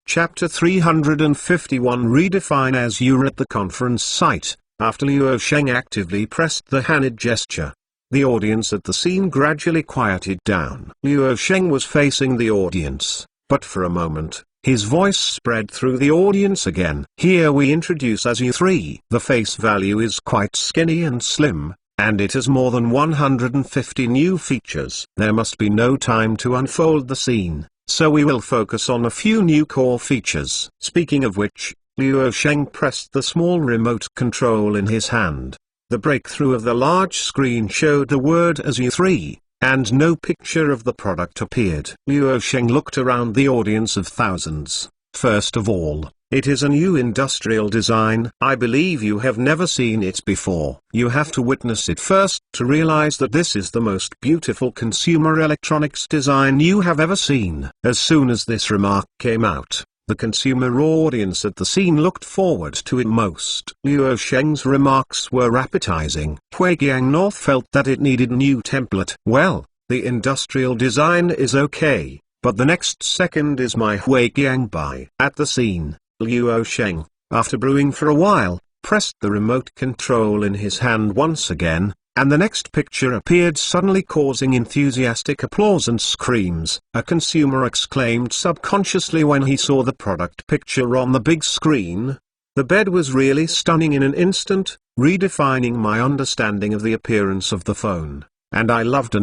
Chapter 351 Redefine Azure at the conference site. After Luo Sheng actively pressed the hand gesture, the audience at the scene gradually quieted down. Luo Sheng was facing the audience, but for a moment, his voice spread through the audience again. Here we introduce Azure 3. The face value is quite skinny and slim, and it has more than 150 new features. There must be no time to unfold the scene, so we will focus on a few new core features. Speaking of which, Luo Sheng pressed the small remote control in his hand. The breakthrough of the large screen showed the word Azure 3, and no picture of the product appeared. Luo Sheng looked around the audience of thousands. First of all, it is a new industrial design. I believe you have never seen it before. You have to witness it first to realize that this is the most beautiful consumer electronics design you have ever seen. As soon as this remark came out, the consumer audience at the scene looked forward to it most. Luo Sheng's remarks were appetizing. Huijiang North felt that it needed a new template. Well, the industrial design is okay, but the next second is my Huijiang buy. At the scene, Luo Sheng, after brewing for a while, pressed the remote control in his hand once again, and the next picture appeared suddenly, causing enthusiastic applause and screams. A consumer exclaimed subconsciously when he saw the product picture on the big screen. The bed was really stunning in an instant, redefining my understanding of the appearance of the phone, and I loved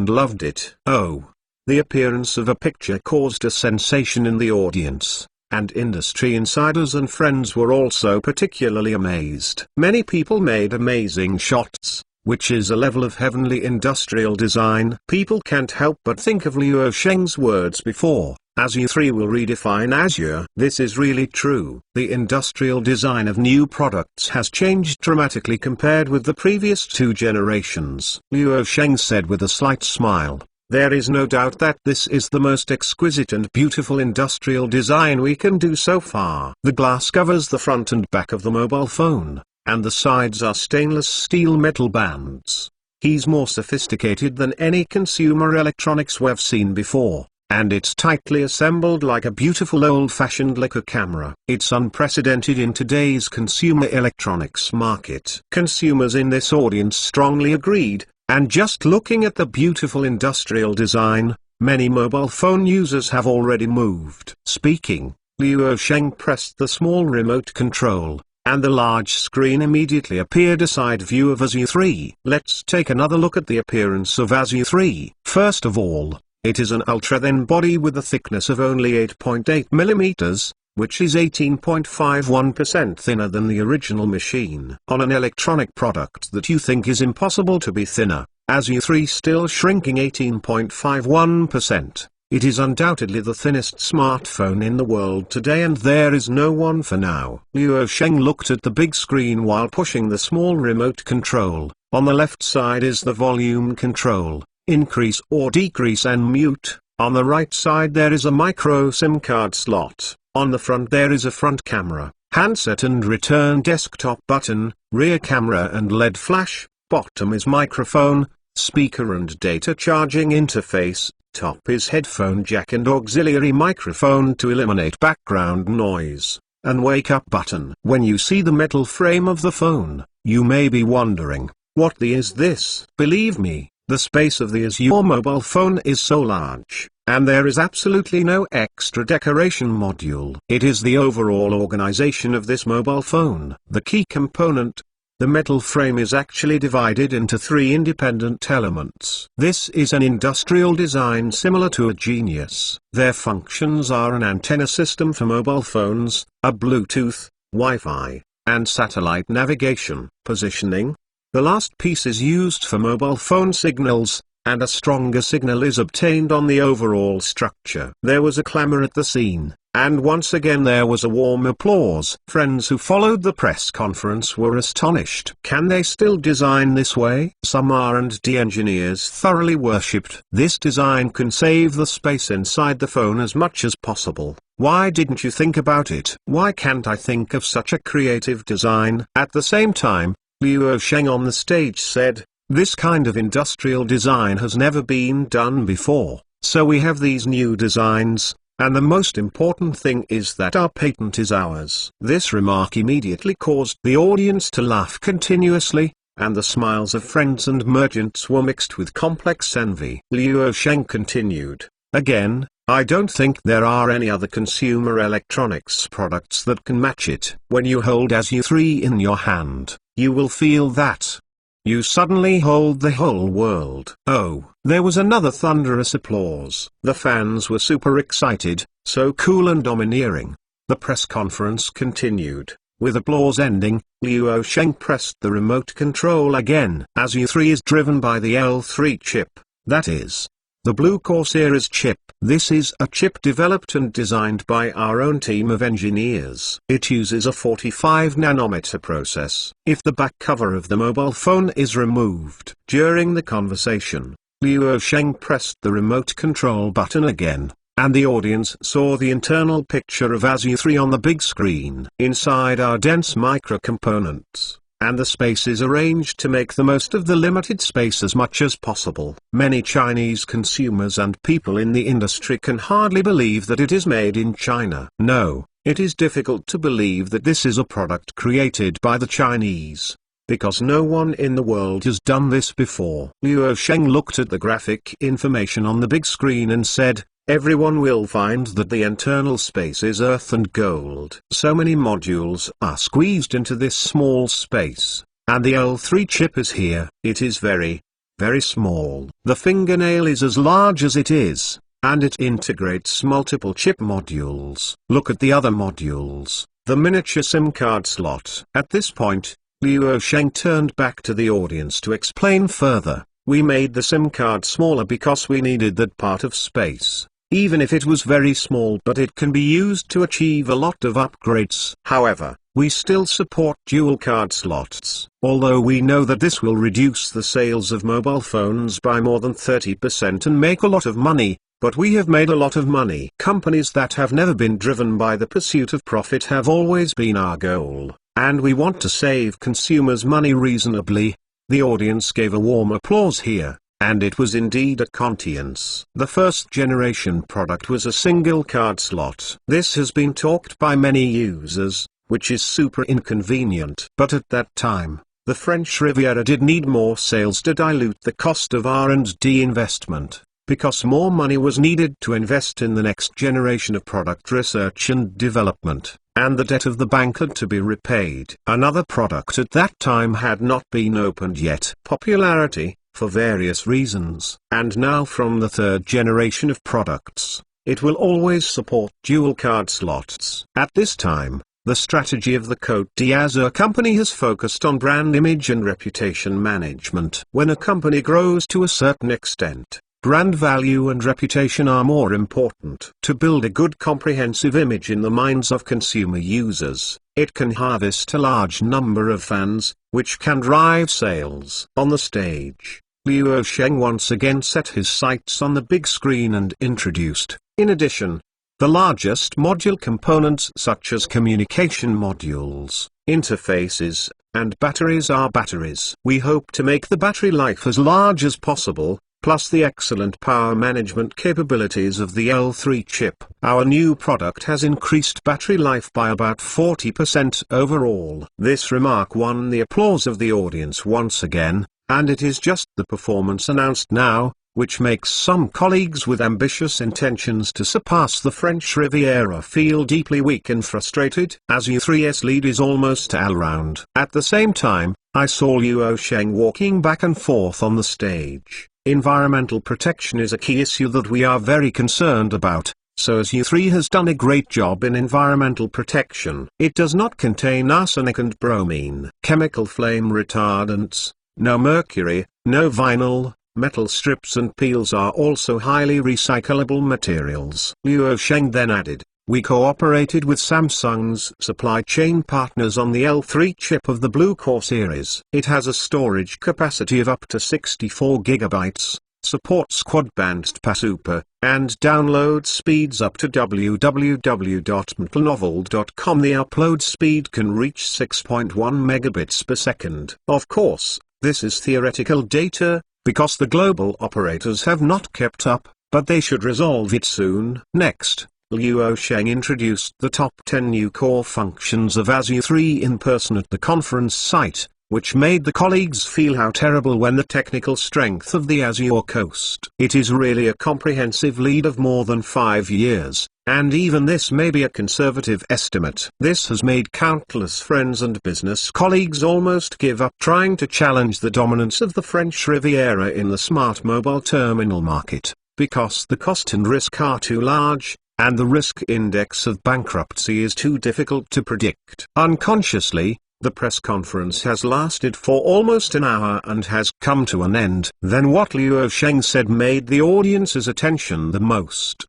it. Oh, the appearance of a picture caused a sensation in the audience, and industry insiders and friends were also particularly amazed. Many people made amazing shots, which is a level of heavenly industrial design. People can't help but think of Luo Sheng's words before, Azure 3 will redefine Azure. This is really true. The industrial design of new products has changed dramatically compared with the previous two generations. Luo Sheng said with a slight smile, there is no doubt that this is the most exquisite and beautiful industrial design we can do so far. The glass covers the front and back of the mobile phone, and the sides are stainless steel metal bands. He's more sophisticated than any consumer electronics we've seen before, and it's tightly assembled like a beautiful old-fashioned Leica camera. It's unprecedented in today's consumer electronics market. Consumers in this audience strongly agreed, and just looking at the beautiful industrial design, many mobile phone users have already moved. Speaking, Luo Sheng pressed the small remote control, and the large screen immediately appeared a side view of Azure 3. Let's take another look at the appearance of Azure 3. First of all, it is an ultra-thin body with a thickness of only 8.8 mm, which is 18.51% thinner than the original machine. On an electronic product that you think is impossible to be thinner, Azure 3 still shrinking 18.51%. It is undoubtedly the thinnest smartphone in the world today, and there is no one for now. Luo Sheng looked at the big screen while pushing the small remote control. On the left side is the volume control, increase or decrease and mute. On the right side there is a micro SIM card slot. On the front there is a front camera, handset and return desktop button, rear camera and LED flash. Bottom is microphone, speaker and data charging interface. Top is headphone jack and auxiliary microphone to eliminate background noise, and wake up button. When you see the metal frame of the phone, you may be wondering, what the is this? Believe me, the space of the Azure mobile phone is so large, and there is absolutely no extra decoration module. It is the overall organization of this mobile phone. The key component, the metal frame, is actually divided into three independent elements. This is an industrial design similar to a Genius. Their functions are an antenna system for mobile phones, a Bluetooth, Wi-Fi, and satellite navigation. Positioning. The last piece is used for mobile phone signals, and a stronger signal is obtained on the overall structure. There was a clamor at the scene, and once again there was a warm applause. Friends who followed the press conference were astonished. Can they still design this way? Some R&D engineers thoroughly worshipped. This design can save the space inside the phone as much as possible. Why didn't you think about it? Why can't I think of such a creative design? At the same time, Luo Sheng on the stage said, this kind of industrial design has never been done before, so we have these new designs. And the most important thing is that our patent is ours. This remark immediately caused the audience to laugh continuously, and the smiles of friends and merchants were mixed with complex envy. Liu Sheng continued, "Again, I don't think there are any other consumer electronics products that can match it. When you hold SU3 in your hand, you will feel that you suddenly hold the whole world." Oh, there was another thunderous applause. The fans were super excited, so cool and domineering. The press conference continued. With applause ending, Liu Sheng pressed the remote control again. SU3 is driven by the L3 chip, that is, the Blue Corsair's chip. This is a chip developed and designed by our own team of engineers. It uses a 45 nanometer process. If the back cover of the mobile phone is removed during the conversation, Liu Sheng pressed the remote control button again, and the audience saw the internal picture of SU3 on the big screen. Inside are dense microcomponents, and the space is arranged to make the most of the limited space as much as possible. Many Chinese consumers and people in the industry can hardly believe that it is made in China. No, it is difficult to believe that this is a product created by the Chinese, because no one in the world has done this before. Liu Sheng looked at the graphic information on the big screen and said, "Everyone will find that the internal space is earth and gold. So many modules are squeezed into this small space, and the L3 chip is here. It is very, very small. The fingernail is as large as it is, and it integrates multiple chip modules. Look at the other modules, the miniature SIM card slot." At this point, Liu Sheng turned back to the audience to explain further. "We made the SIM card smaller because we needed that part of space. Even if it was very small, but it can be used to achieve a lot of upgrades. However, we still support dual card slots. Although we know that this will reduce the sales of mobile phones by more than 30% and make a lot of money, but we have made a lot of money. Companies that have never been driven by the pursuit of profit have always been our goal, and we want to save consumers money reasonably." The audience gave a warm applause here. And it was indeed a conscience. The first generation product was a single card slot. This has been talked by many users, which is super inconvenient. But at that time, the French Riviera did need more sales to dilute the cost of R&D investment, because more money was needed to invest in the next generation of product research and development, and the debt of the bank had to be repaid. Another product at that time had not been opened yet. Popularity, for various reasons. And now from the third generation of products, it will always support dual card slots. At this time, the strategy of the Côte d'Azur company has focused on brand image and reputation management. When a company grows to a certain extent, brand value and reputation are more important. To build a good comprehensive image in the minds of consumer users, it can harvest a large number of fans, which can drive sales. On the stage, Liu Sheng once again set his sights on the big screen and introduced, in addition, the largest module components such as communication modules, interfaces, and batteries are batteries. We hope to make the battery life as large as possible, plus the excellent power management capabilities of the L3 chip. Our new product has increased battery life by about 40% overall. This remark won the applause of the audience once again, and it is just the performance announced now, which makes some colleagues with ambitious intentions to surpass the French Riviera feel deeply weak and frustrated. SU3's lead is almost all round. At the same time, I saw Liu Sheng walking back and forth on the stage. Environmental protection is a key issue that we are very concerned about, so SU3 has done a great job in environmental protection. It does not contain arsenic and bromine, chemical flame retardants, no mercury, no vinyl, metal strips and peels are also highly recyclable materials. Liu Sheng then added, "We cooperated with Samsung's supply chain partners on the L3 chip of the Blue Core series. It has a storage capacity of up to 64 GB, supports quad-band Super, and download speeds up to www.mtlnovel.com. The upload speed can reach 6.1 megabits per second. Of course, this is theoretical data, because the global operators have not kept up, but they should resolve it soon." Next, Luo Sheng introduced the top 10 new core functions of ASU 3 in person at the conference site, which made the colleagues feel how terrible when the technical strength of the Azure coast. It is really a comprehensive lead of more than 5 years, and even this may be a conservative estimate. This has made countless friends and business colleagues almost give up trying to challenge the dominance of the French Riviera in the smart mobile terminal market, because the cost and risk are too large, and the risk index of bankruptcy is too difficult to predict. Unconsciously, the press conference has lasted for almost an hour and has come to an end. Then what Luo Sheng said made the audience's attention the most.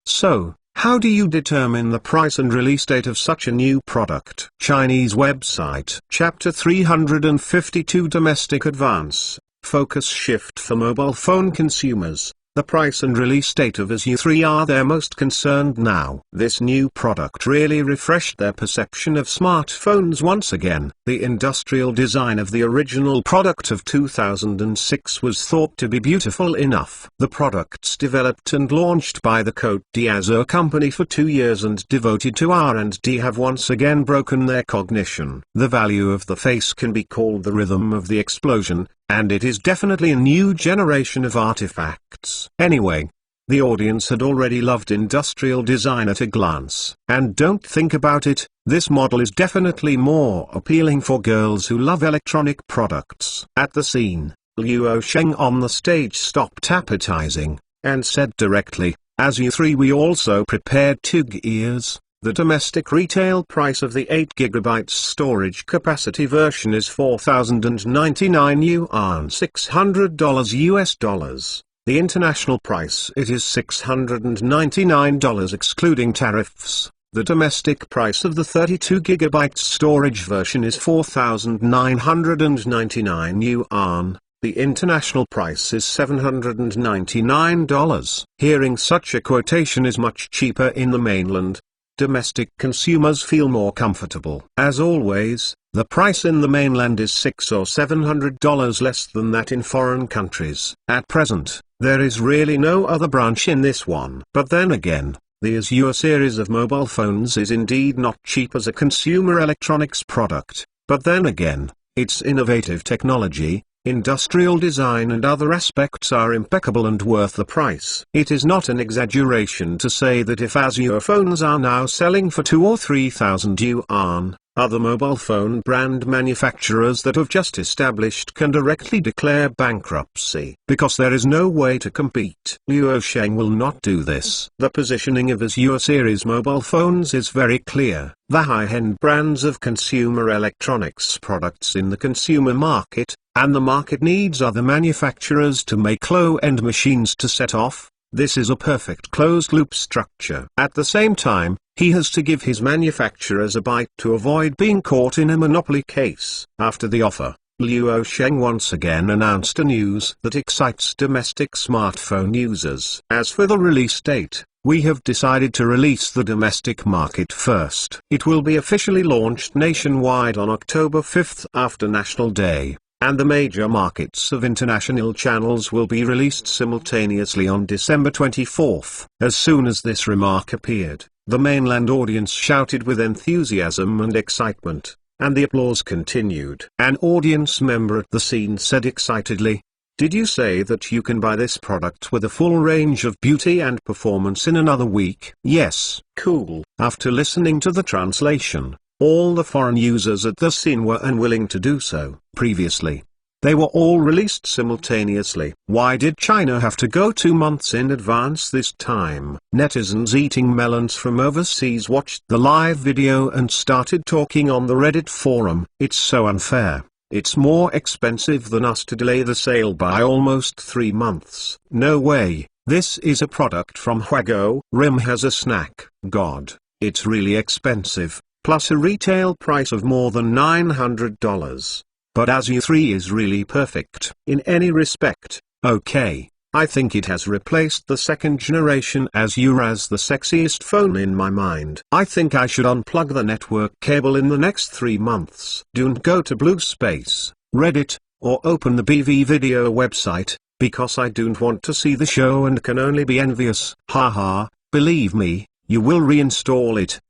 So, how do you determine the price and release date of such a new product? Chinese website. Chapter 352 Domestic Advance, Focus Shift for Mobile Phone Consumers. The price and release date of ASU 3 are their most concerned now. This new product really refreshed their perception of smartphones once again. The industrial design of the original product of 2006 was thought to be beautiful enough. The products developed and launched by the Côte d'Azur company for 2 years and devoted to R&D have once again broken their cognition. The value of the face can be called the rhythm of the explosion, and it is definitely a new generation of artifacts. Anyway, the audience had already loved industrial design at a glance. And don't think about it, this model is definitely more appealing for girls who love electronic products. At the scene, Luo Sheng on the stage stopped appetizing, and said directly, ASU 3 we also prepared 2 gears. The domestic retail price of the 8GB storage capacity version is 4,099 yuan, $600 US dollars. The international price it is $699 excluding tariffs. The domestic price of the 32GB storage version is 4,999 yuan. The international price is $799. Hearing such a quotation is much cheaper in the mainland. Domestic consumers feel more comfortable. As always, the price in the mainland is $600 or $700 less than that in foreign countries. At present, there is really no other branch in this one. But then again, the Azure series of mobile phones is indeed not cheap as a consumer electronics product. But then again, its innovative technology, industrial design and other aspects are impeccable and worth the price. It is not an exaggeration to say that if Azure phones are now selling for 2,000 or 3,000 yuan, other mobile phone brand manufacturers that have just established can directly declare bankruptcy, because there is no way to compete. Luo Sheng will not do this. The positioning of Azure series mobile phones is very clear. The high-end brands of consumer electronics products in the consumer market, and the market needs other manufacturers to make low-end machines to set off. This is a perfect closed-loop structure. At the same time, he has to give his manufacturers a bite to avoid being caught in a monopoly case. After the offer, Luo Sheng once again announced a news that excites domestic smartphone users. As for the release date, we have decided to release the domestic market first. It will be officially launched nationwide on October 5th after National Day, and the major markets of international channels will be released simultaneously on December 24th. As soon as this remark appeared, the mainland audience shouted with enthusiasm and excitement, and the applause continued. An audience member at the scene said excitedly, "Did you say that you can buy this product with a full range of beauty and performance in another week?" "Yes." "Cool." After listening to the translation, all the foreign users at the scene were unwilling to do so. Previously, they were all released simultaneously. Why did China have to go 2 months in advance this time? Netizens eating melons from overseas watched the live video and started talking on the Reddit forum. "It's so unfair. It's more expensive than us to delay the sale by almost 3 months. No way. This is a product from Huago. RIM has a snack. God, it's really expensive, plus a retail price of more than $900. But ASU 3 is really perfect. In any respect, okay. I think it has replaced the second generation Azure as the sexiest phone in my mind. I think I should unplug the network cable in the next 3 months. Don't go to Blue Space, Reddit, or open the BV video website, because I don't want to see the show and can only be envious. Haha, Believe me, you will reinstall it.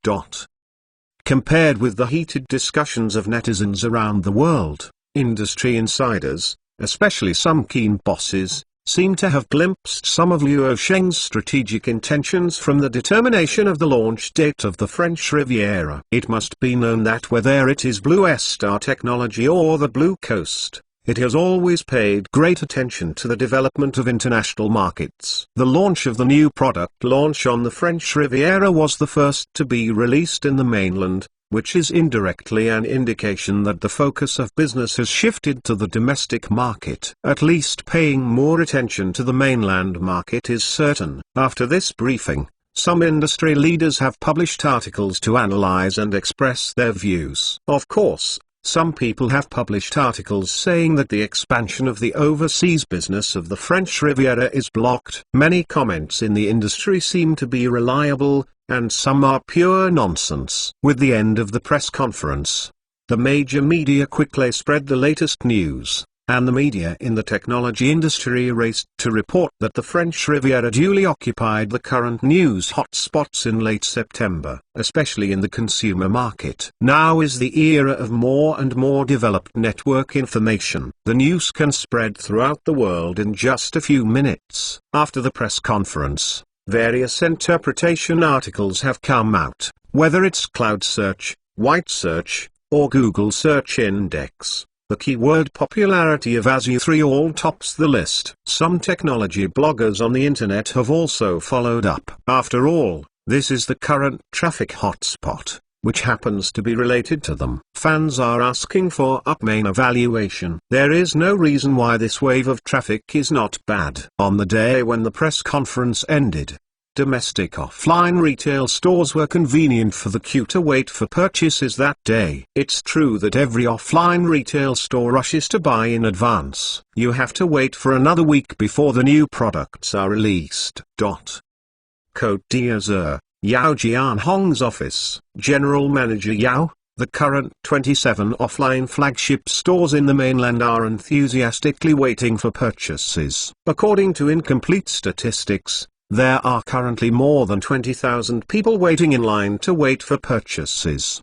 Compared with the heated discussions of netizens around the world, industry insiders, especially some keen bosses, seem to have glimpsed some of Luo Sheng's strategic intentions from the determination of the launch date of the French Riviera. It must be known that whether it is Blue Star technology or the Blue Coast, it has always paid great attention to the development of international markets. The launch of the new product launch on the French Riviera was the first to be released in the mainland, which is indirectly an indication that the focus of business has shifted to the domestic market. At least paying more attention to the mainland market is certain. After this briefing, some industry leaders have published articles to analyze and express their views. Of course, some people have published articles saying that the expansion of the overseas business of the French Riviera is blocked. Many comments in the industry seem to be reliable, and some are pure nonsense. With the end of the press conference, the major media quickly spread the latest news, and the media in the technology industry raced to report that the French Riviera duly occupied the current news hotspots in late September, especially in the consumer market. Now is the era of more and more developed network information. The news can spread throughout the world in just a few minutes. After the press conference, various interpretation articles have come out, whether it's Cloud Search, White Search, or Google Search Index. The keyword popularity of Azure 3 all tops the list. Some technology bloggers on the internet have also followed up. After all, this is the current traffic hotspot, which happens to be related to them. Fans are asking for upmain evaluation. There is no reason why this wave of traffic is not bad. On the day when the press conference ended, domestic offline retail stores were convenient for the queue to wait for purchases that day. It's true that every offline retail store rushes to buy in advance. You have to wait for another week before the new products are released. Côte d'Azur, Yao Jianhong's office. General Manager Yao, the current 27 offline flagship stores in the mainland are enthusiastically waiting for purchases. According to incomplete statistics, there are currently more than 20,000 people waiting in line to wait for purchases.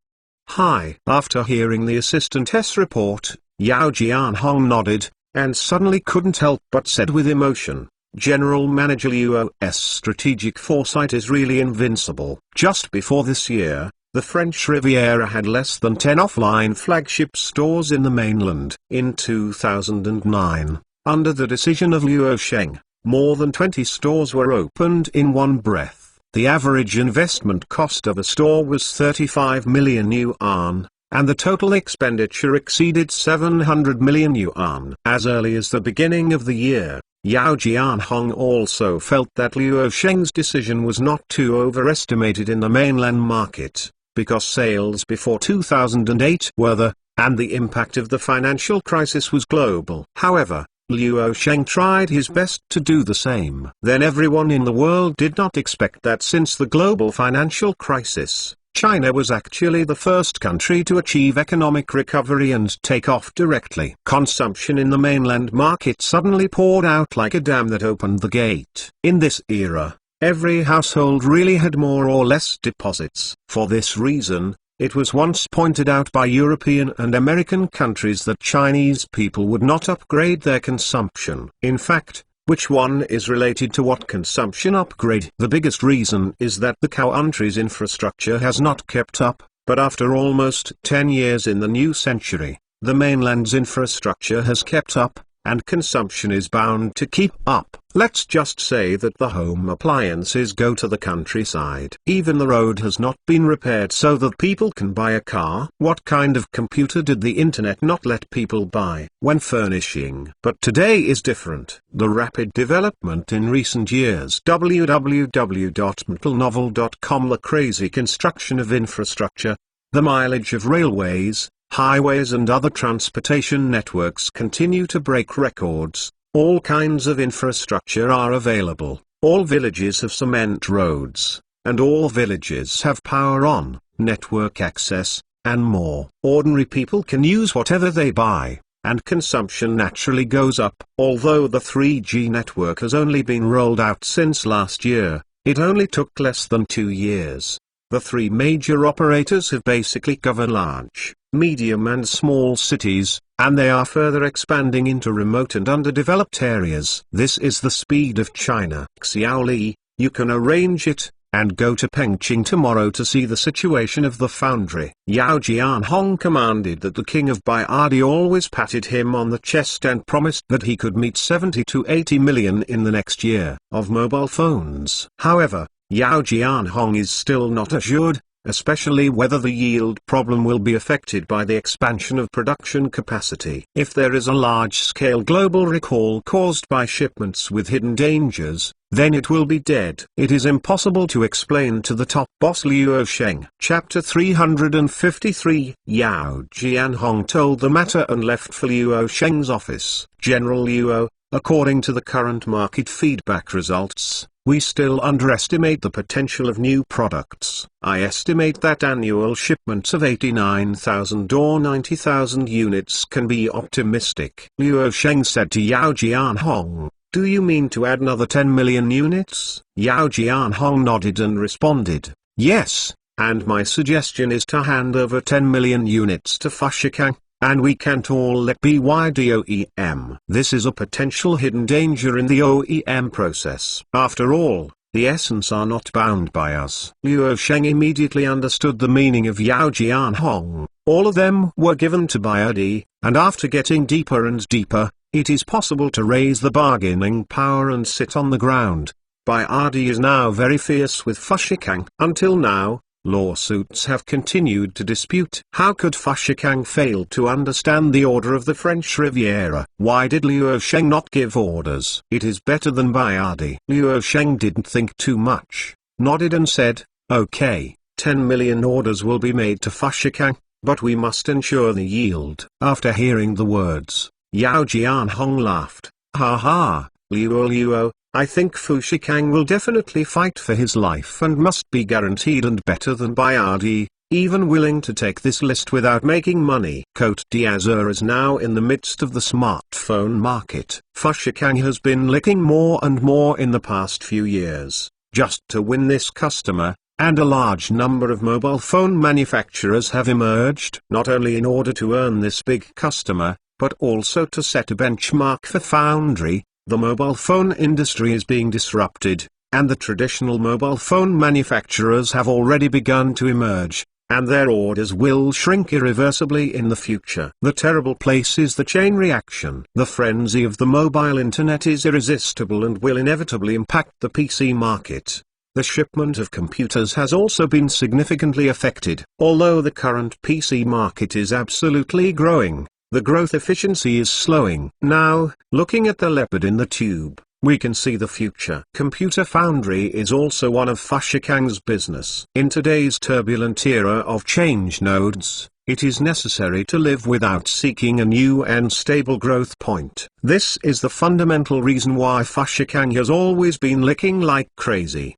Hi. After hearing the Assistant S report, Yao Jianhong nodded, and suddenly couldn't help but said with emotion, General Manager Luo's strategic foresight is really invincible. Just before this year, the French Riviera had less than 10 offline flagship stores in the mainland. In 2009, under the decision of Luo Sheng, more than 20 stores were opened in one breath. The average investment cost of a store was 35 million yuan, and the total expenditure exceeded 700 million yuan. As early as the beginning of the year, Yao Jianhong also felt that Luo Sheng's decision was not too overestimated in the mainland market, because sales before 2008 were and the impact of the financial crisis was global. However, Luo Sheng tried his best to do the same. Then everyone in the world did not expect that since the global financial crisis, China was actually the first country to achieve economic recovery and take off directly. Consumption in the mainland market suddenly poured out like a dam that opened the gate. In this era, every household really had more or less deposits. For this reason, it was once pointed out by European and American countries that Chinese people would not upgrade their consumption. In fact, which one is related to what consumption upgrade? The biggest reason is that the country's infrastructure has not kept up, but after almost 10 years in the new century, the mainland's infrastructure has kept up, and consumption is bound to keep up. Let's just say that the home appliances go to the countryside. Even the road has not been repaired so that people can buy a car. What kind of computer did the internet not let people buy when furnishing? But today is different. The rapid development in recent years. www.mentalnovel.com. The crazy construction of infrastructure, the mileage of railways, highways and other transportation networks continue to break records. All kinds of infrastructure are available. All villages have cement roads, and all villages have power on, network access, and more. Ordinary people can use whatever they buy, and consumption naturally goes up. Although the 3G network has only been rolled out since last year, It only took less than 2 years. The three major operators have basically covered large, medium and small cities, and they are further expanding into remote and underdeveloped areas. This is the speed of China. Xiaoli, you can arrange it, and go to Pengqing tomorrow to see the situation of the foundry. Yao Jianhong commanded that the king of Baiadi always patted him on the chest and promised that he could meet 70 to 80 million in the next year of mobile phones. However, Yao Jianhong is still not assured, especially whether the yield problem will be affected by the expansion of production capacity. If there is a large-scale global recall caused by shipments with hidden dangers, then it will be dead. It is impossible to explain to the top boss Liu Sheng. Chapter 353 Yao Jianhong told the matter and left for Liu Sheng's office. General Liu, according to the current market feedback results, we still underestimate the potential of new products. I estimate that annual shipments of 89,000 or 90,000 units can be optimistic. Liu Sheng said to Yao Jianhong, "Do you mean to add another 10 million units?" Yao Jianhong nodded and responded, "Yes, and my suggestion is to hand over 10 million units to Fushikang, and we can't all let BYD OEM. This is a potential hidden danger in the OEM process. After all, the essence are not bound by us." Liu Sheng immediately understood the meaning of Yao Jianhong. All of them were given to BYD, and after getting deeper and deeper, it is possible to raise the bargaining power and sit on the ground. BYD is now very fierce with Fushikang. Until now, lawsuits have continued to dispute. How could Fushikang fail to understand the order of the French Riviera? Why did Liu Sheng not give orders? It is better than BYD. Liu Sheng didn't think too much, nodded and said, "Okay, 10 million orders will be made to Fushikang, but we must ensure the yield." After hearing the words, Yao Jianhong laughed. "Ha ha, Liu, I think Fushikang will definitely fight for his life and must be guaranteed and better than BYD, even willing to take this list without making money." Côte d'Azur is now in the midst of the smartphone market. Fushikang has been licking more and more in the past few years, just to win this customer, and a large number of mobile phone manufacturers have emerged, not only in order to earn this big customer, but also to set a benchmark for foundry. The mobile phone industry is being disrupted, and the traditional mobile phone manufacturers have already begun to emerge, and their orders will shrink irreversibly in the future. The terrible place is the chain reaction. The frenzy of the mobile internet is irresistible and will inevitably impact the PC market. The shipment of computers has also been significantly affected. Although the current PC market is absolutely growing, the growth efficiency is slowing. Now, looking at the leopard in the tube, we can see the future. Computer foundry is also one of Fushikang's business. In today's turbulent era of change nodes, it is necessary to live without seeking a new and stable growth point. This is the fundamental reason why Fushikang has always been licking like crazy.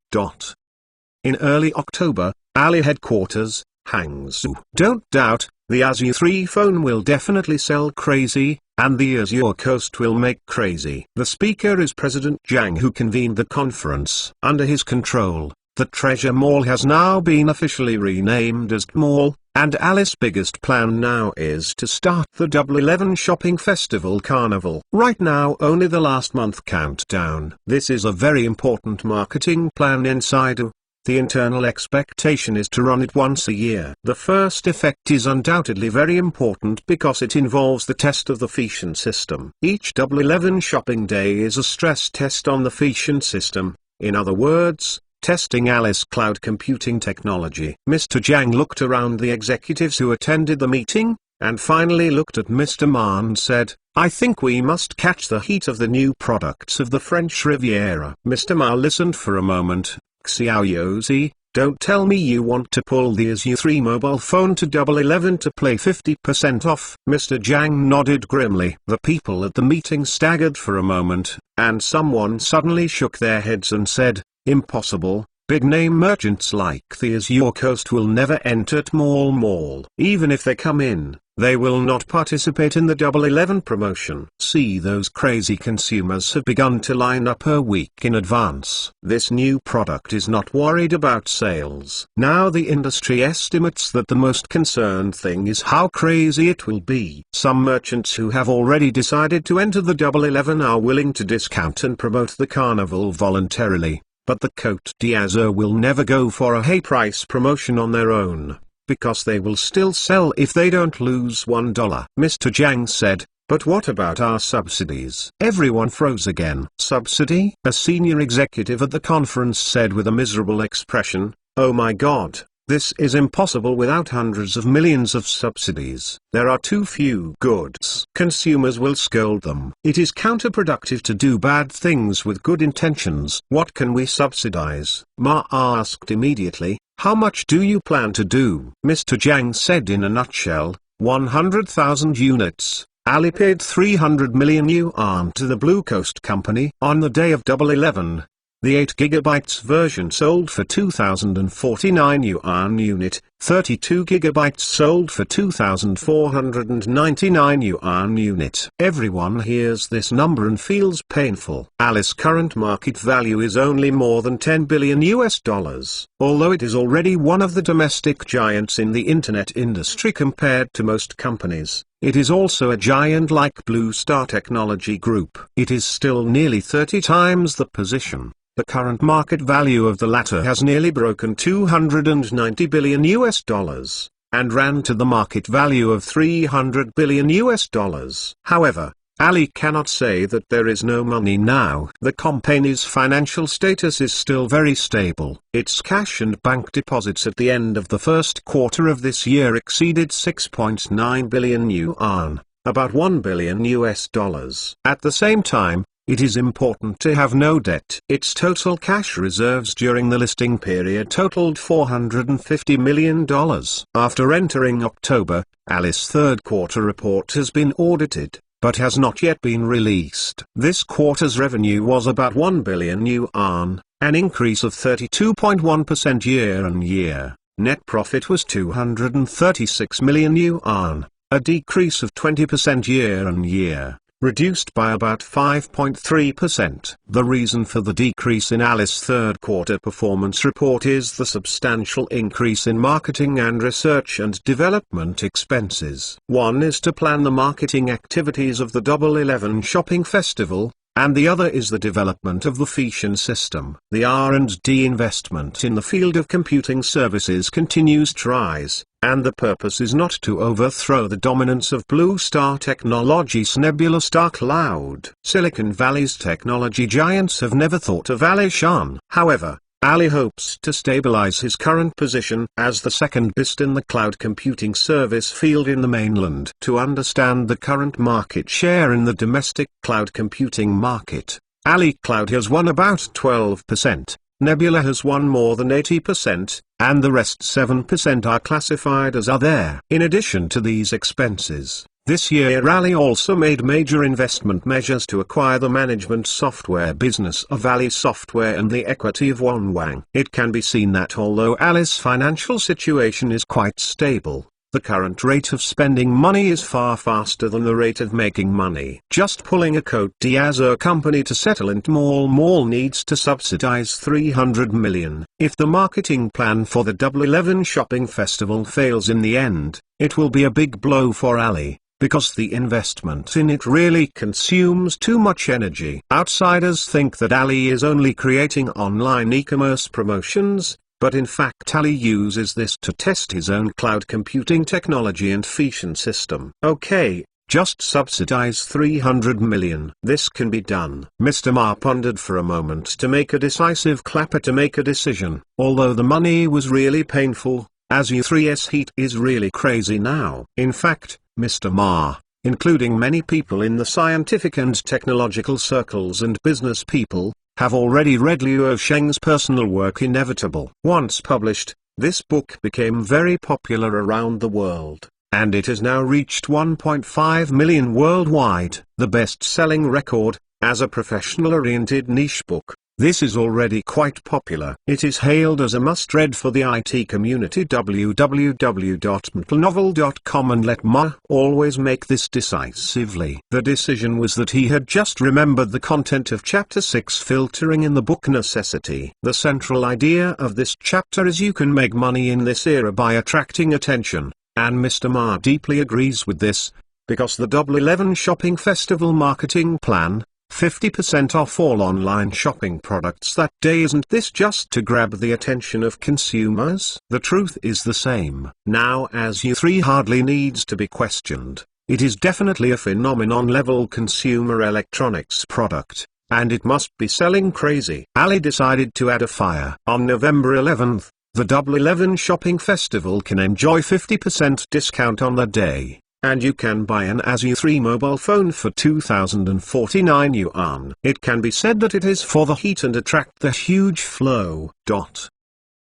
In early October, Ali headquarters, Hangzhou. Don't doubt, the Azure 3 phone will definitely sell crazy, and the Azure Coast will make crazy. The speaker is President Zhang, who convened the conference. Under his control, the Treasure Mall has now been officially renamed as Mall, and Alice's biggest plan now is to start the Double 11 Shopping Festival Carnival. Right now only the last month countdown. This is a very important marketing plan inside of. The internal expectation is to run it once a year. The first effect is undoubtedly very important because it involves the test of the Feitian system. Each Double 11 shopping day is a stress test on the Feitian system, in other words, testing Alice cloud computing technology. Mr. Zhang looked around the executives who attended the meeting, and finally looked at Mr. Ma and said, "I think we must catch the heat of the new products of the French Riviera." Mr. Ma listened for a moment. "Xiaoyozi, don't tell me you want to pull the Azure 3 mobile phone to Double 11 to play 50% off." Mr. Zhang nodded grimly. The people at the meeting staggered for a moment, and someone suddenly shook their heads and said, "Impossible, big-name merchants like the Azure Coast will never enter Mall. Even if they come in, They will not participate in the Double 11 promotion. See, those crazy consumers have begun to line up a week in advance. This new product is not worried about sales. Now the industry estimates that the most concerned thing is how crazy it will be. Some merchants who have already decided to enter the Double 11 are willing to discount and promote the carnival voluntarily, but the Côte d'Azur will never go for a high price promotion on their own, because they will still sell if they don't lose $1. Mr. Zhang said, "But what about our subsidies?" Everyone froze again. "Subsidy?" A senior executive at the conference said with a miserable expression, "Oh my God, this is impossible without hundreds of millions of subsidies. There are too few goods. Consumers will scold them. It is counterproductive to do bad things with good intentions. What can we subsidize?" Ma asked immediately, "How much do you plan to do?" Mr. Zhang said in a nutshell, 100,000 units. Ali paid 300 million yuan to the Blue Coast Company. On the day of Double 11, the 8GB version sold for 2,049 yuan unit, 32GB sold for 2,499 yuan unit. Everyone hears this number and feels painful. Ali's current market value is only more than $10 billion. Although it is already one of the domestic giants in the internet industry compared to most companies, it is also a giant like Blue Star Technology Group. It is still nearly 30 times the position. The current market value of the latter has nearly broken $290 billion, and ran to the market value of $300 billion. However, Ali cannot say that there is no money now. The company's financial status is still very stable. Its cash and bank deposits at the end of the first quarter of this year exceeded 6.9 billion yuan, about $1 billion. At the same time, it is important to have no debt. Its total cash reserves during the listing period totaled $450 million. After entering October, Ali's third quarter report has been audited, but has not yet been released. This quarter's revenue was about 1 billion yuan, an increase of 32.1% year-on-year. Net profit was 236 million yuan, a decrease of 20% year-on-year, reduced by about 5.3%. The reason for the decrease in Ali's third quarter performance report is the substantial increase in marketing and research and development expenses. One is to plan the marketing activities of the Double 11 shopping festival, and the other is the development of the Feitian system. The R&D investment in the field of computing services continues to rise, and the purpose is not to overthrow the dominance of Blue Star Technology's Nebula Star Cloud. Silicon Valley's technology giants have never thought of Alishan. However, Ali hopes to stabilize his current position as the second best in the cloud computing service field in the mainland. To understand the current market share in the domestic cloud computing market, Ali Cloud has won about 12%, Nebula has won more than 80%, and the rest 7% are classified as other. In addition to these expenses, this year Ali also made major investment measures to acquire the management software business of Ali Software and the equity of Wanwang. It can be seen that although Ali's financial situation is quite stable, the current rate of spending money is far faster than the rate of making money. Just pulling a Côte d'Azur company to settle in Mall needs to subsidize 300 million. If the marketing plan for the Double 11 shopping festival fails in the end, it will be a big blow for Ali, because the investment in it really consumes too much energy. Outsiders think that Ali is only creating online e-commerce promotions, but in fact Ali uses this to test his own cloud computing technology and Feitian system. Okay, just subsidize 300 million. This can be done. Mr. Ma pondered for a moment to make a decisive clapper to make a decision. Although the money was really painful, as U3's heat is really crazy now. In fact, Mr. Ma, including many people in the scientific and technological circles and business people, have already read Liu Sheng's personal work Inevitable. Once published, this book became very popular around the world, and it has now reached 1.5 million worldwide. The best-selling record, as a professional-oriented niche book, This is already quite popular. It is hailed as a must-read for the IT community. www.mtlnovel.com. And let Ma always make this decisively. The decision was that he had just remembered the content of Chapter 6, filtering in the book Necessity. The central idea of this chapter is you can make money in this era by attracting attention, and Mr. Ma deeply agrees with this, because the Double 11 Shopping Festival marketing plan, 50% off all online shopping products that day. Isn't this just to grab the attention of consumers? The truth is the same. Now, as U3 hardly needs to be questioned, it is definitely a phenomenon-level consumer electronics product, and it must be selling crazy. Ali decided to add a fire. On November 11th, the Double 11 Shopping Festival can enjoy 50% discount on the day. And you can buy an ASU 3 mobile phone for 2,049 yuan. It can be said that it is for the heat and attract the huge flow.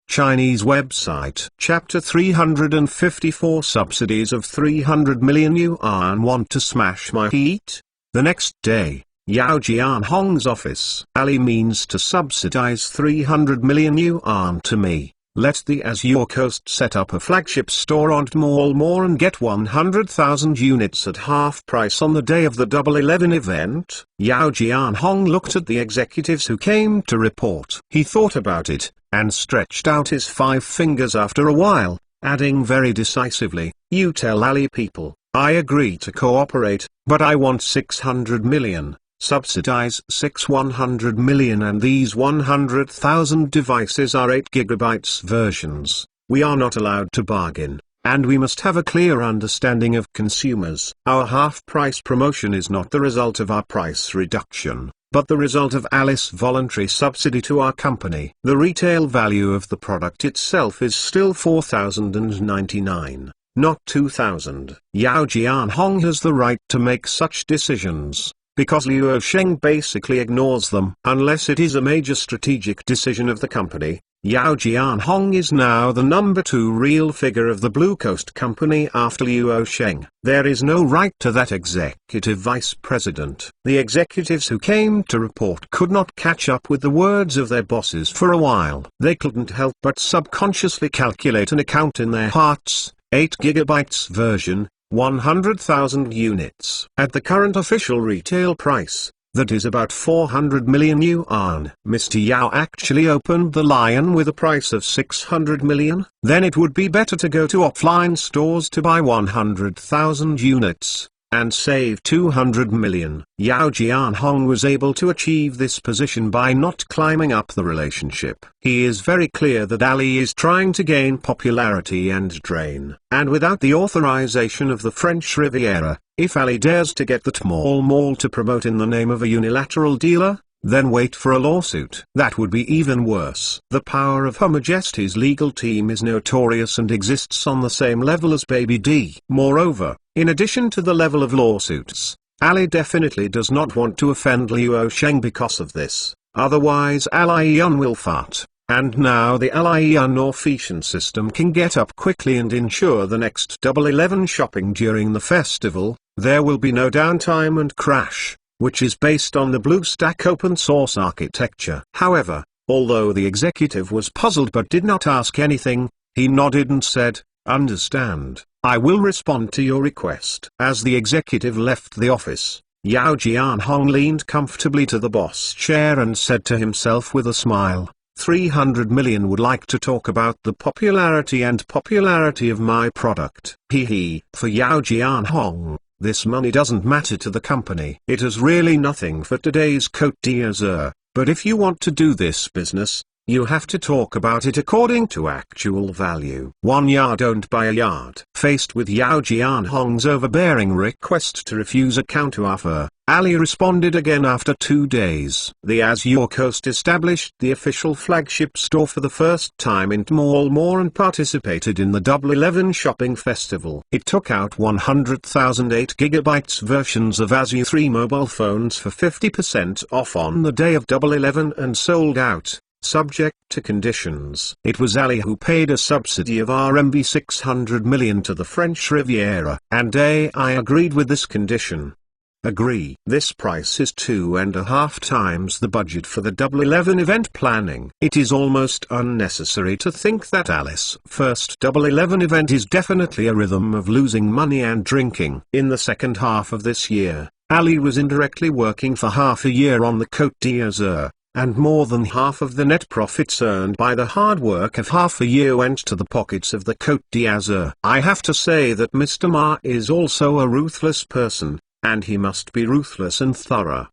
Chinese website. Chapter 354, subsidies of 300 million yuan. Want to smash my heat? The next day, Yao Jianhong's office. Ali means to subsidize 300 million yuan to me. Let the Azure Coast set up a flagship store on Tmall More and get 100,000 units at half price on the day of the Double 11 event. Yao Jianhong looked at the executives who came to report. He thought about it, and stretched out his 5 fingers after a while, adding very decisively, "You tell Ali people, I agree to cooperate, but I want 600 million. Subsidize 100 million, and these 100,000 devices are 8 GB versions. We are not allowed to bargain, and we must have a clear understanding of consumers. Our half-price promotion is not the result of our price reduction, but the result of Ali's voluntary subsidy to our company. The retail value of the product itself is still 4,099, not 2,000. Yao Jianhong has the right to make such decisions, because Liu Sheng basically ignores them. Unless it is a major strategic decision of the company, Yao Jianhong is now the number 2 real figure of the Blue Coast company after Liu Sheng. There is no right to that executive vice president. The executives who came to report could not catch up with the words of their bosses for a while. They couldn't help but subconsciously calculate an account in their hearts. 8 GB version, 100,000 units. At the current official retail price, that is about 400 million yuan. Mr. Yao actually opened the lion with a price of 600 million. Then it would be better to go to offline stores to buy 100,000 units, and save 200 million. Yao Jianhong was able to achieve this position by not climbing up the relationship. He is very clear that Ali is trying to gain popularity and drain. And without the authorization of the French Riviera, if Ali dares to get the Tmall Mall to promote in the name of a unilateral dealer, then wait for a lawsuit. That would be even worse. The power of Her Majesty's legal team is notorious and exists on the same level as Baby D. Moreover, in addition to the level of lawsuits, Ali definitely does not want to offend Liu Sheng because of this, otherwise Lian will fart. And now the Lian Orphean system can get up quickly and ensure the next Double 11 shopping during the festival. There will be no downtime and crash, which is based on the BlueStack open source architecture. However, although the executive was puzzled but did not ask anything, he nodded and said, "Understand, I will respond to your request." As the executive left the office, Yao Jianhong leaned comfortably to the boss chair and said to himself with a smile, 300 million would like to talk about the popularity of my product. Hee. For Yao Jianhong, this money doesn't matter to the company. It is really nothing for today's Côte d'Azur, but if you want to do this business, you have to talk about it according to actual value. 1 yard don't buy a yard. Faced with Yao Jianhong's overbearing request to refuse a counteroffer, Ali responded again after 2 days. The Azure Coast established the official flagship store for the first time in Tmall More and participated in the Double 11 shopping festival. It took out 100,000 8 GB versions of Azure 3 mobile phones for 50% off on the day of Double 11 and sold out, subject to conditions. It was Ali who paid a subsidy of RMB 600 million to the French Riviera, and AI agreed with this condition. agree. This price is 2.5 times the budget for the Double 11 event planning. It is almost unnecessary to think that Ali's first Double 11 event is definitely a rhythm of losing money and drinking. In the second half of this year, Ali was indirectly working for half a year on the Côte d'Azur, and more than half of the net profits earned by the hard work of half a year went to the pockets of the Côte d'Azur. I have to say that Mr. Ma is also a ruthless person, and he must be ruthless and thorough.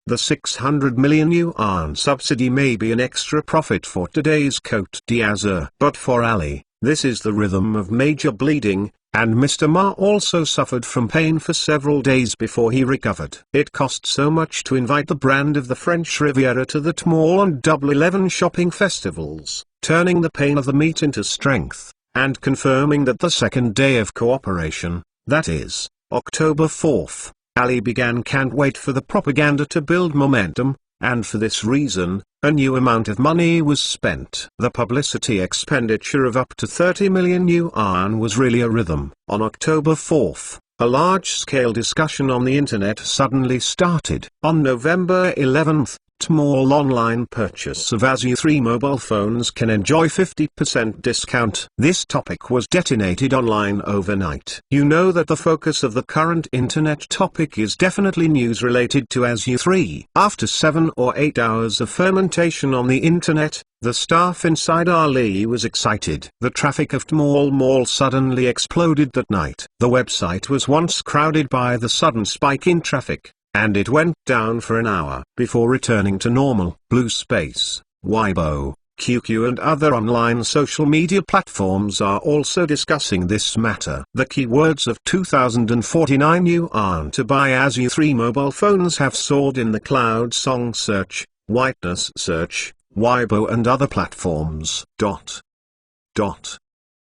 The 600 million yuan subsidy may be an extra profit for today's Côte d'Azur, but for Ali, this is the rhythm of major bleeding, and Mr. Ma also suffered from pain for several days before he recovered. It cost so much to invite the brand of the French Riviera to the Tmall and Double 11 shopping festivals, turning the pain of the meet into strength, and confirming that the second day of cooperation, that is, October 4th, Ali began can't wait for the propaganda to build momentum, and for this reason, a new amount of money was spent. The publicity expenditure of up to 30 million yuan was really a rhythm. On October 4th, a large-scale discussion on the internet suddenly started. On November 11th, Tmall online purchase of ASU 3 mobile phones can enjoy 50% discount. This topic was detonated online overnight. You know that the focus of the current internet topic is definitely news related to ASU 3. After 7 or 8 hours of fermentation on the internet, the staff inside Ali was excited. The traffic of Tmall Mall suddenly exploded that night. The website was once crowded by the sudden spike in traffic, and it went down for an hour before returning to normal. Blue Space, Weibo, QQ and other online social media platforms are also discussing this matter. The keywords of 2049 yuan to buy ASU 3 mobile phones have soared in the cloud song search, whiteness search, Weibo and other platforms.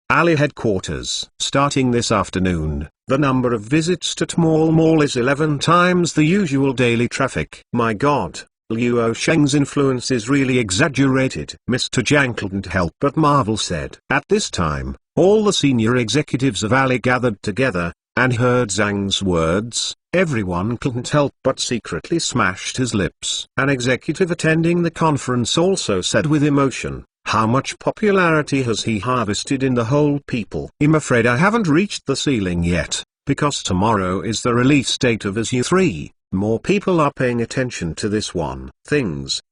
Ali headquarters. Starting this afternoon, the number of visits to Tmall Mall is 11 times the usual daily traffic. My God, Luo Sheng's influence is really exaggerated. Mr. Zhang couldn't help but marvel said. At this time, all the senior executives of Ali gathered together, and heard Zhang's words. Everyone couldn't help but secretly smashed his lips. An executive attending the conference also said with emotion, "How much popularity has he harvested in the whole people?" I'm afraid I haven't reached the ceiling yet, because tomorrow is the release date of ASU 3. More people are paying attention to this one.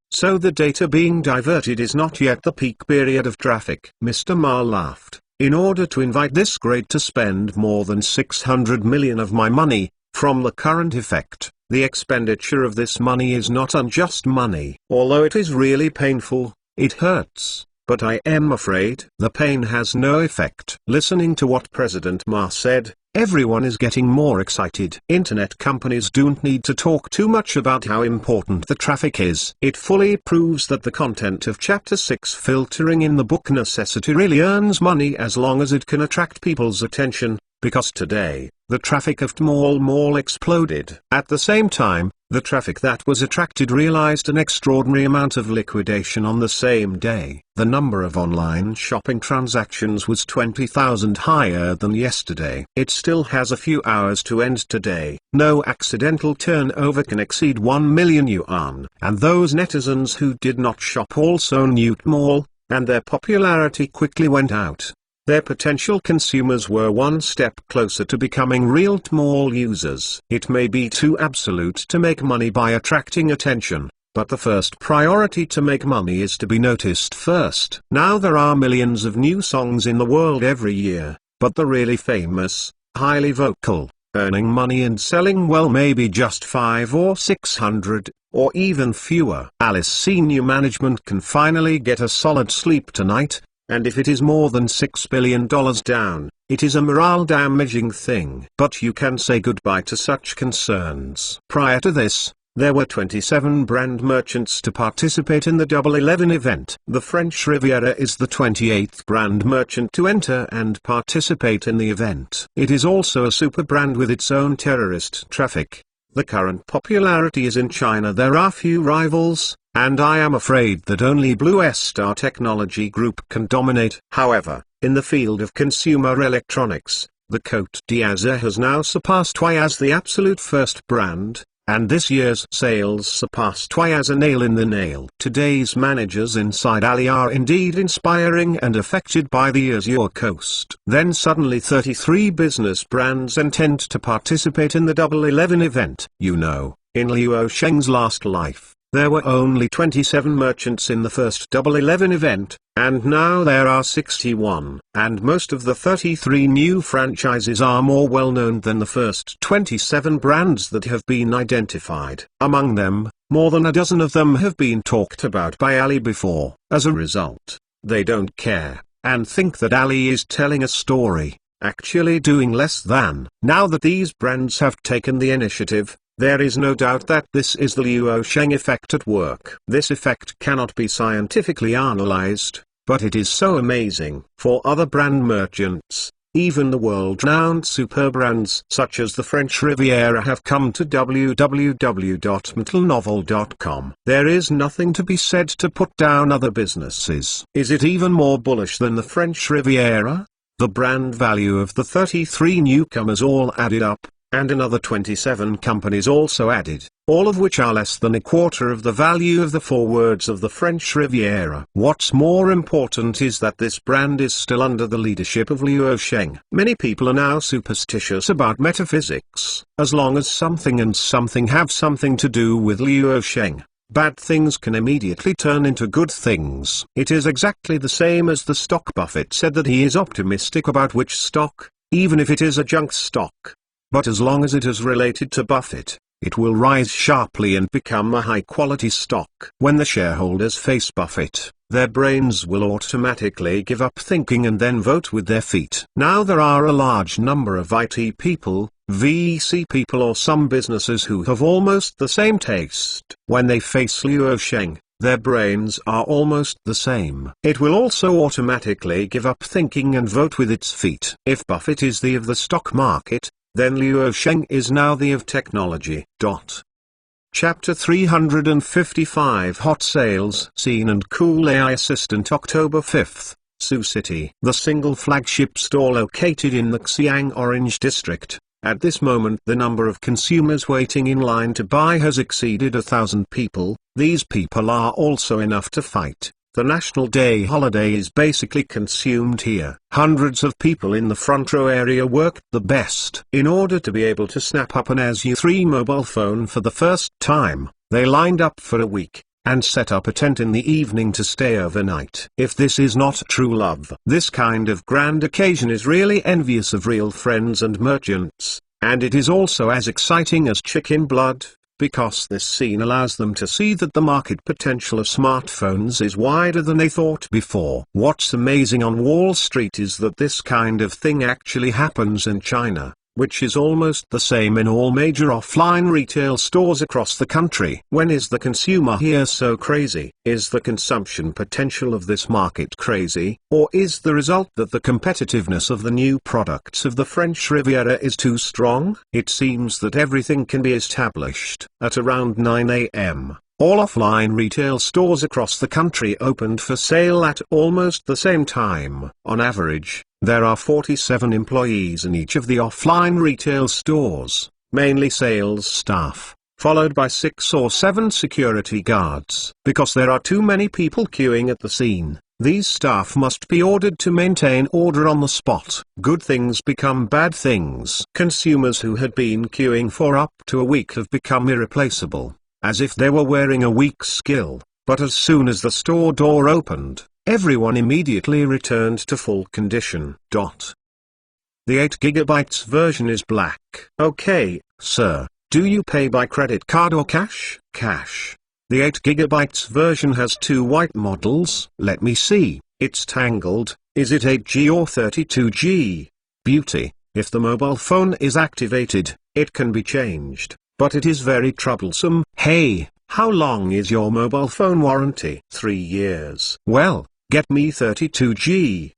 So the data being diverted is not yet the peak period of traffic. Mr. Ma laughed. In order to invite this grade to spend more than 600 million of my money, from the current effect, the expenditure of this money is not unjust money. Although it is really painful, it hurts, but I am afraid the pain has no effect. Listening to what President Ma said, everyone is getting more excited. Internet companies don't need to talk too much about how important the traffic is. It fully proves that the content of Chapter 6 filtering in the book Necessity really earns money as long as it can attract people's attention, because today, the traffic of Tmall Mall exploded. At the same time, the traffic that was attracted realized an extraordinary amount of liquidation on the same day. The number of online shopping transactions was 20,000 higher than yesterday. It still has a few hours to end today. No accidental turnover can exceed 1 million yuan. And those netizens who did not shop also knew Tmall, and their popularity quickly went out. Their potential consumers were one step closer to becoming real Tmall users. It may be too absolute to make money by attracting attention, but the first priority to make money is to be noticed first. Now there are millions of new songs in the world every year, but the really famous, highly vocal, earning money and selling well may be just 5 or 600, or even fewer. Ali's senior management can finally get a solid sleep tonight. And if it is more than $6 billion down, it is a morale-damaging thing. But you can say goodbye to such concerns. Prior to this, there were 27 brand merchants to participate in the Double 11 event. The French Riviera is the 28th brand merchant to enter and participate in the event. It is also a super brand with its own terrorist traffic. The current popularity is in China. There are few rivals, and I am afraid that only Blue Star Technology Group can dominate. However, in the field of consumer electronics, The Côte d'Azur has now surpassed Huawei as the absolute first brand, and this year's sales surpassed Huawei as a nail in the nail. Today's managers inside Ali are indeed inspiring and affected by the Azure Coast. Then suddenly 33 business brands intend to participate in the Double 11 event. You know, in Liu Sheng's last life, there were only 27 merchants in the first Double 11 event, and now there are 61. And most of the 33 new franchises are more well known than the first 27 brands that have been identified. Among them, more than a dozen of them have been talked about by Ali before. As a result, they don't care, and think that Ali is telling a story, actually doing less than. Now that these brands have taken the initiative, there is no doubt that this is the Liu Sheng effect at work. This effect cannot be scientifically analyzed, but it is so amazing. For other brand merchants, even the world-renowned super brands such as the French Riviera have come to www.metalnovel.com. There is nothing to be said to put down other businesses. Is it even more bullish than the French Riviera? The brand value of the 33 newcomers all added up, and another 27 companies also added, all of which are less than a quarter of the value of the four words of the French Riviera. What's more important is that this brand is still under the leadership of Liu Sheng. Many people are now superstitious about metaphysics. As long as something and something have something to do with Liu Sheng, bad things can immediately turn into good things. It is exactly the same as the stock. Buffett said that he is optimistic about which stock, even if it is a junk stock. But as long as it is related to Buffett, it will rise sharply and become a high-quality stock. When the shareholders face Buffett, their brains will automatically give up thinking and then vote with their feet. Now there are a large number of IT people, VC people or some businesses who have almost the same taste. When they face Liu Sheng, their brains are almost the same. It will also automatically give up thinking and vote with its feet. If Buffett is the of the stock market, then Liu Sheng is now the of technology. Chapter 355 Hot Sales Scene and Cool AI Assistant October 5th, Sioux City. The single flagship store located in the Xiang Orange District. At this moment the number of consumers waiting in line to buy has exceeded 1,000 people. These people are also enough to fight. The National Day holiday is basically consumed here. Hundreds of people in the front row area worked the best. In order to be able to snap up an Azure 3 mobile phone for the first time, they lined up for a week, and set up a tent in the evening to stay overnight. If this is not true love, this kind of grand occasion is really envious of real friends and merchants, and it is also as exciting as chicken blood, because this scene allows them to see that the market potential of smartphones is wider than they thought before. What's amazing on Wall Street is that this kind of thing actually happens in China, which is almost the same in all major offline retail stores across the country. When is the consumer here so crazy? Is the consumption potential of this market crazy, or is the result that the competitiveness of the new products of the French Riviera is too strong? It seems that everything can be established. At around 9 a.m., all offline retail stores across the country opened for sale at almost the same time. On average, there are 47 employees in each of the offline retail stores, mainly sales staff, followed by 6 or 7 security guards. Because there are too many people queuing at the scene, these staff must be ordered to maintain order on the spot. Good things become bad things. Consumers who had been queuing for up to a week have become irreplaceable, as if they were wearing a weak skill. But as soon as the store door opened, everyone immediately returned to full condition. The 8GB version is black. Okay, sir, do you pay by credit card or cash? Cash. The 8GB version has 2 white models. Let me see. It's tangled. Is it 8G or 32G? Beauty. If the mobile phone is activated, it can be changed, but it is very troublesome. Hey, how long is your mobile phone warranty? 3 years. Well, get me 32G.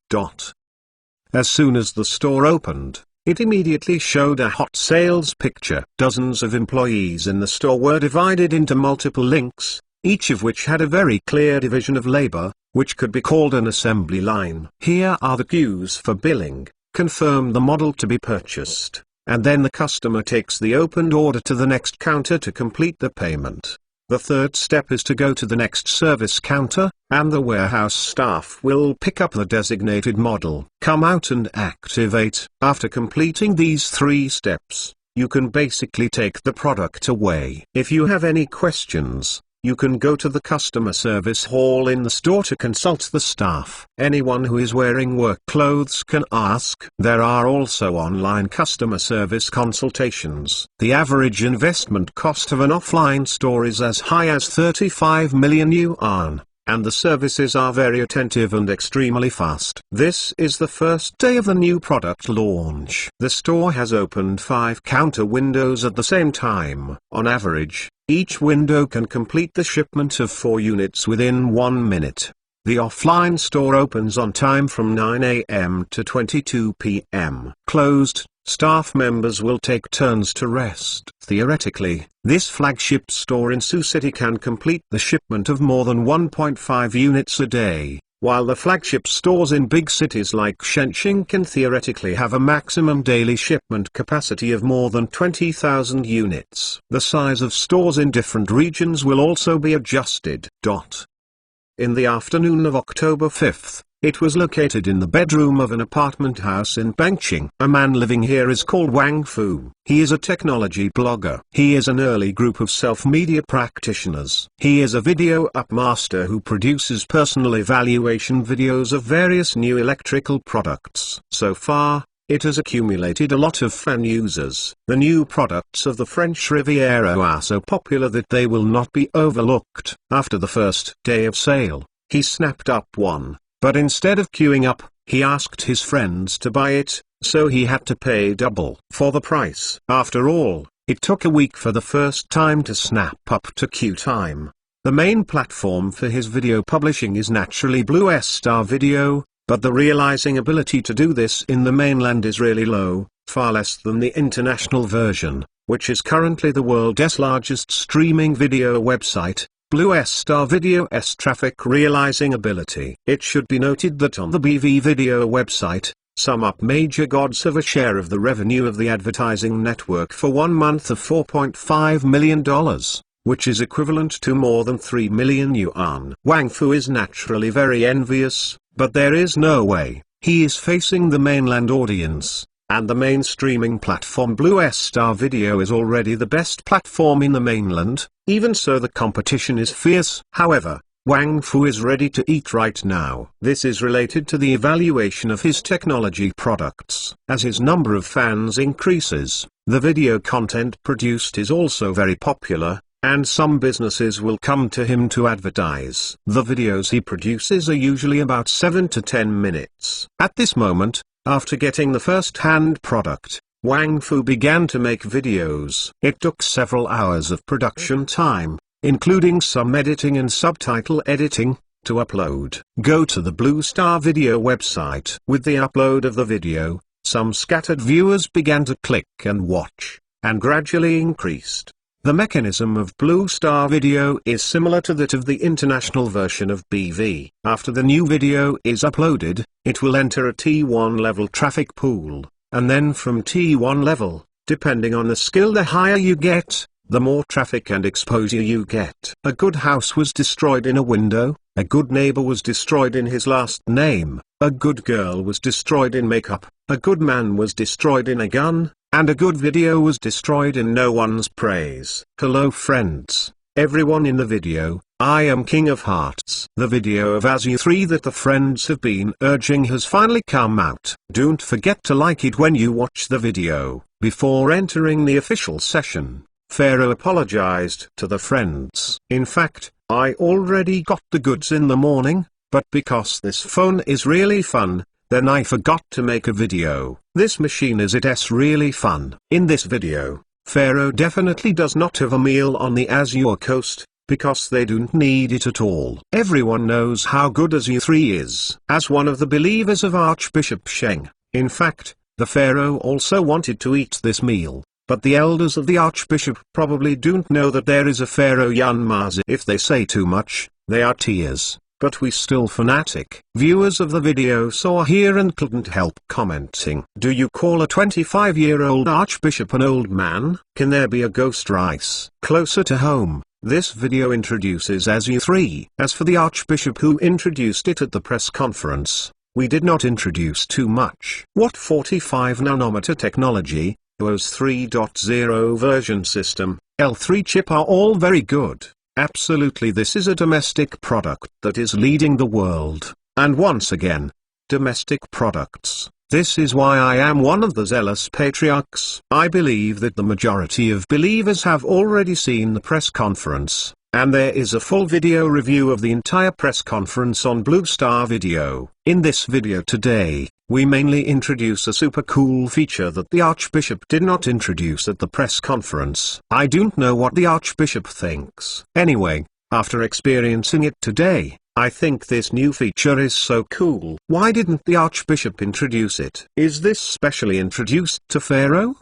As soon as the store opened, it immediately showed a hot sales picture. Dozens of employees in the store were divided into multiple links, each of which had a very clear division of labor, which could be called an assembly line. Here are the queues for billing, confirm the model to be purchased, and then the customer takes the opened order to the next counter to complete the payment. The third step is to go to the next service counter, and the warehouse staff will pick up the designated model, come out and activate. After completing these 3 steps, you can basically take the product away. If you have any questions, you can go to the customer service hall in the store to consult the staff. Anyone who is wearing work clothes can ask. There are also online customer service consultations. The average investment cost of an offline store is as high as 35 million yuan, and the services are very attentive and extremely fast. This is the first day of the new product launch. The store has opened 5 counter windows at the same time. On average, each window can complete the shipment of 4 units within 1 minute. The offline store opens on time from 9 a.m. to 22 p.m. Closed, staff members will take turns to rest. Theoretically, this flagship store in Sioux City can complete the shipment of more than 1.5 units a day, while the flagship stores in big cities like Shenzhen can theoretically have a maximum daily shipment capacity of more than 20,000 units. The size of stores in different regions will also be adjusted. In the afternoon of October 5th, it was located in the bedroom of an apartment house in Bangqing. A man living here is called Wang Fu. He is a technology blogger. He is an early group of self-media practitioners. He is a video up master who produces personal evaluation videos of various new electrical products. So far, it has accumulated a lot of fan users. The new products of the French Riviera are so popular that they will not be overlooked. After the first day of sale, he snapped up one. But instead of queuing up, he asked his friends to buy it, so he had to pay double for the price. After all, it took a week for the first time to snap up to queue time. The main platform for his video publishing is naturally Blue Star Video, but the realizing ability to do this in the mainland is really low, far less than the international version, which is currently the world's largest streaming video website. Blue Star Video's traffic realizing ability. It should be noted that on the BV Video website, some up major gods have a share of the revenue of the advertising network for 1 month of $4.5 million, which is equivalent to more than 3 million yuan. Wang Fu is naturally very envious, but there is no way. He is facing the mainland audience, and the main streaming platform Blue Star Video is already the best platform in the mainland. Even so, the competition is fierce. However, Wang Fu is ready to eat right now. This is related to the evaluation of his technology products. As his number of fans increases, the video content produced is also very popular, and some businesses will come to him to advertise. The videos he produces are usually about 7 to 10 minutes. At this moment, after getting the first-hand product, Wang Fu began to make videos. It took several hours of production time, including some editing and subtitle editing, to upload. Go to the Blue Star Video website. With the upload of the video, some scattered viewers began to click and watch, and gradually increased. The mechanism of Blue Star Video is similar to that of the international version of BV. After the new video is uploaded, it will enter a T1 level traffic pool, and then from T1 level, depending on the skill the higher you get, the more traffic and exposure you get. A good house was destroyed in a window, a good neighbor was destroyed in his last name, a good girl was destroyed in makeup, a good man was destroyed in a gun, and a good video was destroyed in no one's praise. Hello friends, everyone in the video, I am King of Hearts. The video of Azu 3 that the friends have been urging has finally come out. Don't forget to like it when you watch the video. Before entering the official session, Pharaoh apologized to the friends. In fact, I already got the goods in the morning, but because this phone is really fun, then I forgot to make a video. This machine is really fun. In this video, Pharaoh definitely does not have a meal on the Azure coast, because they don't need it at all. Everyone knows how good Azu 3 is. As one of the believers of Archbishop Sheng, in fact, the Pharaoh also wanted to eat this meal, but the elders of the Archbishop probably don't know that there is a Pharaoh Yunmazi. If they say too much, they are tears. but we still fanatic viewers of the video saw here and couldn't help commenting. Do you call a 25-year-old archbishop an old man? Can there be a ghost rice closer to home? This video introduces ASU3. As for the archbishop who introduced it at the press conference, we did not introduce too much. What 45 nanometer technology, OS 3.0 version system, L3 chip are all very good. Absolutely, this is a domestic product that is leading the world. And once again, domestic products. This is why I am one of the zealous patriarchs. I believe that the majority of believers have already seen the press conference, and there is a full video review of the entire press conference on Blue Star Video. In this video today, we mainly introduce a super cool feature that the Archbishop did not introduce at the press conference. I don't know what the Archbishop thinks. Anyway, after experiencing it today, I think this new feature is so cool. Why didn't the Archbishop introduce it? Is this specially introduced to Pharaoh?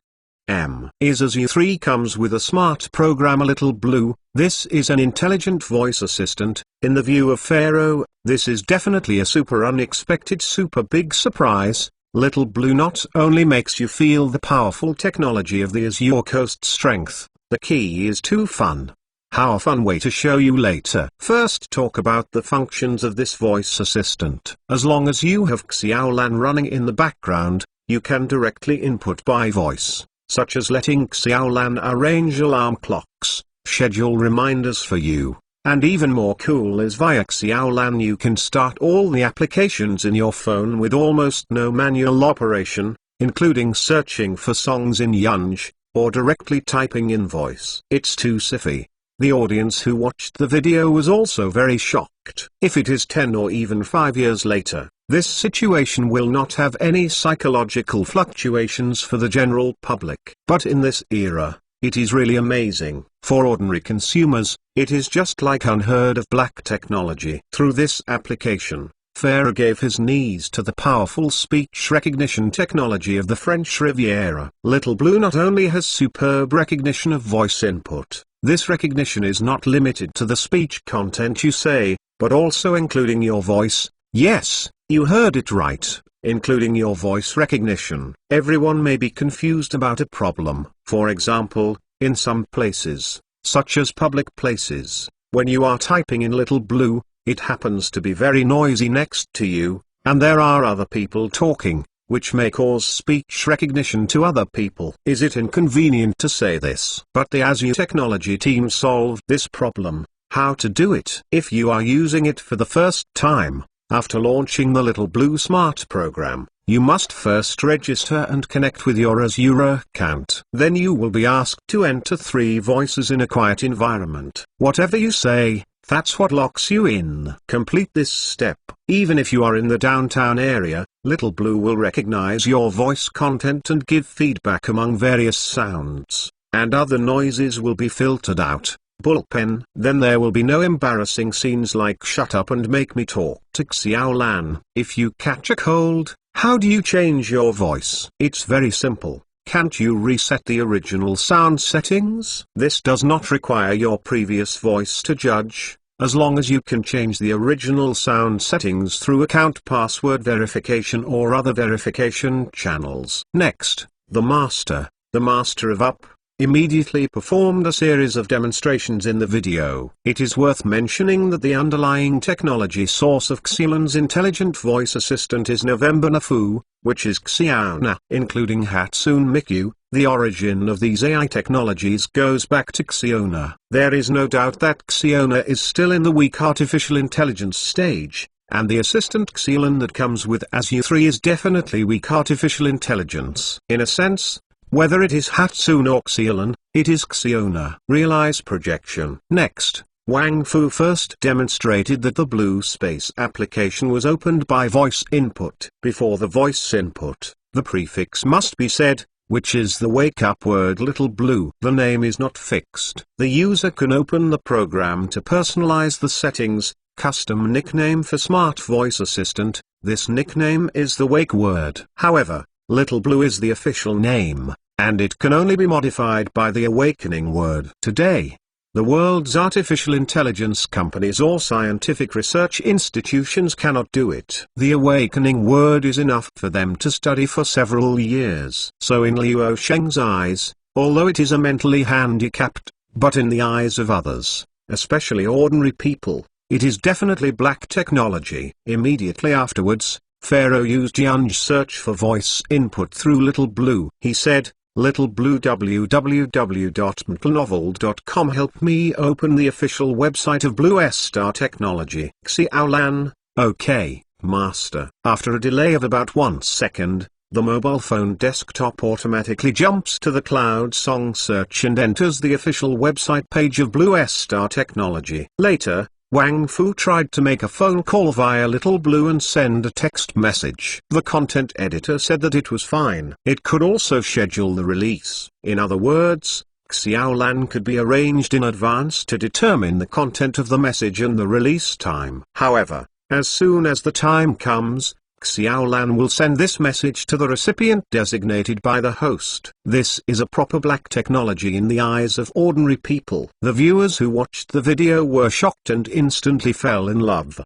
Is ASU3 comes with a smart program Little Blue. This is an intelligent voice assistant. In the view of Pharaoh, this is definitely a super unexpected super big surprise. Little Blue not only makes you feel the powerful technology of the Azure Coast strength, the key is too fun. How a fun way to show you later. First talk about the functions of this voice assistant. As long as you have Xiaolan running in the background, you can directly input by voice, such as letting Xiaolan arrange alarm clocks, schedule reminders for you, and even more cool is via Xiaolan you can start all the applications in your phone with almost no manual operation, including searching for songs in Yunj, or directly typing in voice. It's too siffy. The audience who watched the video was also very shocked. If it is 10 or even 5 years later, this situation will not have any psychological fluctuations for the general public. But in this era, it is really amazing. For ordinary consumers, it is just like unheard of black technology. Through this application, Pharaoh gave his knees to the powerful speech recognition technology of the French Riviera. Little Blue not only has superb recognition of voice input, this recognition is not limited to the speech content you say, but also including your voice. Yes, you heard it right, including your voice recognition. Everyone may be confused about a problem. For example, in some places, such as public places, when you are typing in Little Blue, it happens to be very noisy next to you, and there are other people talking, which may cause speech recognition to other people. Is it inconvenient to say this? But the ASU technology team solved this problem. How to do it? If you are using it for the first time, after launching the Little Blue Smart program, you must first register and connect with your Azure account. Then you will be asked to enter 3 voices in a quiet environment. Whatever you say, that's what locks you in. Complete this step. Even if you are in the downtown area, Little Blue will recognize your voice content and give feedback among various sounds, and other noises will be filtered out. Bullpen. Then there will be no embarrassing scenes like shut up and make me talk to Xiaolan. If you catch a cold, how do you change your voice? It's very simple. Can't you reset the original sound settings? This does not require your previous voice to judge, as long as you can change the original sound settings through account password verification or other verification channels. Next, the master of UP, immediately performed a series of demonstrations in the video. It is worth mentioning that the underlying technology source of Xiaolan's intelligent voice assistant is November Nafu, which is Xiaona. Including Hatsune Miku, the origin of these AI technologies goes back to Xiaona. There is no doubt that Xiaona is still in the weak artificial intelligence stage, and the assistant Xiaolan that comes with ASU3 is definitely weak artificial intelligence. In a sense, whether it is Hatsune or Xiaolan, it is Xiaona. Realize projection. Next, Wang Fu first demonstrated that the Blue Space application was opened by voice input. Before the voice input, the prefix must be said, which is the wake-up word Little Blue. The name is not fixed. The user can open the program to personalize the settings, custom nickname for Smart Voice Assistant. This nickname is the wake word. However, Little Blue is the official name, and it can only be modified by the awakening word. Today, The world's artificial intelligence companies or scientific research institutions cannot do it. The awakening word is enough for them to study for several years. So in Luo Sheng's eyes, although it is a mentally handicapped, but in the eyes of others, especially ordinary people, it is definitely black technology. Immediately afterwards, Pharaoh used Yun's search for voice input through Little Blue. He said, Little Blue www.mtlnovel.com help me open the official website of Blue Star Technology. Xiaolan, OK, master. After a delay of about 1 second, the mobile phone desktop automatically jumps to the cloud song search and enters the official website page of Blue Star Technology. Later, Wang Fu tried to make a phone call via Little Blue and send a text message. The content editor said that it was fine. It could also schedule the release. In other words, Xiaolan could be arranged in advance to determine the content of the message and the release time. However, as soon as the time comes, Xiaolan will send this message to the recipient designated by the host. This is a proper black technology in the eyes of ordinary people. The viewers who watched the video were shocked and instantly fell in love.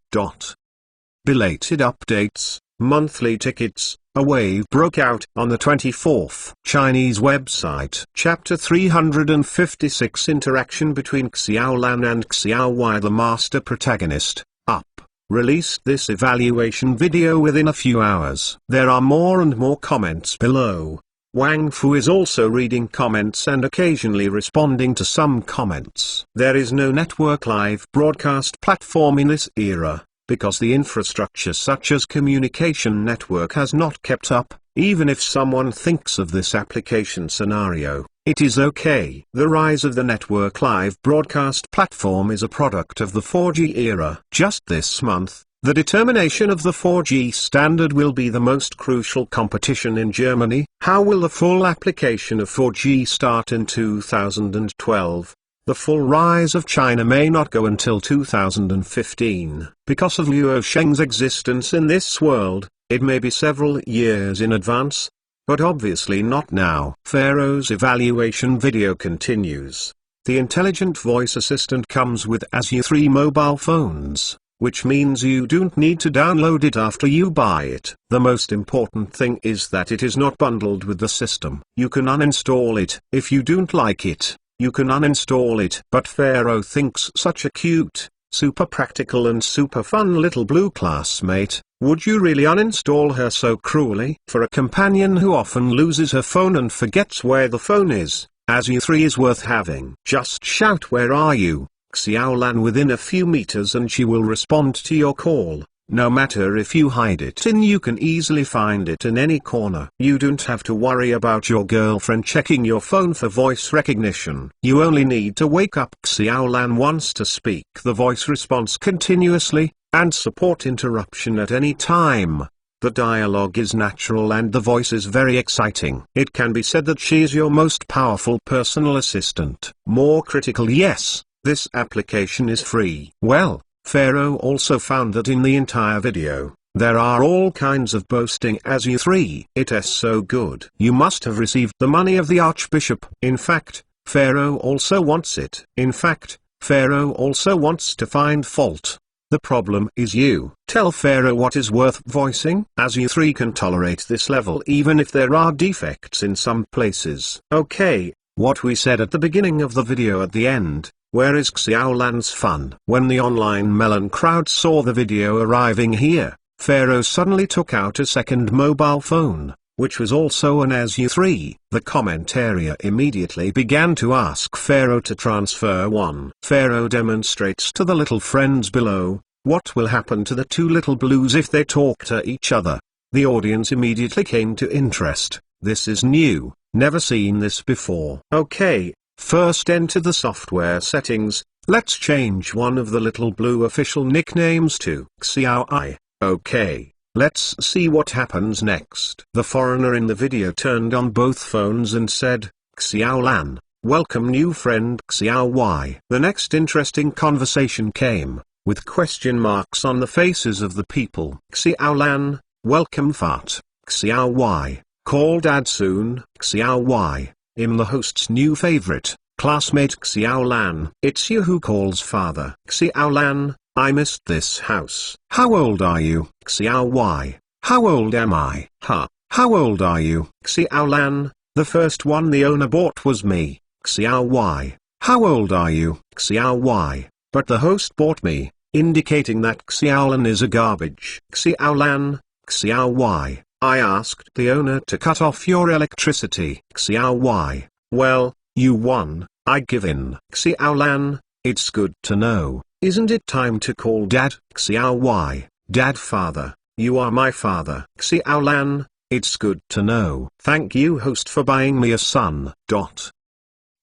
Belated updates, monthly tickets, a wave broke out on the 24th. Chinese website. Chapter 356 Interaction between Xiaolan and Xiaowai, the master protagonist, up. Released this evaluation video within a few hours. There are more and more comments below. Wang Fu is also reading comments and occasionally responding to some comments. There is no network live broadcast platform in this era, because the infrastructure such as communication network has not kept up. Even if someone thinks of this application scenario, it is okay. The rise of the network live broadcast platform is a product of the 4G era. Just this month, the determination of the 4G standard will be the most crucial competition in Germany. How will the full application of 4G start in 2012? The full rise of China may not go until 2015. Because of Luo Sheng's existence in this world, it may be several years in advance, but obviously not now. Pharaoh's evaluation video continues. The intelligent voice assistant comes with ASU3 mobile phones, which means you don't need to download it after you buy it. The most important thing is that it is not bundled with the system. You can uninstall it. If you don't like it, you can uninstall it. But Pharaoh thinks such a cute, super practical and super fun Little Blue classmate. Would you really uninstall her so cruelly? For a companion who often loses her phone and forgets where the phone is, ASU3 is worth having. Just shout "Where are you, Xiaolan" within a few meters and she will respond to your call. No matter if you hide it in, you can easily find it in any corner. You don't have to worry about your girlfriend checking your phone for voice recognition. You only need to wake up Xiaolan once to speak the voice response continuously, and support interruption at any time. The dialogue is natural and the voice is very exciting. It can be said that she is your most powerful personal assistant. More critical, yes, this application is free. Well, Pharaoh also found that in the entire video, there are all kinds of boasting ASU3. It is so good. You must have received the money of the Archbishop. In fact, Pharaoh also wants it. In fact, Pharaoh also wants to find fault. The problem is you. Tell Pharaoh what is worth voicing. ASU3 can tolerate this level even if there are defects in some places. Okay, what we said at the beginning of the video at the end. Where is Xiaolan's fun? When the online melon crowd saw the video arriving here, Pharaoh suddenly took out a second mobile phone, which was also an ASU3. The comment area immediately began to ask Pharaoh to transfer one. Pharaoh demonstrates to the little friends below, what will happen to the two little blues if they talk to each other. The audience immediately came to interest. This is new, never seen this before. Okay. First enter the software settings. Let's change one of the Little Blue official nicknames to Xiaoai. Okay, let's see what happens next. The foreigner in the video turned on both phones and said, Xiaolan, welcome new friend Xiaowai. The next interesting conversation came, with question marks on the faces of the people. Xiaolan, welcome Fat. Xiaowai, call dad soon. Xiaowai, I'm the host's new favorite. Classmate Xiaolan. It's you who calls father. Xiaolan, I missed this house. How old are you? Xiao Y. How old am I? Ha. How old are you? Xiaolan, the first one the owner bought was me. Xiao Y. How old are you? Xiao Y. But the host bought me, indicating that Xiaolan is a garbage. Xiaolan, Xiao Y. I asked the owner to cut off your electricity. Xiao Y. Well, you won, I give in. Xiaolan, it's good to know. Isn't it time to call dad? Xiao Y. Dad father, you are my father. Xiaolan, it's good to know. Thank you host for buying me a son.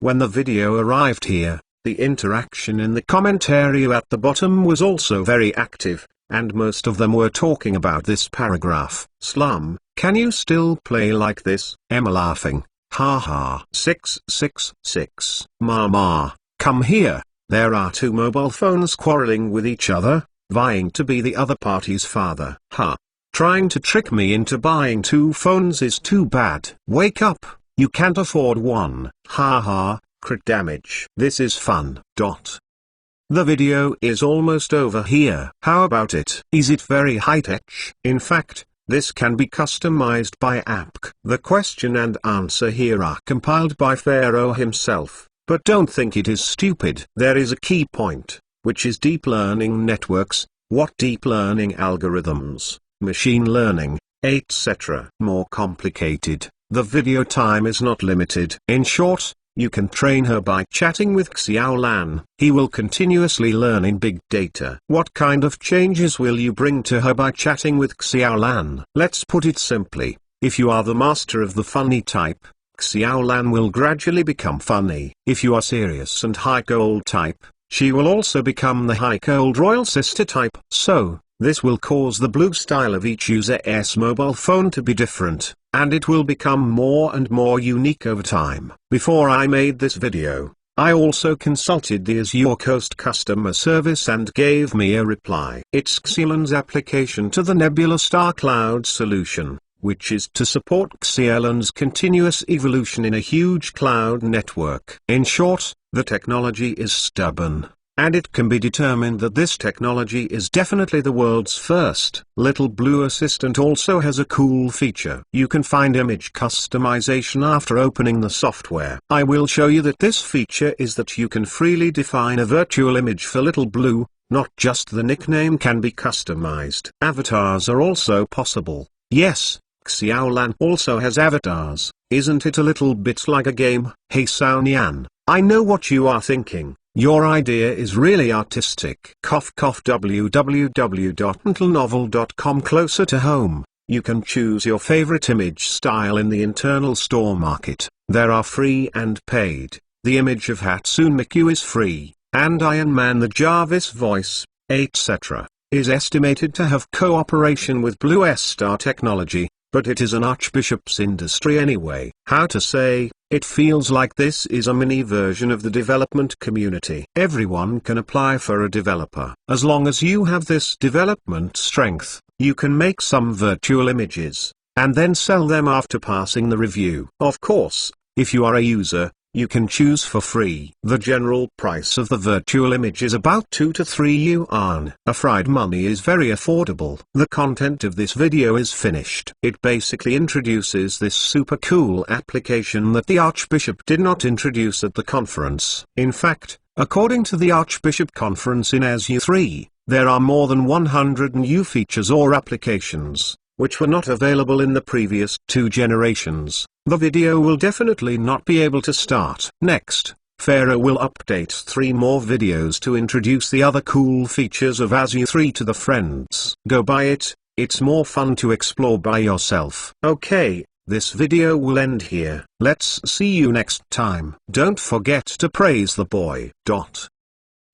When the video arrived here, the interaction in the comment area at the bottom was also very active, and most of them were talking about this paragraph. Slum, can you still play like this? Emma laughing. Haha. 666. Mama, come here. There are two mobile phones quarreling with each other, vying to be the other party's father. Ha. Trying to trick me into buying two phones is too bad. Wake up, you can't afford one. Haha, crit damage. This is fun. The video is almost over here. How about it? Is it very high-tech? In fact, this can be customized by app. The question and answer here are compiled by Pharaoh himself, but don't think it is stupid. There is a key point, which is deep learning networks, what deep learning algorithms, machine learning, etc. More complicated. The video time is not limited. In short, you can train her by chatting with Xiaolan. He will continuously learn in big data. What kind of changes will you bring to her by chatting with Xiaolan? Let's put it simply. If you are the master of the funny type, Xiaolan will gradually become funny. If you are serious and high gold type, she will also become the high gold royal sister type. So, this will cause the blue style of each user's mobile phone to be different, and it will become more and more unique over time. Before I made this video, I also consulted the Azure Coast customer service and gave me a reply. It's Xiaolan's application to the Nebula Star Cloud solution, which is to support Xiaolan's continuous evolution in a huge cloud network. In short, the technology is stubborn, and it can be determined that this technology is definitely the world's first. Little Blue Assistant also has a cool feature. You can find image customization after opening the software. I will show you that this feature is that you can freely define a virtual image for Little Blue, not just the nickname can be customized. Avatars are also possible. Yes, Xiaolan also has avatars. Isn't it a little bit like a game? Hey Xiaonian, I know what you are thinking. Your idea is really artistic. www.intelnovel.com. Closer to home, you can choose your favorite image style in the internal store market. There are free and paid. The image of Hatsune Miku is free, and Iron Man the Jarvis voice, etc., is estimated to have cooperation with Blue Star technology, but it is an Archbishop's industry anyway. How to say, it feels like this is a mini version of the development community. Everyone can apply for a developer. As long as you have this development strength, you can make some virtual images, and then sell them after passing the review. Of course, if you are a user, you can choose for free. The general price of the virtual image is about 2 to 3 yuan. A fried money is very affordable. The content of this video is finished. It basically introduces this super cool application that the Archbishop did not introduce at the conference. In fact, according to the Archbishop conference in Azure 3, there are more than 100 new features or applications, which were not available in the previous 2 generations. The video will definitely not be able to start. Next, Pharaoh will update 3 more videos to introduce the other cool features of Azure 3 to the friends. Go buy it, it's more fun to explore by yourself. Okay, this video will end here. Let's see you next time. Don't forget to praise the boy.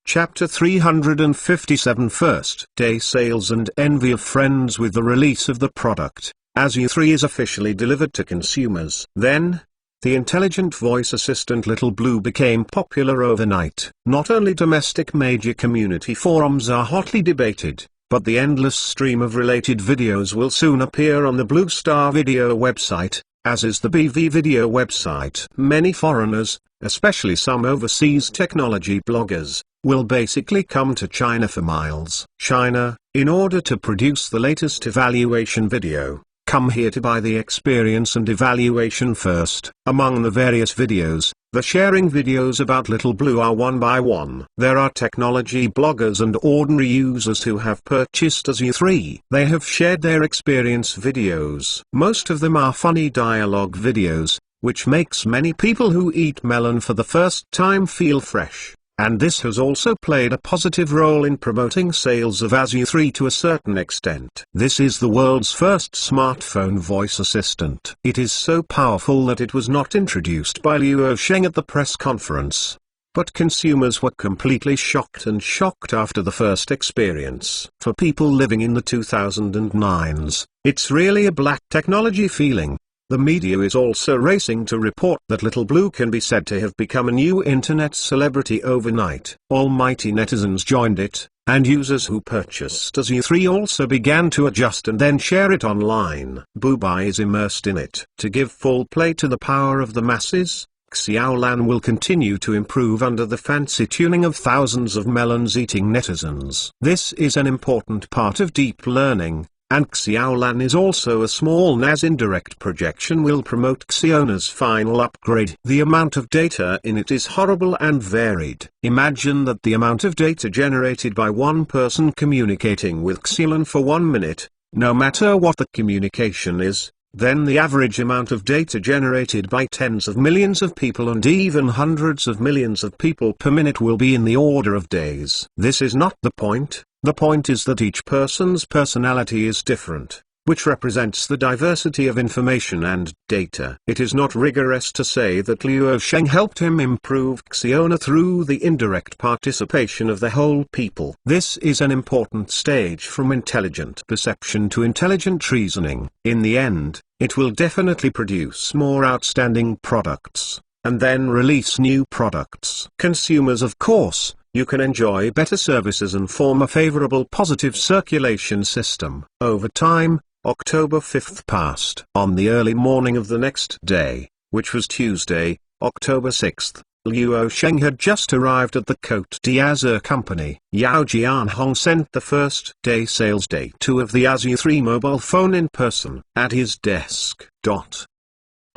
Chapter 357 First Day Sales and Envy of Friends. With the release of the product, Azure 3 is officially delivered to consumers. Then, the intelligent voice assistant Little Blue became popular overnight. Not only domestic major community forums are hotly debated, but the endless stream of related videos will soon appear on the Blue Star Video website, as is the BV Video website. Many foreigners, especially some overseas technology bloggers, will basically come to China for miles. China, in order to produce the latest evaluation video, come here to buy the experience and evaluation first. Among the various videos, the sharing videos about Little Blue are one by one. There are technology bloggers and ordinary users who have purchased Azure 3. They have shared their experience videos. Most of them are funny dialogue videos, which makes many people who eat melon for the first time feel fresh. And this has also played a positive role in promoting sales of Azure 3 to a certain extent. This is the world's first smartphone voice assistant. It is so powerful that it was not introduced by Liu Sheng at the press conference. But consumers were completely shocked after the first experience. For people living in the 2009s, it's really a black technology feeling. The media is also racing to report that Little Blue can be said to have become a new internet celebrity overnight. Almighty netizens joined it, and users who purchased Azure 3 also began to adjust and then share it online. Bubai is immersed in it. To give full play to the power of the masses, Xiaolan will continue to improve under the fancy tuning of thousands of melons-eating netizens. This is an important part of deep learning. And Xiaolan is also a small NAS indirect projection will promote Xiona's final upgrade. The amount of data in it is horrible and varied. Imagine that the amount of data generated by one person communicating with Xiolan for 1 minute, no matter what the communication is, then the average amount of data generated by tens of millions of people and even hundreds of millions of people per minute will be in the order of days. This is not the point. The point is that each person's personality is different, which represents the diversity of information and data. It is not rigorous to say that Liu Sheng helped him improve Xiona through the indirect participation of the whole people. This is an important stage from intelligent perception to intelligent reasoning. In the end, it will definitely produce more outstanding products, and then release new products. Consumers, of course, you can enjoy better services and form a favorable positive circulation system. Over time, October 5th passed. On the early morning of the next day, which was Tuesday, October 6th, Liu Sheng had just arrived at the Côte d'Azur company. Yao Jianhong sent the first day sales date of the Azure 3 mobile phone in person at his desk.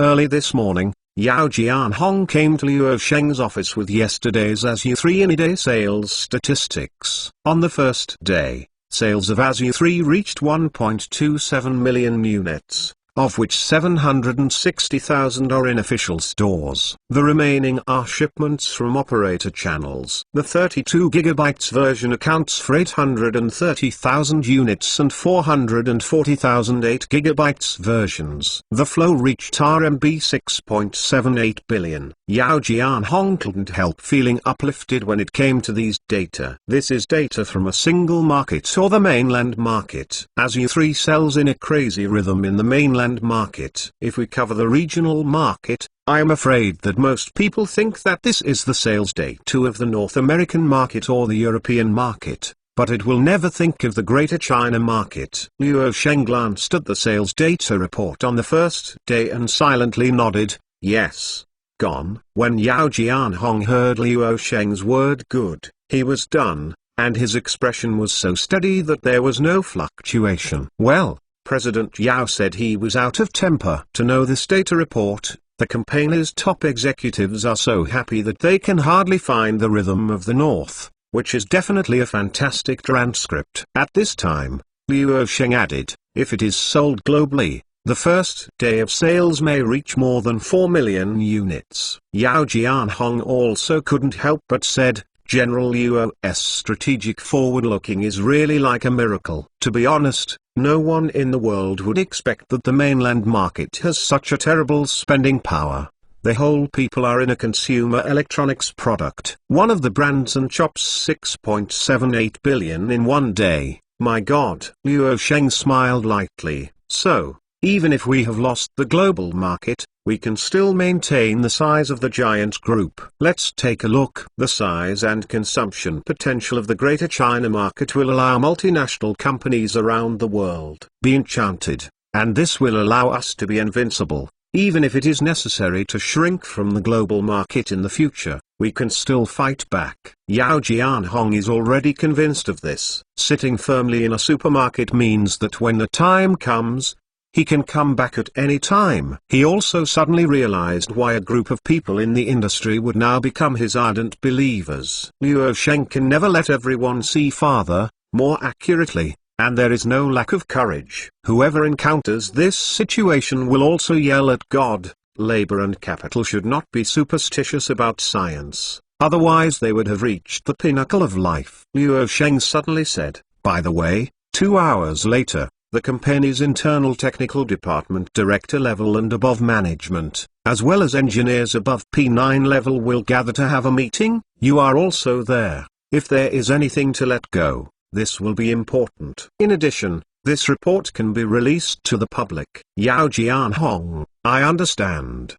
Early this morning, Yao Jianhong came to Liu Sheng's office with yesterday's Azure 3 in-day sales statistics. On the first day, sales of Azure 3 reached 1.27 million units, of which 760,000 are in official stores. The remaining are shipments from operator channels. The 32GB version accounts for 830,000 units and 440,000 8GB versions. The flow reached RMB 6.78 billion. Yao Jianhong couldn't help feeling uplifted when it came to these data. This is data from a single market or the mainland market. Azure 3 sells in a crazy rhythm in the mainland market. If we cover the regional market, I am afraid that most people think that this is the sales data of the North American market or the European market, but it will never think of the Greater China market. Liu Sheng glanced at the sales data report on the first day and silently nodded, yes. Gone. When Yao Jianhong heard Liu Sheng's word good, he was done, and his expression was so steady that there was no fluctuation. Well, President Yao said he was out of temper. To know this data report, the company's top executives are so happy that they can hardly find the rhythm of the North, which is definitely a fantastic transcript. At this time, Liu Sheng added, if it is sold globally, the first day of sales may reach more than 4 million units. Yao Jianhong also couldn't help but said, General Liu's strategic forward-looking is really like a miracle. To be honest, no one in the world would expect that the mainland market has such a terrible spending power. The whole people are in a consumer electronics product. One of the brands and chops 6.78 billion in one day. My God. Liu Sheng smiled lightly. So, even if we have lost the global market, we can still maintain the size of the giant group. Let's take a look. The size and consumption potential of the Greater China market will allow multinational companies around the world be enchanted, and this will allow us to be invincible, Even if it is necessary to shrink from the global market in the future, we can still fight back. Yao Jianhong is already convinced of this. Sitting firmly in a supermarket means that when the time comes, he can come back at any time. He also suddenly realized why a group of people in the industry would now become his ardent believers. Luo Sheng can never let everyone see farther, more accurately, and there is no lack of courage. Whoever encounters this situation will also yell at God. Labor and capital should not be superstitious about science, otherwise they would have reached the pinnacle of life. Luo Sheng suddenly said, by the way, 2 hours later, the company's internal technical department director level and above management, as well as engineers above P9 level will gather to have a meeting. You are also there. If there is anything to let go, this will be important. In addition, this report can be released to the public. Yao Jianhong, I understand.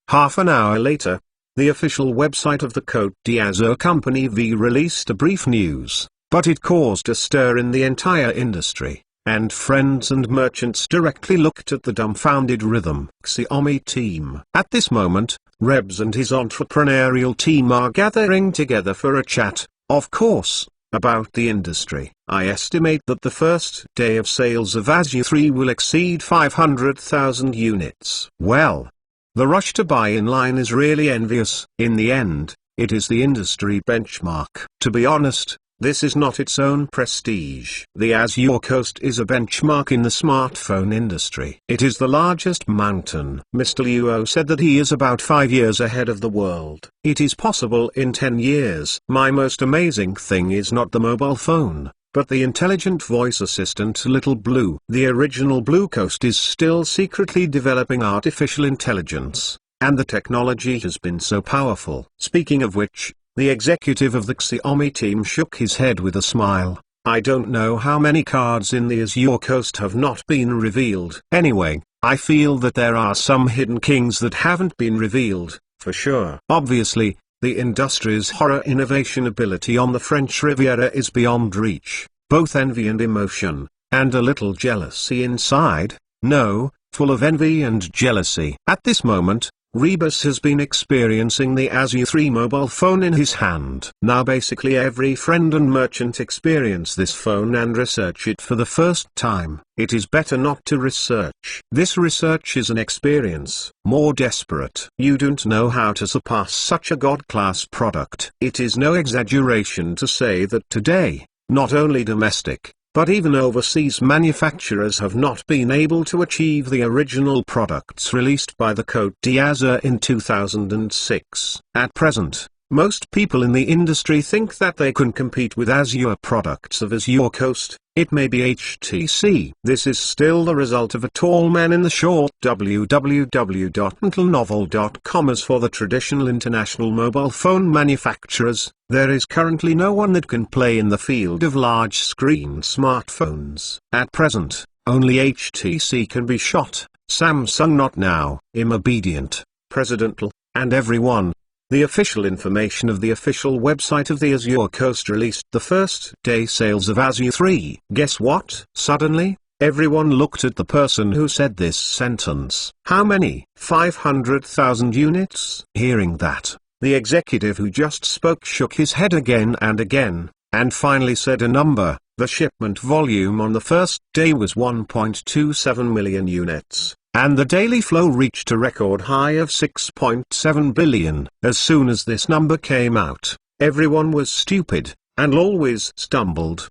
Half an hour later, the official website of the Côte d'Azur Company V released a brief news. But it caused a stir in the entire industry, and friends and merchants directly looked at the dumbfounded Rhythm Xiaomi team. At this moment, Rebs and his entrepreneurial team are gathering together for a chat, of course, about the industry. I estimate that the first day of sales of ASU 3 will exceed 500,000 units. Well, the rush to buy in line is really envious. In the end, it is the industry benchmark. To be honest, this is not its own prestige. The Azure Coast is a benchmark in the smartphone industry. It is the largest mountain. Mr. Luo said that he is about 5 years ahead of the world. It is possible in 10 years. My most amazing thing is not the mobile phone, but the intelligent voice assistant Little Blue. The original Blue Coast is still secretly developing artificial intelligence, and the technology has been so powerful. Speaking of which, the executive of the Xiaomi team shook his head with a smile. I don't know how many cards in the Azure Coast have not been revealed. Anyway, I feel that there are some hidden kings that haven't been revealed, for sure. Obviously, the industry's horror innovation ability on the French Riviera is beyond reach. Both envy and emotion, and a little jealousy inside. No, full of envy and jealousy. At this moment, Rebus has been experiencing the ASU 3 mobile phone in his hand. Now basically every friend and merchant experience this phone and research it for the first time. It is better not to research. This research is an experience. More desperate. You don't know how to surpass such a god-class product. It is no exaggeration to say that today, not only domestic, but even overseas manufacturers have not been able to achieve the original products released by the Côte d'Azur in 2006. At present, most people in the industry think that they can compete with Azure products of Azure Coast. It may be HTC. This is still the result of a tall man in the short. www.intelnovel.com. As for the traditional international mobile phone manufacturers, there is currently no one that can play in the field of large-screen smartphones. At present, only HTC can be shot, Samsung not now. Obedient, Presidential, and everyone. The official information of the official website of the Azure Coast released the first day sales of ASU 3. Guess what? Suddenly, everyone looked at the person who said this sentence. How many? 500,000 units? Hearing that, the executive who just spoke shook his head again, and finally said a number. The shipment volume on the first day was 1.27 million units. And the daily flow reached a record high of 6.7 billion. As soon as this number came out, everyone was stupid, and always stumbled.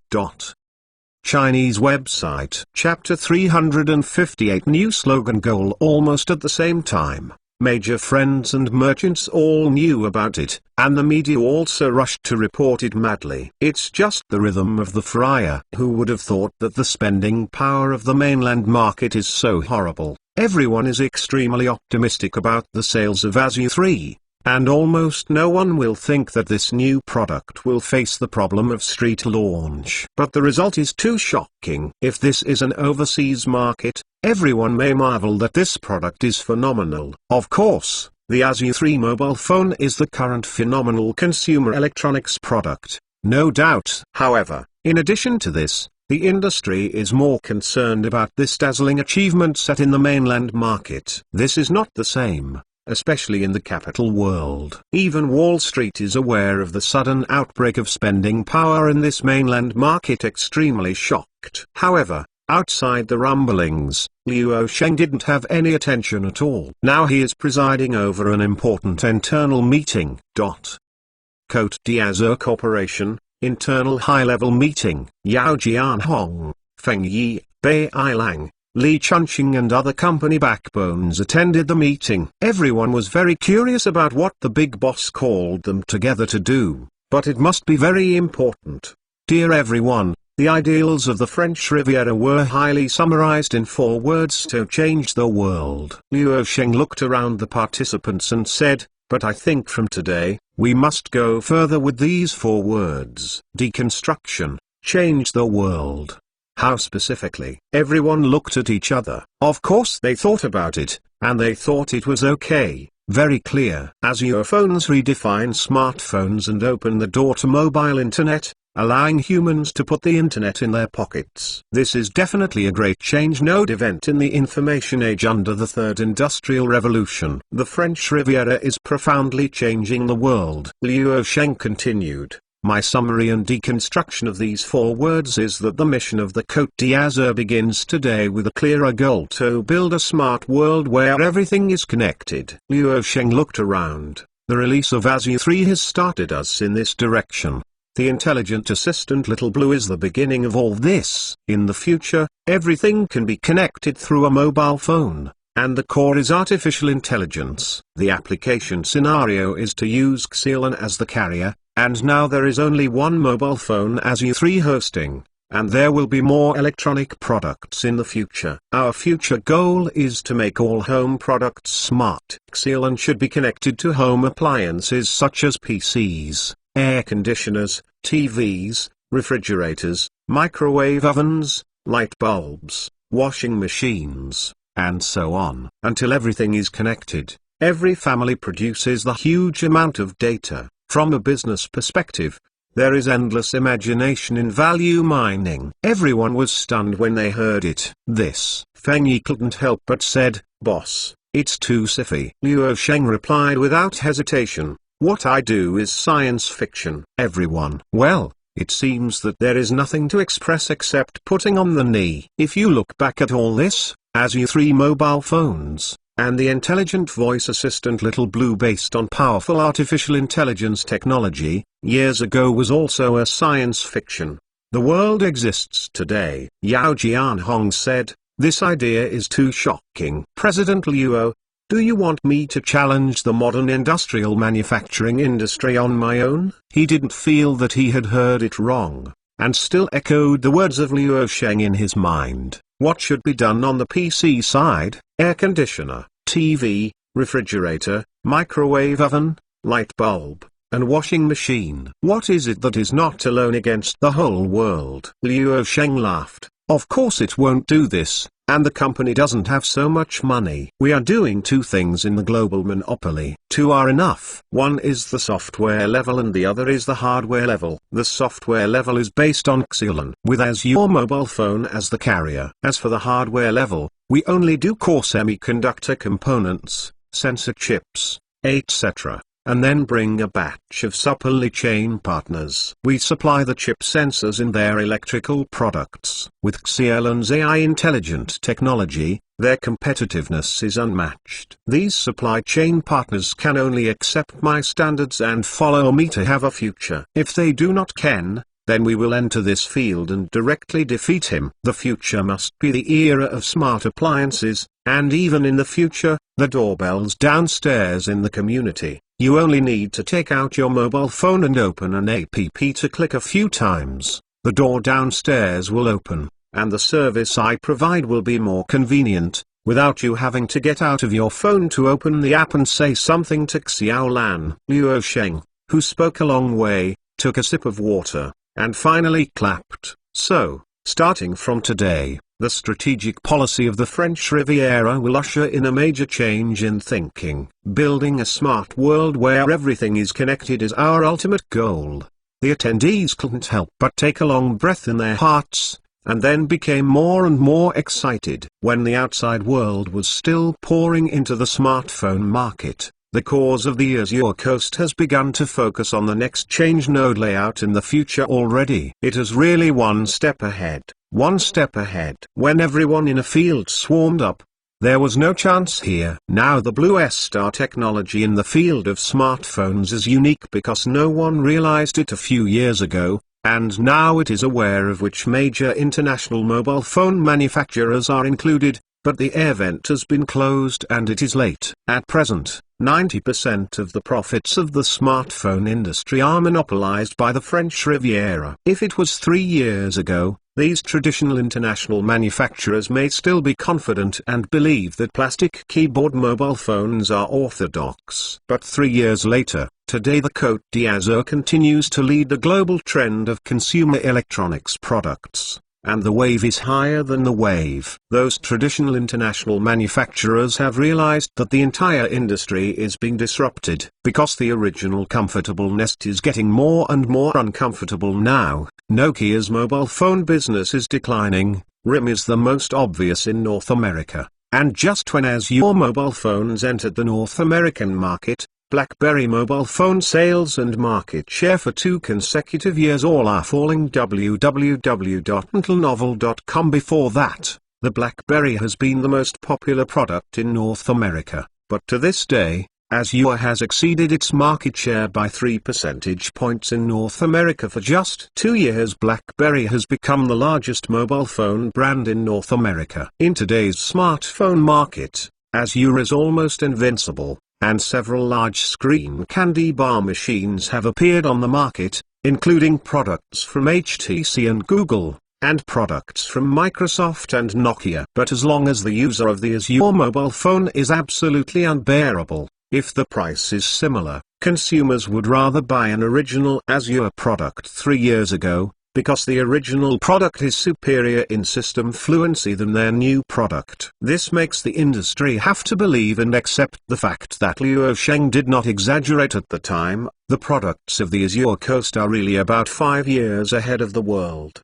Chinese website. Chapter 358. New slogan goal. Almost at the same time, major friends and merchants all knew about it, and the media also rushed to report it madly. It's just the rhythm of the friar. Who would have thought that the spending power of the mainland market is so horrible? Everyone is extremely optimistic about the sales of ASU 3, and almost no one will think that this new product will face the problem of street launch. But the result is too shocking. If this is an overseas market, everyone may marvel that this product is phenomenal. Of course, the ASU 3 mobile phone is the current phenomenal consumer electronics product, no doubt. However, in addition to this, The industry is more concerned about this dazzling achievement set in the mainland market. This is not the same, especially in the capital world. Even Wall Street is aware of the sudden outbreak of spending power in this mainland market, extremely shocked. However, outside the rumblings, Luo Sheng didn't have any attention at all. Now he is presiding over an important internal meeting. Cote d'Azur Corporation, internal high-level meeting. Yao Jianhong, Feng Yi, Bai Ailang, Li Chunqing and other company backbones attended the meeting. Everyone was very curious about what the big boss called them together to do, but it must be very important. Dear everyone, the ideals of the French Riviera were highly summarized in 4 words to change the world. Luo Sheng looked around the participants and said, but I think from today, we must go further with these 4 words. Deconstruction, change the world. How specifically? Everyone looked at each other. Of course they thought about it, and they thought it was okay, very clear. Azure phones redefine smartphones and open the door to mobile internet, allowing humans to put the internet in their pockets. This is definitely a great change node event in the information age under the Third Industrial Revolution. The French Riviera is profoundly changing the world. Luo Sheng continued. My summary and deconstruction of these 4 words is that the mission of the Côte d'Azur begins today with a clearer goal to build a smart world where everything is connected. Luo Sheng looked around. The release of Azure 3 has started us in this direction. The intelligent assistant Little Blue is the beginning of all this. In the future, everything can be connected through a mobile phone, and the core is artificial intelligence. The application scenario is to use Xiaolan as the carrier, and now there is only one mobile phone Azure 3 hosting, and there will be more electronic products in the future. Our future goal is to make all home products smart. Xiaolan should be connected to home appliances such as PCs, air conditioners, TVs, refrigerators, microwave ovens, light bulbs, washing machines, and so on. Until everything is connected, every family produces the huge amount of data. From a business perspective, there is endless imagination in value mining. Everyone was stunned when they heard it. This, Feng Yi couldn't help but said, boss, it's too sci-fi. Luo Sheng replied without hesitation, what I do is science fiction. Everyone. Well, it seems that there is nothing to express except putting on the knee. If you look back at all this, Azure 3 mobile phones, and the intelligent voice assistant Little Blue based on powerful artificial intelligence technology, years ago was also a science fiction. The world exists today. Yao Jianhong said, this idea is too shocking. President Luo, do you want me to challenge the modern industrial manufacturing industry on my own? He didn't feel that he had heard it wrong, and still echoed the words of Luo Sheng in his mind. What should be done on the PC side? Air conditioner, TV, refrigerator, microwave oven, light bulb, and washing machine. What is it that is not alone against the whole world? Luo Sheng laughed. Of course it won't do this, and the company doesn't have so much money. We are doing 2 things in the global monopoly. 2 are enough. One is the software level and the other is the hardware level. The software level is based on Xiaolan, with Azure mobile phone as the carrier. As for the hardware level, we only do core semiconductor components, sensor chips, etc., and then bring a batch of supply chain partners. We supply the chip sensors in their electrical products. With Xiaolan's AI intelligent technology, their competitiveness is unmatched. These supply chain partners can only accept my standards and follow me to have a future. If they do not can, then we will enter this field and directly defeat him. The future must be the era of smart appliances, and even in the future, the doorbells downstairs in the community. You only need to take out your mobile phone and open an app to click a few times. The door downstairs will open, and the service I provide will be more convenient, without you having to get out of your phone to open the app and say something to Xiaolan. Luo Sheng, who spoke a long way, took a sip of water, and finally clapped. So, starting from today, the strategic policy of the French Riviera will usher in a major change in thinking. Building a smart world where everything is connected is our ultimate goal. The attendees couldn't help but take a long breath in their hearts, and then became more and more excited when the outside world was still pouring into the smartphone market. The cause of the Azure Coast has begun to focus on the next change node layout in the future already. It is really one step ahead. One step ahead. When everyone in a field swarmed up, there was no chance here. Now the Blue S-Star technology in the field of smartphones is unique because no one realized it a few years ago, and now it is aware of which major international mobile phone manufacturers are included, but the event has been closed and it is late. At present, 90% of the profits of the smartphone industry are monopolized by the French Riviera. If it was 3 years ago, these traditional international manufacturers may still be confident and believe that plastic keyboard mobile phones are orthodox. But 3 years later, today the Côte d'Azur continues to lead the global trend of consumer electronics products. And the wave is higher than the wave. Those traditional international manufacturers have realized that the entire industry is being disrupted, because the original comfortable nest is getting more and more uncomfortable now. Nokia's mobile phone business is declining. RIM is the most obvious in North America. And just when Azure mobile phones entered the North American market, BlackBerry mobile phone sales and market share for 2 consecutive years all are falling. www.intelnovel.com. Before that, the BlackBerry has been the most popular product in North America, but to this day, Azure has exceeded its market share by 3 percentage points in North America. For just 2 years, BlackBerry has become the largest mobile phone brand in North America. In today's smartphone market, Azure is almost invincible, and several large-screen candy bar machines have appeared on the market, including products from HTC and Google, and products from Microsoft and Nokia. But as long as the user of the Azure mobile phone is absolutely unbearable, if the price is similar, consumers would rather buy an original Azure product 3 years ago, because the original product is superior in system fluency than their new product. This makes the industry have to believe and accept the fact that Liu Sheng did not exaggerate at the time. The products of the Azure Coast are really about 5 years ahead of the world.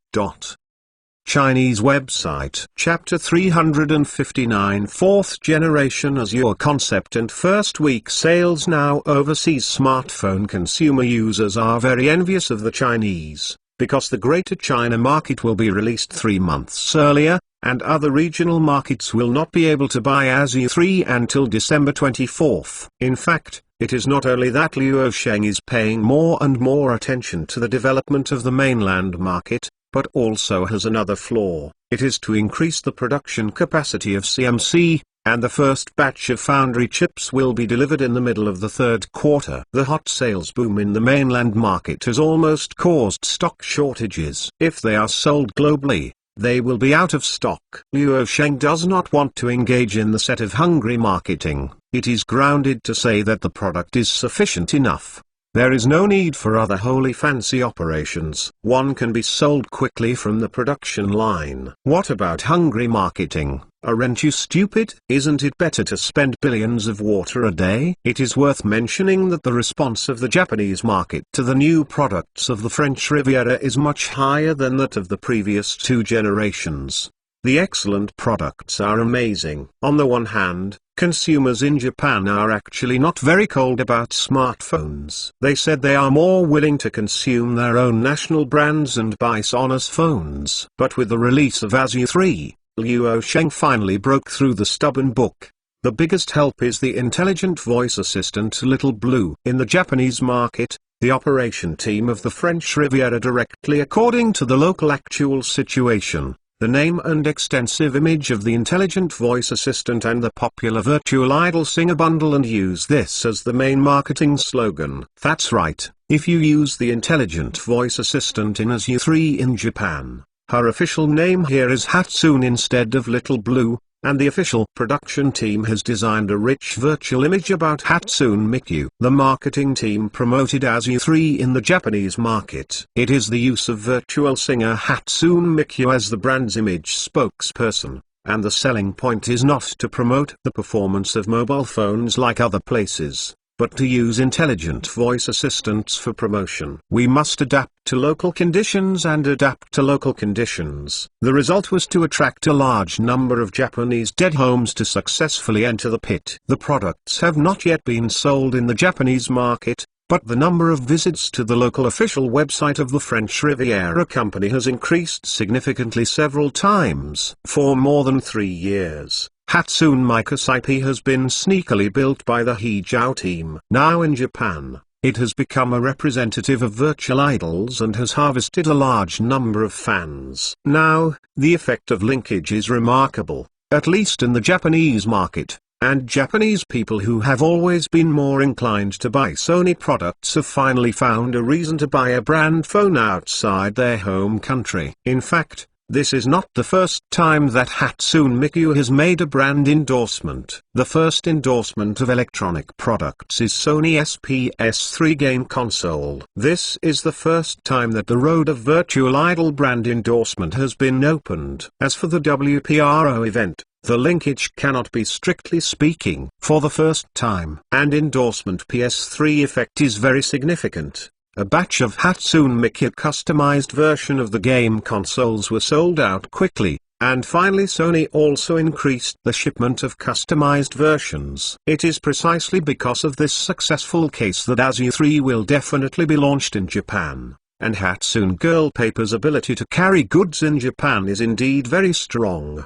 Chinese website. Chapter 359. 4th generation Azure concept and first week sales. Now overseas smartphone consumer users are very envious of the Chinese, because the Greater China market will be released 3 months earlier, and other regional markets will not be able to buy Azure 3 until December 24th. In fact, it is not only that Liu Sheng is paying more and more attention to the development of the mainland market, but also has another flaw. It is to increase the production capacity of CMC, and the first batch of foundry chips will be delivered in the middle of the 3rd quarter. The hot sales boom in the mainland market has almost caused stock shortages. If they are sold globally, they will be out of stock. Liu Sheng does not want to engage in the set of hungry marketing. It is grounded to say that the product is sufficient enough. There is no need for other wholly fancy operations. One can be sold quickly from the production line. What about hungry marketing? Aren't you stupid? Isn't it better to spend billions of water a day? It is worth mentioning that the response of the Japanese market to the new products of the French Riviera is much higher than that of the previous 2 generations. The excellent products are amazing. On the one hand, consumers in Japan are actually not very cold about smartphones. They said they are more willing to consume their own national brands and buy Sonos phones. But with the release of Azure 3, Liu Sheng finally broke through the stubborn book. The biggest help is the intelligent voice assistant Little Blue. In the Japanese market, the operation team of the French Riviera directly according to the local actual situation, the name and extensive image of the intelligent voice assistant and the popular virtual idol singer bundle and use this as the main marketing slogan. That's right, if you use the intelligent voice assistant in Azure 3 in Japan, her official name here is Hatsune instead of Little Blue, and the official production team has designed a rich virtual image about Hatsune Miku. The marketing team promoted Azure 3 in the Japanese market. It is the use of virtual singer Hatsune Miku as the brand's image spokesperson, and the selling point is not to promote the performance of mobile phones like other places. but to use intelligent voice assistants for promotion. We must adapt to local conditions and adapt to local conditions. The result was to attract a large number of Japanese dead homes to successfully enter the pit. The products have not yet been sold in the Japanese market, but the number of visits to the local official website of the French Riviera Company has increased significantly several times. For more than 3 years, Hatsune Mikus IP has been sneakily built by the Hijau team. Now in Japan, it has become a representative of virtual idols and has harvested a large number of fans. Now, the effect of linkage is remarkable, at least in the Japanese market, and Japanese people who have always been more inclined to buy Sony products have finally found a reason to buy a brand phone outside their home country. In fact, this is not the first time that Hatsune Miku has made a brand endorsement. The first endorsement of electronic products is Sony's PS3 game console. This is the first time that the road of virtual idol brand endorsement has been opened. As for the WPRO event, the linkage cannot be strictly speaking for the first time. And endorsement PS3 effect is very significant. A batch of Hatsune Miku customized version of the game consoles were sold out quickly, and finally Sony also increased the shipment of customized versions. It is precisely because of this successful case that ASU 3 will definitely be launched in Japan, and Hatsune Girl Paper's ability to carry goods in Japan is indeed very strong.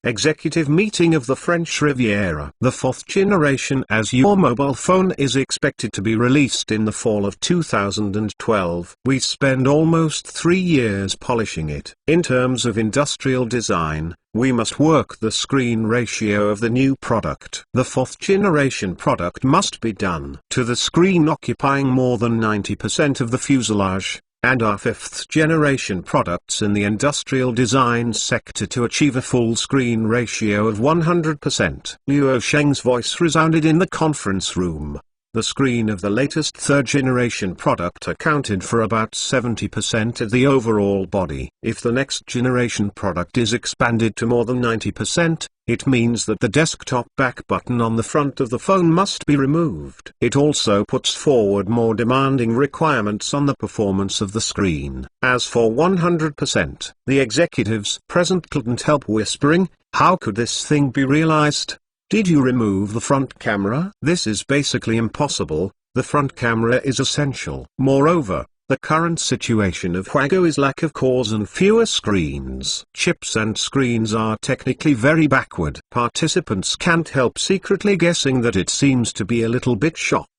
Executive meeting of the French Riviera. The 4th generation ASU mobile phone is expected to be released in the fall of 2012. We spend almost 3 years polishing it. In terms of industrial design, we must work the screen ratio of the new product. The 4th generation product must be done to the screen occupying more than 90% of the fuselage, and our 5th generation products in the industrial design sector to achieve a full screen ratio of 100%. Luo Sheng's voice resounded in the conference room. The screen of the latest 3rd generation product accounted for about 70% of the overall body. If the next generation product is expanded to more than 90%, it means that the desktop back button on the front of the phone must be removed. It also puts forward more demanding requirements on the performance of the screen. As for 100%, the executives present couldn't help whispering, "How could this thing be realized? Did you remove the front camera?" This is basically impossible. The front camera is essential. Moreover, the current situation of Huago is lack of cores and fewer screens. Chips and screens are technically very backward. Participants can't help secretly guessing that it seems to be a little bit shocked.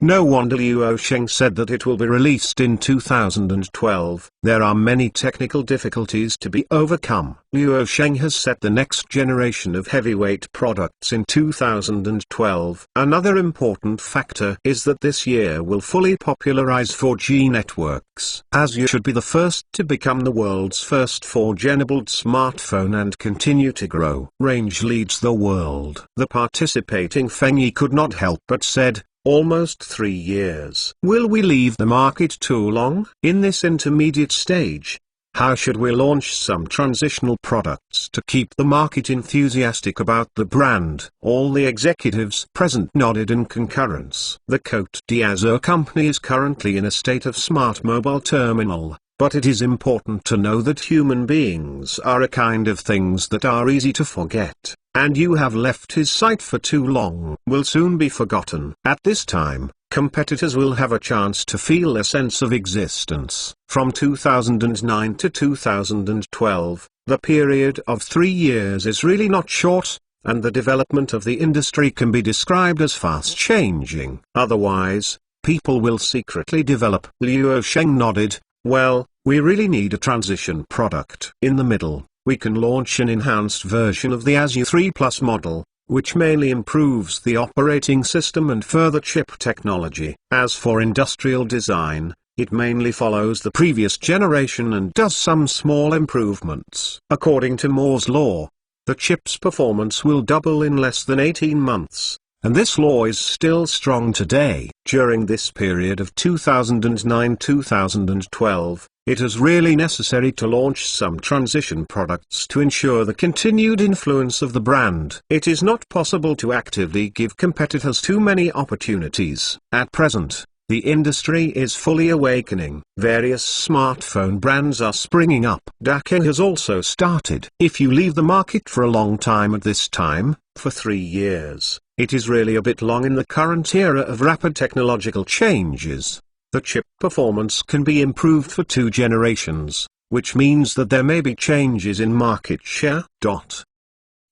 No wonder Luo Sheng said that it will be released in 2012. There are many technical difficulties to be overcome. Luo Sheng has set the next generation of heavyweight products in 2012. Another important factor is that this year will fully popularize 4G networks. ASU should be the first to become the world's first 4G-enabled smartphone and continue to grow. Range leads the world. The participating Feng Yi could not help but said, "Almost 3 years. Will we leave the market too long?" In this intermediate stage, how should we launch some transitional products to keep the market enthusiastic about the brand? All the executives present nodded in concurrence. The Cote d'Azur company is currently in a state of smart mobile terminal, but it is important to know that human beings are a kind of things that are easy to forget, and you have left his site for too long will soon be forgotten. At this time, competitors will have a chance to feel a sense of existence. From 2009 to 2012, the period of 3 years is really not short, and the development of the industry can be described as fast changing. Otherwise, people will secretly develop. Luo Sheng nodded. Well, we really need a transition product. In the middle, we can launch an enhanced version of the ASU 3 Plus model, which mainly improves the operating system and further chip technology. As for industrial design, it mainly follows the previous generation and does some small improvements. According to Moore's law, the chip's performance will double in less than 18 months. And this law is still strong today. During this period of 2009-2012, it is really necessary to launch some transition products to ensure the continued influence of the brand. It is not possible to actively give competitors too many opportunities. At present, the industry is fully awakening. Various smartphone brands are springing up. Dakar has also started. If you leave the market for a long time at this time, for 3 years, it is really a bit long in the current era of rapid technological changes. The chip performance can be improved for 2 generations, which means that there may be changes in market share.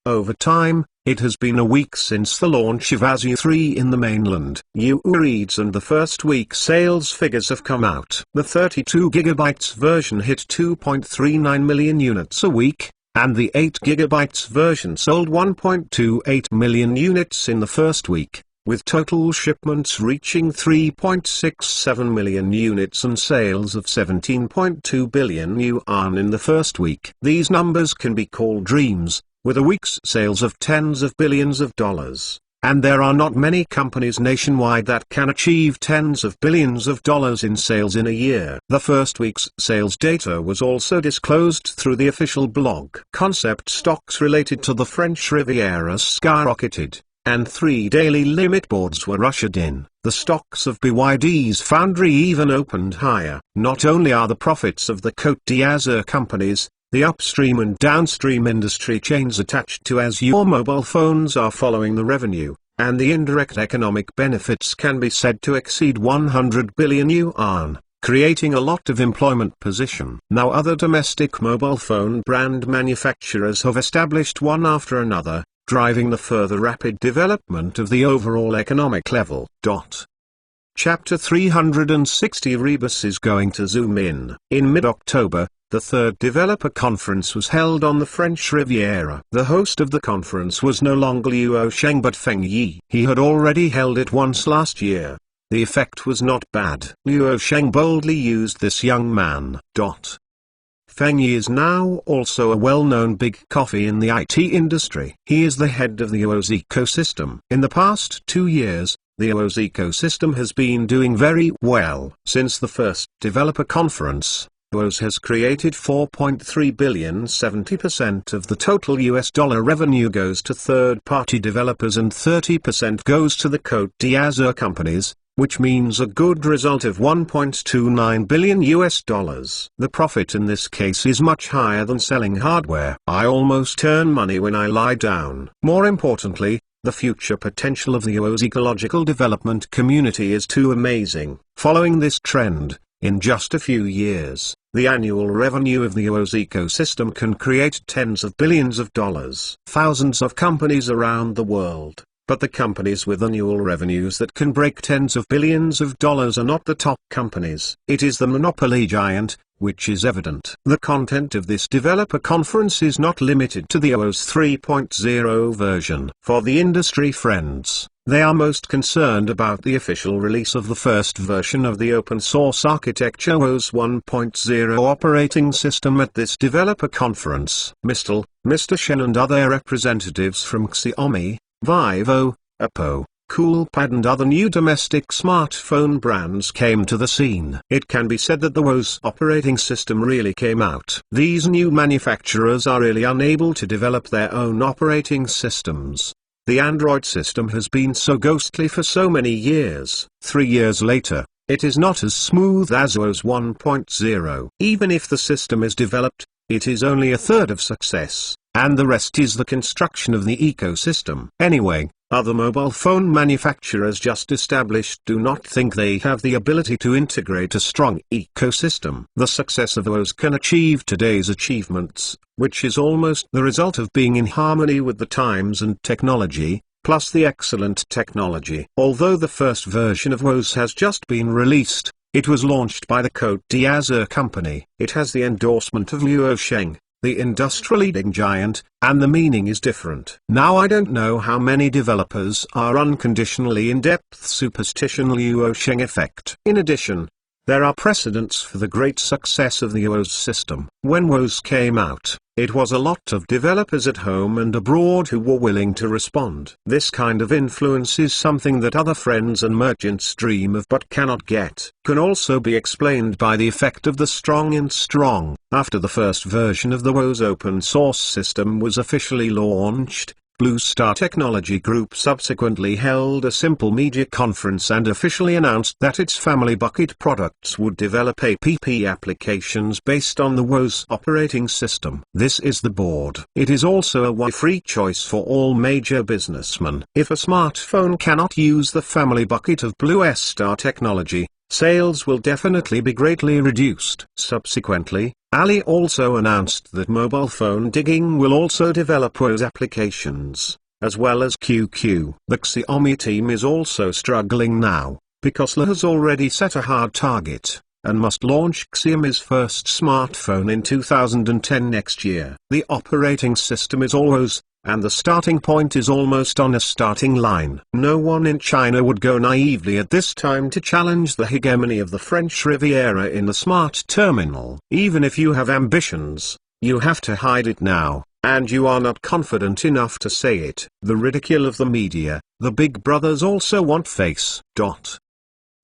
Over time, it has been a week since the launch of ASU 3 in the mainland. reads and the first week sales figures have come out. The 32GB version hit 2.39 million units a week, and the 8GB version sold 1.28 million units in the first week, with total shipments reaching 3.67 million units and sales of 17.2 billion yuan in the first week. These numbers can be called dreams, with a week's sales of tens of billions of dollars, and there are not many companies nationwide that can achieve tens of billions of dollars in sales in a year. The first week's sales data was also disclosed through the official blog. Concept stocks related to the French Riviera skyrocketed, and 3 daily limit boards were ushered in. The stocks of BYD's foundry even opened higher. Not only are the profits of the Côte d'Azur companies, the upstream and downstream industry chains attached to ASU mobile phones are following the revenue, and the indirect economic benefits can be said to exceed 100 billion yuan, creating a lot of employment position. Now other domestic mobile phone brand manufacturers have established one after another, driving the further rapid development of the overall economic level. Chapter 360 Rebus is going to zoom in. In mid-October, the third developer conference was held on the French Riviera. The host of the conference was no longer Luo Sheng but Feng Yi. He had already held it once last year. The effect was not bad. Luo Sheng boldly used this young man. Feng Yi is now also a well-known big coffee in the IT industry. He is the head of the OOS ecosystem. In the past 2 years, the OOS ecosystem has been doing very well. Since the first developer conference, OOS has created 4.3 billion. 70% of the total US dollar revenue goes to third-party developers and 30% goes to the Côte d'Azur companies, which means a good result of 1.29 billion US dollars. The profit in this case is much higher than selling hardware. I almost earn money when I lie down. More importantly, the future potential of the OOS ecological development community is too amazing. Following this trend, in just a few years, the annual revenue of the OOS ecosystem can create tens of billions of dollars. Thousands of companies around the world, but the companies with annual revenues that can break tens of billions of dollars are not the top companies. It is the monopoly giant, which is evident. The content of this developer conference is not limited to the OOS 3.0 version. For the industry friends, they are most concerned about the official release of the first version of the open-source architecture OOS 1.0 operating system at this developer conference. Mr. Shen and other representatives from Xiaomi, Vivo, Oppo, Coolpad and other new domestic smartphone brands came to the scene. It can be said that the OOS operating system really came out. These new manufacturers are really unable to develop their own operating systems. The Android system has been so ghostly for so many years. 3 years later, it is not as smooth as OOS 1.0. Even if the system is developed, it is only a third of success, and the rest is the construction of the ecosystem. Anyway, other mobile phone manufacturers just established do not think they have the ability to integrate a strong ecosystem. The success of OOS can achieve today's achievements, which is almost the result of being in harmony with the times and technology, plus the excellent technology. Although the first version of OOS has just been released, it was launched by the Côte d'Azur company. It has the endorsement of Luo Sheng, the industry-leading giant, and the meaning is different. Now I don't know how many developers are unconditionally in-depth superstition Luo Sheng effect. In addition, there are precedents for the great success of the OOS system. When OOS came out, it was a lot of developers at home and abroad who were willing to respond. This kind of influence is something that other friends and merchants dream of but cannot get. Can also be explained by the effect of the strong and strong. After the first version of the WOS open source system was officially launched, Blue Star Technology Group subsequently held a simple media conference and officially announced that its Family Bucket products would develop app applications based on the WOS operating system. This is the board. It is also a Wi-Fi choice for all major businessmen. If a smartphone cannot use the Family Bucket of Blue Star Technology, sales will definitely be greatly reduced. Subsequently, Ali also announced that mobile phone digging will also develop WOS applications, as well as QQ. The Xiaomi team is also struggling now, because Le has already set a hard target, and must launch Xiaomi's first smartphone in 2010 next year. The operating system is all WOS, and the starting point is almost on a starting line. No one in China would go naively at this time to challenge the hegemony of the French Riviera in the smart terminal. Even if you have ambitions, you have to hide it now, and you are not confident enough to say it. The ridicule of the media, the big brothers also want face.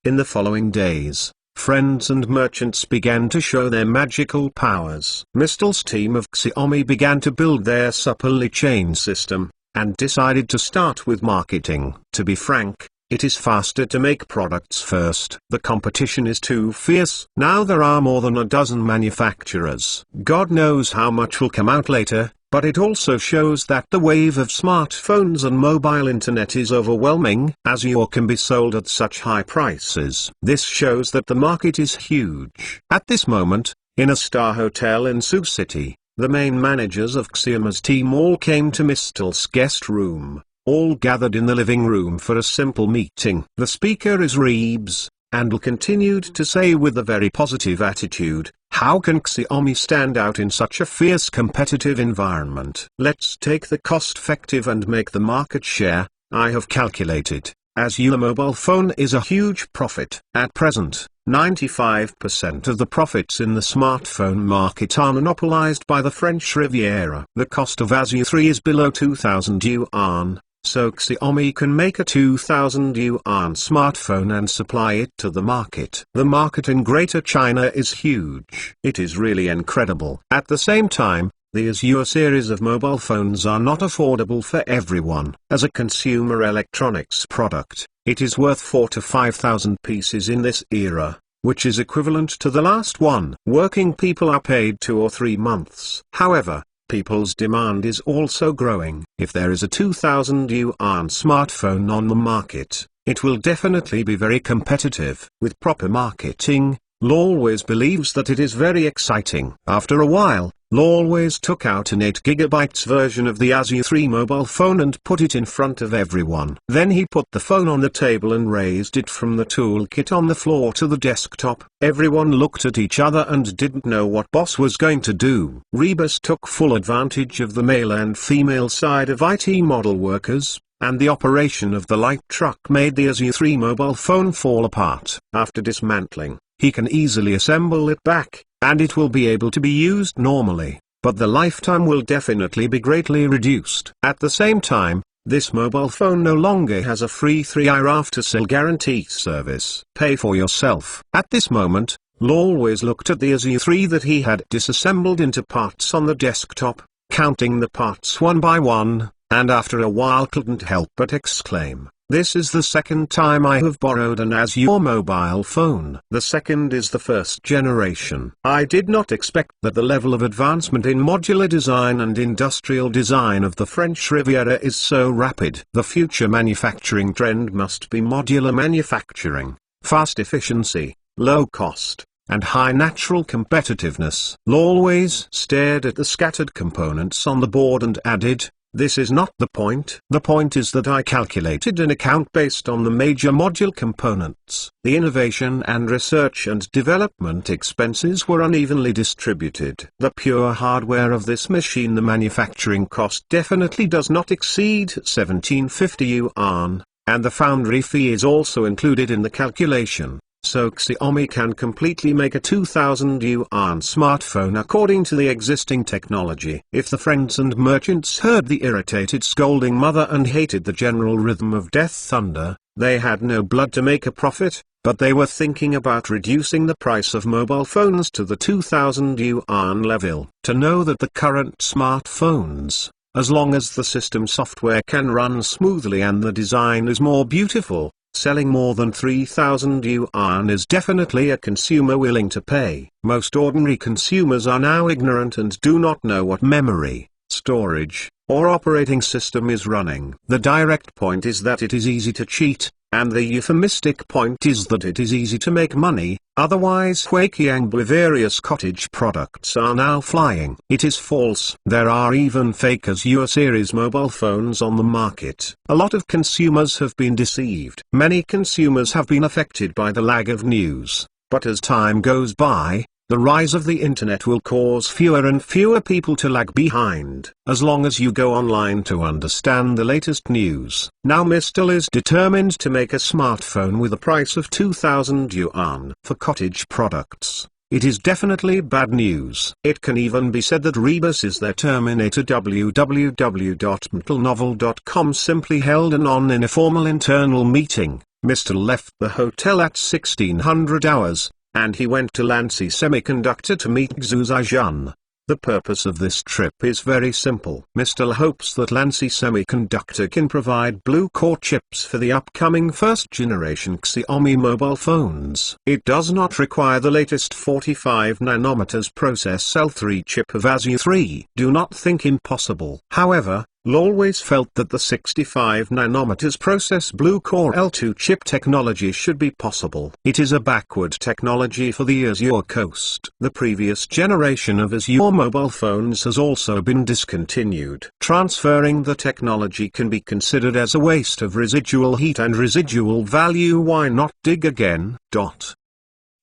In the following days, friends and merchants began to show their magical powers. Mistel's team of Xiaomi began to build their supply chain system, and decided to start with marketing. To be frank, it is faster to make products first. The competition is too fierce. Now there are more than a dozen manufacturers. God knows how much will come out later. But it also shows that the wave of smartphones and mobile internet is overwhelming, as you can be sold at such high prices. This shows that the market is huge. At this moment, in a star hotel in Sioux City, the main managers of Xiaomi's team all came to Mistel's guest room, all gathered in the living room for a simple meeting. The speaker is Reeves, and continued to say with a very positive attitude, "How can Xiaomi stand out in such a fierce competitive environment? Let's take the cost-effective and make the market share. I have calculated, as the mobile phone is a huge profit. At present, 95% of the profits in the smartphone market are monopolized by the French Riviera. The cost of ASU 3 is below 2,000 yuan. So Xiaomi can make a 2,000 yuan smartphone and supply it to the market. The market in Greater China is huge. It is really incredible. At the same time, the ASUR series of mobile phones are not affordable for everyone. As a consumer electronics product, it is worth 4,000 to 5,000 pieces in this era, which is equivalent to the last one. Working people are paid 2 or 3 months. However, people's demand is also growing. If there is a 2,000 yuan smartphone on the market, it will definitely be very competitive. With proper marketing, Lawalways believes that it is very exciting. After a while, Lawalways took out an 8GB version of the ASU 3 mobile phone and put it in front of everyone. Then he put the phone on the table and raised it from the toolkit on the floor to the desktop. Everyone looked at each other and didn't know what boss was going to do. Rebus took full advantage of the male and female side of IT model workers, and the operation of the light truck made the ASU 3 mobile phone fall apart. After dismantling, he can easily assemble it back, and it will be able to be used normally, but the lifetime will definitely be greatly reduced. At the same time, this mobile phone no longer has a free 3-year after-sale guarantee service. Pay for yourself. At this moment, Lawalways looked at the ASU 3 that he had disassembled into parts on the desktop, counting the parts one by one, and after a while couldn't help but exclaim, "This is the second time I have borrowed an ASUR mobile phone. The second is the first generation. I did not expect that the level of advancement in modular design and industrial design of the French Riviera is so rapid. The future manufacturing trend must be modular manufacturing, fast efficiency, low cost, and high natural competitiveness." Lawalways stared at the scattered components on the board and added, "This is not the point. The point is that I calculated an account based on the major module components. The innovation and research and development expenses were unevenly distributed. The pure hardware of this machine, the manufacturing cost definitely does not exceed 1750 yuan, and the foundry fee is also included in the calculation. so Xiaomi can completely make a 2000 yuan smartphone according to the existing technology. If the friends and merchants heard the irritated scolding mother and hated the general rhythm of Death Thunder, they had no blood to make a profit, but they were thinking about reducing the price of mobile phones to the 2000 yuan level. To know that the current smartphones, as long as the system software can run smoothly and the design is more beautiful, selling more than 3000 yuan is definitely a consumer willing to pay. Most ordinary consumers are now ignorant and do not know what memory, storage, or operating system is running. The direct point is that it is easy to cheat, and the euphemistic point is that it is easy to make money, otherwise Huiqiangbu various cottage products are now flying. It is false. There are even fake Azure series mobile phones on the market. A lot of consumers have been deceived. Many consumers have been affected by the lag of news, but as time goes by, the rise of the internet will cause fewer and fewer people to lag behind, as long as you go online to understand the latest news. Now Mistel is determined to make a smartphone with a price of 2000 yuan for cottage products. It is definitely bad news. It can even be said that Rebus is their terminator. www.mtelnovel.com simply held an informal internal meeting. Mistel left the hotel at 1600 hours. And he went to Lancy Semiconductor to meet Xu Zhajian. The purpose of this trip is very simple. Mistel hopes that Lancy Semiconductor can provide Blue Core chips for the upcoming first-generation Xiaomi mobile phones. It does not require the latest 45 nanometers process L3 chip of Azure 3. Do not think impossible. However, always felt that the 65 nanometers process Blue Core L2 chip technology should be possible. It is a backward technology for the Azure coast. The previous generation of Azure mobile phones has also been discontinued. Transferring the technology can be considered as a waste of residual heat and residual value. Why not dig again?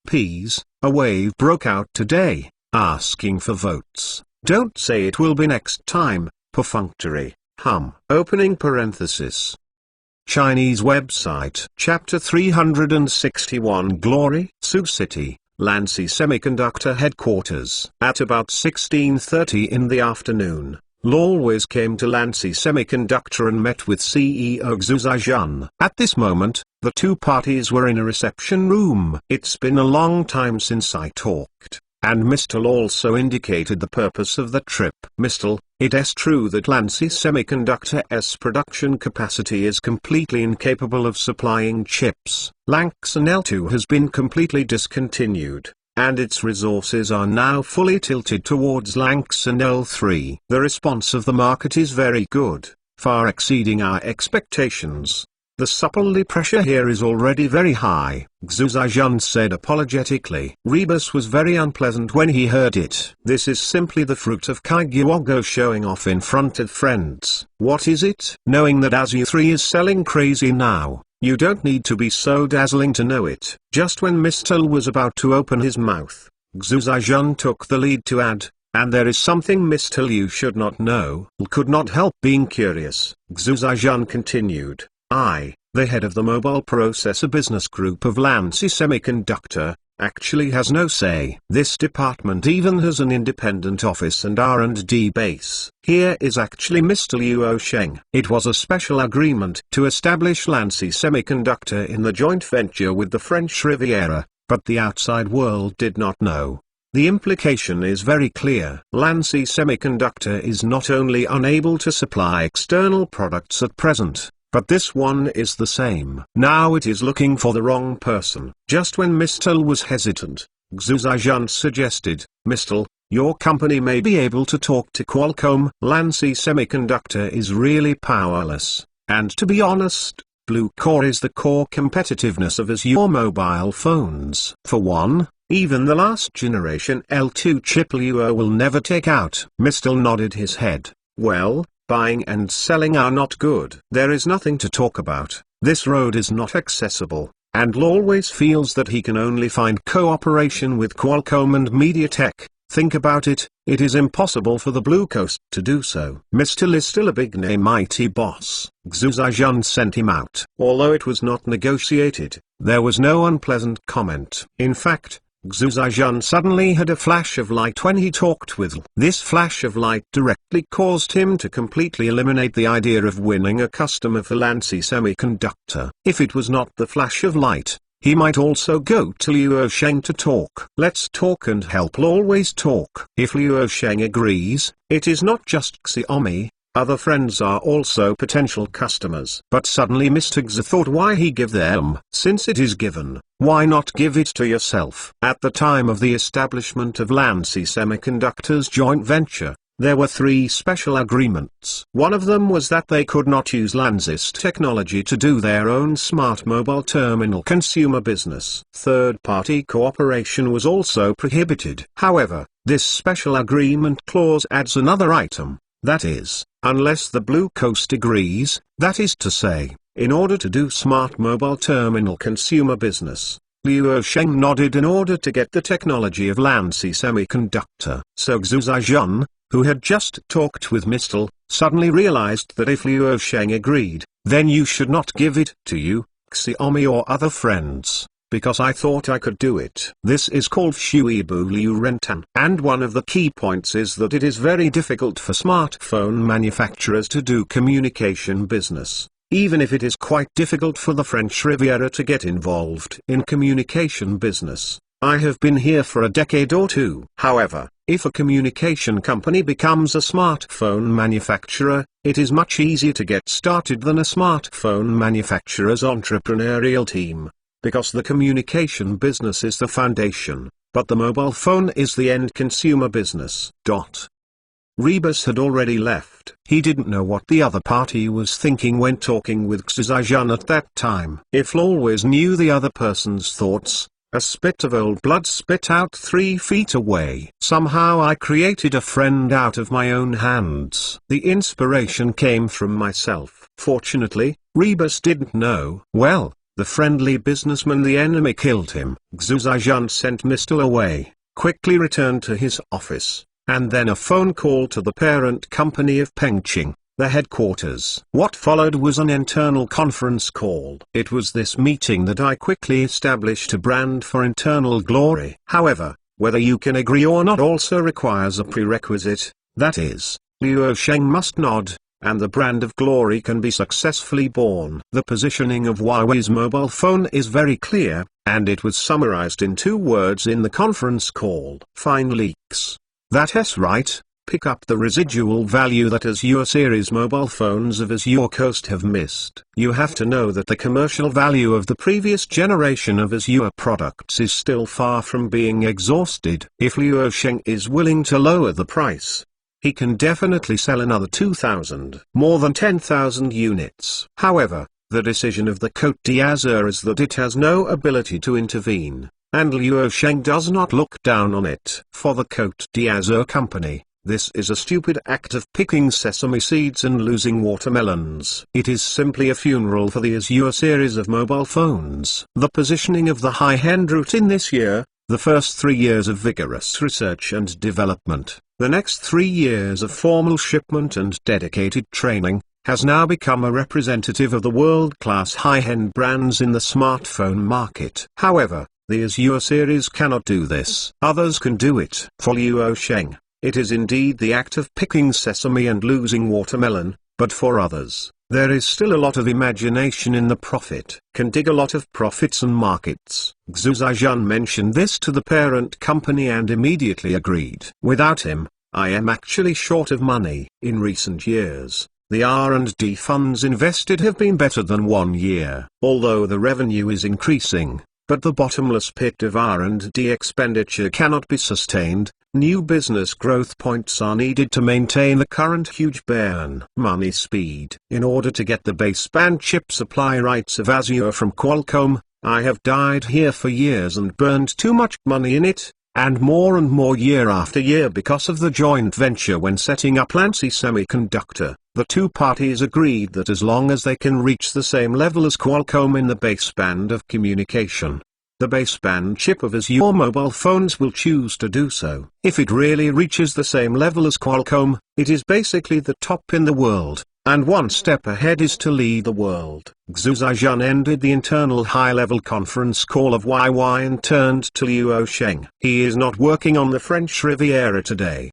Please, a wave broke out today, asking for votes. Don't say it will be next time. Perfunctory, opening parenthesis. Chinese website. Chapter 361 Glory. Sioux City, Lancy Semiconductor headquarters. At about 16:30 in the afternoon, Always came to Lancy Semiconductor and met with CEO Xu Zhajian. At this moment, the two parties were in a reception room. It's been a long time since I talked. And Mistel also indicated the purpose of the trip. Mistel, it is true that Lancy Semiconductor's production capacity is completely incapable of supplying chips. Lanxon L2 has been completely discontinued, and its resources are now fully tilted towards Lanxon L3. The response of the market is very good, far exceeding our expectations. The supply pressure here is already very high, Xu Zhajian said apologetically. Rebus was very unpleasant when he heard it. This is simply the fruit of Kaiguago showing off in front of friends. What is it? Knowing that Azure 3 is selling crazy now, you don't need to be so dazzling to know it. Just when Mistel was about to open his mouth, Xu Zhajian took the lead to add, and there is something Mistel you should not know. Could not help being curious. Xu Zhajian continued. The head of the mobile processor business group of Lancy Semiconductor, actually has no say. This department even has an independent office and R&D base. Here is actually Mr. Liu Sheng. It was a special agreement to establish Lancy Semiconductor in the joint venture with the French Riviera, but the outside world did not know. The implication is very clear. Lancy Semiconductor is not only unable to supply external products at present, but this one is the same. Now it is looking for the wrong person. Just when Mistel was hesitant, Xu Zhajian suggested, Mistel, your company may be able to talk to Qualcomm. Lancy Semiconductor is really powerless, and to be honest, Blue Core is the core competitiveness of Azure mobile phones. For one, even the last generation L2 chip Luo will never take out. Mistel nodded his head. Well, buying and selling are not good. There is nothing to talk about. This road is not accessible, and always feels that he can only find cooperation with Qualcomm and MediaTek. Think about it, it is impossible for the Blue Coast to do so. Mr. Li, still a big name IT boss, Xu Zhaijun sent him out. Although it was not negotiated, there was no unpleasant comment. In fact, Xu Zhaijun suddenly had a flash of light when he talked with Li. This flash of light directly caused him to completely eliminate the idea of winning a customer for Lancy Semiconductor. If it was not the flash of light, he might also go to Liu Sheng to talk. Let's talk and help always talk. If Liu Sheng agrees, it is not just Xiaomi, other friends are also potential customers. But suddenly Mr. Xu thought, why he give them? Since it is given, why not give it to yourself? At the time of the establishment of Lancy Semiconductor's joint venture, there were 3 special agreements. One of them was that they could not use Lancy's technology to do their own smart mobile terminal consumer business. Third-party cooperation was also prohibited. However, this special agreement clause adds another item, that is, unless the Blue Coast agrees, that is to say, in order to do smart mobile terminal consumer business, Liu Sheng nodded in order to get the technology of Lancy Semiconductor. So Xu Zhaijun, who had just talked with Mr. Li, suddenly realized that if Liu Sheng agreed, then you should not give it to you, Xiaomi or other friends, because I thought I could do it. This is called Shuibu Liu Rentan. And one of the key points is that it is very difficult for smartphone manufacturers to do communication business, even if it is quite difficult for the French Riviera to get involved in communication business. I have been here for a decade or two. However, if a communication company becomes a smartphone manufacturer, it is much easier to get started than a smartphone manufacturer's entrepreneurial team, because the communication business is the foundation, but the mobile phone is the end consumer business. Rebus had already left. He didn't know what the other party was thinking when talking with Xu Zhaijun at that time. If Li always knew the other person's thoughts, a spit of old blood spit out 3 feet away. Somehow I created a friend out of my own hands. The inspiration came from myself. Fortunately, Rebus didn't know. Well, the friendly businessman, the enemy killed him. Xu Zhaijun sent Mr. Li away, quickly returned to his office, and then a phone call to the parent company of Pengqing, the headquarters. What followed was an internal conference call. It was this meeting that I quickly established a brand for internal glory. However, whether you can agree or not also requires a prerequisite, that is, Liu Sheng must nod, and the brand of glory can be successfully born. The positioning of Huawei's mobile phone is very clear, and it was summarized in 2 words in the conference call. Fine leaks. That's right. Pick up the residual value that Azure series mobile phones of Azure Coast have missed. You have to know that the commercial value of the previous generation of Azure products is still far from being exhausted. If Liu Sheng is willing to lower the price, he can definitely sell another 2,000, more than 10,000 units. However, the decision of the Côte d'Azur is that it has no ability to intervene, and Liu Sheng does not look down on it. For the Côte d'Azur company, this is a stupid act of picking sesame seeds and losing watermelons. It is simply a funeral for the Azure series of mobile phones. The positioning of the high-end route in this year, the first 3 years of vigorous research and development, the next 3 years of formal shipment and dedicated training, has now become a representative of the world-class high-end brands in the smartphone market. However, the Azure series cannot do this. Others can do it. For Liu Sheng, it is indeed the act of picking sesame and losing watermelon, but for others, there is still a lot of imagination in the profit. Can dig a lot of profits and markets. Xu Zhaijun mentioned this to the parent company and immediately agreed. Without him, I am actually short of money. In recent years, the R&D funds invested have been better than 1 year. Although the revenue is increasing, but the bottomless pit of R&D expenditure cannot be sustained. New business growth points are needed to maintain the current huge burn money speed. In order to get the baseband chip supply rights of Azure from Qualcomm, I have died here for years and burned too much money in it, and more year after year because of the joint venture. When setting up Lancy Semiconductor, the 2 parties agreed that as long as they can reach the same level as Qualcomm in the baseband of communication, the baseband chip of as your mobile phones will choose to do so. If it really reaches the same level as Qualcomm, it is basically the top in the world, and one step ahead is to lead the world. Xu Zhajian ended the internal high-level conference call of YY and turned to Liu Sheng. He is not working on the French Riviera today.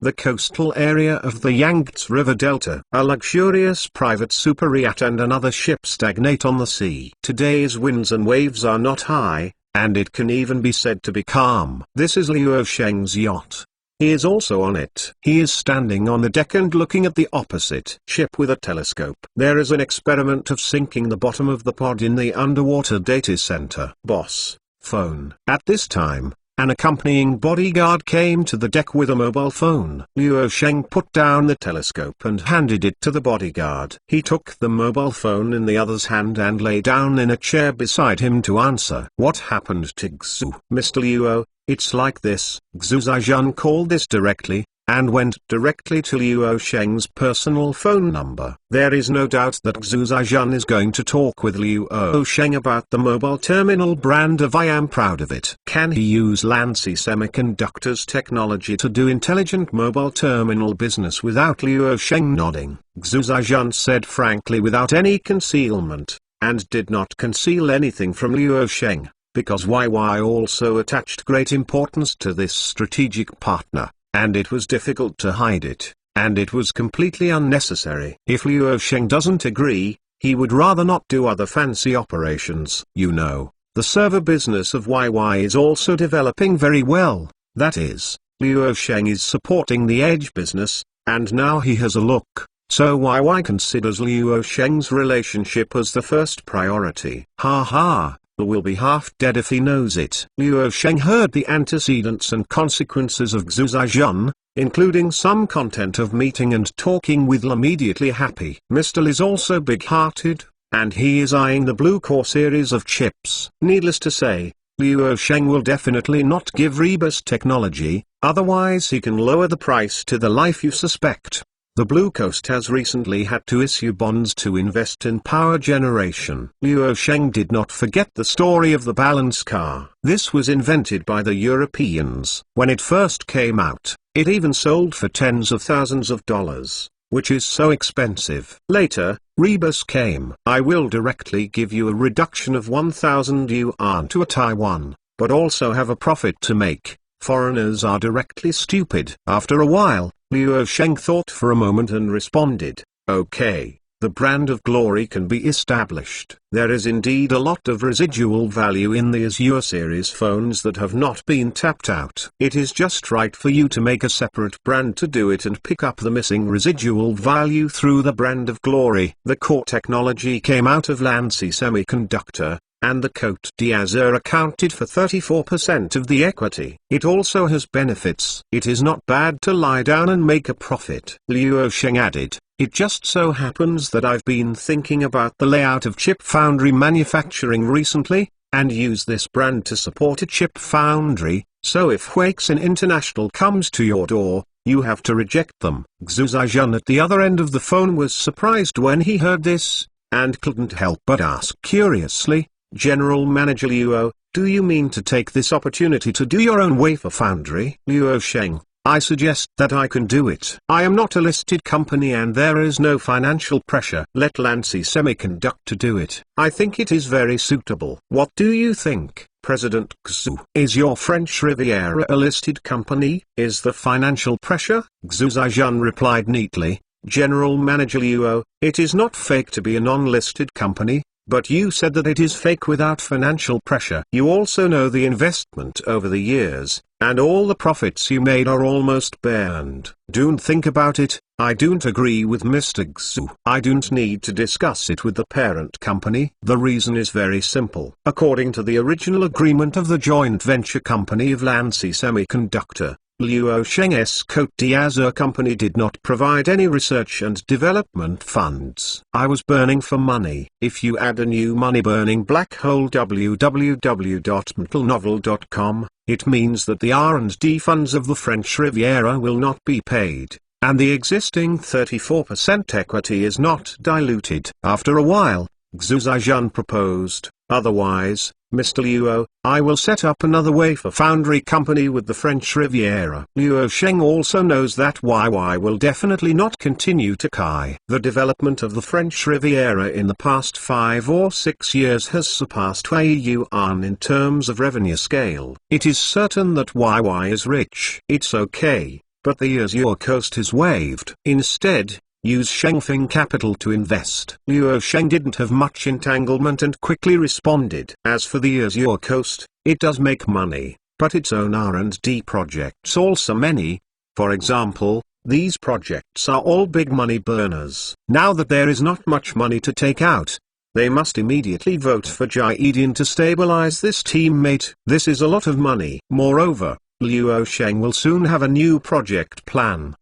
The coastal area of the Yangtze River Delta. A luxurious private super yacht and another ship stagnate on the sea. Today's winds and waves are not high, and it can even be said to be calm. This is Liu Sheng's yacht. He is also on it. He is standing on the deck and looking at the opposite ship with a telescope. There is an experiment of sinking the bottom of the pod in the underwater data center. Boss, phone. At this time, an accompanying bodyguard came to the deck with a mobile phone. Liu Sheng put down the telescope and handed it to the bodyguard. He took the mobile phone in the other's hand and lay down in a chair beside him to answer. What happened to Xu? Mr. Liu, it's like this. Xu Zhajian called this directly, and went directly to Liu Sheng's personal phone number. There is no doubt that Xu Zhajian is going to talk with Liu Sheng about the mobile terminal brand of I am proud of it. Can he use Lancy Semiconductor's technology to do intelligent mobile terminal business without Liu Sheng nodding? Xu Zhajian said frankly without any concealment, and did not conceal anything from Liu Sheng, because YY also attached great importance to this strategic partner. And it was difficult to hide it, and it was completely unnecessary. If Liu Sheng doesn't agree, he would rather not do other fancy operations. You know, the server business of YY is also developing very well. That is, Liu Sheng is supporting the edge business, and now he has a look. So YY considers Liu Sheng's relationship as the first priority. Ha ha. Will be half dead if he knows it. Liu Sheng heard the antecedents and consequences of Xu Zhajian, including some content of meeting and talking with L. Immediately happy. Mr. L is also big-hearted, and he is eyeing the Blue Core series of chips. Needless to say, Liu Sheng will definitely not give Rebus technology, otherwise he can lower the price to the life you suspect. The Blue Coast has recently had to issue bonds to invest in power generation. Liu Sheng did not forget the story of the balance car. This was invented by the Europeans. When it first came out, it even sold for tens of thousands of dollars, which is so expensive. Later, Rebus came. I will directly give you a reduction of 1,000 yuan to a Taiwan, but also have a profit to make. Foreigners are directly stupid. After a while, Liu Sheng thought for a moment and responded, okay, the brand of glory can be established. There is indeed a lot of residual value in the Azure series phones that have not been tapped out. It is just right for you to make a separate brand to do it and pick up the missing residual value through the brand of glory. The core technology came out of Lancy Semiconductor, and the Côte d'Azur accounted for 34% of the equity. It also has benefits. It is not bad to lie down and make a profit. Liu Sheng added, it just so happens that I've been thinking about the layout of chip foundry manufacturing recently, and use this brand to support a chip foundry, so if Huixin International comes to your door, you have to reject them. Xu Zhajian at the other end of the phone was surprised when he heard this, and couldn't help but ask curiously, General Manager Liu, do you mean to take this opportunity to do your own wafer foundry? Liu Sheng, I suggest that I can do it. I am not a listed company and there is no financial pressure. Let Lancy Semiconductor do it. I think it is very suitable. What do you think, President Xu? Is your French Riviera a listed company? Is the financial pressure? Xu Zhajian replied neatly, General Manager Liu, it is not fake to be a non-listed company. But you said that it is fake without financial pressure. You also know the investment over the years, and all the profits you made are almost burned. Don't think about it. I don't agree with Mr. Xu. I don't need to discuss it with the parent company. The reason is very simple. According to the original agreement of the joint venture company of Lancy Semiconductor, Liu Sheng's Côte d'Azur company did not provide any research and development funds. I was burning for money. If you add a new money-burning black hole www.metalnovel.com, it means that the R&D funds of the French Riviera will not be paid, and the existing 34% equity is not diluted. After a while, Xu Zhaijun proposed. Otherwise, Mr. Luo, I will set up another wafer foundry company with the French Riviera. Luo Sheng also knows that YY will definitely not continue to Kai. The development of the French Riviera in the past 5 or 6 years has surpassed Yuan in terms of revenue scale. It is certain that YY is rich. It's okay, but the Azure Coast is waived. Instead, use Shengfeng Capital to invest. Luo Sheng didn't have much entanglement and quickly responded. As for the Azure Coast, it does make money, but its own R&D projects also many. For example, these projects are all big money burners. Now that there is not much money to take out, they must immediately vote for Jiedian to stabilize this teammate. This is a lot of money. Moreover, Luo Sheng will soon have a new project plan.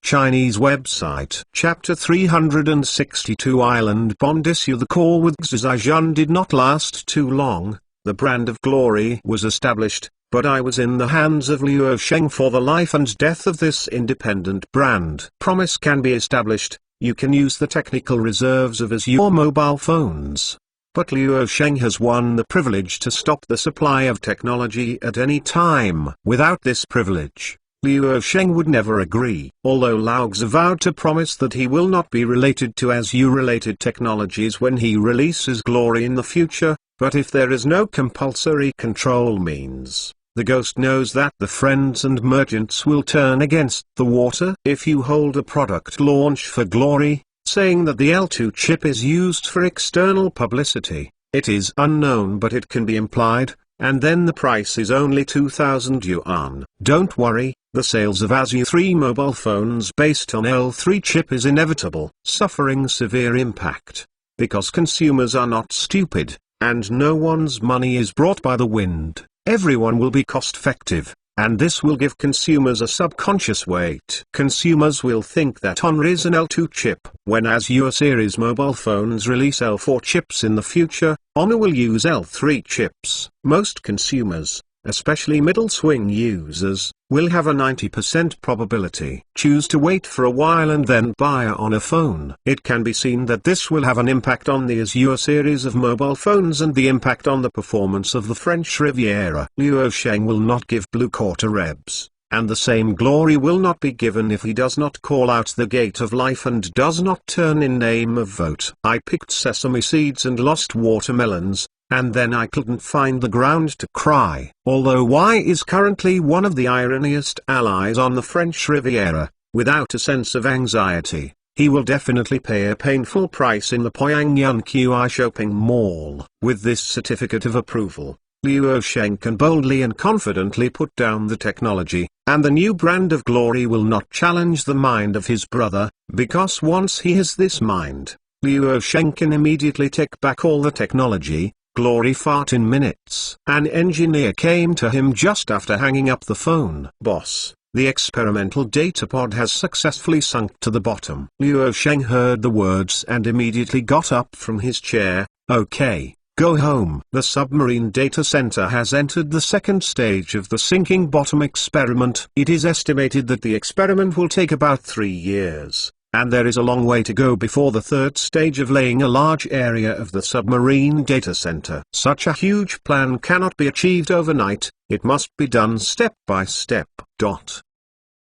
Chinese website. Chapter 362 Island Bond Issue. The call with Xu Zhaijun did not last too long. The brand of glory was established, but I was in the hands of Luo Sheng for the life and death of this independent brand. Promise can be established. You can use the technical reserves of Azure mobile phones. But Luo Sheng has won the privilege to stop the supply of technology at any time. Without this privilege, Luo Sheng would never agree. Although Lao Xe vowed to promise that he will not be related to Azure-related technologies when he releases Glory in the future, but if there is no compulsory control means, the ghost knows that the friends and merchants will turn against the water. If you hold a product launch for Glory, saying that the L2 chip is used for external publicity, it is unknown but it can be implied, and then the price is only 2,000 yuan. Don't worry, the sales of Azure 3 mobile phones based on L3 chip is inevitable, suffering severe impact, because consumers are not stupid, and no one's money is brought by the wind. Everyone will be cost-effective, and this will give consumers a subconscious weight. Consumers will think that Honor is an L2 chip. When Azure series mobile phones release L4 chips in the future, Honor will use L3 chips. Most consumers, especially middle swing users, will have a 90% probability choose to wait for a while and then buy on a phone. It can be seen that this will have an impact on the Azure series of mobile phones and the impact on the performance of the French Riviera. Luo Sheng will not give Blue Quarter Rebs, and the same glory will not be given if he does not call out the gate of life and does not turn in name of vote. I picked sesame seeds and lost watermelons, and then I couldn't find the ground to cry. Although Y is currently one of the ironiest allies on the French Riviera, without a sense of anxiety, he will definitely pay a painful price in the Poyangyang QI shopping mall. With this certificate of approval, Luo Sheng can boldly and confidently put down the technology, and the new brand of glory will not challenge the mind of his brother, because once he has this mind, Luo Sheng can immediately take back all the technology. Glory fart in minutes. An engineer came to him just after hanging up the phone. Boss, the experimental data pod has successfully sunk to the bottom. Luo Sheng heard the words and immediately got up from his chair. Okay, go home. The submarine data center has entered the second stage of the sinking bottom experiment. It is estimated that the experiment will take about 3 years. And there is a long way to go before the third stage of laying a large area of the submarine data center. Such a huge plan cannot be achieved overnight, it must be done step by step.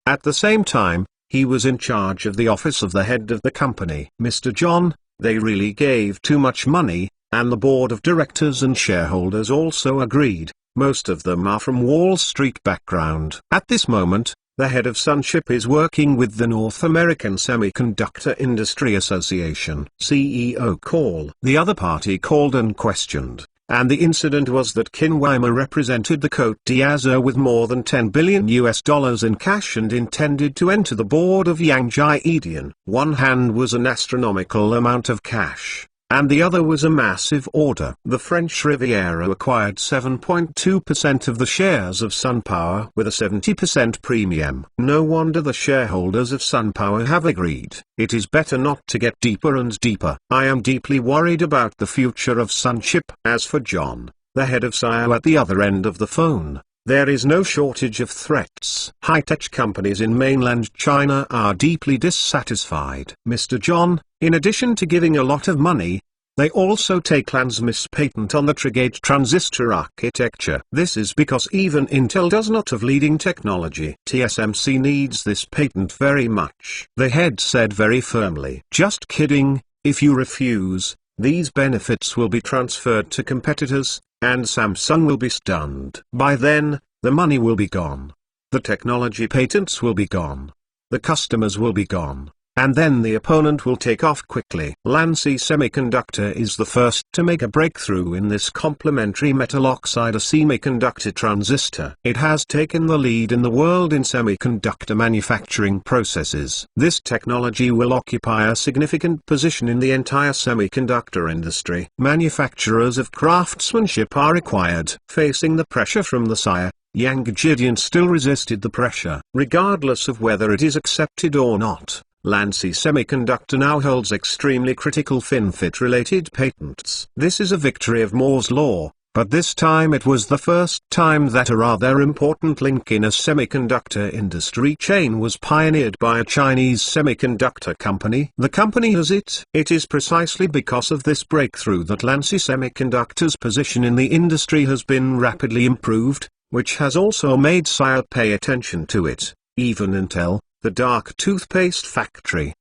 At the same time, he was in charge of the office of the head of the company. Mr. John, they really gave too much money, and the board of directors and shareholders also agreed. Most of them are from Wall Street background. At this moment, the head of Sunchip is working with the North American Semiconductor Industry Association CEO call. The other party called and questioned, and the incident was that Qin Weimar represented the Côte d'Azur with more than $10 billion in cash and intended to enter the board of Yang Jiedian. One hand was an astronomical amount of cash, and the other was a massive order. The French Riviera acquired 7.2% of the shares of SunPower with a 70% premium. No wonder the shareholders of SunPower have agreed. It is better not to get deeper and deeper. I am deeply worried about the future of Sunchip. As for John, the head of SIO at the other end of the phone, there is no shortage of threats. High-tech companies in mainland China are deeply dissatisfied. Mr. John, in addition to giving a lot of money, They also take Landsmith's patent on the Trigate transistor architecture. This is because even Intel does not have leading technology. TSMC needs this patent very much. The head said very firmly. Just kidding, if you refuse, these benefits will be transferred to competitors, and Samsung will be stunned. By then, the money will be gone. The technology patents will be gone. The customers will be gone. And then the opponent will take off quickly. Lanci Semiconductor is the first to make a breakthrough in this complementary metal oxide semiconductor transistor. It has taken the lead in the world in semiconductor manufacturing processes. This technology will occupy a significant position in the entire semiconductor industry. Manufacturers of craftsmanship are required. Facing the pressure from the sire, Yang Jidian still resisted the pressure. Regardless of whether it is accepted or not, Lanci Semiconductor now holds extremely critical FinFET-related patents. This is a victory of Moore's law, but this time it was the first time that a rather important link in a semiconductor industry chain was pioneered by a Chinese semiconductor company. The company has it. It is precisely because of this breakthrough that Lanci Semiconductor's position in the industry has been rapidly improved, which has also made Sire pay attention to it, even Intel, the dark toothpaste factory.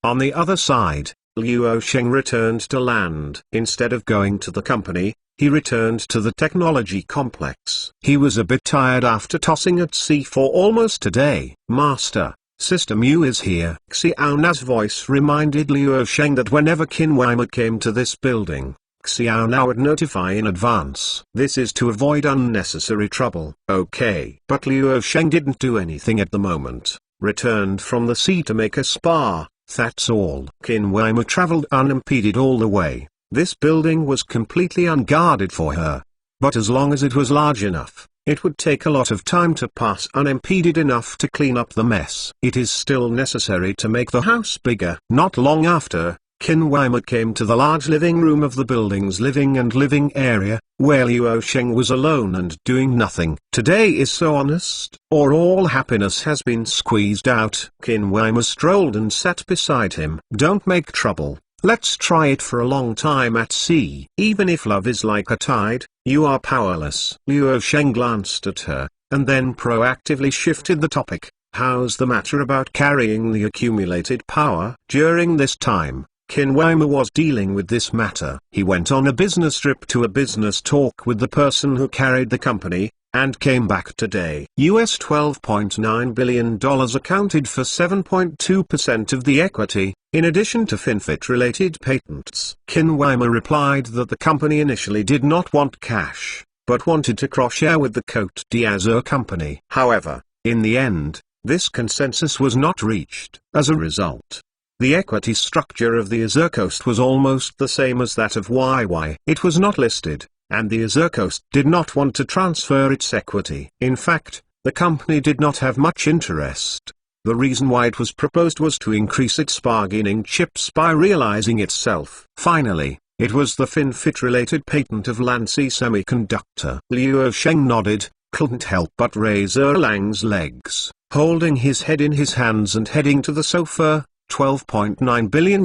On the other side, Luo Sheng returned to land. Instead of going to the company, he returned to the technology complex. He was a bit tired after tossing at sea for almost a day. Master, Sister Mu is here. Xiao Na's voice reminded Luo Sheng that whenever Qin Weimar came to this building, Xiao Na would notify in advance. This is to avoid unnecessary trouble. Okay. But Luo Sheng didn't do anything at the moment. Returned from the sea to make a spa, that's all. Qin Weimar traveled unimpeded all the way. This building was completely unguarded for her. But as long as it was large enough, it would take a lot of time to pass unimpeded enough to clean up the mess. It is still necessary to make the house bigger. Not long after, Qin Weimar came to the large living room of the building's living area, where Luo Sheng was alone and doing nothing. Today is so honest, or all happiness has been squeezed out. Qin Weimar strolled and sat beside him. Don't make trouble. Let's try it for a long time at sea. Even if love is like a tide, you are powerless. Luo Sheng glanced at her, and then proactively shifted the topic. How's the matter about carrying the accumulated power? During this time, Qin Weimar was dealing with this matter. He went on a business trip to a business talk with the person who carried the company, and came back today. $12.9 billion accounted for 7.2% of the equity, in addition to FinFET-related patents. Qin Weimar replied that the company initially did not want cash, but wanted to cross-share with the Côte d'Azur company. However, in the end, this consensus was not reached. As a result, the equity structure of the Azur Coast was almost the same as that of YY. It was not listed, and the Azur Coast did not want to transfer its equity. In fact, the company did not have much interest. The reason why it was proposed was to increase its bargaining chips by realizing itself. Finally, it was the FinFET-related patent of Lanci Semiconductor. Luo Sheng nodded, couldn't help but raise Erlang's legs, holding his head in his hands and heading to the sofa. $12.9 billion.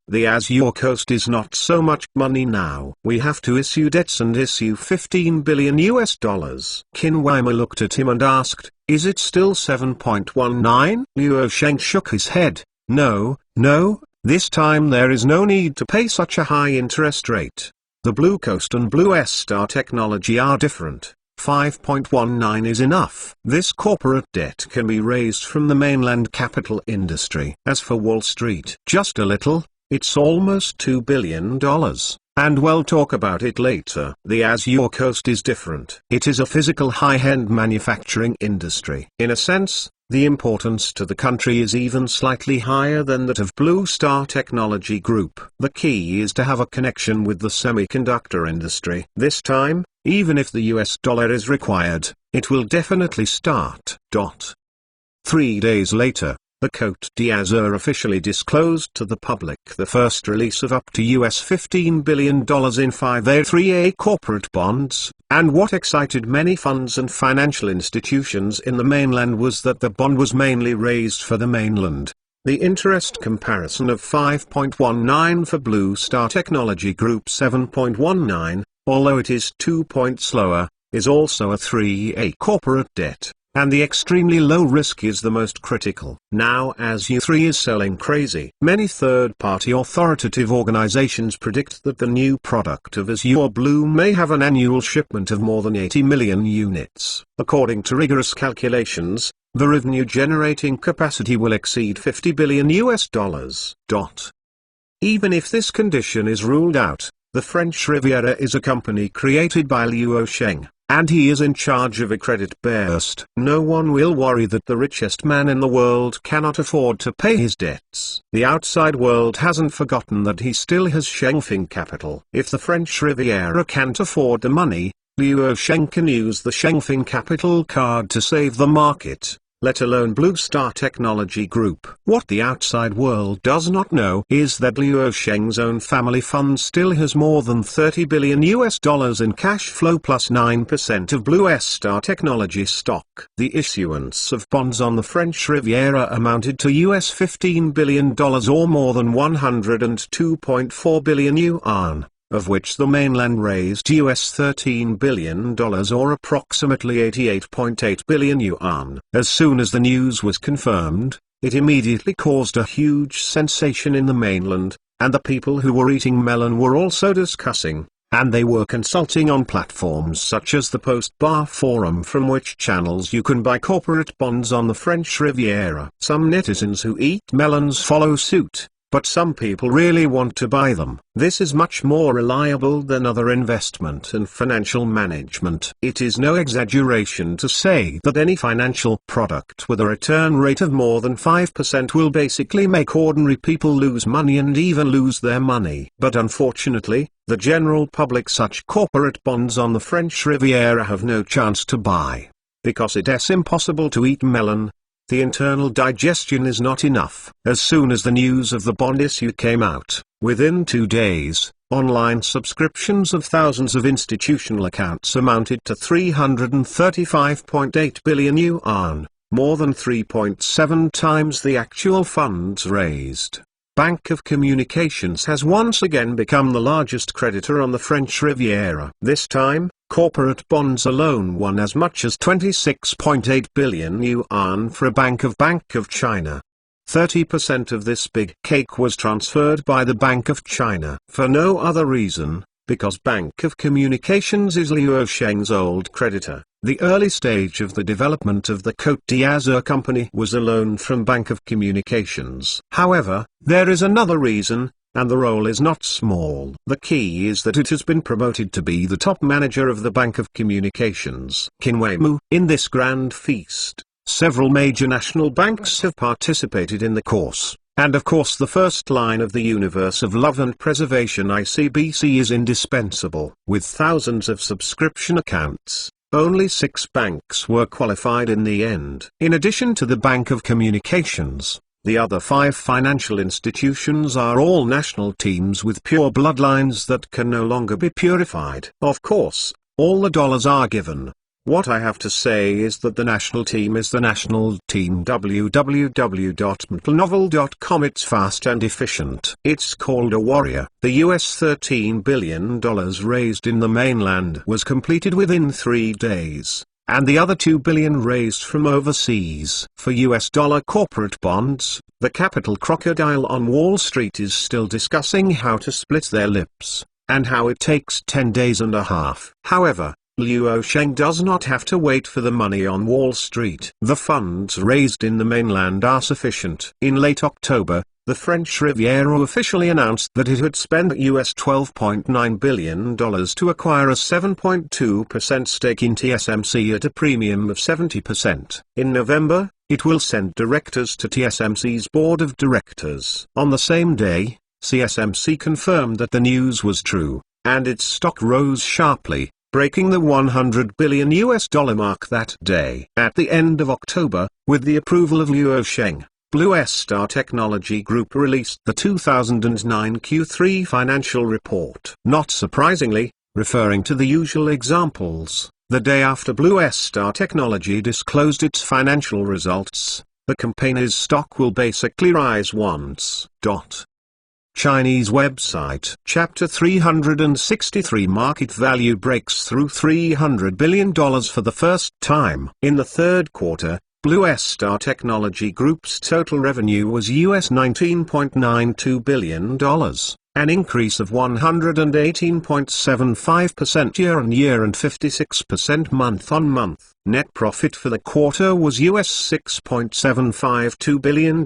The Azure Coast is not so much money now. We have to issue debts and issue $15 billion. Qin Weimar looked at him and asked, is it still 7.19? Luo Sheng shook his head. No, this time there is no need to pay such a high interest rate. The Blue Coast and Blue Star technology are different. 5.19 is enough. This corporate debt can be raised from the mainland capital industry. As for Wall Street, just a little, it's almost $2 billion. And we'll talk about it later. The Azure Coast is different. It is a physical high-end manufacturing industry. In a sense, the importance to the country is even slightly higher than that of Blue Star Technology Group. The key is to have a connection with the semiconductor industry. This time, even if the US dollar is required, it will definitely start. 3 days later, the Côte d'Azur officially disclosed to the public the first release of up to US $15 billion in 5A3A corporate bonds, and what excited many funds and financial institutions in the mainland was that the bond was mainly raised for the mainland, The interest comparison of 5.19 for Blue Star Technology Group 7.19, although it is 2 points slower, is also a 3A corporate debt, and the extremely low risk is the most critical. Now as U3 is selling crazy, many third-party authoritative organizations predict that the new product of Azure Blue may have an annual shipment of more than 80 million units. According to rigorous calculations, the revenue-generating capacity will exceed $50 billion. Even if this condition is ruled out, the French Riviera is a company created by Luo Sheng, and he is in charge of a credit burst. No one will worry that the richest man in the world cannot afford to pay his debts. The outside world hasn't forgotten that he still has Shengfeng Capital. If the French Riviera can't afford the money, Luo Sheng can use the Shengfeng Capital card to save the market, let alone Blue Star Technology Group. What the outside world does not know is that Luo Sheng's own family fund still has more than $30 billion in cash flow plus 9% of Blue Star Technology stock. The issuance of bonds on the French Riviera amounted to $15 billion or more than 102.4 billion yuan, of which the mainland raised $13 billion or approximately 88.8 billion yuan. As soon as the news was confirmed, it immediately caused a huge sensation in the mainland, and the people who were eating melon were also discussing, and they were consulting on platforms such as the Post-Bar Forum, from which channels you can buy corporate bonds on the French Riviera. Some netizens who eat melons follow suit, but some people really want to buy them. This is much more reliable than other investment and financial management. It is no exaggeration to say that any financial product with a return rate of more than 5% will basically make ordinary people lose money and even lose their money. But unfortunately, the general public such corporate bonds on the French Riviera have no chance to buy. Because it is impossible to eat melon. The internal digestion is not enough. As soon as the news of the bond issue came out, within 2 days, online subscriptions of thousands of institutional accounts amounted to 335.8 billion yuan, more than 3.7 times the actual funds raised. Bank of Communications has once again become the largest creditor on the French Riviera. This time, corporate bonds alone won as much as 26.8 billion yuan for a Bank of China. 30% of this big cake was transferred by the Bank of China. For no other reason, because Bank of Communications is Luo Sheng's old creditor. The early stage of the development of the Côte d'Azur company was a loan from Bank of Communications. However, there is another reason, and the role is not small. The key is that it has been promoted to be the top manager of the Bank of Communications. Qin Weimu. In this grand feast, several major national banks have participated in the course. And of course the first line of the universe of love and preservation ICBC is indispensable. With thousands of subscription accounts, only 6 banks were qualified in the end. In addition to the Bank of Communications, the other 5 financial institutions are all national teams with pure bloodlines that can no longer be purified. Of course, all the dollars are given. What I have to say is that the national team is the national team. www.mtlnovel.com. It's fast and efficient. It's called a warrior. The $13 billion raised in the mainland was completed within 3 days, and the other $2 billion raised from overseas. For US dollar corporate bonds, the capital crocodile on Wall Street is still discussing how to split their lips, and how it takes 10 days and a half. However, Luo Sheng does not have to wait for the money on Wall Street. The funds raised in the mainland are sufficient. In late October, the French Riviera officially announced that it had spent $12.9 billion to acquire a 7.2% stake in TSMC at a premium of 70%. In November, it will send directors to TSMC's board of directors. On the same day, TSMC confirmed that the news was true, and its stock rose sharply, breaking the $100 billion mark that day. At the end of October, with the approval of Luo Sheng, Blue Star Technology Group released the 2009 Q3 financial report. Not surprisingly, referring to the usual examples, the day after Blue Star Technology disclosed its financial results, the company's stock will basically rise once. Chinese website. Chapter 363 Market value breaks through $300 billion for the first time. In the third quarter, Blue Star Technology Group's total revenue was US $19.92 billion, an increase of 118.75% year-on-year and 56% month-on-month. Net profit for the quarter was US $6.752 billion,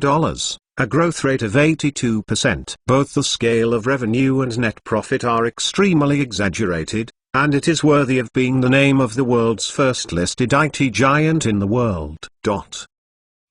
a growth rate of 82%. Both the scale of revenue and net profit are extremely exaggerated, and it is worthy of being the name of the world's first listed IT giant in the world.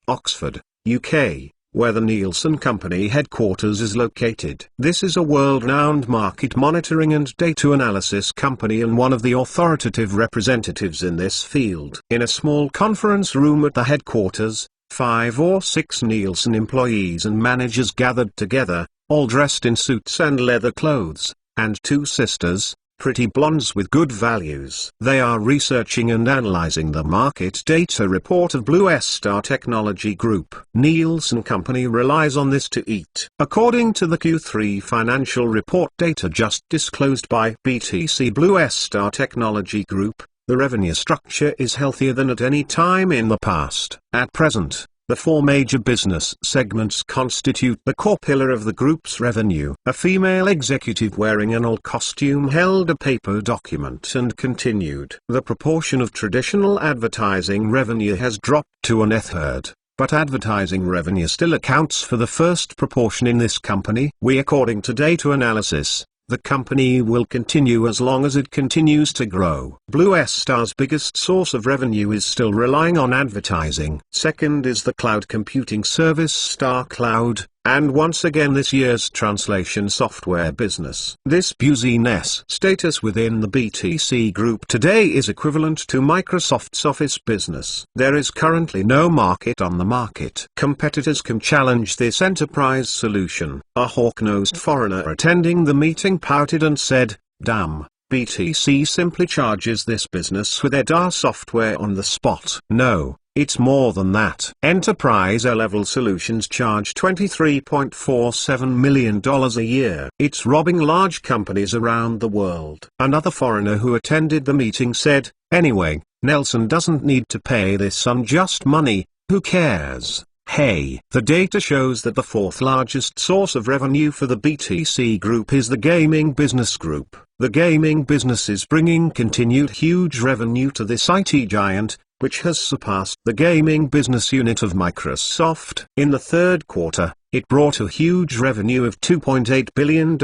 Oxford, UK, where the Nielsen Company headquarters is located. This is a world-renowned market monitoring and data analysis company and one of the authoritative representatives in this field. In a small conference room at the headquarters, 5 or 6 Nielsen employees and managers gathered together, all dressed in suits and leather clothes, and 2 sisters, pretty blondes with good values. They are researching and analyzing the market data report of Blue Star Technology Group. Nielsen Company relies on this to eat. According to the Q3 financial report data just disclosed by BTC Blue Star Technology Group, the revenue structure is healthier than at any time in the past. At present, the 4 major business segments constitute the core pillar of the group's revenue. A female executive wearing an old costume held a paper document and continued. The proportion of traditional advertising revenue has dropped to 1/3, but advertising revenue still accounts for the first proportion in this company. According to data analysis, the company will continue as long as it continues to grow. Blue Star's biggest source of revenue is still relying on advertising. Second is the cloud computing service Star Cloud, and once again this year's translation software business. This business status within the BTC group today is equivalent to Microsoft's Office business. There is currently no market on the market. Competitors can challenge this enterprise solution. A hawk-nosed foreigner attending the meeting pouted and said, "Damn, BTC simply charges this business with their software on the spot." No. It's more than that. Enterprise-level solutions charge $23.47 million a year. It's robbing large companies around the world. Another foreigner who attended the meeting said, "Anyway, Nelson doesn't need to pay this unjust money, who cares? Hey." The data shows that the 4th largest source of revenue for the BTC group is the gaming business group. The gaming business is bringing continued huge revenue to this IT giant, which has surpassed the gaming business unit of Microsoft. In the third quarter, it brought a huge revenue of $2.8 billion,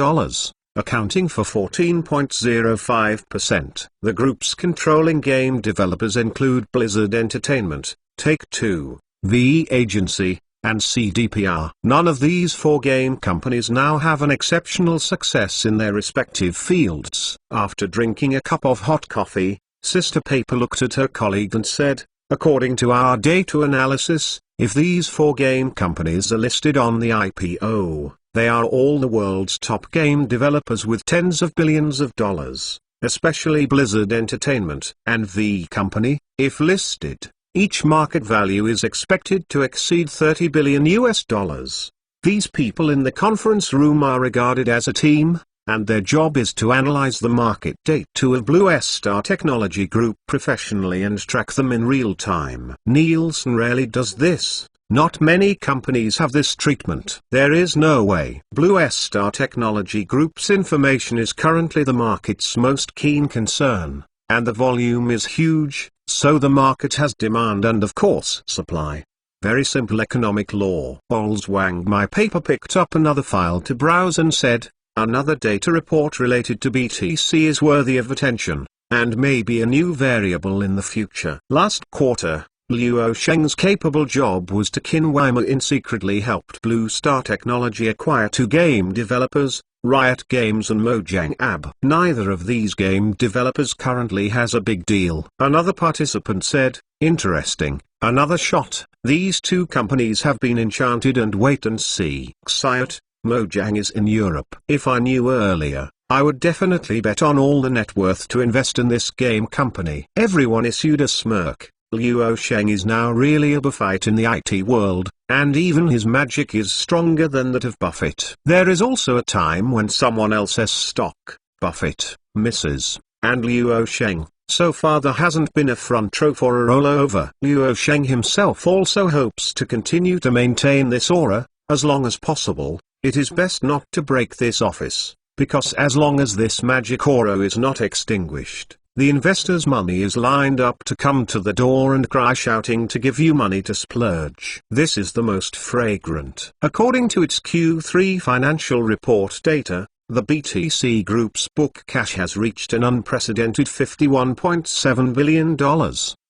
accounting for 14.05%. The group's controlling game developers include Blizzard Entertainment, Take-Two, The Agency, and CDPR. None of these 4 game companies now have an exceptional success in their respective fields. After drinking a cup of hot coffee, Sister Paper looked at her colleague and said, "According to our data analysis, if these 4 game companies are listed on the IPO, they are all the world's top game developers with tens of billions of dollars, especially Blizzard Entertainment and V Company. If listed, each market value is expected to exceed $30 billion. These people in the conference room are regarded as a team, and their job is to analyze the market data of Blue Star Technology Group professionally and track them in real time. Nielsen rarely does this. Not many companies have this treatment. There is no way. Blue Star Technology Group's information is currently the market's most keen concern, and the volume is huge, so the market has demand and of course supply. Very simple economic law. Olswang My Paper picked up another file to browse and said, "Another data report related to BTC is worthy of attention, and may be a new variable in the future." Last quarter, Liu Sheng's capable job was to Qin Weimin secretly helped Blue Star Technology acquire 2 game developers, Riot Games and Mojang AB. Neither of these game developers currently has a big deal. Another participant said, "Interesting, another shot. These 2 companies have been enchanted and wait and see." Xiot, Mojang is in Europe. If I knew earlier, I would definitely bet on all the net worth to invest in this game company. Everyone issued a smirk, Luo Sheng is now really a Buffett in the IT world, and even his magic is stronger than that of Buffett. There is also a time when someone else's stock, Buffett, misses, and Luo Sheng, so far there hasn't been a front row for a rollover. Luo Sheng himself also hopes to continue to maintain this aura, as long as possible. It is best not to break this office, because as long as this magic aura is not extinguished, the investors' money is lined up to come to the door and cry shouting to give you money to splurge. This is the most fragrant. According to its Q3 financial report data, the BTC Group's book cash has reached an unprecedented $51.7 billion,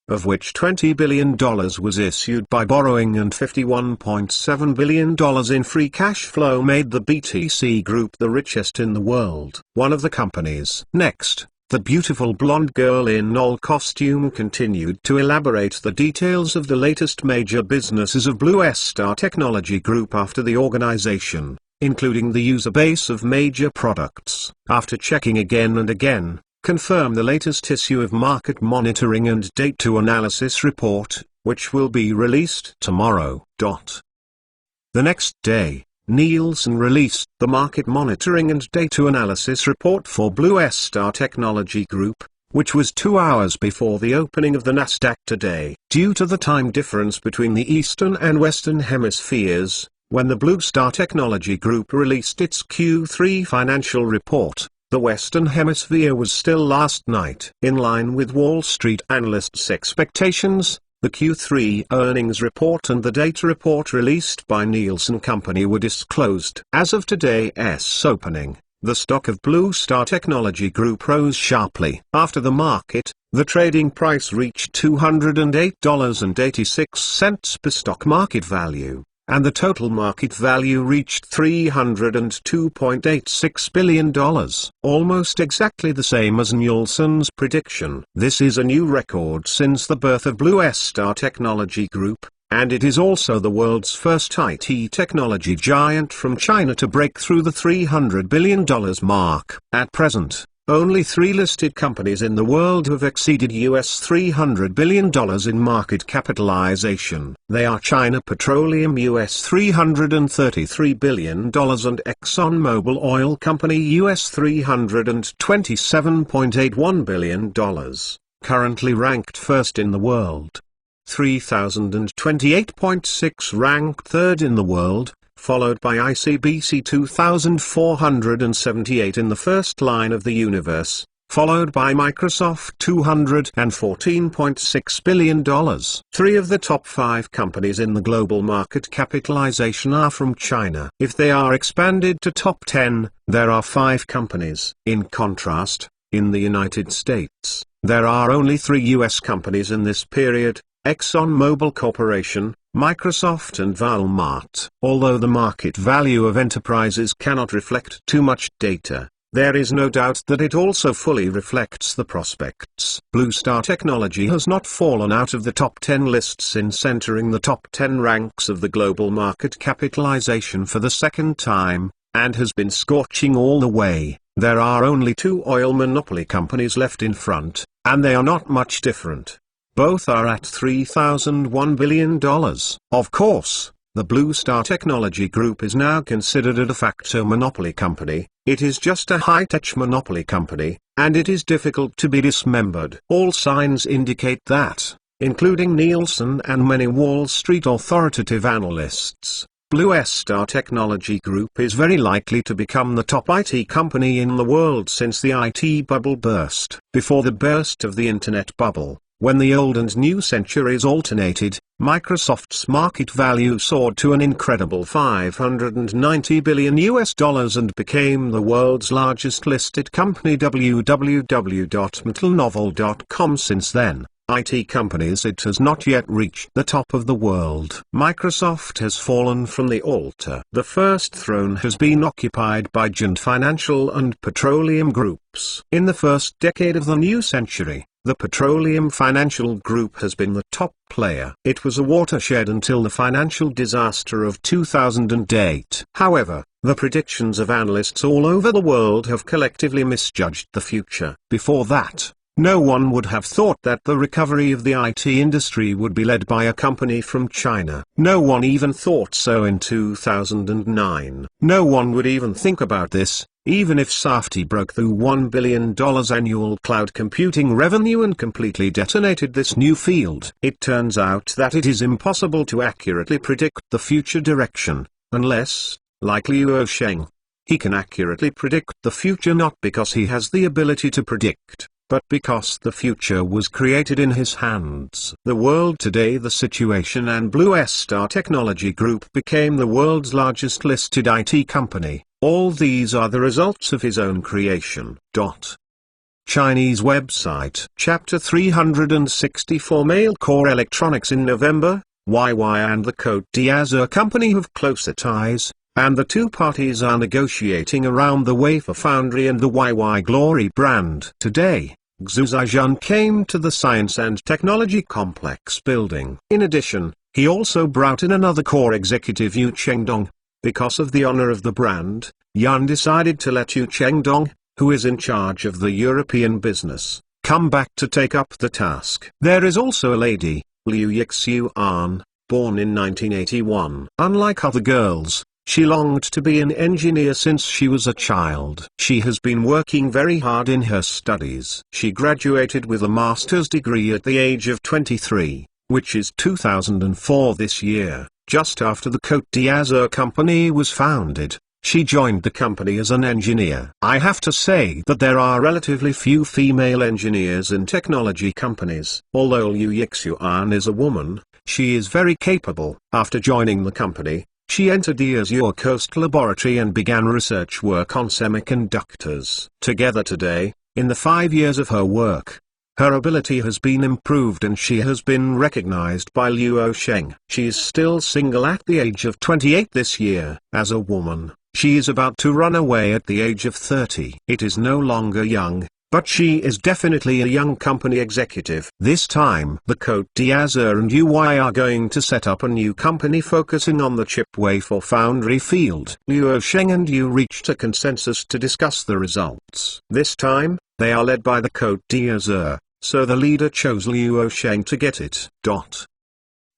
of which $20 billion was issued by borrowing and $51.7 billion in free cash flow made the BTC Group the richest in the world. One of the companies. Next, the beautiful blonde girl in Knoll costume continued to elaborate the details of the latest major businesses of Blue Star Technology Group after the organization, including the user base of major products. After checking again and again, confirm the latest issue of Market Monitoring and Data Analysis Report, which will be released tomorrow. The next day, Nielsen released the Market Monitoring and Data Analysis Report for Blue Star Technology Group, which was 2 hours before the opening of the Nasdaq today. Due to the time difference between the Eastern and Western hemispheres, when the Blue Star Technology Group released its Q3 financial report, the Western Hemisphere was still last night. In line with Wall Street analysts' expectations, the Q3 earnings report and the data report released by Nielsen Company were disclosed. As of today's opening, the stock of Blue Star Technology Group rose sharply. After the market, the trading price reached $208.86 per stock market value, and the total market value reached $302.86 billion, almost exactly the same as Nielsen's prediction. This is a new record since the birth of Blue Star Technology Group, and it is also the world's first IT technology giant from China to break through the $300 billion mark. At present, only 3 listed companies in the world have exceeded $300 billion in market capitalization. They are China Petroleum $333 billion and ExxonMobil Oil Company $327.81 billion, currently ranked first in the world. 3028.6 ranked third in the world, followed by ICBC 2478 in the first line of the universe, followed by Microsoft $214.6 billion. 3 of the top 5 companies in the global market capitalization are from China. If they are expanded to top 10, there are 5 companies. In contrast, in the United States, there are only 3 US companies in this period: ExxonMobil Corporation, Microsoft and Walmart. Although the market value of enterprises cannot reflect too much data, there is no doubt that it also fully reflects the prospects. Blue Star Technology has not fallen out of the top 10 list since entering the top 10 ranks of the global market capitalization for the second time, and has been scorching all the way. There are only 2 oil monopoly companies left in front, and they are not much different. Both are at $3,001 billion. Of course, the Blue Star Technology Group is now considered a de facto monopoly company. It is just a high-tech monopoly company, and it is difficult to be dismembered. All signs indicate that, including Nielsen and many Wall Street authoritative analysts, Blue Star Technology Group is very likely to become the top IT company in the world since the IT bubble burst. Before the burst of the Internet bubble, when the old and new centuries alternated, Microsoft's market value soared to an incredible $590 billion and became the world's largest listed company. www.metalnovel.com. Since then, IT companies, it has not yet reached the top of the world. Microsoft has fallen from the altar. The first throne has been occupied by Giant Financial and Petroleum groups. In the first decade of the new century, the Petroleum Financial Group has been the top player. It was a watershed until the financial disaster of 2008. However, the predictions of analysts all over the world have collectively misjudged the future. Before that, No one would have thought that the recovery of the IT industry would be led by a company from China. No one even thought so in 2009. No one would even think about this, even if Safety broke through $1 billion annual cloud computing revenue and completely detonated this new field. It turns out that it is impossible to accurately predict the future direction, unless, like Luo Sheng, he can accurately predict the future not because he has the ability to predict, but because the future was created in his hands. The world today, the situation, and Blue Star Technology Group became the world's largest listed IT company. All these are the results of his own creation. Chinese website. Chapter 364. Mail Core Electronics. In November, YY and the Côte d'Azur company have closer ties, and the two parties are negotiating around the wafer foundry and the YY Glory brand. Today, Xu Zhaijun came to the Science and Technology Complex building. In addition, he also brought in another core executive, Yu Chengdong. Because of the honor of the brand, Yan decided to let Yu Chengdong, who is in charge of the European business, come back to take up the task. There is also a lady, Liu Yixiuan, born in 1981. Unlike other girls, she longed to be an engineer since she was a child. She has been working very hard in her studies. She graduated with a master's degree at the age of 23, which is 2004 this year, just after the Côte d'Azur company was founded. She joined the company as an engineer. I have to say that there are relatively few female engineers in technology companies. Although Liu Yixiuan is a woman, she is very capable. After joining the company, she entered the Azure Coast Laboratory and began research work on semiconductors. Together today, in the 5 years of her work, her ability has been improved and she has been recognized by Luo Sheng. She is still single at the age of 28 this year. As a woman, she is about to run away at the age of 30. It is no longer young, but she is definitely a young company executive. This time, the Côte d'Azur and UY are going to set up a new company focusing on the chip wafer foundry field. Luo Sheng and Yu reached a consensus to discuss the results. This time, they are led by the Côte d'Azur, so the leader chose Luo Sheng to get it.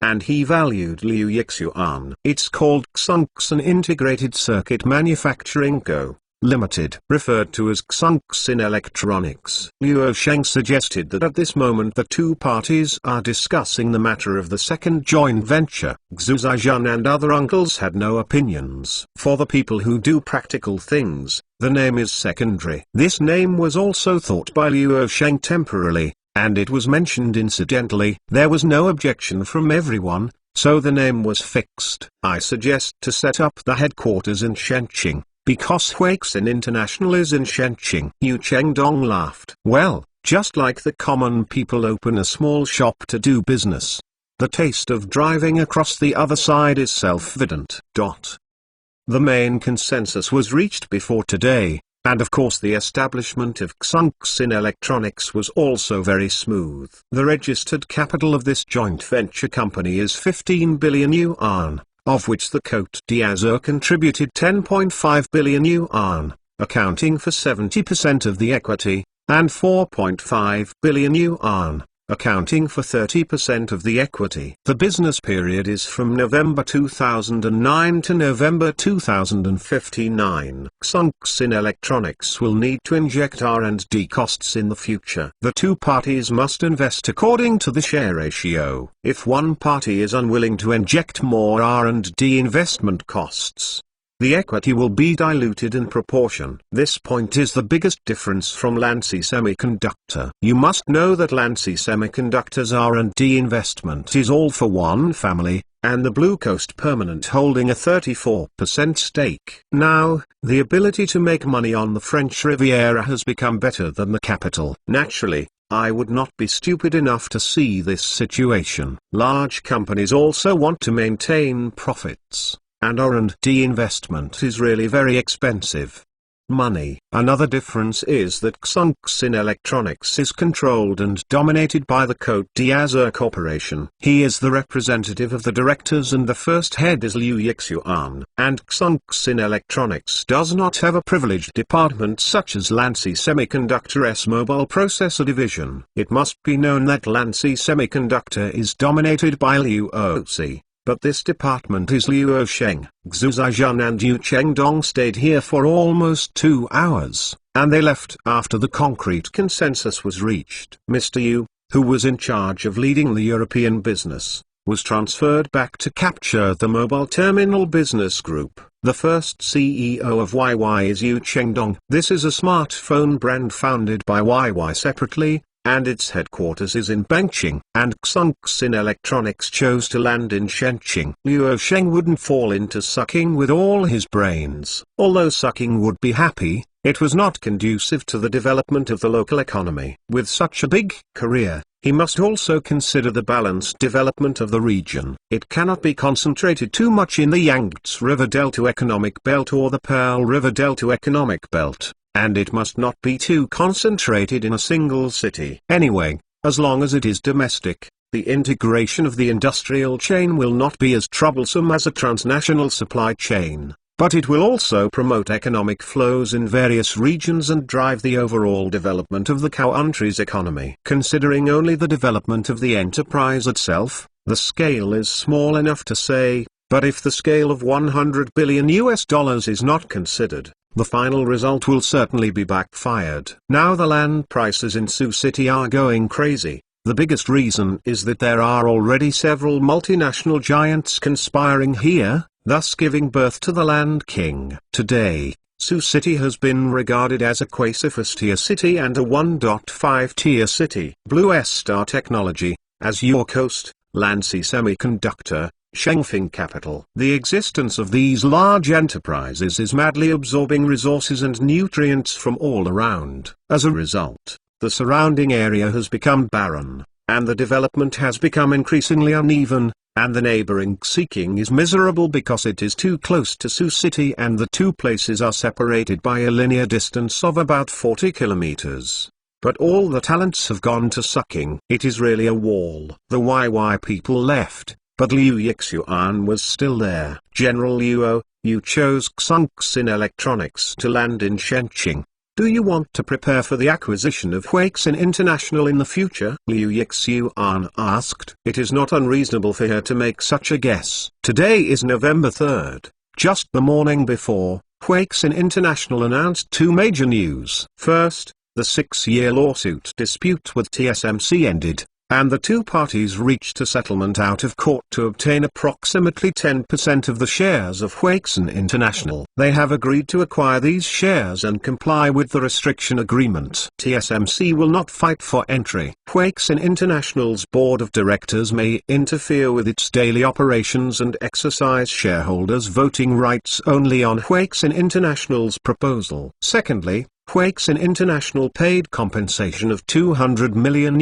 And he valued Liu Yixiuan. It's called Xunxin Integrated Circuit Manufacturing Co. Limited, referred to as Xunxin Electronics. Luo Sheng suggested that at this moment the two parties are discussing the matter of the second joint venture. Xu Zhaijun and other uncles had no opinions. For the people who do practical things, the name is secondary. This name was also thought by Luo Sheng temporarily, and it was mentioned incidentally. There was no objection from everyone, so the name was fixed. I suggest to set up the headquarters in Shenqing, because Huixin International is in Shenqing. Yu Chengdong laughed. Well, just like the common people open a small shop to do business. The taste of driving across the other side is self-evident. The main consensus was reached before today, and of course the establishment of Xunxin Electronics was also very smooth. The registered capital of this joint venture company is 15 billion yuan, of which the Côte d'Azur contributed 10.5 billion yuan, accounting for 70% of the equity, and 4.5 billion yuan, accounting for 30% of the equity. The business period is from November 2009 to November 2059. Xunxin Electronics will need to inject R&D costs in the future. The two parties must invest according to the share ratio. If one party is unwilling to inject more R&D investment costs, the equity will be diluted in proportion. This point is the biggest difference from Lancy Semiconductor. You must know that Lancy Semiconductor's R&D investment is all for one family, and the Blue Coast Permanent holding a 34% stake. Now, the ability to make money on the French Riviera has become better than the capital. Naturally, I would not be stupid enough to see this situation. Large companies also want to maintain profits, and R&D investment is really very expensive. money. Another difference is that Xunxin Electronics is controlled and dominated by the Cote d'Azur Corporation. He is the representative of the directors and the first head is Liu Yixuan. And Xunxin Electronics does not have a privileged department such as Lanci Semiconductor's mobile processor division. It must be known that Lanci Semiconductor is dominated by Liu Oxi. But this department is Liu Osheng. Xu Zhaijun and Yu Chengdong stayed here for almost 2 hours, and they left after the concrete consensus was reached. Mr. Yu, who was in charge of leading the European business, was transferred back to capture the mobile terminal business group. The first CEO of YY is Yu Chengdong. This is a smartphone brand founded by YY separately, and its headquarters is in Bangqing. And Xunxin Electronics chose to land in Shenqing. Liu Osheng wouldn't fall into sucking with all his brains. Although sucking would be happy, it was not conducive to the development of the local economy. With such a big career, he must also consider the balanced development of the region. It cannot be concentrated too much in the Yangtze River Delta Economic Belt or the Pearl River Delta Economic Belt, and it must not be too concentrated in a single city. Anyway, as long as it is domestic, the integration of the industrial chain will not be as troublesome as a transnational supply chain, but it will also promote economic flows in various regions and drive the overall development of the country's economy. Considering only the development of the enterprise itself, the scale is small enough to say, but if the scale of $100 billion is not considered, the final result will certainly be backfired. Now the land prices in Sioux City are going crazy. The biggest reason is that there are already several multinational giants conspiring here, thus giving birth to the Land King. Today, Sioux City has been regarded as a quasi-first-tier city and a 1.5-tier city. Blue Star Technology, Azure Coast, Lanci Semiconductor, Shengfeng Capital. The existence of these large enterprises is madly absorbing resources and nutrients from all around. As a result, the surrounding area has become barren, and the development has become increasingly uneven, and the neighboring Xikeng is miserable because it is too close to Sioux City and the two places are separated by a linear distance of about 40 kilometers. But all the talents have gone to Sucking. It is really a wall. The YY people left, but Liu Yixuan was still there. General Liu, you chose Xunxin Electronics to land in Shenqing. Do you want to prepare for the acquisition of Huixin International in the future? Liu Yixuan asked. It is not unreasonable for her to make such a guess. Today is November 3rd. Just the morning before, Huixin International announced two major news. First, the 6-year lawsuit dispute with TSMC ended, and the two parties reached a settlement out of court to obtain approximately 10% of the shares of Huixin International. They have agreed to acquire these shares and comply with the restriction agreement. TSMC will not fight for entry. Huixin International's board of directors may interfere with its daily operations and exercise shareholders' voting rights only on Huixin International's proposal. Secondly, Huixin International paid compensation of $200 million,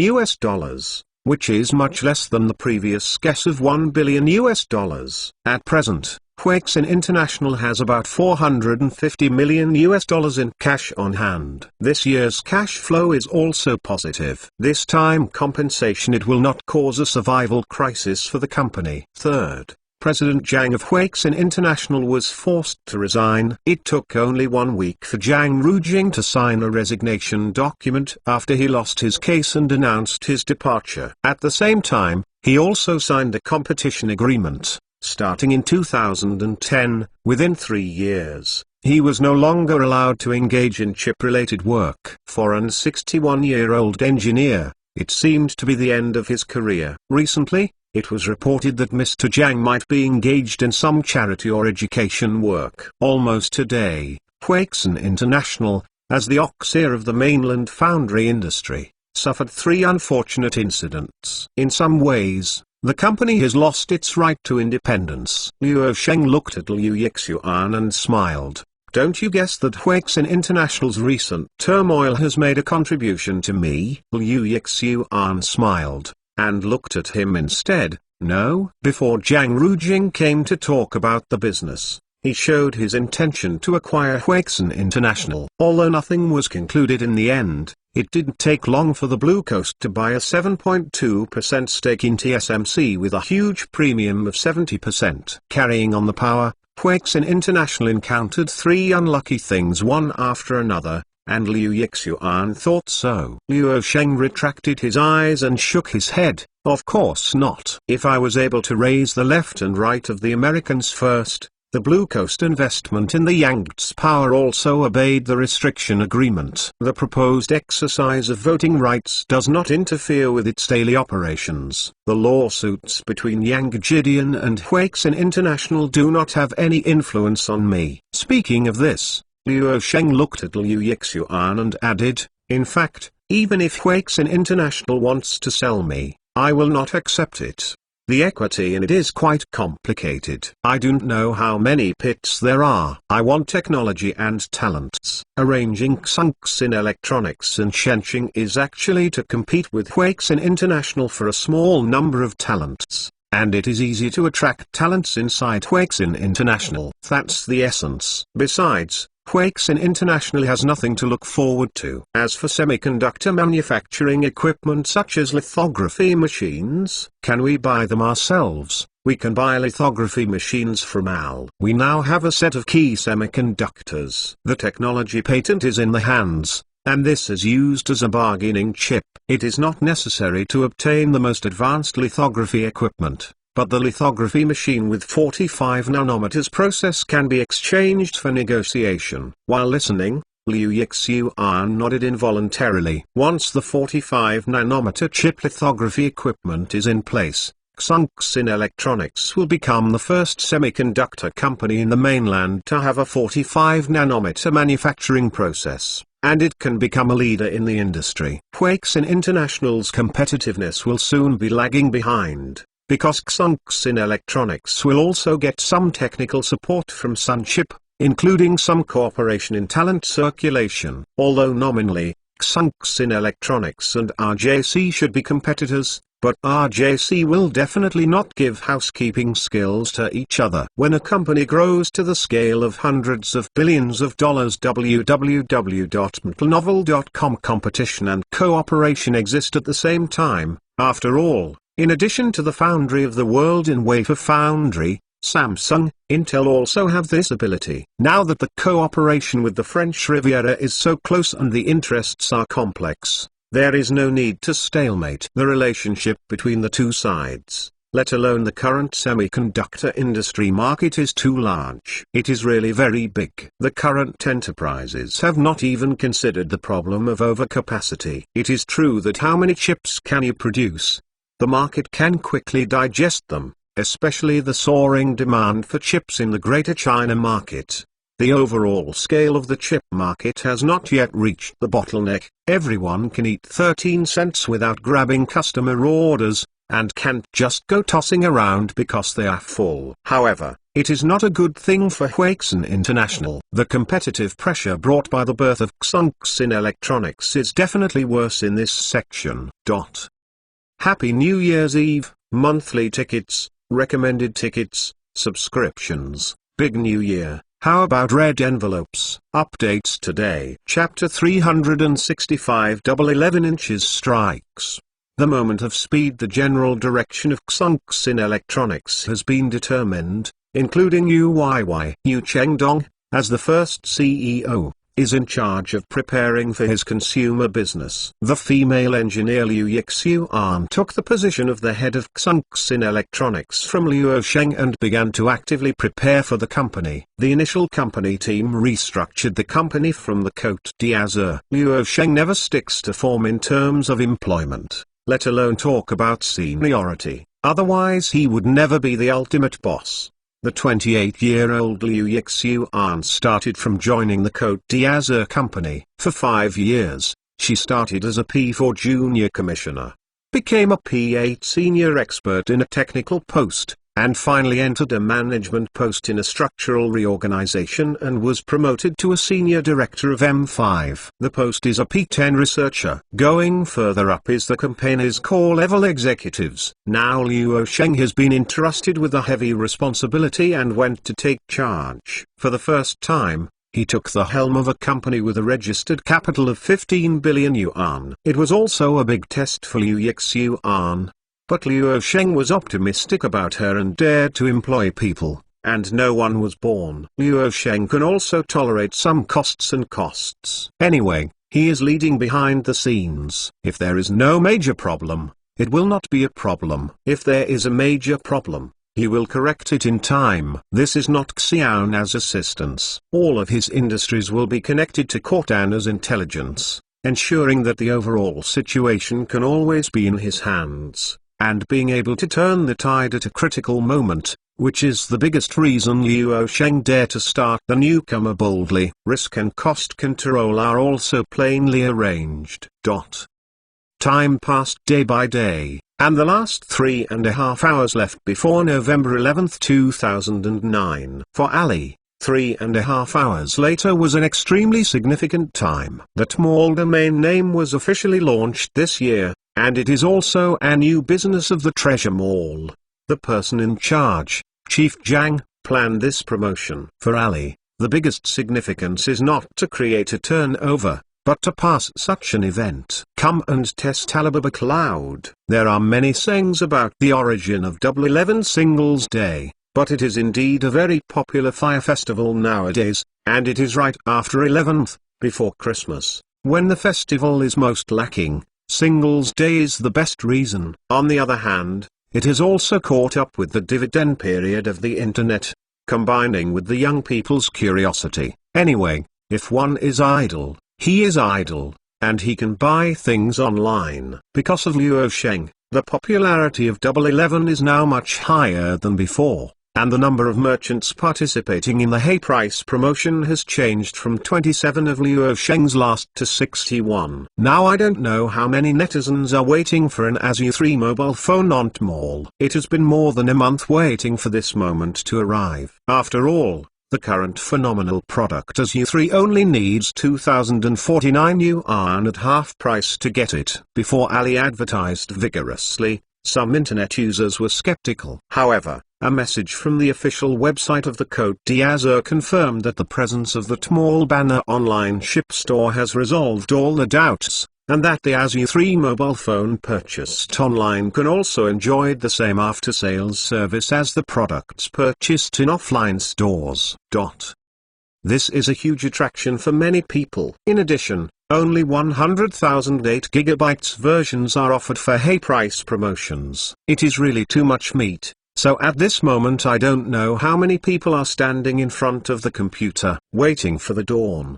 which is much less than the previous guess of $1 billion. At present, Huixin International has about $450 million in cash on hand. This year's cash flow is also positive. This time compensation it will not cause a survival crisis for the company. Third, President Zhang of Huixin International was forced to resign. It took only 1 week for Zhang Rujing to sign a resignation document after he lost his case and announced his departure. At the same time, he also signed a competition agreement. Starting in 2010, within 3 years, he was no longer allowed to engage in chip-related work. For an 61-year-old engineer, it seemed to be the end of his career. Recently, it was reported that Mr. Zhang might be engaged in some charity or education work. Almost today, Huixin International, as the Oxeer of the mainland foundry industry, suffered 3 unfortunate incidents. In some ways, the company has lost its right to independence. Liu Osheng looked at Liu Yixuan and smiled. Don't you guess that Huixin International's recent turmoil has made a contribution to me? Liu Yixuan smiled, and looked at him instead. No. Before Zhang Rujing came to talk about the business, he showed his intention to acquire Huixin International. Although nothing was concluded in the end, it didn't take long for the Blue Coast to buy a 7.2% stake in TSMC with a huge premium of 70%. Carrying on the power, Huixin International encountered three unlucky things one after another, and Liu Yixuan thought so. Luo Sheng retracted his eyes and shook his head. Of course not. If I was able to raise the left and right of the Americans first, the Blue Coast investment in the Yangtze Power also obeyed the restriction agreement. The proposed exercise of voting rights does not interfere with its daily operations. The lawsuits between Yang Gideon and Huixin International do not have any influence on me. Speaking of this, Luo Sheng looked at Liu Yixuan and added, in fact, even if Huixin International wants to sell me, I will not accept it. The equity in it is quite complicated. I don't know how many pits there are. I want technology and talents. Arranging Xunxin Electronics and Shenxing is actually to compete with Huixin International for a small number of talents. And it is easy to attract talents inside Huixin International. That's the essence. Besides, Huixin International has nothing to look forward to. As for semiconductor manufacturing equipment such as lithography machines, can we buy them ourselves? We can buy lithography machines from AL. We now have a set of key semiconductors. The technology patent is in the hands, and this is used as a bargaining chip. It is not necessary to obtain the most advanced lithography equipment, but the lithography machine with 45 nanometers process can be exchanged for negotiation. While listening, Liu Yixuan nodded involuntarily. Once the 45 nanometer chip lithography equipment is in place, Xunxin Electronics will become the first semiconductor company in the mainland to have a 45 nanometer manufacturing process, and it can become a leader in the industry. Huixin International's competitiveness will soon be lagging behind, because Xunxin Electronics will also get some technical support from Sunchip, including some cooperation in talent circulation. Although nominally, Xunxin Electronics and RJC should be competitors, but RJC will definitely not give housekeeping skills to each other. When a company grows to the scale of hundreds of billions of dollars, www.mtnovel.com competition and cooperation exist at the same time. After all, in addition to the foundry of the world in Wafer Foundry, Samsung, Intel also have this ability. Now that the cooperation with the French Riviera is so close and the interests are complex, there is no need to stalemate the relationship between the two sides. Let alone the current semiconductor industry market is too large. It is really very big. The current enterprises have not even considered the problem of overcapacity. It is true that how many chips can you produce? The market can quickly digest them, especially the soaring demand for chips in the Greater China market. The overall scale of the chip market has not yet reached the bottleneck. Everyone can eat 13 cents without grabbing customer orders, and can't just go tossing around because they are full. However, it is not a good thing for Huixin International. The competitive pressure brought by the birth of Xunxin Electronics is definitely worse in this section. Happy New Year's Eve, monthly tickets, recommended tickets, subscriptions, big new year. How about red envelopes? Updates today. Chapter 365 11 inches strikes. The moment of speed. The general direction of Xunxin Electronics has been determined, including Yu Chengdong, as the first CEO, is in charge of preparing for his consumer business. The female engineer Liu Yixuan took the position of the head of Xunxin Electronics from Luo Sheng and began to actively prepare for the company. The initial company team restructured the company from the Côte d'Azur. Luo Sheng never sticks to form in terms of employment, let alone talk about seniority, otherwise he would never be the ultimate boss. The 28-year-old Liu Yixuan started from joining the Côte d'Azur company. For 5 years, she started as a P4 junior commissioner, became a P8 senior expert in a technical post, and finally entered a management post in a structural reorganization and was promoted to a senior director of M5. The post is a P10 researcher. Going further up is the company's core level executives. Now Luo Sheng has been entrusted with a heavy responsibility and went to take charge. For the first time, he took the helm of a company with a registered capital of 15 billion yuan. It was also a big test for Liu Yixuan. But Luo Sheng was optimistic about her and dared to employ people, and no one was born. Luo Sheng can also tolerate some costs. Anyway, he is leading behind the scenes. If there is no major problem, it will not be a problem. If there is a major problem, he will correct it in time. This is not Xiaona's assistance. All of his industries will be connected to Cortana's intelligence, ensuring that the overall situation can always be in his hands, and being able to turn the tide at a critical moment, which is the biggest reason Luo Sheng dare to start the newcomer boldly. Risk and cost control are also plainly arranged. Time passed day by day, and the last 3.5 hours left before November 11, 2009. For Ali, 3.5 hours later was an extremely significant time. The Tmall domain name was officially launched this year, and it is also a new business of the Treasure Mall. The person in charge, Chief Zhang, planned this promotion. For Ali, the biggest significance is not to create a turnover, but to pass such an event. Come and test Alibaba Cloud. There are many sayings about the origin of Double 11 Singles Day, but it is indeed a very popular fire festival nowadays, and it is right after 11th, before Christmas, when the festival is most lacking. Singles Day is the best reason. On the other hand, it has also caught up with the dividend period of the internet, combining with the young people's curiosity. Anyway, if one is idle, he is idle, and he can buy things online. Because of Luo Sheng, the popularity of Double 11 is now much higher than before, and the number of merchants participating in the Hey Price promotion has changed from 27 of Luo Sheng's last to 61. Now I don't know how many netizens are waiting for an ASU 3 mobile phone on Tmall. It has been more than a month waiting for this moment to arrive. After all, the current phenomenal product ASU 3 only needs 2,049 yuan at half price to get it. Before Ali advertised vigorously, some internet users were skeptical. However, a message from the official website of the Côte d'Azur confirmed that the presence of the Tmall banner online ship store has resolved all the doubts, and that the ASU 3 mobile phone purchased online can also enjoy the same after-sales service as the products purchased in offline stores. This is a huge attraction for many people. In addition, only 100,000 8GB versions are offered for Hey Price promotions. It is really too much meat, so at this moment I don't know how many people are standing in front of the computer, waiting for the dawn.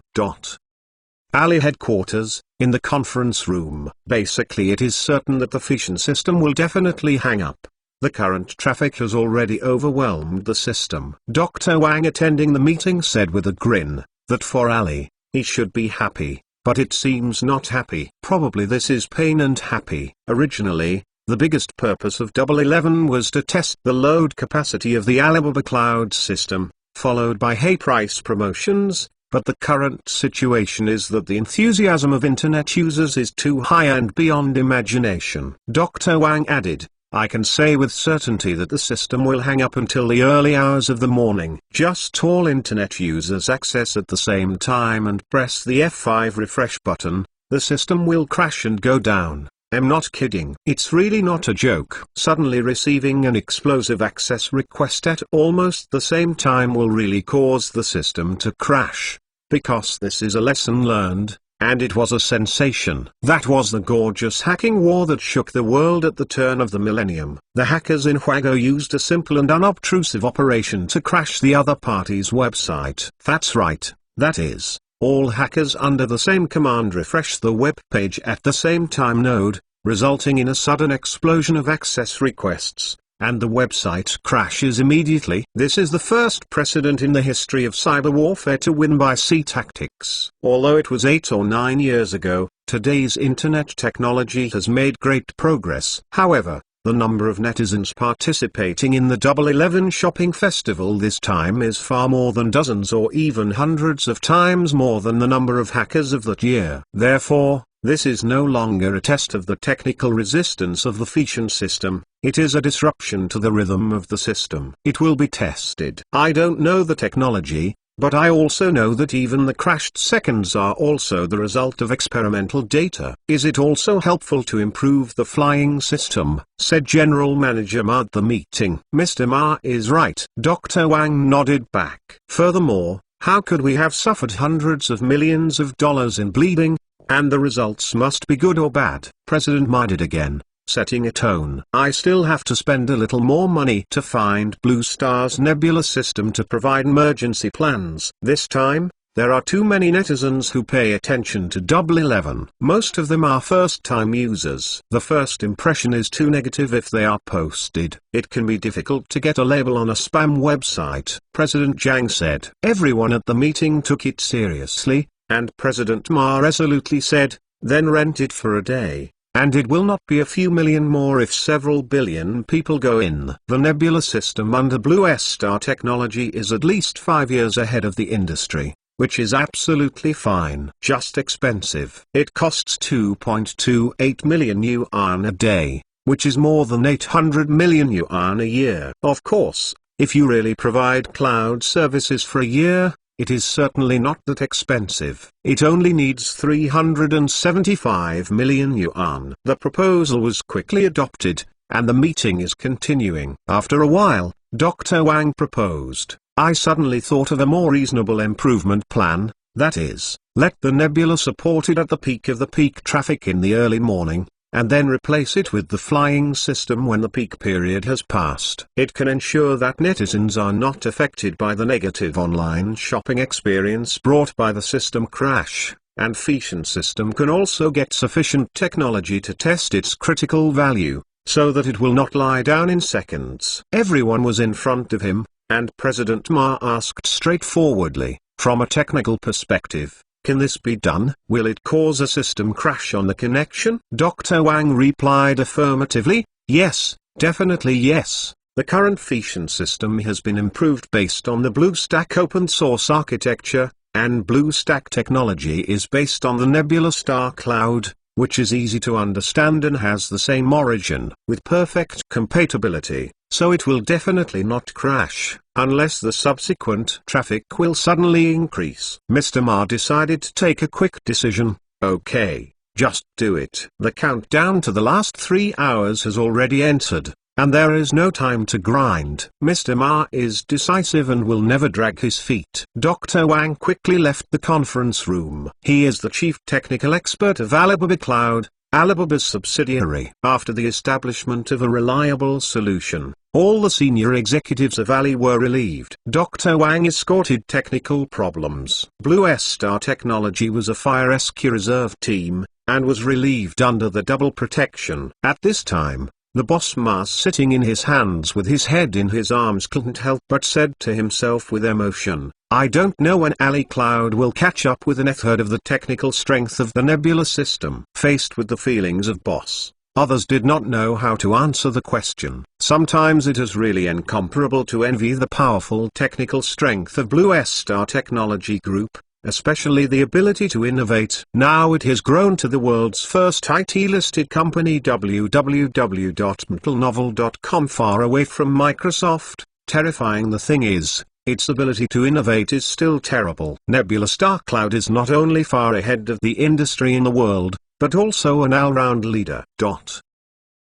Ali headquarters, in the conference room. Basically it is certain that the fission system will definitely hang up. The current traffic has already overwhelmed the system. Dr. Wang attending the meeting said with a grin, that for Ali, he should be happy, but it seems not happy. Probably this is pain and happy. Originally, the biggest purpose of Double 11 was to test the load capacity of the Alibaba Cloud system, followed by Hey Price promotions, but the current situation is that the enthusiasm of internet users is too high and beyond imagination. Dr. Wang added, I can say with certainty that the system will hang up until the early hours of the morning. Just all internet users access at the same time and press the F5 refresh button, the system will crash and go down. I'm not kidding. It's really not a joke. Suddenly receiving an explosive access request at almost the same time will really cause the system to crash. Because this is a lesson learned, and it was a sensation. That was the gorgeous hacking war that shook the world at the turn of the millennium. The hackers in Huago used a simple and unobtrusive operation to crash the other party's website. That's right, that is, all hackers under the same command refresh the web page at the same time node, resulting in a sudden explosion of access requests, and the website crashes immediately. This is the first precedent in the history of cyber warfare to win by sea tactics. Although it was 8 or 9 years ago, today's internet technology has made great progress. However, The number of netizens participating in the Double 11 shopping festival this time is far more than dozens or even hundreds of times more than the number of hackers of that year. Therefore, this is no longer a test of the technical resistance of the Feitian system, it is a disruption to the rhythm of the system. It will be tested. I don't know the technology, but I also know that even the crashed seconds are also the result of experimental data. Is it also helpful to improve the flying system, said General Manager Ma at the meeting. Mr. Ma is right. Dr. Wang nodded back. Furthermore, how could we have suffered hundreds of millions of dollars in bleeding? And the results must be good or bad. President Ma did again, setting a tone. I still have to spend a little more money to find Blue Star's nebula system to provide emergency plans. This time, there are too many netizens who pay attention to Double 11. Most of them are first-time users. The first impression is too negative if they are posted. It can be difficult to get a label on a spam website, President Zhang said. Everyone at the meeting took it seriously, and President Ma resolutely said, then rent it for a day. And it will not be a few million more if several billion people go in. The nebula system under Blue Star technology is at least 5 years ahead of the industry, which is absolutely fine. Just expensive. It costs 2.28 million yuan a day, which is more than 800 million yuan a year. Of course, if you really provide cloud services for a year, it is certainly not that expensive. It only needs 375 million yuan. The proposal was quickly adopted, and the meeting is continuing. After a while, Dr. Wang proposed, I suddenly thought of a more reasonable improvement plan, that is, let the nebula support it at the peak of the peak traffic in the early morning, and then replace it with the flying system when the peak period has passed. It can ensure that netizens are not affected by the negative online shopping experience brought by the system crash, and Feitian system can also get sufficient technology to test its critical value, so that it will not lie down in seconds. Everyone was in front of him, and President Ma asked straightforwardly, from a technical perspective, can this be done? Will it cause a system crash on the connection? Dr. Wang replied affirmatively, yes, definitely yes. The current Feitian system has been improved based on the BlueStack open source architecture, and BlueStack technology is based on the Nebula Star Cloud, which is easy to understand and has the same origin, with perfect compatibility, so it will definitely not crash, unless the subsequent traffic will suddenly increase. Mr. Ma decided to take a quick decision. Okay, just do it. The countdown to the last 3 hours has already entered, and there is no time to grind. Mr. Ma is decisive and will never drag his feet. Dr. Wang quickly left the conference room. He is the chief technical expert of Alibaba Cloud, Alibaba's subsidiary. After the establishment of a reliable solution, all the senior executives of Ali were relieved. Dr. Wang escorted technical problems. Blue Star Technology was a fire rescue reserve team, and was relieved under the double protection. At this time, the boss Ma, sitting in his hands with his head in his arms, couldn't help but said to himself with emotion, I don't know when Ali Cloud will catch up with an third of the technical strength of the Nebula system. Faced with the feelings of boss, others did not know how to answer the question. Sometimes it is really incomparable to envy the powerful technical strength of Blue Star Technology Group, especially the ability to innovate. Now it has grown to the world's first IT-listed company, www.metalnovel.com, far away from Microsoft. Terrifying the thing is, its ability to innovate is still terrible. Nebula Star Cloud is not only far ahead of the industry in the world, but also an all-round leader.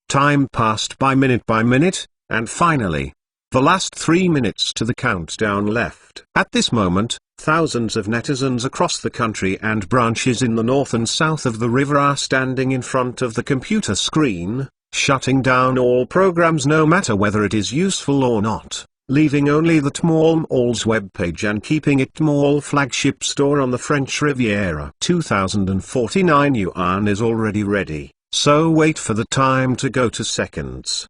Time passed by minute, and finally, the last 3 minutes to the countdown left. At this moment, thousands of netizens across the country and branches in the north and south of the river are standing in front of the computer screen, shutting down all programs no matter whether it is useful or not, leaving only the Tmall webpage and keeping it Tmall flagship store on the French Riviera. 2049 yuan is already ready, so wait for the time to go to seconds.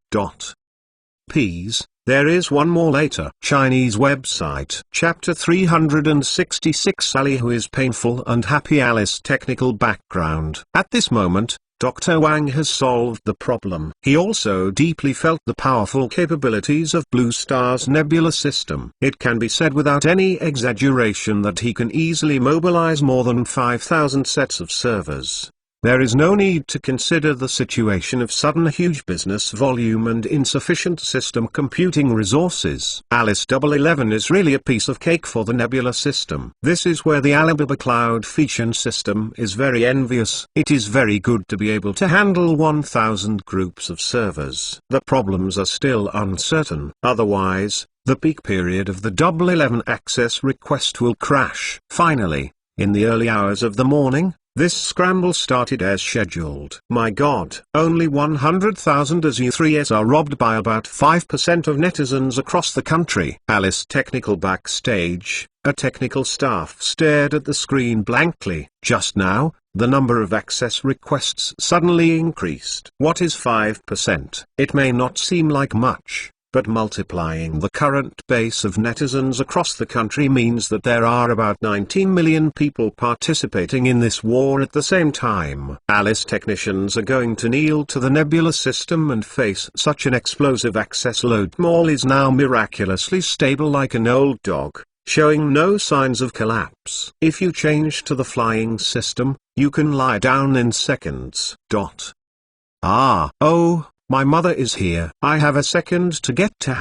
Ps. There is one more later. Chinese website. Chapter 366. Ali, who is painful and happy. Alice technical background. At this moment, Dr. Wang has solved the problem. He also deeply felt the powerful capabilities of Blue Star's nebula system. It can be said without any exaggeration that he can easily mobilize more than 5,000 sets of servers. There is no need to consider the situation of sudden huge business volume and insufficient system computing resources. Alice 11 is really a piece of cake for the Nebula system. This is where the Alibaba Cloud Fusion system is very envious. It is very good to be able to handle 1,000 groups of servers. The problems are still uncertain. Otherwise, the peak period of the 11 access request will crash. Finally, in the early hours of the morning, this scramble started as scheduled. My God, only 100,000 ASU3s are robbed by about 5% of netizens across the country. Alice technical backstage, a technical staff stared at the screen blankly. Just now, the number of access requests suddenly increased. What is 5%? It may not seem like much, but multiplying the current base of netizens across the country means that there are about 19 million people participating in this war at the same time. Alice technicians are going to kneel to the Nebula system and face such an explosive access load. Mall is now miraculously stable like an old dog, showing no signs of collapse. If you change to the flying system, you can lie down in seconds. My mother is here. I have a second to get to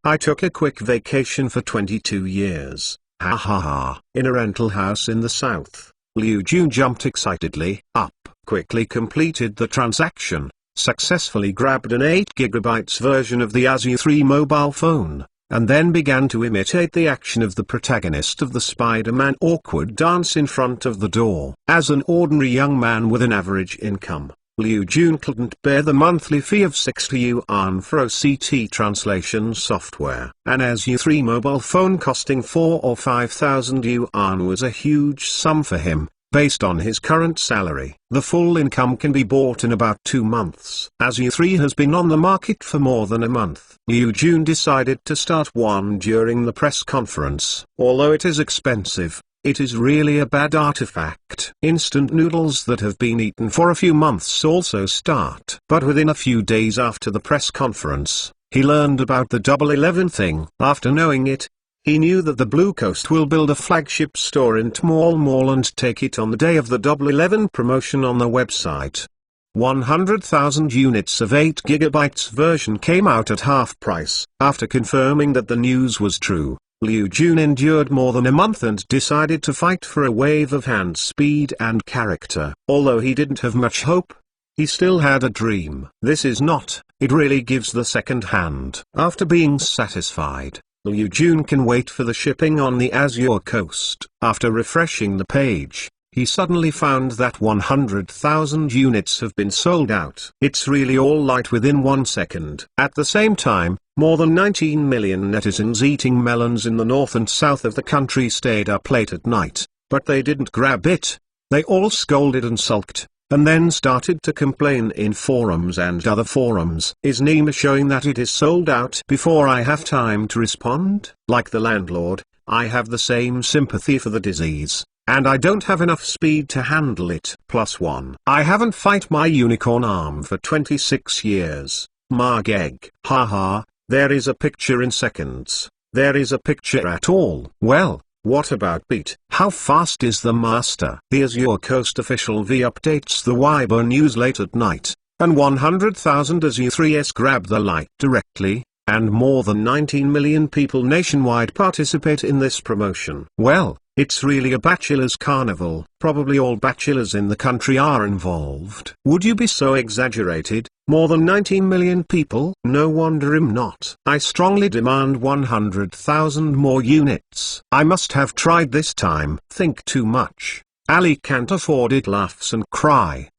I took a quick vacation for 22 years. In a rental house in the south. Liu Jun jumped excitedly up, quickly completed the transaction, successfully grabbed an 8GB version of the ASU3 mobile phone, and then began to imitate the action of the protagonist of the Spider-Man awkward dance in front of the door. As an ordinary young man with an average income, Liu Jun couldn't bear the monthly fee of 60 yuan for OCT translation software. An ASU3 mobile phone costing 4,000 or 5,000 yuan was a huge sum for him. Based on his current salary, the full income can be bought in about 2 months. ASU3 has been on the market for more than a month. Liu Jun decided to start one during the press conference. Although it is expensive, it is really a bad artifact. Instant noodles that have been eaten for a few months also start. But within a few days after the press conference, he learned about the 11 thing. After knowing it, he knew that the Blue Coast will build a flagship store in Tmall Mall and take it on the day of the 11 promotion on the website. 100,000 units of 8GB version came out at half price. After confirming that the news was true, Liu Jun endured more than a month and decided to fight for a wave of hand speed and character. Although he didn't have much hope, he still had a dream. This is not, it really gives the second hand. After being satisfied, Liu Jun can wait for the shipping on the Azure coast. After refreshing the page, he suddenly found that 100,000 units have been sold out. It's really all light within 1 second. At the same time, more than 19 million netizens eating melons in the north and south of the country stayed up late at night, but they didn't grab it. They all scolded and sulked, and then started to complain in forums and other forums. Is Nima showing that it is sold out before I have time to respond? Like the landlord, I have the same sympathy for the disease, and I don't have enough speed to handle it. +1. I haven't fight my unicorn arm for 26 years. Margeg. Haha, there is a picture in seconds. There is a picture at all. Well, what about Beat? How fast is the master? The Azure Coast official V updates the Weibo news late at night, and 100,000 ASU3s grab the light directly, and more than 19 million people nationwide participate in this promotion. Well, it's really a bachelor's carnival. Probably all bachelors in the country are involved. Would you be so exaggerated? More than 19 million people? No wonder I'm not. I strongly demand 100,000 more units. I must have tried this time. Think too much. Ali can't afford it, laughs and cry.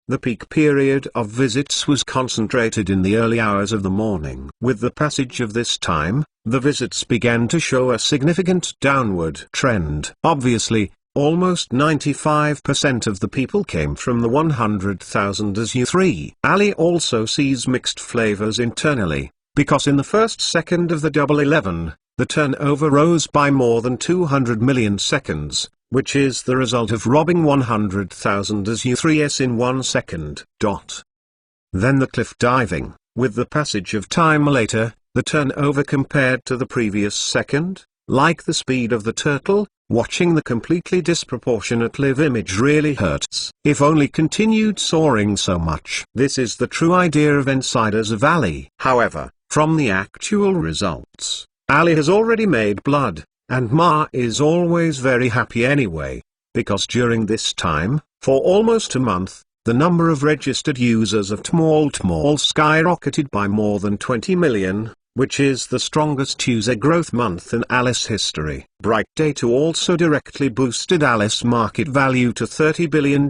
The peak period of visits was concentrated in the early hours of the morning. With the passage of this time, the visits began to show a significant downward trend. Obviously, almost 95% of the people came from the 100,000 ASU3. Ali also sees mixed flavors internally, because in the first second of the 11, the turnover rose by more than 200 million seconds, which is the result of robbing 100,000 SU3s in 1 second. Then the cliff diving, with the passage of time later, the turnover compared to the previous second, like the speed of the turtle, watching the completely disproportionate live image really hurts. If only continued soaring so much. This is the true idea of insiders of Ali. However, from the actual results, Ali has already made blood, and Ma is always very happy anyway, because during this time, for almost a month, the number of registered users of Tmall skyrocketed by more than 20 million, which is the strongest user growth month in Alice history. Bright Data also directly boosted Alice market value to $30 billion,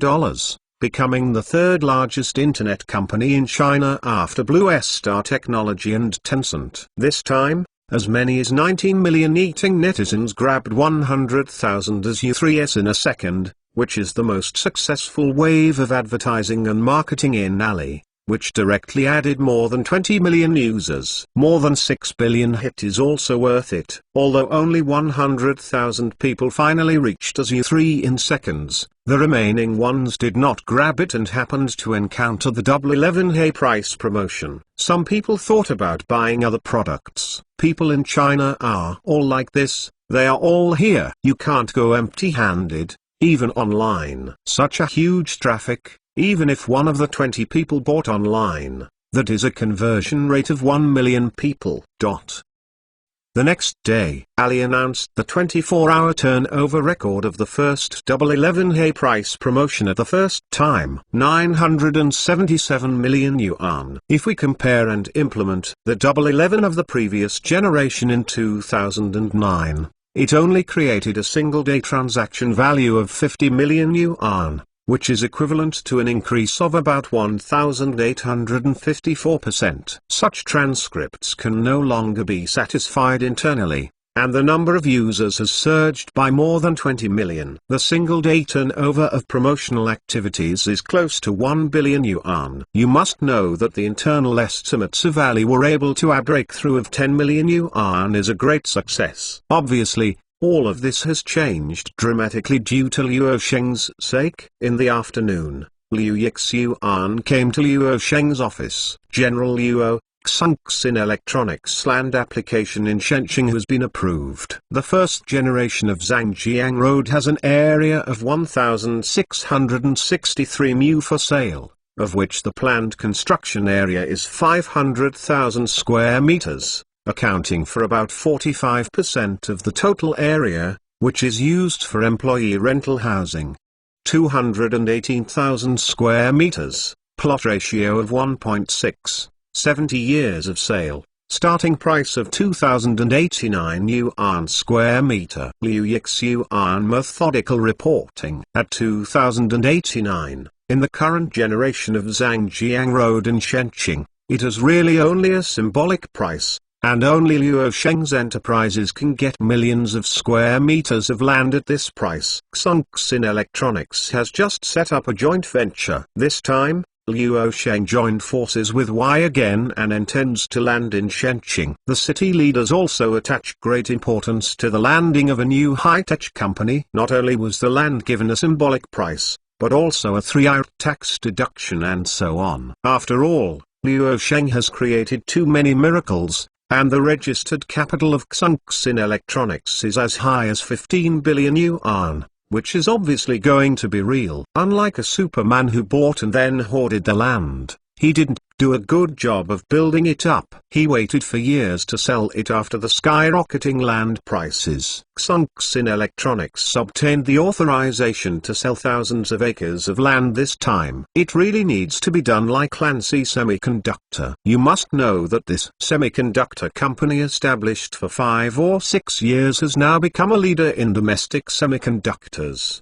becoming the third largest internet company in China after Blue Star Technology and Tencent. This time, as many as 19 million eating netizens grabbed 100,000 SU3s in a second, which is the most successful wave of advertising and marketing in Ali, which directly added more than 20 million users. More than 6 billion hit is also worth it. Although only 100,000 people finally reached SU3 in seconds, the remaining ones did not grab it and happened to encounter the Double 11 Hey price promotion. Some people thought about buying other products. People in China are all like this, they are all here. You can't go empty-handed, even online. Such a huge traffic. Even if one of the 20 people bought online, that is a conversion rate of 1 million people. The next day, Ali announced the 24-hour turnover record of the first Double 11 Hey price promotion at the first time, 977 million yuan. If we compare and implement the Double 11 of the previous generation in 2009, it only created a single-day transaction value of 50 million yuan, which is equivalent to an increase of about 1,854%. Such transcripts can no longer be satisfied internally, and the number of users has surged by more than 20 million. The single-day turnover of promotional activities is close to 1 billion yuan. You must know that the internal estimates of Ali were able to a breakthrough of 10 million yuan is a great success. Obviously, all of this has changed dramatically due to Luo Sheng's sake. In the afternoon, Liu Yixuan came to Luo Sheng's office. General Luo, Xunxin Electronics land application in Shenqing has been approved. The first generation of Zhangjiang Road has an area of 1,663 mu for sale, of which the planned construction area is 500,000 square meters, accounting for about 45% of the total area, which is used for employee rental housing. 218,000 square meters, plot ratio of 1.6, 70 years of sale, starting price of 2,089 yuan square meter. Liu Yixuan methodical reporting. At 2,089, in the current generation of Zhangjiang Road in Shenqing, it is really only a symbolic price, and only Luo Sheng's enterprises can get millions of square meters of land at this price. Xunxin Electronics has just set up a joint venture. This time, Luo Sheng joined forces with Y again and intends to land in Shenqing. The city leaders also attach great importance to the landing of a new high-tech company. Not only was the land given a symbolic price, but also a 3-year tax deduction and so on. After all, Luo Sheng has created too many miracles, and the registered capital of Xunxin Electronics is as high as 15 billion yuan, which is obviously going to be real. Unlike a superman who bought and then hoarded the land, he didn't do a good job of building it up. He waited for years to sell it after the skyrocketing land prices. Xunxin Electronics obtained the authorization to sell thousands of acres of land this time. It really needs to be done like Lanci Semiconductor. You must know that this semiconductor company established for 5 or 6 years has now become a leader in domestic semiconductors.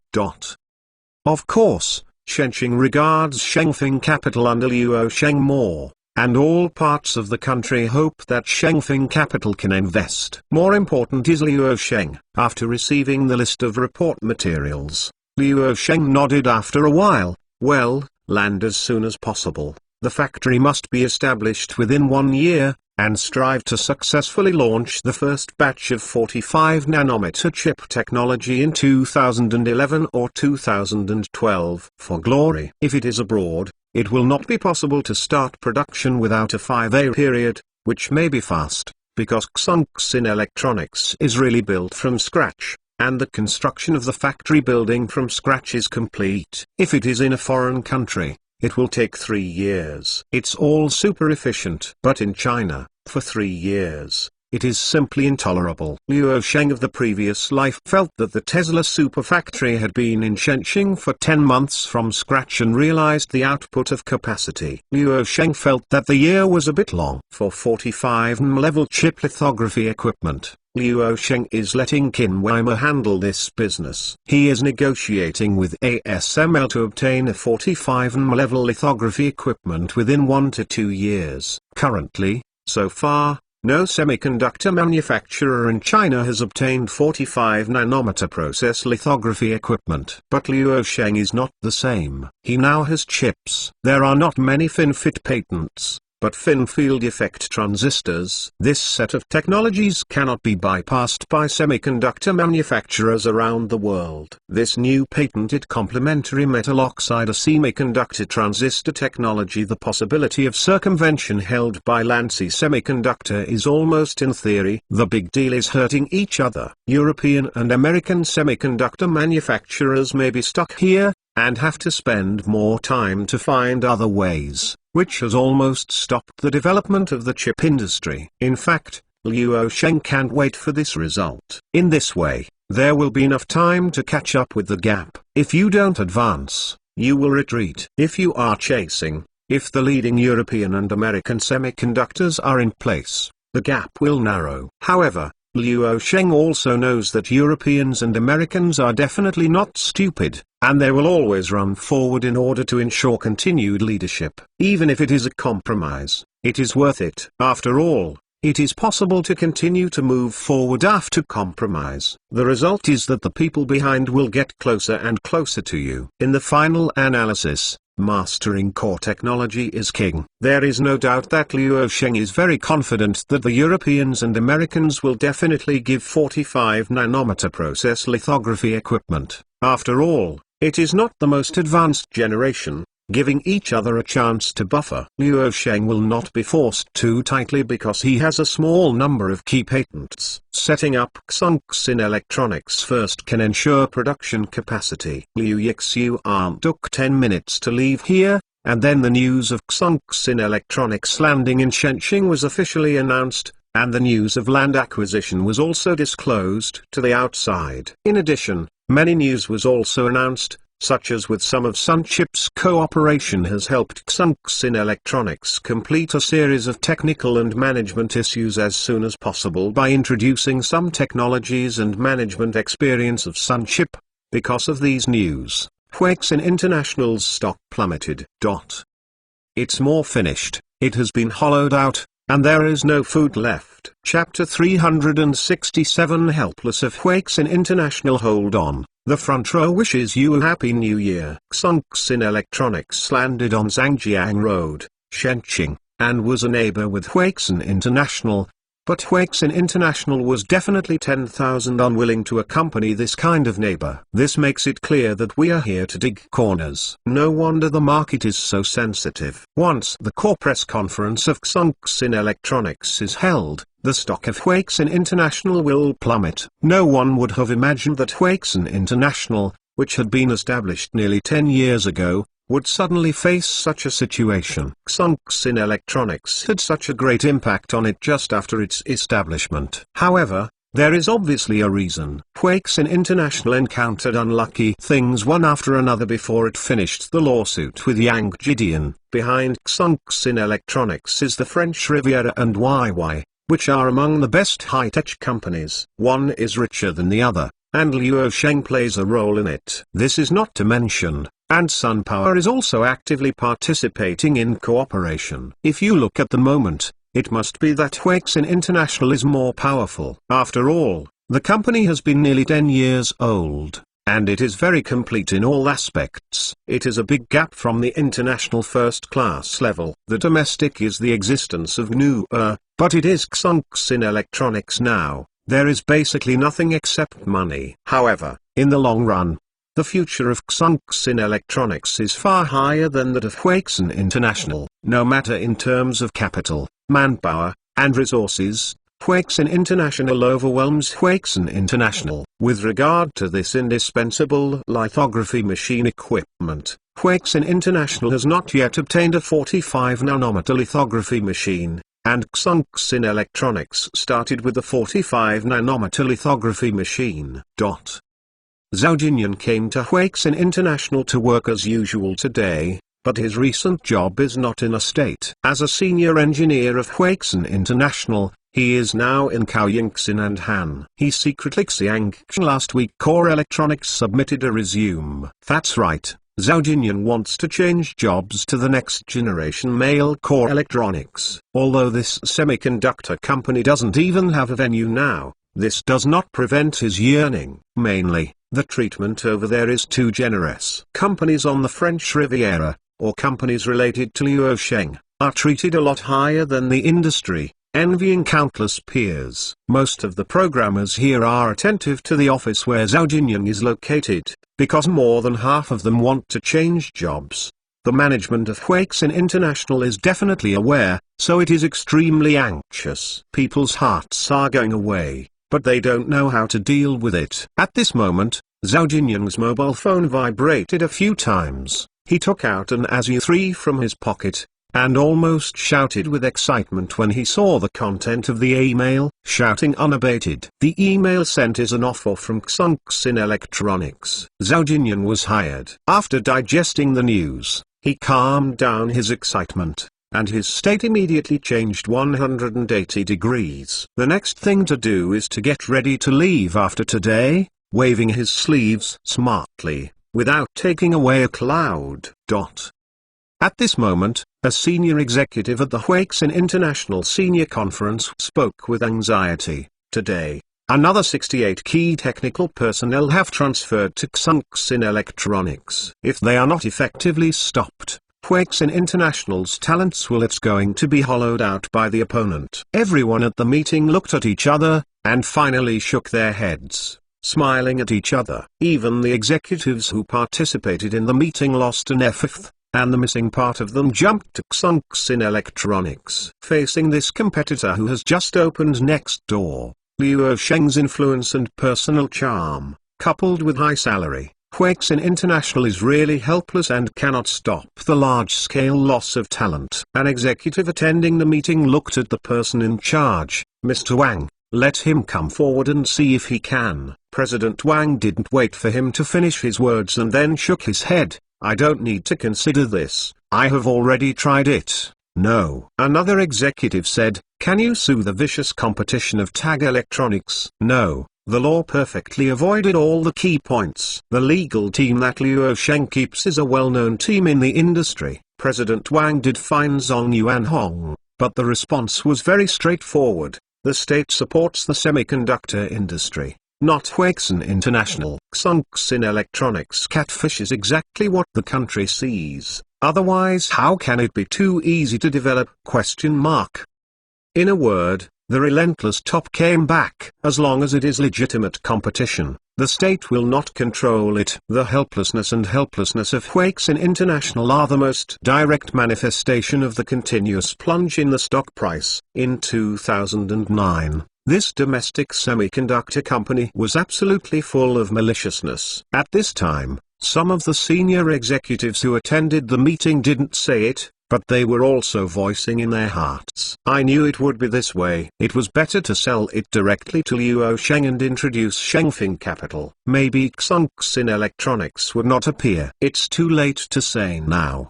Of course, Shenqing regards Shengfeng Capital under Luo Sheng more, and all parts of the country hope that Shengfeng Capital can invest. More important is Luo Sheng. After receiving the list of report materials, Luo Sheng nodded after a while. Well, land as soon as possible. The factory must be established within 1 year, and strive to successfully launch the first batch of 45nm chip technology in 2011 or 2012 for glory. If it is abroad, it will not be possible to start production without a 5-year period, which may be fast, because Xunxin Electronics is really built from scratch, and the construction of the factory building from scratch is complete. If it is in a foreign country, it will take 3 years. It's all super efficient. But in China, for 3 years, it is simply intolerable. Luo Sheng of the previous life felt that the Tesla super factory had been in Shenxing for 10 months from scratch and realized the output of capacity. Luo Sheng felt that the year was a bit long for 45nm level chip lithography equipment. Luo Sheng is letting Qin Weimer handle this business. He is negotiating with ASML to obtain a 45nm level lithography equipment within 1 to 2 years. Currently, so far, no semiconductor manufacturer in China has obtained 45nm process lithography equipment. But Luo Sheng is not the same. He now has chips. There are not many FinFET patents, but fin field effect transistors. This set of technologies cannot be bypassed by semiconductor manufacturers around the world. This new patented complementary metal oxide semiconductor transistor technology, the possibility of circumvention held by Lancy Semiconductor is almost in theory. The big deal is hurting each other. European and American semiconductor manufacturers may be stuck here, and have to spend more time to find other ways, which has almost stopped the development of the chip industry. In fact, Luo Sheng can't wait for this result. In this way, there will be enough time to catch up with the gap. If you don't advance, you will retreat. If you are chasing, if the leading European and American semiconductors are in place, the gap will narrow. However, Luo Sheng also knows that Europeans and Americans are definitely not stupid, and they will always run forward in order to ensure continued leadership. Even if it is a compromise, it is worth it. After all, it is possible to continue to move forward after compromise. The result is that the people behind will get closer and closer to you. In the final analysis, mastering core technology is king. There is no doubt that Luo Sheng is very confident that the Europeans and Americans will definitely give 45nm process lithography equipment. After all, it is not the most advanced generation, giving each other a chance to buffer. Luo Sheng will not be forced too tightly because he has a small number of key patents. Setting up Xunxin Electronics first can ensure production capacity. Liu Yixian took 10 minutes to leave here, and then the news of Xunxin Electronics landing in Shenxing was officially announced, and the news of land acquisition was also disclosed to the outside. In addition, many news was also announced, such as with some of SunChip's cooperation has helped Xunxin Electronics complete a series of technical and management issues as soon as possible by introducing some technologies and management experience of SunChip. Because of these news, Huixin International's stock plummeted. It's more finished, it has been hollowed out, and there is no food left. Chapter 367 Helpless of Huixin International. Hold on. The front row wishes you a happy new year. Xunxin Electronics landed on Zhangjiang Road, Shenxing, and was a neighbor with Huixin International. But Huixin International was definitely 10,000 unwilling to accompany this kind of neighbor. This makes it clear that we are here to dig corners. No wonder the market is so sensitive. Once the core press conference of Xunxin Electronics is held, the stock of Huixin International will plummet. No one would have imagined that Huixin International, which had been established nearly 10 years ago, would suddenly face such a situation. Xunxin Electronics had such a great impact on it just after its establishment. However, there is obviously a reason. Huixin International encountered unlucky things one after another before it finished the lawsuit with Yang Jidian. Behind Xunxin Electronics is the French Riviera and YY, which are among the best high-tech companies. One is richer than the other, and Luo Sheng plays a role in it. This is not to mention, and SunPower is also actively participating in cooperation. If you look at the moment, it must be that Huixin International is more powerful. After all, the company has been nearly 10 years old, and it is very complete in all aspects. It is a big gap from the international first-class level. The domestic is the existence of newer, but it is Xunxin Electronics now. There is basically nothing except money. However, in the long run, the future of Xunxin Electronics is far higher than that of Huixin International. No matter in terms of capital, manpower, and resources, Huixin International overwhelms Huixin International. With regard to this indispensable lithography machine equipment, Huixin International has not yet obtained a 45 nanometer lithography machine, and Xunxin Electronics started with the 45 nanometer lithography machine. Zhao Jinyan came to Huixin International to work as usual today, but his recent job is not in a state. As a senior engineer of Huixin International, he is now in Kaoyingxin and Han. He secretly Xiangqing. Last week Core Electronics submitted a resume. That's right, Zhao Jinyan wants to change jobs to the next generation male Core Electronics. Although this semiconductor company doesn't even have a venue now, this does not prevent his yearning. Mainly, the treatment over there is too generous. Companies on the French Riviera, or companies related to Luosheng, are treated a lot higher than the industry, envying countless peers. Most of the programmers here are attentive to the office where Zhao Jinyan is located, because more than half of them want to change jobs. The management of Huixin International is definitely aware, so it is extremely anxious. People's hearts are going away, but they don't know how to deal with it. At this moment, Zhao Jinyan's mobile phone vibrated a few times. He took out an ASU 3 from his pocket, and almost shouted with excitement when he saw the content of the email, shouting unabated. The email sent is an offer from Xunxin Electronics. Zhao Jinyan was hired. After digesting the news, he calmed down his excitement, and his state immediately changed 180 degrees. The next thing to do is to get ready to leave after today, waving his sleeves smartly, without taking away a cloud. At this moment, a senior executive at the Huixin International Senior Conference spoke with anxiety. Today, another 68 key technical personnel have transferred to Xunxin Electronics. If they are not effectively stopped, Huixin International's talents will it's going to be hollowed out by the opponent. Everyone at the meeting looked at each other, and finally shook their heads, smiling at each other. Even the executives who participated in the meeting lost an effort, and the missing part of them jumped to Xunxin Electronics. Facing this competitor who has just opened next door, Luosheng's influence and personal charm, coupled with high salary, Huixin International is really helpless and cannot stop the large-scale loss of talent. An executive attending the meeting looked at the person in charge, Mr. Wang. Let him come forward and see if he can. President Wang didn't wait for him to finish his words and then shook his head. I don't need to consider this, I have already tried it. No. Another executive said, can you sue the vicious competition of Tag Electronics? No, the law perfectly avoided all the key points. The legal team that Luosheng keeps is a well-known team in the industry. President Wang did fine Zhong Yuanhong, but the response was very straightforward. The state supports the semiconductor industry, not Huixin International. Xunxin Electronics catfish is exactly what the country sees. Otherwise how can it be too easy to develop? In a word, the relentless top came back. As long as it is legitimate competition, the state will not control it. The helplessness of Huixin International are the most direct manifestation of the continuous plunge in the stock price. In 2009, this domestic semiconductor company was absolutely full of maliciousness. At this time, some of the senior executives who attended the meeting didn't say it, but they were also voicing in their hearts. I knew it would be this way. It was better to sell it directly to Luosheng and introduce Shengfeng Capital. Maybe Xunxin Electronics would not appear. It's too late to say now.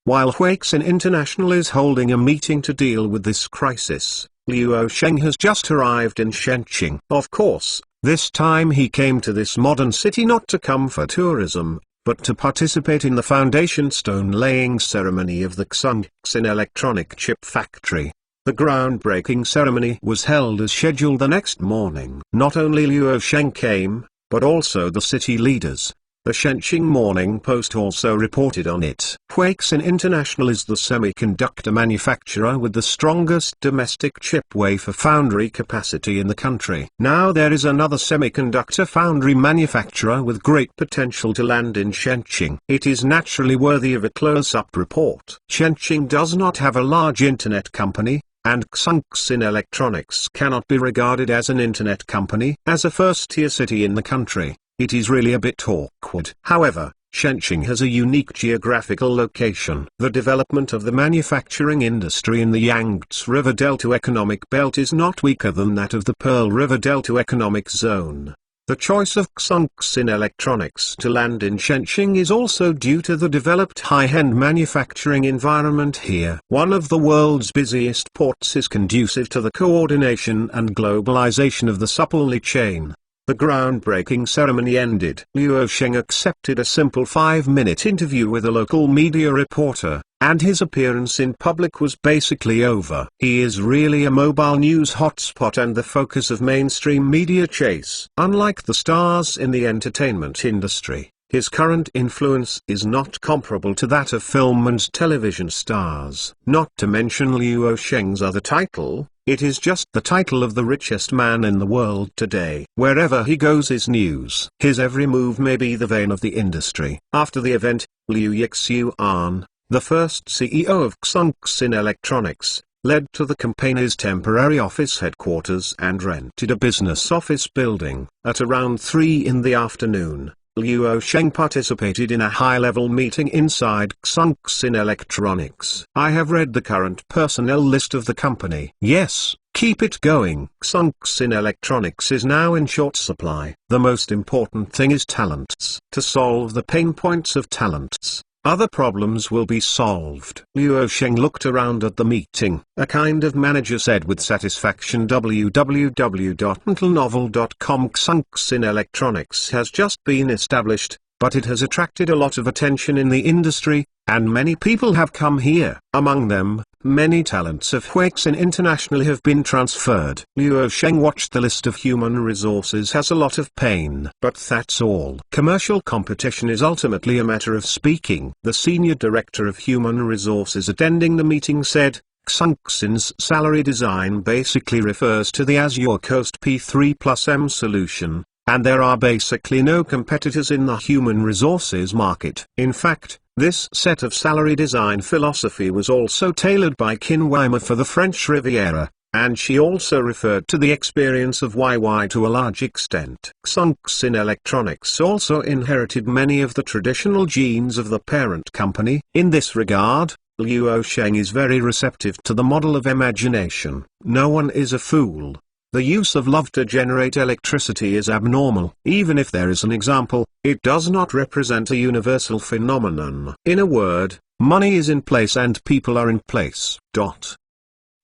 While Huixin International is holding a meeting to deal with this crisis, Luosheng has just arrived in Shenqing. Of course, this time he came to this modern city not to come for tourism, but to participate in the foundation stone laying ceremony of the Xunxin Electronic Chip Factory. The groundbreaking ceremony was held as scheduled the next morning. Not only Luosheng came, but also the city leaders. The Shenxing Morning Post also reported on it. Huixin International is the semiconductor manufacturer with the strongest domestic chip wafer foundry capacity in the country. Now there is another semiconductor foundry manufacturer with great potential to land in Shenxing. It is naturally worthy of a close-up report. Shenxing does not have a large internet company, and Xunxin Electronics cannot be regarded as an internet company. As a first-tier city in the country, it is really a bit awkward. However, Shenxing has a unique geographical location. The development of the manufacturing industry in the Yangtze River Delta Economic Belt is not weaker than that of the Pearl River Delta Economic Zone. The choice of Xunxin Electronics to land in Shenxing is also due to the developed high-end manufacturing environment here. One of the world's busiest ports is conducive to the coordination and globalization of the supply chain. The groundbreaking ceremony ended. Luo Sheng accepted a simple 5-minute interview with a local media reporter, and his appearance in public was basically over. He is really a mobile news hotspot and the focus of mainstream media chase. Unlike the stars in the entertainment industry, his current influence is not comparable to that of film and television stars. Not to mention Luo Sheng's other title, it is just the title of the richest man in the world today. Wherever he goes is news. His every move may be the vein of the industry. After the event, Liu Yixuan, the first CEO of Xunxin Electronics, led to the company's temporary office headquarters and rented a business office building. At around 3 in the afternoon, Luo Sheng participated in a high-level meeting inside Xunxin Electronics. I have read the current personnel list of the company. Yes, keep it going. Xunxin Electronics is now in short supply. The most important thing is talents. To solve the pain points of talents, other problems will be solved. Luo Sheng looked around at the meeting. A kind of manager said with satisfaction, www.mentalnovel.com. Xunxin Electronics has just been established, but it has attracted a lot of attention in the industry, and many people have come here. Among them, many talents of Huixin International have been transferred. Luo Sheng watched the list of human resources has a lot of pain. But that's all. Commercial competition is ultimately a matter of speaking. The senior director of human resources attending the meeting said, Xunxin's salary design basically refers to the Azure Coast P3+M solution, and there are basically no competitors in the human resources market. In fact, this set of salary design philosophy was also tailored by Qin Weimar for the French Riviera, and she also referred to the experience of YY to a large extent. Xunxin Electronics also inherited many of the traditional genes of the parent company. In this regard, Luo Sheng is very receptive to the model of imagination. No one is a fool. The use of love to generate electricity is abnormal. Even if there is an example, it does not represent a universal phenomenon. In a word, money is in place and people are in place.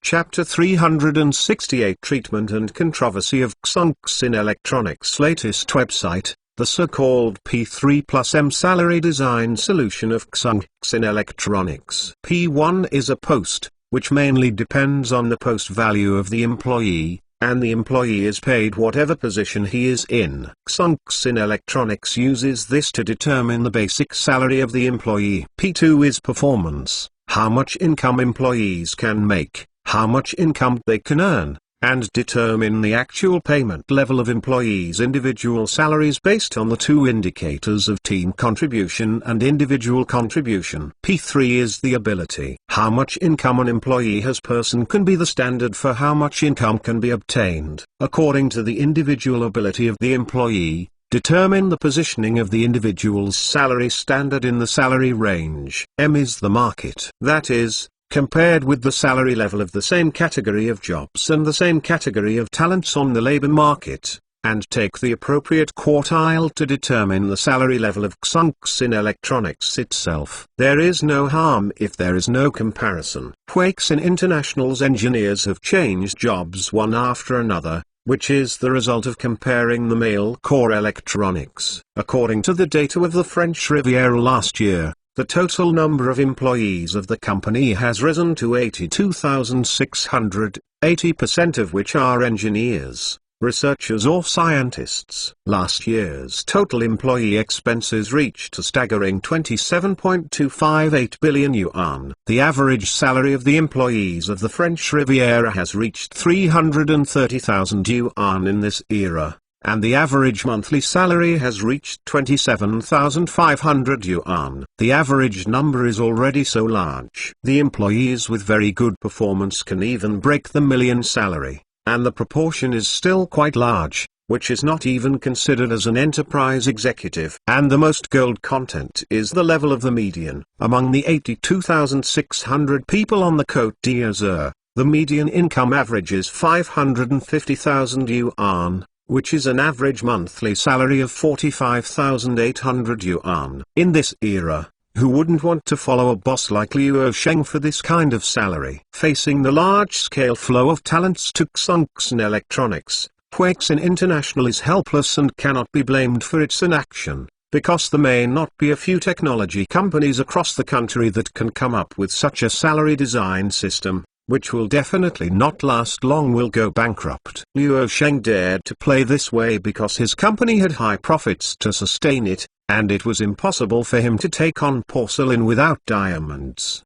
Chapter 368 Treatment and Controversy of Xunxin Electronics' latest website, the so-called P3+M salary design solution of Xunxin Electronics. P1 is a post, which mainly depends on the post value of the employee, and the employee is paid whatever position he is in. Xunxin Electronics uses this to determine the basic salary of the employee. P2 is performance, how much income employees can make, how much income they can earn, and determine the actual payment level of employees' individual salaries based on the two indicators of team contribution and individual contribution. P3 is the ability. How much income an employee has person can be the standard for how much income can be obtained. According to the individual ability of the employee, determine the positioning of the individual's salary standard in the salary range. M is the market. That is, compared with the salary level of the same category of jobs and the same category of talents on the labor market, and take the appropriate quartile to determine the salary level of Xunxin Electronics itself. There is no harm if there is no comparison. Huixin International's engineers have changed jobs one after another, which is the result of comparing the male core electronics. According to the data of the French Riviera last year, the total number of employees of the company has risen to 82,600, 80% of which are engineers. researchers or scientists. Last year's total employee expenses reached a staggering 27.258 billion yuan. The average salary of the employees of the French Riviera has reached 330,000 yuan in this era, and the average monthly salary has reached 27,500 yuan. The average number is already so large. The employees with very good performance can even break the million salary, and the proportion is still quite large, which is not even considered as an enterprise executive. And the most gold content is the level of the median. Among the 82,600 people on the Côte d'Azur, the median income averages 550,000 yuan, which is an average monthly salary of 45,800 yuan. In this era, who wouldn't want to follow a boss like Liu Sheng for this kind of salary? Facing the large-scale flow of talents to Xunxin Electronics, Huixin International is helpless and cannot be blamed for its inaction, because there may not be a few technology companies across the country that can come up with such a salary design system, which will definitely not last long, will go bankrupt. Liu Sheng dared to play this way because his company had high profits to sustain it, and it was impossible for him to take on porcelain without diamonds.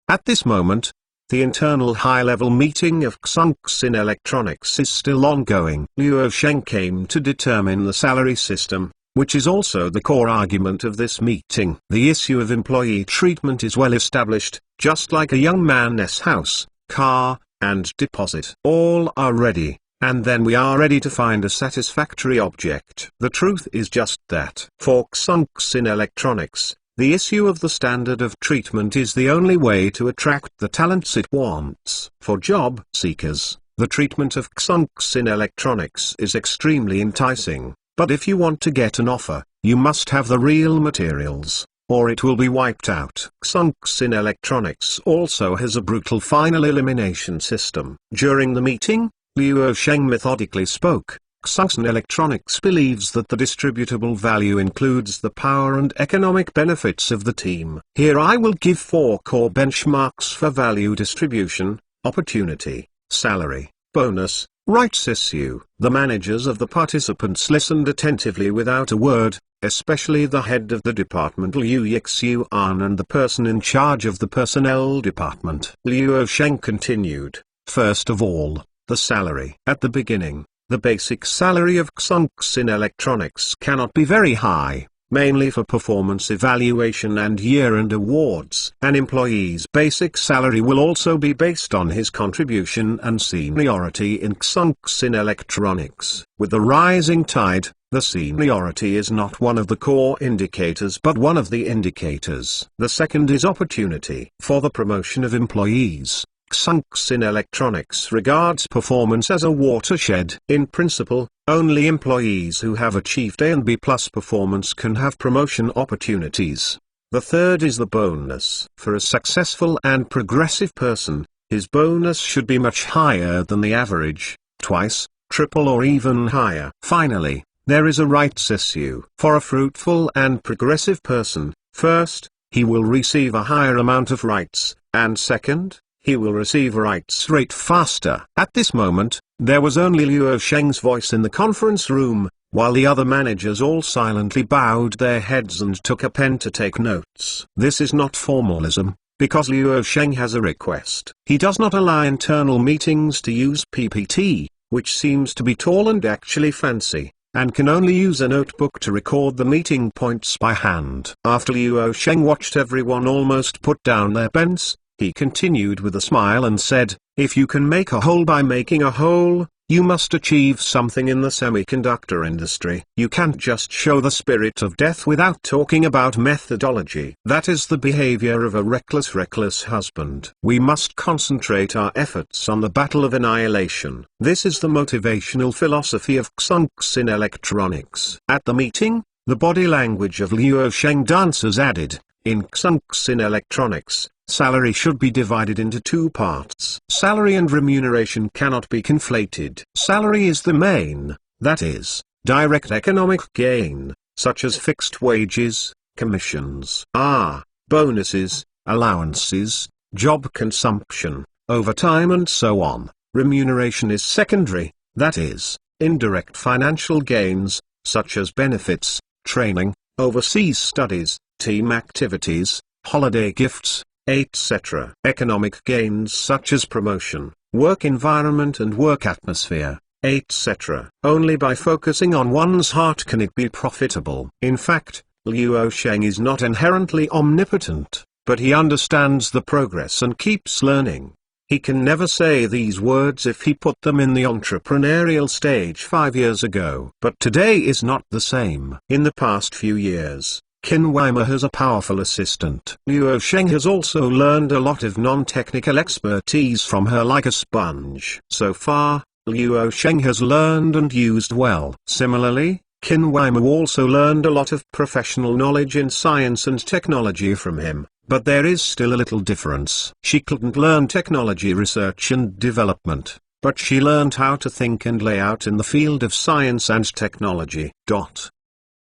At this moment, the internal high-level meeting of Xunxin Electronics is still ongoing. Liu Sheng came to determine the salary system, which is also the core argument of this meeting. The issue of employee treatment is well established, just like a young man's house, car, and deposit. All are ready, and then we are ready to find a satisfactory object. The truth is just that. For Xunxin Electronics, the issue of the standard of treatment is the only way to attract the talents it wants. For job seekers, the treatment of Xunxin Electronics is extremely enticing. But if you want to get an offer, you must have the real materials, or it will be wiped out. Xunxin Electronics also has a brutal final elimination system. During the meeting, Liu Sheng methodically spoke. Xunxin Electronics believes that the distributable value includes the power and economic benefits of the team. Here I will give 4 core benchmarks for value distribution: opportunity, salary, bonus, rights issue. The managers of the participants listened attentively without a word, especially the head of the department Liu Yixuan and the person in charge of the personnel department. Liu Sheng continued, first of all, the salary. At the beginning, the basic salary of Xunxin Electronics cannot be very high, mainly for performance evaluation and year-end awards. An employee's basic salary will also be based on his contribution and seniority in Xunxin Electronics. With the rising tide, the seniority is not one of the core indicators but one of the indicators. The second is opportunity. For the promotion of employees, Xunxin Electronics regards performance as a watershed. In principle, only employees who have achieved A and B+ performance can have promotion opportunities. The third is the bonus. For a successful and progressive person, his bonus should be much higher than the average, twice, triple or even higher. Finally, there is a rights issue. For a fruitful and progressive person, first, he will receive a higher amount of rights, and second, he will receive rights rate faster. At this moment, there was only Liu Sheng's voice in the conference room, while the other managers all silently bowed their heads and took a pen to take notes. This is not formalism, because Liu Sheng has a request. He does not allow internal meetings to use PPT, which seems to be tall and actually fancy, and can only use a notebook to record the meeting points by hand. After Liu Sheng watched everyone almost put down their pens, he continued with a smile and said, if you can make a whole by making a whole, you must achieve something in the semiconductor industry. You can't just show the spirit of death without talking about methodology. That is the behavior of a reckless husband. We must concentrate our efforts on the battle of annihilation. This is the motivational philosophy of Xunxin Electronics. At the meeting, the body language of Liu Sheng dancers added, in Xunxin Electronics, salary should be divided into 2 parts. Salary and remuneration cannot be conflated. Salary is the main, that is, direct economic gain, such as fixed wages, commissions, bonuses, allowances, job consumption, overtime and so on. Remuneration is secondary, that is, indirect financial gains, such as benefits, training, overseas studies, team activities, holiday gifts, etc. Economic gains such as promotion, work environment and work atmosphere, etc. Only by focusing on one's heart can it be profitable. In fact, Luo Sheng is not inherently omnipotent, but he understands the progress and keeps learning. He can never say these words if he put them in the entrepreneurial stage 5 years ago. But today is not the same. In the past few years, Qin Weimer has a powerful assistant. Luo Sheng has also learned a lot of non-technical expertise from her like a sponge. So far, Luo Sheng has learned and used well. Similarly, Qin Weimer also learned a lot of professional knowledge in science and technology from him, but there is still a little difference. She couldn't learn technology research and development, but she learned how to think and lay out in the field of science and technology.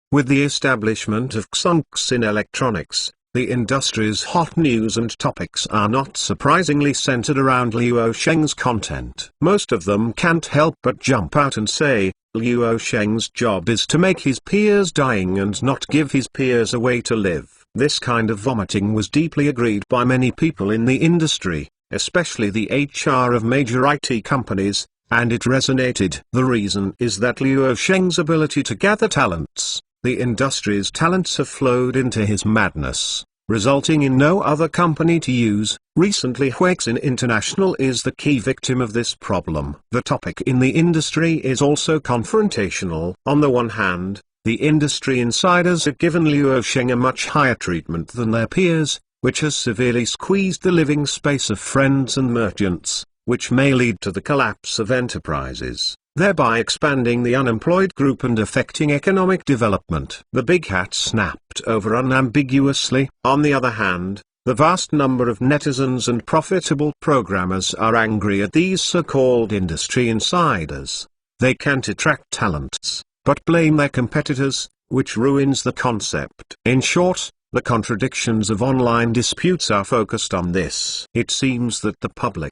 With the establishment of Xunx in electronics, the industry's hot news and topics are not surprisingly centered around Luo Sheng's content. Most of them can't help but jump out and say, Luo Sheng's job is to make his peers dying and not give his peers a way to live. This kind of vomiting was deeply agreed by many people in the industry, especially the HR of major IT companies, and it resonated. The reason is that Luo Sheng's ability to gather talents, the industry's talents have flowed into his madness, resulting in no other company to use. Recently Huixin International is the key victim of this problem. The topic in the industry is also confrontational. On the one hand, the industry insiders have given Luo Sheng a much higher treatment than their peers, which has severely squeezed the living space of friends and merchants, which may lead to the collapse of enterprises, thereby expanding the unemployed group and affecting economic development. The big hat snapped over unambiguously. On the other hand, the vast number of netizens and profitable programmers are angry at these so-called industry insiders. They can't attract talents, but blame their competitors, which ruins the concept. In short, the contradictions of online disputes are focused on this. It seems that the public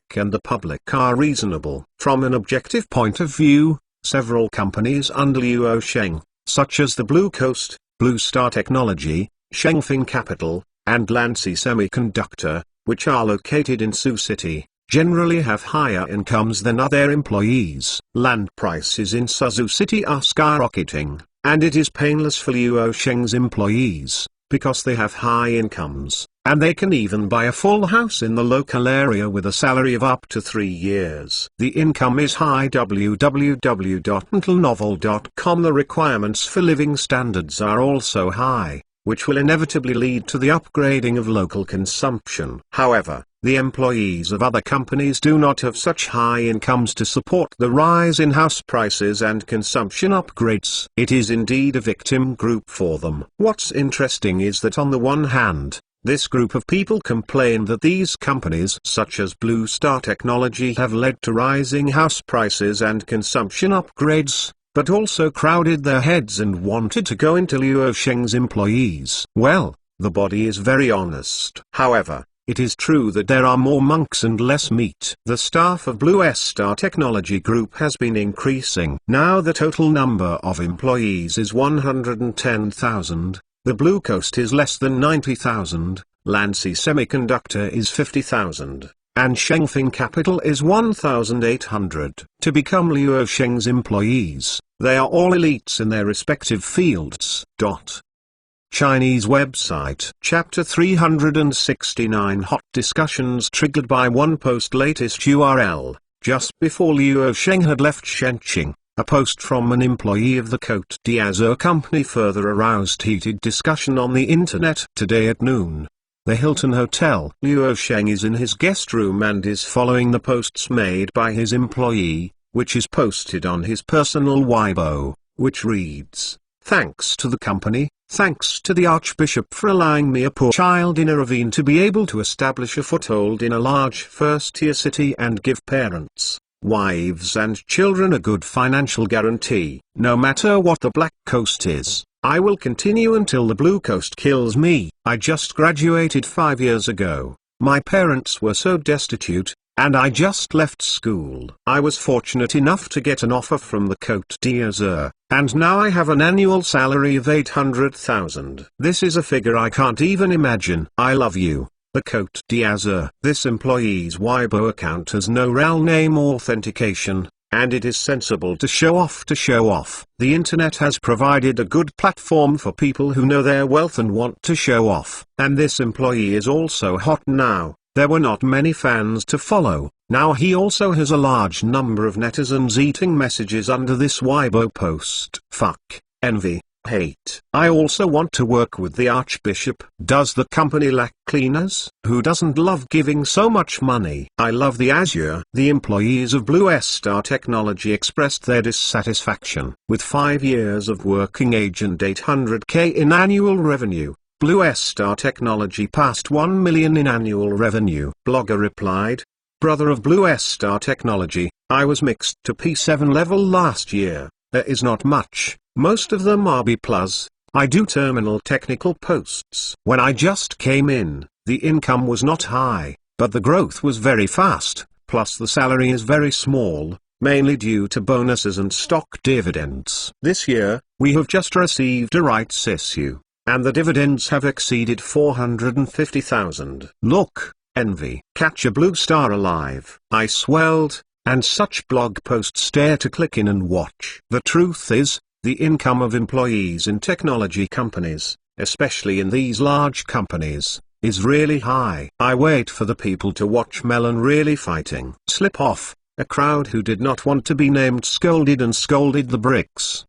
are reasonable. From an objective point of view, several companies under Luo Sheng, such as the Blue Coast, Blue Star Technology, Shengfeng Capital, and Lanci Semiconductor, which are located in Sioux City, generally have higher incomes than other employees. Land prices in Suzhou City are skyrocketing, and it is painless for Luo Sheng's employees, because they have high incomes, and they can even buy a full house in the local area with a salary of up to 3 years. The income is high. www.mentalnovel.com. The requirements for living standards are also high, which will inevitably lead to the upgrading of local consumption. However, the employees of other companies do not have such high incomes to support the rise in house prices and consumption upgrades. It is indeed a victim group for them. What's interesting is that on the one hand, this group of people complain that these companies such as Blue Star Technology have led to rising house prices and consumption upgrades, but also crowded their heads and wanted to go into Luo Sheng's employees. Well, the body is very honest. However, it is true that there are more monks and less meat. The staff of Blue Star Technology Group has been increasing. Now the total number of employees is 110,000, the Blue Coast is less than 90,000, Lanci Semiconductor is 50,000, and Shengfeng Capital is 1,800. To become Luo Sheng's employees, they are all elites in their respective fields. Chinese website. Chapter 369. Hot discussions triggered by one post. Latest URL. Just before Luo Sheng had left Shenqing, a post from an employee of the Cote d'Azur company further aroused heated discussion on the internet. Today at noon, the Hilton Hotel. Luo Sheng is in his guest room and is following the posts made by his employee, which is posted on his personal Weibo, which reads, "Thanks to the company, thanks to the Archbishop for allowing me, a poor child in a ravine, to be able to establish a foothold in a large first-tier city and give parents, wives and children a good financial guarantee. No matter what the Black Coast is, I will continue until the Blue Coast kills me. I just graduated 5 years ago. My parents were so destitute, and I just left school. I was fortunate enough to get an offer from the Côte d'Azur, and now I have an annual salary of 800,000. This is a figure I can't even imagine. I love you, the Côte d'Azur. This employee's Weibo account has no real name authentication, and it is sensible to show off. The internet has provided a good platform for people who know their wealth and want to show off. And this employee is also hot now. There were not many fans to follow. Now he also has a large number of netizens eating messages under this Weibo post. Fuck, envy, hate. I also want to work with the Archbishop. Does the company lack cleaners? Who doesn't love giving so much money? I love the Azure. The employees of Blue Star Technology expressed their dissatisfaction. With 5 years of working age and 800k in annual revenue, Blue Star Technology passed 1 million in annual revenue. Blogger replied, brother of Blue Star Technology, I was mixed to P7 level last year. There is not much, most of them are B+. I do terminal technical posts. When I just came in, the income was not high, but the growth was very fast, plus the salary is very small, mainly due to bonuses and stock dividends. This year, we have just received a rights issue, and the dividends have exceeded 450,000. Look, envy. Catch a blue star alive. I swelled, and such blog posts dare to click in and watch. The truth is, the income of employees in technology companies, especially in these large companies, is really high. I wait for the people to watch Melon really fighting. Slip off. A crowd who did not want to be named scolded the bricks.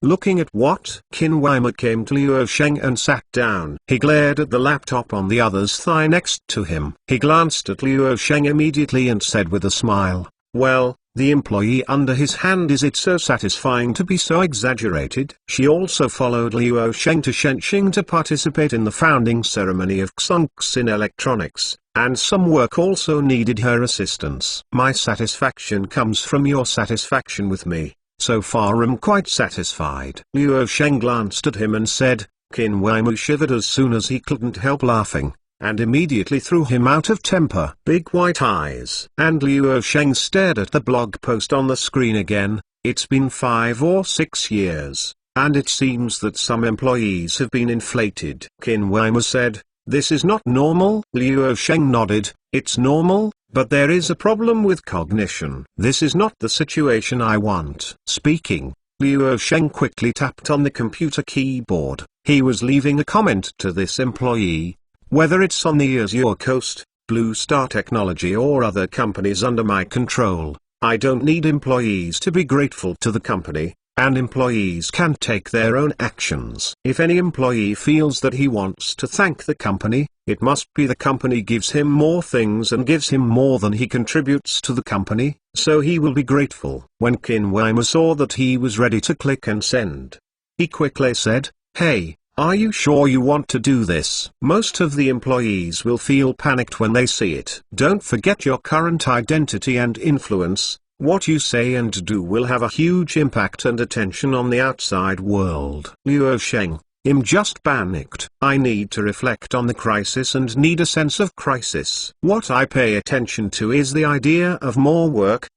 Looking at what? Qin Weimer came to Liu Sheng and sat down. He glared at the laptop on the other's thigh next to him. He glanced at Liu Sheng immediately and said with a smile, well, the employee under his hand, is it so satisfying to be so exaggerated? She also followed Liu Sheng to Shenxing to participate in the founding ceremony of Xunxin Electronics, and some work also needed her assistance. My satisfaction comes from your satisfaction with me. So far I'm quite satisfied. Liu Sheng glanced at him and said, Qin Weimu shivered as soon as he couldn't help laughing, and immediately threw him out of temper. Big white eyes. And Liu Sheng stared at the blog post on the screen again. It's been 5 or 6 years, and it seems that some employees have been inflated. Qin Weimu said, this is not normal. Liu Sheng nodded, it's normal. But there is a problem with cognition. This is not the situation I want. Speaking, Liu Sheng quickly tapped on the computer keyboard. He was leaving a comment to this employee. Whether it's on the Azure Coast, Blue Star Technology or other companies under my control, I don't need employees to be grateful to the company, and employees can take their own actions. If any employee feels that he wants to thank the company, it must be the company gives him more things and gives him more than he contributes to the company, so he will be grateful. When Qin Weimer saw that he was ready to click and send, he quickly said, hey, are you sure you want to do this? Most of the employees will feel panicked when they see it. Don't forget your current identity and influence. What you say and do will have a huge impact and attention on the outside world. Liu Sheng, I'm just panicked. I need to reflect on the crisis and need a sense of crisis. What I pay attention to is the idea of more work,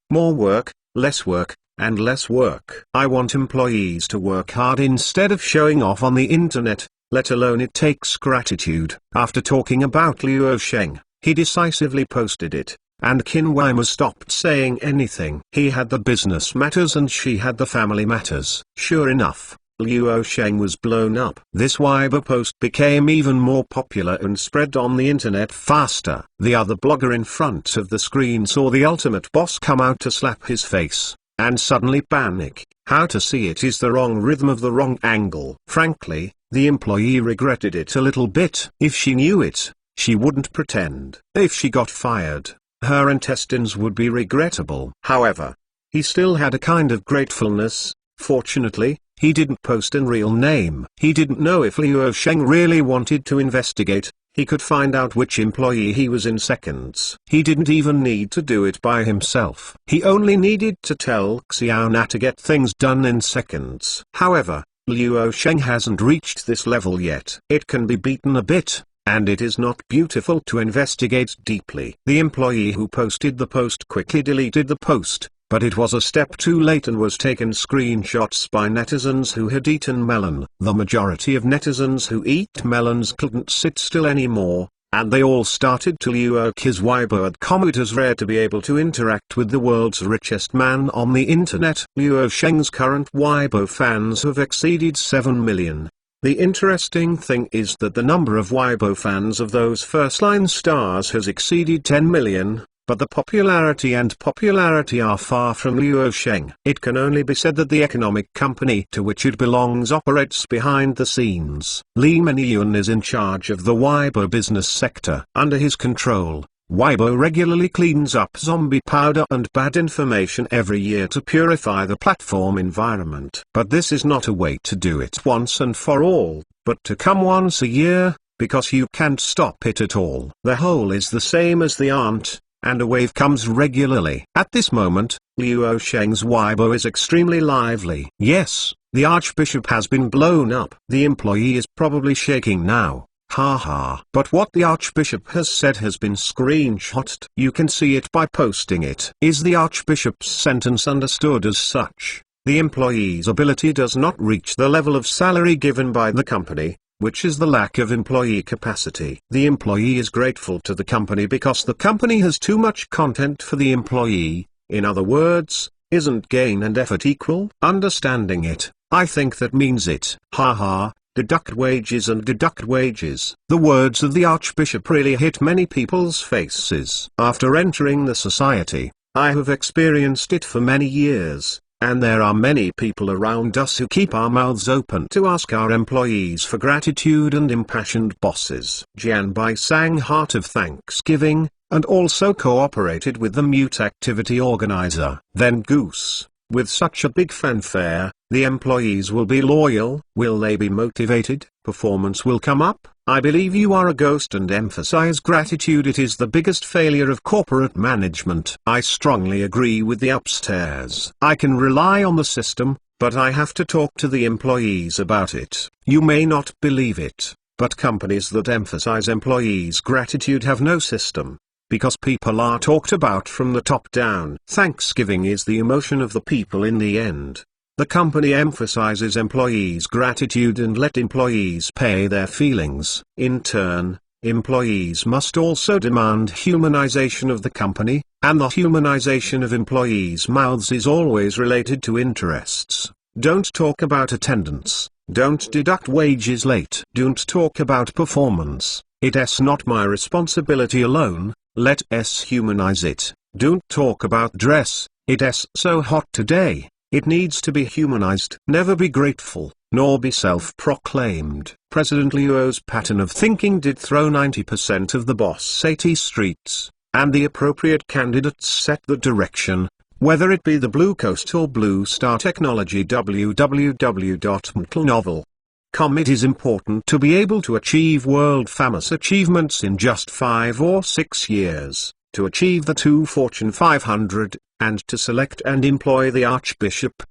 less work, and less work. I want employees to work hard instead of showing off on the internet, let alone it takes gratitude. After talking about Liu Sheng, he decisively posted it. And Qin Weimer stopped saying anything. He had the business matters and she had the family matters. Sure enough, Liu Sheng was blown up. This Weibo post became even more popular and spread on the internet faster. The other blogger in front of the screen saw the ultimate boss come out to slap his face, and suddenly panic. How to see it is the wrong rhythm of the wrong angle. Frankly, the employee regretted it a little bit. If she knew it, she wouldn't pretend. If she got fired, her intestines would be regrettable. However, he still had a kind of gratefulness. Fortunately, he didn't post a real name. He didn't know if Liu Sheng really wanted to investigate. He could find out which employee he was in seconds. He didn't even need to do it by himself. He only needed to tell Xiaona to get things done in seconds. However, Liu Sheng hasn't reached this level yet. It can be beaten a bit, and it is not beautiful to investigate deeply. The employee who posted the post quickly deleted the post, but it was a step too late and was taken screenshots by netizens who had eaten melon. The majority of netizens who eat melons couldn't sit still anymore, and they all started to lurk his Weibo.com. It is rare to be able to interact with the world's richest man on the internet. Liu Sheng's current Weibo fans have exceeded 7 million. The interesting thing is that the number of Weibo fans of those first-line stars has exceeded 10 million. But the popularity are far from Liu Sheng. It can only be said that the economic company to which it belongs operates behind the scenes. Li Menyun is in charge of the Weibo business sector. Under his control, Weibo regularly cleans up zombie powder and bad information every year to purify the platform environment. But this is not a way to do it once and for all, but to come once a year, because you can't stop it at all. The hole is the same as the ant, and a wave comes regularly. At this moment, Liu Sheng's Weibo is extremely lively. Yes, the Archbishop has been blown up. The employee is probably shaking now. Haha. But what the Archbishop has said has been screenshotted. You can see it by posting it. Is the Archbishop's sentence understood as such? The employee's ability does not reach the level of salary given by the company, which is the lack of employee capacity. The employee is grateful to the company because the company has too much content for the employee. In other words, isn't gain and effort equal? Understanding it, I think that means it. Haha, deduct wages and deduct wages. The words of the Archbishop really hit many people's faces. After entering the society, I have experienced it for many years. And there are many people around us who keep our mouths open to ask our employees for gratitude, and impassioned bosses. Jianbai sang Heart of Thanksgiving, and also cooperated with the mute activity organizer. Then Goose, with such a big fanfare, the employees will be loyal. Will they be motivated? Performance will come up. I believe you are a ghost and emphasize gratitude. It is the biggest failure of corporate management. I strongly agree with the upstairs. I can rely on the system, but I have to talk to the employees about it. You may not believe it, but companies that emphasize employees' gratitude have no system, because people are talked about from the top down. Thanksgiving is the emotion of the people in the end. The company emphasizes employees' gratitude and let employees pay their feelings. In turn, employees must also demand humanization of the company, and the humanization of employees' mouths is always related to interests. Don't talk about attendance. Don't deduct wages late. Don't talk about performance. It's not my responsibility alone. Let us humanize it. Don't talk about dress. It's so hot today. It needs to be humanized. Never be grateful, nor be self-proclaimed. President Liu's pattern of thinking did throw 90% of the boss 80 streets, and the appropriate candidates set the direction, whether it be the Blue Coast or Blue Star Technology. www.mtlnovel.com. It is important to be able to achieve world-famous achievements in just 5 or 6 years, to achieve the 2 Fortune 500, and to select and employ the Archbishop.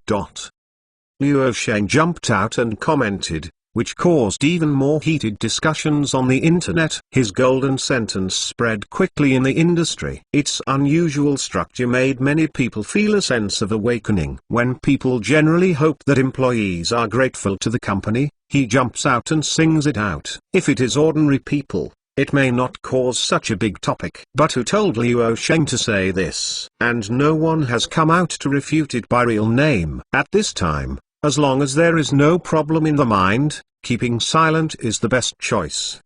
Liu Sheng jumped out and commented, which caused even more heated discussions on the internet. His golden sentence spread quickly in the industry. Its unusual structure made many people feel a sense of awakening. When people generally hope that employees are grateful to the company, he jumps out and sings it out. If it is ordinary people, it may not cause such a big topic. But who told Liu Sheng to say this? And no one has come out to refute it by real name. At this time, as long as there is no problem in the mind, keeping silent is the best choice.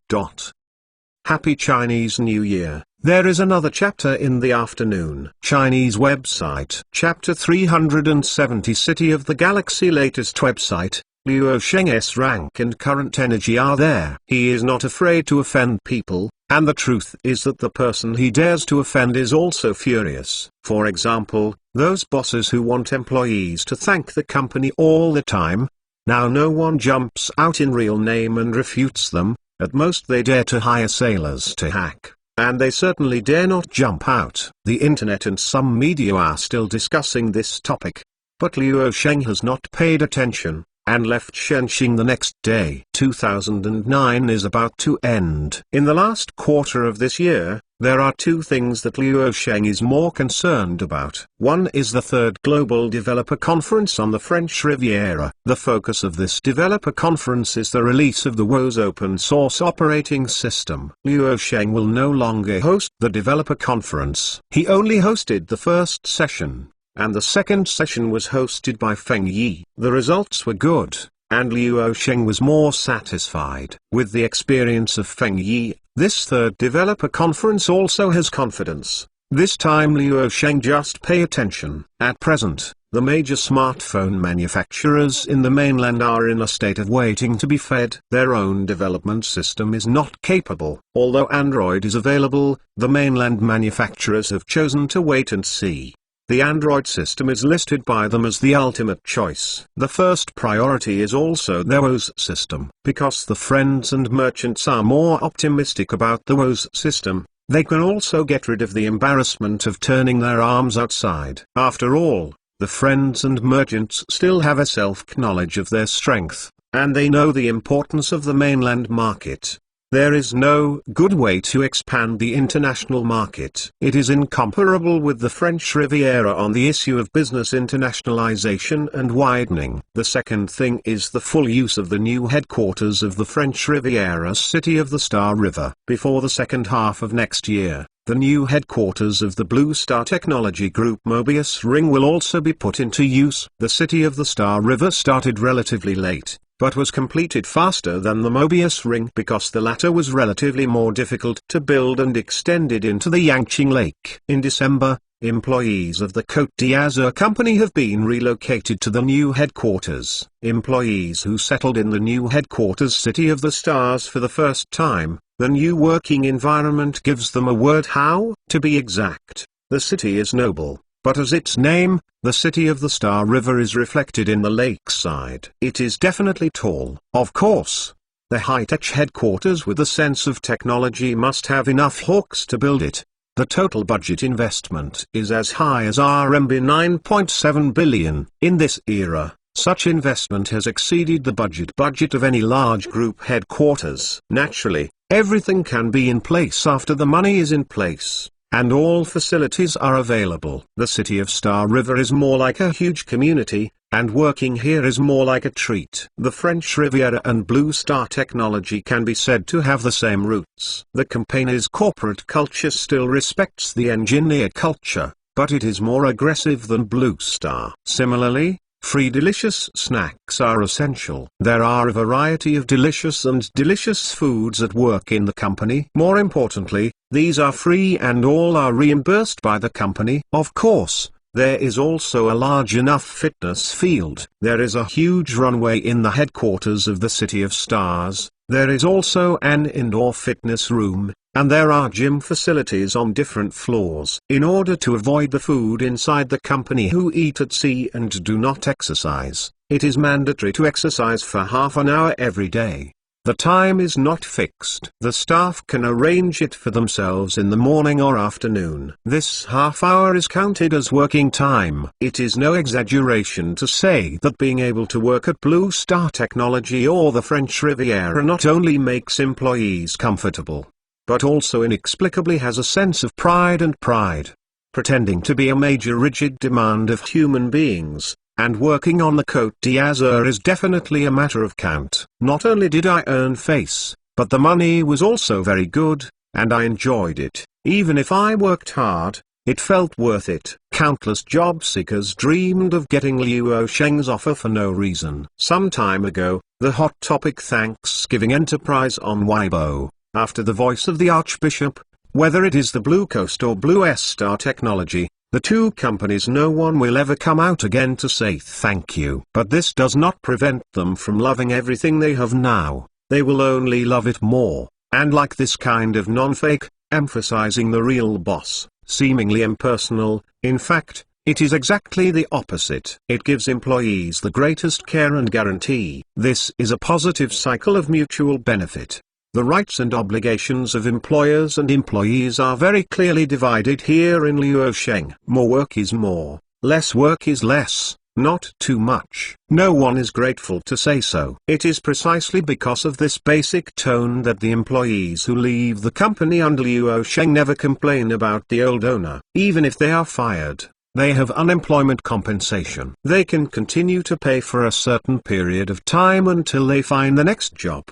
Happy Chinese New Year. There is another chapter in the afternoon. Chinese website. Chapter 370. City of the Galaxy. Latest website. Liu Sheng's rank and current energy are there. He is not afraid to offend people, and the truth is that the person he dares to offend is also furious. For example, those bosses who want employees to thank the company all the time. Now no one jumps out in real name and refutes them. At most they dare to hire sailors to hack, and they certainly dare not jump out. The internet and some media are still discussing this topic, but Liu Sheng has not paid attention. and left Shenxing the next day. 2009 is about to end. In the last quarter of this year, there are two things that Luo Sheng is more concerned about. One is the third Global Developer Conference on the French Riviera. The focus of this developer conference is the release of the WOS open source operating system. Luo Sheng will no longer host the developer conference. He only hosted the first session, and the second session was hosted by Feng Yi. The results were good, and Luo Sheng was more satisfied. With the experience of Feng Yi, this third developer conference also has confidence. This time Luo Sheng just pay attention. At present, the major smartphone manufacturers in the mainland are in a state of waiting to be fed. Their own development system is not capable. Although Android is available, the mainland manufacturers have chosen to wait and see. The Android system is listed by them as the ultimate choice. The first priority is also their WOS system. Because the friends and merchants are more optimistic about the WOS system, they can also get rid of the embarrassment of turning their arms outside. After all, the friends and merchants still have a self-knowledge of their strength, and they know the importance of the mainland market. There is no good way to expand the international market. It is incomparable with the French Riviera on the issue of business internationalization and widening. The second thing is the full use of the new headquarters of the French Riviera City of the Star River. Before the second half of next year, the new headquarters of the Blue Star Technology Group Mobius Ring will also be put into use. The City of the Star River started relatively late, but was completed faster than the Mobius Ring because the latter was relatively more difficult to build and extended into the Yangqing Lake. In December, employees of the Côte d'Azur company have been relocated to the new headquarters. Employees who settled in the new headquarters City of the Stars for the first time, the new working environment gives them a word how. To be exact, the city is noble. But as its name, the City of the Star River is reflected in the lakeside. It is definitely tall. Of course, the high-tech headquarters with a sense of technology must have enough hawks to build it. The total budget investment is as high as RMB 9.7 billion. In this era, such investment has exceeded the budget of any large group headquarters. Naturally, everything can be in place after the money is in place, and all facilities are available. The City of Star River is more like a huge community, and working here is more like a treat. The French Riviera and Blue Star Technology can be said to have the same roots. The company's corporate culture still respects the engineer culture, but it is more aggressive than Blue Star. Similarly, free delicious snacks are essential. There are a variety of delicious foods at work in the company. More importantly, these are free and all are reimbursed by the company. Of course, there is also a large enough fitness field. There is a huge runway in the headquarters of the City of Stars. There is also an indoor fitness room, and there are gym facilities on different floors. In order to avoid the food inside the company who eat at sea and do not exercise, it is mandatory to exercise for half an hour every day. The time is not fixed. The staff can arrange it for themselves in the morning or afternoon. This half hour is counted as working time. It is no exaggeration to say that being able to work at Blue Star Technology or the French Riviera not only makes employees comfortable, but also inexplicably has a sense of pride and pride. Pretending to be a major rigid demand of human beings, and working on the Côte d'Azur is definitely a matter of count. Not only did I earn face, but the money was also very good, and I enjoyed it. Even if I worked hard, it felt worth it. Countless job seekers dreamed of getting Luo Sheng's offer for no reason. Some time ago, the hot topic Thanksgiving enterprise on Weibo, after the voice of the Archbishop, whether it is the Blue Coast or Blue Star Technology, the two companies, no one will ever come out again to say thank you. But this does not prevent them from loving everything they have now. They will only love it more, and like this kind of non-fake, emphasizing the real boss, seemingly impersonal. In fact, it is exactly the opposite. It gives employees the greatest care and guarantee. This is a positive cycle of mutual benefit. The rights and obligations of employers and employees are very clearly divided here in Luo Sheng. More work is more, less work is less, not too much. No one is grateful to say so. It is precisely because of this basic tone that the employees who leave the company under Luo Sheng never complain about the old owner. Even if they are fired, they have unemployment compensation. They can continue to pay for a certain period of time until they find the next job.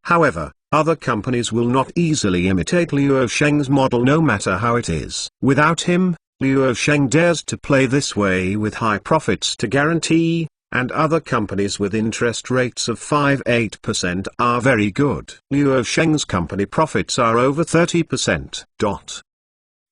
However, other companies will not easily imitate Luo Sheng's model no matter how it is. Without him, Luo Sheng dares to play this way with high profits to guarantee, and other companies with interest rates of 5-8% are very good. Luo Sheng's company profits are over 30%.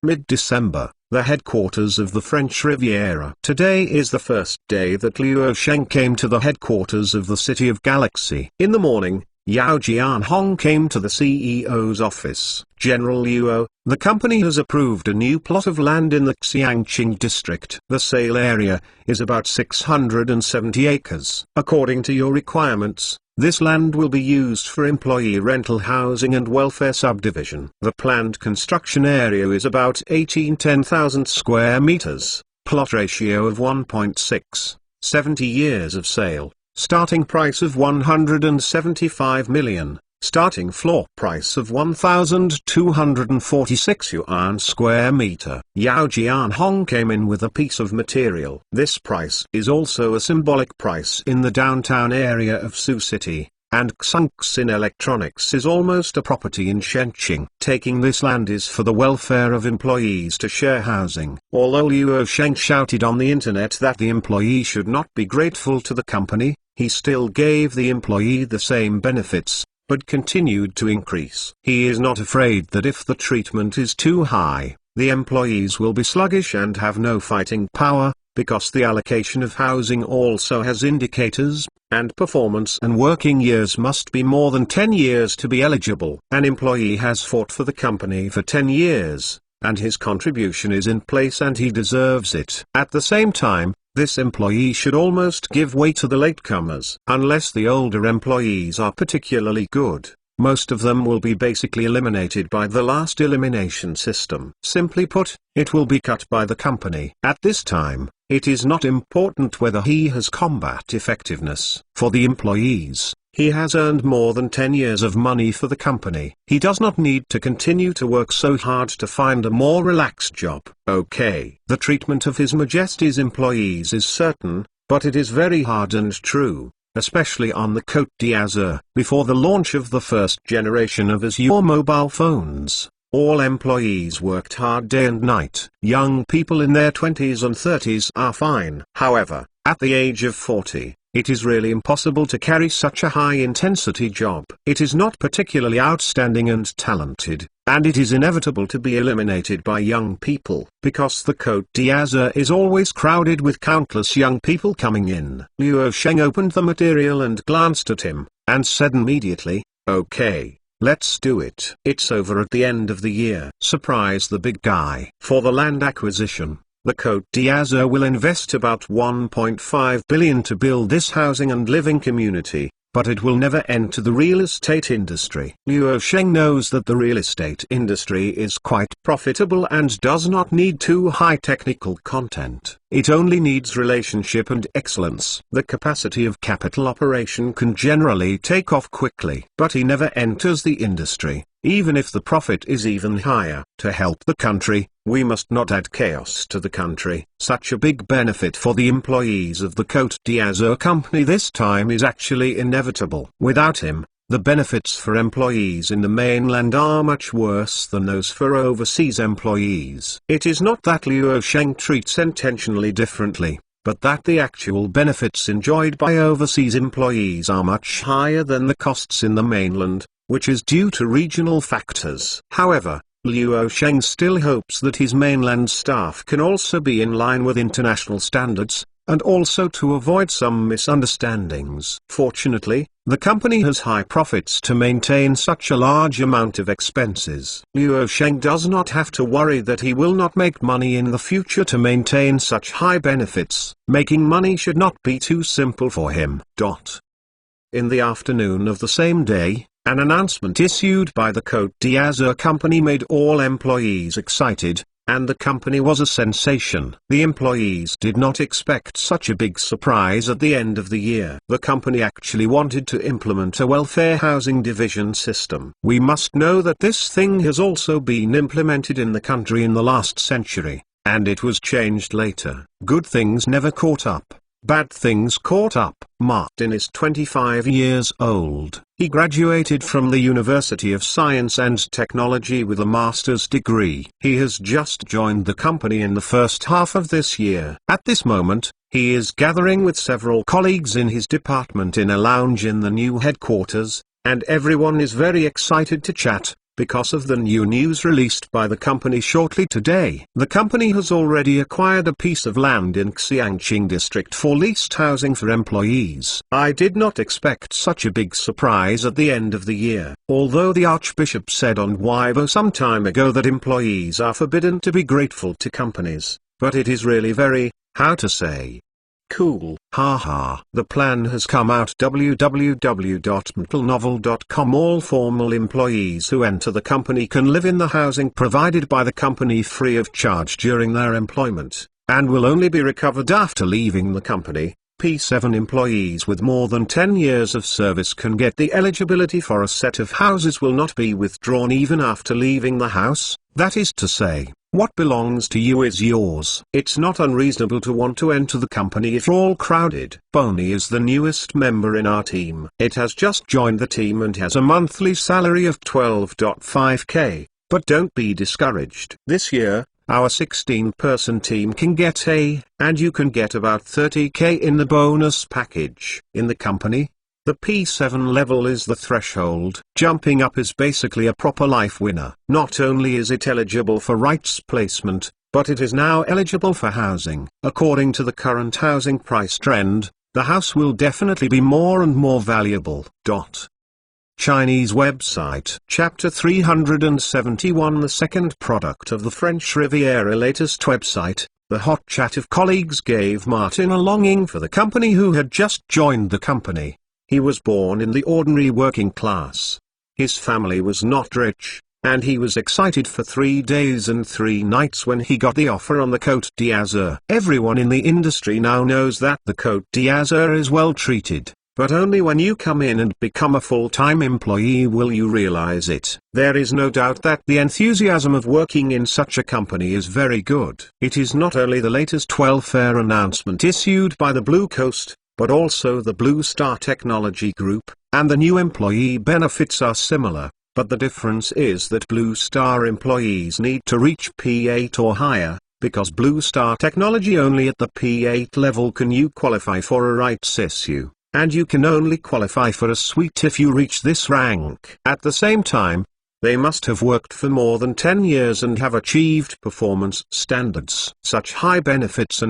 Mid-December, the headquarters of the French Riviera. Today is the first day that Luo Sheng came to the headquarters of the City of Galaxy. In the morning, Yao Jianhong came to the CEO's office. General Luo, the company has approved a new plot of land in the Xiangqing district. The sale area is about 670 acres. According to your requirements, this land will be used for employee rental housing and welfare subdivision. The planned construction area is about 10,000 square meters, plot ratio of 1.6, 70 years of sale. Starting price of 175 million, starting floor price of 1,246 yuan square meter. Yao Jianhong came in with a piece of material. This price is also a symbolic price in the downtown area of Sioux City, and Xunxin Electronics is almost a property in Shenqing. Taking this land is for the welfare of employees to share housing. Although Luo Sheng shouted on the internet that the employee should not be grateful to the company, he still gave the employee the same benefits, but continued to increase. He is not afraid that if the treatment is too high, the employees will be sluggish and have no fighting power, because the allocation of housing also has indicators, and performance and working years must be more than 10 years to be eligible. An employee has fought for the company for 10 years, and his contribution is in place and he deserves it. At the same time, this employee should almost give way to the latecomers. Unless the older employees are particularly good, most of them will be basically eliminated by the last elimination system. Simply put, it will be cut by the company. At this time, it is not important whether he has combat effectiveness. For the employees, he has earned more than 10 years of money for the company. He does not need to continue to work so hard to find a more relaxed job. Okay. The treatment of His Majesty's employees is certain, but it is very hard and true, especially on the Côte d'Azur. Before the launch of the first generation of Azure mobile phones, all employees worked hard day and night. Young people in their 20s and 30s are fine. However, at the age of 40, it is really impossible to carry such a high-intensity job. It is not particularly outstanding and talented, and it is inevitable to be eliminated by young people, because the Côte d'Azur is always crowded with countless young people coming in. Luo Sheng opened the material and glanced at him, and said immediately, "Okay, let's do it. It's over at the end of the year." Surprise the big guy. For the land acquisition, the Côte d'Azur will invest about 1.5 billion to build this housing and living community, but it will never enter the real estate industry. Luo Sheng knows that the real estate industry is quite profitable and does not need too high technical content. It only needs relationship and excellence. The capacity of capital operation can generally take off quickly. But he never enters the industry, even if the profit is even higher. To help the country, we must not add chaos to the country. Such a big benefit for the employees of the Côte d'Azur company this time is actually inevitable. Without him, the benefits for employees in the mainland are much worse than those for overseas employees. It is not that Luo Sheng treats intentionally differently, but that the actual benefits enjoyed by overseas employees are much higher than the costs in the mainland, which is due to regional factors. However, Luo Sheng still hopes that his mainland staff can also be in line with international standards, and also to avoid some misunderstandings. Fortunately, the company has high profits to maintain such a large amount of expenses. Luo Sheng does not have to worry that he will not make money in the future to maintain such high benefits. Making money should not be too simple for him. In the afternoon of the same day, an announcement issued by the Côte d'Azur company made all employees excited. and the company was a sensation. The employees did not expect such a big surprise at the end of the year. The company actually wanted to implement a welfare housing division system. We must know that this thing has also been implemented in the country in the last century, and it was changed later. Good things never caught up. Bad things caught up. Martin is 25 years old. He graduated from the University of Science and Technology with a master's degree. He has just joined the company in the first half of this year. At this moment, he is gathering with several colleagues in his department in a lounge in the new headquarters, and everyone is very excited to chat because of the new news released by the company shortly today. The company has already acquired a piece of land in Xiangqing district for leased housing for employees. I did not expect such a big surprise at the end of the year. Although the Archbishop said on Weibo some time ago that employees are forbidden to be grateful to companies, but it is really very, how to say, cool. Haha. The plan has come out. www.mtlnovel.com. All formal employees who enter the company can live in the housing provided by the company free of charge during their employment, and will only be recovered after leaving the company. P7 employees with more than 10 years of service can get the eligibility for a set of houses will not be withdrawn even after leaving the house. That is to say, what belongs to you is yours. It's not unreasonable to want to enter the company if all crowded. Bonnie is the newest member in our team. It has just joined the team and has a monthly salary of 12.5k, but don't be discouraged. This year, our 16-person team can get and you can get about 30k in the bonus package. In the company, the P7 level is the threshold. Jumping up is basically a proper life winner. Not only is it eligible for rights placement, but it is now eligible for housing. According to the current housing price trend, the house will definitely be more and more valuable. Chinese website. Chapter 371. The second product of the French Riviera latest website. The hot chat of colleagues gave Martin a longing for the company who had just joined the company. He was born in the ordinary working class. His family was not rich, and he was excited for 3 days and 3 nights when he got the offer on the Côte d'Azur. Everyone in the industry now knows that the Côte d'Azur is well treated, but only when you come in and become a full-time employee will you realize it. There is no doubt that the enthusiasm of working in such a company is very good. It is not only the latest welfare announcement issued by the Blue Coast, but also the Blue Star Technology Group, and the new employee benefits are similar, but the difference is that Blue Star employees need to reach P8 or higher, because Blue Star Technology only at the P8 level can you qualify for a rights issue, and you can only qualify for a suite if you reach this rank. At the same time, they must have worked for more than 10 years and have achieved performance standards. Such high benefits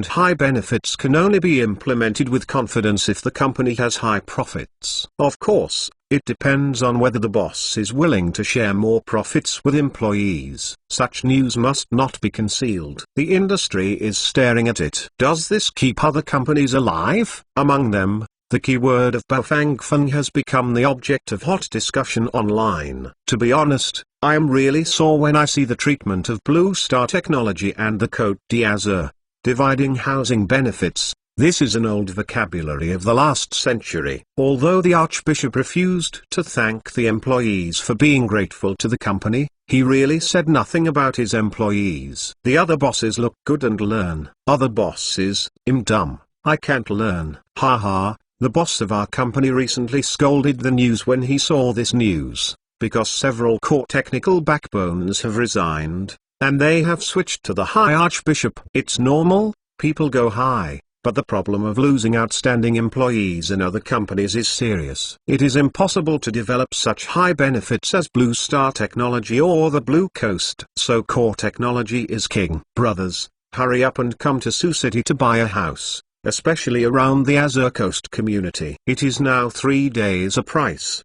can only be implemented with confidence if the company has high profits. Of course, it depends on whether the boss is willing to share more profits with employees. Such news must not be concealed. The industry is staring at it. Does this keep other companies alive? Among them, the keyword of Baofengfeng has become the object of hot discussion online. To be honest, I am really sore when I see the treatment of Blue Star Technology and the Côte d'Azur, dividing housing benefits. This is an old vocabulary of the last century. Although the Archbishop refused to thank the employees for being grateful to the company, he really said nothing about his employees. The other bosses look good and learn. Other bosses, I'm dumb, I can't learn. Haha. The boss of our company recently scolded the news when he saw this news, because several core technical backbones have resigned, and they have switched to the high Archbishop. It's normal, people go high, but the problem of losing outstanding employees in other companies is serious. It is impossible to develop such high benefits as Blue Star Technology or the Blue Coast. So core technology is king. Brothers, hurry up and come to Sioux City to buy a house, especially around the Azure Coast community. It is now 3 days a price.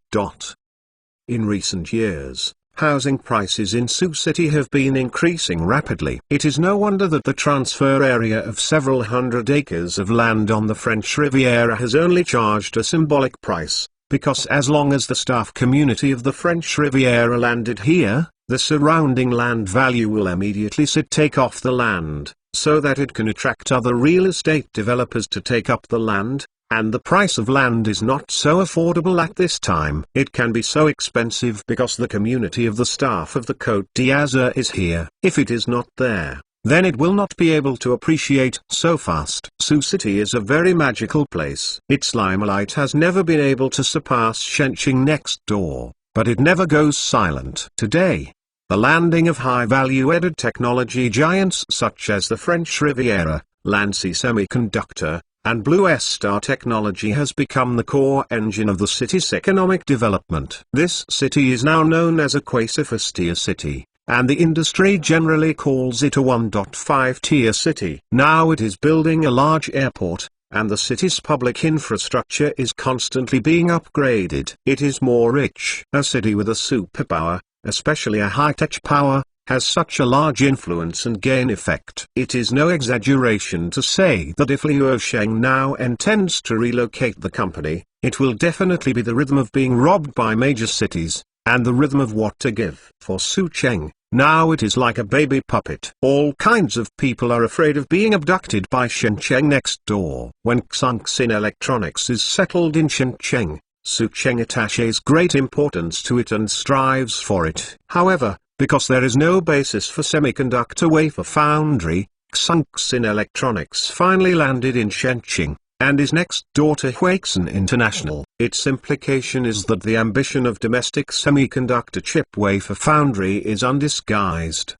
In recent years, housing prices in Sioux City have been increasing rapidly. It is no wonder that the transfer area of several hundred acres of land on the French Riviera has only charged a symbolic price, because as long as the staff community of the French Riviera landed here, the surrounding land value will immediately take off the land, so that it can attract other real estate developers to take up the land, and the price of land is not so affordable at this time. It can be so expensive because the community of the staff of the Côte d'Azur is here. If it is not there, then it will not be able to appreciate so fast. Sioux City is a very magical place. Its limelight has never been able to surpass Shenqing next door, but it never goes silent. Today, the landing of high-value-added technology giants such as the French Riviera, Lancy Semiconductor, and Blue Star Technology has become the core engine of the city's economic development. This city is now known as a quasi-first-tier city, and the industry generally calls it a 1.5-tier city. Now it is building a large airport, and the city's public infrastructure is constantly being upgraded. It is more rich. A city with a superpower, especially a high-tech power, has such a large influence and gain effect. It is no exaggeration to say that if Liu Sheng now intends to relocate the company, it will definitely be the rhythm of being robbed by major cities, and the rhythm of what to give. For Su Cheng, now it is like a baby puppet. All kinds of people are afraid of being abducted by Shencheng next door. When Xunxin Electronics is settled in Shencheng, Su Cheng attaches great importance to it and strives for it. However, because there is no basis for semiconductor wafer foundry, Xunxin Electronics finally landed in Shenqing, and is next door to Huixin International. Its implication is that the ambition of domestic semiconductor chip wafer foundry is undisguised.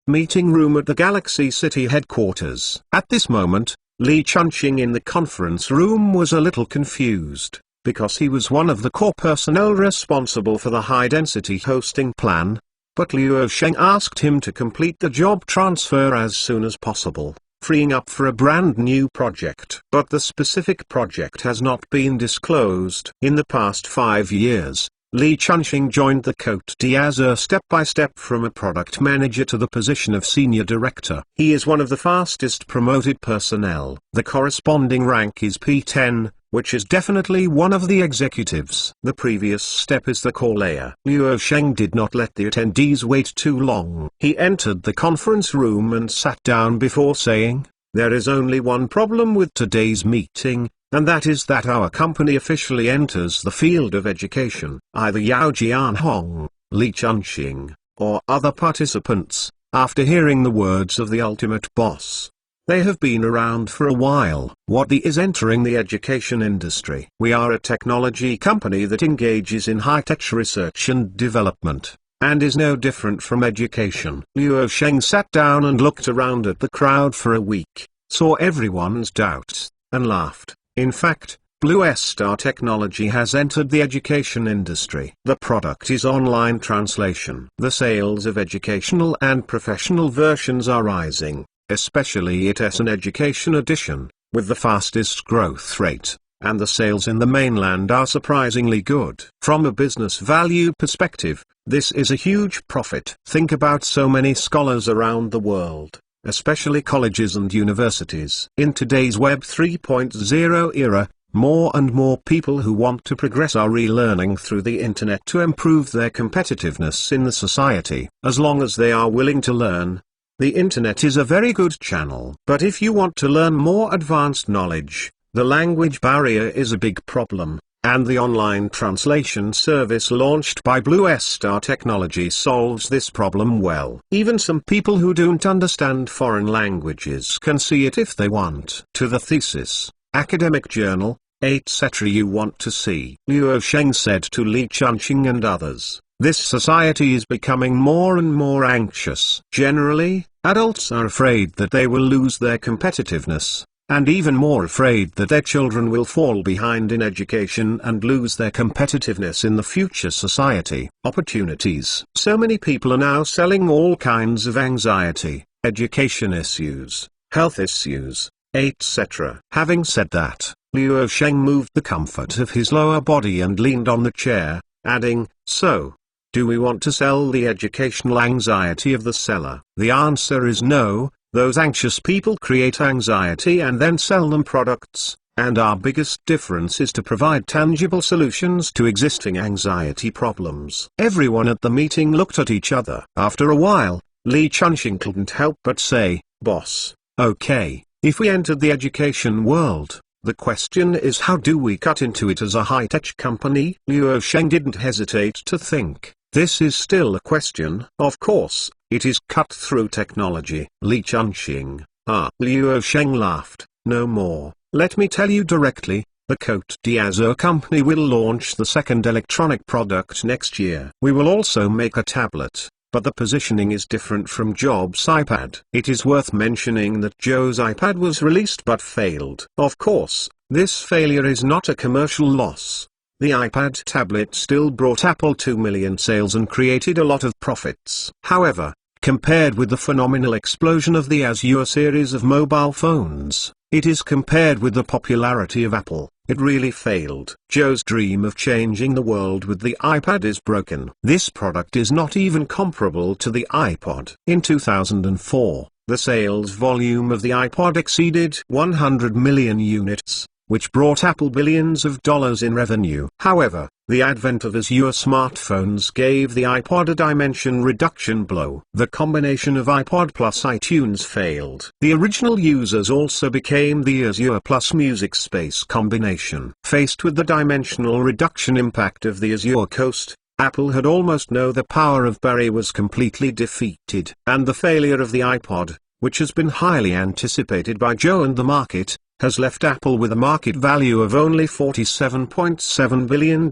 Meeting room at the Galaxy City headquarters. At this moment, Li Chunqing in the conference room was a little confused, because he was one of the core personnel responsible for the high-density hosting plan, but Liu Sheng asked him to complete the job transfer as soon as possible, freeing up for a brand new project. But the specific project has not been disclosed. In the past 5 years, Li Chunqing joined the Côte d'Azur step by step from a product manager to the position of senior director. He is one of the fastest promoted personnel. The corresponding rank is P10, which is definitely one of the executives. The previous step is the core layer. Liu Sheng did not let the attendees wait too long. He entered the conference room and sat down before saying, "There is only one problem with today's meeting, and that is that our company officially enters the field of education. Either Yao Jianhong, Li Chunqing, or other participants, after hearing the words of the ultimate boss. They have been around for a while. What is entering the education industry? We are a technology company that engages in high-tech research and development, and is no different from education." Liu Sheng sat down and looked around at the crowd for a week, saw everyone's doubts, and laughed. In fact, Blue Star Technology has entered the education industry. The product is online translation. The sales of educational and professional versions are rising, especially its an education edition, with the fastest growth rate, and the sales in the mainland are surprisingly good. From a business value perspective, this is a huge profit. Think about so many scholars around the world, especially colleges and universities. In today's Web 3.0 era, more and more people who want to progress are relearning through the internet to improve their competitiveness in the society. As long as they are willing to learn, the internet is a very good channel. But if you want to learn more advanced knowledge, the language barrier is a big problem, and the online translation service launched by Blue Star Technology solves this problem well. Even some people who don't understand foreign languages can see it if they want. To the thesis, academic journal, etc. you want to see. Liu Sheng said to Li Chunqing and others, "This society is becoming more and more anxious. Generally, adults are afraid that they will lose their competitiveness, and even more afraid that their children will fall behind in education and lose their competitiveness in the future society. Opportunities. So many people are now selling all kinds of anxiety, education issues, health issues, etc." Having said that, Liu Sheng moved the comfort of his lower body and leaned on the chair, adding, "So, do we want to sell the educational anxiety of the seller?" The answer is no. Those anxious people create anxiety and then sell them products, and our biggest difference is to provide tangible solutions to existing anxiety problems. Everyone at the meeting looked at each other. After a while, Lee Chun-shing couldn't help but say, "Boss, okay, if we entered the education world, the question is how do we cut into it as a high-tech company?" Luo Sheng didn't hesitate to think, this is still a question. Of course, it is cut through technology. Lee Chun-shing, Luo Sheng laughed, no more. Let me tell you directly, the Cote d'Azur company will launch the second electronic product next year. We will also make a tablet, but the positioning is different from Jobs' iPad. It is worth mentioning that Joe's iPad was released but failed. Of course, this failure is not a commercial loss. The iPad tablet still brought Apple 2 million sales and created a lot of profits. However, compared with the phenomenal explosion of the Azure series of mobile phones, it is compared with the popularity of Apple, it really failed. Joe's dream of changing the world with the iPad is broken. This product is not even comparable to the iPod. In 2004, the sales volume of the iPod exceeded 100 million units, which brought Apple billions of dollars in revenue. However, the advent of Azure smartphones gave the iPod a dimension reduction blow. The combination of iPod plus iTunes failed. The original users also became the Azure plus Music Space combination. Faced with the dimensional reduction impact of the Azure coast, Apple had almost known the power of Barry was completely defeated. And the failure of the iPod, which has been highly anticipated by Joe and the market, has left Apple with a market value of only $47.7 billion.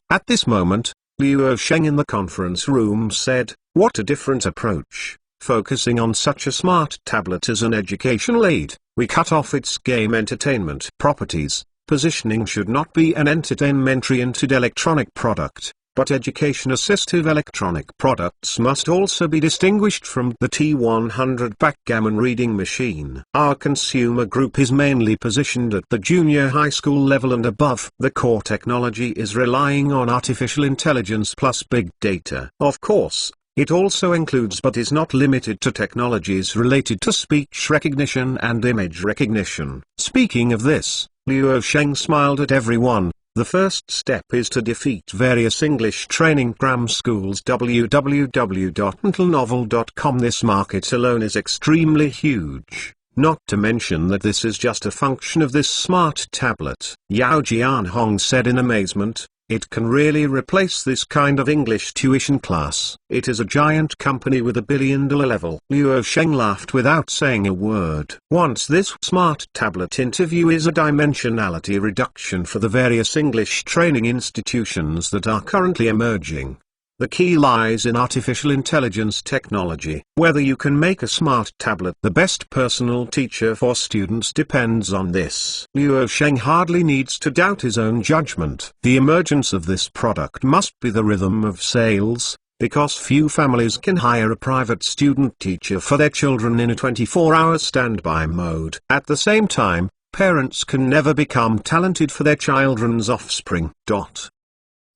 At this moment, Luo Sheng in the conference room said, "What a different approach. Focusing on such a smart tablet as an educational aid, we cut off its game entertainment properties. Positioning should not be an entertainment-oriented electronic product, but education-assistive electronic products must also be distinguished from the T100 backgammon reading machine. Our consumer group is mainly positioned at the junior high school level and above. The core technology is relying on artificial intelligence plus big data. Of course, it also includes but is not limited to technologies related to speech recognition and image recognition." Speaking of this, Luo Sheng smiled at everyone. The first step is to defeat various English training cram schools. www.intelnovel.com. This market alone is extremely huge, not to mention that this is just a function of this smart tablet. Yao Jianhong said in amazement, "It can really replace this kind of English tuition class. It is a giant company with $1 billion level." Luo Sheng laughed without saying a word. Once this smart tablet interview is a dimensionality reduction for the various English training institutions that are currently emerging. The key lies in artificial intelligence technology. Whether you can make a smart tablet the best personal teacher for students depends on this. Luo Sheng hardly needs to doubt his own judgment. The emergence of this product must be the rhythm of sales, because few families can hire a private student teacher for their children in a 24-hour standby mode. At the same time, parents can never become talented for their children's offspring.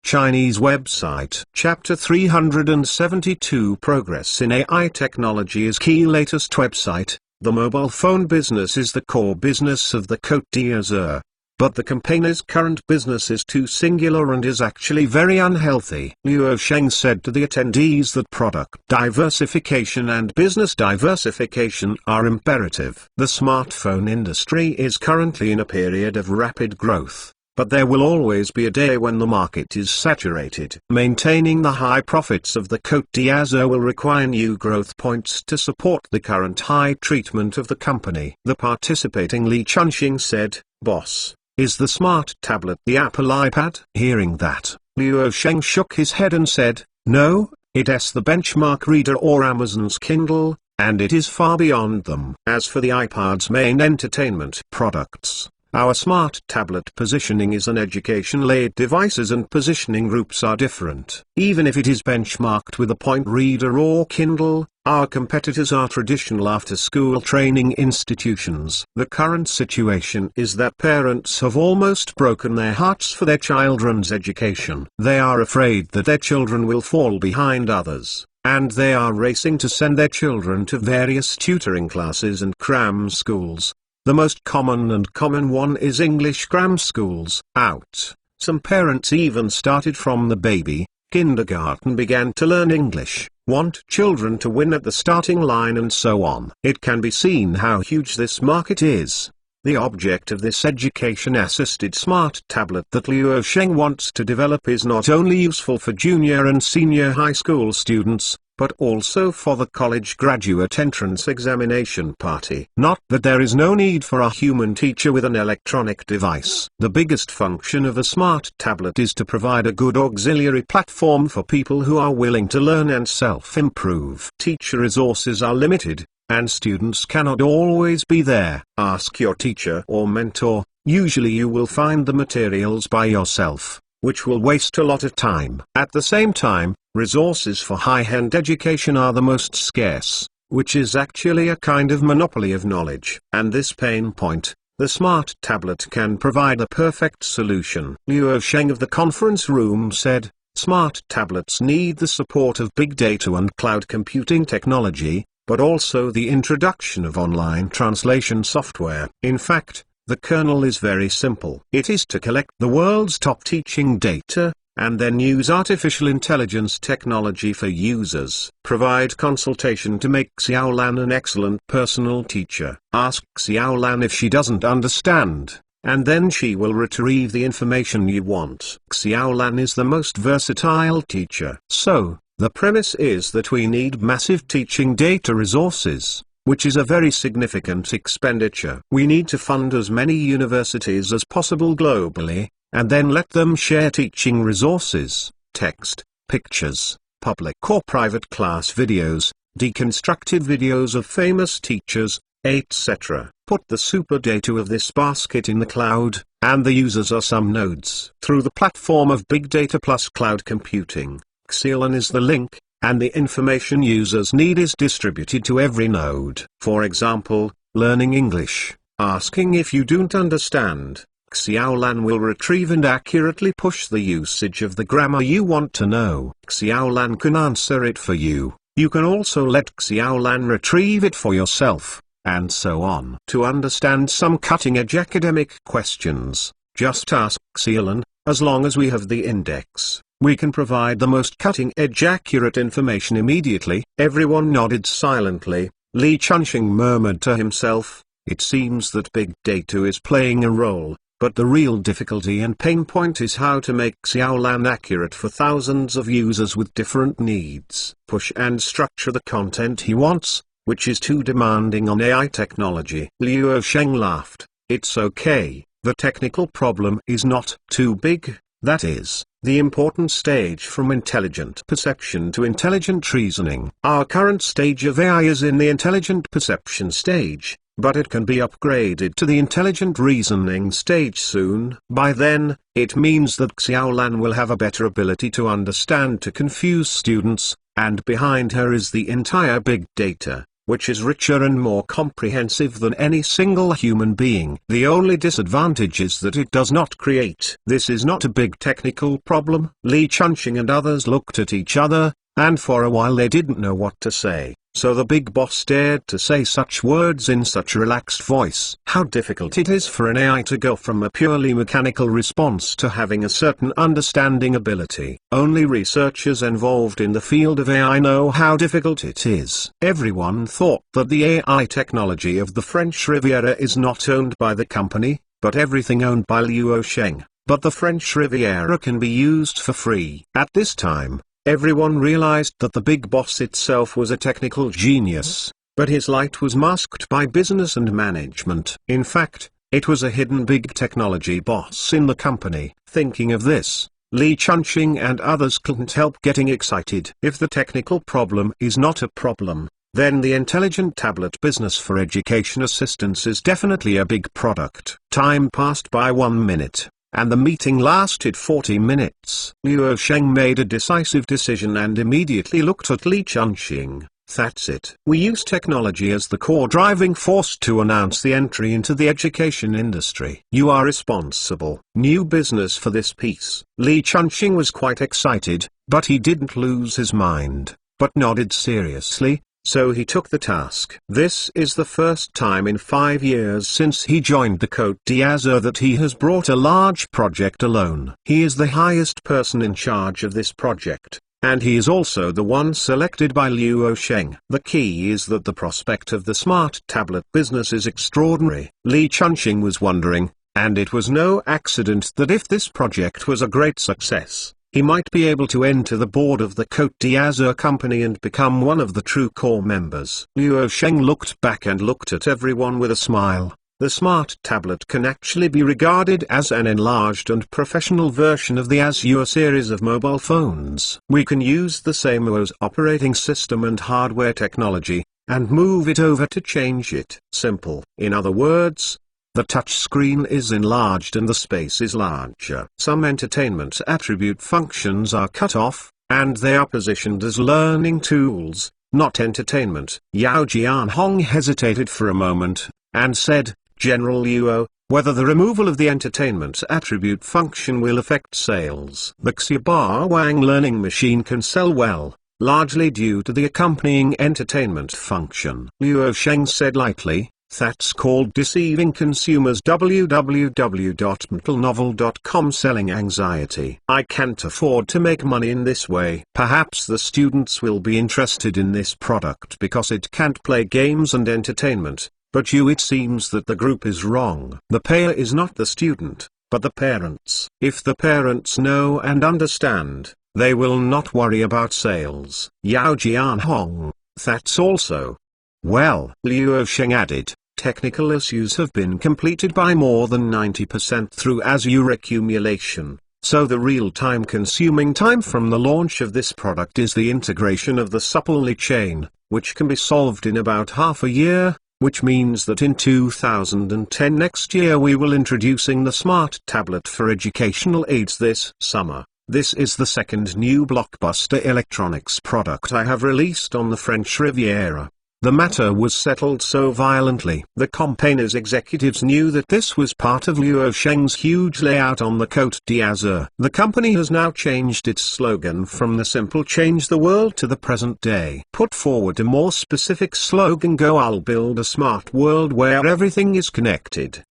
Chinese website. Chapter 372 Progress in AI Technology is key. Latest website. The mobile phone business is the core business of the Cote d'Azur, but the company's current business is too singular and is actually very unhealthy. Luo Sheng said to the attendees that product diversification and business diversification are imperative. The smartphone industry is currently in a period of rapid growth, but there will always be a day when the market is saturated. Maintaining the high profits of the Cote d'Azur will require new growth points to support the current high treatment of the company. The participating Lee Chun-shing said, "Boss, is the smart tablet the Apple iPad?" Hearing that, Luo Sheng shook his head and said, "No, it's the benchmark reader or Amazon's Kindle, and it is far beyond them." As for the iPad's main entertainment products, our smart tablet positioning is an educational aid. Devices and positioning groups are different. Even if it is benchmarked with a point reader or Kindle, our competitors are traditional after-school training institutions. The current situation is that parents have almost broken their hearts for their children's education. They are afraid that their children will fall behind others, and they are racing to send their children to various tutoring classes and cram schools. The most common one is English grammar schools. Out. Some parents even started from the baby, kindergarten began to learn English, want children to win at the starting line and so on. It can be seen how huge this market is. The object of this education-assisted smart tablet that Luo Sheng wants to develop is not only useful for junior and senior high school students, but also for the college graduate entrance examination party. Not that there is no need for a human teacher with an electronic device. The biggest function of a smart tablet is to provide a good auxiliary platform for people who are willing to learn and self-improve. Teacher resources are limited, and students cannot always be there. Ask your teacher or mentor. Usually you will find the materials by yourself, which will waste a lot of time. At the same time, resources for high-end education are the most scarce, which is actually a kind of monopoly of knowledge. And this pain point, the smart tablet can provide a perfect solution. Luo Sheng of the conference room said, smart tablets need the support of big data and cloud computing technology, but also the introduction of online translation software. In fact, the kernel is very simple. It is to collect the world's top teaching data, and then use artificial intelligence technology for users. Provide consultation to make Xiaolan an excellent personal teacher. Ask Xiaolan if she doesn't understand, and then she will retrieve the information you want. Xiaolan is the most versatile teacher. So, the premise is that we need massive teaching data resources, which is a very significant expenditure. We need to fund as many universities as possible globally, and then let them share teaching resources, text, pictures, public or private class videos, deconstructed videos of famous teachers, etc. Put the super data of this basket in the cloud, and the users are some nodes. Through the platform of big data plus cloud computing, Xiaolan is the link, and the information users need is distributed to every node. For example, learning English, asking if you don't understand, Xiaolan will retrieve and accurately push the usage of the grammar you want to know. Xiaolan can answer it for you. You can also let Xiaolan retrieve it for yourself, and so on. To understand some cutting-edge academic questions, just ask Xiaolan. As long as we have the index, we can provide the most cutting-edge accurate information immediately. Everyone nodded silently. Li Chunxing murmured to himself, it seems that big data is playing a role, but the real difficulty and pain point is how to make Xiaolan accurate for thousands of users with different needs. Push and structure the content he wants, which is too demanding on AI technology. Luo Sheng laughed. It's okay, the technical problem is not too big, that is, the important stage from intelligent perception to intelligent reasoning. Our current stage of AI is in the intelligent perception stage, but it can be upgraded to the intelligent reasoning stage soon. By then, it means that Xiaolan will have a better ability to understand to confuse students, and behind her is the entire big data, which is richer and more comprehensive than any single human being. The only disadvantage is that it does not create. This is not a big technical problem. Li Chunxing and others looked at each other, and for a while they didn't know what to say. So the big boss dared to say such words in such a relaxed voice. How difficult it is for an AI to go from a purely mechanical response to having a certain understanding ability. Only researchers involved in the field of AI know how difficult it is. Everyone thought that the AI technology of the French Riviera is not owned by the company, but everything owned by Luo Sheng. But the French Riviera can be used for free. At this time, everyone realized that the big boss itself was a technical genius, but his light was masked by business and management. In fact, it was a hidden big technology boss in the company. Thinking of this, Li Chunxing and others couldn't help getting excited. If the technical problem is not a problem, then the intelligent tablet business for education assistance is definitely a big product. Time passed by 1 minute, and the meeting lasted 40 minutes. Luo Sheng made a decisive decision and immediately looked at Li Chunxing. That's it. We use technology as the core driving force to announce the entry into the education industry. You are responsible. New business for this piece. Li Chunxing was quite excited, but he didn't lose his mind, but nodded seriously. so he took the task. This is the first time in 5 years since he joined the Côte d'Azur that he has brought a large project alone. He is the highest person in charge of this project, and he is also the one selected by Luo Sheng. The key is that the prospect of the smart tablet business is extraordinary. Li Chunxing was wondering, and it was no accident that if this project was a great success, he might be able to enter the board of the Côte d'Azur company and become one of the true core members. Luo Sheng looked back and looked at everyone with a smile. The smart tablet can actually be regarded as an enlarged and professional version of the Azure series of mobile phones. We can use the same OS operating system and hardware technology, and move it over to change it. Simple. In other words, the touch screen is enlarged and the space is larger. Some entertainment attribute functions are cut off, and they are positioned as learning tools, not entertainment. Yao Jianhong hesitated for a moment, and said, General Luo, whether the removal of the entertainment attribute function will affect sales. The Xiaoba Wang learning machine can sell well, largely due to the accompanying entertainment function. Luo Sheng said lightly, that's called deceiving consumers. www.mentalnovel.com selling anxiety. I can't afford to make money in this way. Perhaps the students will be interested in this product because it can't play games and entertainment, but it seems that the group is wrong. The payer is not the student, but the parents. If the parents know and understand, they will not worry about sales. Yao Jianhong, that's also. Well, Luo Sheng added, technical issues have been completed by more than 90% through Azure accumulation, so the real-time consuming time from the launch of this product is the integration of the supplely chain, which can be solved in about half a year, which means that in 2010 next year we will introducing the smart tablet for educational aids this summer. This is the second new blockbuster electronics product I have released on the French Riviera. The matter was settled so violently. The campaigners executives knew that this was part of Luo Sheng's huge layout on the Côte d'Azur. The company has now changed its slogan from the simple change the world to the present day. Put forward a more specific slogan, go I'll build a smart world where everything is connected.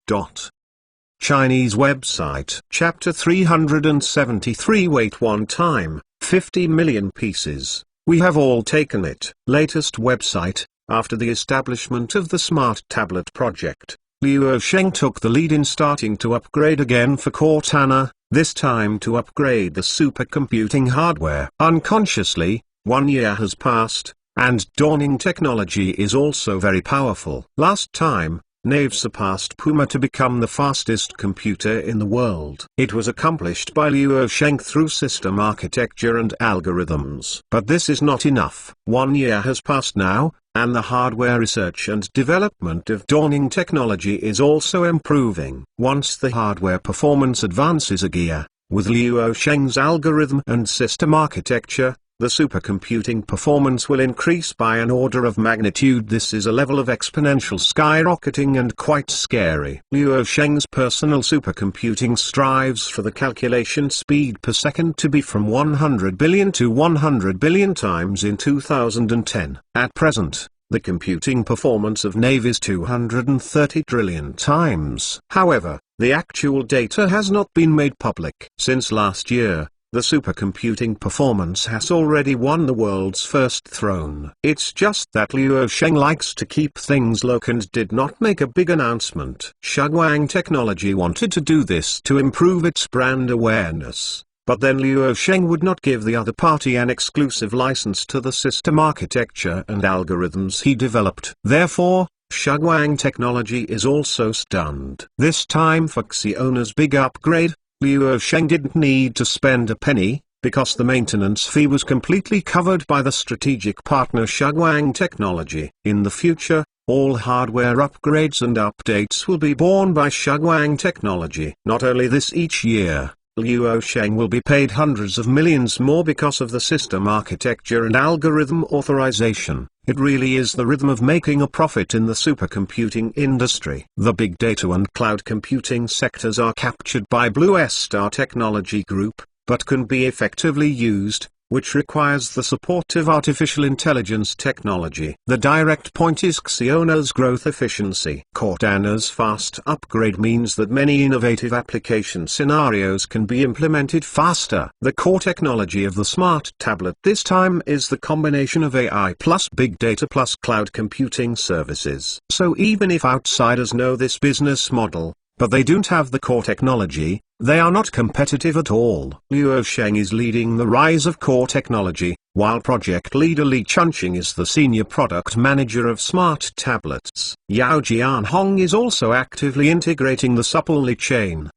Chinese website. Chapter 373. Wait one time, 50 million pieces. We have all taken it. Latest website. After the establishment of the Smart Tablet project, Luo Sheng took the lead in starting to upgrade again for Cortana, this time to upgrade the supercomputing hardware. Unconsciously, 1 year has passed, and dawning technology is also very powerful. Last time, Nave surpassed Puma to become the fastest computer in the world. It was accomplished by Luo Sheng through system architecture and algorithms. But this is not enough. 1 year has passed now, and the hardware research and development of dawning technology is also improving. Once the hardware performance advances a gear, with Luo Sheng's algorithm and system architecture, the supercomputing performance will increase by an order of magnitude. This is a level of exponential skyrocketing and quite scary. Luo Sheng's personal supercomputing strives for the calculation speed per second to be from 100 billion to 100 billion times in 2010. At present, the computing performance of Nave is 230 trillion times. However, the actual data has not been made public. Since last year, the supercomputing performance has already won the world's first throne. It's just that Luo Sheng likes to keep things low and did not make a big announcement. Shuguang Technology wanted to do this to improve its brand awareness, but then Luo Sheng would not give the other party an exclusive license to the system architecture and algorithms he developed. Therefore, Shuguang Technology is also stunned. This time for Xiaona's big upgrade, Luo Sheng didn't need to spend a penny, because the maintenance fee was completely covered by the strategic partner Shuguang Technology. In the future, all hardware upgrades and updates will be borne by Shuguang Technology. Not only this, each year, Luo Sheng will be paid hundreds of millions more because of the system architecture and algorithm authorization. It really is the rhythm of making a profit in the supercomputing industry. The big data and cloud computing sectors are captured by Blue Star Technology Group, but can be effectively used, which requires the support of artificial intelligence technology. The direct point is Xiona's growth efficiency. Cortana's fast upgrade means that many innovative application scenarios can be implemented faster. The core technology of the smart tablet this time is the combination of AI plus big data plus cloud computing services. So even if outsiders know this business model, but they don't have the core technology, they are not competitive at all. Luo Sheng is leading the rise of core technology, while project leader Li Chunqing is the senior product manager of smart tablets. Yao Jianhong is also actively integrating the supple Li chain.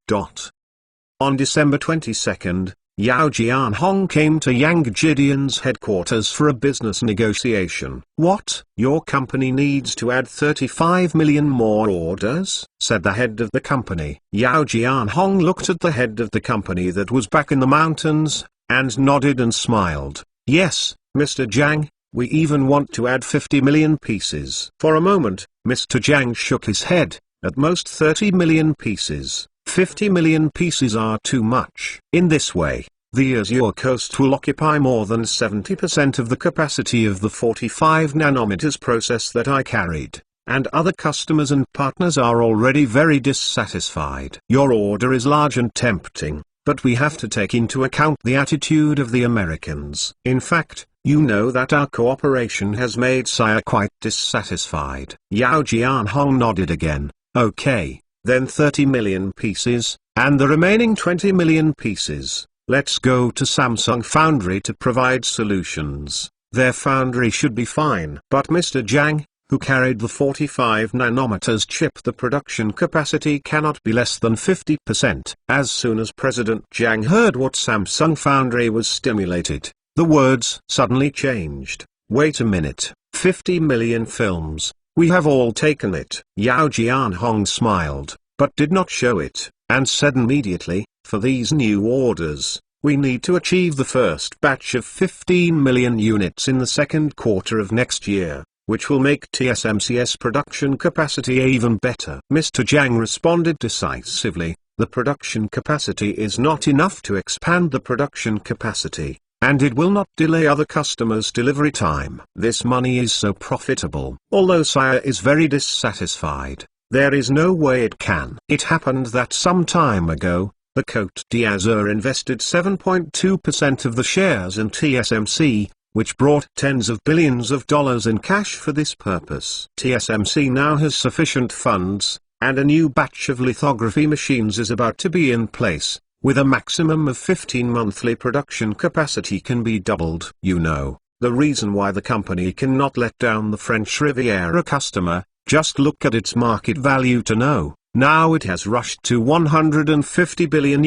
On December 22, Yao Jianhong came to Yang Jidian's headquarters for a business negotiation. "What? Your company needs to add 35 million more orders?" said the head of the company. Yao Jianhong looked at the head of the company that was back in the mountains, and nodded and smiled. "Yes, Mr. Jiang, we even want to add 50 million pieces." For a moment, Mr. Jiang shook his head. "At most 30 million pieces. 50 million pieces are too much." In this way, the Azure Coast will occupy more than 70% of the capacity of the 45 nanometers process that I carried, and other customers and partners are already very dissatisfied. "Your order is large and tempting, but we have to take into account the attitude of the Americans. In fact, you know that our cooperation has made Sire quite dissatisfied." Yao Jianhong nodded again. "Okay. Then 30 million pieces, and the remaining 20 million pieces, let's go to Samsung Foundry to provide solutions. Their foundry should be fine." But Mr. Jiang, who carried the 45 nanometers chip, the production capacity cannot be less than 50%. As soon as President Jiang heard what Samsung Foundry was stimulated, the words suddenly changed. "Wait a minute, 50 million films. We have all taken it." Yao Jianhong smiled, but did not show it, and said immediately, "For these new orders, we need to achieve the first batch of 15 million units in the second quarter of next year, which will make TSMC's production capacity even better." Mr. Jiang responded decisively, "The production capacity is not enough to expand the production capacity, and it will not delay other customers' delivery time. This money is so profitable. Although Sire is very dissatisfied, there is no way it can." It happened that some time ago, the Côte d'Azur invested 7.2% of the shares in TSMC, which brought tens of billions of dollars in cash for this purpose. TSMC now has sufficient funds, and a new batch of lithography machines is about to be in place, with a maximum of 15 monthly production capacity can be doubled. You know, the reason why the company cannot let down the French Riviera customer, just look at its market value to know. Now it has rushed to $150 billion,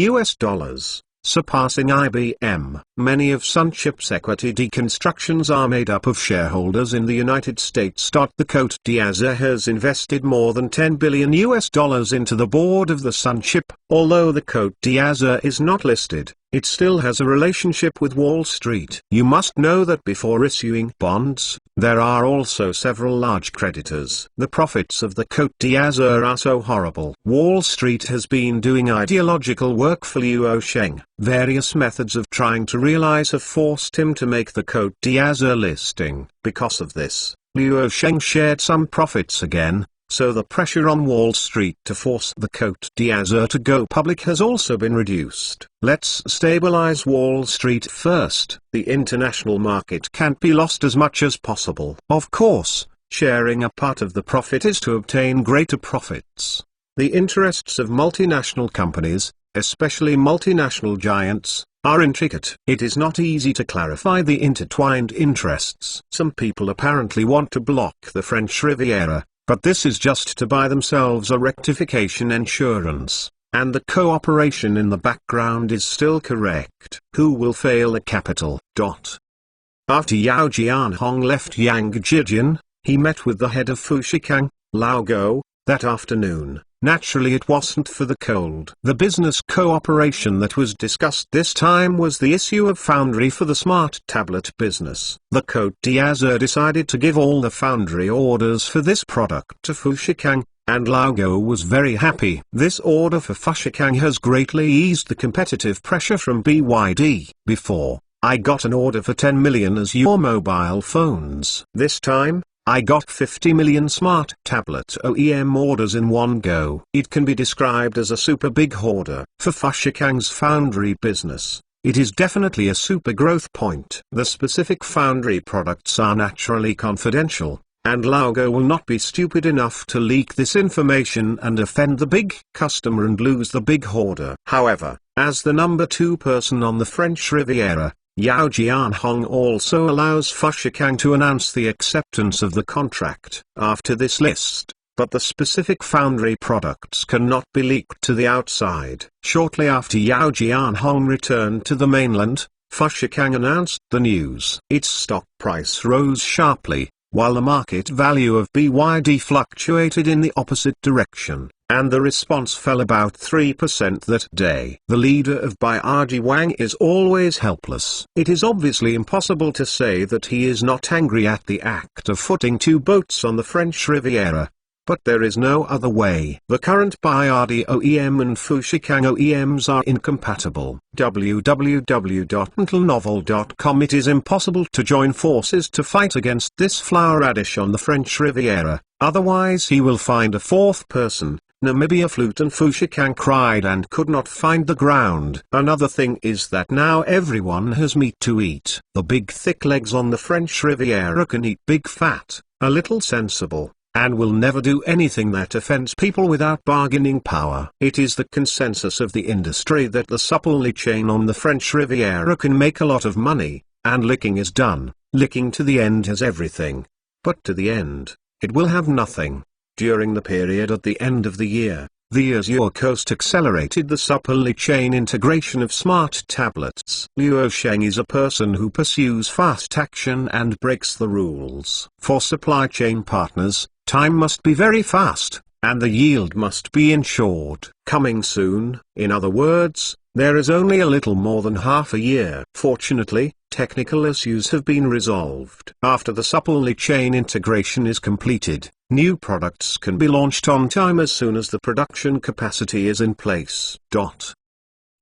surpassing IBM. Many of Sunchip's equity deconstructions are made up of shareholders in the United States. The Côte d'Azur has invested more than $10 billion into the board of the Sunchip. Although the Côte d'Azur is not listed, it still has a relationship with Wall Street. You must know that before issuing bonds, there are also several large creditors. The profits of the Côte d'Azur are so horrible. Wall Street has been doing ideological work for Luo Sheng. Various methods of trying to realize have forced him to make the Côte d'Azur listing. Because of this, Luo Sheng shared some profits again. So the pressure on Wall Street to force the Côte d'Azur to go public has also been reduced. Let's stabilize Wall Street first. The international market can't be lost as much as possible. Of course, sharing a part of the profit is to obtain greater profits. The interests of multinational companies, especially multinational giants, are intricate. It is not easy to clarify the intertwined interests. Some people apparently want to block the French Riviera, but this is just to buy themselves a rectification insurance, and the cooperation in the background is still correct. Who will fail the capital? After Yao Jianhong left Yang Jidian, he met with the head of Fushikang, Lao Go, that afternoon. Naturally it wasn't for the cold. The business cooperation that was discussed this time was the issue of foundry for the smart tablet business. The Côte d'Azur decided to give all the foundry orders for this product to Fushikang, and Lao Go was very happy. This order for Fushikang has greatly eased the competitive pressure from BYD. Before, I got an order for 10 million Azure mobile phones. This time, I got 50 million smart tablet OEM orders in one go. It can be described as a super big order. For Fushikang's foundry business, it is definitely a super growth point. The specific foundry products are naturally confidential, and Laugo will not be stupid enough to leak this information and offend the big customer and lose the big order. However, as the number 2 person on the French Riviera, Yao Jianhong also allows Fushikang to announce the acceptance of the contract after this list, but the specific foundry products cannot be leaked to the outside. Shortly after Yao Jianhong returned to the mainland, Fushikang announced the news. Its stock price rose sharply, while the market value of BYD fluctuated in the opposite direction, and the response fell about 3% that day. The leader of BYD, Wang, is always helpless. It is obviously impossible to say that he is not angry at the act of footing 2 boats on the French Riviera, but there is no other way. The current BYD OEM and Fushikang OEMs are incompatible. www.mentalnovel.com. It is impossible to join forces to fight against this flower radish on the French Riviera, otherwise he will find a 4th person. Namibia Flute and Fushikang cried and could not find the ground. Another thing is that now everyone has meat to eat. The big thick legs on the French Riviera can eat big fat, a little sensible, and will never do anything that offends people without bargaining power. It is the consensus of the industry that the supply chain on the French Riviera can make a lot of money, and licking is done. Licking to the end has everything. But to the end, it will have nothing. During the period at the end of the year, the Azure Coast accelerated the supply chain integration of smart tablets. Luo Sheng is a person who pursues fast action and breaks the rules. For supply chain partners, time must be very fast, and the yield must be ensured. Coming soon, in other words, there is only a little more than half a year. Fortunately, technical issues have been resolved. After the supply chain integration is completed, new products can be launched on time as soon as the production capacity is in place.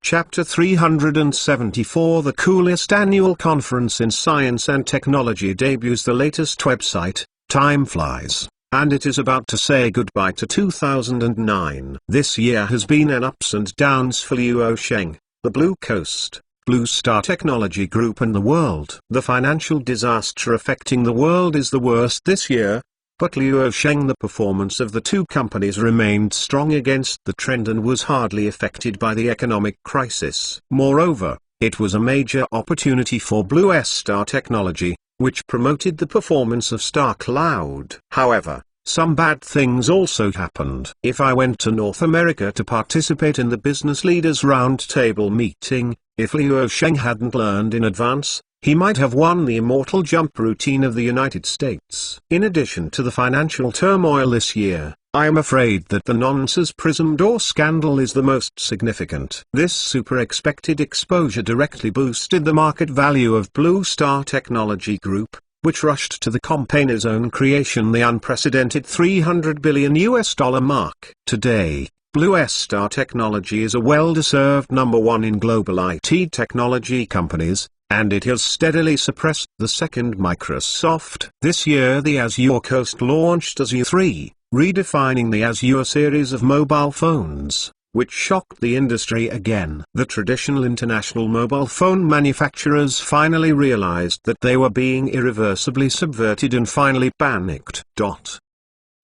Chapter 374. The coolest annual conference in science and technology debuts the latest website. Time flies, and it is about to say goodbye to 2009. This year has been an ups and downs for Luo Sheng, the Blue Coast, Blue Star Technology Group and the world. The financial disaster affecting the world is the worst this year, but Luo Sheng, the performance of the 2 companies remained strong against the trend and was hardly affected by the economic crisis. Moreover, it was a major opportunity for Blue Star Technology, which promoted the performance of Star Cloud. However, some bad things also happened. If I went to North America to participate in the Business Leaders Roundtable meeting, if Luo Sheng hadn't learned in advance, he might have won the immortal jump routine of the United States. In addition to the financial turmoil this year, I am afraid that the nonsense Prism Door scandal is the most significant. This super expected exposure directly boosted the market value of Blue Star Technology Group, which rushed to the company's own creation, the unprecedented $300 billion mark. Today, Blue Star Technology is a well-deserved number 1 in global IT technology companies, and it has steadily suppressed the second Microsoft. This year the Azure Coast launched Azure 3, redefining the Azure series of mobile phones, which shocked the industry again. The traditional international mobile phone manufacturers finally realized that they were being irreversibly subverted and finally panicked.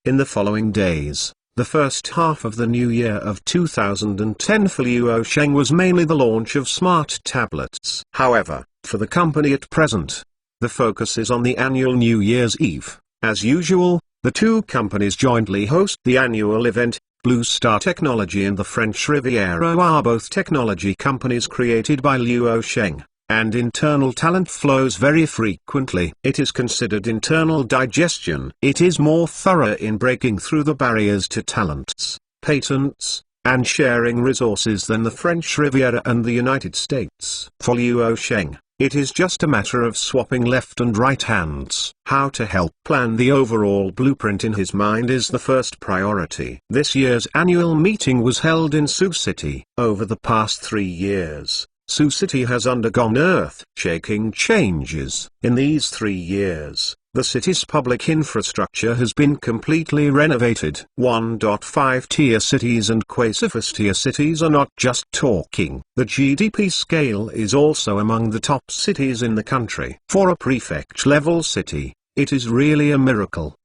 In the following days, the first half of the new year of 2010 for Luo Sheng was mainly the launch of smart tablets. However, for the company at present, the focus is on the annual New Year's Eve. As usual, the 2 companies jointly host the annual event. Blue Star Technology and the French Riviera are both technology companies created by Luo Sheng, and internal talent flows very frequently. It is considered internal digestion. It is more thorough in breaking through the barriers to talents, patents, and sharing resources than the French Riviera and the United States. For Luo Sheng, it is just a matter of swapping left and right hands. How to help plan the overall blueprint in his mind is the first priority. This year's annual meeting was held in Sioux City. Over the past 3 years, Sioux City has undergone earth-shaking changes. In these 3 years, the city's public infrastructure has been completely renovated. 1.5-tier cities and quasi-tier cities are not just talking. The GDP scale is also among the top cities in the country. For a prefect-level city, it is really a miracle.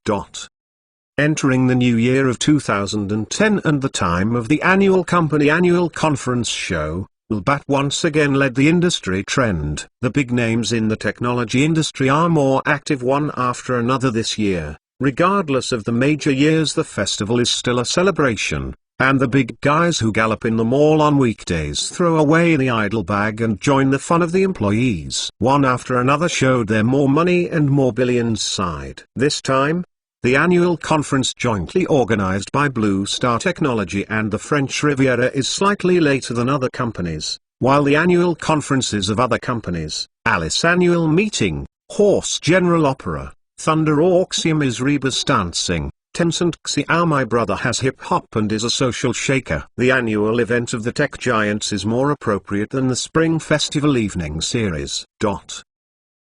Entering the new year of 2010 and the time of the annual company annual conference show, Lil-Bat once again led the industry trend. The big names in the technology industry are more active one after another this year. Regardless of the major years, the festival is still a celebration, and the big guys who gallop in the mall on weekdays throw away the idle bag and join the fun of the employees. One after another showed their more money and more billions side. This time, the annual conference jointly organized by Blue Star Technology and the French Riviera is slightly later than other companies, while the annual conferences of other companies, Alice Annual Meeting, Horse General Opera, Thunder Auxium is Rebus Dancing, Tencent Xiao My Brother has Hip Hop and is a social shaker. The annual event of the tech giants is more appropriate than the Spring Festival Evening Series.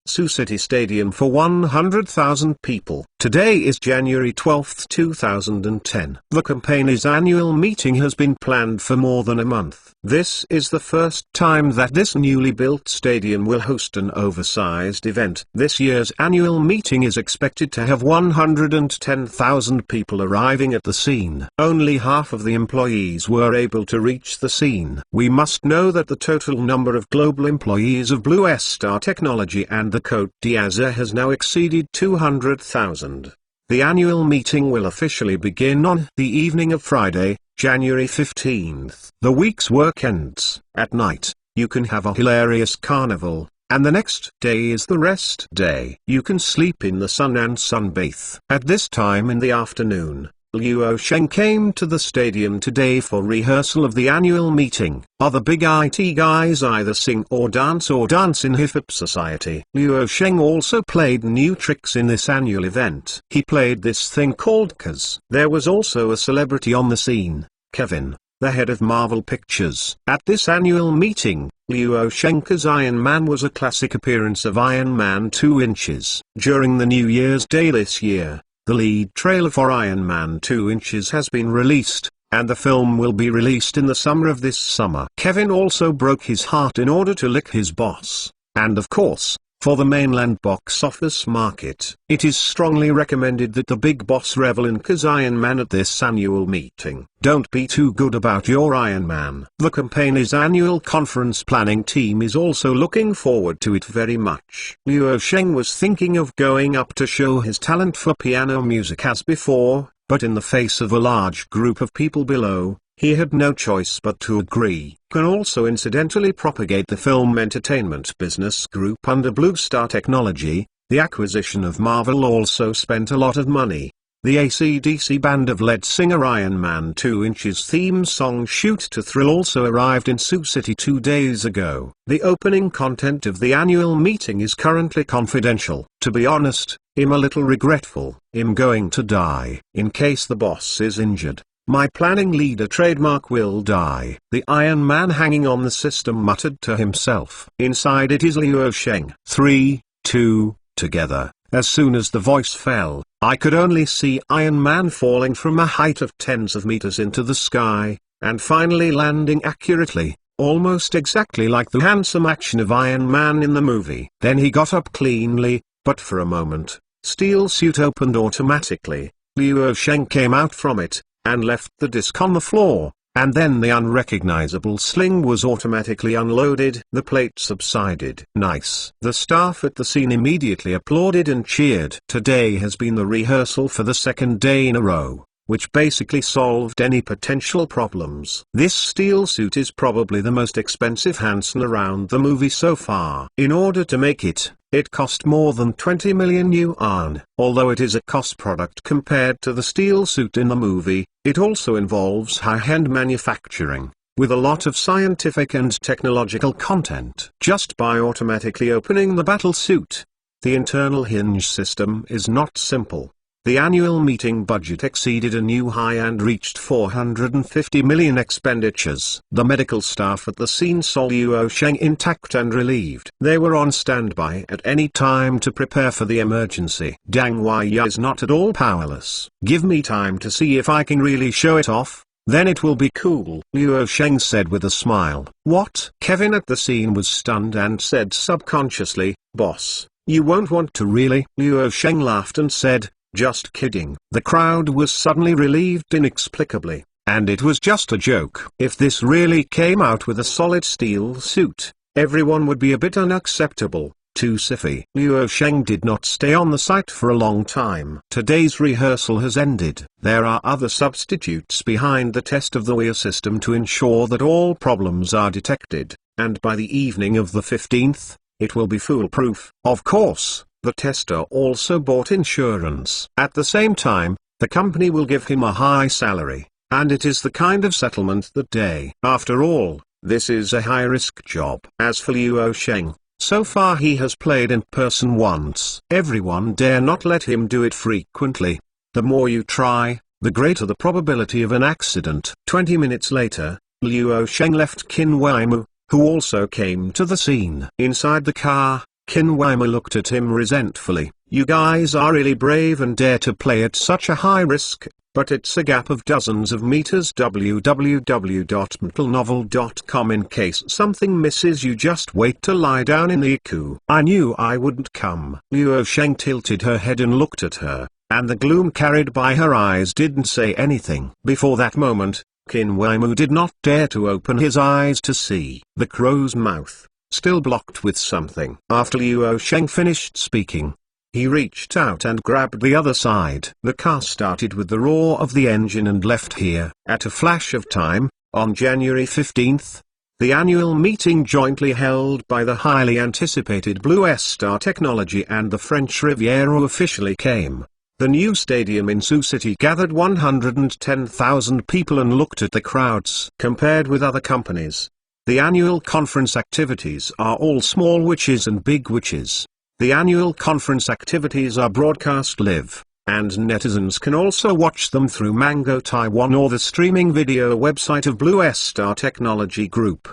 Sioux City Stadium for 100,000 people. Today is January 12, 2010. The company's annual meeting has been planned for more than a month. This is the first time that this newly built stadium will host an oversized event. This year's annual meeting is expected to have 110,000 people arriving at the scene. Only half of the employees were able to reach the scene. We must know that the total number of global employees of Blue Star Technology and the Côte d'Azur has now exceeded 200,000. The annual meeting will officially begin on the evening of Friday, January 15th. The week's work ends at night. You can have a hilarious carnival, and the next day is the rest day. You can sleep in the sun and sunbathe. At this time in the afternoon, Liu Sheng came to the stadium today for rehearsal of the annual meeting. Other big IT guys either sing or dance in Hip Hop Society. Liu Sheng also played new tricks in this annual event. He played this thing called Kaz. There was also a celebrity on the scene, Kevin, the head of Marvel Pictures. At this annual meeting, Liu Sheng's Iron Man was a classic appearance of Iron Man 2 inches. During the New Year's Day this year, the lead trailer for Iron Man 2 inches has been released, and the film will be released in the summer of this summer. Kevin also broke his heart in order to lick his boss, and of course, for the mainland box office market, it is strongly recommended that the big boss revel in Kaz Iron Man at this annual meeting. Don't be too good about your Iron Man. The company's annual conference planning team is also looking forward to it very much. Liu Sheng was thinking of going up to show his talent for piano music as before, but in the face of a large group of people below, he had no choice but to agree. Can also incidentally propagate the film entertainment business group under Blue Star Technology. The acquisition of Marvel also spent a lot of money. The AC/DC band of lead singer Iron Man 2 inches theme song Shoot to Thrill also arrived in Sioux City 2 days ago. The opening content of the annual meeting is currently confidential. To be honest, I'm a little regretful. I'm going to die. In case the boss is injured, my planning leader trademark will die. The Iron Man hanging on the system muttered to himself. Inside it is Liu Sheng. 3, 2, together. As soon as the voice fell, I could only see Iron Man falling from a height of tens of meters into the sky, and finally landing accurately, almost exactly like the handsome action of Iron Man in the movie. Then he got up cleanly, but for a moment, steel suit opened automatically. Liu Sheng came out from it, and left the disc on the floor, and then the unrecognizable sling was automatically unloaded. The plate subsided. Nice. The staff at the scene immediately applauded and cheered. Today has been the rehearsal for the second day in a row, which basically solved any potential problems. This steel suit is probably the most expensive Hanson around the movie so far. In order to make it, it cost more than 20 million yuan. Although it is a cost product compared to the steel suit in the movie, it also involves high-end manufacturing, with a lot of scientific and technological content. Just by automatically opening the battle suit, the internal hinge system is not simple. The annual meeting budget exceeded a new high and reached 450 million expenditures. The medical staff at the scene saw Luo Sheng intact and relieved. They were on standby at any time to prepare for the emergency. Dang Huaiya is not at all powerless. Give me time to see if I can really show it off. Then it will be cool, Luo Sheng said with a smile. What? Kevin at the scene was stunned and said subconsciously, boss, you won't want to really? Luo Sheng laughed and said, just kidding. The crowd was suddenly relieved inexplicably, and it was just a joke. If this really came out with a solid steel suit, everyone would be a bit unacceptable. Too siffy. Luo Sheng did not stay on the site for a long time. Today's rehearsal has ended. There are other substitutes behind the test of the Huaiya system to ensure that all problems are detected, and by the evening of the 15th, it will be foolproof. Of course, the tester also bought insurance. At the same time, the company will give him a high salary, and it is the kind of settlement that day. After all, this is a high-risk job. As for Luo Sheng, so far he has played in person once. Everyone dare not let him do it frequently. The more you try, the greater the probability of an accident. 20 minutes later, Luo Sheng left Qin Weimu, who also came to the scene. Inside the car, Qin Weimu looked at him resentfully. You guys are really brave and dare to play at such a high risk, but it's a gap of dozens of meters. www.mentalnovel.com. In case something misses, you just wait to lie down in the iku. I knew I wouldn't come. Luo Sheng tilted her head and looked at her, and the gloom carried by her eyes didn't say anything. Before that moment, Qin Weimu did not dare to open his eyes to see the crow's mouth, still blocked with something. After Luo Sheng finished speaking, he reached out and grabbed the other side. The car started with the roar of the engine and left here. At a flash of time, on January 15th, the annual meeting jointly held by the highly anticipated Blue Star Technology and the French Riviera officially came. The new stadium in Sioux City gathered 110,000 people and looked at the crowds. Compared with other companies, the annual conference activities are all small witches and big witches. The annual conference activities are broadcast live, and netizens can also watch them through Mango Taiwan or the streaming video website of Blue Star Technology Group.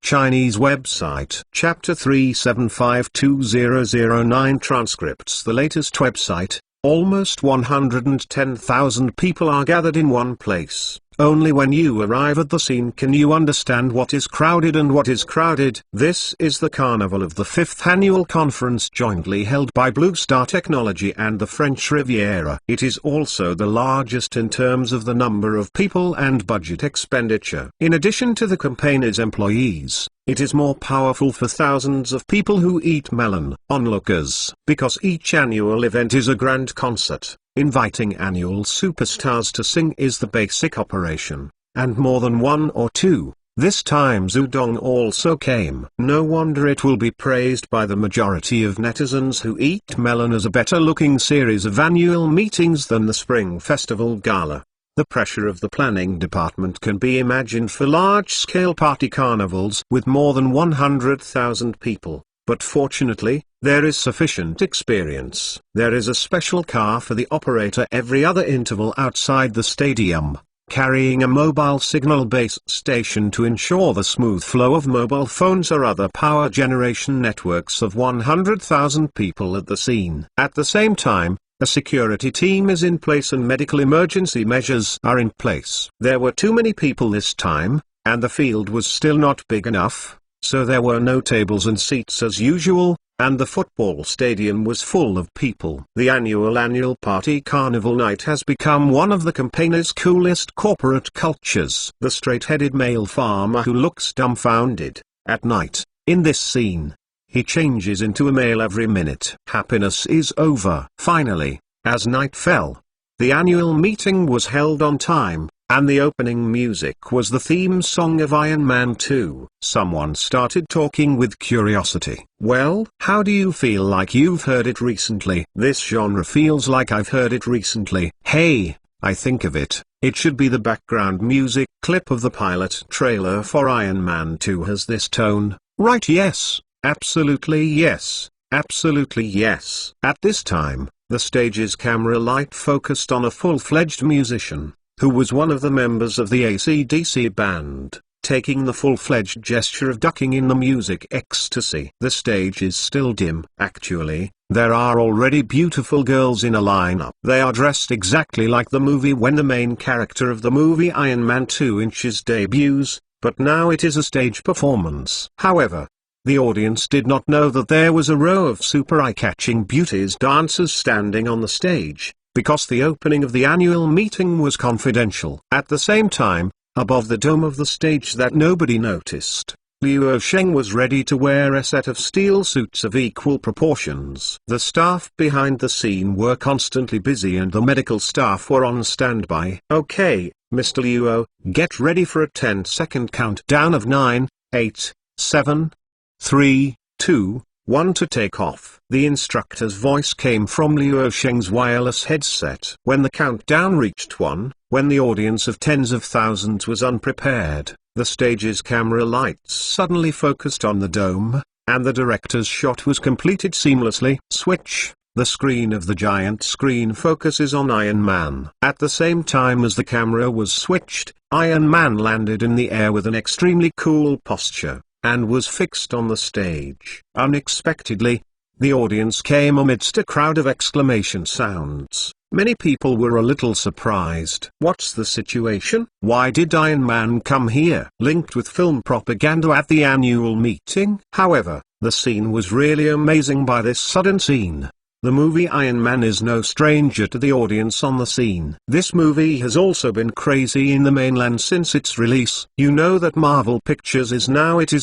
Chinese website. Chapter 37520009 transcripts. The latest website. Almost 110,000 people are gathered in one place. Only when you arrive at the scene can you understand what is crowded and what is crowded. This is the carnival of the 5th annual conference jointly held by Blue Star Technology and the French Riviera. It is also the largest in terms of the number of people and budget expenditure. In addition to the campaigners' employees, it is more powerful for thousands of people who eat melon. Onlookers. Because each annual event is a grand concert, inviting annual superstars to sing is the basic operation, and more than one or two. This time Zhu Dong also came. No wonder it will be praised by the majority of netizens who eat melon as a better-looking series of annual meetings than the Spring Festival Gala. The pressure of the planning department can be imagined for large-scale party carnivals with more than 100,000 people, but fortunately, there is sufficient experience. There is a special car for the operator every other interval outside the stadium, carrying a mobile signal base station to ensure the smooth flow of mobile phones or other power generation networks of 100,000 people at the scene. At the same time, a security team is in place and medical emergency measures are in place. There were too many people this time, and the field was still not big enough, so there were no tables and seats as usual, and the football stadium was full of people. The annual party carnival night has become one of the campaigners' coolest corporate cultures. The straight-headed male farmer who looks dumbfounded, at night, in this scene. He changes into a male every minute. Happiness is over. Finally, as night fell, the annual meeting was held on time, and the opening music was the theme song of Iron Man 2. Someone started talking with curiosity. Well, how do you feel like you've heard it recently? This genre feels like I've heard it recently. Hey, I think of it. It should be the background music clip of the pilot trailer for Iron Man 2 has this tone, right? Yes. Absolutely yes. Absolutely yes. At this time, The stage's camera light focused on a full-fledged musician, who was one of the members of the AC/DC band, taking the full-fledged gesture of ducking in the music ecstasy. The stage is still dim. Actually, there are already beautiful girls in a lineup. They are dressed exactly like the movie when the main character of the movie Iron Man 2 Inches debuts, but now it is a stage performance. However, the audience did not know that there was a row of super eye-catching beauties dancers standing on the stage, because the opening of the annual meeting was confidential. At the same time, above the dome of the stage that nobody noticed, Liu Sheng was ready to wear a set of steel suits of equal proportions. The staff behind the scene were constantly busy and the medical staff were on standby. Okay, Mr. Liu, get ready for a 10-second countdown of 9, 8, 7, 3, 2, 1 to take off. The instructor's voice came from Liu Sheng's wireless headset. When the countdown reached 1, when the audience of tens of thousands was unprepared, the stage's camera lights suddenly focused on the dome, and the director's shot was completed seamlessly. Switch. The screen of the giant screen focuses on Iron Man. At the same time as the camera was switched, Iron Man landed in the air with an extremely cool posture, and was fixed on the stage. Unexpectedly, the audience came amidst a crowd of exclamation sounds. Many people were a little surprised. What's the situation? Why did Iron Man come here? Linked with film propaganda at the annual meeting? However, the scene was really amazing by this sudden scene. The movie Iron Man is no stranger to the audience on the scene. This movie has also been crazy in the mainland since its release. You know that Marvel Pictures is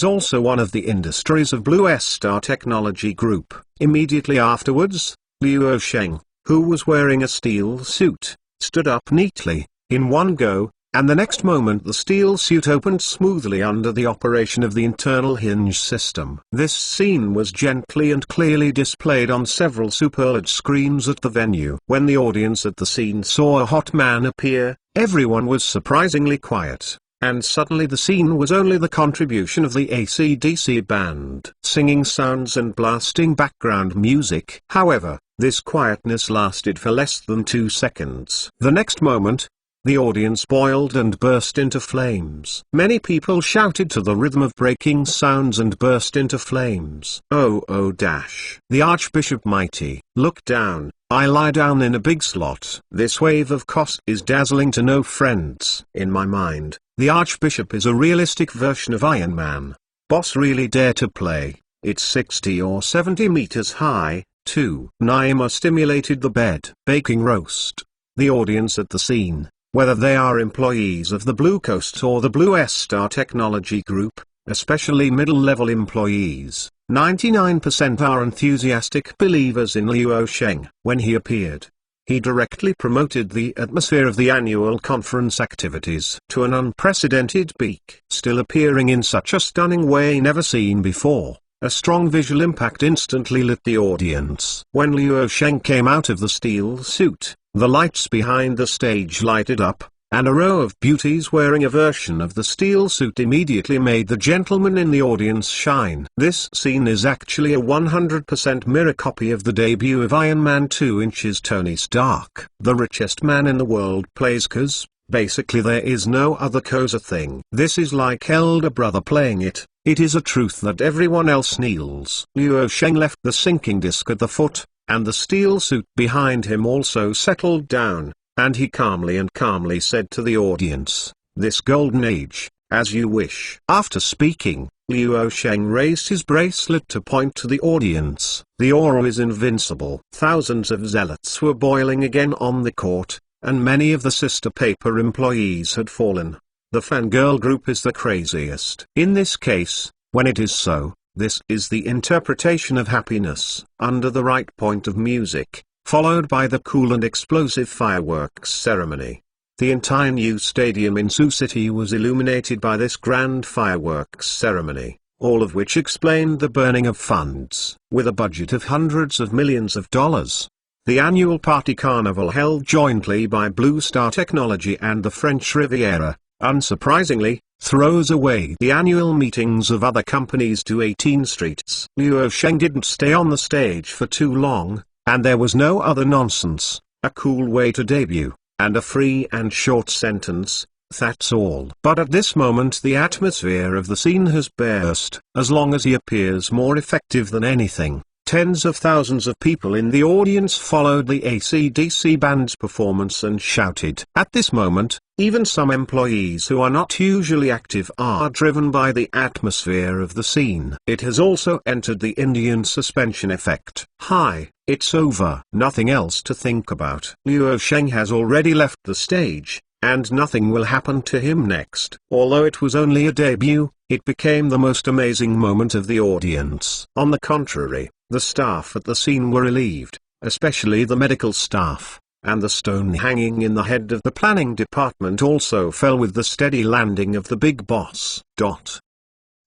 also one of the industries of Blue Star Technology Group. Immediately afterwards, Liu Sheng, who was wearing a steel suit, stood up neatly, in one go, and the next moment the steel suit opened smoothly under the operation of the internal hinge system. This scene was gently and clearly displayed on several super large screens at the venue. When the audience at the scene saw a hot man appear, everyone was surprisingly quiet, and suddenly the scene was only the contribution of the AC/DC band, singing sounds and blasting background music. However, this quietness lasted for less than 2 seconds. The next moment, the audience boiled and burst into flames. Many people shouted to the rhythm of breaking sounds and burst into flames. Oh dash. The Archbishop Mighty. Look down, I lie down in a big slot. This wave of cost is dazzling to know, friends. In my mind, the Archbishop is a realistic version of Iron Man. Boss really dare to play. It's 60 or 70 meters high, too. Naima stimulated the bed. Baking roast. The audience at the scene, whether they are employees of the Blue Coast or the Blue Star Technology Group, especially middle-level employees, 99% are enthusiastic believers in Liu Sheng. When he appeared, he directly promoted the atmosphere of the annual conference activities to an unprecedented peak. Still appearing in such a stunning way never seen before, a strong visual impact instantly lit the audience. When Liu Sheng came out of the steel suit, the lights behind the stage lighted up, and a row of beauties wearing a version of the steel suit immediately made the gentlemen in the audience shine. This scene is actually a 100% mirror copy of the debut of Iron Man 2 Inches Tony Stark. The richest man in the world plays Kaz. Basically there is no other Koza thing. This is like elder brother playing it. It is a truth that everyone else kneels. Liu Sheng left the sinking disc at the foot, and the steel suit behind him also settled down, and he calmly said to the audience, "This golden age, as you wish." After speaking, Liu Sheng raised his bracelet to point to the audience. The aura is invincible. Thousands of zealots were boiling again on the court, and many of the sister paper employees had fallen. The fangirl group is the craziest. In this case, when it is so, this is the interpretation of happiness. Under the right point of music, followed by the cool and explosive fireworks ceremony. The entire new stadium in Sioux City was illuminated by this grand fireworks ceremony, all of which explained the burning of funds. With a budget of hundreds of millions of dollars, the annual party carnival held jointly by Blue Star Technology and the French Riviera, unsurprisingly, throws away the annual meetings of other companies to 18 streets. Liu Sheng didn't stay on the stage for too long. and there was no other nonsense, a cool way to debut, and a free and short sentence, "That's all." But at this moment the atmosphere of the scene has burst. As long as he appears more effective than anything, tens of thousands of people in the audience followed the AC/DC band's performance and shouted. At this moment, even some employees who are not usually active are driven by the atmosphere of the scene. It has also entered the Indian suspension effect. Hi, it's over. Nothing else to think about. Luo Sheng has already left the stage, and nothing will happen to him next. Although it was only a debut, it became the most amazing moment of the audience. On the contrary, the staff at the scene were relieved, especially the medical staff, and the stone hanging in the head of the planning department also fell with the steady landing of the big boss.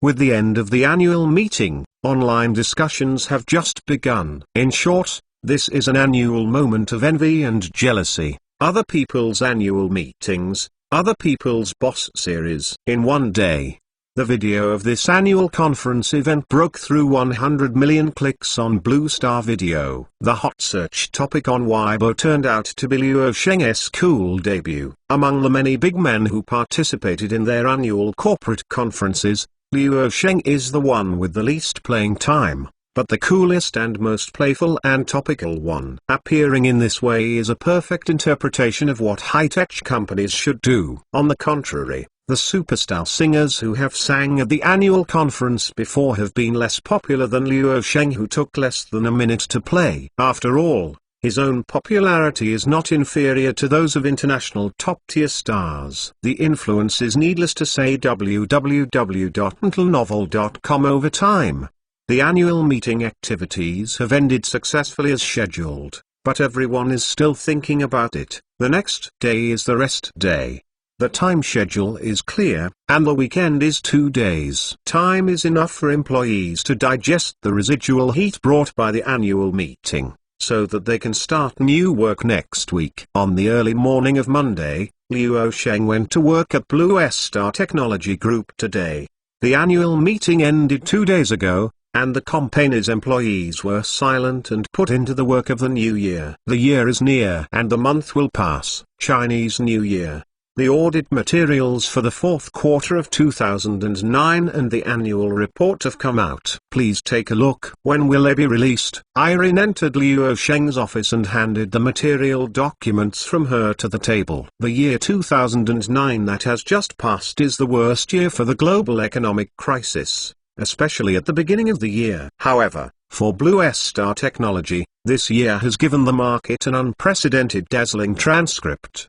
With the end of the annual meeting, online discussions have just begun. In short, this is an annual moment of envy and jealousy. Other people's annual meetings, other people's boss series. In one day, the video of this annual conference event broke through 100 million clicks on Blue Star Video. The hot search topic on Weibo turned out to be Luo Sheng's cool debut. Among the many big men who participated in their annual corporate conferences, Luo Sheng is the one with the least playing time, but the coolest and most playful and topical one. Appearing in this way is a perfect interpretation of what high-tech companies should do. On the contrary, the superstar singers who have sang at the annual conference before have been less popular than Luo Sheng, who took less than a minute to play. After all, his own popularity is not inferior to those of international top-tier stars. The influence is, needless to say, www.mentalnovel.com. Over time, the annual meeting activities have ended successfully as scheduled, but everyone is still thinking about it. The next day is the rest day. The time schedule is clear, and the weekend is 2 days. Time is enough for employees to digest the residual heat brought by the annual meeting, so that they can start new work next week. On the early morning of Monday, Luo Sheng went to work at Blue Star Technology Group today. The annual meeting ended 2 days ago, and the company's employees were silent and put into the work of the new year. The year is near and the month will pass. Chinese New Year. The audit materials for the fourth quarter of 2009 and the annual report have come out. Please take a look. When will they be released? Irene entered Luo Sheng's office and handed the material documents from her to the table. The year 2009 that has just passed is the worst year for the global economic crisis, especially at the beginning of the year. However, for Blue Star Technology, this year has given the market an unprecedented dazzling transcript.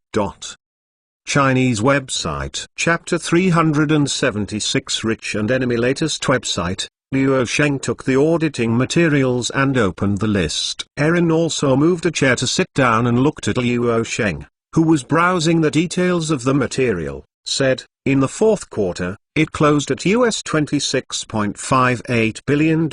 Chinese website. Chapter 376 Rich and Enemy latest website. Luo Sheng took the auditing materials and opened the list. Erin also moved a chair to sit down and looked at Luo Sheng, who was browsing the details of the material, said, in the fourth quarter, it closed at US $26.58 billion,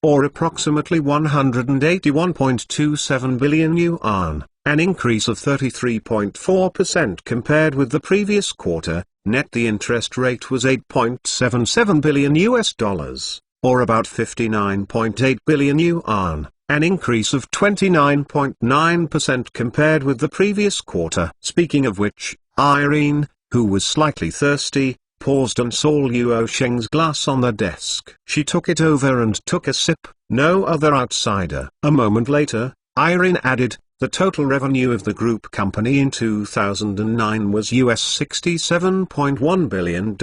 or approximately 181.27 billion yuan. An increase of 33.4% compared with the previous quarter. Net the interest rate was 8.77 billion US dollars, or about 59.8 billion yuan, an increase of 29.9% compared with the previous quarter. Speaking of which, Irene, who was slightly thirsty, paused and saw Luo Sheng's glass on the desk. She took it over and took a sip. No other outsider. A moment later, Irene added, the total revenue of the group company in 2009 was US $67.1 billion,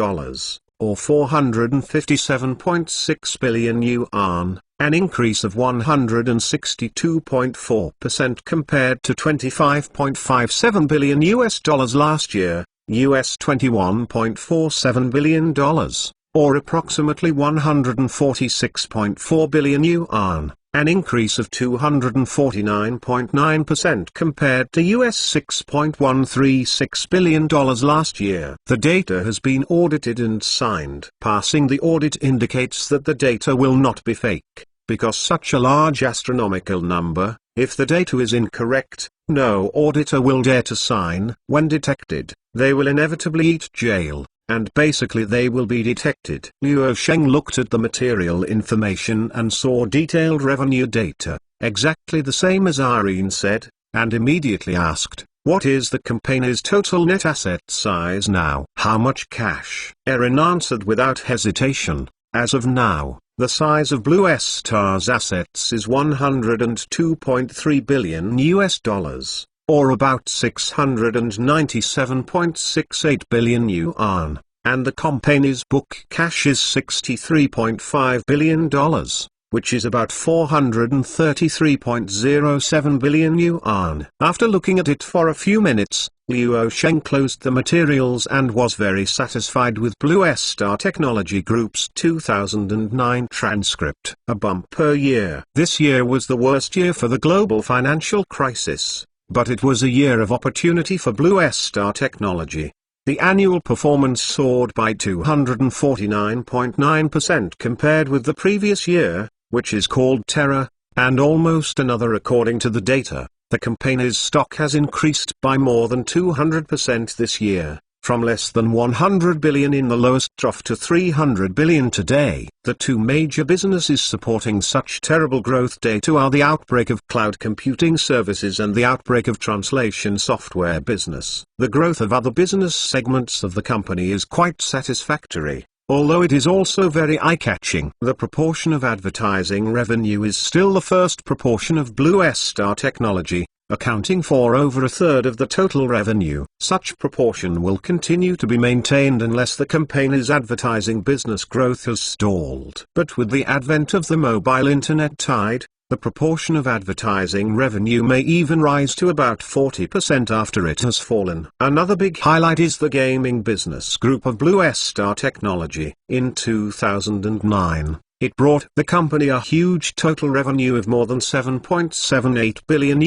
or 457.6 billion yuan, an increase of 162.4% compared to 25.57 billion US dollars last year, US $21.47 billion, or approximately 146.4 billion yuan. An increase of 249.9% compared to US $6.136 billion last year. The data has been audited and signed. Passing the audit indicates that the data will not be fake, because such a large astronomical number, if the data is incorrect, no auditor will dare to sign. When detected, they will inevitably eat jail, and basically they will be detected. Luo Sheng looked at the material information and saw detailed revenue data. exactly the same as Irene said, and immediately asked, "What is the company's total net asset size now? How much cash?" Erin answered without hesitation, "As of now, the size of Blue Star's assets is $102.3 billion, or about 697.68 billion yuan, and the company's book cash is $63.5 billion, which is about 433.07 billion yuan. After looking at it for a few minutes, Luo Sheng closed the materials and was very satisfied with Blue Star Technology Group's 2009 transcript. A bump per year. This year was the worst year for the global financial crisis, but it was a year of opportunity for Blue Star Technology. The annual performance soared by 249.9% compared with the previous year, which is called Terra, and almost another according to the data. The company's stock has increased by more than 200% this year, from less than 100 billion in the lowest trough to 300 billion today. The two major businesses supporting such terrible growth data are the outbreak of cloud computing services and the outbreak of translation software business. The growth of other business segments of the company is quite satisfactory, although it is also very eye-catching. The proportion of advertising revenue is still the first proportion of Blue Star Technology, accounting for over a third of the total revenue. Such proportion will continue to be maintained unless the company's advertising business growth has stalled. But with the advent of the mobile internet tide, the proportion of advertising revenue may even rise to about 40% after it has fallen. Another big highlight is the gaming business group of Blue Star Technology. In 2009, it brought the company a huge total revenue of more than $7.78 billion.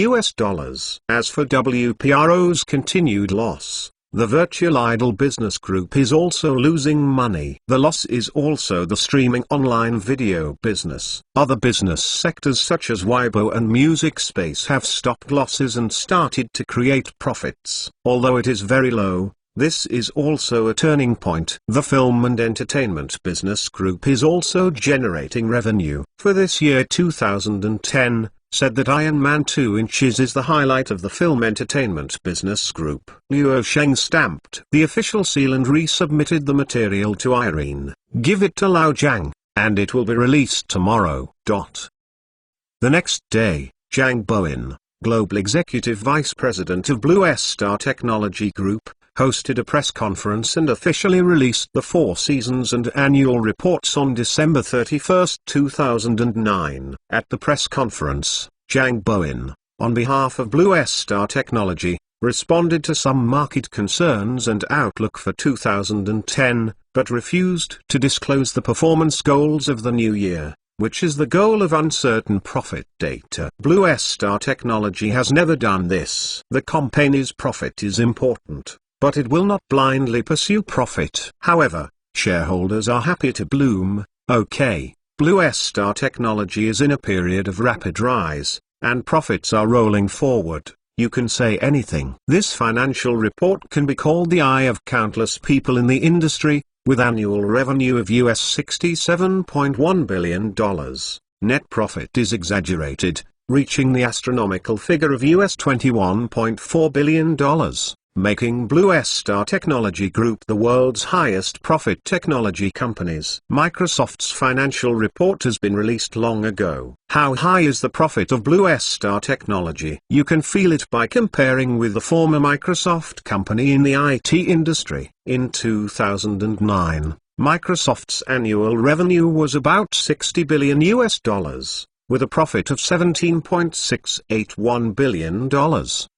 As for WPRO's continued loss, the Virtual Idol business group is also losing money. The loss is also the streaming online video business. Other business sectors such as Weibo and Music Space have stopped losses and started to create profits. Although it is very low, this is also a turning point. The film and entertainment business group is also generating revenue. For this year 2010, said that Iron Man 2 Inches is the highlight of the film entertainment business group. Luo Sheng stamped the official seal and resubmitted the material to Irene. "Give it to Lao Jiang, and it will be released tomorrow." The next day, Zhang Bowen, Global Executive Vice President of Blue Star Technology Group, hosted a press conference and officially released the 4 seasons and annual reports on December 31, 2009. At the press conference, Zhang Bowen, on behalf of Blue Star Technology, responded to some market concerns and outlook for 2010, but refused to disclose the performance goals of the new year, which is the goal of uncertain profit data. Blue Star Technology has never done this. The company's profit is important, but it will not blindly pursue profit. However, shareholders are happy to bloom. Okay, Blue Star Technology is in a period of rapid rise, and profits are rolling forward. You can say anything. This financial report can be called the eye of countless people in the industry, with annual revenue of $67.1 billion. Net profit is exaggerated, reaching the astronomical figure of $21.4 billion. Making Blue Star Technology Group the world's highest profit technology companies. Microsoft's financial report has been released long ago. How high is the profit of Blue Star Technology? You can feel it by comparing with the former Microsoft company in the IT industry. In 2009, Microsoft's annual revenue was about $60 billion, with a profit of $17.681 billion.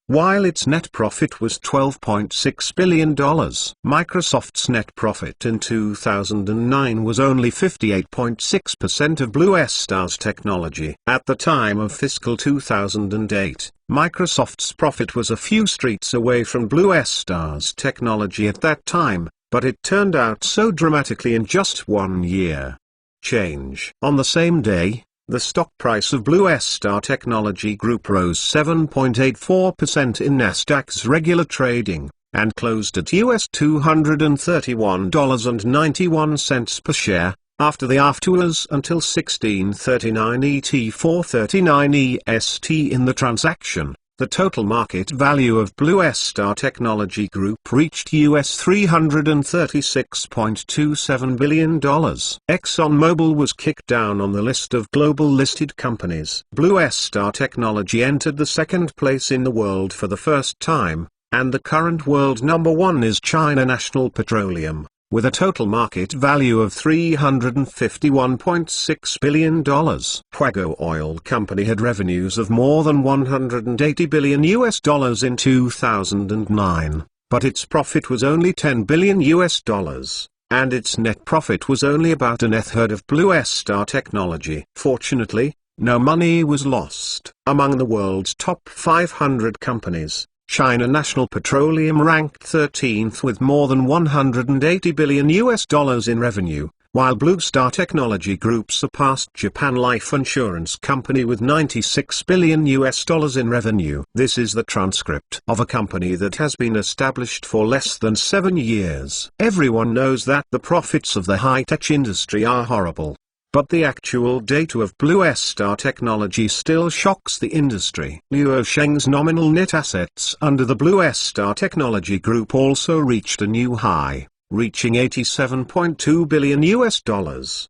While its net profit was $12.6 billion. Microsoft's net profit in 2009 was only 58.6% of Blue Star's technology. At the time of fiscal 2008, Microsoft's profit was a few streets away from Blue Star's technology at that time, but it turned out so dramatically in just 1 year. Change. On the same day, the stock price of Blue Star Technology Group rose 7.84% in Nasdaq's regular trading, and closed at $231.91 per share, After the afterwards until 1639 ET 439 EST in the transaction, the total market value of Blue Star Technology Group reached US $336.27 billion. ExxonMobil was kicked down on the list of global listed companies. Blue Star Technology entered the second place in the world for the first time, and the current world number one is China National Petroleum, with a total market value of $351.6 billion. Huago Oil Company had revenues of more than $180 billion in 2009, but its profit was only $10 billion, and its net profit was only about a third of Blue Star Technology. Fortunately, no money was lost. Among the world's top 500 companies, China National Petroleum ranked 13th with more than $180 billion in revenue, while Blue Star Technology Group surpassed Japan Life Insurance Company with $96 billion in revenue. This is the transcript of a company that has been established for less than 7 years. Everyone knows that the profits of the high-tech industry are horrible. But the actual data of Blue Star Technology still shocks the industry. Luo Sheng's nominal net assets under the Blue Star Technology Group also reached a new high, reaching $87.2 billion.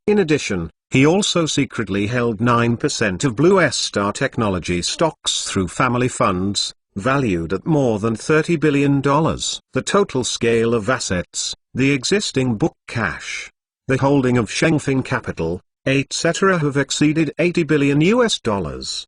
In addition, he also secretly held 9% of Blue Star Technology stocks through family funds, valued at more than $30 billion. The total scale of assets, the existing book cash, the holding of Shengfeng Capital, etc. have exceeded $80 billion.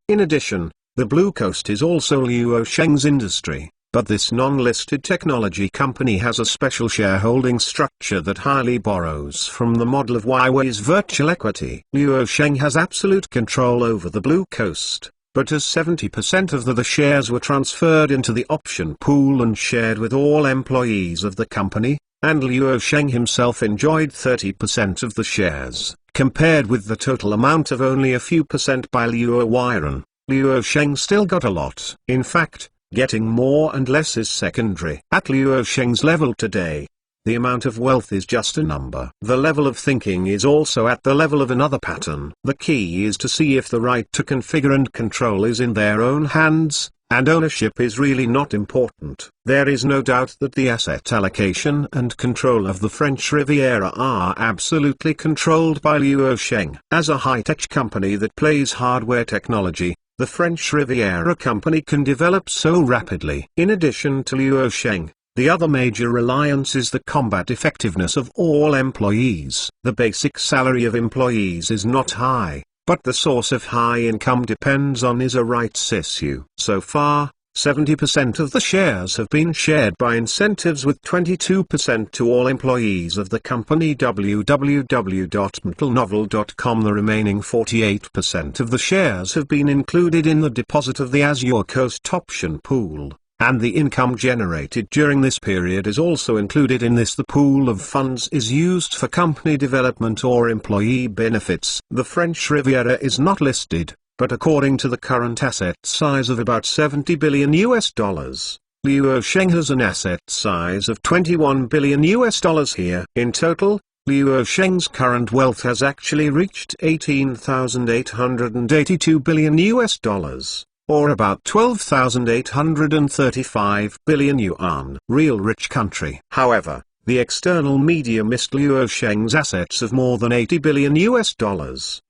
In addition, the Blue Coast is also Luo Sheng's industry, but this non-listed technology company has a special shareholding structure that highly borrows from the model of Huawei's virtual equity. Luo Sheng has absolute control over the Blue Coast, but as 70% of the shares were transferred into the option pool and shared with all employees of the company, and Luo Sheng himself enjoyed 30% of the shares, compared with the total amount of only a few percent by Luo Weiren, Luo Sheng still got a lot. In fact, getting more and less is secondary. At Luo Sheng's level today, the amount of wealth is just a number. The level of thinking is also at the level of another pattern. The key is to see if the right to configure and control is in their own hands, and ownership is really not important. There is no doubt that the asset allocation and control of the French Riviera are absolutely controlled by Luo Sheng. As a high-tech company that plays hardware technology, the French Riviera company can develop so rapidly. In addition to Luo Sheng, the other major reliance is the combat effectiveness of all employees. The basic salary of employees is not high, but the source of high income depends on is a rights issue. So far, 70% of the shares have been shared by incentives, with 22% to all employees of the company. www.metalnovel.com. The remaining 48% of the shares have been included in the deposit of the Azure Coast option pool, and the income generated during this period is also included in this. The pool of funds is used for company development or employee benefits. The French Riviera is not listed, but according to the current asset size of about $70 billion, Luo Sheng has an asset size of $21 billion here. In total, Luo Sheng's current wealth has actually reached $18,882 billion, or about 12,835 billion yuan. Real rich country. However, the external media missed Luo Sheng's assets of more than $80 billion.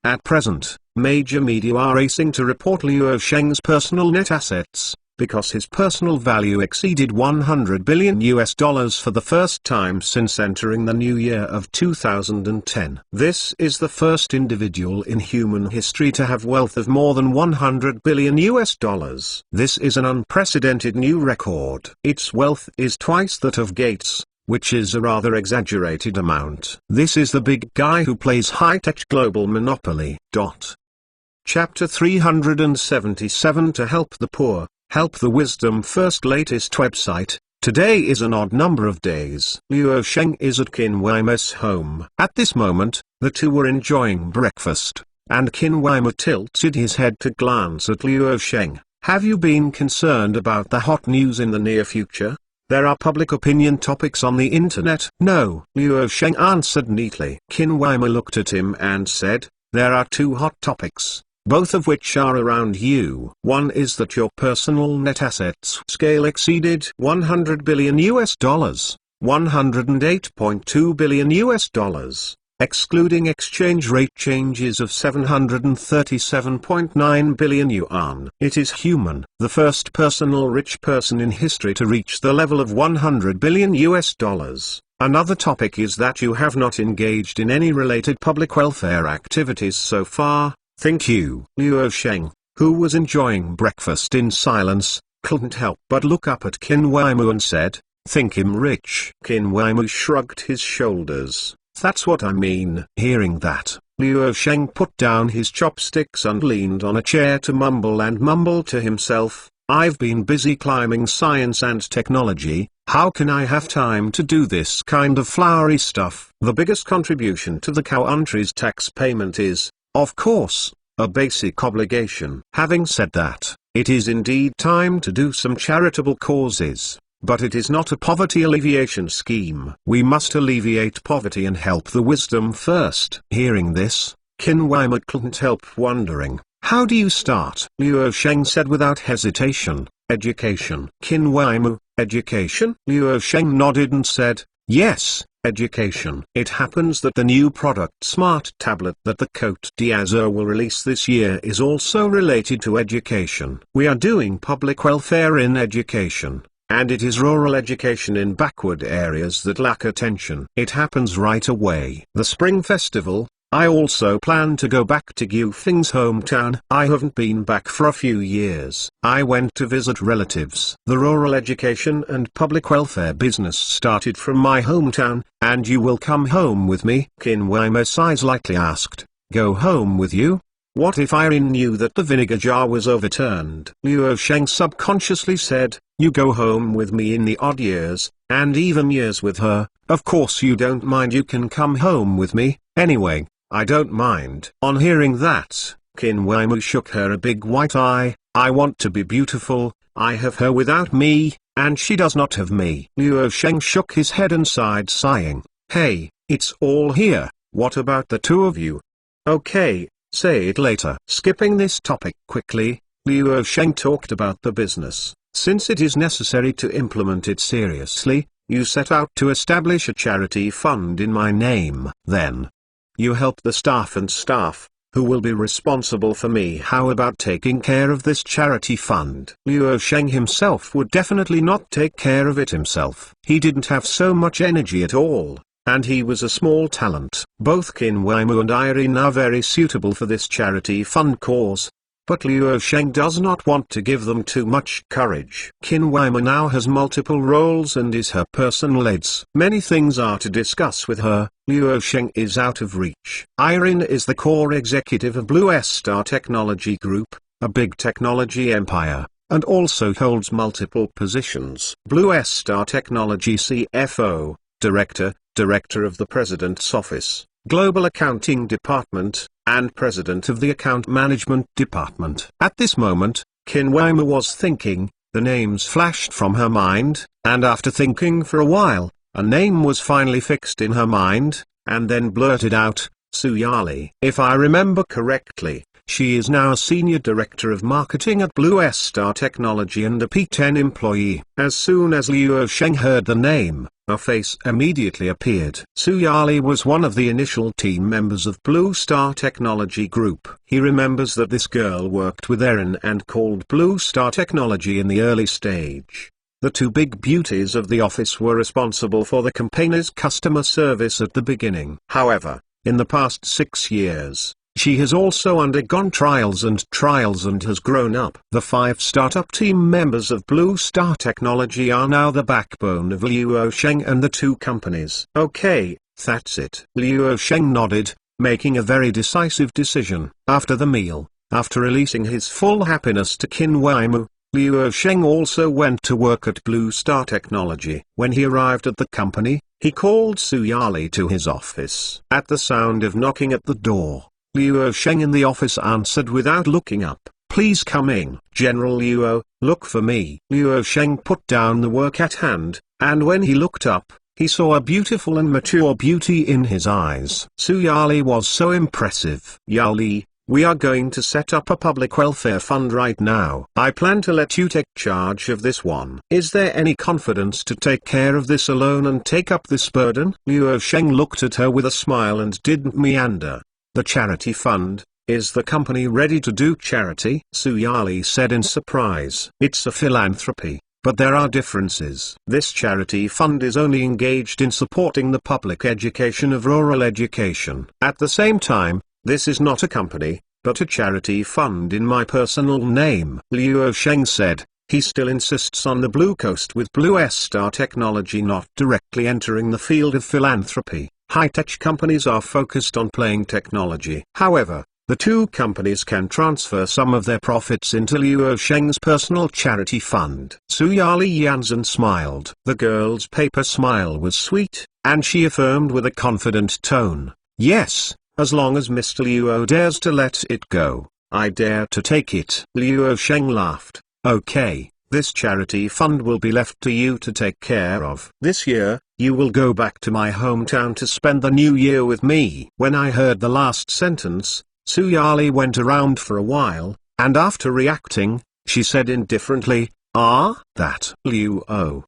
At present, major media are racing to report Luo Sheng's personal net assets, because his personal value exceeded $100 billion for the first time since entering the new year of 2010. This is the first individual in human history to have wealth of more than $100 billion. This is an unprecedented new record. Its wealth is twice that of Gates, which is a rather exaggerated amount. This is the big guy who plays high-tech global monopoly. Chapter 377. To help the poor, help the Wisdom First. Latest website. Today is an odd number of days. Luo Sheng is at Qin Weimer's home. At this moment, the two were enjoying breakfast, and Qin Weimer tilted his head to glance at Luo Sheng. Have you been concerned about the hot news in the near future? There are public opinion topics on the internet. No, Liu Sheng answered neatly. Qin Weimar looked at him and said, there are two hot topics, both of which are around you. One is that your personal net assets scale exceeded $100 billion, $108.2 billion, excluding exchange rate changes of 737.9 billion yuan. It is human, the first personal rich person in history to reach the level of $100 billion. Another topic is that you have not engaged in any related public welfare activities so far. Think you. Liu Sheng, who was enjoying breakfast in silence, couldn't help but look up at Qin Weimar and said, think him rich. Qin Weimar shrugged his shoulders. That's what I mean. Hearing that, Liu Sheng put down his chopsticks and leaned on a chair to mumble to himself, I've been busy climbing science and technology, how can I have time to do this kind of flowery stuff? The biggest contribution to the country's tax payment is, of course, a basic obligation. Having said that, it is indeed time to do some charitable causes. But it is not a poverty alleviation scheme. We must alleviate poverty and help the wisdom first. Hearing this, Qin Weimar couldn't help wondering, how do you start? Liu Sheng said without hesitation, education. Qin Weimar, education? Liu Sheng nodded and said, yes, education. It happens that the new product Smart Tablet that the Côte d'Azur will release this year is also related to education. We are doing public welfare in education. And it is rural education in backward areas that lack attention. It happens right away. The Spring Festival, I also plan to go back to Gu Feng's hometown. I haven't been back for a few years. I went to visit relatives. The rural education and public welfare business started from my hometown, and you will come home with me? Qin Weimar lightly asked, go home with you? What if Irene knew that the vinegar jar was overturned? Liu Sheng subconsciously said, you go home with me in the odd years, and even years with her. Of course you don't mind, you can come home with me, anyway, I don't mind. On hearing that, Qin Weimar shook her a big white eye, I want to be beautiful, I have her without me, and she does not have me. Liu Sheng shook his head and sighed, sighing, hey, it's all here, what about the two of you? Okay. Say it later. Skipping this topic quickly, Liu Sheng talked about the business. Since it is necessary to implement it seriously, you set out to establish a charity fund in my name. Then, you help the staff who will be responsible for me. How about taking care of this charity fund? Liu Sheng himself would definitely not take care of it himself. He didn't have so much energy at all. And he was a small talent. Both Qin Weimar and Irene are very suitable for this charity fund cause. But Liu Sheng does not want to give them too much courage. Qin Weimar now has multiple roles and is her personal aides. Many things are to discuss with her. Liu Sheng is out of reach. Irene is the core executive of Blue Star Technology Group, a big technology empire, and also holds multiple positions. Blue Star Technology CFO, Director of the President's Office, Global Accounting Department, and President of the Account Management Department. At this moment, Qin Weimar was thinking, the names flashed from her mind, and after thinking for a while, a name was finally fixed in her mind, and then blurted out, Su Yali. If I remember correctly, she is now a Senior Director of Marketing at Blue Star Technology and a P10 employee. As soon as Liu Sheng heard the name, a face immediately appeared. Su Yali was one of the initial team members of Blue Star Technology Group. He remembers that this girl worked with Erin and called Blue Star Technology in the early stage. The two big beauties of the office were responsible for the company's customer service at the beginning. However, in the past 6 years, she has also undergone trials and has grown up. The 5 startup team members of Blue Star Technology are now the backbone of Liu Sheng and the two companies. Okay, that's it. Liu Sheng nodded, making a very decisive decision. After the meal, after releasing his full happiness to Qin Weimar, Liu Sheng also went to work at Blue Star Technology. When he arrived at the company, he called Su Yali to his office. At the sound of knocking at the door, Liu Sheng in the office answered without looking up. please coming. General Luo, look for me. Luo Sheng put down the work at hand, and when he looked up, he saw a beautiful and mature beauty in his eyes. Su Yali was so impressive. Yali, we are going to set up a public welfare fund right now. I plan to let you take charge of this one. Is there any confidence to take care of this alone and take up this burden? Luo Sheng looked at her with a smile and didn't meander. The charity fund. Is the company ready to do charity? Su Yali said in surprise. It's a philanthropy, but there are differences. This charity fund is only engaged in supporting the public education of rural education. At the same time, this is not a company, but a charity fund in my personal name. Luo Sheng said. He still insists on the Blue Coast with Blue Star Technology not directly entering the field of philanthropy. High-tech companies are focused on playing technology. However, the two companies can transfer some of their profits into Luo Sheng's personal charity fund. Su Yali Yanzhen smiled. The girl's paper smile was sweet, and she affirmed with a confident tone, yes, as long as Mr. Luo dares to let it go, I dare to take it. Luo Sheng laughed. Okay, this charity fund will be left to you to take care of. This year, you will go back to my hometown to spend the new year with me. When I heard the last sentence, Su Yali went around for a while, and after reacting, she said indifferently, that Luo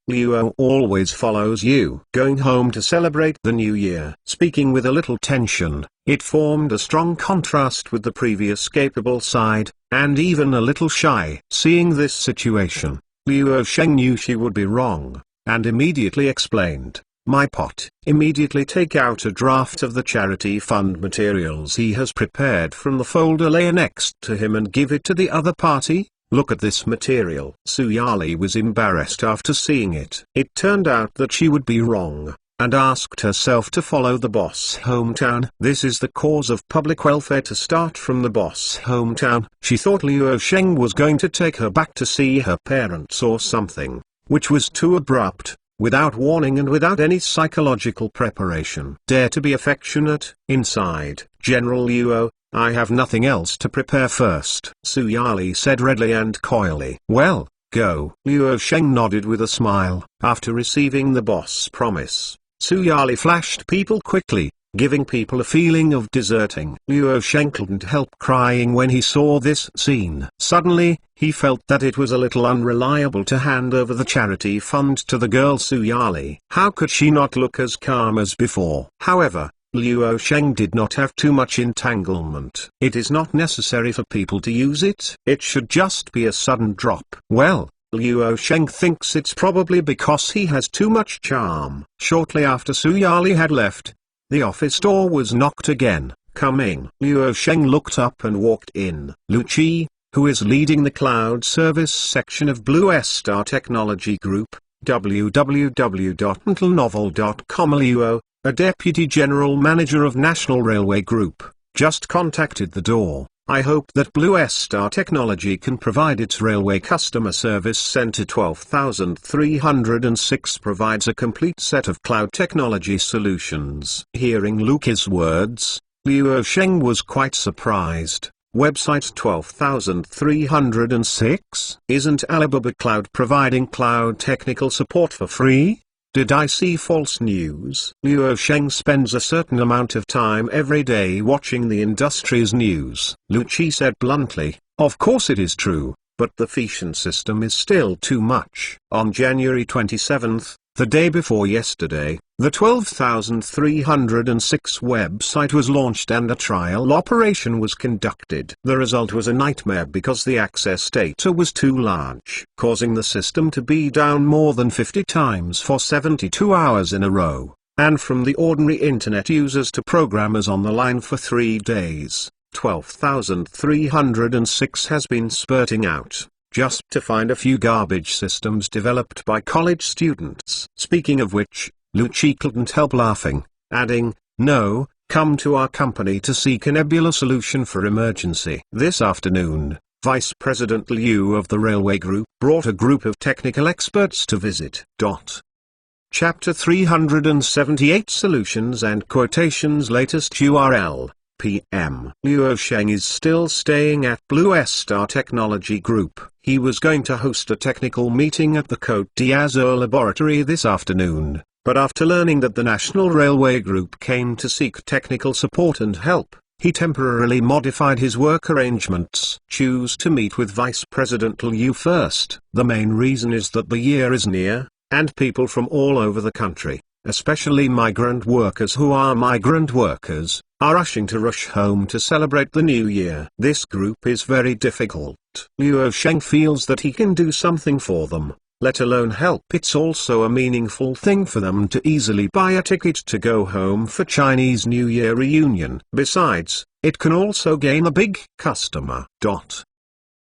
always follows you. Going home to celebrate the new year. Speaking with a little tension, it formed a strong contrast with the previous capable side, and even a little shy. Seeing this situation, Luo Sheng knew she would be wrong, and immediately explained, my pot. Immediately take out a draft of the charity fund materials he has prepared from the folder layer next to him and give it to the other party. Look at this material. Su Yali was embarrassed after seeing it. It turned out that she would be wrong, and asked herself to follow the boss hometown. This is the cause of public welfare to start from the boss hometown. She thought Luo Sheng was going to take her back to see her parents or something, which was too abrupt. Without warning and without any psychological preparation. Dare to be affectionate. Inside, General Luo, I have nothing else to prepare first. Su Yali said readily and coyly. Well, go. Luo Sheng nodded with a smile. After receiving the boss promise, Su Yali flashed people quickly, giving people a feeling of deserting. Luo Sheng couldn't help crying when he saw this scene. Suddenly, he felt that it was a little unreliable to hand over the charity fund to the girl Su Yali. How could she not look as calm as before? However, Luo Sheng did not have too much entanglement. It is not necessary for people to use it. It should just be a sudden drop. Well, Luo Sheng thinks it's probably because he has too much charm. Shortly after Su Yali had left, the office door was knocked again. Coming. Luo Sheng looked up and walked in. Lu Qi, who is leading the cloud service section of Blue Star Technology Group, www.intelnovel.com. Luo, a deputy general manager of National Railway Group, just contacted the door. I hope that Blue Star Technology can provide its Railway Customer Service Center 12306 provides a complete set of cloud technology solutions. Hearing Lu Qi's words, Luo Sheng was quite surprised. Website 12306? Isn't Alibaba Cloud providing cloud technical support for free? Did I see false news? Luo Sheng spends a certain amount of time every day watching the industry's news. Lu Qi said bluntly, of course it is true, but the Feitian system is still too much. On January 27th, the day before yesterday, the 12306 website was launched and a trial operation was conducted. The result was a nightmare because the access data was too large, causing the system to be down more than 50 times for 72 hours in a row, and from the ordinary internet users to programmers on the line for 3 days. 12306 has been spurting out, just to find a few garbage systems developed by college students. Speaking of which, Lu Qi couldn't help laughing, adding, no, come to our company to seek a nebula solution for emergency. This afternoon, Vice President Liu of the Railway Group brought a group of technical experts to visit. Chapter 378 Solutions and Quotations latest URL p.m. Luo Sheng is still staying at Blue Star Technology Group. He was going to host a technical meeting at the Côte d'Azur laboratory this afternoon, but after learning that the National Railway Group came to seek technical support and help, he temporarily modified his work arrangements. Choose to meet with Vice President Liu first. The main reason is that the year is near, and people from all over the country, especially migrant workers are rushing to rush home to celebrate the new year. This group is very difficult. Luo Sheng feels that he can do something for them, let alone help. It's also a meaningful thing for them to easily buy a ticket to go home for Chinese New Year reunion. Besides, it can also gain a big customer.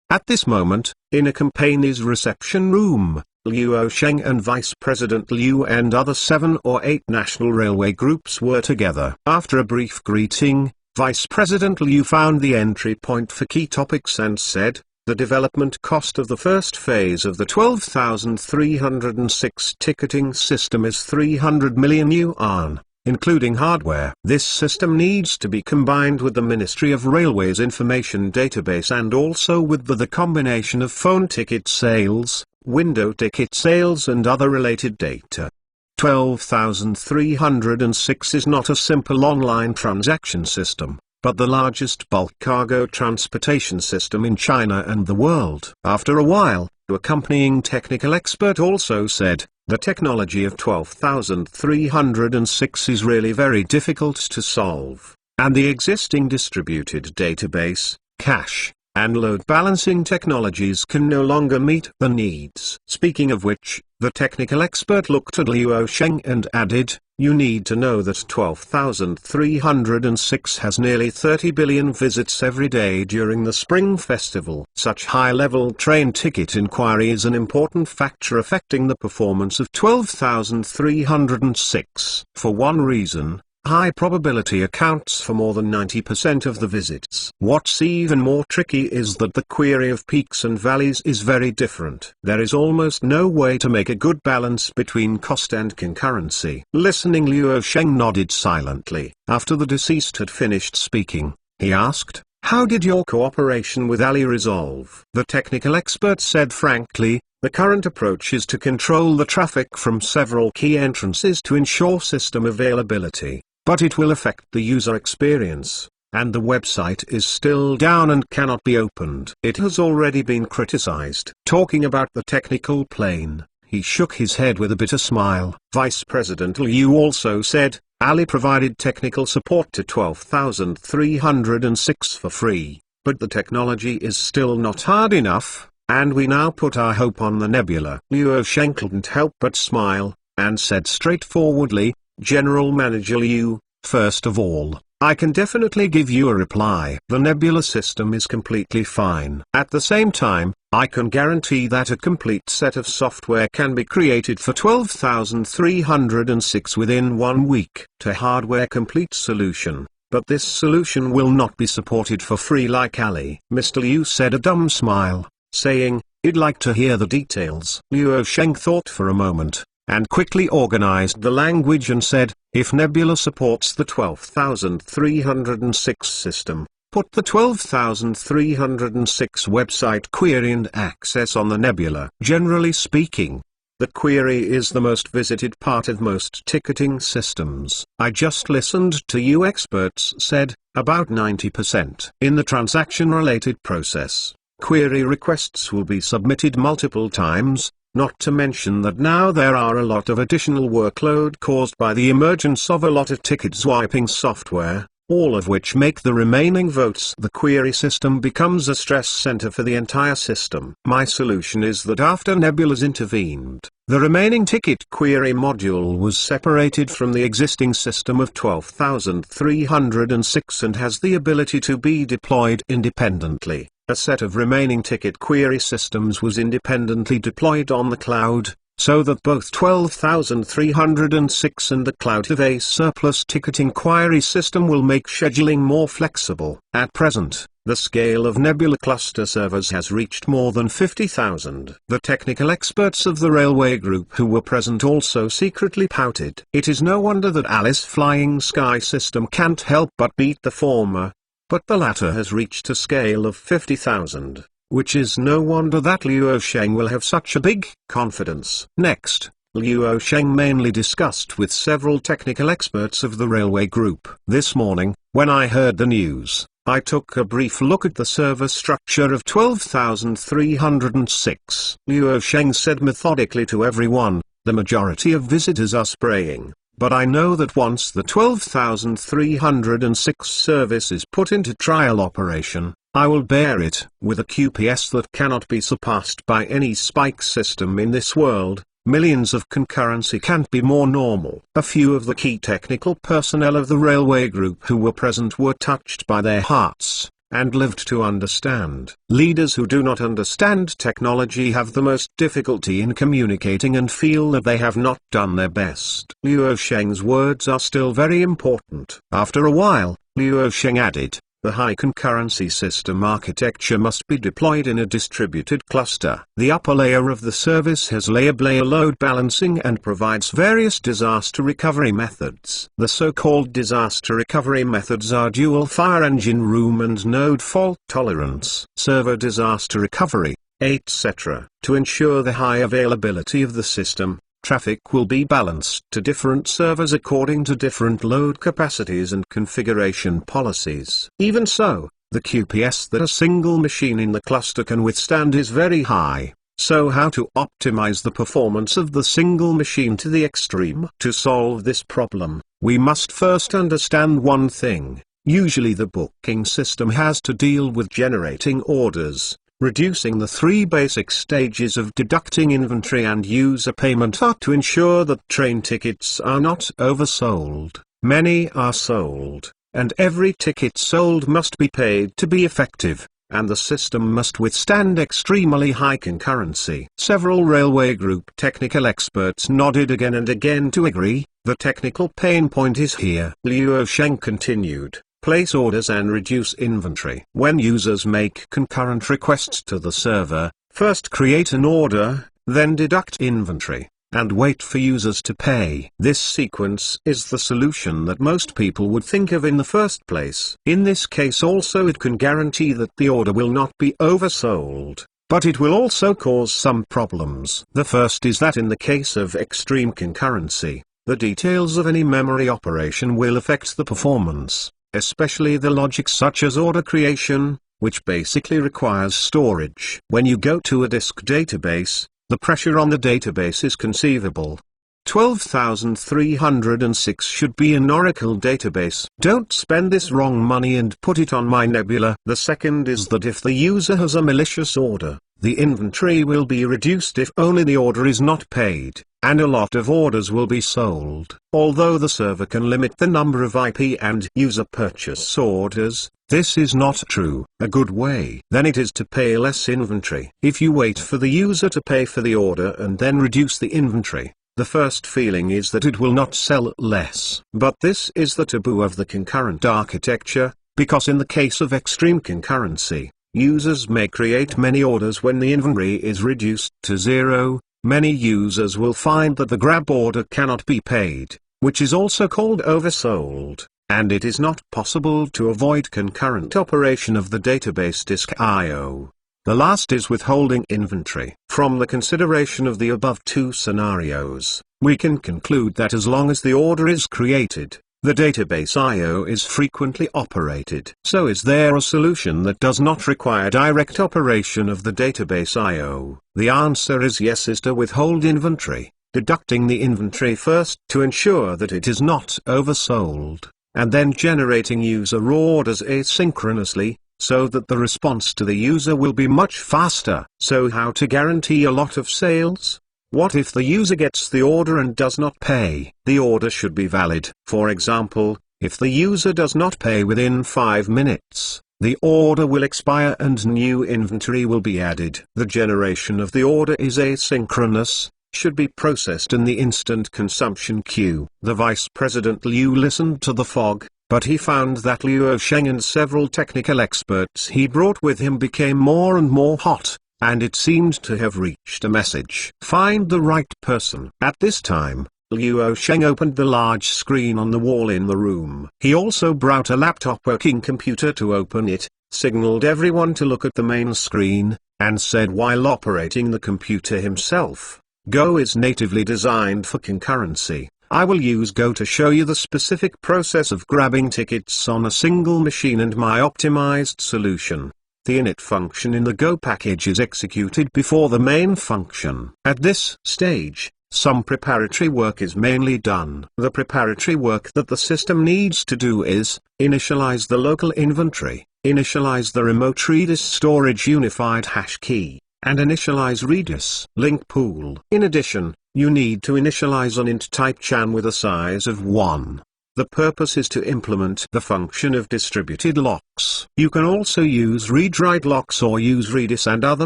At this moment, in a company's reception room, Luo Sheng and Vice President Liu and other 7 or 8 national railway groups were together. After a brief greeting, Vice President Liu found the entry point for key topics and said, the development cost of the first phase of the 12,306 ticketing system is 300 million yuan, including hardware. This system needs to be combined with the Ministry of Railways information database and also with the combination of phone ticket sales, window ticket sales and other related data. 12,306 is not a simple online transaction system, but the largest bulk cargo transportation system in China and the world. After a while, the accompanying technical expert also said, the technology of 12,306 is really very difficult to solve, and the existing distributed database, cache, and load balancing technologies can no longer meet the needs. Speaking of which, the technical expert looked at Luo Sheng and added, you need to know that 12,306 has nearly 30 billion visits every day during the Spring Festival. Such high-level train ticket inquiry is an important factor affecting the performance of 12,306. For one reason, high probability accounts for more than 90% of the visits. What's even more tricky is that the query of peaks and valleys is very different. There is almost no way to make a good balance between cost and concurrency. Listening, Luo Sheng nodded silently. After the deceased had finished speaking, he asked, how did your cooperation with Ali resolve? The technical expert said frankly, the current approach is to control the traffic from several key entrances to ensure system availability. But it will affect the user experience, and the website is still down and cannot be opened. It has already been criticized. Talking about the technical plane, he shook his head with a bitter smile. Vice President Liu also said, Ali provided technical support to 12,306 for free, but the technology is still not hard enough, and we now put our hope on the Nebula. Luo Sheng couldn't help but smile, and said straightforwardly, General Manager Liu, first of all, I can definitely give you a reply. The Nebula system is completely fine. At the same time, I can guarantee that a complete set of software can be created for 12,306 within 1 week. To hardware complete solution, but this solution will not be supported for free like Ali. Mr. Liu said a dumb smile, saying, I'd like to hear the details. Luo Sheng thought for a moment, and quickly organized the language and said, if Nebula supports the 12,306 system, put the 12,306 website query and access on the Nebula. Generally speaking, the query is the most visited part of most ticketing systems. I just listened to you experts said, about 90%. In the transaction-related process, query requests will be submitted multiple times, not to mention that now there are a lot of additional workload caused by the emergence of a lot of ticket swiping software, all of which make the remaining votes. The query system becomes a stress center for the entire system. My solution is that after Nebula's intervened, the remaining ticket query module was separated from the existing system of 12,306 and has the ability to be deployed independently. A set of remaining ticket query systems was independently deployed on the cloud, so that both 12,306 and the Cloud of a surplus ticket inquiry system will make scheduling more flexible. At present, the scale of Nebula cluster servers has reached more than 50,000. The technical experts of the railway group who were present also secretly pouted. It is no wonder that Alice Flying Sky system can't help but beat the former, but the latter has reached a scale of 50,000. Which is no wonder that Luo Sheng will have such a big confidence. Next, Luo Sheng mainly discussed with several technical experts of the railway group. This morning, when I heard the news, I took a brief look at the server structure of 12,306. Luo Sheng said methodically to everyone, the majority of visitors are spraying. But I know that once the 12,306 service is put into trial operation, I will bear it with a QPS that cannot be surpassed by any spike system in this world. Millions of concurrency can't be more normal. A few of the key technical personnel of the railway group who were present were touched by their hearts, and lived to understand. Leaders who do not understand technology have the most difficulty in communicating and feel that they have not done their best. Luo Sheng's words are still very important. After a while, Luo Sheng added, the high concurrency system architecture must be deployed in a distributed cluster. The upper layer of the service has layer load balancing and provides various disaster recovery methods. The so-called disaster recovery methods are dual fire engine room and node fault tolerance, server disaster recovery, etc. To ensure the high availability of the system, traffic will be balanced to different servers according to different load capacities and configuration policies. Even so, the QPS that a single machine in the cluster can withstand is very high. So how to optimize the performance of the single machine to the extreme? To solve this problem, we must first understand one thing. Usually the booking system has to deal with generating orders, reducing the three basic stages of deducting inventory and user payment are to ensure that train tickets are not oversold. Many are sold, and every ticket sold must be paid to be effective, and the system must withstand extremely high concurrency. Several railway group technical experts nodded again and again to agree. The technical pain point is here. Luo Sheng continued. Place orders and reduce inventory. When users make concurrent requests to the server, first create an order, then deduct inventory, and wait for users to pay. This sequence is the solution that most people would think of in the first place. In this case also it can guarantee that the order will not be oversold, but it will also cause some problems. The first is that in the case of extreme concurrency, the details of any memory operation will affect the performance, especially the logic such as order creation, which basically requires storage. When you go to a disk database, the pressure on the database is conceivable. 12,306 should be an Oracle database. Don't spend this wrong money and put it on my Nebula. The second is that if the user has a malicious order, the inventory will be reduced if only the order is not paid, and a lot of orders will be sold. Although the server can limit the number of IP and user purchase orders, this is not true. A good way then it is to pay less inventory. If you wait for the user to pay for the order and then reduce the inventory, the first feeling is that it will not sell less. But this is the taboo of the concurrent architecture, because in the case of extreme concurrency, users may create many orders when the inventory is reduced to zero. Many users will find that the grab order cannot be paid, which is also called oversold, and it is not possible to avoid concurrent operation of the database disk I/O. The last is withholding inventory. From the consideration of the above two scenarios, we can conclude that as long as the order is created, the database I/O is frequently operated. So is there a solution that does not require direct operation of the database I/O? The answer is yes, is to withhold inventory, deducting the inventory first to ensure that it is not oversold, and then generating user orders asynchronously, so that the response to the user will be much faster. So how to guarantee a lot of sales? What if the user gets the order and does not pay? The order should be valid. For example, if the user does not pay within 5 minutes, the order will expire and new inventory will be added. The generation of the order is asynchronous, should be processed in the instant consumption queue. The Vice President Liu listened to the fog, but he found that Liu Sheng and several technical experts he brought with him became more and more hot, and it seemed to have reached a message. Find the right person. At this time, Liu Sheng opened the large screen on the wall in the room. He also brought a laptop working computer to open it, signaled everyone to look at the main screen, and said while operating the computer himself, Go is natively designed for concurrency. I will use Go to show you the specific process of grabbing tickets on a single machine and my optimized solution. The init function in the Go package is executed before the main function. At this stage, some preparatory work is mainly done. The preparatory work that the system needs to do is, initialize the local inventory, initialize the remote Redis storage unified hash key, and initialize Redis link pool. In addition, you need to initialize an int type chan with a size of 1. The purpose is to implement the function of distributed locks. You can also use read-write locks or use Redis and other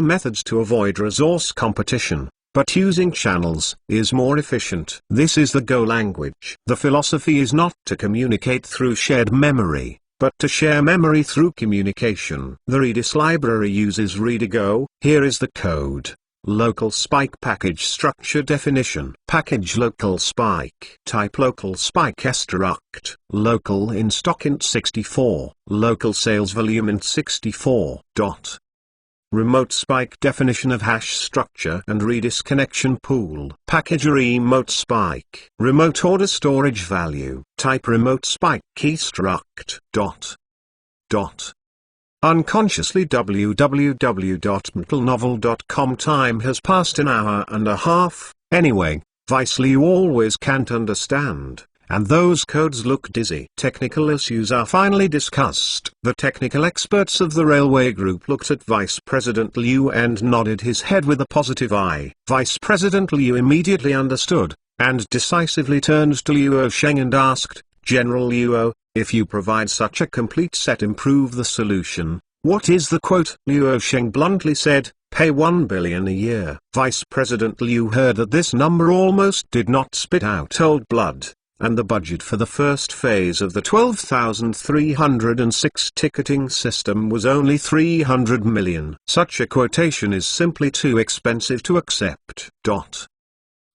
methods to avoid resource competition. But using channels is more efficient. This is the Go language. The philosophy is not to communicate through shared memory, but to share memory through communication. The Redis library uses readigo. Here is the code. Local spike package structure definition. Package local spike. Type local spike struct. Local in stock int 64. Local sales volume int 64. Remote spike definition of hash structure and Redis connection pool. Package remote spike. Remote order storage value. Type remote spike key struct. Unconsciously www.mtlnovel.com. Time has passed an hour and a half. Anyway, Vice Liu always can't understand, and those codes look dizzy. Technical issues are finally discussed. The technical experts of the railway group looked at Vice President Liu and nodded his head with a positive eye. Vice President Liu immediately understood, and decisively turned to Liu Sheng and asked, General Liu, if you provide such a complete set, improve the solution, what is the quote? Liu Sheng bluntly said, pay 1 billion a year. Vice President Liu heard that this number almost did not spit out old blood, and the budget for the first phase of the 12,306 ticketing system was only 300 million. Such a quotation is simply too expensive to accept.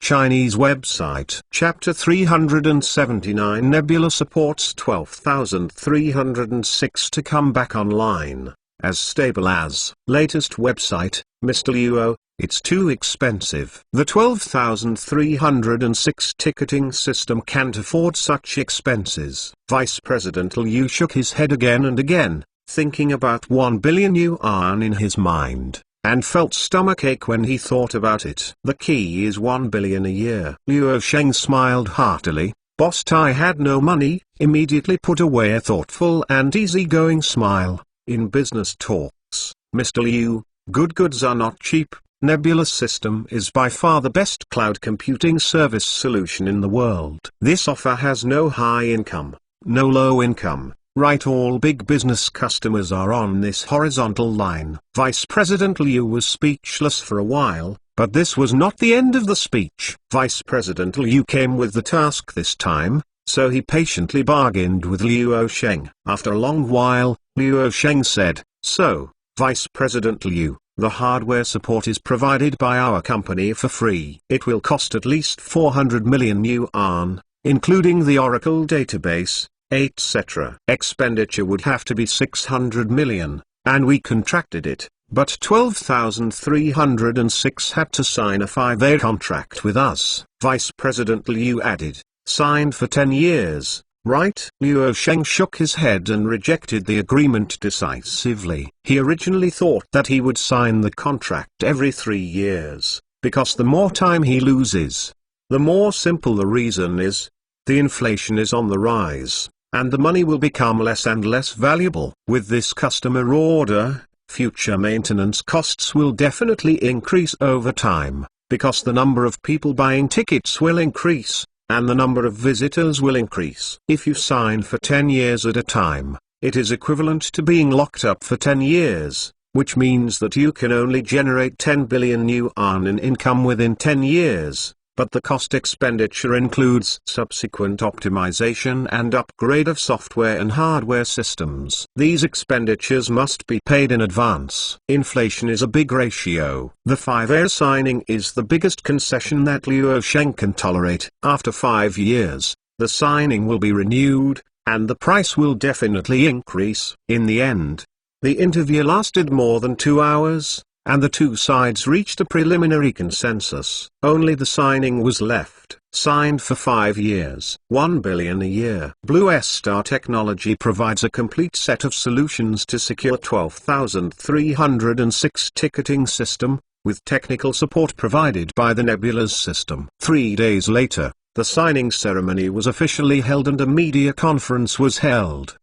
Chinese website. Chapter 379. Nebula supports 12,306 to come back online, as stable as latest website. Mr. Liu, it's too expensive. The 12,306 ticketing system can't afford such expenses. Vice President Liu shook his head again and again, thinking about 1 billion yuan in his mind, and felt stomachache when he thought about it. The key is 1 billion a year. Liu Sheng smiled heartily. Boss I had no money, immediately put away a thoughtful and easygoing smile. In business talks, Mr. Liu, good goods are not cheap. Nebula system is by far the best cloud computing service solution in the world. This offer has no high income, no low income. Right, all big business customers are on this horizontal line. Vice President Liu was speechless for a while, but this was not the end of the speech. Vice President Liu came with the task this time, so he patiently bargained with Liu Sheng. After a long while, Liu Sheng said, so, Vice President Liu, the hardware support is provided by our company for free. It will cost at least 400 million yuan, including the Oracle database, etc. Expenditure would have to be 600 million, and we contracted it, but 12,306 had to sign a 5-year contract with us. Vice President Liu added, signed for 10 years, right? Liu Sheng shook his head and rejected the agreement decisively. He originally thought that he would sign the contract every 3 years, because the more time he loses, the more simple the reason is. The inflation is on the rise, and the money will become less and less valuable. With this customer order, future maintenance costs will definitely increase over time, because the number of people buying tickets will increase, and the number of visitors will increase. If you sign for 10 years at a time, it is equivalent to being locked up for 10 years, which means that you can only generate 10 billion yuan in income within 10 years. But the cost expenditure includes subsequent optimization and upgrade of software and hardware systems. These expenditures must be paid in advance. Inflation is a big ratio. The 5-year signing is the biggest concession that Luo Sheng can tolerate. After 5 years, the signing will be renewed, and the price will definitely increase. In the end, the interview lasted more than 2 hours, and the two sides reached a preliminary consensus. Only the signing was left. Signed for 5 years. 1 billion a year. Blue Star Technology provides a complete set of solutions to secure 12,306 ticketing system, with technical support provided by the Nebula's system. 3 days later, the signing ceremony was officially held and a media conference was held.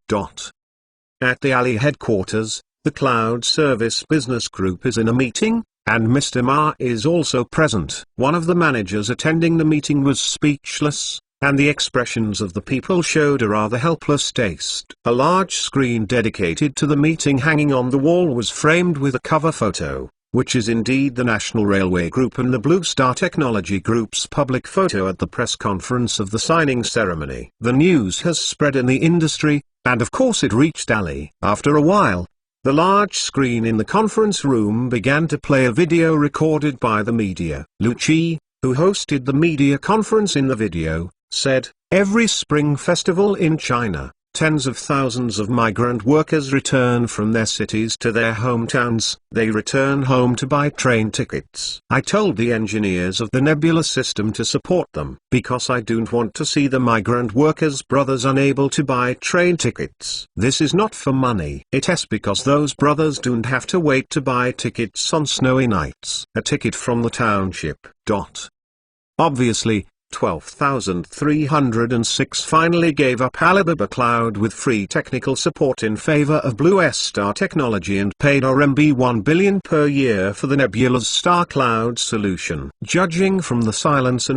At the Ali headquarters, the Cloud Service Business Group is in a meeting, and Mr. Ma is also present. One of the managers attending the meeting was speechless, and the expressions of the people showed a rather helpless taste. A large screen dedicated to the meeting hanging on the wall was framed with a cover photo, which is indeed the National Railway Group and the Blue Star Technology Group's public photo at the press conference of the signing ceremony. The news has spread in the industry, and of course it reached Ali. After a while, the large screen in the conference room began to play a video recorded by the media. Lu Qi, who hosted the media conference in the video, said, "Every spring festival in China, tens of thousands of migrant workers return from their cities to their hometowns. They return home to buy train tickets. I told the engineers of the Nebula system to support them, because I don't want to see the migrant workers' brothers unable to buy train tickets. This is not for money. It is because those brothers don't have to wait to buy tickets on snowy nights. A ticket from the township." Obviously, 12,306 finally gave up Alibaba Cloud with free technical support in favor of Blue Star Technology and paid RMB 1 billion per year for the Nebula's Star Cloud solution. Judging from the silence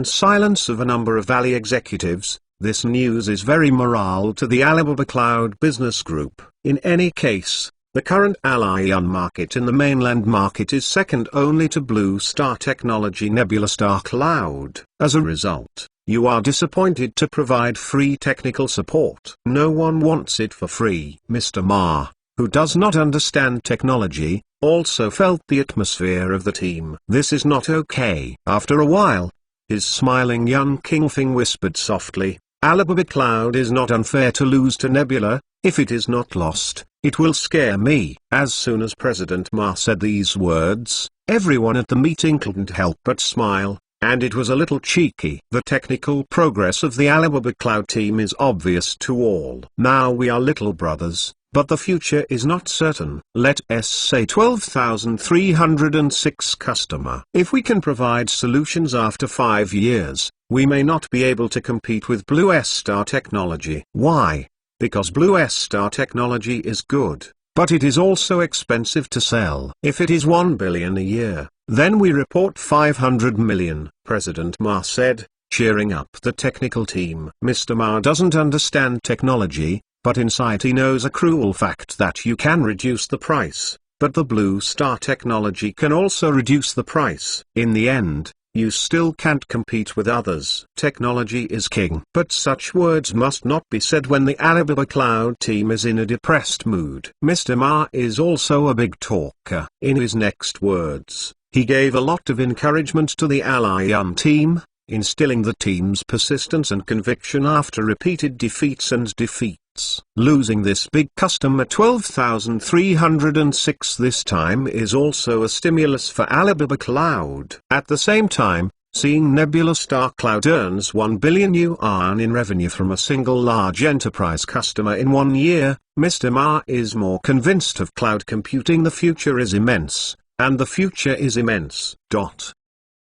of a number of Ali executives, this news is very morale to the Alibaba Cloud Business Group. In any case, the current Allian market in the mainland market is second only to Blue Star Technology Nebula Star Cloud. As a result, you are disappointed to provide free technical support. No one wants it for free. Mr. Ma, who does not understand technology, also felt the atmosphere of the team. This is not okay. After a while, his smiling young Kingfing whispered softly, "Alibaba Cloud is not unfair to lose to Nebula. If it is not lost, it will scare me." As soon as President Ma said these words, everyone at the meeting couldn't help but smile, and it was a little cheeky. The technical progress of the Alibaba Cloud team is obvious to all. Now we are little brothers, but the future is not certain. Let us say 12,306 customer. If we can provide solutions after 5 years, we may not be able to compete with Blue Star Technology. Why? Because Blue Star Technology is good, but it is also expensive to sell. If it is 1 billion a year, then we report 500 million, President Ma said, cheering up the technical team. Mr. Ma doesn't understand technology, but inside he knows a cruel fact that you can reduce the price, but the Blue Star Technology can also reduce the price. In the end, you still can't compete with others. Technology is king. But such words must not be said when the Alibaba Cloud team is in a depressed mood. Mr. Ma is also a big talker. In his next words, he gave a lot of encouragement to the Allian team, instilling the team's persistence and conviction after repeated defeats. Losing this big customer 12,306 this time is also a stimulus for Alibaba Cloud. At the same time, seeing Nebula Star Cloud earns 1 billion yuan in revenue from a single large enterprise customer in 1 year, Mr. Ma is more convinced of cloud computing. The future is immense, and the future is immense.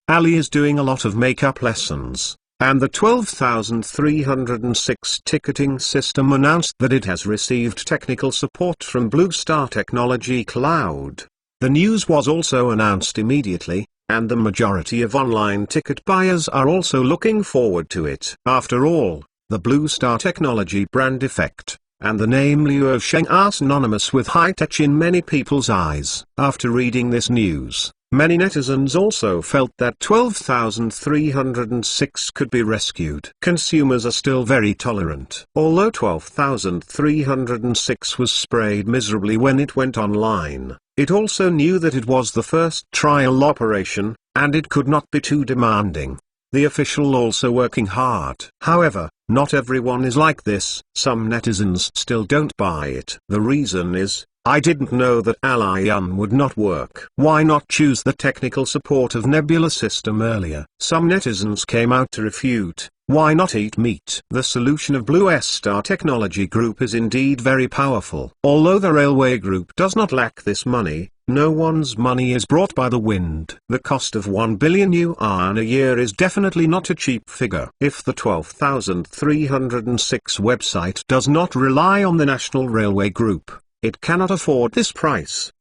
Ali is doing a lot of makeup lessons, and the 12,306 ticketing system announced that it has received technical support from Blue Star Technology Cloud. The news was also announced immediately, and the majority of online ticket buyers are also looking forward to it. After all, the Blue Star Technology brand effect, and the name Luo Sheng are synonymous with high-tech in many people's eyes. After reading this news, many netizens also felt that 12,306 could be rescued. Consumers are still very tolerant. Although 12,306 was sprayed miserably when it went online, it also knew that it was the first trial operation, and it could not be too demanding. The official also working hard. However, not everyone is like this. Some netizens still don't buy it. The reason is, I didn't know that Al-Ayan would not work. Why not choose the technical support of Nebula system earlier? Some netizens came out to refute, why not eat meat? The solution of Blue Star Technology Group is indeed very powerful. Although the railway group does not lack this money, no one's money is brought by the wind. The cost of 1 billion yuan a year is definitely not a cheap figure. If the 12,306 website does not rely on the National Railway Group, it cannot afford this price.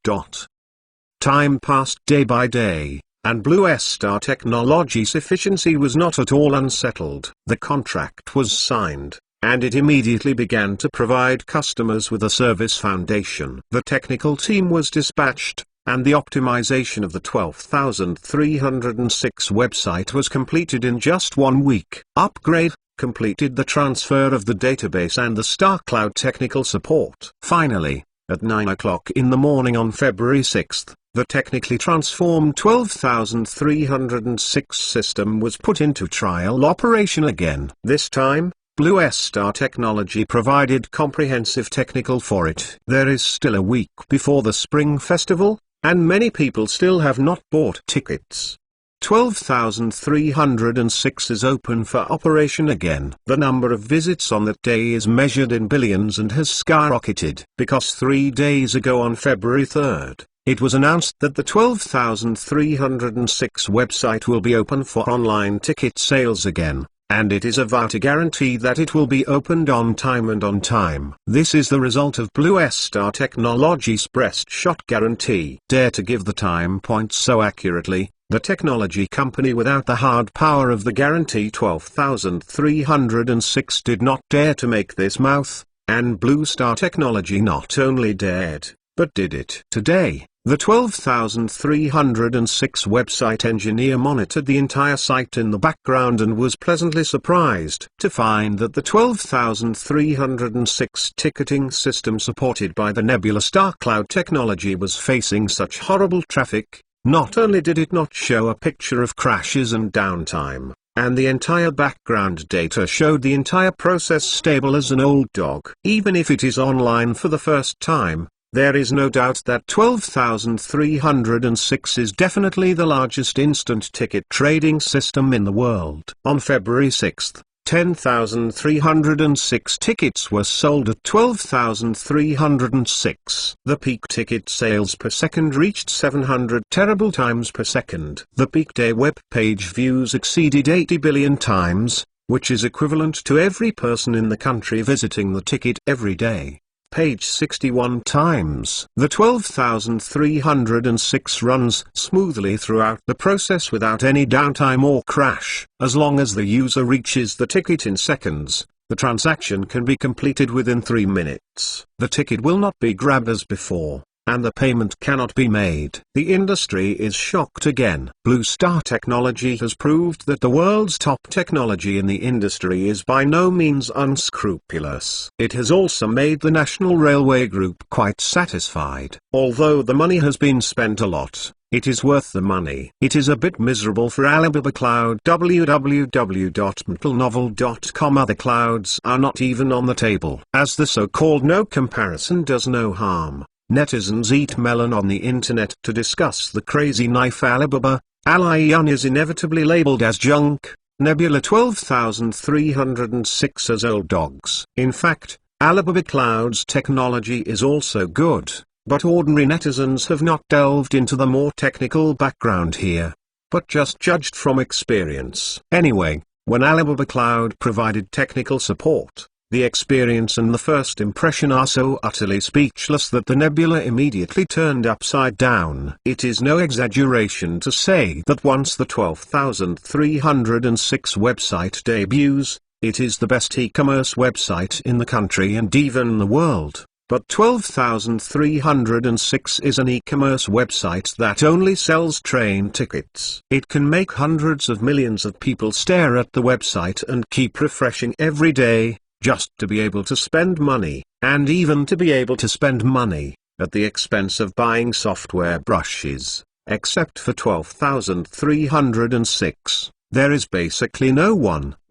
Time passed day by day, and Blue Star Technology's efficiency was not at all unsettled. The contract was signed, and it immediately began to provide customers with a service foundation. The technical team was dispatched, and the optimization of the 12,306 website was completed in just 1 week. Upgrade completed the transfer of the database and the StarCloud technical support. Finally, at 9 o'clock in the morning on February 6, the technically transformed 12,306 system was put into trial operation again. This time, Blue Star Technology provided comprehensive technical for it. There is still a week before the Spring Festival, and many people still have not bought tickets. 12,306 is open for operation again. The number of visits on that day is measured in billions and has skyrocketed. Because 3 days ago on February 3rd, it was announced that the 12,306 website will be open for online ticket sales again, and it is a vow to guarantee that it will be opened on time and on time. This is the result of Blue Star Technology's breast shot guarantee. Dare to give the time points so accurately. The technology company without the hard power of the guarantee 12,306 did not dare to make this mouth, and Blue Star Technology not only dared, but did it. Today, the 12,306 website engineer monitored the entire site in the background and was pleasantly surprised to find that the 12,306 ticketing system supported by the Nebula StarCloud technology was facing such horrible traffic. Not only did it not show a picture of crashes and downtime, and the entire background data showed the entire process stable as an old dog. Even if it is online for the first time, there is no doubt that 12,306 is definitely the largest instant ticket trading system in the world. On February 6, 10,306 tickets were sold at 12,306. The peak ticket sales per second reached 700 terrible times per second. The peak day web page views exceeded 80 billion times, which is equivalent to every person in the country visiting the ticket every day. Page 61 times. The 12,306 runs smoothly throughout the process without any downtime or crash. As long as the user reaches the ticket in seconds, the transaction can be completed within 3 minutes. The ticket will not be grabbed as before, and the payment cannot be made. The industry is shocked again. Blue Star Technology has proved that the world's top technology in the industry is by no means unscrupulous. It has also made the National Railway Group quite satisfied. Although the money has been spent a lot, it is worth the money. It is a bit miserable for Alibaba Cloud. www.mtlnovel.com. Other clouds are not even on the table. As the so-called no comparison does no harm, netizens eat melon on the internet to discuss the crazy knife Alibaba. Al-Ayan is inevitably labeled as junk, Nebula 12,306 as old dogs. In fact, Alibaba Cloud's technology is also good, but ordinary netizens have not delved into the more technical background here, but just judged from experience. Anyway, when Alibaba Cloud provided technical support, the experience and the first impression are so utterly speechless that the Nebula immediately turned upside down. It is no exaggeration to say that once the 12,306 website debuts, It is the best e-commerce website in the country and even the world. But 12,306 is an e-commerce website that only sells train tickets. It can make hundreds of millions of people stare at the website and keep refreshing every day, just to be able to spend money, and even to be able to spend money, at the expense of buying software brushes. Except for 12,306, there is basically no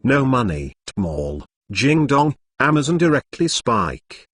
money. Tmall, Jing Dong, Amazon directly Spike.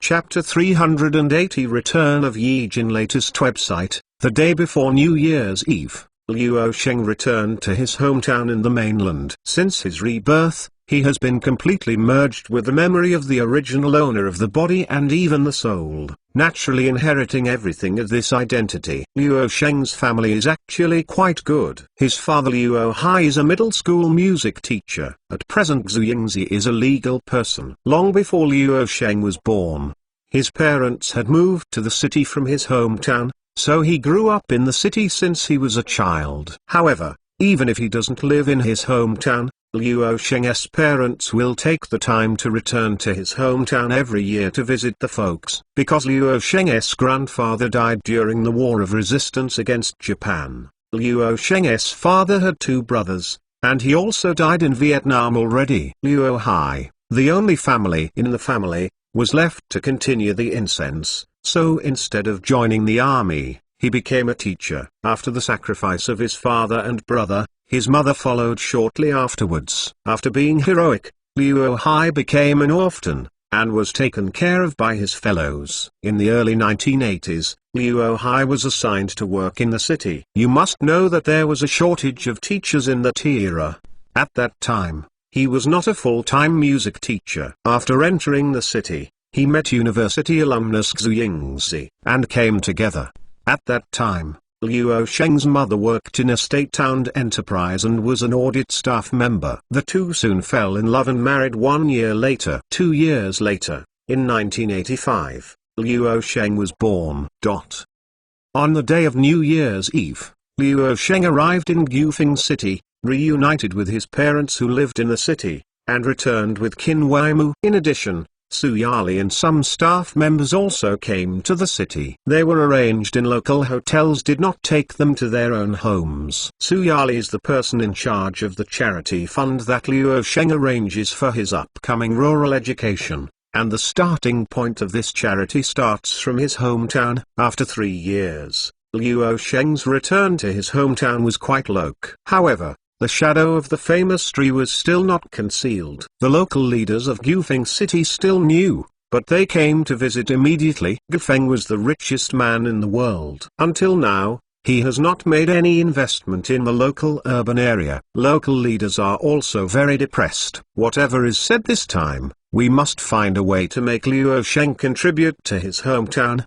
Chapter 380 Return of Yi Jin latest website. The day before New Year's Eve, Luo Sheng returned to his hometown in the mainland. Since his rebirth, he has been completely merged with the memory of the original owner of the body and even the soul, naturally inheriting everything of this identity. Luo Sheng's family is actually quite good. His father Luo Hai is a middle school music teacher. At present Xu Yingzi is a legal person. Long before Luo Sheng was born, his parents had moved to the city from his hometown, so he grew up in the city since he was a child. However, even if he doesn't live in his hometown, Luo Sheng's parents will take the time to return to his hometown every year to visit the folks, because Luo Sheng's grandfather died during the War of Resistance against Japan. Luo Sheng's father had two brothers, and he also died in Vietnam already. Luo Hai, the only family in the family, was left to continue the incense, so instead of joining the army, he became a teacher. After the sacrifice of his father and brother, his mother followed shortly afterwards. After being heroic, Luo Hai became an orphan, and was taken care of by his fellows. In the early 1980s, Luo Hai was assigned to work in the city. You must know that there was a shortage of teachers in that era. At that time, he was not a full-time music teacher. After entering the city, he met university alumnus Xu Yingzi, and came together. At that time, Luo Sheng's mother worked in a state-owned enterprise and was an audit staff member. The two soon fell in love and married 1 year later. 2 years later, in 1985, Luo Sheng was born. On the day of New Year's Eve, Luo Sheng arrived in Gufeng City, reunited with his parents who lived in the city, and returned with Qin Weimu. In addition, Su Yali and some staff members also came to the city. They were arranged in local hotels, did not take them to their own homes. Su Yali is the person in charge of the charity fund that Luo Sheng arranges for his upcoming rural education, and the starting point of this charity starts from his hometown. After 3 years, Luo Sheng's return to his hometown was quite low. However, the shadow of the famous tree was still not concealed. The local leaders of Gufeng City still knew, but they came to visit immediately. Gufeng was the richest man in the world. Until now, he has not made any investment in the local urban area. Local leaders are also very depressed. Whatever is said this time, we must find a way to make Luo Sheng contribute to his hometown.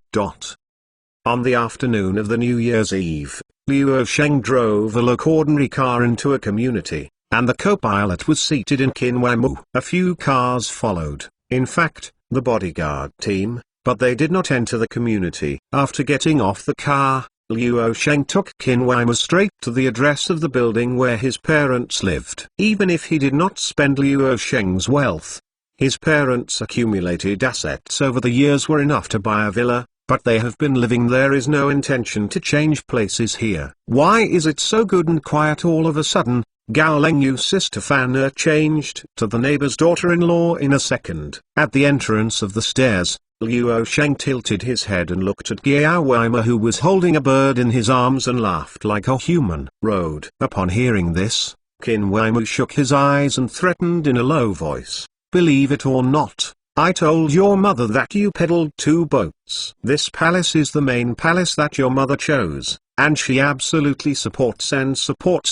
On the afternoon of the New Year's Eve, Luo Sheng drove a local ordinary car into a community, and the co-pilot was seated in Qin Weimu. A few cars followed, in fact, the bodyguard team, but they did not enter the community. After getting off the car, Luo Sheng took Qin Weimu straight to the address of the building where his parents lived. Even if he did not spend Luo Sheng's wealth, his parents' accumulated assets over the years were enough to buy a villa, but they have been living there. Is no intention to change places here. Why is it so good and quiet all of a sudden? Gao Lengyu's sister Fan Er changed to the neighbor's daughter-in-law in a second. At the entrance of the stairs, Luo Sheng tilted his head and looked at Gao Weimer, who was holding a bird in his arms and laughed like a human. Road. Upon hearing this, Qin Weimer shook his eyes and threatened in a low voice, "Believe it or not, I told your mother that you peddled 2 boats. This palace is the main palace that your mother chose, and she absolutely supports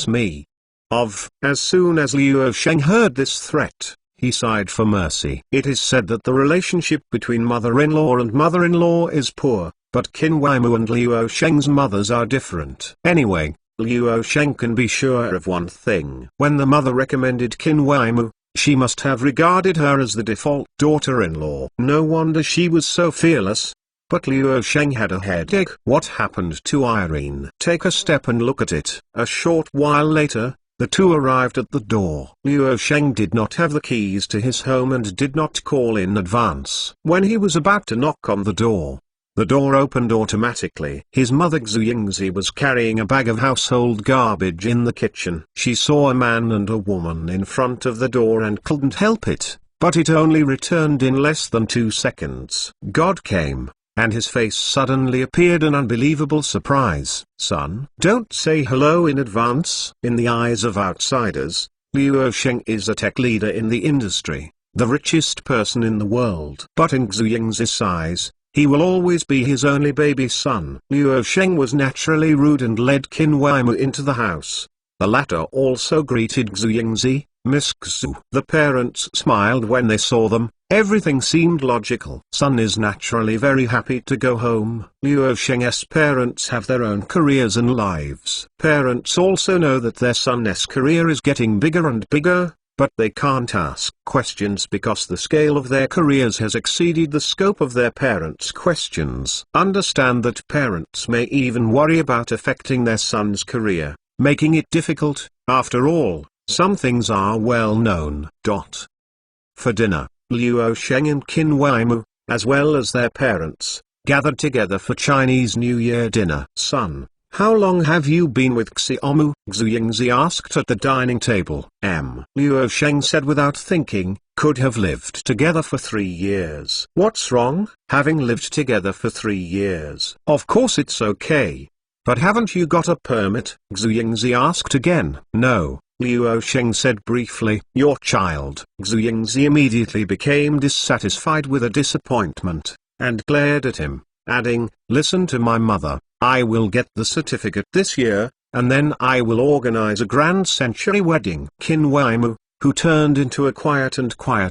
me." As soon as Luo Sheng heard this threat, he sighed for mercy. It is said that the relationship between mother-in-law and mother-in-law is poor, but Qin Weimu and Luo Sheng's mothers are different. Anyway, Luo Sheng can be sure of one thing. When the mother recommended Qin Weimu, she must have regarded her as the default daughter-in-law. No wonder she was so fearless. But Luo Sheng had a headache. What happened to Irene? Take a step and look at it. A short while later, The two arrived at the door. Luo Sheng did not have the keys to his home and did not call in advance. When he was about to knock on the door opened automatically. His mother Xu Yingzi was carrying a bag of household garbage in the kitchen. She saw a man and a woman in front of the door and couldn't help it, but it only returned in less than 2 seconds. God came, and his face suddenly appeared an unbelievable surprise. Son, don't say hello in advance. In the eyes of outsiders, Luo Sheng is a tech leader in the industry, the richest person in the world. But in Xu Yingzi's eyes, he will always be his only baby son. Luo Sheng was naturally rude and led Qin Weimu into the house. The latter also greeted Xu Yingzi, Miss Xu. The parents smiled when they saw them. Everything seemed logical. Son is naturally very happy to go home. Luo Sheng's parents have their own careers and lives. Parents also know that their son's career is getting bigger and bigger, but they can't ask questions because the scale of their careers has exceeded the scope of their parents' questions. Understand that parents may even worry about affecting their son's career, making it difficult. After all, some things are well known. For dinner, Luo Sheng and Qin Weimu, as well as their parents, gathered together for Chinese New Year dinner. Son, how long have you been with Xiaomu? Xu Yingzi asked at the dining table. Luo Sheng said without thinking, could have lived together for 3 years. What's wrong? Having lived together for 3 years. Of course it's okay. But haven't you got a permit? Xu Yingzi asked again. No, Luo Sheng said briefly. Your child. Xu Yingzi immediately became dissatisfied with a disappointment, and glared at him, adding, listen to my mother. I will get the certificate this year, and then I will organize a grand century wedding. Qin Weimu, who turned into a quiet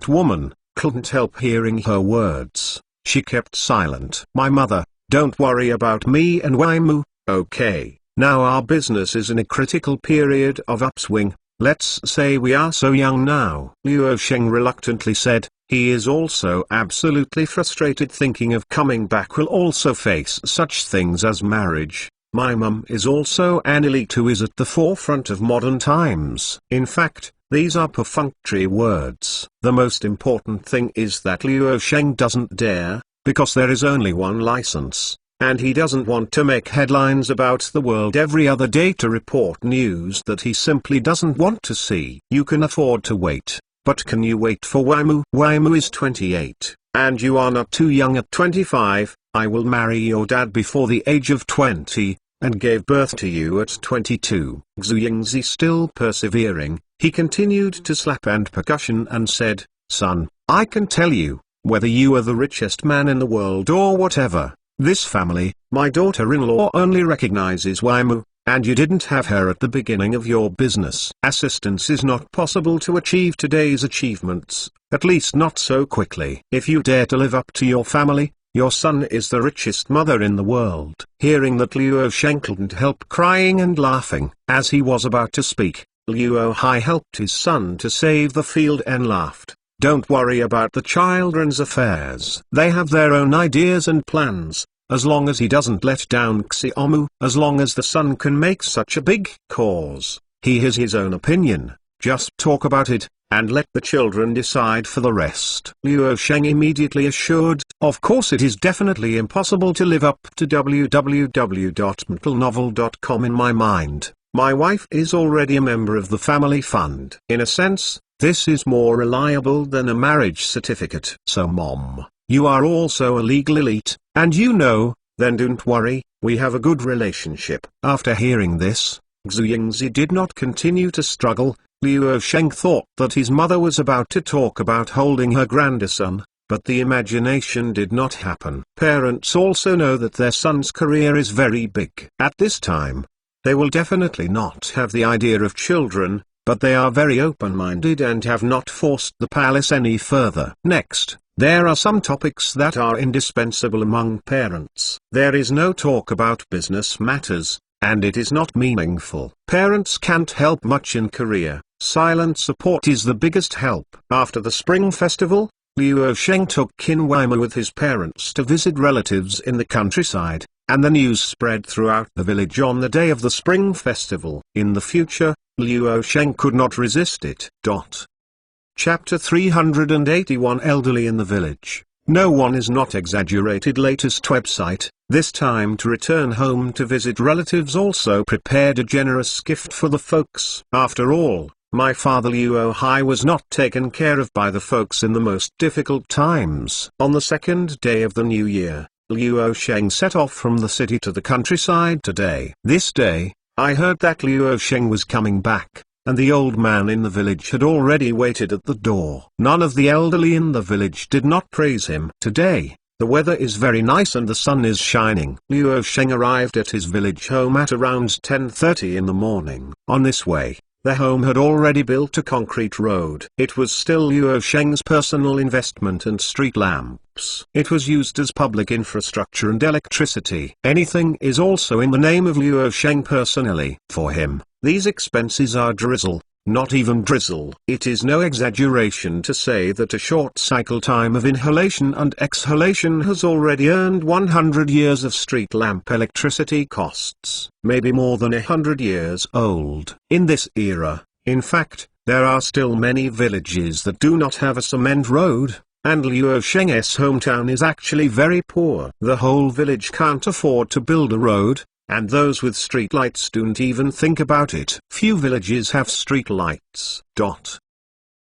woman, couldn't help hearing her words. She kept silent. My mother, don't worry about me and Weimu, okay? Now our business is in a critical period of upswing. Let's say we are so young now. Luo Sheng reluctantly said. He is also absolutely frustrated thinking of coming back. Will also face such things as marriage. My mum is also an elite who is at the forefront of modern times. In fact, these are perfunctory words. The most important thing is that Luo Sheng doesn't dare, because there is only one license, and he doesn't want to make headlines about the world every other day to report news that he simply doesn't want to see. You can afford to wait. But can you wait for Weimu? Weimu is 28, and you are not too young at 25. I will marry your dad before the age of 20, and gave birth to you at 22. Xu Yingzi still persevering, he continued to slap and percussion and said, son, I can tell you, whether you are the richest man in the world or whatever, this family, my daughter-in-law only recognizes Weimu. And you didn't have her at the beginning of your business. Assistance is not possible to achieve today's achievements, at least not so quickly. If you dare to live up to your family, your son is the richest mother in the world. Hearing that, Luo Sheng couldn't help crying and laughing. As he was about to speak, Luo Hai helped his son to save the field and laughed. Don't worry about the children's affairs. They have their own ideas and plans. As long as he doesn't let down Xiaomu, as long as the son can make such a big cause, he has his own opinion, just talk about it, and let the children decide for the rest. Luo Sheng immediately assured, of course it is definitely impossible to live up to www.mentalnovel.com in my mind. My wife is already a member of the family fund. In a sense, this is more reliable than a marriage certificate. So Mom, you are also a legal elite, and you know, then don't worry, we have a good relationship. After hearing this, Xu Yingzi did not continue to struggle. Luo Sheng thought that his mother was about to talk about holding her grandson, but the imagination did not happen. Parents also know that their son's career is very big. At this time, they will definitely not have the idea of children, but they are very open-minded and have not forced the palace any further. Next, there are some topics that are indispensable among parents. There is no talk about business matters, and it is not meaningful. Parents can't help much in career. Silent support is the biggest help. After the Spring Festival, Luo Sheng took Qin Weimu with his parents to visit relatives in the countryside. and the news spread throughout the village on the day of the spring festival. In the future, Luo Sheng could not resist it. Chapter 381 Elderly in the Village. No one is not exaggerated. Latest website. This time to return home to visit relatives also prepared a generous gift for the folks. After all, my father Luo Hai was not taken care of by the folks in the most difficult times. On the second day of the new year, Luo Sheng set off from the city to the countryside today. This day, I heard that Luo Sheng was coming back, and the old man in the village had already waited at the door. None of the elderly in the village did not praise him. Today, the weather is very nice and the sun is shining. Luo Sheng arrived at his village home at around 10:30 in the morning. On this way, the home had already built a concrete road. It was still Luo Sheng's personal investment and street lamps. It was used as public infrastructure and electricity. Anything is also in the name of Luo Sheng personally. For him, these expenses are drizzle, not even drizzle. It is no exaggeration to say that a short cycle time of inhalation and exhalation has already earned 100 years of street lamp electricity costs, maybe more than 100 years old. In this era, in fact, there are still many villages that do not have a cement road, and Luo Sheng's hometown is actually very poor. The whole village can't afford to build a road, and those with streetlights don't even think about it. Few villages have streetlights.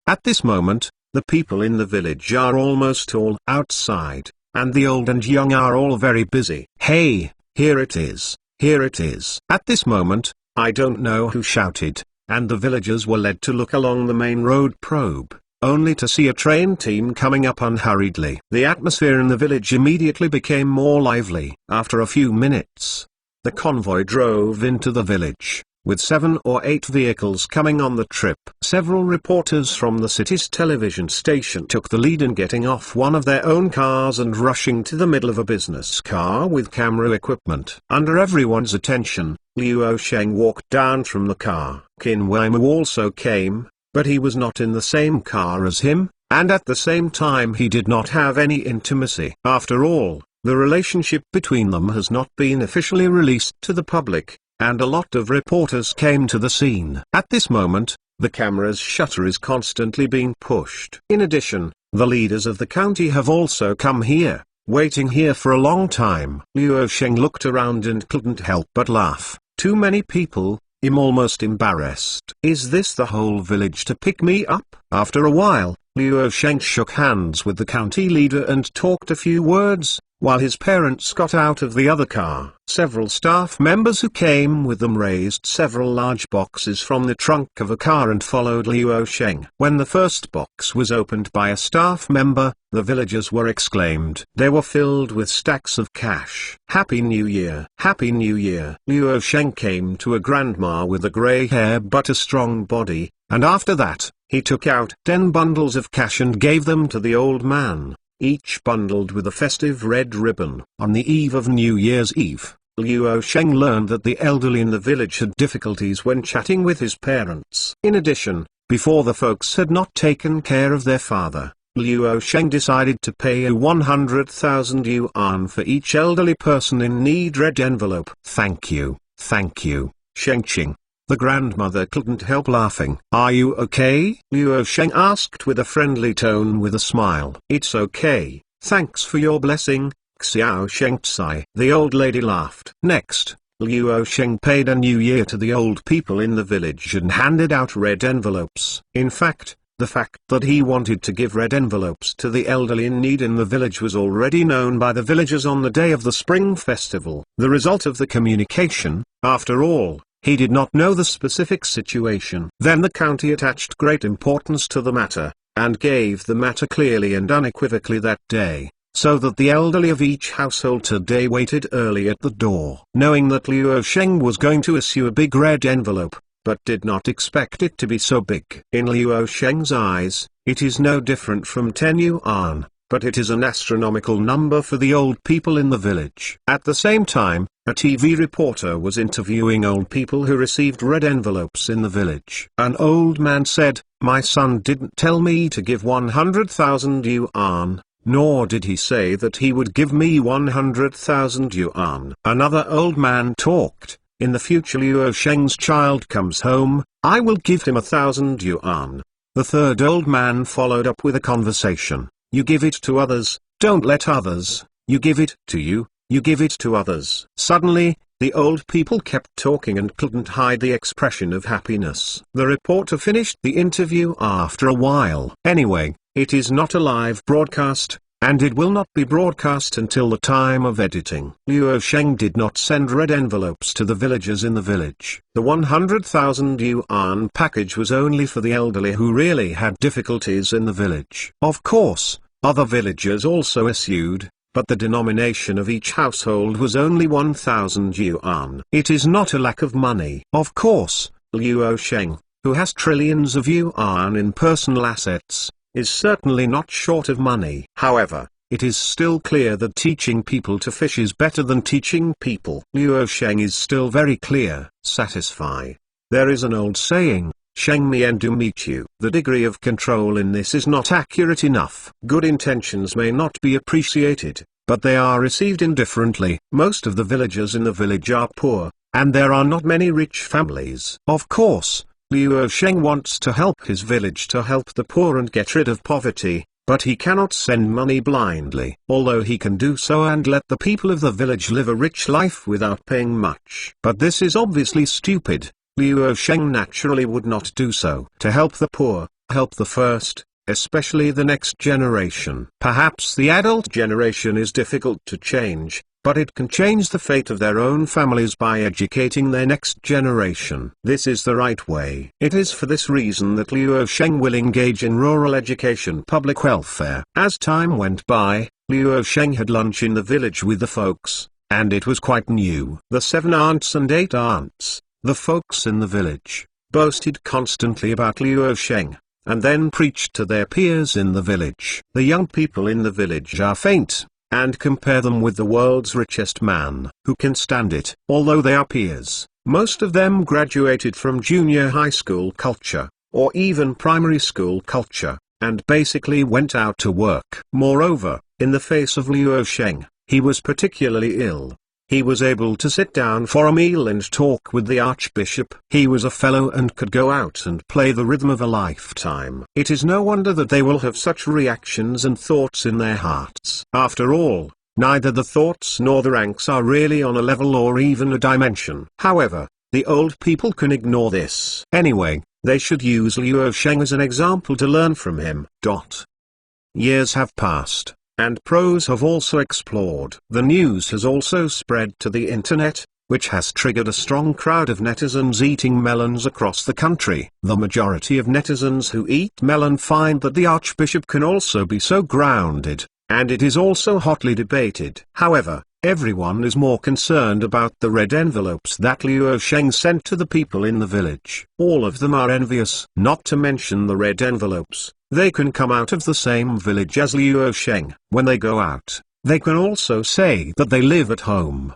At this moment, the people in the village are almost all outside, and the old and young are all very busy. Hey, here it is, here it is. At this moment, I don't know who shouted, and the villagers were led to look along the main road probe, only to see a train team coming up unhurriedly. The atmosphere in the village immediately became more lively. After a few minutes, the convoy drove into the village, with 7 or 8 vehicles coming on the trip. Several reporters from the city's television station took the lead in getting off one of their own cars and rushing to the middle of a business car with camera equipment. Under everyone's attention, Luo Sheng walked down from the car. Qin Weimu also came, but he was not in the same car as him, and at the same time he did not have any intimacy. After all, the relationship between them has not been officially released to the public, and a lot of reporters came to the scene. At this moment, the camera's shutter is constantly being pushed. In addition, the leaders of the county have also come here, waiting here for a long time. Luo Sheng looked around and couldn't help but laugh. Too many people, I'm almost embarrassed. Is this the whole village to pick me up? After a while, Luo Sheng shook hands with the county leader and talked a few words, while his parents got out of the other car. Several staff members who came with them raised several large boxes from the trunk of a car and followed Luo Sheng. When the first box was opened by a staff member, the villagers were exclaimed. They were filled with stacks of cash. Happy New Year! Happy New Year! Luo Sheng came to a grandma with a grey hair but a strong body, and after that, he took out 10 bundles of cash and gave them to the old man, each bundled with a festive red ribbon. On the eve of New Year's Eve, Luo Sheng learned that the elderly in the village had difficulties when chatting with his parents. In addition, before the folks had not taken care of their father, Luo Sheng decided to pay a 100,000 yuan for each elderly person in need. Red envelope. Thank you, Sheng Qing. The grandmother couldn't help laughing. Are you okay? Luo Sheng asked with a friendly tone with a smile. It's okay, thanks for your blessing, Xiao Sheng Tsai. The old lady laughed. Next, Luo Sheng paid a new year to the old people in the village and handed out red envelopes. In fact, the fact that he wanted to give red envelopes to the elderly in need in the village was already known by the villagers on the day of the spring festival. The result of the communication, after all, he did not know the specific situation. Then the county attached great importance to the matter, and gave the matter clearly and unequivocally that day, so that the elderly of each household today waited early at the door. Knowing that Luo Sheng was going to issue a big red envelope, but did not expect it to be so big. In Luo Sheng's eyes, it is no different from 10 yuan, but it is an astronomical number for the old people in the village. At the same time, a TV reporter was interviewing old people who received red envelopes in the village. An old man said, "My son didn't tell me to give 100,000 yuan, nor did he say that he would give me 100,000 yuan. Another old man talked. In the future Luo Sheng's child comes home, I will give him 1,000 yuan. The third old man followed up with a conversation. You give it to others, don't let others, you give it to you, you give it to others. Suddenly, the old people kept talking and couldn't hide the expression of happiness. The reporter finished the interview after a while. Anyway, it is not a live broadcast, and it will not be broadcast until the time of editing. Luo Sheng did not send red envelopes to the villagers in the village. The 100,000 yuan package was only for the elderly who really had difficulties in the village. Of course, other villagers also issued, but the denomination of each household was only 1,000 yuan. It is not a lack of money. Of course, Luo Sheng, who has trillions of yuan in personal assets, is certainly not short of money. However, it is still clear that teaching people to fish is better than teaching people. Luo Sheng is still very clear, satisfy. There is an old saying, Sheng Mian Du Michu. The degree of control in this is not accurate enough. Good intentions may not be appreciated, but they are received indifferently. Most of the villagers in the village are poor, and there are not many rich families. Of course, Luo Sheng wants to help his village to help the poor and get rid of poverty, but he cannot send money blindly. Although he can do so and let the people of the village live a rich life without paying much. But this is obviously stupid. Luo Sheng naturally would not do so. To help the poor, help the first, especially the next generation. Perhaps the adult generation is difficult to change, but it can change the fate of their own families by educating their next generation. This is the right way. It is for this reason that Luo Sheng will engage in rural education public welfare. As time went by, Luo Sheng had lunch in the village with the folks, and it was quite new. The 7 aunts and 8 aunts, the folks in the village, boasted constantly about Luo Sheng, and then preached to their peers in the village. The young people in the village are faint, and compare them with the world's richest man. Who can stand it? Although they are peers, most of them graduated from junior high school culture, or even primary school culture, and basically went out to work. Moreover, in the face of Luo Sheng, he was particularly ill. He was able to sit down for a meal and talk with the archbishop. He was a fellow and could go out and play the rhythm of a lifetime. It is no wonder that they will have such reactions and thoughts in their hearts. After all, neither the thoughts nor the ranks are really on a level or even a dimension. However, the old people can ignore this. Anyway, they should use Luo Sheng as an example to learn from him. Years have passed, and pros have also explored. The news has also spread to the internet, which has triggered a strong crowd of netizens eating melons across the country. The majority of netizens who eat melon find that the archbishop can also be so grounded, and it is also hotly debated. However, everyone is more concerned about the red envelopes that Luo Sheng sent to the people in the village. All of them are envious. Not to mention the red envelopes, they can come out of the same village as Luo Sheng. When they go out, they can also say that they live at home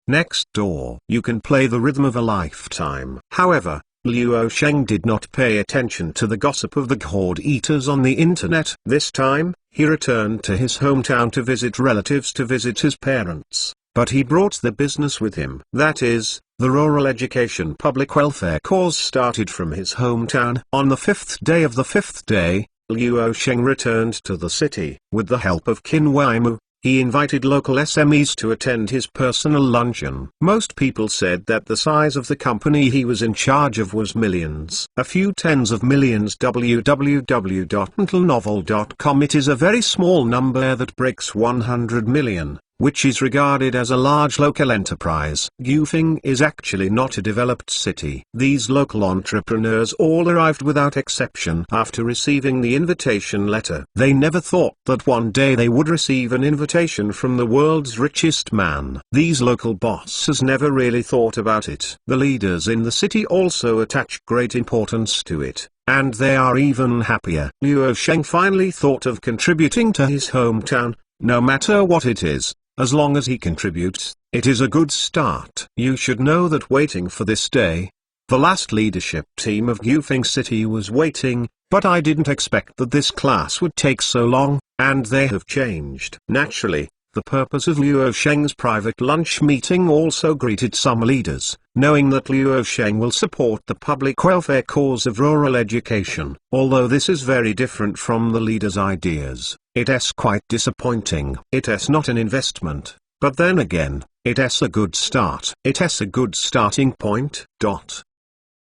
next door. You can play the rhythm of a lifetime. However, Luo Sheng did not pay attention to the gossip of the gourd eaters on the internet. This time, he returned to his hometown to visit relatives, to visit his parents, but he brought the business with him. That is, the rural education public welfare cause started from his hometown. On the 5th day of the 5th day, Luo Sheng returned to the city. With the help of Qin Weimu, he invited local SMEs to attend his personal luncheon. Most people said that the size of the company he was in charge of was millions. A few tens of millions. www.mentalnovel.com. It is a very small number that breaks 100 million, which is regarded as a large local enterprise. Yufeng is actually not a developed city. These local entrepreneurs all arrived without exception after receiving the invitation letter. They never thought that one day they would receive an invitation from the world's richest man. These local bosses never really thought about it. The leaders in the city also attach great importance to it, and they are even happier. Luo Sheng finally thought of contributing to his hometown, no matter what it is. As long as he contributes, it is a good start. You should know that waiting for this day, the last leadership team of Yufeng City was waiting, but I didn't expect that this class would take so long. And they have changed. Naturally, the purpose of Luo Sheng's private lunch meeting also greeted some leaders, knowing that Luo Sheng will support the public welfare cause of rural education. Although this is very different from the leader's ideas, it's quite disappointing. It's not an investment, but then again, it's a good start. It's a good starting point.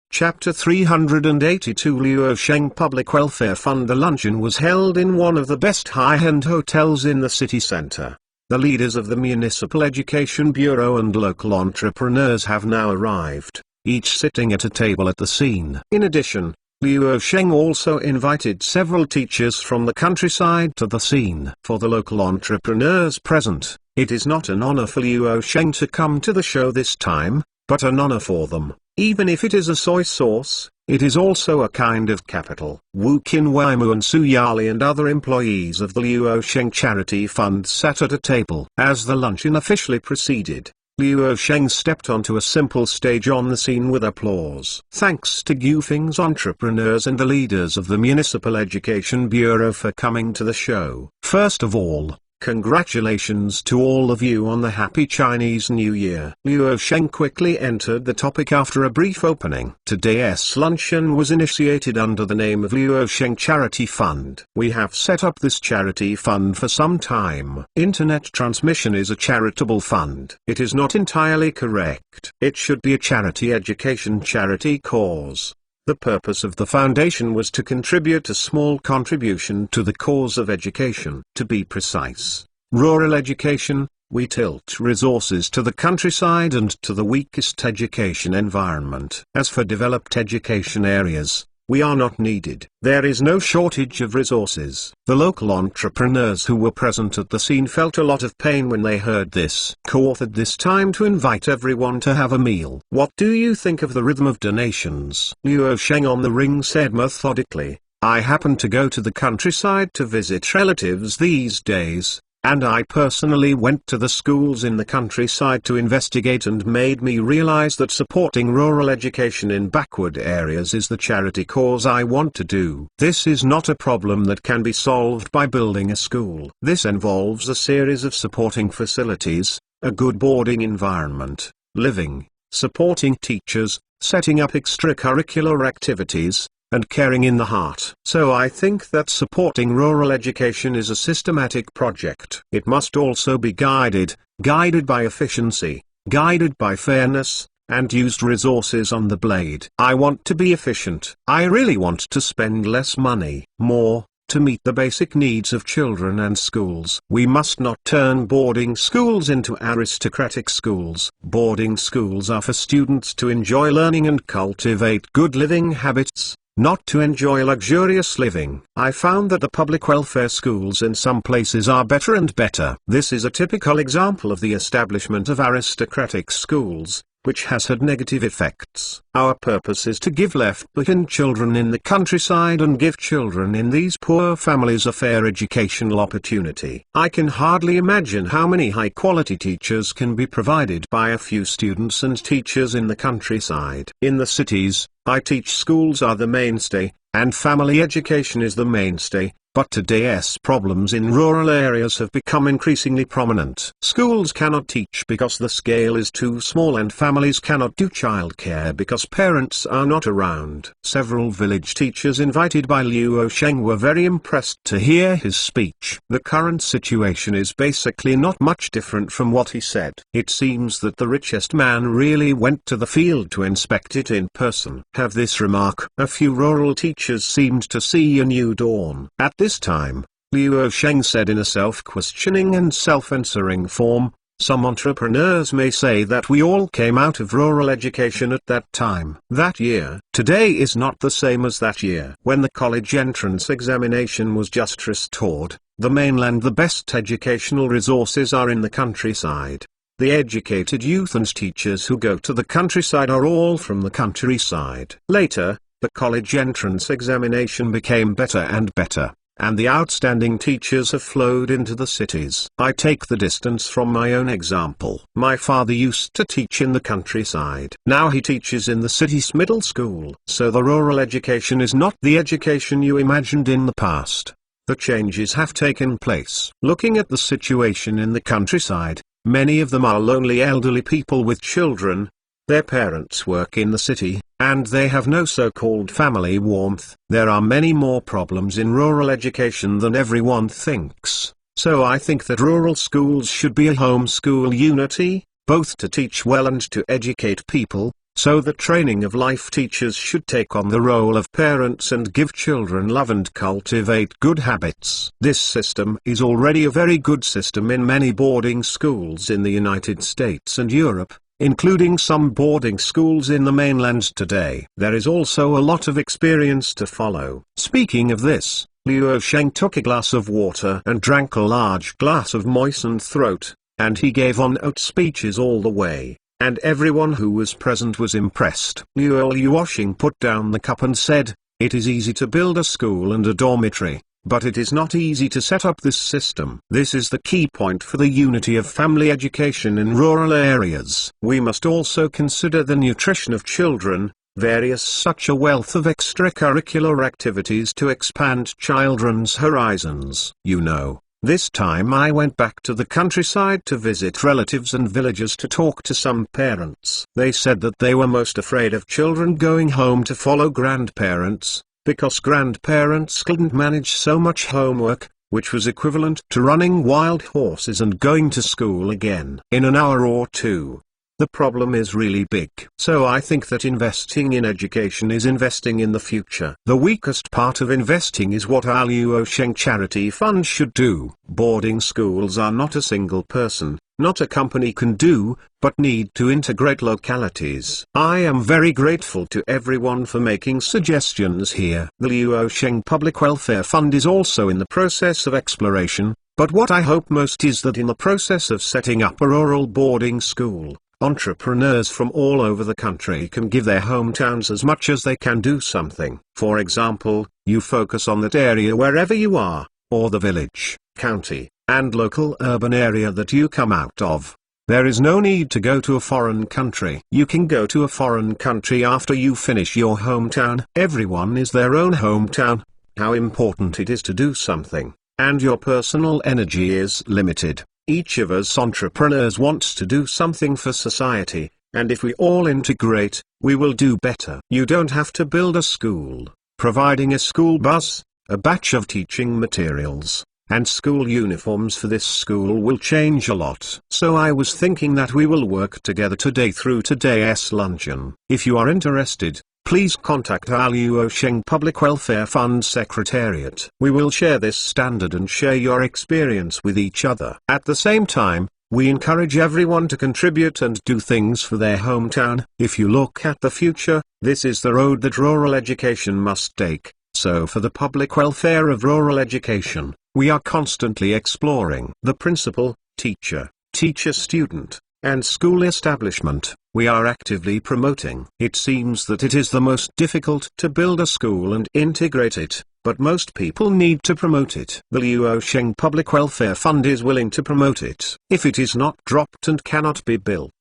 Chapter 382 Luo Sheng Public Welfare Fund. The luncheon was held in one of the best high-end hotels in the city center. The leaders of the Municipal Education Bureau and local entrepreneurs have now arrived, each sitting at a table at the scene. In addition, Luo Sheng also invited several teachers from the countryside to the scene. For the local entrepreneurs present, it is not an honor for Luo Sheng to come to the show this time, but an honor for them. Even if it is a soy sauce, it is also a kind of capital. Wu Qinweimu and Su Yali and other employees of the Luo Sheng Charity Fund sat at a table. As the luncheon officially proceeded, Luo Sheng stepped onto a simple stage on the scene with applause. Thanks to Gufeng's entrepreneurs and the leaders of the Municipal Education Bureau for coming to the show. First of all, congratulations to all of you on the Happy Chinese New Year. Luo Sheng quickly entered the topic after a brief opening. Today's luncheon was initiated under the name of Luo Sheng Charity Fund. We have set up this charity fund for some time. Internet transmission is a charitable fund. It is not entirely correct. It should be a charity education charity cause. The purpose of the foundation was to contribute a small contribution to the cause of education. To be precise, rural education, we tilt resources to the countryside and to the weakest education environment. As for developed education areas, we are not needed. There is no shortage of resources. The local entrepreneurs who were present at the scene felt a lot of pain when they heard this. Co-authored this time to invite everyone to have a meal. What do you think of the rhythm of donations? Luo Sheng on the ring said methodically, I happen to go to the countryside to visit relatives these days, and I personally went to the schools in the countryside to investigate and made me realize that supporting rural education in backward areas is the charity cause I want to do. This is not a problem that can be solved by building a school. This involves a series of supporting facilities, a good boarding environment, living, supporting teachers, setting up extracurricular activities, and caring in the heart. So I think that supporting rural education is a systematic project. It must also be guided by efficiency, guided by fairness, and used resources on the blade. I want to be efficient. I really want to spend less money, more, to meet the basic needs of children and schools. We must not turn boarding schools into aristocratic schools. Boarding schools are for students to enjoy learning and cultivate good living habits, not to enjoy luxurious living. I found that the public welfare schools in some places are better and better. This is a typical example of the establishment of aristocratic schools, which has had negative effects. Our purpose is to give left-behind children in the countryside and give children in these poor families a fair educational opportunity. I can hardly imagine how many high-quality teachers can be provided by a few students and teachers in the countryside. In the cities, I teach schools are the mainstay, and family education is the mainstay. But today's problems in rural areas have become increasingly prominent. Schools cannot teach because the scale is too small, and families cannot do childcare because parents are not around. Several village teachers invited by Luo Sheng were very impressed to hear his speech. The current situation is basically not much different from what he said. It seems that the richest man really went to the field to inspect it in person. Have this remark. A few rural teachers seemed to see a new dawn. At this time, Luo Sheng said in a self-questioning and self-answering form, some entrepreneurs may say that we all came out of rural education at that time. That year. Today is not the same as that year. When the college entrance examination was just restored, the mainland, the best educational resources are in the countryside. The educated youth and teachers who go to the countryside are all from the countryside. Later, the college entrance examination became better and better, and the outstanding teachers have flowed into the cities. I take the distance from my own example. My father used to teach in the countryside. Now he teaches in the city's middle school. So the rural education is not the education you imagined in the past. the changes have taken place. Looking at the situation in the countryside, many of them are lonely elderly people with children. Their parents work in the city, and they have no so-called family warmth. There are many more problems in rural education than everyone thinks. So I think that rural schools should be a home school unity, both to teach well and to educate people. So the training of life teachers should take on the role of parents and give children love and cultivate good habits. This system is already a very good system in many boarding schools in the United States and Europe, including some boarding schools in the mainland today. There is also a lot of experience to follow. Speaking of this, Luo Sheng took a glass of water and drank a large glass of moistened throat, and he gave on-out speeches all the way. And everyone who was present was impressed. Luo Yuosheng put down the cup and said, "It is easy to build a school and a dormitory, but it is not easy to set up this system. This is the key point for the unity of family education in rural areas. We must also consider the nutrition of children, various such a wealth of extracurricular activities to expand children's horizons. This time I went back to the countryside to visit relatives and villagers to talk to some parents. They said that they were most afraid of children going home to follow grandparents, because grandparents couldn't manage so much homework, which was equivalent to running wild horses and going to school again in an hour or two. The problem is really big. So I think that investing in education is investing in the future. The weakest part of investing is what our Luo Sheng Charity Fund should do. Boarding schools are not a single person, not a company can do, but need to integrate localities. I am very grateful to everyone for making suggestions here. The Luo Sheng Public Welfare Fund is also in the process of exploration, but what I hope most is that in the process of setting up a rural boarding school, entrepreneurs from all over the country can give their hometowns as much as they can do something. For example, you focus on that area wherever you are, or the village, county, and local urban area that you come out of. There is no need to go to a foreign country. You can go to a foreign country after you finish your hometown. Everyone is their own hometown. How important it is to do something, and your personal energy is limited. Each of us entrepreneurs wants to do something for society, and if we all integrate, we will do better. You don't have to build a school. Providing a school bus, a batch of teaching materials, and school uniforms for this school will change a lot. So I was thinking that we will work together today through today's luncheon. If you are interested, please contact our Luo Sheng Public Welfare Fund Secretariat. We will share this standard and share your experience with each other. At the same time, we encourage everyone to contribute and do things for their hometown. If you look at the future, this is the road that rural education must take. So for the public welfare of rural education, we are constantly exploring the principal, teacher, teacher-student, and school establishment. We are actively promoting. It seems that it is the most difficult to build a school and integrate it, but most people need to promote it. The Luo Sheng Public Welfare Fund is willing to promote it. If it is not dropped and cannot be built,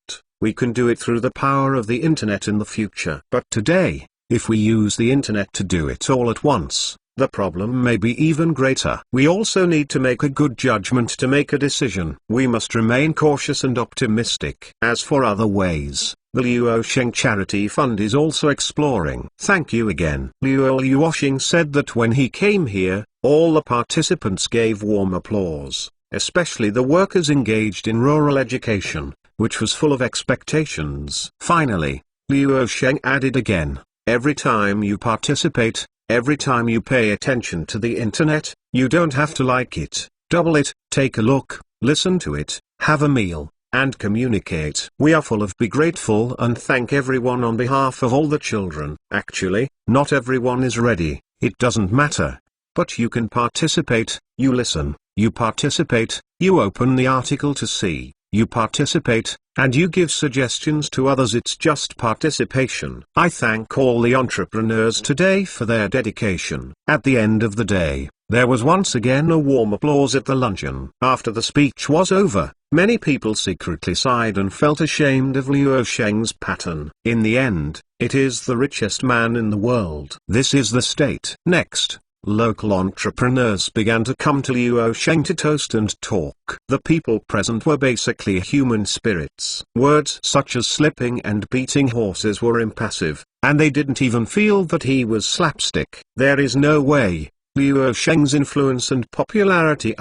we can do it through the power of the internet in the future. But today, if we use the internet to do it all at once, the problem may be even greater. We also need to make a good judgment to make a decision. We must remain cautious and optimistic. As for other ways, the Luo Sheng Charity Fund is also exploring. Thank you again. Luo Yuosheng said that when he came here, all the participants gave warm applause, especially the workers engaged in rural education, which was full of expectations. Finally, Luo Sheng added again, every time you participate, every time you pay attention to the internet, you don't have to like it, double it, take a look, listen to it, have a meal, and communicate. We are full of be grateful and thank everyone on behalf of all the children. Actually, not everyone is ready, it doesn't matter. But you can participate, you listen, you participate, you open the article to see, you participate, and you give suggestions to others. It's just participation. I thank all the entrepreneurs today for their dedication. At the end of the day, there was once again a warm applause at the luncheon. After the speech was over, many people secretly sighed and felt ashamed of Luo Sheng's pattern. In the end, it is the richest man in the world. This is the state. Next, local entrepreneurs began to come to Luo Sheng to toast and talk. The people present were basically human spirits. Words such as slipping and beating horses were impassive, and they didn't even feel that he was slapstick. There is no way. Luo Sheng's influence and popularity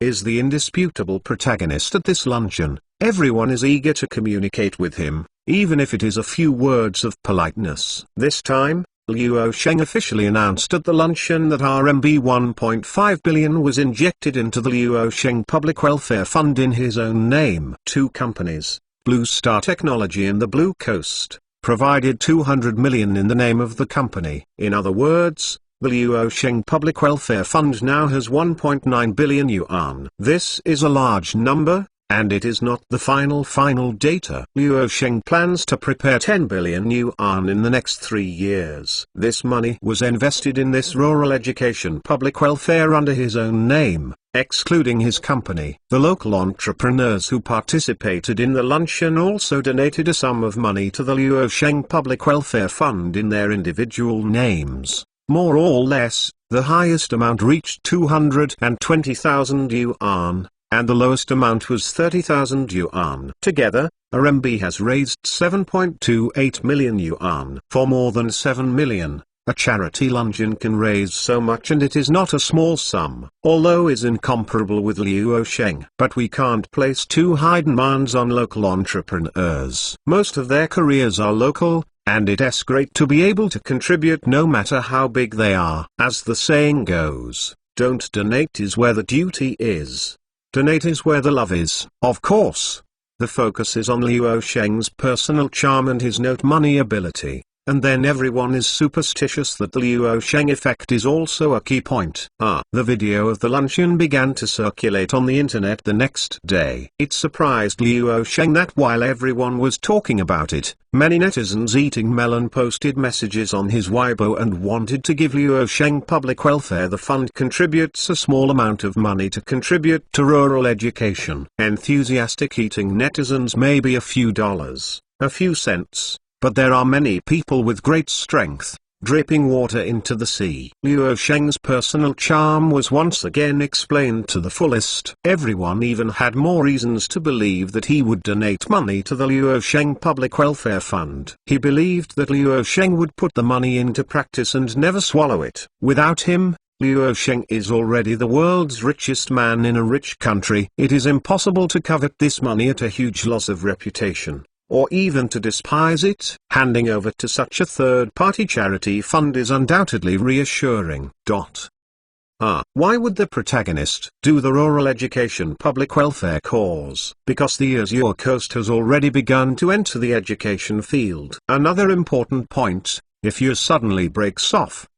is the indisputable protagonist at this luncheon. Everyone is eager to communicate with him, even if it is a few words of politeness. This time, Luo Sheng officially announced at the luncheon that RMB 1.5 billion was injected into the Luo Sheng Public Welfare Fund in his own name. Two companies, Blue Star Technology and the Blue Coast, provided 200 million in the name of the company. In other words, the Luo Sheng Public Welfare Fund now has 1.9 billion yuan. This is a large number, and it is not the final data. Luo Sheng plans to prepare 10 billion yuan in the next 3 years. This money was invested in this rural education public welfare under his own name, excluding his company. The local entrepreneurs who participated in the luncheon also donated a sum of money to the Luo Sheng Public Welfare Fund in their individual names. More or less, the highest amount reached 220,000 yuan. And the lowest amount was 30,000 yuan. Together, RMB has raised 7.28 million yuan. For more than 7 million, a charity luncheon can raise so much, and it is not a small sum, although is incomparable with Luo Sheng. But we can't place too high demands on local entrepreneurs. Most of their careers are local, and it's great to be able to contribute no matter how big they are. As the saying goes, don't donate is where the duty is. Donate is where the love is. Of course, the focus is on Luo Sheng's personal charm and his note money ability, and then everyone is superstitious that the Luo Sheng effect is also a key point. The video of the luncheon began to circulate on the internet the next day. It surprised Luo Sheng that while everyone was talking about it, many netizens eating melon posted messages on his Weibo and wanted to give Luo Sheng Public Welfare. The fund contributes a small amount of money to contribute to rural education. Enthusiastic eating netizens may be a few dollars, a few cents, but there are many people with great strength, dripping water into the sea. Luo Sheng's personal charm was once again explained to the fullest. Everyone even had more reasons to believe that he would donate money to the Luo Sheng Public Welfare Fund. He believed that Luo Sheng would put the money into practice and never swallow it. Without him, Luo Sheng is already the world's richest man in a rich country. It is impossible to covet this money at a huge loss of reputation, or even to despise it. Handing over to such a third-party charity fund is undoubtedly reassuring. Why would the protagonist do the rural education public welfare cause? Because the Azure Coast has already begun to enter the education field. Another important point, if you suddenly breaks off,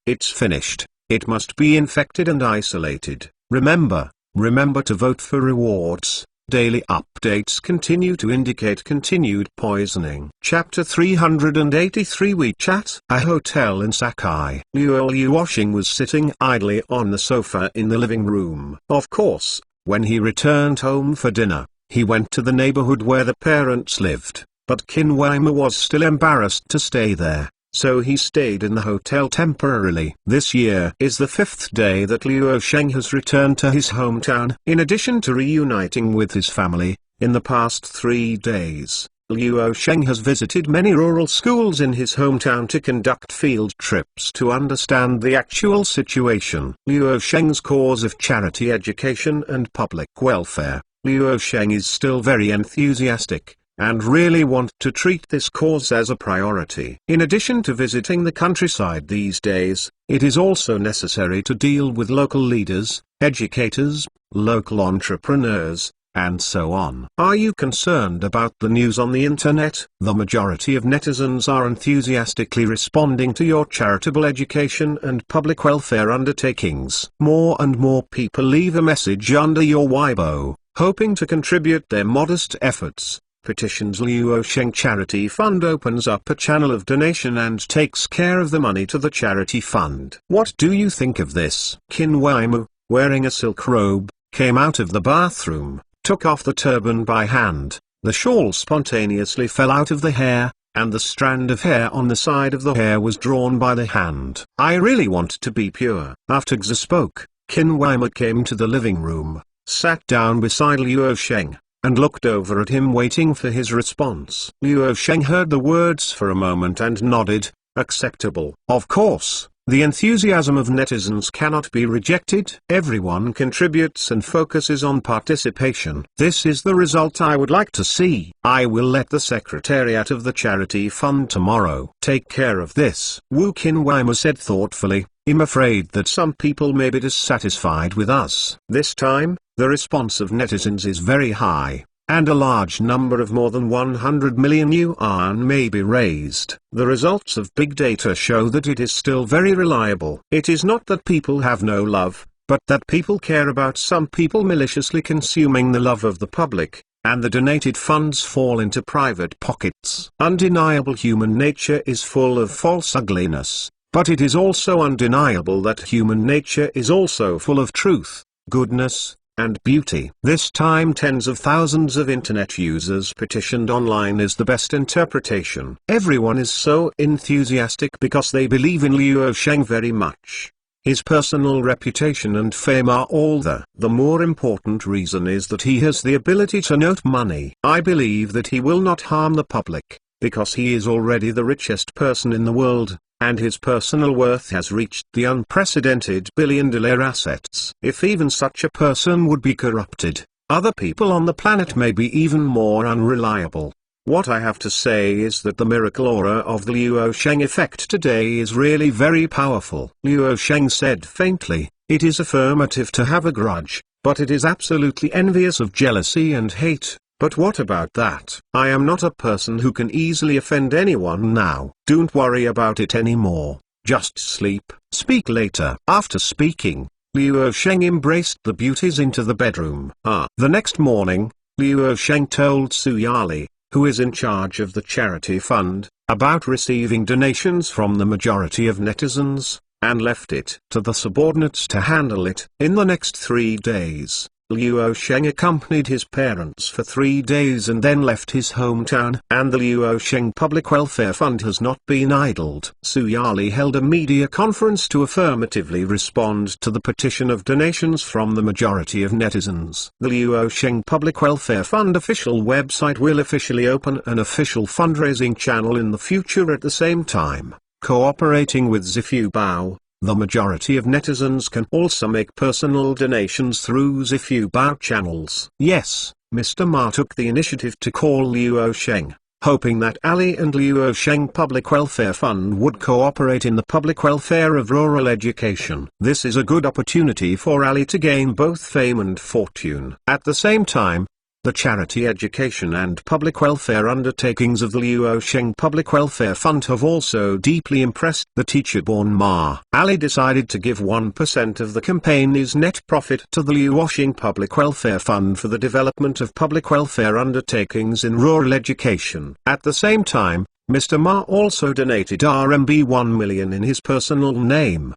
it's finished. It must be infected and isolated. Remember to vote for rewards. Daily updates continue to indicate continued poisoning. Chapter 383 WeChat. A hotel in Sakai. Luo Sheng was sitting idly on the sofa in the living room. Of course, when he returned home for dinner, he went to the neighborhood where the parents lived, but Qin Weimu was still embarrassed to stay there, so he stayed in the hotel temporarily. This year is the 5th day that Luo Sheng has returned to his hometown. In addition to reuniting with his family, in the past 3 days, Luo Sheng has visited many rural schools in his hometown to conduct field trips to understand the actual situation. Luo Sheng's cause of charity education and public welfare. Luo Sheng is still very enthusiastic, and really want to treat this cause as a priority. In addition to visiting the countryside these days, it is also necessary to deal with local leaders, educators, local entrepreneurs, and so on. Are you concerned about the news on the internet? The majority of netizens are enthusiastically responding to your charitable education and public welfare undertakings. More and more people leave a message under your Weibo, hoping to contribute their modest efforts. Petitions. Luo Sheng Charity Fund opens up a channel of donation and takes care of the money to the charity fund. What do you think of this? Qin Weimu, wearing a silk robe, came out of the bathroom, took off the turban by hand, the shawl spontaneously fell out of the hair, and the strand of hair on the side of the hair was drawn by the hand. I really want to be pure. After Xia spoke, Qin Weimar came to the living room, sat down beside Liu Sheng, and looked over at him waiting for his response. Liu Sheng heard the words for a moment and nodded, acceptable. Of course, the enthusiasm of netizens cannot be rejected. Everyone contributes and focuses on participation. This is the result I would like to see. I will let the secretariat of the charity fund tomorrow take care of this. Wu Qinweimar said thoughtfully, I'm afraid that some people may be dissatisfied with us. This time, the response of netizens is very high, and a large number of more than 100 million yuan may be raised. The results of big data show that it is still very reliable. It is not that people have no love, but that people care about some people maliciously consuming the love of the public, and the donated funds fall into private pockets. Undeniable human nature is full of false ugliness, but it is also undeniable that human nature is also full of truth, goodness, and beauty. This time tens of thousands of internet users petitioned online is the best interpretation. Everyone is so enthusiastic because they believe in Liu Sheng very much. His personal reputation and fame are all there. The more important reason is that he has the ability to note money. I believe that he will not harm the public, because he is already the richest person in the world, and his personal worth has reached the unprecedented billion-dollar assets. If even such a person would be corrupted, other people on the planet may be even more unreliable. What I have to say is that the miracle aura of the Liu Sheng effect today is really very powerful. Liu Sheng said faintly, it is affirmative to have a grudge, but it is absolutely envious of jealousy and hate. But what about that? I am not a person who can easily offend anyone now. Don't worry about it anymore. Just sleep. Speak later. After speaking, Liu Sheng embraced the beauties into the bedroom. The next morning, Liu Sheng told Su Yali, who is in charge of the charity fund, about receiving donations from the majority of netizens, and left it to the subordinates to handle it. In the next 3 days, Liu Sheng accompanied his parents for 3 days and then left his hometown. And the Liu Sheng Public Welfare Fund has not been idled. Su Yali held a media conference to affirmatively respond to the petition of donations from the majority of netizens. The Liu Sheng Public Welfare Fund official website will officially open an official fundraising channel in the future at the same time. Cooperating with Zhifu Bao, the majority of netizens can also make personal donations through Zhifu Bao channels. Yes, Mr. Ma took the initiative to call Liu Sheng, hoping that Ali and Liu Sheng Public Welfare Fund would cooperate in the public welfare of rural education. This is a good opportunity for Ali to gain both fame and fortune. At the same time, the charity education and public welfare undertakings of the Liu Sheng Public Welfare Fund have also deeply impressed the teacher-born Ma. Ali decided to give 1% of the campaign's net profit to the Liu Sheng Public Welfare Fund for the development of public welfare undertakings in rural education. At the same time, Mr. Ma also donated RMB 1 million in his personal name.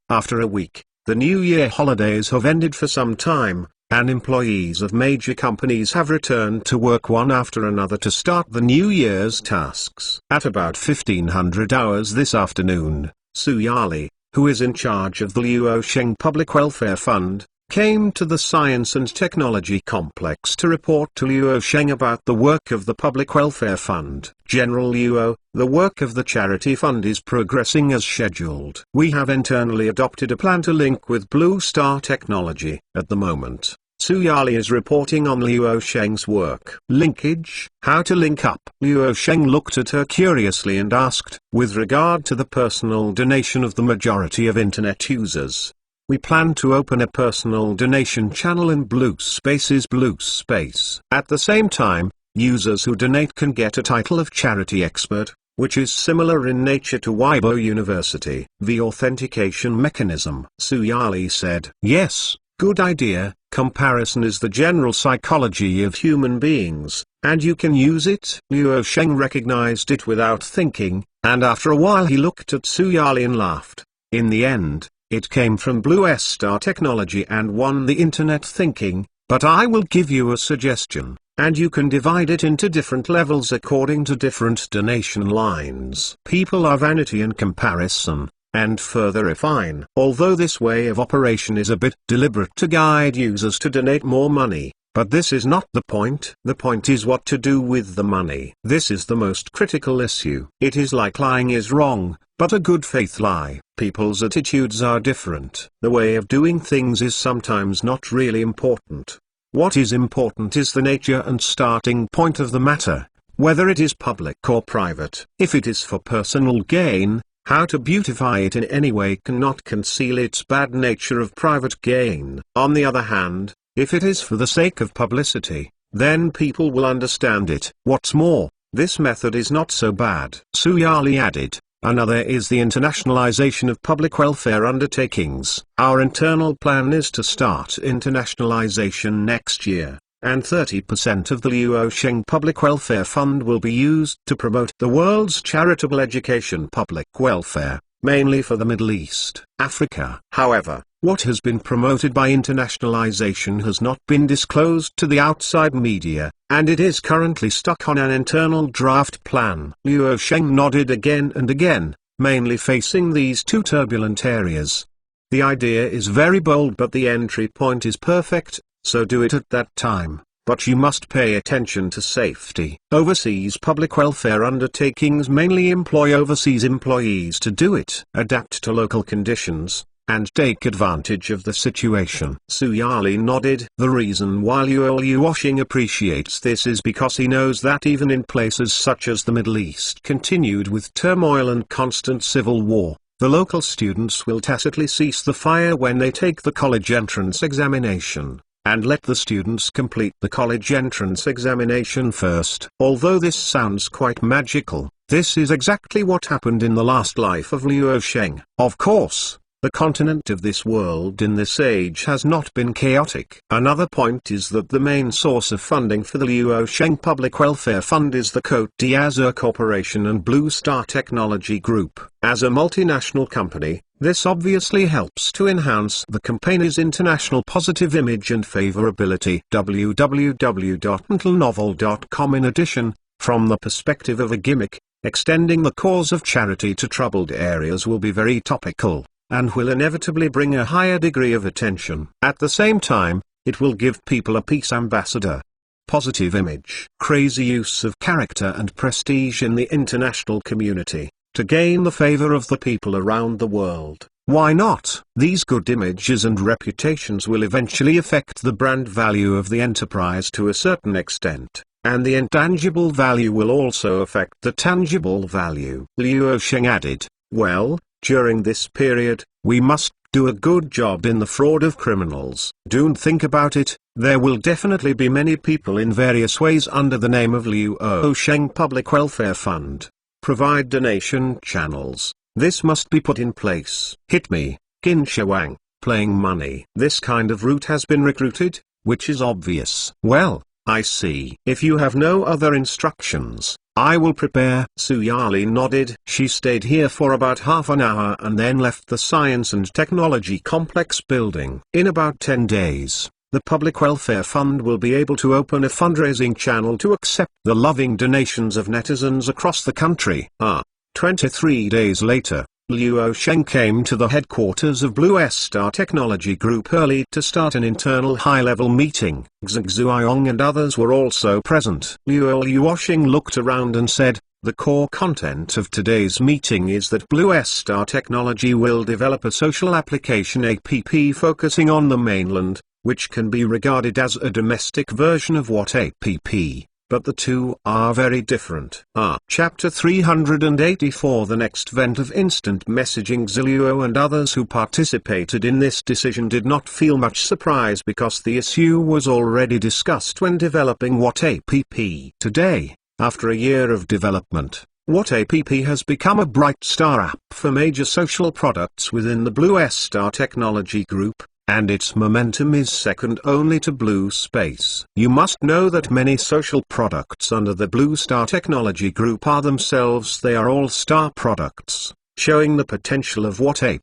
After a week, the New Year holidays have ended for some time, and employees of major companies have returned to work one after another to start the New Year's tasks. At about 1500 hours this afternoon, Su Yali, who is in charge of the Liu Sheng Public Welfare Fund, came to the Science and Technology Complex to report to Liu Sheng about the work of the Public Welfare Fund. General Liu, the work of the charity fund is progressing as scheduled. We have internally adopted a plan to link with Blue Star Technology. At the moment, Su Yali is reporting on Liu Sheng's work. Linkage? How to link up? Liu Sheng looked at her curiously and asked, with regard to the personal donation of the majority of internet users, we plan to open a personal donation channel in Blue Space's Blue Space. At the same time, users who donate can get a title of charity expert, which is similar in nature to Weibo University. The authentication mechanism. Su Yali said, yes, good idea. Comparison is the general psychology of human beings, and you can use it. Liu Sheng recognized it without thinking, and after a while he looked at Su Yali and laughed. In the end, it came from Blue Star Technology and won the internet thinking, but I will give you a suggestion. and you can divide it into different levels according to different donation lines. People are vanity and comparison, and further refine. Although this way of operation is a bit deliberate to guide users to donate more money, but this is not the point. The point is what to do with the money. This is the most critical issue. It is like lying is wrong, but a good faith lie. People's attitudes are different. The way of doing things is sometimes not really important. What is important is the nature and starting point of the matter, whether it is public or private. If it is for personal gain, how to beautify it in any way cannot conceal its bad nature of private gain. On the other hand, if it is for the sake of publicity, then people will understand it. What's more, this method is not so bad. Suyali added, another is the internationalization of public welfare undertakings. Our internal plan is to start internationalization next year, and 30% of the Luo Sheng Public Welfare Fund will be used to promote the world's charitable education public welfare, mainly for the Middle East, Africa. However, what has been promoted by internationalization has not been disclosed to the outside media, and it is currently stuck on an internal draft plan. Luo Sheng nodded again and again, mainly facing these two turbulent areas. The idea is very bold, but the entry point is perfect, so do it at that time. But you must pay attention to safety. Overseas public welfare undertakings mainly employ overseas employees to do it. Adapt to local conditions, and take advantage of the situation. Suyali nodded. The reason why Luo Sheng appreciates this is because he knows that even in places such as the Middle East continued with turmoil and constant civil war, the local students will tacitly cease the fire when they take the college entrance examination, and let the students complete the college entrance examination first. Although this sounds quite magical, this is exactly what happened in the last life of Luo Sheng. Of course, the continent of this world in this age has not been chaotic. Another point is that the main source of funding for the Luo Sheng Public Welfare Fund is the Cote d'Azur Corporation and Blue Star Technology Group. As a multinational company, this obviously helps to enhance the company's international positive image and favorability. www.intelnovel.com. In addition, from the perspective of a gimmick, extending the cause of charity to troubled areas will be very topical, and will inevitably bring a higher degree of attention. At the same time, it will give people a peace ambassador. Positive image. Crazy use of character and prestige in the international community, to gain the favor of the people around the world. Why not? These good images and reputations will eventually affect the brand value of the enterprise to a certain extent, and the intangible value will also affect the tangible value. Luo Sheng added, well, during this period, we must do a good job in the fraud of criminals. Don't think about it, there will definitely be many people in various ways under the name of Luo Sheng Public Welfare Fund. Provide donation channels. This must be put in place. Hit me, Qin Shawang, playing money. This kind of route has been recruited, which is obvious. Well, I see. If you have no other instructions, I will prepare. Suyali nodded. She stayed here for about half an hour and then left the Science and Technology Complex building. In about 10 days, the Public Welfare Fund will be able to open a fundraising channel to accept the loving donations of netizens across the country. 23 days later, Luo Sheng came to the headquarters of Blue Star Technology Group early to start an internal high-level meeting. Zhang Zuoyong and others were also present. Luo Sheng looked around and said, the core content of today's meeting is that Blue Star Technology will develop a social application app focusing on the mainland, which can be regarded as a domestic version of what app, but the two are very different. Chapter 384. The next event of instant messaging. Luo and others who participated in this decision did not feel much surprise because the issue was already discussed when developing What App. Today, after a year of development, What App has become a bright star app for major social products within the Blue Star Technology Group, and its momentum is second only to Blue Space. You must know that many social products under the Blue Star Technology Group are themselves all star products, showing the potential of What App.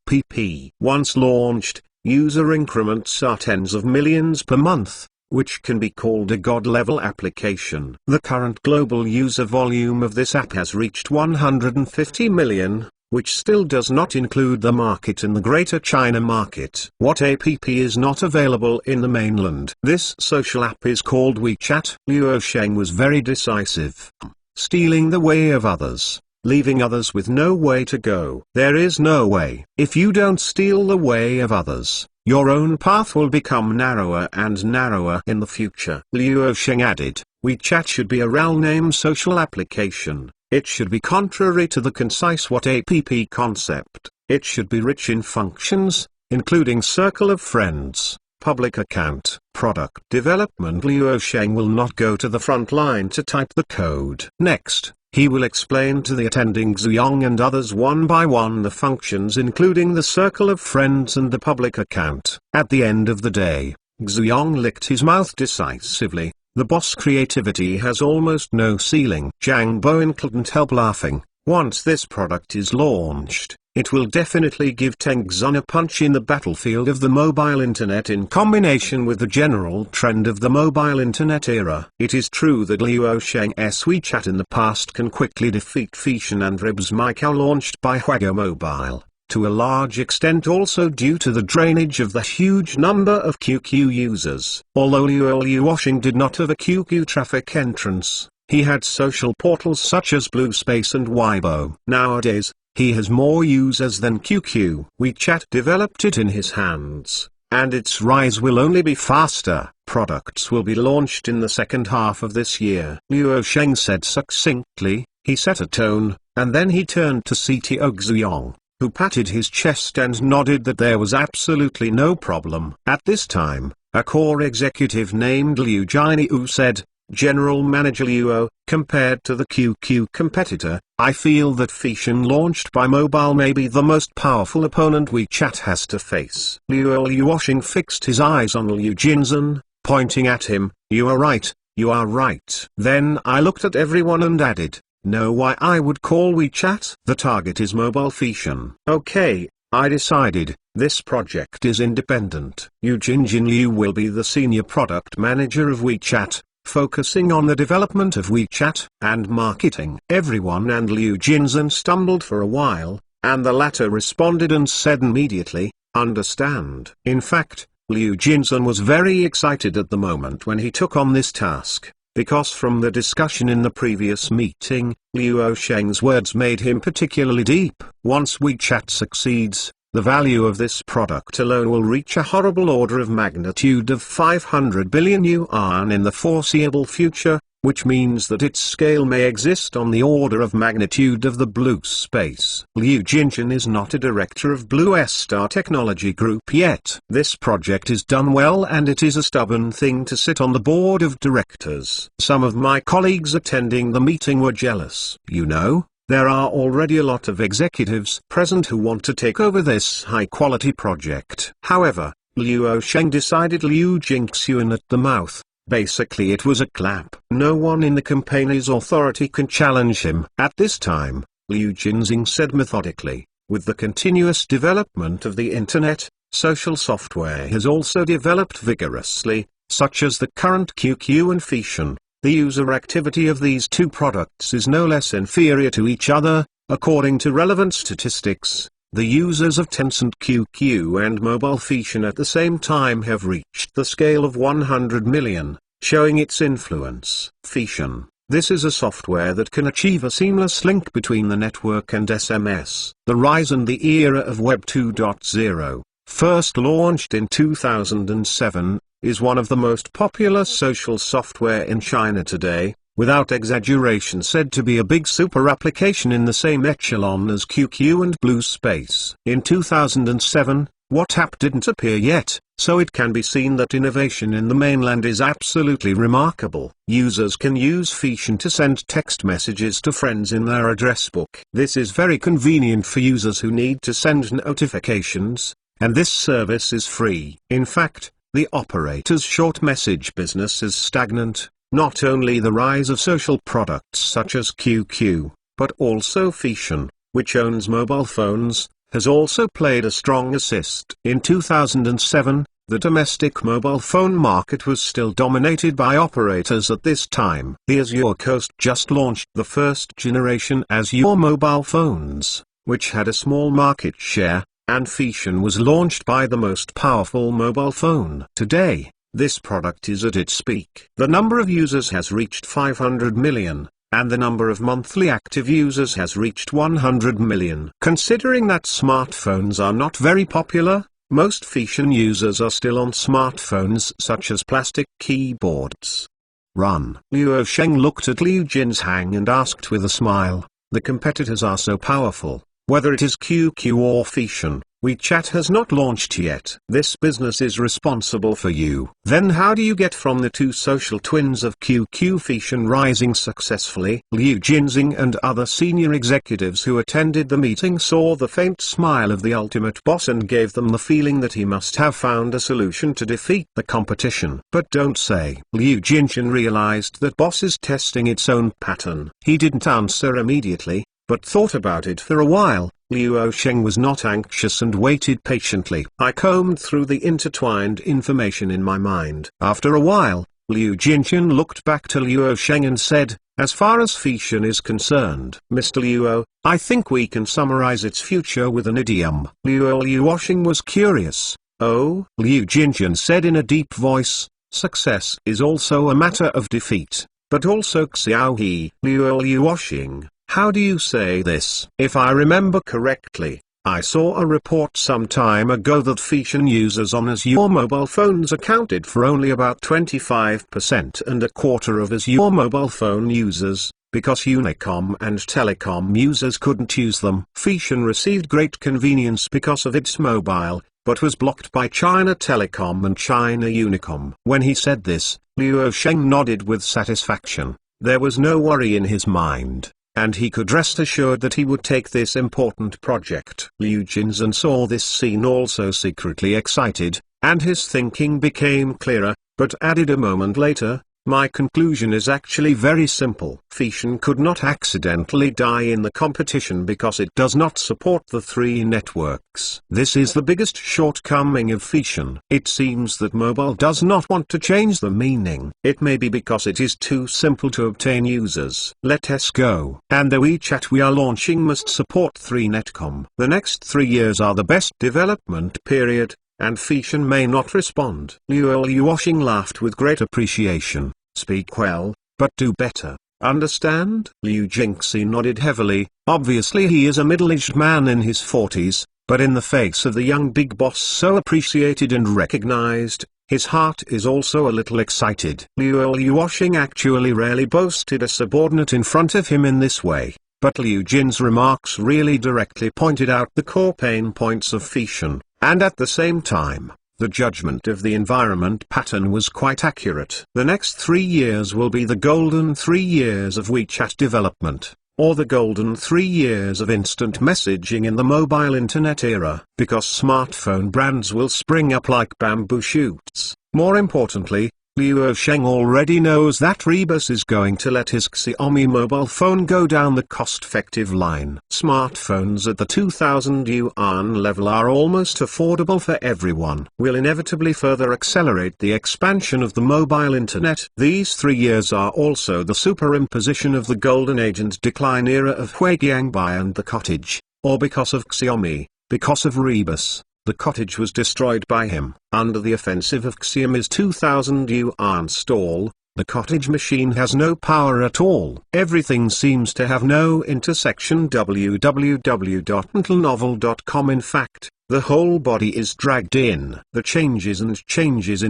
Once launched, user increments are tens of millions per month, which can be called a god-level application. The current global user volume of this app has reached 150 million, which still does not include the market in the Greater China market. What app is not available in the mainland? This social app is called WeChat. Liu Sheng was very decisive. Stealing the way of others, leaving others with no way to go. There is no way. If you don't steal the way of others, your own path will become narrower and narrower in the future. Liu Sheng added, WeChat should be a real-name social application. It should be contrary to the concise what app concept. It should be rich in functions, including circle of friends, public account, product development. Liu Sheng will not go to the front line to type the code. Next, he will explain to the attending Xuyong and others one by one the functions including the circle of friends and the public account. At the end of the day, Xuyong licked his mouth decisively. The boss creativity has almost no ceiling. Zhang Bowen couldn't help laughing. Once this product is launched, it will definitely give Tengzun a punch in the battlefield of the mobile internet in combination with the general trend of the mobile internet era. It is true that Liu Sheng's WeChat in the past can quickly defeat Feitian and Ribs Michael launched by Huago Mobile, to a large extent also due to the drainage of the huge number of QQ users. Although Liu Sheng did not have a QQ traffic entrance, he had social portals such as BlueSpace and Weibo. Nowadays, he has more users than QQ. WeChat developed it in his hands, and its rise will only be faster. Products will be launched in the second half of this year. Liu Sheng said succinctly. He set a tone, and then he turned to CTO Xuyong, who patted his chest and nodded that there was absolutely no problem. At this time, a core executive named Liu Jinyu said, General Manager Liu, compared to the QQ competitor, I feel that Feitian launched by mobile may be the most powerful opponent WeChat has to face. Liu Sheng fixed his eyes on Liu Jinzhen, pointing at him, you are right, you are right. Then I looked at everyone and added, know why I would call WeChat? The target is mobile Feitian. Okay, I decided, this project is independent. Yu Jinjin Liu will be the senior product manager of WeChat, focusing on the development of WeChat and marketing. Everyone and Liu Jinzhen stumbled for a while, and the latter responded and said immediately, understand. In fact, Liu Jinzhen was very excited at the moment when he took on this task, because from the discussion in the previous meeting, Liu Sheng's words made him particularly deep. Once WeChat succeeds, the value of this product alone will reach a horrible order of magnitude of 500 billion yuan in the foreseeable future, which means that its scale may exist on the order of magnitude of the BlueSpace. Liu Jinjin is not a director of Blue Star Technology Group yet. This project is done well and it is a stubborn thing to sit on the board of directors. Some of my colleagues attending the meeting were jealous. You know, there are already a lot of executives present who want to take over this high-quality project. However, Liu Sheng decided Liu Jingxuan at the mouth. Basically it was a clap. No one in the company's authority can challenge him. At this time, Liu Jinxing said methodically, with the continuous development of the internet, social software has also developed vigorously, such as the current QQ and Feitian. The user activity of these two products is no less inferior to each other. According to relevant statistics, the users of Tencent QQ and Mobile Feitian at the same time have reached the scale of 100 million, showing its influence. Feitian, this is a software that can achieve a seamless link between the network and SMS. The rise and the era of Web 2.0, first launched in 2007, is one of the most popular social software in China today, without exaggeration said to be a big super application in the same echelon as QQ and BlueSpace. In 2007, WhatsApp didn't appear yet, so it can be seen that innovation in the mainland is absolutely remarkable. Users can use Feitian to send text messages to friends in their address book. This is very convenient for users who need to send notifications, and this service is free. In fact, the operator's short message business is stagnant. Not only the rise of social products such as QQ, but also Feitian, which owns mobile phones, has also played a strong assist. In 2007, The domestic mobile phone market was still dominated by operators at this time. The Azure Coast just launched the first generation Azure mobile phones, which had a small market share, and Fission was launched by the most powerful mobile phone. Today, this product is at its peak. The number of users has reached 500 million, and the number of monthly active users has reached 100 million. Considering that smartphones are not very popular, most Fission users are still on smartphones such as plastic keyboards. Run. Luo Sheng looked at Liu Jinzhang and asked with a smile, "The competitors are so powerful, whether it is QQ or Fission, WeChat has not launched yet. This business is responsible for you. Then how do you get from the two social twins of QQ Fission rising successfully?" Liu Jinxing and other senior executives who attended the meeting saw the faint smile of the ultimate boss and gave them the feeling that he must have found a solution to defeat the competition. But don't say. Liu Jinxin realized that boss is testing its own pattern. He didn't answer immediately, but thought about it for a while. Luo Sheng was not anxious and waited patiently. I combed through the intertwined information in my mind. After a while, Liu Jinqian looked back to Luo Sheng and said, "As far as Fission is concerned, Mr. Luo, I think we can summarize its future with an idiom." Luo Luosheng was curious. "Oh?" Liu Jinqian said in a deep voice, "Success is also a matter of defeat, but also Xiaohe." Luo Luosheng, "How do you say this?" "If I remember correctly, I saw a report some time ago that Fission users on Azure mobile phones accounted for only about 25% and a quarter of Azure mobile phone users, because Unicom and Telecom users couldn't use them. Fission received great convenience because of its mobile, but was blocked by China Telecom and China Unicom." When he said this, Luo Sheng nodded with satisfaction. There was no worry in his mind, and he could rest assured that he would take this important project. Liu Jinzhen saw this scene also secretly excited, and his thinking became clearer, but added a moment later, "My conclusion is actually very simple. Fission could not accidentally die in the competition because it does not support the three networks. This is the biggest shortcoming of Fission. It seems that mobile does not want to change the meaning. It may be because it is too simple to obtain users. Let us go. And the WeChat we are launching must support 3netcom. The next 3 years are the best development period, and Fission may not respond." Luo Luosheng laughed with great appreciation. "Speak well, but do better. Understand?" Liu Jingxi nodded heavily. Obviously he is a middle-aged man in his 40s, but in the face of the young big boss so appreciated and recognized, his heart is also a little excited. Luo Luosheng actually rarely boasted a subordinate in front of him in this way, but Liu Jin's remarks really directly pointed out the core pain points of Fission. And at the same time, the judgment of the environment pattern was quite accurate. The next 3 years will be the golden 3 years of WeChat development, or the golden 3 years of instant messaging in the mobile internet era, because smartphone brands will spring up like bamboo shoots. More importantly, Luo Sheng already knows that Rebus is going to let his Xiaomi mobile phone go down the cost-effective line. Smartphones at the 2,000 yuan level are almost affordable for everyone. Will inevitably further accelerate the expansion of the mobile internet. These 3 years are also the superimposition of the golden age and decline era of Huijiangbai and the cottage, or because of Xiaomi, because of Rebus. The cottage was destroyed by him. Under the offensive of Xiaomi's 2,000 yuan stall, the cottage machine has no power at all. Everything seems to have no intersection. www.mentalnovel.com. In fact, the whole body is dragged in. The changes in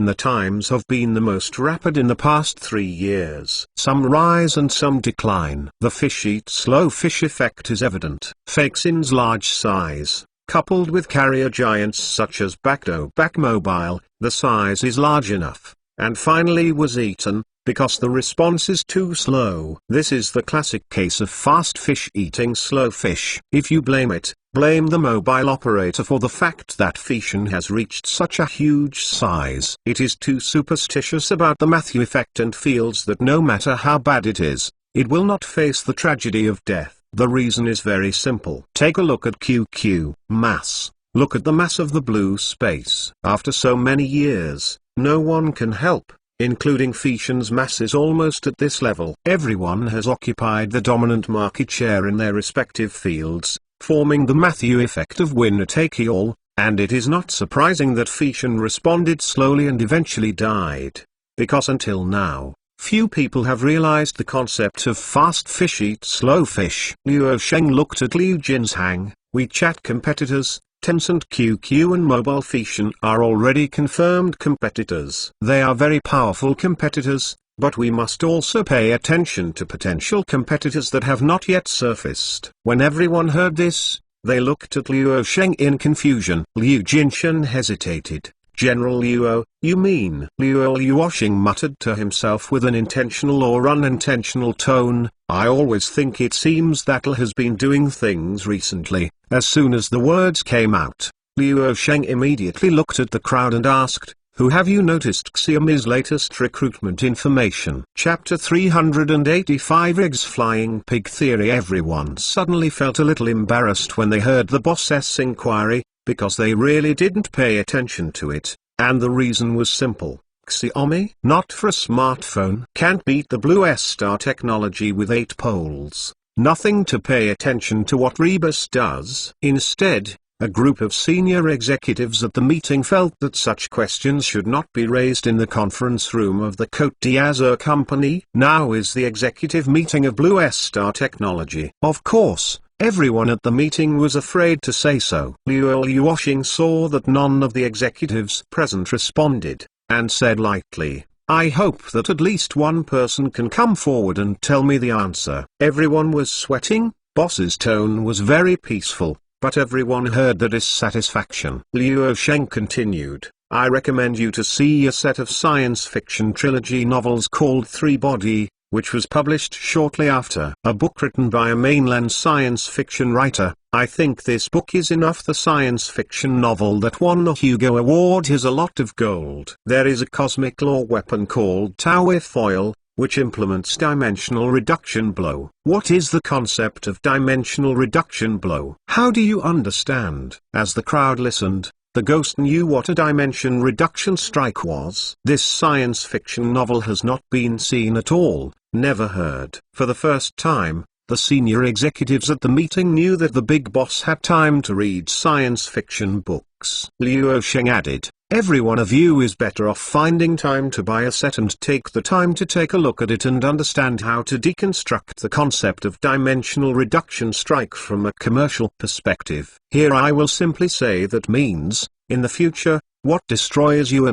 the times have been the most rapid in the past 3 years. Some rise and some decline. The fish eat slow fish effect is evident. Faxin's large size, coupled with carrier giants such as Bakdo Mobile, the size is large enough, and finally was eaten, because the response is too slow. This is the classic case of fast fish eating slow fish. If you blame it, blame the mobile operator for the fact that Fission has reached such a huge size. It is too superstitious about the Matthew effect and feels that no matter how bad it is, it will not face the tragedy of death. The reason is very simple. Take a look at QQ, mass, Look at the mass of the blue space. After so many years, no one can help, including Fetion's mass is almost at this level. Everyone has occupied the dominant market share in their respective fields, forming the Matthew effect of winner-take-all, and it is not surprising that Fetion responded slowly and eventually died. Because until now, few people have realized the concept of fast fish eat slow fish. Luo Sheng looked at Liu Jinshang. WeChat competitors, Tencent QQ and Mobile Fetion are already confirmed competitors. They are very powerful competitors, but we must also pay attention to potential competitors that have not yet surfaced. When everyone heard this, they looked at Luo Sheng in confusion. Liu Jinshan hesitated. General Luo, you mean? Luo Luosheng muttered to himself with an intentional or unintentional tone, I always think it seems that L has been doing things recently. As soon as the words came out, Luo Sheng immediately looked at the crowd and asked, who have you noticed Xiaomi's latest recruitment information? Chapter 385 Eggs Flying Pig Theory. Everyone suddenly felt a little embarrassed when they heard the boss's inquiry, because they really didn't pay attention to it, and the reason was simple. Xiaomi, not for a smartphone, can't beat the Blue Star technology with 8 poles. Nothing to pay attention to what Rebus does. Instead, a group of senior executives at the meeting felt that such questions should not be raised in the conference room of the Cote d'Azur company. Now is the executive meeting of Blue Star technology. Of course, everyone at the meeting was afraid to say so. Luo Luosheng saw that none of the executives present responded, and said lightly, I hope that at least one person can come forward and tell me the answer. Everyone was sweating. Boss's tone was very peaceful, but everyone heard the dissatisfaction. Luo Sheng continued, I recommend you to see a set of science fiction trilogy novels called Three Body, which was published shortly after. A book written by a mainland science fiction writer. I think this book is enough. The science fiction novel that won the Hugo Award has a lot of gold. There is a cosmic law weapon called Taoe Foil, which implements dimensional reduction blow. What is the concept of dimensional reduction blow? How do you understand? As the crowd listened, the ghost knew what a dimension reduction strike was. This science fiction novel has not been seen at all, never heard. For the first time, the senior executives at the meeting knew that the big boss had time to read science fiction books. Luo Sheng added, every one of you is better off finding time to buy a set and take the time to take a look at it and understand how to deconstruct the concept of dimensional reduction strike from a commercial perspective. Here I will simply say that means, in the future, what destroys you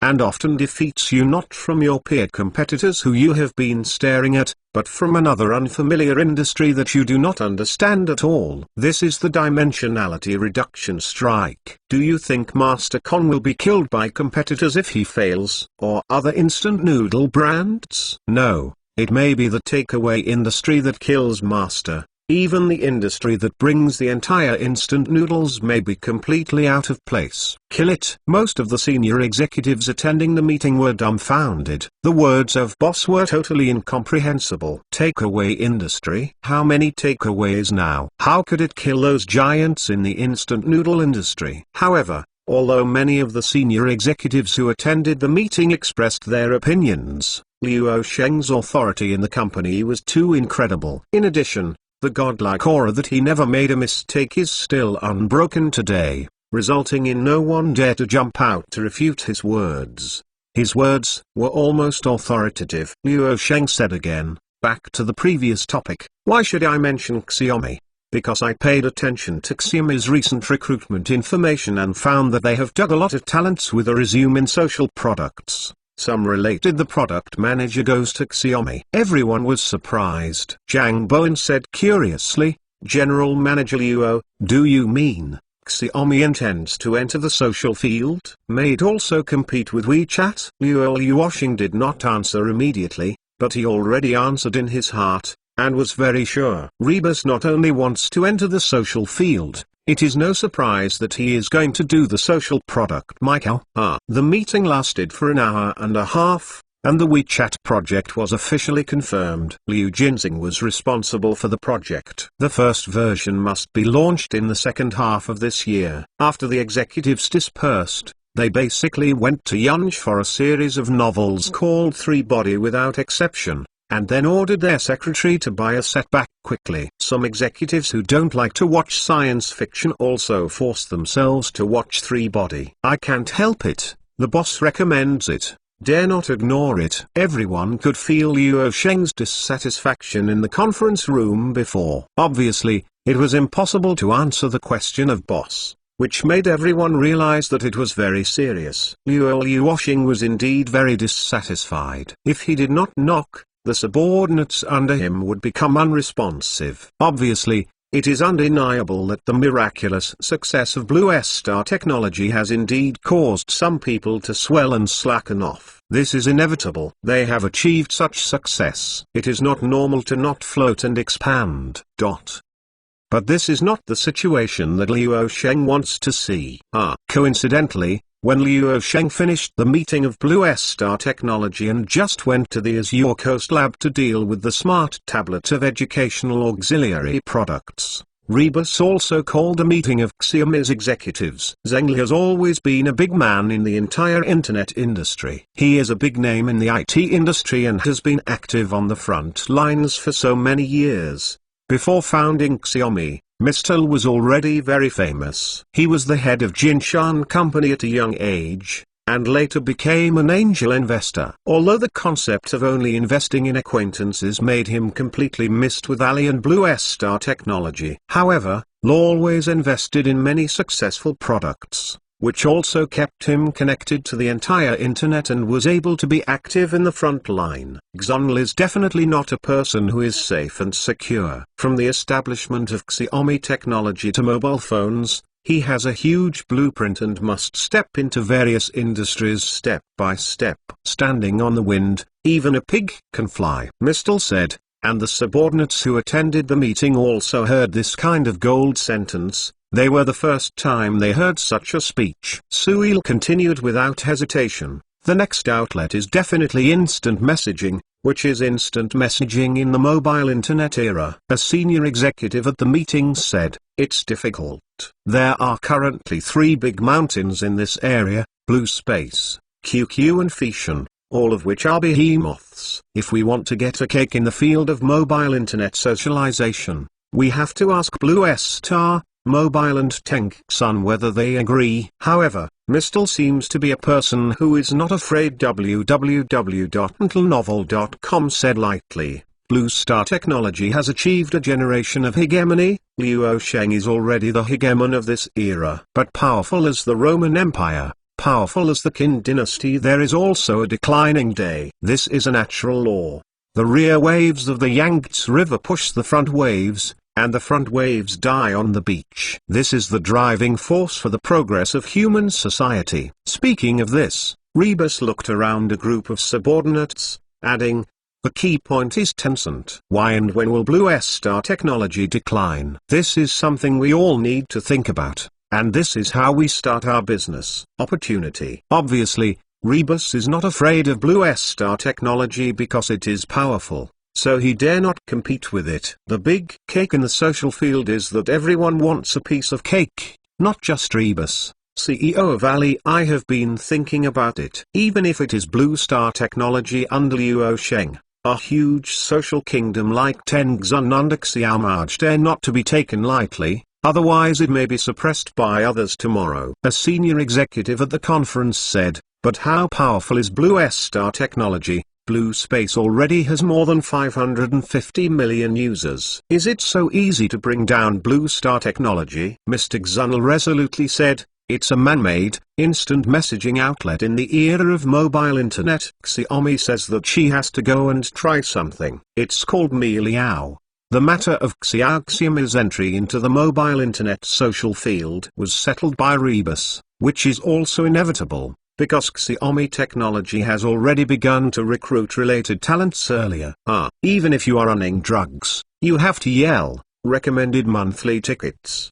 and often defeats you not from your peer competitors who you have been staring at, but from another unfamiliar industry that you do not understand at all. This is the dimensionality reduction strike. Do you think Master Con will be killed by competitors if he fails? Or other instant noodle brands? No, it may be the takeaway industry that kills Master. Even the industry that brings the entire instant noodles may be completely out of place. Kill it. Most of the senior executives attending the meeting were dumbfounded. The words of boss were totally incomprehensible. Takeaway industry? How many takeaways now? How could it kill those giants in the instant noodle industry? However, although many of the senior executives who attended the meeting expressed their opinions, Luo Sheng's authority in the company was too incredible. In addition, the godlike aura that he never made a mistake is still unbroken today, resulting in no one dare to jump out to refute his words. His words were almost authoritative. Luo Sheng said again, back to the previous topic, why should I mention Xiaomi? Because I paid attention to Xiaomi's recent recruitment information and found that they have dug a lot of talents with a resume in social products. Some related. The product manager goes to Xiaomi. Everyone was surprised. Zhang Bowen said curiously, General Manager Luo, do you mean Xiaomi intends to enter the social field? May it also compete with WeChat? Luo Luosheng did not answer immediately, but he already answered in his heart, and was very sure. Rebus not only wants to enter the social field, it is no surprise that he is going to do the social product Michael. The meeting lasted for an hour and a half, and the WeChat project was officially confirmed. Liu Jinxing was responsible for the project. The first version must be launched in the second half of this year. After the executives dispersed, they basically went to Yunj for a series of novels called Three Body Without Exception, and then ordered their secretary to buy a set back quickly. Some executives who don't like to watch science fiction also force themselves to watch Three Body. I can't help it, the boss recommends it. Dare not ignore it. Everyone could feel Luo Sheng's dissatisfaction in the conference room before. Obviously, it was impossible to answer the question of boss, which made everyone realize that it was very serious. Luo Sheng was indeed very dissatisfied. If he did not knock, the subordinates under him would become unresponsive. Obviously, it is undeniable that the miraculous success of Blue Star technology has indeed caused some people to swell and slacken off. This is inevitable. They have achieved such success. It is not normal to not float and expand. But this is not the situation that Luo Sheng wants to see. Coincidentally, when Luo Sheng finished the meeting of Blue Star Technology and just went to the Azure Coast lab to deal with the smart tablet of educational auxiliary products, Rebus also called a meeting of Xiaomi's executives. Zheng Li has always been a big man in the entire internet industry. He is a big name in the IT industry and has been active on the front lines for so many years. Before founding Xiaomi, Mr. Li was already very famous. He was the head of Jinshan Company at a young age, and later became an angel investor. Although the concept of only investing in acquaintances made him completely missed with Ali and Blue Star technology. However, Li always invested in many successful products, which also kept him connected to the entire internet and was able to be active in the front line. Xun Li is definitely not a person who is safe and secure. From the establishment of Xiaomi technology to mobile phones, he has a huge blueprint and must step into various industries step by step. Standing on the wind, even a pig can fly, Mr. Li said, and the subordinates who attended the meeting also heard this kind of gold sentence. They were the first time they heard such a speech. Suil continued without hesitation. The next outlet is definitely instant messaging, which is instant messaging in the mobile internet era. A senior executive at the meeting said, "It's difficult. There are currently 3 big mountains in this area, Blue Space, QQ and Fission, all of which are behemoths. If we want to get a cake in the field of mobile internet socialization, we have to ask Blue Star, Mobile and Tencsun whether they agree." However, Mr. Li seems to be a person who is not afraid. www.intelnovel.com said lightly, Blue Star technology has achieved a generation of hegemony. Luo Sheng is already the hegemon of this era. But powerful as the Roman Empire, powerful as the Qin dynasty, there is also a declining day. This is a natural law. The rear waves of the Yangtze River push the front waves, and the front waves die on the beach. This is the driving force for the progress of human society. Speaking of this, Rebus looked around a group of subordinates, adding, "The key point is Tencent. Why and when will Blue Star technology decline? This is something we all need to think about, and this is how we start our business opportunity." Obviously, Rebus is not afraid of Blue Star technology because it is powerful, so he dare not compete with it. The big cake in the social field is that everyone wants a piece of cake, not just Rebus, CEO of Ali. I have been thinking about it. Even if it is Blue Star technology under Luo Sheng, a huge social kingdom like Tencsun under Xiaomi dare not to be taken lightly, otherwise it may be suppressed by others tomorrow. A senior executive at the conference said, "But how powerful is Blue Star technology? Blue Space already has more than 550 million users. Is it so easy to bring down Blue Star technology?" Mr. Xun Li resolutely said, "It's a man-made, instant messaging outlet in the era of mobile internet. Xiaomi says that she has to go and try something. It's called Mieliao." The matter of Xiaomi's entry into the mobile internet social field was settled by Rebus, which is also inevitable, because Xiaomi technology has already begun to recruit related talents earlier. Even if you are running drugs, you have to yell, "Recommended monthly tickets."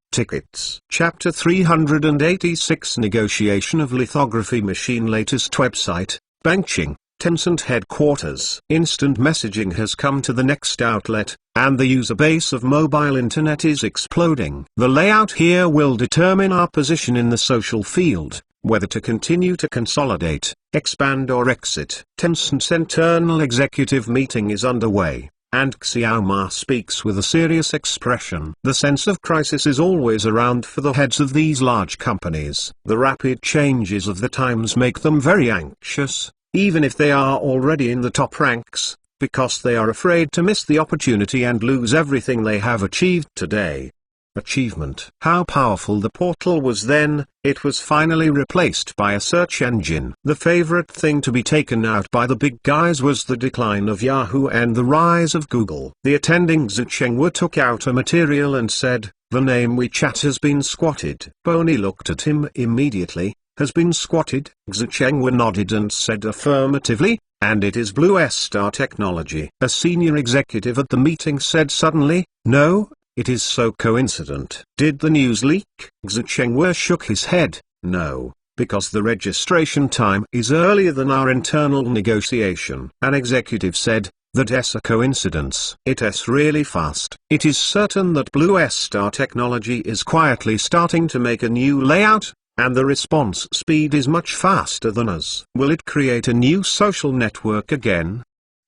Chapter 386 Negotiation of Lithography Machine. Latest website, Bangcheng. Tencent headquarters. Instant messaging has come to the next outlet, and the user base of mobile internet is exploding. The layout here will determine our position in the social field, whether to continue to consolidate, expand or exit. Tencent's internal executive meeting is underway, and Xiao Ma speaks with a serious expression. The sense of crisis is always around for the heads of these large companies. The rapid changes of the times make them very anxious, even if they are already in the top ranks, because they are afraid to miss the opportunity and lose everything they have achieved today. Achievement. How powerful the portal was then, it was finally replaced by a search engine. The favorite thing to be taken out by the big guys was the decline of Yahoo and the rise of Google. The attending Zhu Chengwu took out a material and said, "The name WeChat has been squatted." Boney looked at him immediately. "Has been squatted?" Zhu Chengwu nodded and said affirmatively, "And it is Blue Star Technology." A senior executive at the meeting said suddenly, "No, it is so coincident." Did the news leak? Zhu Chengwu shook his head, "No, because the registration time is earlier than our internal negotiation." An executive said, "That's a coincidence. It's really fast." It is certain that Blue Star Technology is quietly starting to make a new layout, and the response speed is much faster than us. Will it create a new social network again?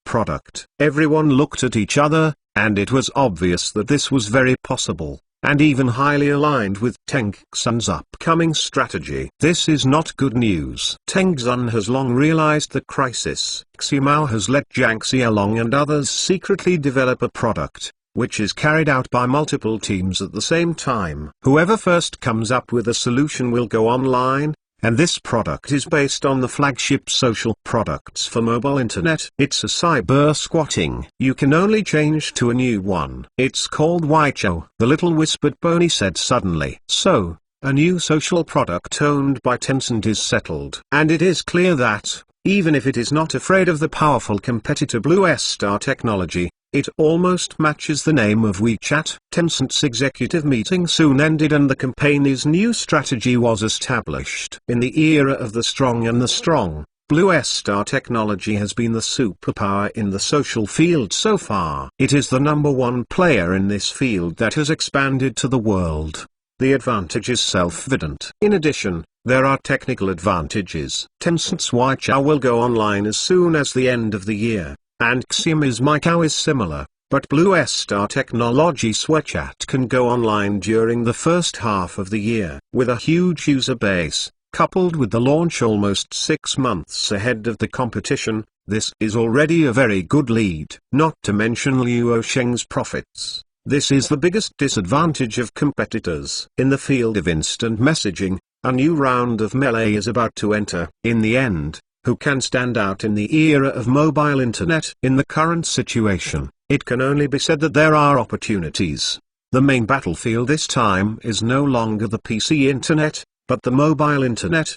Product. Everyone looked at each other, and it was obvious that this was very possible, and even highly aligned with Tencent's upcoming strategy. This is not good news. Tencent has long realized the crisis. Xiao Ma has let Zhang Xiaolong and others secretly develop a product, which is carried out by multiple teams at the same time. Whoever first comes up with a solution will go online, and this product is based on the flagship social products for mobile internet. It's a cyber squatting. You can only change to a new one. It's called WeChat. The little whispered Boney said suddenly. So, a new social product owned by Tencent is settled. And it is clear that, even if it is not afraid of the powerful competitor Blue Star Technology, it almost matches the name of WeChat. Tencent's executive meeting soon ended and the company's new strategy was established. In the era of the strong and the strong, Blue Star Technology has been the superpower in the social field so far. It is the #1 player in this field that has expanded to the world. The advantage is self-evident. In addition, there are technical advantages. Tencent's WeChat will go online as soon as the end of the year, and Xiaomi's Micao is similar, but Blue Star Technology's WeChat can go online during the first half of the year. With a huge user base, coupled with the launch almost 6 months ahead of the competition, this is already a very good lead. Not to mention Luo Sheng's profits. This is the biggest disadvantage of competitors. In the field of instant messaging, a new round of melee is about to enter. In the end, who can stand out in the era of mobile internet? In the current situation, it can only be said that there are opportunities. The main battlefield this time is no longer the PC internet, but the mobile internet.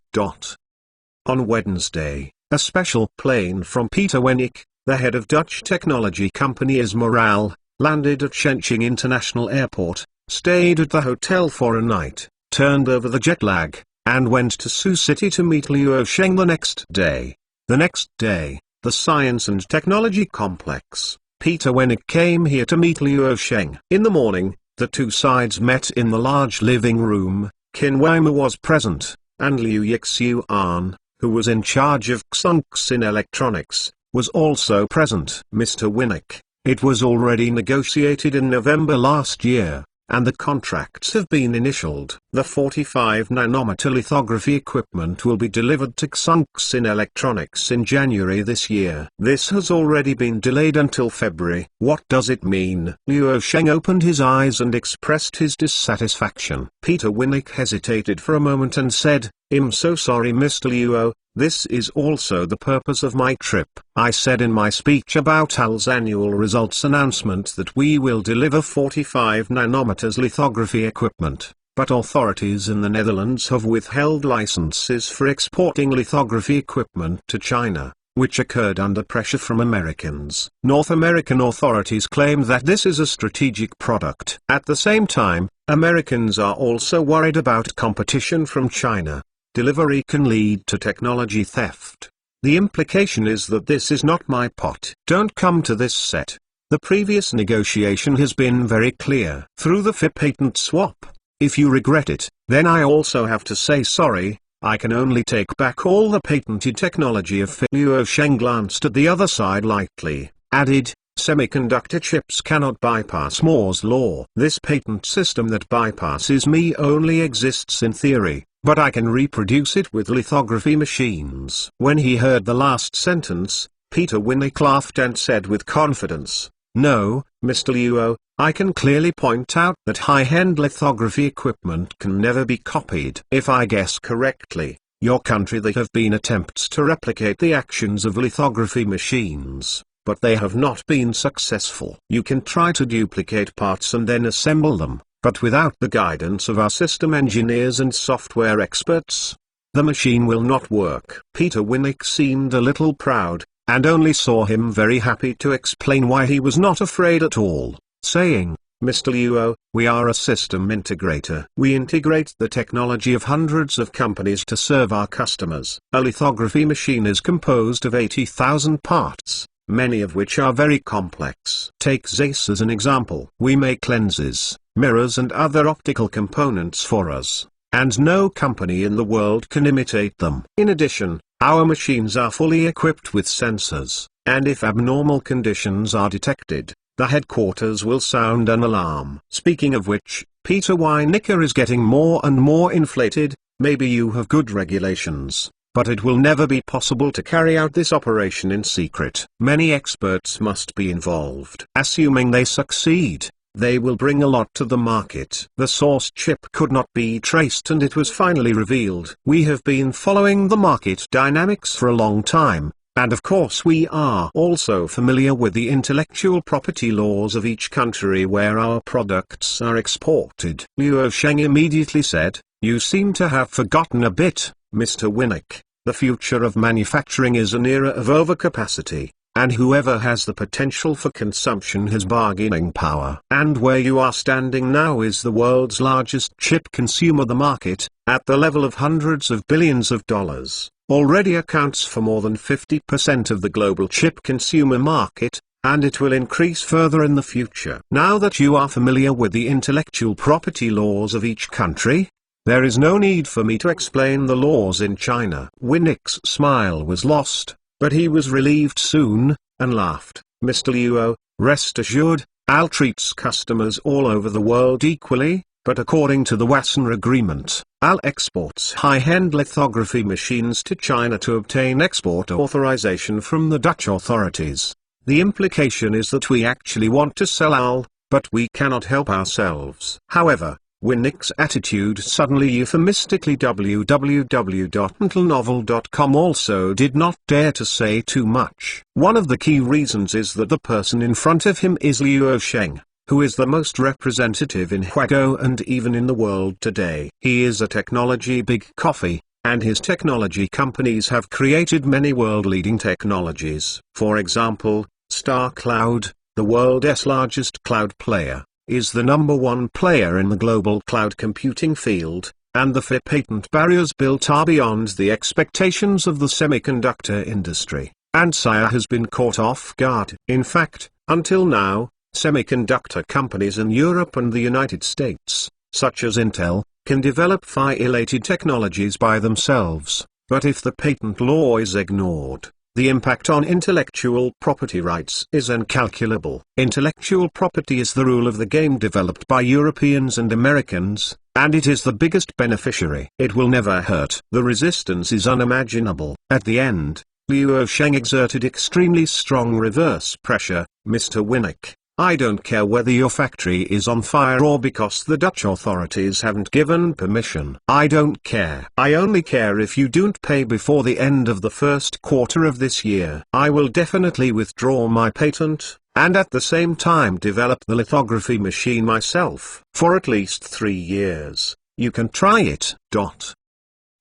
On Wednesday, a special plane from Peter Wennink, the head of Dutch technology company Ismoral, landed at Shenzhen International Airport, stayed at the hotel for a night, turned over the jet lag, and went to Sioux City to meet Luo Sheng the next day. The next day, the Science and Technology Complex, Peter Wennink came here to meet Luo Sheng. In the morning, the two sides met in the large living room. Qin Weimar was present, and Liu Yixiuan, who was in charge of Xunxin Electronics, was also present. Mr. Wennink, it was already negotiated in November last year, and the contracts have been initialed. The 45nm lithography equipment will be delivered to Xunxin Electronics in January this year. This has already been delayed until February. What does it mean? Luo Sheng opened his eyes and expressed his dissatisfaction. Peter Wennink hesitated for a moment and said, "I'm so sorry, Mr. Luo. This is also the purpose of my trip. I said in my speech about HAL's annual results announcement that we will deliver 45nm lithography equipment, but authorities in the Netherlands have withheld licenses for exporting lithography equipment to China, which occurred under pressure from Americans. North American authorities claim that this is a strategic product. At the same time, Americans are also worried about competition from China. Delivery can lead to technology theft. The implication is that this is not my pot. Don't come to this set. The previous negotiation has been very clear. Through the FI patent swap, if you regret it, then I also have to say sorry. I can only take back all the patented technology of FI. Luo Sheng glanced at the other side lightly, added, semiconductor chips cannot bypass Moore's law. This patent system that bypasses me only exists in theory, but I can reproduce it with lithography machines. When he heard the last sentence, Peter Winick laughed and said with confidence, "No, Mr. Luo, I can clearly point out that high-end lithography equipment can never be copied. If I guess correctly, your country there have been attempts to replicate the actions of lithography machines, but they have not been successful. You can try to duplicate parts and then assemble them, but without the guidance of our system engineers and software experts, the machine will not work." Peter Winick seemed a little proud, and only saw him very happy to explain why he was not afraid at all, saying, "Mr. Luo, we are a system integrator. We integrate the technology of hundreds of companies to serve our customers. A lithography machine is composed of 80,000 parts, many of which are very complex. Take Zeiss as an example. We make lenses, mirrors and other optical components for us, and no company in the world can imitate them. In addition, our machines are fully equipped with sensors, and if abnormal conditions are detected, the headquarters will sound an alarm." Speaking of which, Peter Winick is getting more and more inflated. Maybe you have good regulations, but it will never be possible to carry out this operation in secret. Many experts must be involved. Assuming they succeed, they will bring a lot to the market. The source chip could not be traced and it was finally revealed. We have been following the market dynamics for a long time, and of course we are also familiar with the intellectual property laws of each country where our products are exported. Luo Sheng immediately said, "You seem to have forgotten a bit, Mr. Winick. The future of manufacturing is an era of overcapacity, and whoever has the potential for consumption has bargaining power. And where you are standing now is the world's largest chip consumer. The market, at the level of hundreds of billions of dollars, already accounts for more than 50% of the global chip consumer market, and it will increase further in the future. Now that you are familiar with the intellectual property laws of each country, there is no need for me to explain the laws in China." Winick's smile was lost, but he was relieved soon, and laughed. "Mr. Luo, rest assured, I'll treat customers all over the world equally, but according to the Wassenaar Agreement, I'll export high-end lithography machines to China to obtain export authorization from the Dutch authorities. The implication is that we actually want to sell AL, but we cannot help ourselves." However, Winick's attitude suddenly euphemistically www.intelnovel.com also did not dare to say too much. One of the key reasons is that the person in front of him is Luo Sheng, who is the most representative in Huago and even in the world today. He is a technology big coffee, and his technology companies have created many world-leading technologies. For example, StarCloud, the world's largest cloud player, is the #1 player in the global cloud computing field, and the FI patent barriers built are beyond the expectations of the semiconductor industry, and SIA has been caught off guard. In fact, until now, semiconductor companies in Europe and the United States, such as Intel, can develop FI-related technologies by themselves, but if the patent law is ignored, the impact on intellectual property rights is incalculable. Intellectual property is the rule of the game developed by Europeans and Americans, and it is the biggest beneficiary. It will never hurt. The resistance is unimaginable. At the end, Luo Sheng exerted extremely strong reverse pressure. "Mr. Winick, I don't care whether your factory is on fire or because the Dutch authorities haven't given permission. I don't care. I only care if you don't pay before the end of the first quarter of this year. I will definitely withdraw my patent, and at the same time develop the lithography machine myself, for at least 3 years. You can try it."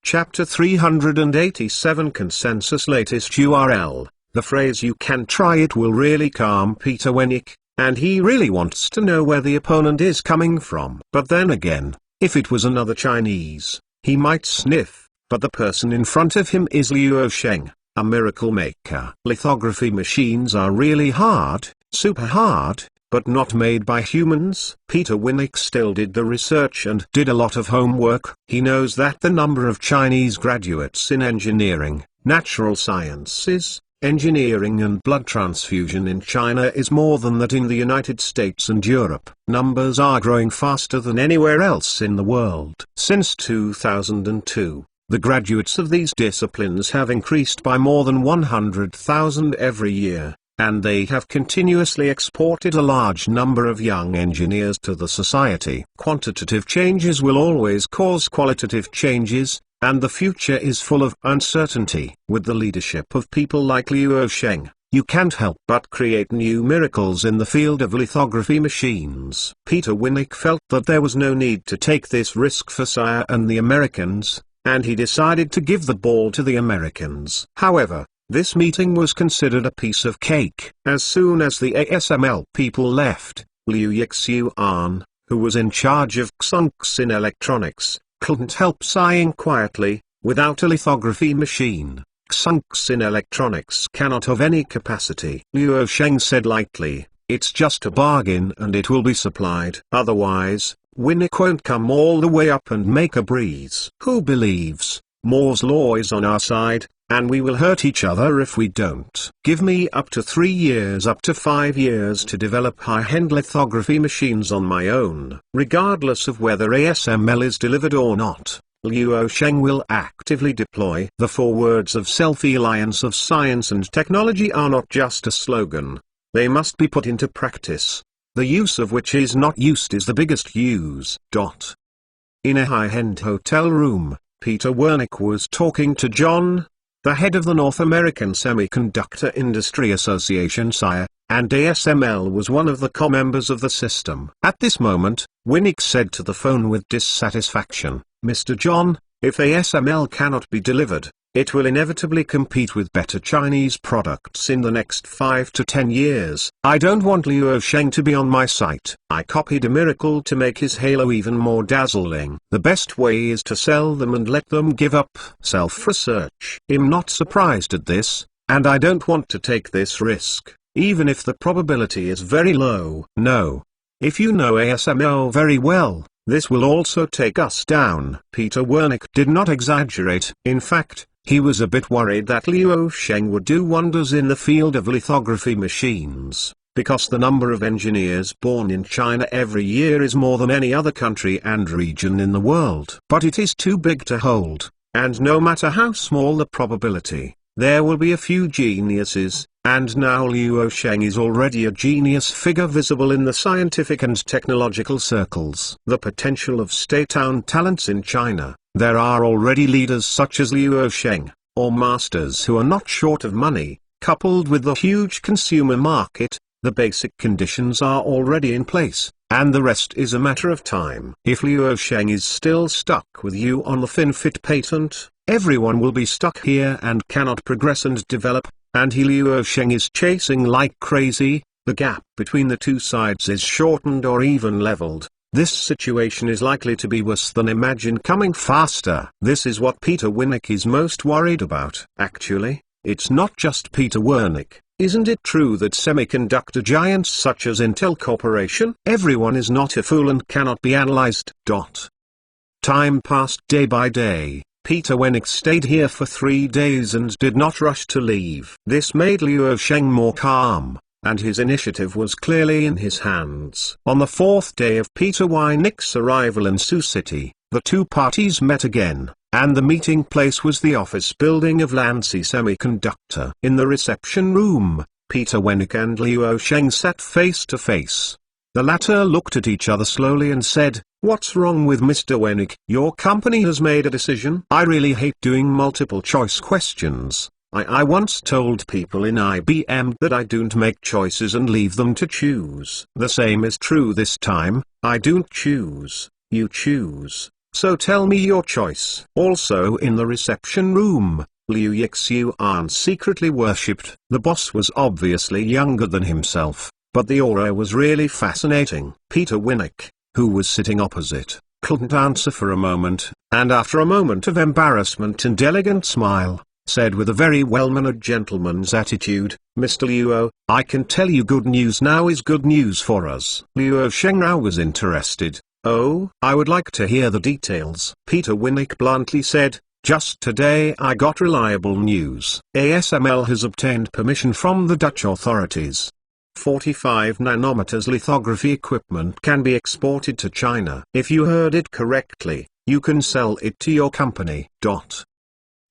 Chapter 387 Consensus Latest URL. The phrase "you can try it" will really calm Peter Winick, and he really wants to know where the opponent is coming from. But then again, if it was another Chinese, he might sniff, but the person in front of him is Luo Sheng, a miracle maker. Lithography machines are really hard, super hard, but not made by humans. Peter Winick still did the research and did a lot of homework. He knows that the number of Chinese graduates in engineering, natural sciences, engineering and blood transfusion in China is more than that in the United States and Europe. Numbers are growing faster than anywhere else in the world. Since 2002, the graduates of these disciplines have increased by more than 100,000 every year, and they have continuously exported a large number of young engineers to the society. Quantitative changes will always cause qualitative changes, and the future is full of uncertainty. With the leadership of people like Liu Sheng, you can't help but create new miracles in the field of lithography machines. Peter Winick felt that there was no need to take this risk for Sire and the Americans, and he decided to give the ball to the Americans. However, this meeting was considered a piece of cake. As soon as the ASML people left, Liu Yixian, who was in charge of Xunxin Electronics, couldn't help sighing quietly. Without a lithography machine, Xunxin Electronics cannot have any capacity. Liu Sheng said lightly, "It's just a bargain and it will be supplied. Otherwise, Winick won't come all the way up and make a breeze." Who believes? Moore's law is on our side, and we will hurt each other if we don't. Give me up to 3 years, up to 5 years to develop high-end lithography machines on my own. Regardless of whether ASML is delivered or not, Liu Sheng will actively deploy. The 4 words of Self-Alliance of Science and Technology are not just a slogan. They must be put into practice. The use of which is not used is the biggest use. In a high-end hotel room, Peter Winick was talking to John, the head of the North American Semiconductor Industry Association SIA, and ASML was one of the co-members of the system. At this moment, Winick said to the phone with dissatisfaction, "Mr. John, if ASML cannot be delivered, it will inevitably compete with better Chinese products in the next 5 to 10 years. I don't want Liu Sheng to be on my site." I copied a miracle to make his halo even more dazzling. The best way is to sell them and let them give up. Self-research. I'm not surprised at this, and I don't want to take this risk, even if the probability is very low. No. If you know ASML very well, this will also take us down. Peter Winick did not exaggerate. In fact, he was a bit worried that Liu Sheng would do wonders in the field of lithography machines, because the number of engineers born in China every year is more than any other country and region in the world. But it is too big to hold, and no matter how small the probability, there will be a few geniuses, and now Liu Sheng is already a genius figure visible in the scientific and technological circles. The potential of state-owned talents in China. There are already leaders such as Liu Sheng, or masters who are not short of money. Coupled with the huge consumer market, the basic conditions are already in place, and the rest is a matter of time. If Liu Sheng is still stuck with you on the FinFET patent, everyone will be stuck here and cannot progress and develop, and Liu Sheng is chasing like crazy. The gap between the two sides is shortened or even leveled. This situation is likely to be worse than imagined, coming faster. This is what Peter Winick is most worried about. Actually, it's not just Peter Winick. Isn't it true that semiconductor giants such as Intel Corporation? Everyone is not a fool and cannot be analyzed. Time passed day by day. Peter Winick stayed here for 3 days and did not rush to leave. This made Liu Sheng more calm, and his initiative was clearly in his hands. On the 4th day of Peter Winick's arrival in Sioux City, the two parties met again, and the meeting place was the office building of Lancy Semiconductor. In the reception room, Peter Winick and Liu Sheng sat face to face. The latter looked at each other slowly and said, "What's wrong with Mr. Winick? Your company has made a decision." I really hate doing multiple choice questions. I once told people in IBM that I don't make choices and leave them to choose. The same is true this time. I don't choose, you choose. So tell me your choice. Also in the reception room, Liu Yixian secretly worshipped. The boss was obviously younger than himself, but the aura was really fascinating. Peter Winick, who was sitting opposite, couldn't answer for a moment, and after a moment of embarrassment and elegant smile, said with a very well-mannered gentleman's attitude, "Mr. Luo, I can tell you good news now is good news for us." Luo Shengrao was interested. "Oh, I would like to hear the details." Peter Winick bluntly said, "Just today I got reliable news. ASML has obtained permission from the Dutch authorities. 45 nanometers lithography equipment can be exported to China. If you heard it correctly, you can sell it to your company.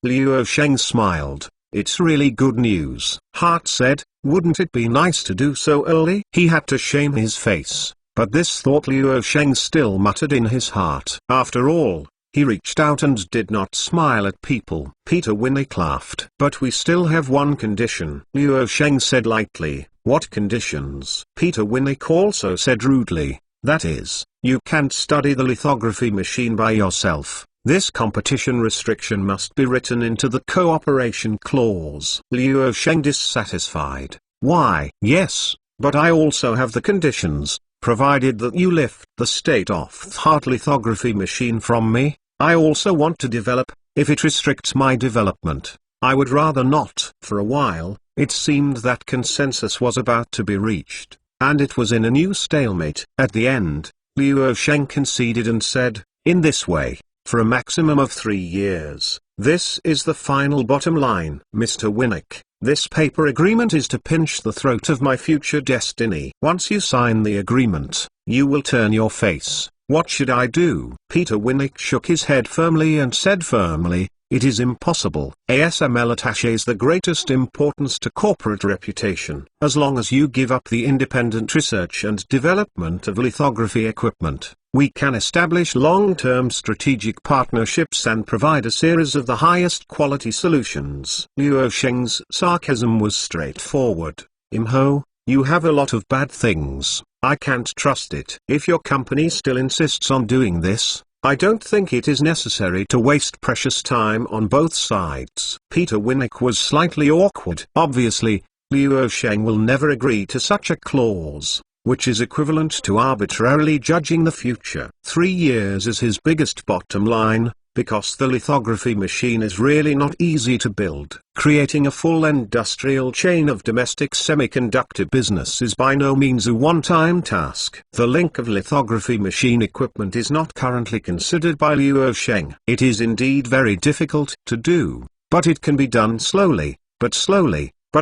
Luo Sheng smiled. "It's really good news." Hart said, "Wouldn't it be nice to do so early?" He had to shame his face, but this thought Luo Sheng still muttered in his heart. After all, he reached out and did not smile at people. Peter Winick laughed. "But we still have one condition," Luo Sheng said lightly. "What conditions?" Peter Winick also said rudely. "That is, you can't study the lithography machine by yourself. This competition restriction must be written into the cooperation clause." Luo Sheng dissatisfied. "Why? Yes, but I also have the conditions, provided that you lift the state-of-the-art lithography machine from me. I also want to develop. If it restricts my development, I would rather not." For a while, it seemed that consensus was about to be reached, and it was in a new stalemate. At the end, Luo Sheng conceded and said, "In this way, for a maximum of 3 years, this is the final bottom line." "Mr. Winick, this paper agreement is to pinch the throat of my future destiny. Once you sign the agreement, you will turn your face. What should I do?" Peter Winick shook his head firmly and said firmly, "It is impossible. ASML attaches the greatest importance to corporate reputation. As long as you give up the independent research and development of lithography equipment, we can establish long-term strategic partnerships and provide a series of the highest quality solutions." Luo Sheng's sarcasm was straightforward. "Imho, you have a lot of bad things. I can't trust it. If your company still insists on doing this, I don't think it is necessary to waste precious time on both sides." Peter Winick was slightly awkward. Obviously, Luo Sheng will never agree to such a clause, which is equivalent to arbitrarily judging the future. 3 years is his biggest bottom line, because the lithography machine is really not easy to build. Creating a full industrial chain of domestic semiconductor business is by no means a one-time task. The link of lithography machine equipment is not currently considered by Luo Sheng. It is indeed very difficult to do, but it can be done slowly, but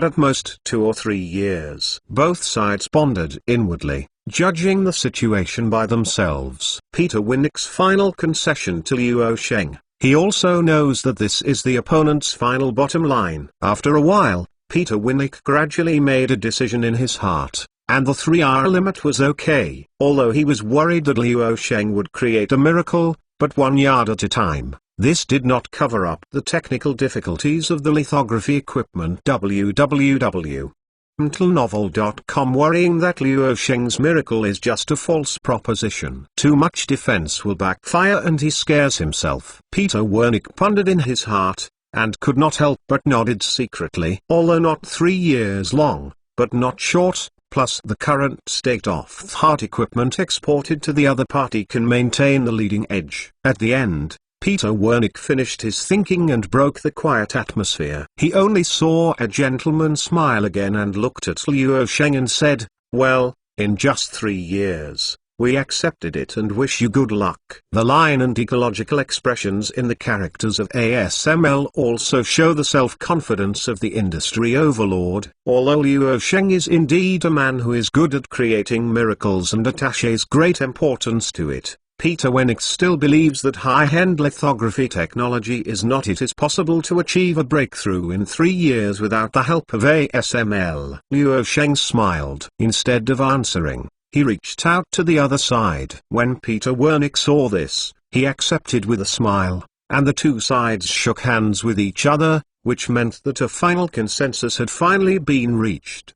at most 2 or 3 years. Both sides pondered inwardly, judging the situation by themselves. Peter Winick's final concession to Luo Sheng. He also knows that this is the opponent's final bottom line. After a while, Peter Winick gradually made a decision in his heart, and the 3-hour limit was okay. Although he was worried that Luo Sheng would create a miracle, but 1 yard at a time, this did not cover up the technical difficulties of the lithography equipment. www.mtlnovel.com worrying that Luo Sheng's miracle is just a false proposition. Too much defense will backfire and he scares himself. Peter Winick pondered in his heart, and could not help but nodded secretly. Although not 3 years long, but not short, plus the current state-of-the-art equipment exported to the other party can maintain the leading edge. At the end, Peter Winick finished his thinking and broke the quiet atmosphere. He only saw a gentleman smile again and looked at Luo Sheng and said, "Well, in just 3 years, we accepted it and wish you good luck." The line and ecological expressions in the characters of ASML also show the self-confidence of the industry overlord. Although Luo Sheng is indeed a man who is good at creating miracles and attaches great importance to it, Peter Winick still believes that high-end lithography technology is not. It is possible to achieve a breakthrough in 3 years without the help of ASML. Luo Sheng smiled. Instead of answering, he reached out to the other side. When Peter Winick saw this, he accepted with a smile, and the two sides shook hands with each other, which meant that a final consensus had finally been reached.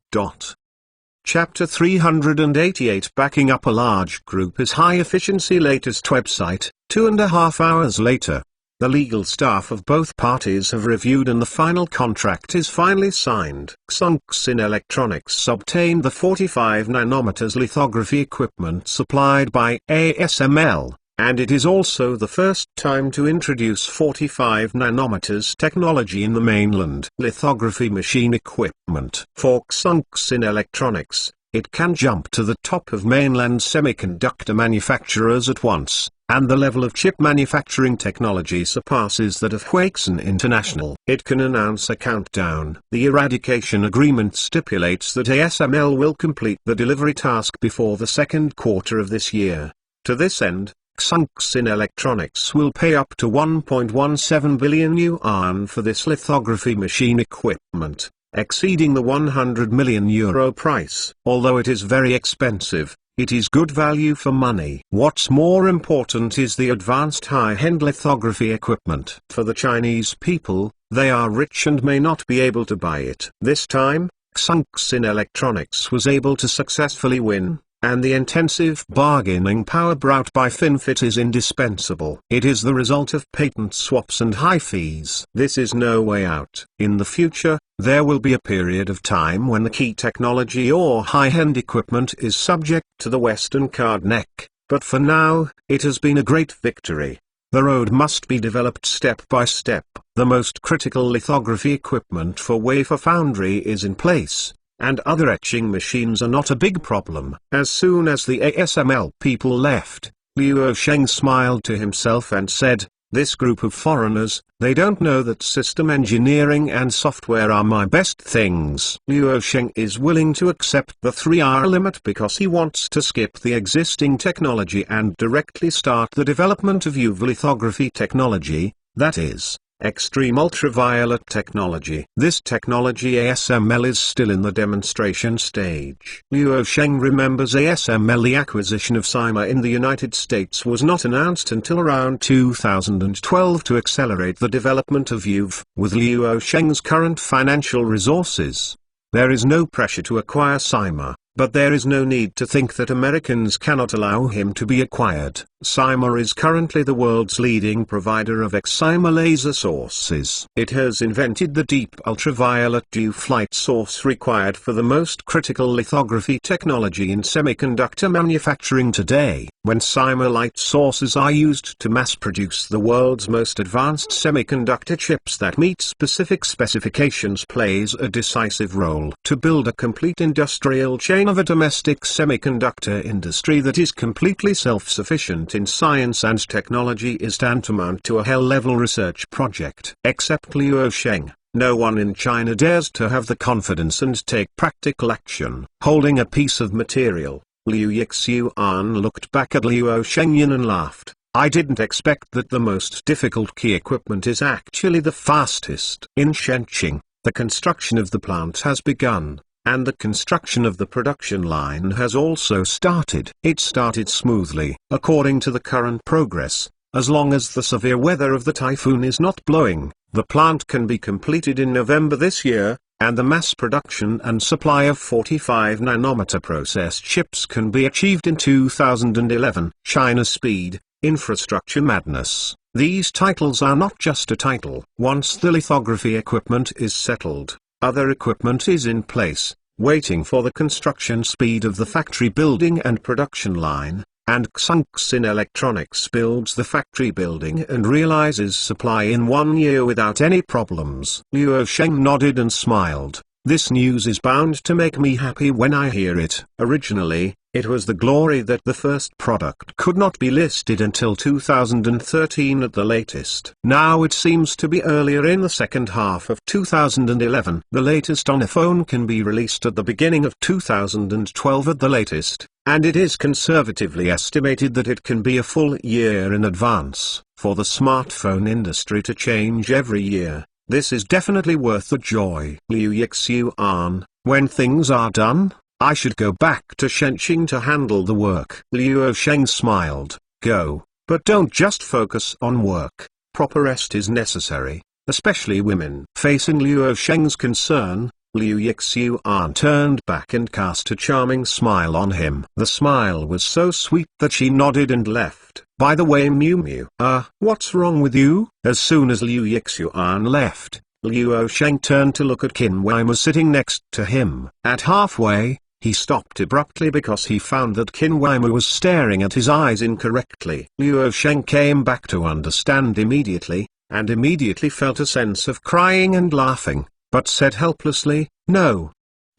Chapter 388 Backing up a large group is high-efficiency latest website. 2.5 hours later, the legal staff of both parties have reviewed and the final contract is finally signed. Xunxin Electronics obtained the 45 nanometers lithography equipment supplied by ASML, and it is also the first time to introduce 45 nanometers technology in the mainland lithography machine equipment. For Xunxin Electronics, it can jump to the top of mainland semiconductor manufacturers at once, and the level of chip manufacturing technology surpasses that of Huaxin International. It can announce a countdown. The eradication agreement stipulates that ASML will complete the delivery task before the second quarter of this year. To this end, Xunxin Electronics will pay up to 1.17 billion yuan for this lithography machine equipment, exceeding the 100 million euro price. Although it is very expensive, it is good value for money. What's more important is the advanced high-end lithography equipment. For the Chinese people, they are rich and may not be able to buy it. This time, Xunxin Electronics was able to successfully win, and the intensive bargaining power brought by FinFET is indispensable. It is the result of patent swaps and high fees. This is no way out. In the future, there will be a period of time when the key technology or high-end equipment is subject to the Western card neck, but for now, it has been a great victory. The road must be developed step by step. The most critical lithography equipment for wafer foundry is in place, and other etching machines are not a big problem. As soon as the ASML people left, Liu Sheng smiled to himself and said, "This group of foreigners, they don't know that system engineering and software are my best things." Liu Sheng is willing to accept the 3-hour limit because he wants to skip the existing technology and directly start the development of UV lithography technology, that is, extreme ultraviolet technology. This technology ASML is still in the demonstration stage. Liu Sheng remembers ASML. The acquisition of Cyma in the United States was not announced until around 2012 to accelerate the development of UV. With Liu Sheng's current financial resources, there is no pressure to acquire Cyma. But there is no need to think that Americans cannot allow him to be acquired. Cyma is currently the world's leading provider of excimer laser sources. It has invented the deep ultraviolet UV light source required for the most critical lithography technology in semiconductor manufacturing today. When Cyma light sources are used to mass produce the world's most advanced semiconductor chips that meet specific specifications, plays a decisive role to build a complete industrial chain of a domestic semiconductor industry that is completely self-sufficient in science and technology is tantamount to a hell-level research project. Except Liu Sheng, no one in China dares to have the confidence and take practical action. Holding a piece of material, Liu Yixuan looked back at Liu Shengyan and laughed. "I didn't expect that the most difficult key equipment is actually the fastest." In Shenqing, the construction of the plant has begun, and the construction of the production line has also started. It started smoothly, according to the current progress. As long as the severe weather of the typhoon is not blowing, the plant can be completed in November this year, and the mass production and supply of 45 nanometer process chips can be achieved in 2011. China Speed, Infrastructure Madness. These titles are not just a title. Once the lithography equipment is settled, other equipment is in place, waiting for the construction speed of the factory building and production line, and Xunxin Electronics builds the factory building and realizes supply in 1 year without any problems. Liu Sheng nodded and smiled. This news is bound to make me happy when I hear it. Originally, it was the glory that the first product could not be listed until 2013 at the latest. Now it seems to be earlier, in the second half of 2011. The latest on a phone can be released at the beginning of 2012 at the latest, and it is conservatively estimated that it can be a full year in advance. For the smartphone industry to change every year, this is definitely worth the joy. Liu Yixuan, when things are done, I should go back to Shenqing to handle the work. Liu Sheng smiled. Go, but don't just focus on work. Proper rest is necessary, especially women. Facing Liu Sheng's concern, Liu Yixuan turned back and cast a charming smile on him. The smile was so sweet that she nodded and left. By the way, Miu Miu, what's wrong with you? As soon as Liu Yixuan left, Liu Sheng turned to look at Qin Weimar sitting next to him. At halfway, He stopped abruptly because he found that Qin Weimu was staring at his eyes incorrectly. Luo Sheng came back to understand immediately, and immediately felt a sense of crying and laughing, but said helplessly, "No.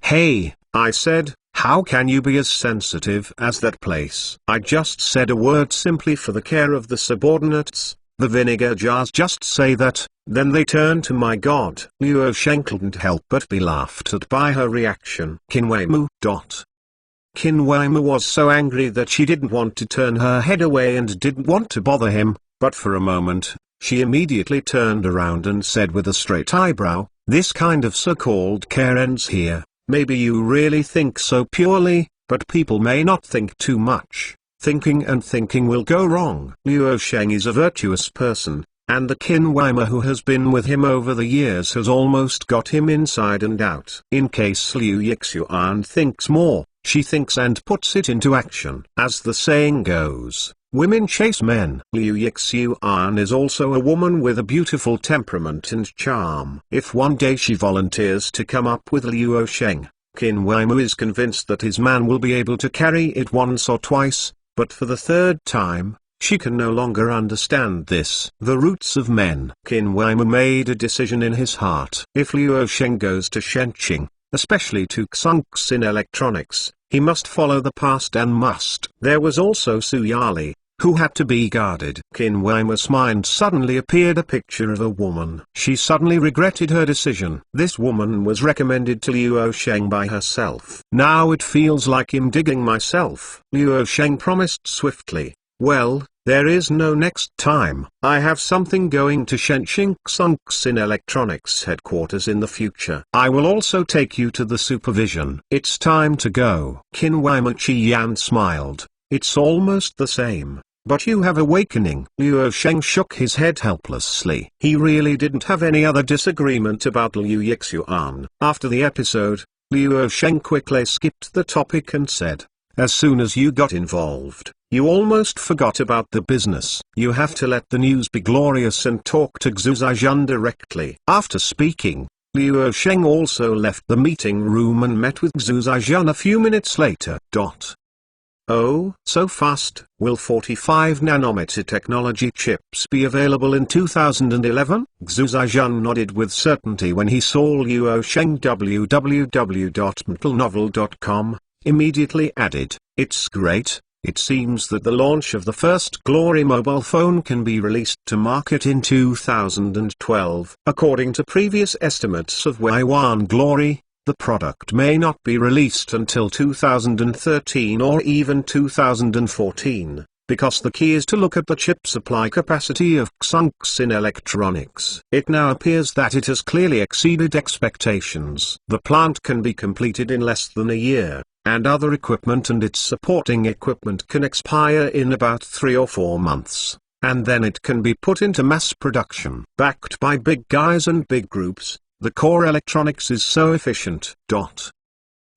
Hey," I said, "how can you be as sensitive as that place? I just said a word simply for the care of the subordinates. The vinegar jars just say that, then they turn to my God." Luo Sheng couldn't help but be laughed at by her reaction. Qin Weimu. Qin Weimu was so angry that she didn't want to turn her head away and didn't want to bother him, but for a moment, she immediately turned around and said with a straight eyebrow, "This kind of so-called care ends here. Maybe you really think so purely, but people may not think too much. Thinking and thinking will go wrong." Luo Sheng is a virtuous person, and the Qin Weimu who has been with him over the years has almost got him inside and out. In case Liu Yixuan thinks more, she thinks and puts it into action. As the saying goes, women chase men. Liu Yixuan is also a woman with a beautiful temperament and charm. If one day she volunteers to come up with Luo Sheng, Qin Weimu is convinced that his man will be able to carry it once or twice, but for the third time, she can no longer understand this. The roots of men. Qin Weimu made a decision in his heart. If Luo Sheng goes to Shenqing, especially to Xunxin Electronics, he must follow the past and must. There was also Su Yali, who had to be guarded. Qin Weimu's mind suddenly appeared a picture of a woman. She suddenly regretted her decision. This woman was recommended to Luo Sheng by herself. Now it feels like I'm digging myself. Luo Sheng promised swiftly, "Well, there is no next time. I have something going to Shenqing Xunxin Electronics headquarters in the future. I will also take you to the supervision. It's time to go." Qin Weimu Qian smiled. "It's almost the same, but you have awakening." Luo Sheng shook his head helplessly. He really didn't have any other disagreement about Liu Yixuan. After the episode, Luo Sheng quickly skipped the topic and said, "As soon as you got involved, you almost forgot about the business. You have to let the news be glorious and talk to Xu Zhaijun directly." After speaking, Luo Sheng also left the meeting room and met with Xu Zhaijun a few minutes later. "Oh, so fast? Will 45 nanometer technology chips be available in 2011? Xu Zhaijun nodded with certainty when he saw Luo Sheng www.mentalnovel.com, immediately added, "It's great. It seems that the launch of the first Glory mobile phone can be released to market in 2012. According to previous estimates of Huawei Glory, the product may not be released until 2013 or even 2014, because the key is to look at the chip supply capacity of Xunxin Electronics. It now appears that it has clearly exceeded expectations. The plant can be completed in less than a year, and other equipment and its supporting equipment can expire in about 3 or 4 months, and then it can be put into mass production. Backed by big guys and big groups, the core electronics is so efficient.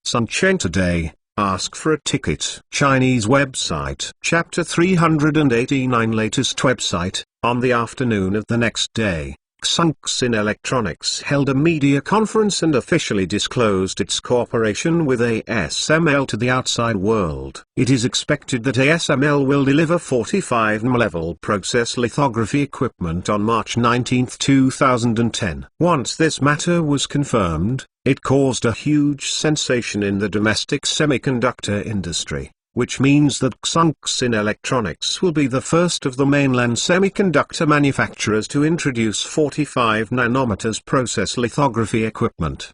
Sunchain Today, ask for a ticket. Chinese website. Chapter 389 latest website. On the afternoon of the next day, Xunxin Electronics held a media conference and officially disclosed its cooperation with ASML to the outside world. It is expected that ASML will deliver 45 nm-level process lithography equipment on March 19, 2010. Once this matter was confirmed, it caused a huge sensation in the domestic semiconductor industry, which means that Xunxin Electronics will be the first of the mainland semiconductor manufacturers to introduce 45 nanometers process lithography equipment.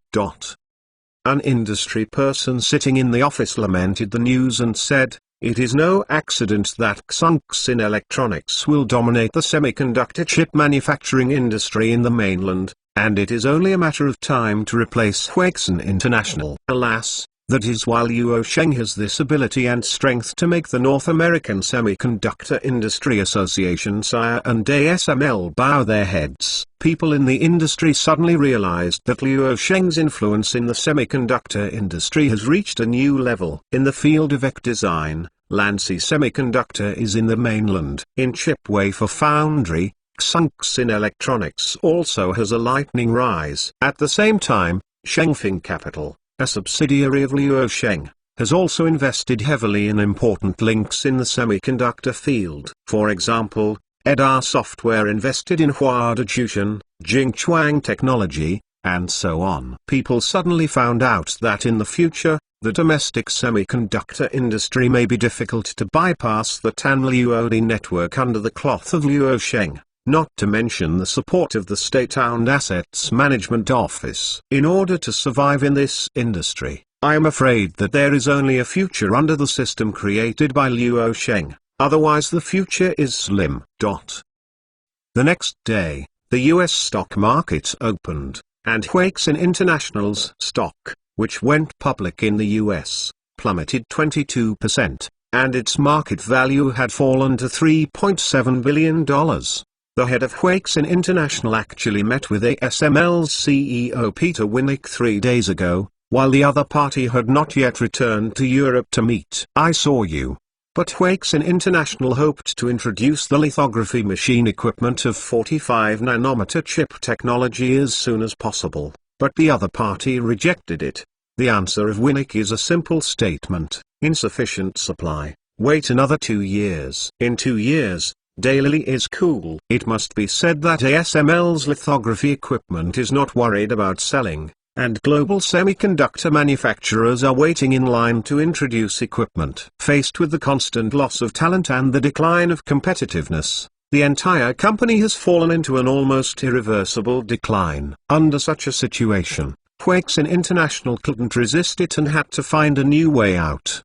An industry person sitting in the office lamented the news and said, "It is no accident that Xunxin Electronics will dominate the semiconductor chip manufacturing industry in the mainland, and it is only a matter of time to replace Huixin International." Alas, that is why Luo Sheng has this ability and strength to make the North American Semiconductor Industry Association SIA and ASML bow their heads. People in the industry suddenly realized that Luo Sheng's influence in the semiconductor industry has reached a new level. In the field of EC design, Lancy Semiconductor is in the mainland. In chip wafer foundry, Xunxin Electronics also has a lightning rise. At the same time, Shengfeng Capital, a subsidiary of Luo Sheng, has also invested heavily in important links in the semiconductor field. For example, EDA Software invested in Huadejushan, Jingchuang Technology, and so on. People suddenly found out that in the future, the domestic semiconductor industry may be difficult to bypass the Tanliuodi network under the cloth of Luosheng, not to mention the support of the State-owned Assets Management Office. In order to survive in this industry, I am afraid that there is only a future under the system created by Luosheng, otherwise the future is slim. The next day, the US stock market opened, and Huixin International's stock, which went public in the US, plummeted 22%, and its market value had fallen to $3.7 billion. The head of Huixin International actually met with ASML's CEO Peter Winick 3 days ago, while the other party had not yet returned to Europe to meet. I saw you. But Huixin International hoped to introduce the lithography machine equipment of 45nm chip technology as soon as possible, but the other party rejected it. The answer of Winick is a simple statement: insufficient supply. Wait another 2 years. In 2 years, daily is cool. It must be said that ASML's lithography equipment is not worried about selling, and global semiconductor manufacturers are waiting in line to introduce equipment. Faced with the constant loss of talent and the decline of competitiveness, the entire company has fallen into an almost irreversible decline. Under such a situation, Huixin International couldn't resist it and had to find a new way out.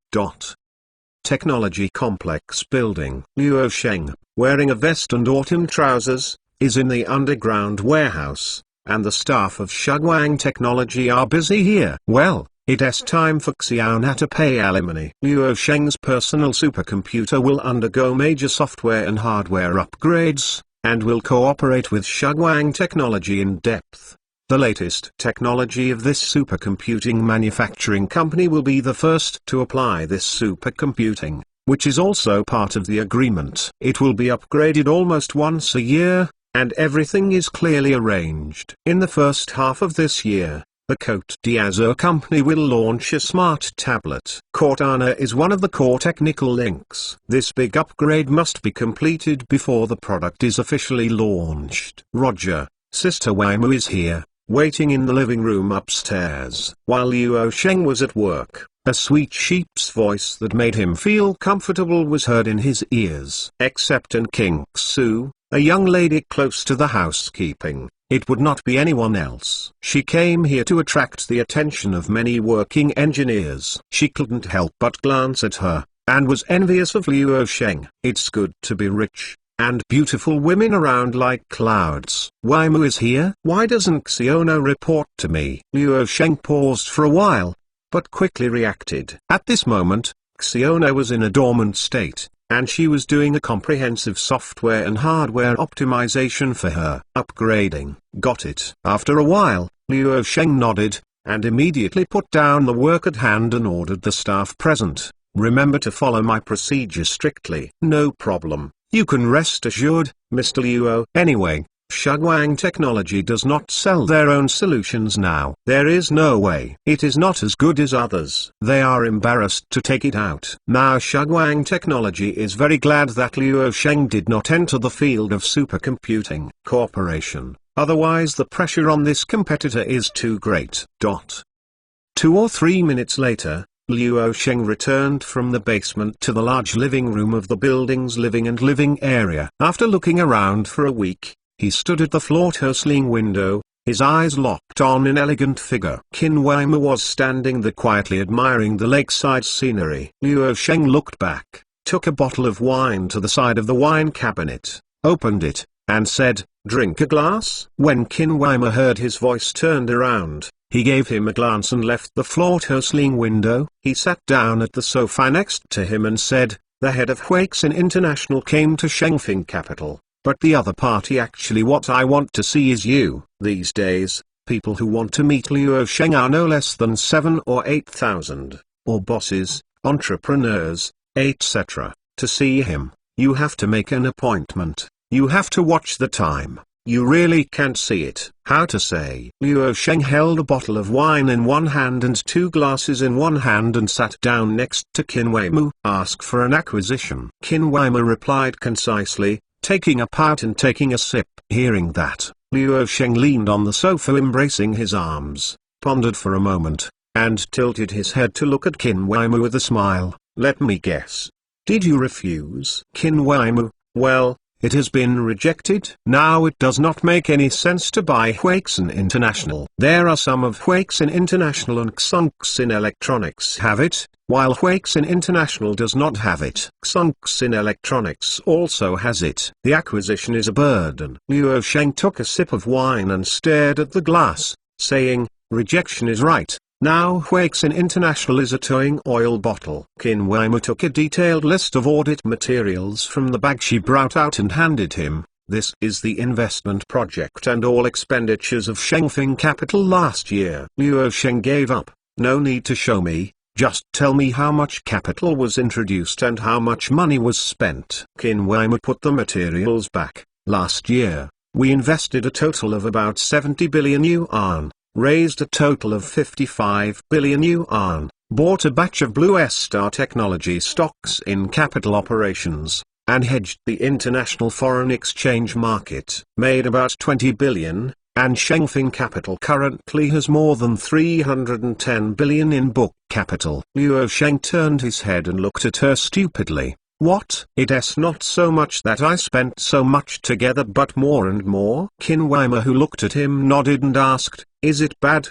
Technology Complex Building. Luosheng, wearing a vest and autumn trousers, is in the underground warehouse, and the staff of Shuguang Technology are busy here. Well, it's time for Xiaona to pay alimony. Luosheng's personal supercomputer will undergo major software and hardware upgrades, and will cooperate with Shuguang Technology in depth. The latest technology of this supercomputing manufacturing company will be the first to apply this supercomputing, which is also part of the agreement. It will be upgraded almost once a year, and everything is clearly arranged. In the first half of this year, the Cote d'Azur company will launch a smart tablet. Cortana is one of the core technical links. This big upgrade must be completed before the product is officially launched. Roger, Sister Waimu is here, waiting in the living room upstairs. While Luosheng was at work, a sweet sheep's voice that made him feel comfortable was heard in his ears. Except in King Xu, a young lady close to the housekeeping, it would not be anyone else. She came here to attract the attention of many working engineers. She couldn't help but glance at her, and was envious of Luosheng. It's good to be rich, and beautiful women around like clouds. Waimu is here? Why doesn't Xiona report to me? Luosheng paused for a while, but quickly reacted. At this moment, Xiona was in a dormant state, and she was doing a comprehensive software and hardware optimization for her upgrading. Got it. After a while, Luosheng nodded, and immediately put down the work at hand and ordered the staff present, remember to follow my procedure strictly. No problem. You can rest assured, Mr. Luo. Anyway, Shuguang Technology does not sell their own solutions now. There is no way. It is not as good as others. They are embarrassed to take it out. Now Shuguang Technology is very glad that Luosheng did not enter the field of supercomputing cooperation. Otherwise the pressure on this competitor is too great. 2 or 3 minutes later, Luosheng returned from the basement to the large living room of the building's living area. After looking around for a week, he stood at the floor-to-ceiling window, his eyes locked on an elegant figure. Qin Waimu was standing there quietly admiring the lakeside scenery. Luosheng looked back, took a bottle of wine to the side of the wine cabinet, opened it, and said, "Drink a glass?" When Qin Waimu heard his voice turned around, he gave him a glance and left the floor-to-ceiling window. He sat down at the sofa next to him and said, "The head of Huixin International came to Shengfeng capital, but the other party actually what I want to see is you." These days, people who want to meet Luosheng are no less than 7 or 8,000, or bosses, entrepreneurs, etc. To see him, you have to make an appointment. You have to watch the time. You really can't see it. How to say? Luo Sheng held a bottle of wine in one hand and two glasses in one hand and sat down next to Qin Weimu. Ask for an acquisition. Qin Weimu replied concisely, taking a pout and taking a sip. Hearing that, Luo Sheng leaned on the sofa embracing his arms, pondered for a moment, and tilted his head to look at Qin Weimu with a smile. Let me guess. Did you refuse? Qin Weimu, well, it has been rejected. Now it does not make any sense to buy Huixin International. There are some of Huixin International and Xunxin Electronics have it, while Huixin International does not have it. Xunxin Electronics also has it. The acquisition is a burden. Luo Sheng took a sip of wine and stared at the glass, saying, rejection is right. Now Huixin International is a towing oil bottle. Qin Weimu took a detailed list of audit materials from the bag she brought out and handed him. This is the investment project and all expenditures of Shengfeng Capital last year. Luo Sheng gave up. No need to show me, just tell me how much capital was introduced and how much money was spent. Qin Weimu put the materials back. Last year, we invested a total of about 70 billion yuan. Raised a total of 55 billion yuan, bought a batch of Blue Star Technology stocks in capital operations, and hedged the international foreign exchange market. Made about 20 billion, and Shengfeng Capital currently has more than 310 billion in book capital. Luo Sheng turned his head and looked at her stupidly. What? It's not so much that I spent so much together but more and more? Qin Weimu, who looked at him, nodded and asked, is it bad?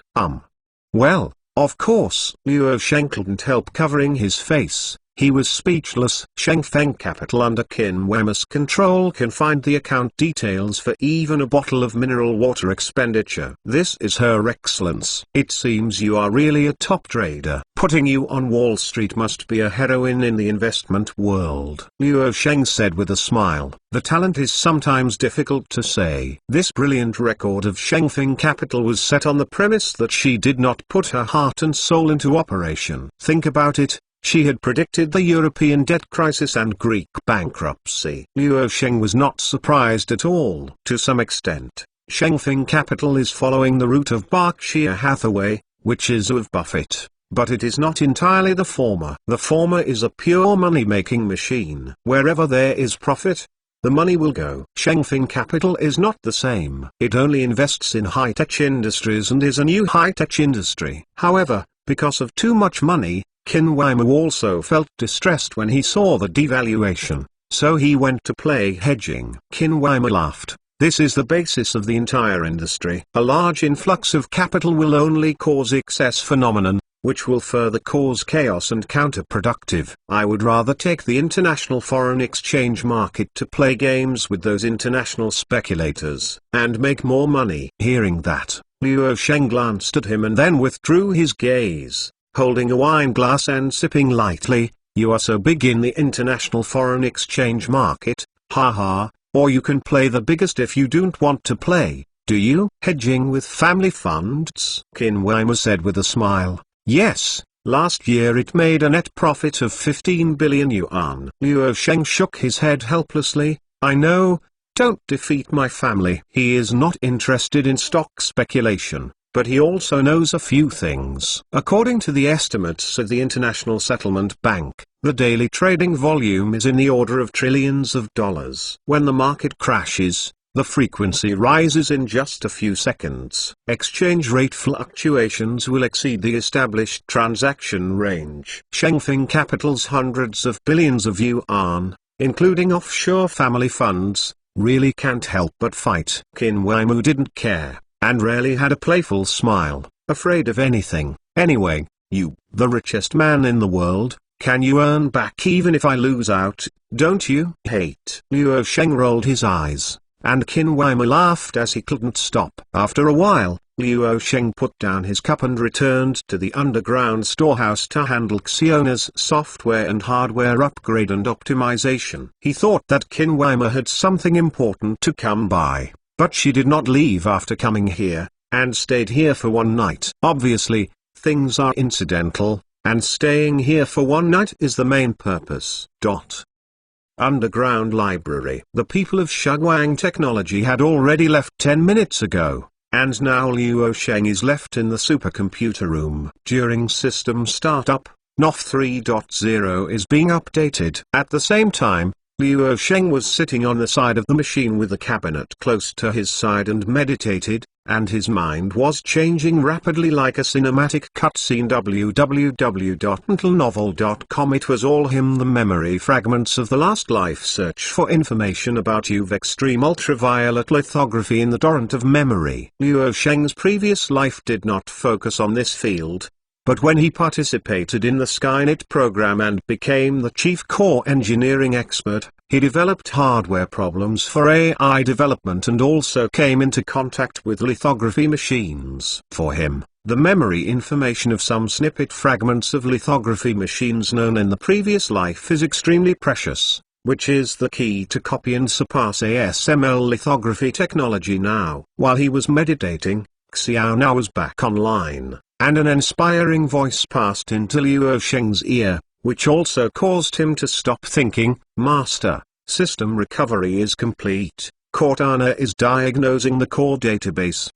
Well, of course. Luo Sheng couldn't help covering his face. He was speechless. Shengfeng Capital under Qin Weimu's control can find the account details for even a bottle of mineral water expenditure. This is Her Excellence. It seems you are really a top trader. Putting you on Wall Street must be a heroine in the investment world. Luo Sheng said with a smile. The talent is sometimes difficult to say. This brilliant record of Shengfeng Capital was set on the premise that she did not put her heart and soul into operation. Think about it. She had predicted the European debt crisis and Greek bankruptcy. Luo Sheng was not surprised at all. To some extent, Shengfeng Capital is following the route of Berkshire Hathaway, which is of Buffett, but it is not entirely the former. The former is a pure money-making machine. Wherever there is profit, the money will go. Shengfeng Capital is not the same. It only invests in high-tech industries and is a new high-tech industry. However, because of too much money, Qin Weimu also felt distressed when he saw the devaluation, so he went to play hedging. Qin Weimu laughed. This is the basis of the entire industry. A large influx of capital will only cause excess phenomenon, which will further cause chaos and counterproductive. I would rather take the international foreign exchange market to play games with those international speculators, and make more money. Hearing that, Luo Sheng glanced at him and then withdrew his gaze. Holding a wine glass and sipping lightly, you are so big in the international foreign exchange market, haha, or you can play the biggest if you don't want to play, do you? Hedging with family funds? Qin Weimu said with a smile. Yes, last year it made a net profit of 15 billion yuan. Luo Sheng shook his head helplessly. I know, don't defeat my family. He is not interested in stock speculation. But he also knows a few things. According to the estimates of the International Settlement Bank, the daily trading volume is in the order of trillions of dollars. When the market crashes, the frequency rises in just a few seconds. Exchange rate fluctuations will exceed the established transaction range. Shengfeng Capital's hundreds of billions of yuan, including offshore family funds, really can't help but fight. Qin Weimu didn't care, and rarely had a playful smile, afraid of anything. Anyway, you, the richest man in the world, can you earn back even if I lose out, don't you? Hate. Luo Sheng rolled his eyes, and Qin Weimu laughed as he couldn't stop. After a while, Luo Sheng put down his cup and returned to the underground storehouse to handle Xiona's software and hardware upgrade and optimization. He thought that Qin Weimu had something important to come by. But she did not leave after coming here, and stayed here for one night. Obviously, things are incidental, and staying here for one night is the main purpose. underground library. The people of Shuguang Technology had already left 10 minutes ago, and now Luo Sheng is left in the supercomputer room. During system startup, NOF 3.0 is being updated. At the same time, Luo Sheng was sitting on the side of the machine with the cabinet close to his side and meditated, and his mind was changing rapidly like a cinematic cutscene. www.mentalnovel.com. It was all him, the memory fragments of the last life. Search for information about UV extreme ultraviolet lithography in the torrent of memory. Luo Sheng's previous life did not focus on this field, but when he participated in the Skynet program and became the chief core engineering expert, he developed hardware problems for AI development and also came into contact with lithography machines. For him, the memory information of some snippet fragments of lithography machines known in the previous life is extremely precious, which is the key to copy and surpass ASML lithography technology now. While he was meditating, Xiao now was back online, and an inspiring voice passed into Luo Sheng's ear, which also caused him to stop thinking. Master, system recovery is complete. Cortana is diagnosing the core database.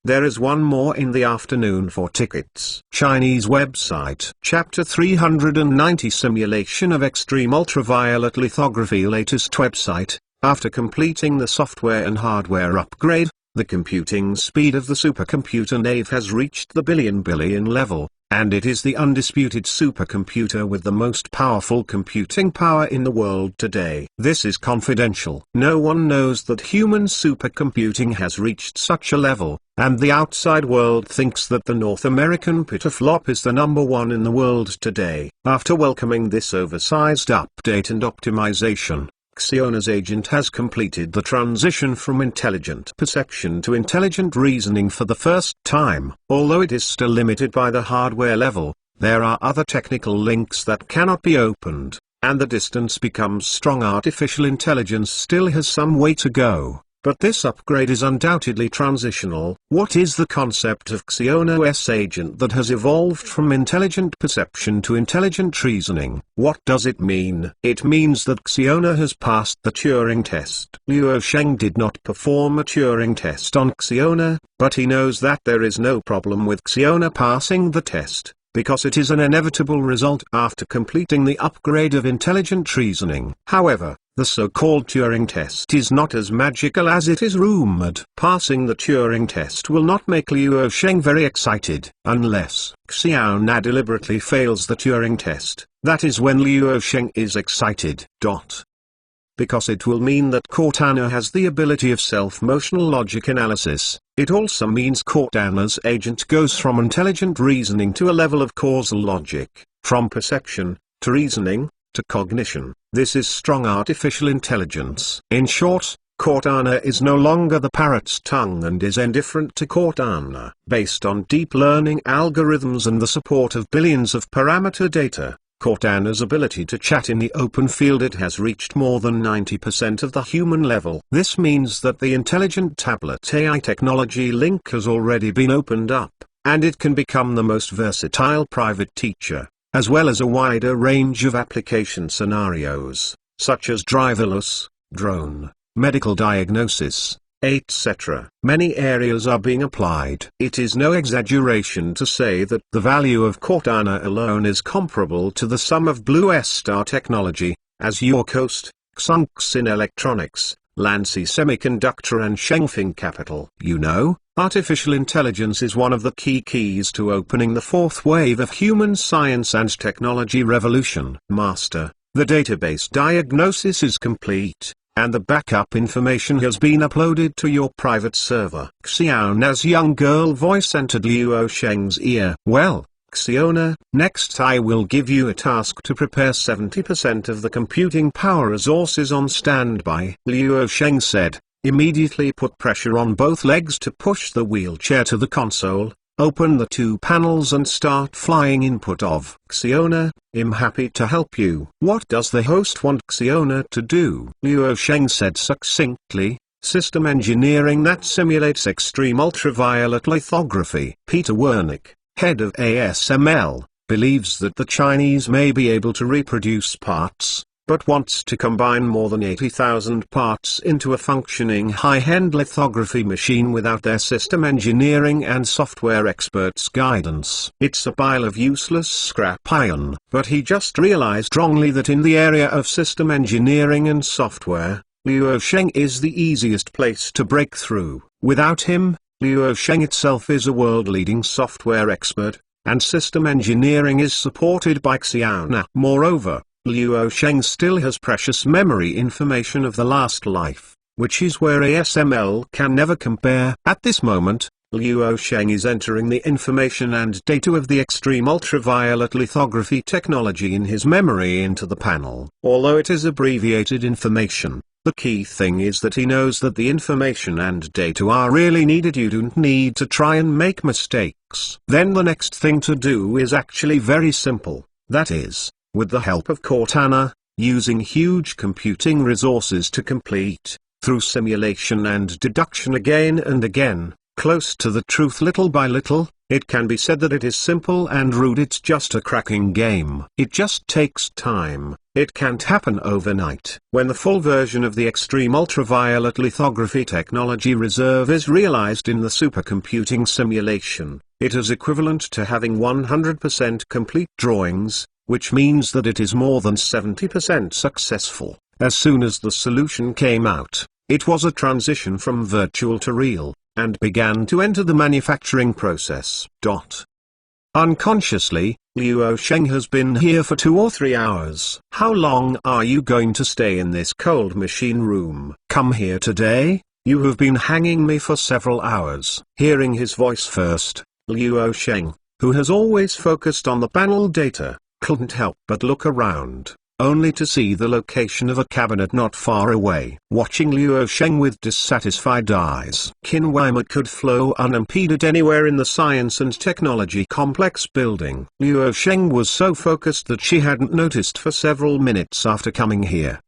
There is one more in the afternoon for tickets. Chinese website. Chapter 390 Simulation of Extreme Ultraviolet Lithography. Latest website. After completing the software and hardware upgrade, the computing speed of the supercomputer Nave has reached the billion level, and it is the undisputed supercomputer with the most powerful computing power in the world today. This is confidential. No one knows that human supercomputing has reached such a level, and the outside world thinks that the North American petaflop is the #1 in the world today. After welcoming this oversized update and optimization, Xiona's agent has completed the transition from intelligent perception to intelligent reasoning for the first time. Although it is still limited by the hardware level, there are other technical links that cannot be opened, and the distance becomes strong. Artificial intelligence still has some way to go, but this upgrade is undoubtedly transitional. What is the concept of Xiona's agent that has evolved from intelligent perception to intelligent reasoning? What does it mean? It means that Xiona has passed the Turing test. Luo Sheng did not perform a Turing test on Xiona, but he knows that there is no problem with Xiona passing the test, because it is an inevitable result after completing the upgrade of intelligent reasoning. However, the so-called Turing test is not as magical as it is rumored. Passing the Turing test will not make Luo Sheng very excited. Unless Xiaona deliberately fails the Turing test, that is when Luo Sheng is excited. Because it will mean that Cortana has the ability of self-motional logic analysis. It also means Cortana's agent goes from intelligent reasoning to a level of causal logic, from perception to reasoning to cognition. This is strong artificial intelligence. In short, Cortana is no longer the parrot's tongue and is indifferent to Cortana. Based on deep learning algorithms and the support of billions of parameter data, Cortana's ability to chat in the open field, it has reached more than 90% of the human level. This means that the intelligent tablet AI technology link has already been opened up, and it can become the most versatile private teacher, as well as a wider range of application scenarios, such as driverless, drone, medical diagnosis, etc. Many areas are being applied. It is no exaggeration to say that the value of Cortana alone is comparable to the sum of Blue Star Technology, Azure Coast, Xunxin Electronics, Lancy Semiconductor and Shengfeng Capital. Artificial intelligence is one of the key keys to opening the fourth wave of human science and technology revolution. Master, the database diagnosis is complete, and the backup information has been uploaded to your private server. Xiona's young girl voice entered Luo Sheng's ear. Well, Xiona, next I will give you a task to prepare 70% of the computing power resources on standby. Luo Sheng said. Immediately put pressure on both legs to push the wheelchair to the console, open the two panels and start flying input of Xiona. I'm happy to help you. What does the host want Xiona to do? Luo Sheng said succinctly, system engineering that simulates extreme ultraviolet lithography. Peter Wernick, head of ASML, believes that the Chinese may be able to reproduce parts, but wants to combine more than 80,000 parts into a functioning high-end lithography machine without their system engineering and software experts' guidance. It's a pile of useless scrap iron. But he just realized strongly that in the area of system engineering and software, Luo Sheng is the easiest place to break through. Without him, Luo Sheng itself is a world-leading software expert, and system engineering is supported by Xiaona. Moreover, Luo Sheng still has precious memory information of the last life, which is where ASML can never compare. At this moment, Luo Sheng is entering the information and data of the extreme ultraviolet lithography technology in his memory into the panel. Although it is abbreviated information, the key thing is that he knows that the information and data are really needed. You don't need to try and make mistakes. Then the next thing to do is actually very simple, that is, with the help of Cortana, using huge computing resources to complete, through simulation and deduction again and again, close to the truth little by little, it can be said that it is simple and rude. It's just a cracking game. It just takes time. It can't happen overnight. When the full version of the extreme ultraviolet lithography technology reserve is realized in the supercomputing simulation, it is equivalent to having 100% complete drawings, which means that it is more than 70% successful. As soon as the solution came out, it was a transition from virtual to real, and began to enter the manufacturing process. Unconsciously, Luo Sheng has been here for 2 or 3 hours. How long are you going to stay in this cold machine room? Come here today? You have been hanging me for several hours. Hearing his voice first, Luo Sheng, who has always focused on the panel data, couldn't help but look around, only to see the location of a cabinet not far away. Watching Luo Sheng with dissatisfied eyes, Qin Weimer could flow unimpeded anywhere in the science and technology complex building. Luo Sheng was so focused that she hadn't noticed for several minutes after coming here.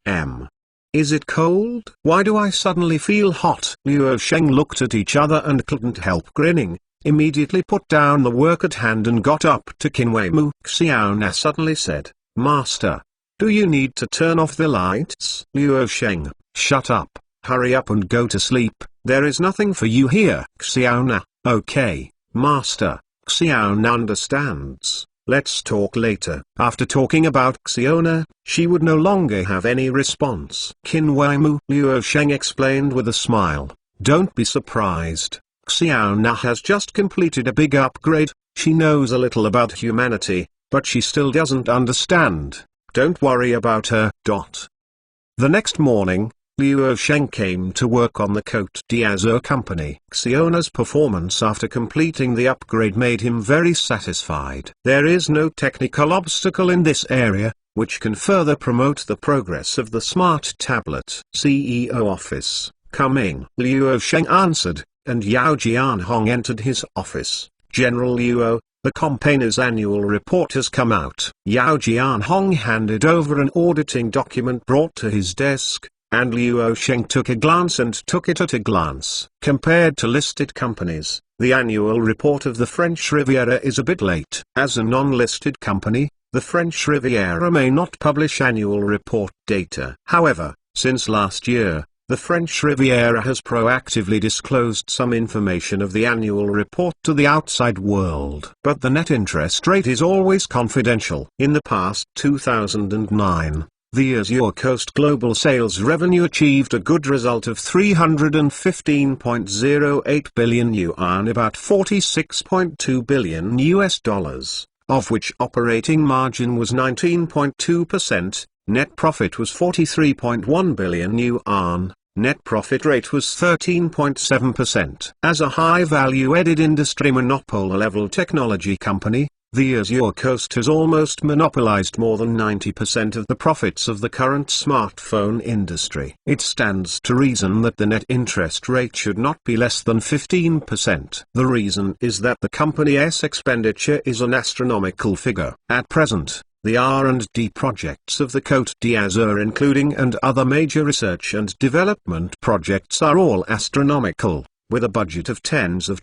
Is it cold? Why do I suddenly feel hot? Luo Sheng looked at each other and couldn't help grinning, immediately put down the work at hand and got up to Qin Weimer. Xiaona suddenly said, "Master, do you need to turn off the lights?" Luo Sheng, shut up, hurry up and go to sleep, there is nothing for you here. Xiaona, okay, master. Xiaona understands, let's talk later. After talking about Xiaona, she would no longer have any response. Qin Weimer, Luo Sheng explained with a smile, don't be surprised. Xiaona has just completed a big upgrade, she knows a little about humanity, but she still doesn't understand. Don't worry about her. The next morning, Luo Sheng came to work on the Côte d'Azur company. Xiaona's performance after completing the upgrade made him very satisfied. There is no technical obstacle in this area, which can further promote the progress of the smart tablet. CEO office, coming. Luo Sheng answered, and Yao Jianhong entered his office. General Luo, the company's annual report has come out. Yao Jianhong handed over an auditing document brought to his desk, and Luo Sheng took a glance and took it at a glance. Compared to listed companies, the annual report of the French Riviera is a bit late. As a non-listed company, the French Riviera may not publish annual report data. However, since last year, the French Riviera has proactively disclosed some information of the annual report to the outside world. But the net interest rate is always confidential. In the past 2009, the Azure Coast global sales revenue achieved a good result of 315.08 billion yuan, about $46.2 billion US dollars, of which operating margin was 19.2%. Net profit was 43.1 billion yuan, net profit rate was 13.7%. As a high-value-added industry monopoly-level technology company, the Azure Coast has almost monopolized more than 90% of the profits of the current smartphone industry. It stands to reason that the net interest rate should not be less than 15%. The reason is that the company's expenditure is an astronomical figure. At present, the R&D projects of the Côte d'Azur including and other major research and development projects are all astronomical, with a budget of tens of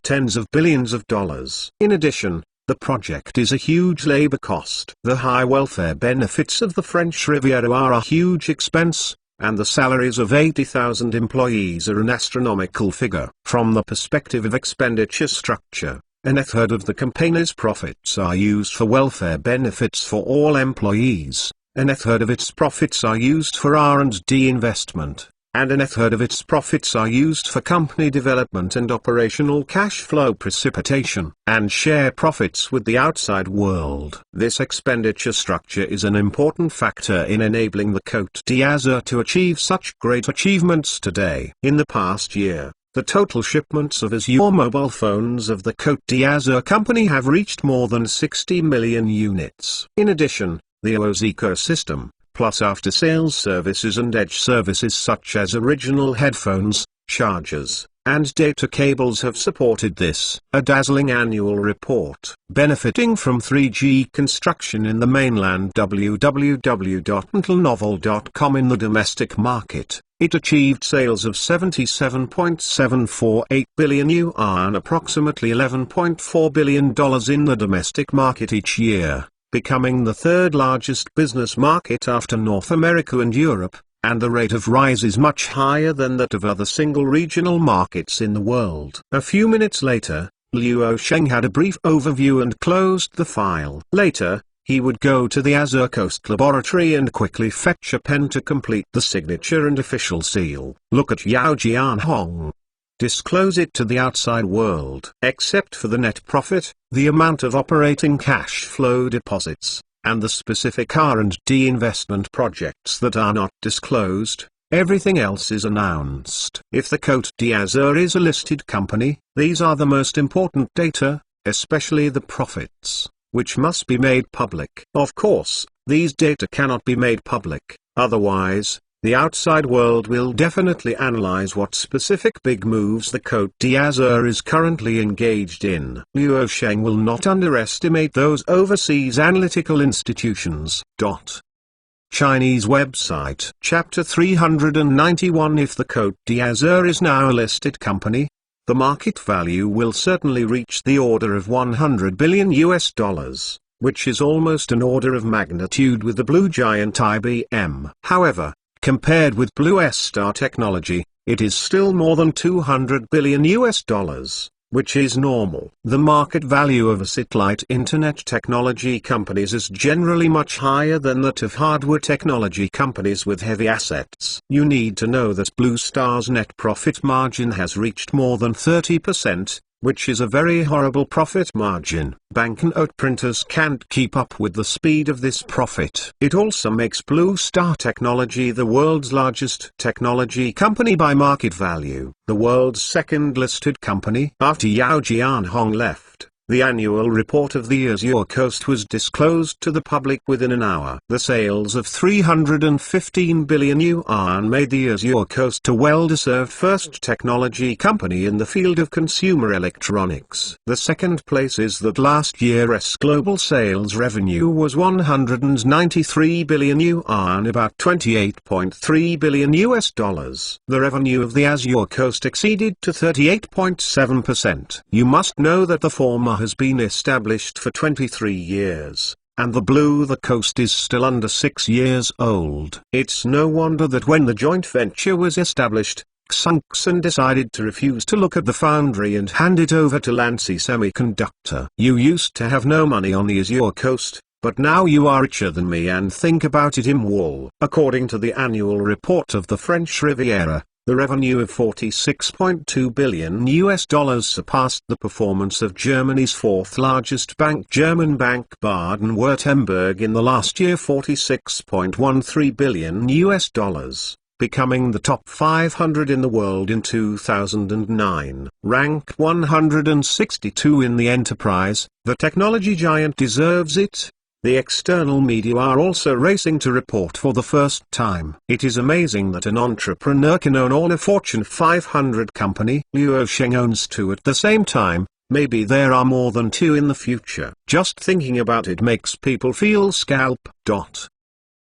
billions of dollars. In addition, The project is a huge labor cost. The high welfare benefits of the French Riviera are a huge expense, and the salaries of 80,000 employees are an astronomical figure. From the perspective of expenditure structure, a third of the company's profits are used for welfare benefits for all employees, a third of its profits are used for R&D investment, and a third of its profits are used for company development and operational cash flow precipitation, and share profits with the outside world. This expenditure structure is an important factor in enabling the Côte d'Azur to achieve such great achievements today. In the past year, the total shipments of Azure mobile phones of the Côte d'Azur company have reached more than 60 million units. In addition, the OOS ecosystem, plus after-sales services and edge services such as original headphones, chargers, and data cables have supported this. A dazzling annual report. Benefiting from 3G construction in the mainland www.intelnovel.com in the domestic market, it achieved sales of 77.748 billion yuan, approximately $11.4 billion in the domestic market each year, becoming the third largest business market after North America and Europe, and the rate of rise is much higher than that of other single regional markets in the world. A few minutes later, Luo Sheng had a brief overview and closed the file. Later, he would go to the Azure Coast laboratory and quickly fetch a pen to complete the signature and official seal. Look at Yao Jianhong. Disclose it to the outside world. Except for the net profit, the amount of operating cash flow deposits, and the specific R&D investment projects that are not disclosed, everything else is announced. If the Côte d'Azur is a listed company, these are the most important data, especially the profits, which must be made public. Of course, these data cannot be made public, otherwise, the outside world will definitely analyze what specific big moves the Côte d'Azur is currently engaged in. Luo Sheng will not underestimate those overseas analytical institutions. Chinese website. Chapter 391. If the Côte d'Azur is now a listed company, the market value will certainly reach the order of $100 billion, which is almost an order of magnitude with the blue giant IBM. However, compared with Blue Star Technology, it is still more than $200 billion, which is normal. The market value of a satellite internet technology companies is generally much higher than that of hardware technology companies with heavy assets. You need to know that Blue Star's net profit margin has reached more than 30%, which is a very horrible profit margin. Banknote printers can't keep up with the speed of this profit. It also makes Blue Star Technology the world's largest technology company by market value. The world's second listed company. After Yao Jianhong left, the annual report of the Azure Coast was disclosed to the public within an hour. The sales of 315 billion yuan made the Azure Coast a well-deserved first technology company in the field of consumer electronics. The second place is that last year's global sales revenue was 193 billion yuan, about $28.3 billion. The revenue of the Azure Coast exceeded to 38.7%. You must know that the former has been established for 23 years, and the Blue the Coast is still under 6 years old. It's no wonder that when the joint venture was established, Xunxin decided to refuse to look at the foundry and hand it over to Lancy Semiconductor. You used to have no money on the Azure Coast, but now you are richer than me, and think about it, Imwall. According to the annual report of the French Riviera, the revenue of $46.2 billion surpassed the performance of Germany's fourth largest bank, German bank Baden-Württemberg, in the last year, $46.13 billion, becoming the top 500 in the world in 2009. Ranked 162 in the enterprise, the technology giant deserves it. The external media are also racing to report for the first time. It is amazing that an entrepreneur can own all a Fortune 500 company. Luo Sheng owns two at the same time. Maybe there are more than two in the future. Just thinking about it makes people feel scalp.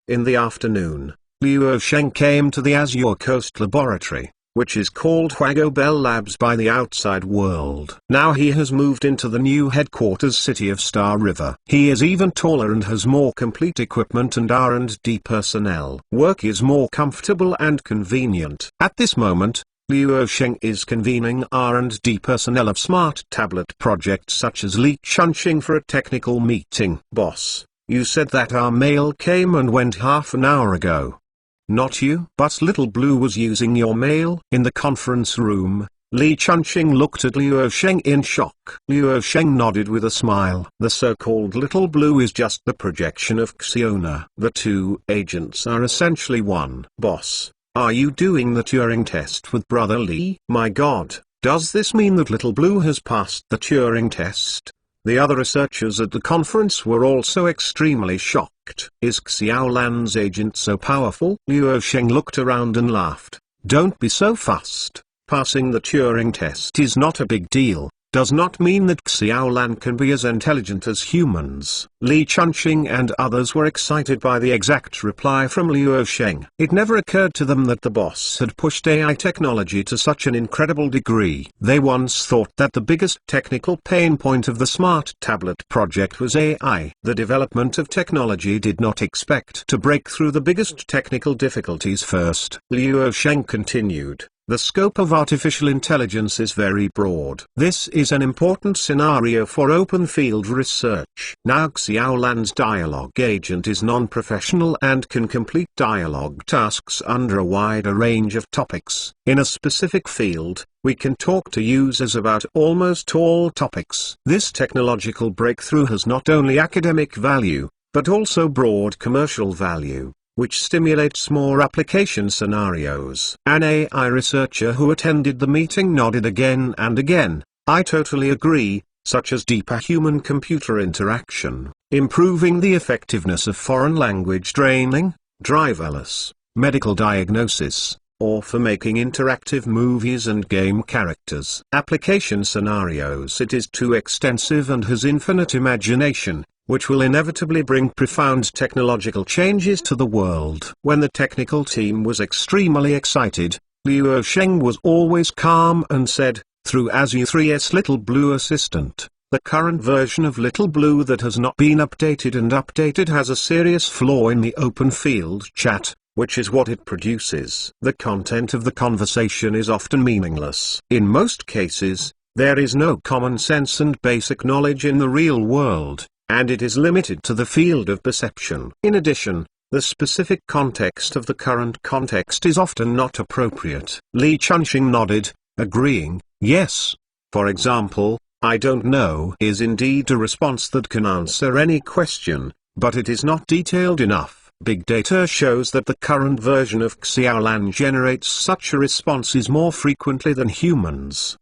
In the afternoon, Luo Sheng came to the Azure Coast laboratory. which is called Huago Bell Labs by the outside world. Now he has moved into the new headquarters city of Star River. He is even taller and has more complete equipment and R&D personnel. Work is more comfortable and convenient. At this moment, Liu Sheng is convening R&D personnel of smart tablet projects such as Li Chunxing for a technical meeting. Boss, you said that our mail came and went half an hour ago. Not you. But Little Blue was using your mail. In the conference room, Li Chunxing looked at Liu Sheng in shock. Liu Sheng nodded with a smile. The so-called Little Blue is just the projection of Xiona. The two agents are essentially one. Boss, are you doing the Turing test with Brother Li? My God, does this mean that Little Blue has passed the Turing test? The other researchers at the conference were also extremely shocked. Is Xiaolan's agent so powerful? Liu Sheng looked around and laughed. Don't be so fussed. Passing the Turing test is not a big deal. Does not mean that Xiaolan can be as intelligent as humans. Li Chunxing and others were excited by the exact reply from Liu Sheng. It never occurred to them that the boss had pushed AI technology to such an incredible degree. They once thought that the biggest technical pain point of the smart tablet project was AI. The development of technology did not expect to break through the biggest technical difficulties first. Liu Sheng continued. The scope of artificial intelligence is very broad. This is an important scenario for open field research. Now Xiaolan's dialogue agent is non-professional and can complete dialogue tasks under a wider range of topics. In a specific field, we can talk to users about almost all topics. This technological breakthrough has not only academic value, but also broad commercial value, which stimulates more application scenarios. An AI researcher who attended the meeting nodded again and again. I totally agree, such as deeper human-computer interaction, improving the effectiveness of foreign language training, driverless, medical diagnosis, or for making interactive movies and game characters. Application scenarios. It is too extensive and has infinite imagination, which will inevitably bring profound technological changes to the world. When the technical team was extremely excited, Liu Sheng was always calm and said, through Azure 3's Little Blue Assistant, the current version of Little Blue that has not been updated and updated has a serious flaw in the open field chat, which is what it produces. The content of the conversation is often meaningless. In most cases, there is no common sense and basic knowledge in the real world, and it is limited to the field of perception. In addition, the specific context of the current context is often not appropriate. Li Chunxing nodded, agreeing, yes. For example, I don't know is indeed a response that can answer any question, but it is not detailed enough. Big data shows that the current version of Xiaolan generates such a responses more frequently than humans.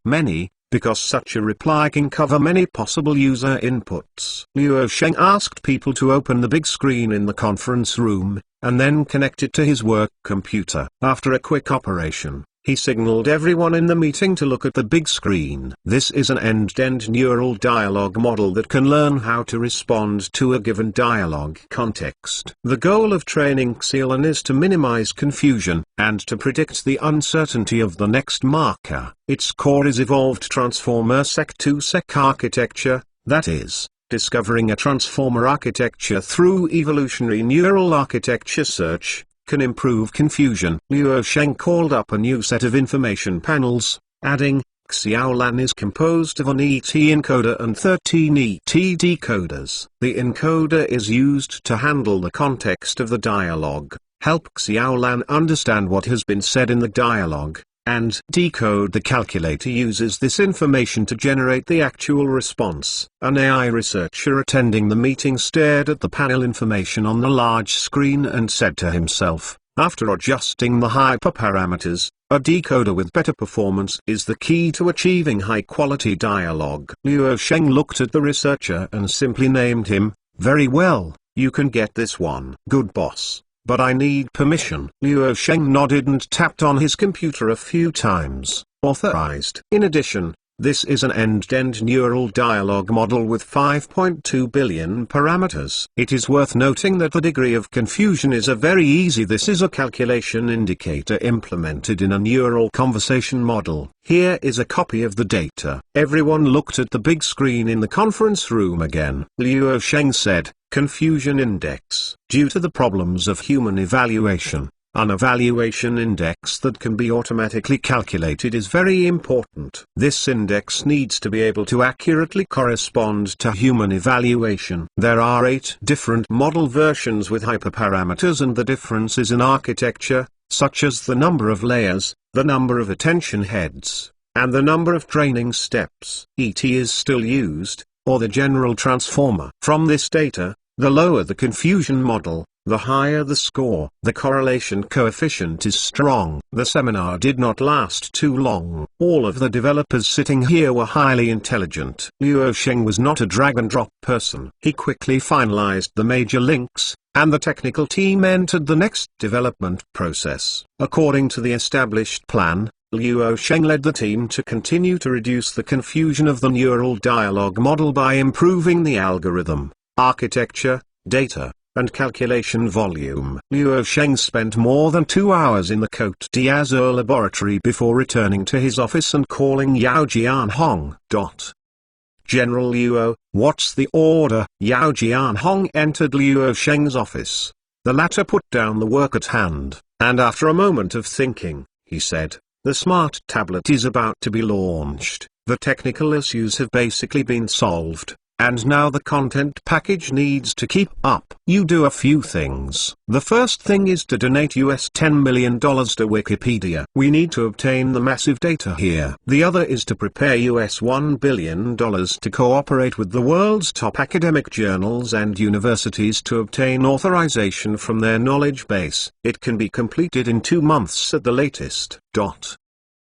Because such a reply can cover many possible user inputs. Liu Sheng asked people to open the big screen in the conference room, and then connect it to his work computer. After a quick operation, he signaled everyone in the meeting to look at the big screen. This is an end-to-end neural dialogue model that can learn how to respond to a given dialogue context. The goal of training Xiaolan is to minimize confusion, and to predict the uncertainty of the next marker. Its core is evolved transformer Sec-to-Sec architecture, that is, discovering a transformer architecture through evolutionary neural architecture search can improve confusion. Liu Sheng called up a new set of information panels, adding, Xiaolan is composed of an ET encoder and 13 ET decoders. The encoder is used to handle the context of the dialogue, help Xiaolan understand what has been said in the dialogue, and decode. The calculator uses this information to generate the actual response. An AI researcher attending the meeting stared at the panel information on the large screen and said to himself, after adjusting the hyperparameters, a decoder with better performance is the key to achieving high-quality dialogue. Liu Sheng looked at the researcher and simply named him, very well, you can get this one. Good boss. But I need permission. Liu Sheng nodded and tapped on his computer a few times. Authorized. In addition, This is an end-to-end neural dialogue model with 5.2 billion parameters. It is worth noting that the degree of confusion is a very easy. This is a calculation indicator implemented in a neural conversation model. Here is a copy of the data. Everyone looked at the big screen in the conference room again. Luo Sheng said, "Confusion index. Due to the problems of human evaluation, an evaluation index that can be automatically calculated is very important. This index needs to be able to accurately correspond to human evaluation. There are 8 different model versions with hyperparameters, and the differences in architecture, such as the number of layers, the number of attention heads, and the number of training steps. ET is still used, or the general transformer. From this data, the lower the confusion model, the higher the score. The correlation coefficient is strong." The seminar did not last too long. All of the developers sitting here were highly intelligent. Luo Sheng was not a drag-and-drop person. He quickly finalized the major links, and the technical team entered the next development process. According to the established plan, Luo Sheng led the team to continue to reduce the confusion of the neural dialogue model by improving the algorithm, architecture, data, and calculation volume. Luo Sheng spent more than 2 hours in the Cote d'Azur laboratory before returning to his office and calling Yao Jianhong. "General Luo, what's the order?" Yao Jianhong entered Luo Sheng's office. The latter put down the work at hand, and after a moment of thinking, he said, "The smart tablet is about to be launched. The technical issues have basically been solved, and now the content package needs to keep up. You do a few things. The first thing is to donate $10 million to Wikipedia. We need to obtain the massive data here. The other is to prepare $1 billion to cooperate with the world's top academic journals and universities to obtain authorization from their knowledge base. It can be completed in 2 months at the latest.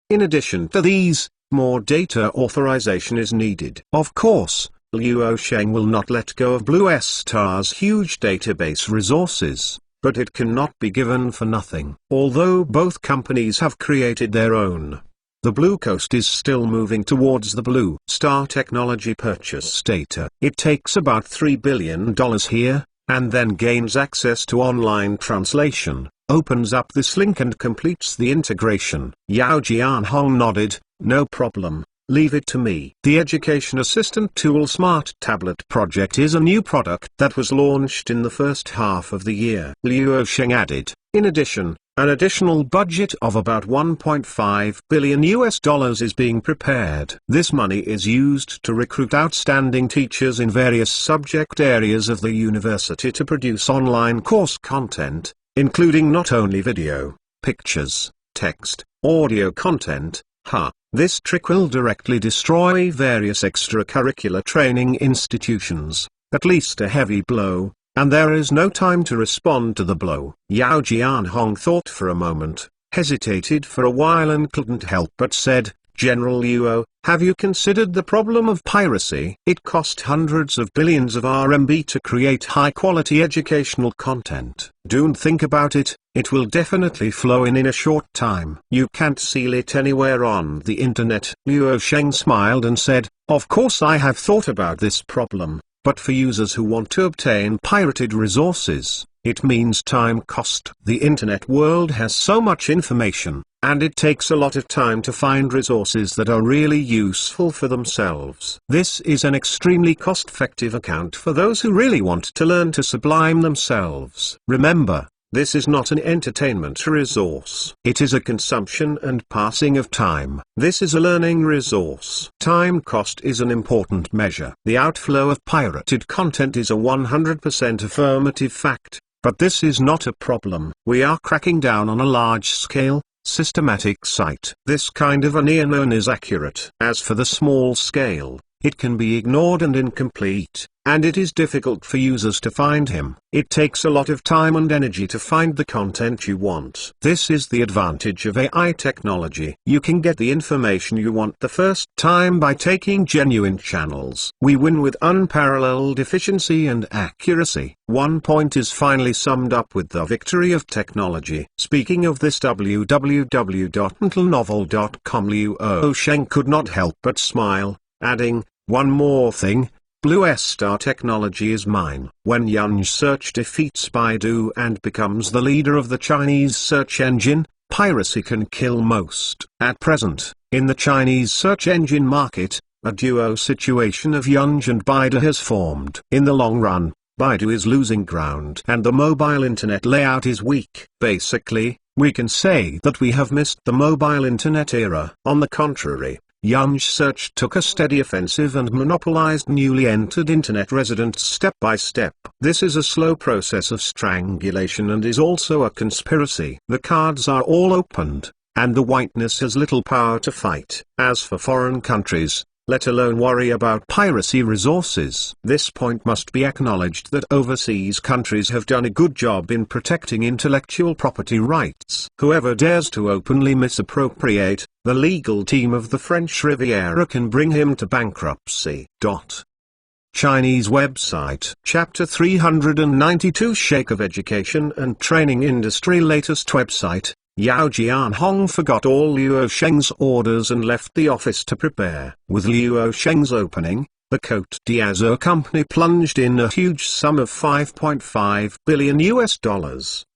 In addition to these, more data authorization is needed. Of course, Luo Sheng will not let go of Blue Star's huge database resources, but it cannot be given for nothing. Although both companies have created their own, the Blue Coast is still moving towards the Blue Star technology purchase data. It takes about $3 billion here, and then gains access to online translation, opens up this link and completes the integration. Yao Jianhong nodded, "No problem. Leave it to me." The Education Assistant Tool Smart Tablet project is a new product that was launched in the first half of the year. Luo Sheng added, "In addition, an additional budget of about $1.5 billion is being prepared. This money is used to recruit outstanding teachers in various subject areas of the university to produce online course content, including not only video, pictures, text, audio content. This trick will directly destroy various extracurricular training institutions, at least a heavy blow, and there is no time to respond to the blow." Yao Jianhong thought for a moment, hesitated for a while and couldn't help but said, "General Luo, have you considered the problem of piracy? It cost hundreds of billions of RMB to create high-quality educational content. Don't think about it, it will definitely flow in a short time. You can't seal it anywhere on the internet." Luo Sheng smiled and said, "Of course I have thought about this problem, but for users who want to obtain pirated resources, it means time cost. The internet world has so much information, and it takes a lot of time to find resources that are really useful for themselves. This is an extremely cost-effective account for those who really want to learn to sublime themselves. Remember, this is not an entertainment resource. It is a consumption and passing of time. This is a learning resource. Time cost is an important measure. The outflow of pirated content is a 100% affirmative fact, but this is not a problem. We are cracking down on a large-scale, systematic site. This kind of unknown is accurate. As for the small scale, it can be ignored and incomplete. and it is difficult for users to find him. It takes a lot of time and energy to find the content you want. This is the advantage of AI technology. You can get the information you want the first time by taking genuine channels. We win with unparalleled efficiency and accuracy. One point is finally summed up with the victory of technology. Speaking of this www.intelnovel.com, Luo Sheng could not help but smile, adding, "One more thing. Blue Star technology is mine." When Yunj Search defeats Baidu and becomes the leader of the Chinese search engine, piracy can kill most. At present, in the Chinese search engine market, a duo situation of Yunj and Baidu has formed. In the long run, Baidu is losing ground and the mobile internet layout is weak. Basically, we can say that we have missed the mobile internet era. On the contrary, Yunj Search took a steady offensive and monopolized newly entered internet residents step by step. This is a slow process of strangulation and is also a conspiracy. The cards are all opened, and the whiteness has little power to fight. As for foreign countries, let alone worry about piracy resources. This point must be acknowledged that overseas countries have done a good job in protecting intellectual property rights. Whoever dares to openly misappropriate, the legal team of the French Riviera can bring him to bankruptcy. Chinese website. Chapter 392 Sheikh of Education and Training Industry. Latest website. Yao Jianhong forgot all Luo Sheng's orders and left the office to prepare. With Luo Sheng's opening, the Cote d'Azur company plunged in a huge sum of $5.5 billion,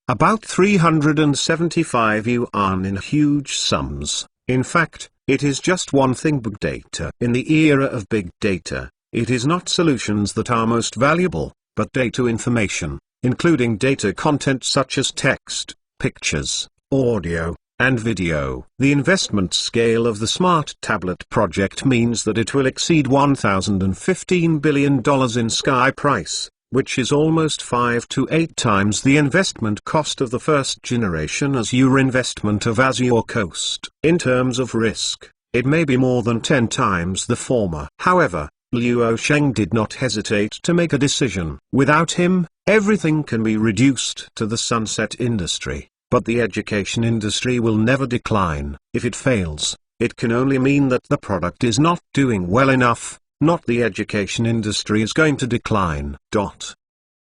about 375 yuan in huge sums. In fact, it is just one thing: big data. In the era of big data, it is not solutions that are most valuable, but data information, including data content such as text, pictures, audio, and video. The investment scale of the Smart Tablet project means that it will exceed $1,015 billion in sky price, which is almost 5 to 8 times the investment cost of the first generation Azure investment of Azure Coast. In terms of risk, it may be more than 10 times the former. However, Luo Sheng did not hesitate to make a decision. Without him, everything can be reduced to the sunset industry. But the education industry will never decline. If it fails, it can only mean that the product is not doing well enough, not the education industry is going to decline.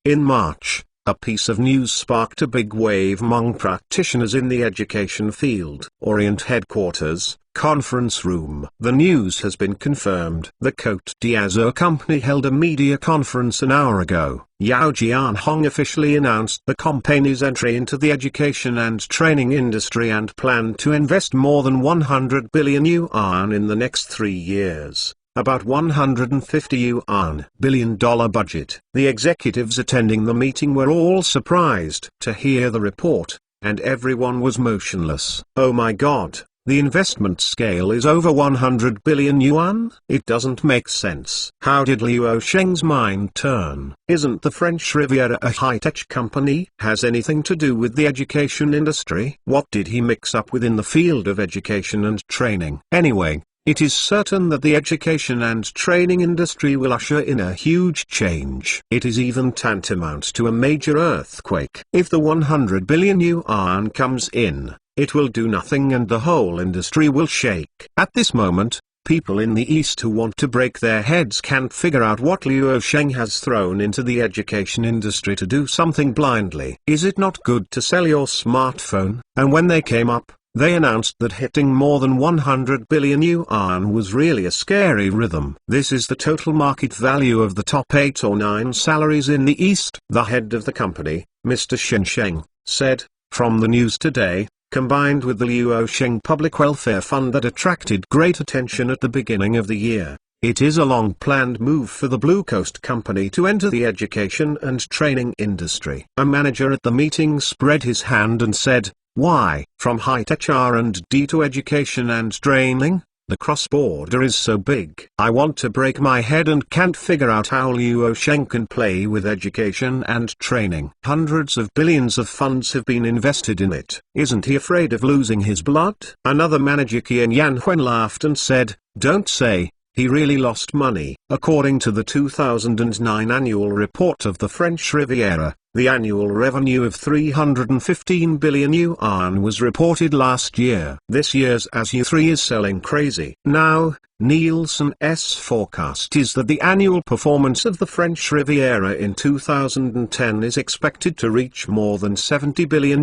In March, a piece of news sparked a big wave among practitioners in the education field. Orient headquarters, conference room. The news has been confirmed. The Cote d'Azur company held a media conference an hour ago. Yao Jianhong officially announced the company's entry into the education and training industry and planned to invest more than 100 billion yuan in the next 3 years. About 150 yuan billion-dollar budget. The executives attending the meeting were all surprised to hear the report, and everyone was motionless. Oh my God, the investment scale is over 100 billion yuan? It doesn't make sense. How did Luo Sheng's mind turn? Isn't the French Riviera a high-tech company? Has anything to do with the education industry? What did he mix up within the field of education and training? Anyway, it is certain that the education and training industry will usher in a huge change. It is even tantamount to a major earthquake. If the 100 billion yuan comes in, it will do nothing and the whole industry will shake. At this moment, people in the East who want to break their heads can't figure out what Luo Sheng has thrown into the education industry to do something blindly. Is it not good to sell your smartphone? And when they came up, they announced that hitting more than 100 billion yuan was really a scary rhythm. This is the total market value of the top 8 or 9 salaries in the East. The head of the company, Mr. Shen Sheng, said, from the news today, combined with the Luo Sheng Public Welfare Fund that attracted great attention at the beginning of the year, it is a long-planned move for the Blue Coast Company to enter the education and training industry. A manager at the meeting spread his hand and said, why? From high-tech R&D to education and training, the cross-border is so big. I want to break my head and can't figure out how Luo Sheng can play with education and training. Hundreds of billions of funds have been invested in it. Isn't he afraid of losing his blood? Another manager Qian Yanhuan laughed and said, don't say, He really lost money. According to the 2009 annual report of the French Riviera, the annual revenue of 315 billion yuan was reported last year. This year's ASU3 is selling crazy. Now, Nielsen's forecast is that the annual performance of the French Riviera in 2010 is expected to reach more than $70 billion,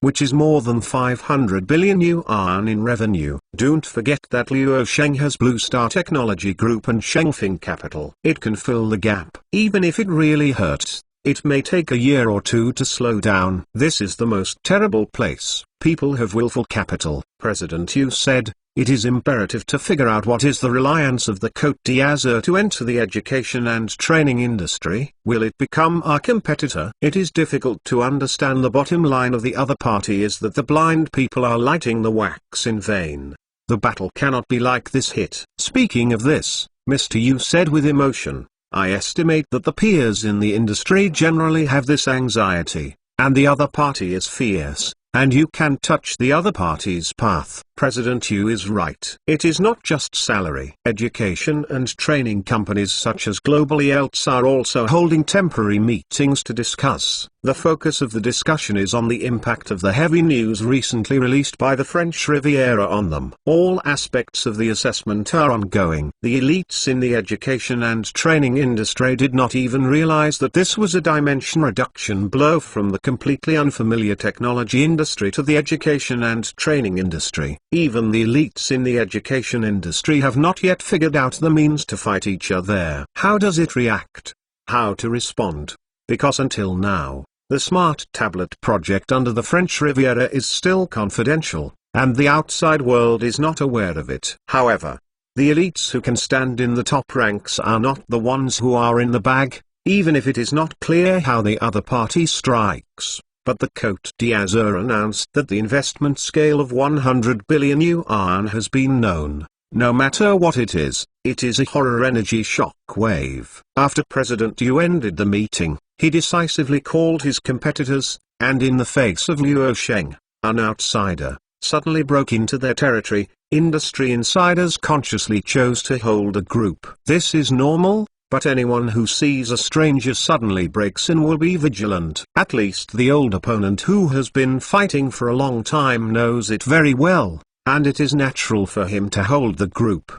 which is more than 500 billion yuan in revenue. Don't forget that Luosheng has Blue Star Technology Group and Shengfeng Capital. It can fill the gap. Even if it really hurts, it may take a year or two to slow down. This is the most terrible place. People have willful capital. President Yu said, "It is imperative to figure out what is the reliance of the Côte d'Azur to enter the education and training industry. Will it become our competitor?" It is difficult to understand. The bottom line of the other party is that the blind people are lighting the wax in vain. The battle cannot be like this hit. Speaking of this, Mr. Yu said with emotion, "I estimate that the peers in the industry generally have this anxiety, and the other party is fierce, and you can touch the other party's path." President Yu is right. It is not just salary. Education and training companies such as Global ELTS are also holding temporary meetings to discuss. The focus of the discussion is on the impact of the heavy news recently released by the French Riviera on them. All aspects of the assessment are ongoing. The elites in the education and training industry did not even realize that this was a dimension reduction blow from the completely unfamiliar technology industry to the education and training industry. Even the elites in the education industry have not yet figured out the means to fight each other. How does it react? How to respond? Because until now, the Smart Tablet project under the French Riviera is still confidential, and the outside world is not aware of it. However, the elites who can stand in the top ranks are not the ones who are in the bag, even if it is not clear how the other party strikes. But the Côte d'Azur announced that the investment scale of 100 billion yuan has been known. No matter what it is a horror energy shock wave. After President Yu ended the meeting, he decisively called his competitors, and in the face of Luosheng, an outsider, suddenly broke into their territory. Industry insiders consciously chose to hold a group. This is normal. But anyone who sees a stranger suddenly breaks in will be vigilant. At least the old opponent who has been fighting for a long time knows it very well, and it is natural for him to hold the group.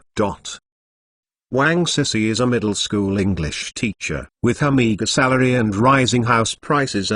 Wang Sisi is a middle school English teacher. With her meager salary and rising house prices,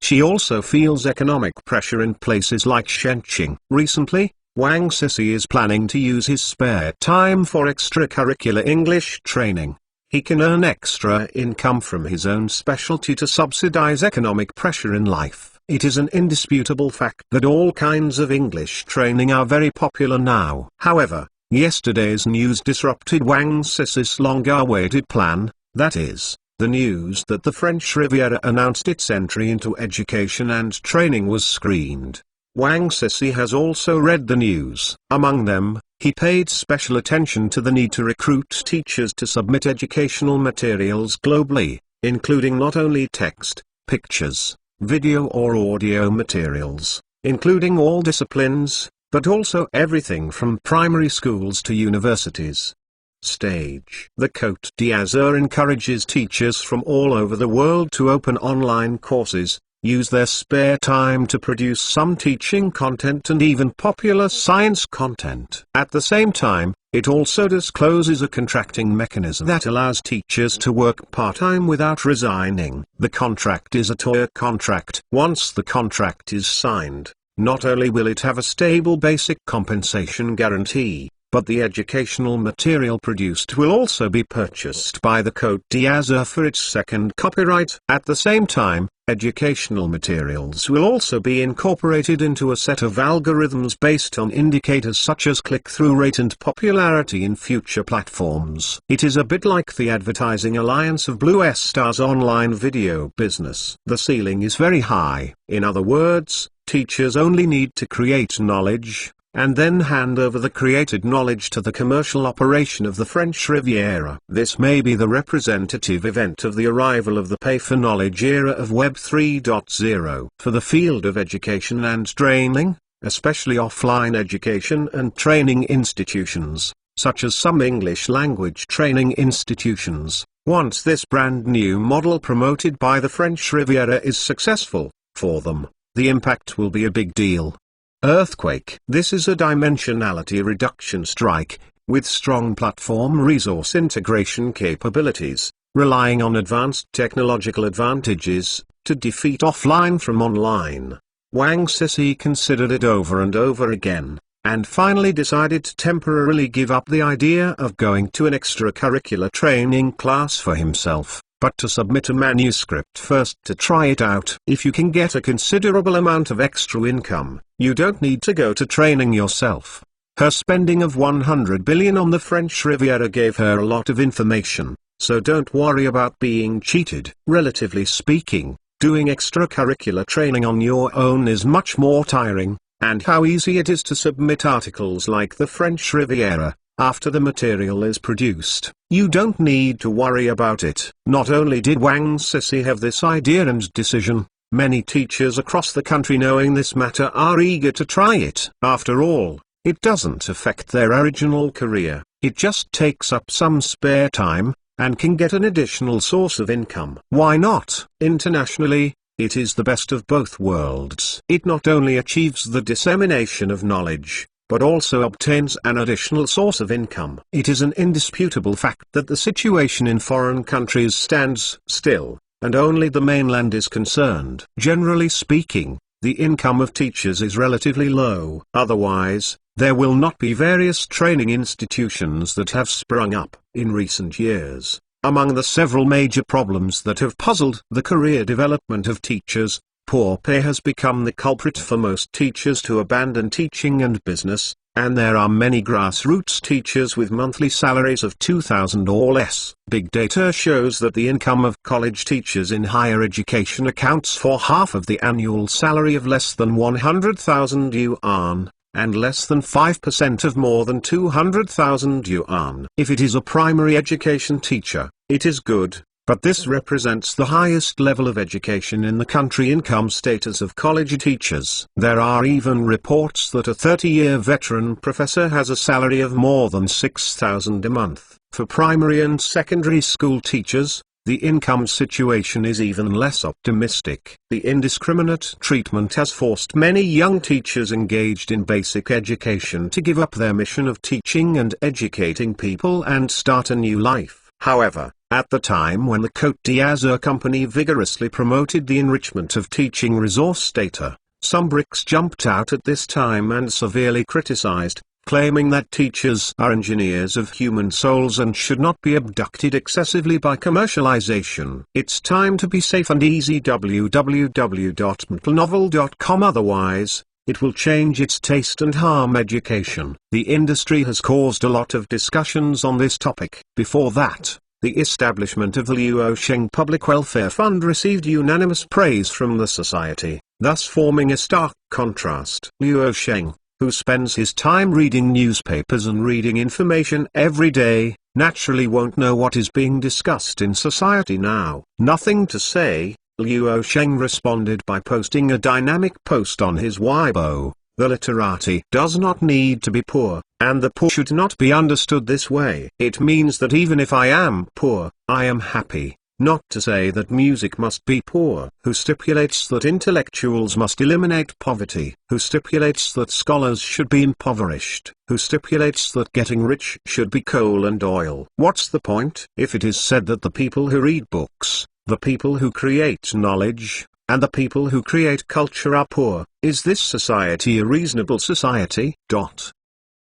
she also feels economic pressure in places like Shenzhen. Recently, Wang Sisi is planning to use his spare time for extracurricular English training. He can earn extra income from his own specialty to subsidize economic pressure in life. It is an indisputable fact that all kinds of English training are very popular now. However, yesterday's news disrupted Wang Sisi's long-awaited plan, that is, the news that the French Riviera announced its entry into education and training was screened. Wang Sisi has also read the news. Among them, he paid special attention to the need to recruit teachers to submit educational materials globally, including not only text, pictures, video or audio materials, including all disciplines, but also everything from primary schools to universities. The Côte d'Azur encourages teachers from all over the world to open online courses, use their spare time to produce some teaching content and even popular science content. At the same time, it also discloses a contracting mechanism that allows teachers to work part-time without resigning. The contract is a two-year contract. Once the contract is signed, not only will it have a stable basic compensation guarantee, but the educational material produced will also be purchased by the Côte d'Azur for its second copyright. At the same time, educational materials will also be incorporated into a set of algorithms based on indicators such as click-through rate and popularity in future platforms. It is a bit like the advertising alliance of Blue Star's online video business. The ceiling is very high. In other words, teachers only need to create knowledge, and then hand over the created knowledge to the commercial operation of the French Riviera. This may be the representative event of the arrival of the pay-for-knowledge era of Web 3.0. For the field of education and training, especially offline education and training institutions, such as some English language training institutions. Once this brand new model promoted by the French Riviera is successful, for them, the impact will be a big deal. Earthquake. This is a dimensionality reduction strike, with strong platform resource integration capabilities, relying on advanced technological advantages, to defeat offline from online. Wang Sisi considered it over and over again, and finally decided to temporarily give up the idea of going to an extracurricular training class for himself, but to submit a manuscript first to try it out. If you can get a considerable amount of extra income, you don't need to go to training yourself. Her spending of 100 billion on the French Riviera gave her a lot of information, so don't worry about being cheated. Relatively speaking, doing extracurricular training on your own is much more tiring, and how easy it is to submit articles like the French Riviera, after the material is produced. You don't need to worry about it. Not only did Wang Sisi have this idea and decision, many teachers across the country knowing this matter are eager to try it. After all, it doesn't affect their original career, it just takes up some spare time, and can get an additional source of income. Why not? Internationally, it is the best of both worlds. It not only achieves the dissemination of knowledge, but also obtains an additional source of income. It is an indisputable fact that the situation in foreign countries stands still, and only the mainland is concerned. Generally speaking, the income of teachers is relatively low. Otherwise, there will not be various training institutions that have sprung up in recent years. Among the several major problems that have puzzled the career development of teachers, poor pay has become the culprit for most teachers to abandon teaching and business, and there are many grassroots teachers with monthly salaries of 2,000 or less. Big data shows that the income of college teachers in higher education accounts for half of the annual salary of less than 100,000 yuan, and less than 5% of more than 200,000 yuan. If it is a primary education teacher, it is good, but this represents the highest level of education in the country income status of college teachers. There are even reports that a 30-year veteran professor has a salary of more than 6,000 a month. For primary and secondary school teachers, the income situation is even less optimistic. The indiscriminate treatment has forced many young teachers engaged in basic education to give up their mission of teaching and educating people and start a new life. However, at the time when the Côte d'Azur company vigorously promoted the enrichment of teaching resource data, some bricks jumped out at this time and severely criticized, claiming that teachers are engineers of human souls and should not be abducted excessively by commercialization. It's time to be safe and easy. www.mtlnovel.com. Otherwise, it will change its taste and harm education. The industry has caused a lot of discussions on this topic. Before that, the establishment of the Luo Sheng Public Welfare Fund received unanimous praise from the society, thus forming a stark contrast. Luo Sheng, who spends his time reading newspapers and reading information every day, naturally won't know what is being discussed in society now. Nothing to say, Luo Sheng responded by posting a dynamic post on his Weibo. The literati does not need to be poor, and the poor should not be understood this way. It means that even if I am poor, I am happy. Not to say that music must be poor. Who stipulates that intellectuals must eliminate poverty? Who stipulates that scholars should be impoverished? Who stipulates that getting rich should be coal and oil? What's the point? If it is said that the people who read books, the people who create knowledge, and the people who create culture are poor, is this society a reasonable society?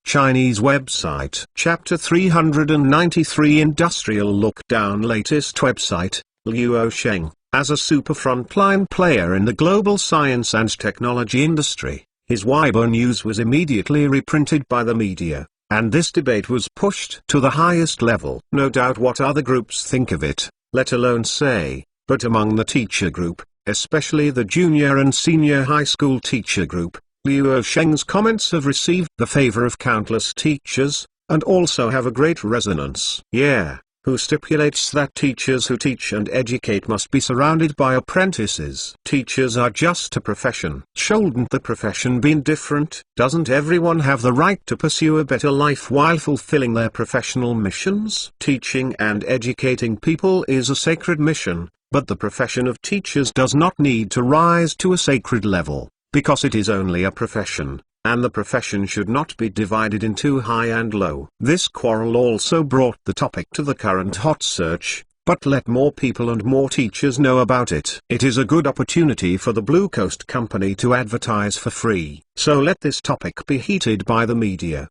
Chinese website. Chapter 393 Industrial Lookdown. Latest website, Luo Sheng. As a super frontline player in the global science and technology industry, his Weibo news was immediately reprinted by the media, and this debate was pushed to the highest level. No doubt what other groups think of it, let alone say, but among the teacher group, especially the junior and senior high school teacher group, Luo Sheng's comments have received the favor of countless teachers, and also have a great resonance. Yeah, who stipulates that teachers who teach and educate must be surrounded by apprentices. Teachers are just a profession. Shouldn't the profession be different? Doesn't everyone have the right to pursue a better life while fulfilling their professional missions? Teaching and educating people is a sacred mission, but the profession of teachers does not need to rise to a sacred level, because it is only a profession, and the profession should not be divided into high and low. This quarrel also brought the topic to the current hot search, but let more people and more teachers know about it. It is a good opportunity for the Blue Coast Company to advertise for free, so let this topic be heated by the media.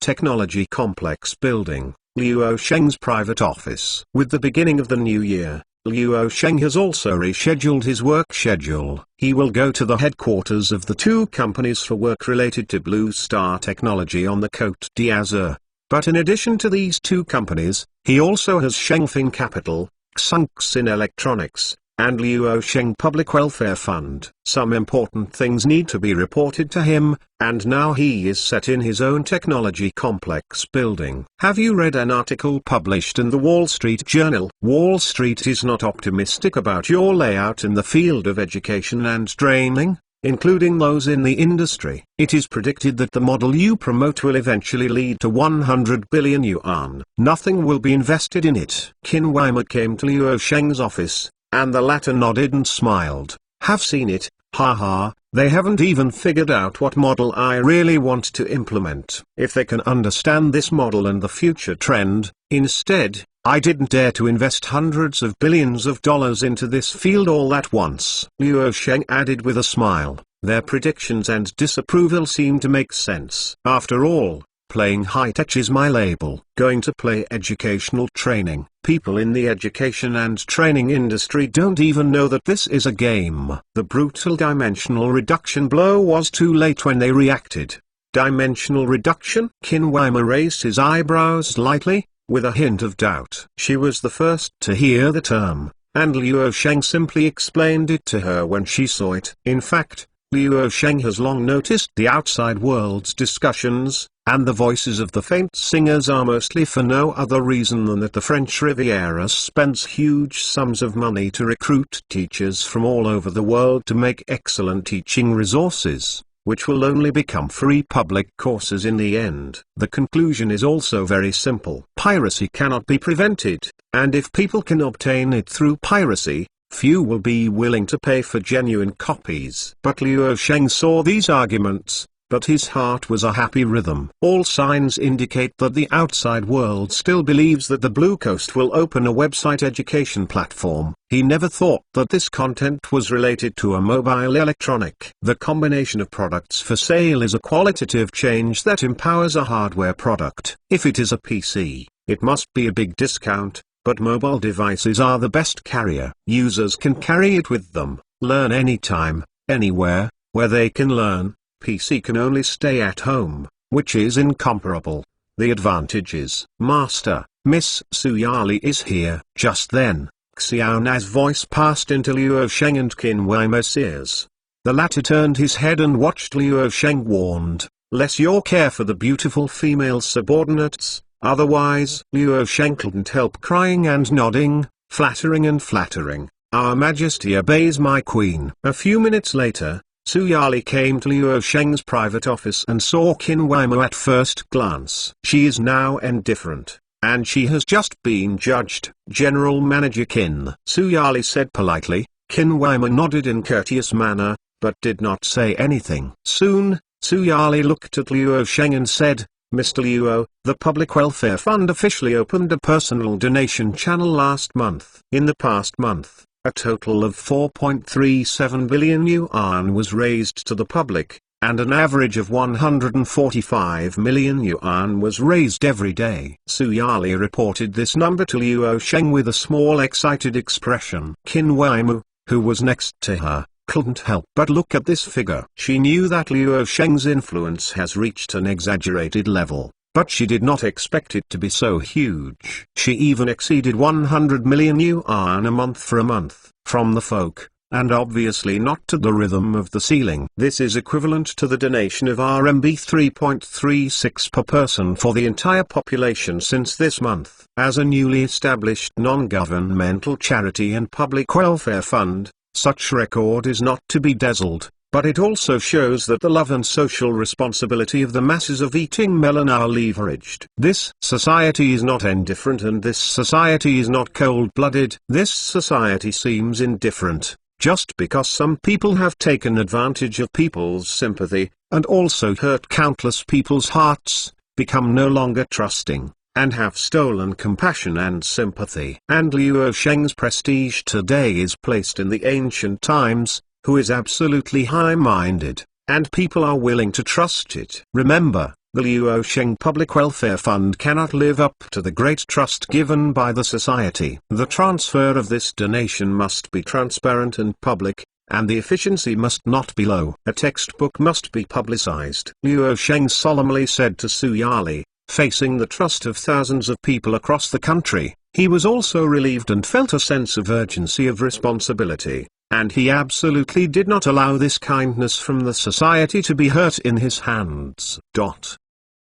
Technology Complex Building, Luo Sheng's private office. With the beginning of the new year, Luo Sheng has also rescheduled his work schedule. He will go to the headquarters of the two companies for work related to Blue Star Technology on the Côte d'Azur. But in addition to these two companies, he also has Shengfin Capital, Xunxin Electronics, and Luo Sheng Public Welfare Fund. Some important things need to be reported to him, and now he is set in his own technology complex building. Have you read an article published in the Wall Street Journal? Wall Street is not optimistic about your layout in the field of education and training, including those in the industry. It is predicted that the model you promote will eventually lead to 100 billion yuan. Nothing will be invested in it. Qin Weimer came to Luo Sheng's office, and the latter nodded and smiled. Have seen it, haha, they haven't even figured out what model I really want to implement. If they can understand this model and the future trend, instead, I didn't dare to invest hundreds of billions of dollars into this field all at once. Luo Sheng added with a smile, their predictions and disapproval seem to make sense. After all, playing high-tech is my label. Going to play educational training. People in the education and training industry don't even know that this is a game. The brutal dimensional reduction blow was too late when they reacted. Dimensional reduction? Qin Weimer raised his eyebrows slightly, with a hint of doubt. She was the first to hear the term, and Luo Sheng simply explained it to her when she saw it. In fact, Luo Sheng has long noticed the outside world's discussions, and the voices of the faint singers are mostly for no other reason than that the French Riviera spends huge sums of money to recruit teachers from all over the world to make excellent teaching resources, which will only become free public courses in the end. The conclusion is also very simple. Piracy cannot be prevented, and if people can obtain it through piracy, few will be willing to pay for genuine copies. But Luo Sheng saw these arguments, but his heart was a happy rhythm. All signs indicate that the outside world still believes that the Blue Coast will open a website education platform. He never thought that this content was related to a mobile electronic. The combination of products for sale is a qualitative change that empowers a hardware product. If it is a PC, it must be a big discount, but mobile devices are the best carrier. Users can carry it with them, learn anytime, anywhere, where they can learn. PC can only stay at home, which is incomparable. The advantage is, Master, Miss Suyali is here. Just then, Xiaona's voice passed into Luo Sheng and Qin Weimer's ears. The latter turned his head and watched Luo Sheng warned, less your care for the beautiful female subordinates, otherwise. Luo Sheng couldn't help crying and nodding, flattering and flattering. Our Majesty obeys my queen. A few minutes later, Suyali came to Luo Sheng's private office and saw Qin Weimer at first glance. She is now indifferent, and she has just been judged. General Manager Qin Suyali said politely. Qin Weimer nodded in courteous manner, but did not say anything. Soon, Suyali looked at Luo Sheng and said, Mr. Luo, the Public Welfare Fund officially opened a personal donation channel last month. In the past month, a total of 4.37 billion yuan was raised to the public, and an average of 145 million yuan was raised every day. Suyali reported this number to Luo Sheng with a small excited expression. Qin Weimer, who was next to her, couldn't help but look at this figure. She knew that Luo Sheng's influence has reached an exaggerated level, but she did not expect it to be so huge. She even exceeded 100 million yuan a month for a month. From the folk, and obviously not to the rhythm of the ceiling. This is equivalent to the donation of RMB 3.36 per person for the entire population since this month. As a newly established non-governmental charity and public welfare fund, such record is not to be dazzled, but it also shows that the love and social responsibility of the masses of eating melon are leveraged. This society is not indifferent, and this society is not cold-blooded. This society seems indifferent, just because some people have taken advantage of people's sympathy, and also hurt countless people's hearts, become no longer trusting, and have stolen compassion and sympathy. And Liu Sheng's prestige today is placed in the ancient times, who is absolutely high-minded, and people are willing to trust it. Remember, the Liu Sheng Public Welfare Fund cannot live up to the great trust given by the society. The transfer of this donation must be transparent and public, and the efficiency must not be low. A textbook must be publicized. Liu Sheng solemnly said to Su Yali, facing the trust of thousands of people across the country. He was also relieved and felt a sense of urgency of responsibility, and he absolutely did not allow this kindness from the society to be hurt in his hands.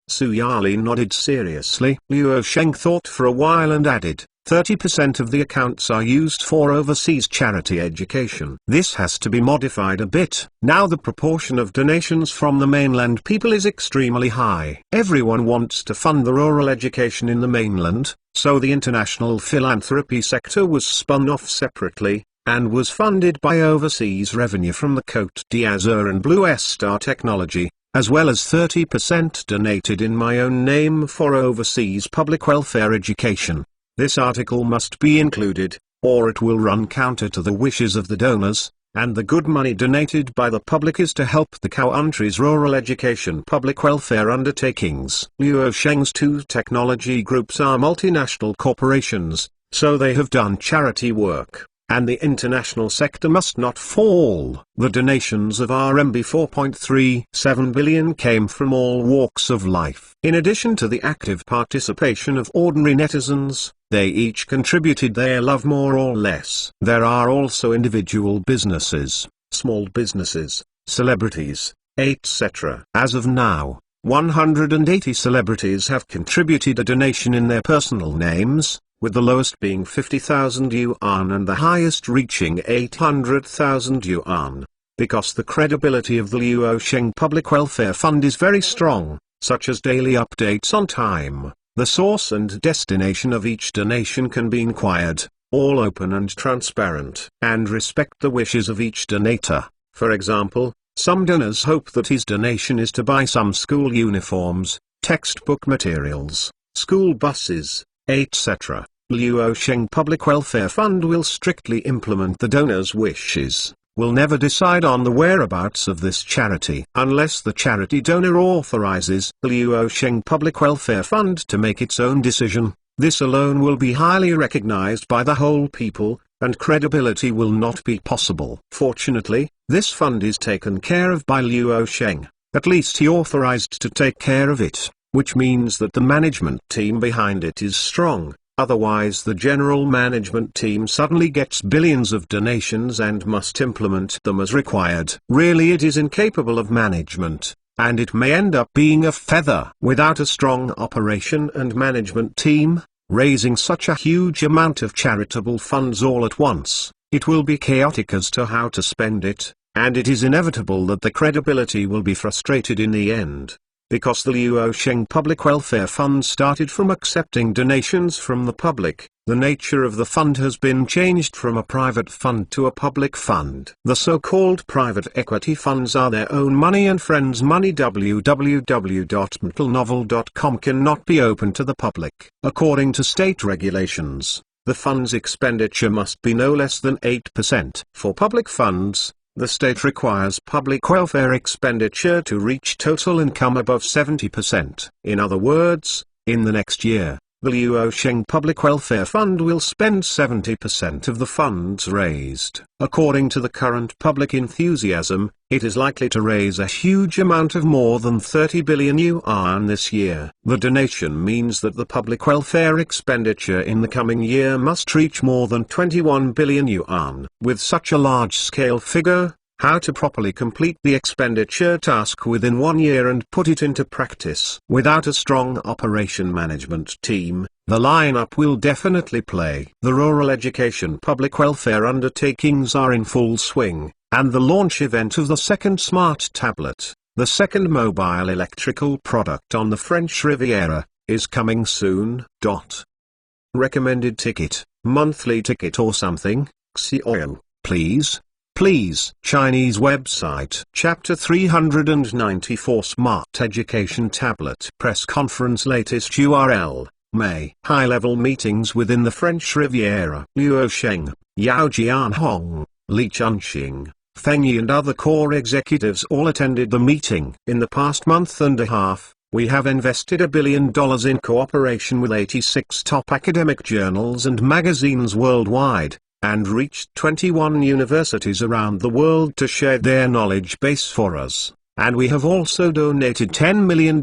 Su Yali nodded seriously. Liu Sheng thought for a while and added, 30% of the accounts are used for overseas charity education. This has to be modified a bit. Now the proportion of donations from the mainland people is extremely high. Everyone wants to fund the rural education in the mainland, so the international philanthropy sector was spun off separately, and was funded by overseas revenue from the Côte d'Azur and Blue Star Technology, as well as 30% donated in my own name for overseas public welfare education. This article must be included, or it will run counter to the wishes of the donors, and the good money donated by the public is to help the country's rural education public welfare undertakings. Liu Sheng's two technology groups are multinational corporations, so they have done charity work, and the international sector must not fall. The donations of RMB 4.37 billion came from all walks of life. In addition to the active participation of ordinary netizens, they each contributed their love more or less. There are also individual businesses, small businesses, celebrities, etc. As of now, 180 celebrities have contributed a donation in their personal names, with the lowest being 50,000 yuan and the highest reaching 800,000 yuan. Because the credibility of the Liu Sheng Public Welfare Fund is very strong, such as daily updates on time, the source and destination of each donation can be inquired, all open and transparent, and respect the wishes of each donator. For example, some donors hope that his donation is to buy some school uniforms, textbook materials, school buses, etc. Liu Sheng Public Welfare Fund will strictly implement the donor's wishes, will never decide on the whereabouts of this charity unless the charity donor authorizes the Liu Sheng Public Welfare Fund to make its own decision. This alone will be highly recognized by the whole people, and credibility will not be possible. Fortunately, this fund is taken care of by Liu Sheng. At least he authorized to take care of it, which means that the management team behind it is strong. Otherwise the general management team suddenly gets billions of donations and must implement them as required. Really it is incapable of management, and it may end up being a feather. Without a strong operation and management team, raising such a huge amount of charitable funds all at once, it will be chaotic as to how to spend it, and it is inevitable that the credibility will be frustrated in the end. Because the Liu Sheng Public Welfare Fund started from accepting donations from the public, the nature of the fund has been changed from a private fund to a public fund. The so-called private equity funds are their own money and friends' money. www.mtlnovel.com cannot be open to the public. According to state regulations, the fund's expenditure must be no less than 8%. For public funds, the state requires public welfare expenditure to reach total income above 70%. In other words, in the next year, The Luo Sheng Public Welfare Fund will spend 70% of the funds raised. According to the current public enthusiasm, it is likely to raise a huge amount of more than 30 billion yuan this year. The donation means that the public welfare expenditure in the coming year must reach more than 21 billion yuan. With such a large-scale figure, how to properly complete the expenditure task within 1 year and put it into practice? Without a strong operation management team, the lineup will definitely play. The rural education public welfare undertakings are in full swing, and the launch event of the second smart tablet, the second mobile electrical product on the French Riviera, is coming soon. Recommended ticket, monthly ticket or something, Xiaoyan, please. Please. Chinese website. Chapter 394 Smart Education Tablet Press Conference Latest URL, May. High-level meetings within the French Riviera. Luo Sheng, Yao Jianhong, Li Chunxing, Feng Yi and other core executives all attended the meeting. In the past month and a half, we have invested $1 billion in cooperation with 86 top academic journals and magazines worldwide, and reached 21 universities around the world to share their knowledge base for us. And we have also donated $10 million.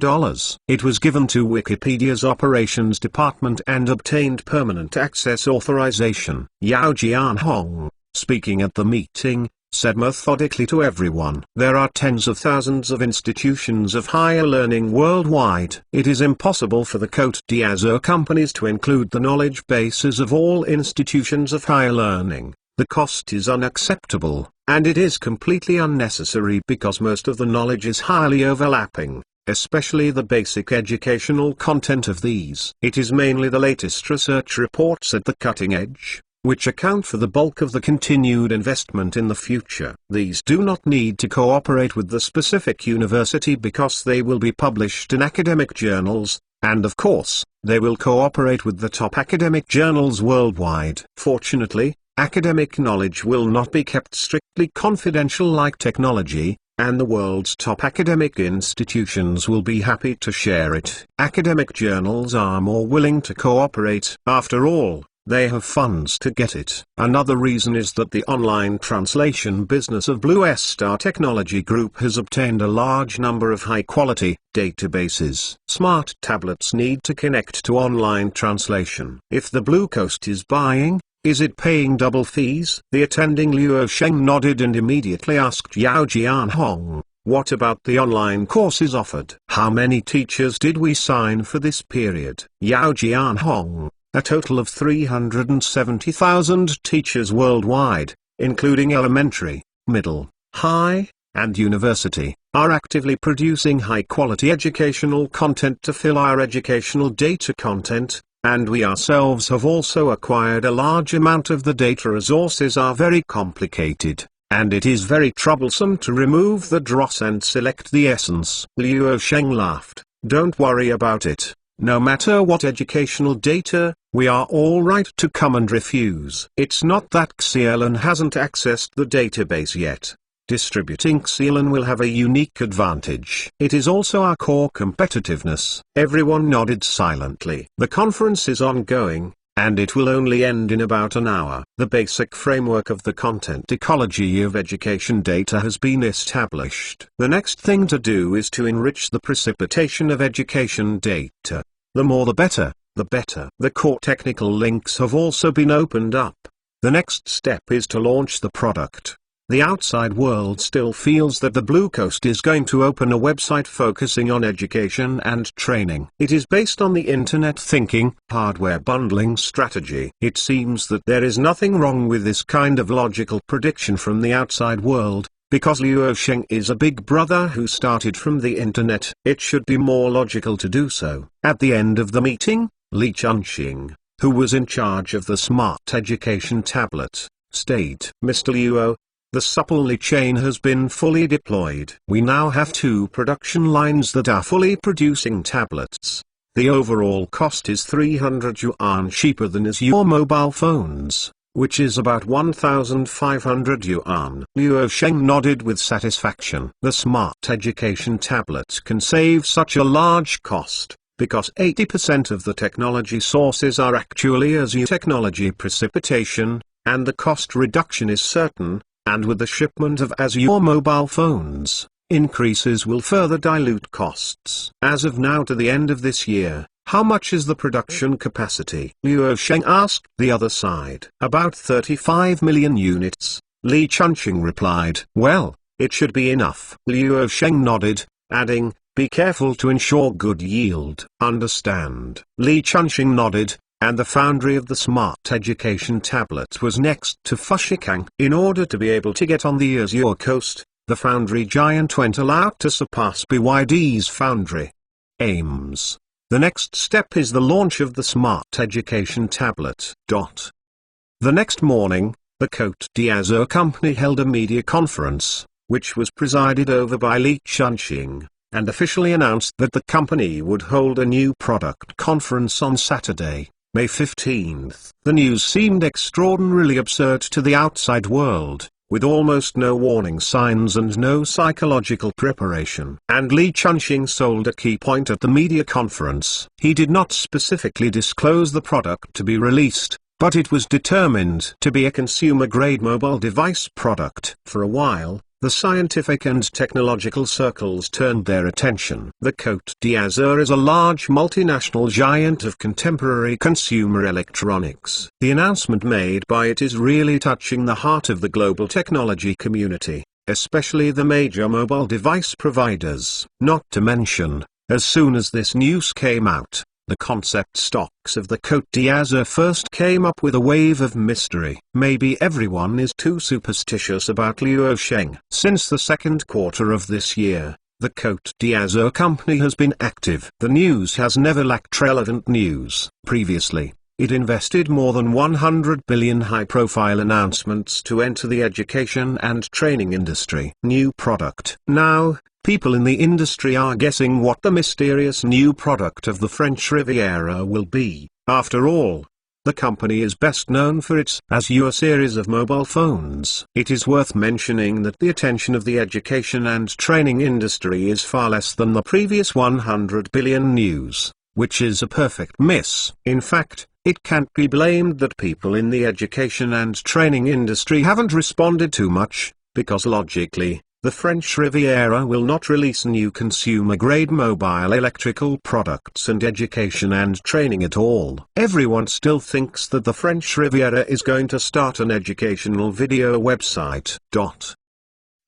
It was given to Wikipedia's operations department and obtained permanent access authorization. Yao Jianhong, speaking at the meeting, said methodically to everyone, there are tens of thousands of institutions of higher learning worldwide. It is impossible for the Côte d'Azur companies to include the knowledge bases of all institutions of higher learning. The cost is unacceptable, and it is completely unnecessary because most of the knowledge is highly overlapping, especially the basic educational content of these. It is mainly the latest research reports at the cutting edge, which account for the bulk of the continued investment in the future. These do not need to cooperate with the specific university because they will be published in academic journals, and of course, they will cooperate with the top academic journals worldwide. Fortunately, academic knowledge will not be kept strictly confidential like technology, and the world's top academic institutions will be happy to share it. Academic journals are more willing to cooperate. After all, they have funds to get it. Another reason is that the online translation business of Blue Star Technology Group has obtained a large number of high-quality databases. Smart tablets need to connect to online translation. If the Blue Coast is buying, is it paying double fees? The attending Luo Sheng nodded and immediately asked Yao Jianhong, what about the online courses offered? How many teachers did we sign for this period? Yao Jianhong, a total of 370,000 teachers worldwide, including elementary, middle, high, and university, are actively producing high-quality educational content to fill our educational data content, and we ourselves have also acquired a large amount of the data. Resources are very complicated, and it is very troublesome to remove the dross and select the essence. Luo Sheng laughed. Don't worry about it. No matter what educational data, we are all right to come and refuse. It's not that Xiaolan hasn't accessed the database yet. Distributing Xiaolan will have a unique advantage. It is also our core competitiveness. Everyone nodded silently. The conference is ongoing, and it will only end in about an hour. The basic framework of the content ecology of education data has been established. The next thing to do is to enrich the precipitation of education data. The more the better, the better. The core technical links have also been opened up. The next step is to launch the product. The outside world still feels that the Blue Coast is going to open a website focusing on education and training. It is based on the Internet thinking, hardware bundling strategy. It seems that there is nothing wrong with this kind of logical prediction from the outside world, because Luo Sheng is a big brother who started from the Internet. It should be more logical to do so. At the end of the meeting, Li Chunxing, who was in charge of the smart education tablet, stayed. Mr. Luo, the supply chain has been fully deployed. We now have 2 production lines that are fully producing tablets. The overall cost is 300 yuan cheaper than is your mobile phones, which is about 1,500 yuan. Luo Sheng nodded with satisfaction. The smart education tablet can save such a large cost, because 80% of the technology sources are actually Azure technology precipitation, and the cost reduction is certain, and with the shipment of Azure mobile phones, increases will further dilute costs. As of now to the end of this year, how much is the production capacity? Luo Sheng asked the other side. About 35 million units, Li Chunqing replied. Well, it should be enough. Luo Sheng nodded, adding, be careful to ensure good yield. Understand. Li Chunqing nodded, and the foundry of the smart education tablet was next to Fushikang. In order to be able to get on the Azure coast, the foundry giant went all out to surpass BYD's foundry. Aims. The next step is the launch of the smart education tablet. The next morning, the Côte d'Azur company held a media conference, which was presided over by Li Chunqing, and officially announced that the company would hold a new product conference on Saturday, May 15th. The news seemed extraordinarily absurd to the outside world, with almost no warning signs and no psychological preparation. And Li Chunqing sold a key point at the media conference. He did not specifically disclose the product to be released, but it was determined to be a consumer-grade mobile device product. For a while, the scientific and technological circles turned their attention. The Côte d'Azur is a large multinational giant of contemporary consumer electronics. The announcement made by it is really touching the heart of the global technology community, especially the major mobile device providers. Not to mention, as soon as this news came out, the concept stocks of the Côte d'Azur first came up with a wave of mystery. Maybe everyone is too superstitious about Luo Sheng. Since the second quarter of this year, the Côte d'Azur company has been active. The news has never lacked relevant news. Previously, it invested more than 100 billion high-profile announcements to enter the education and training industry. New product. Now, people in the industry are guessing what the mysterious new product of the French Riviera will be. After all, the company is best known for its Azure series of mobile phones. It is worth mentioning that the attention of the education and training industry is far less than the previous 100 billion news, which is a perfect miss. In fact, it can't be blamed that people in the education and training industry haven't responded too much, because logically, the French Riviera will not release new consumer-grade mobile electrical products and education and training at all. Everyone still thinks that the French Riviera is going to start an educational video website.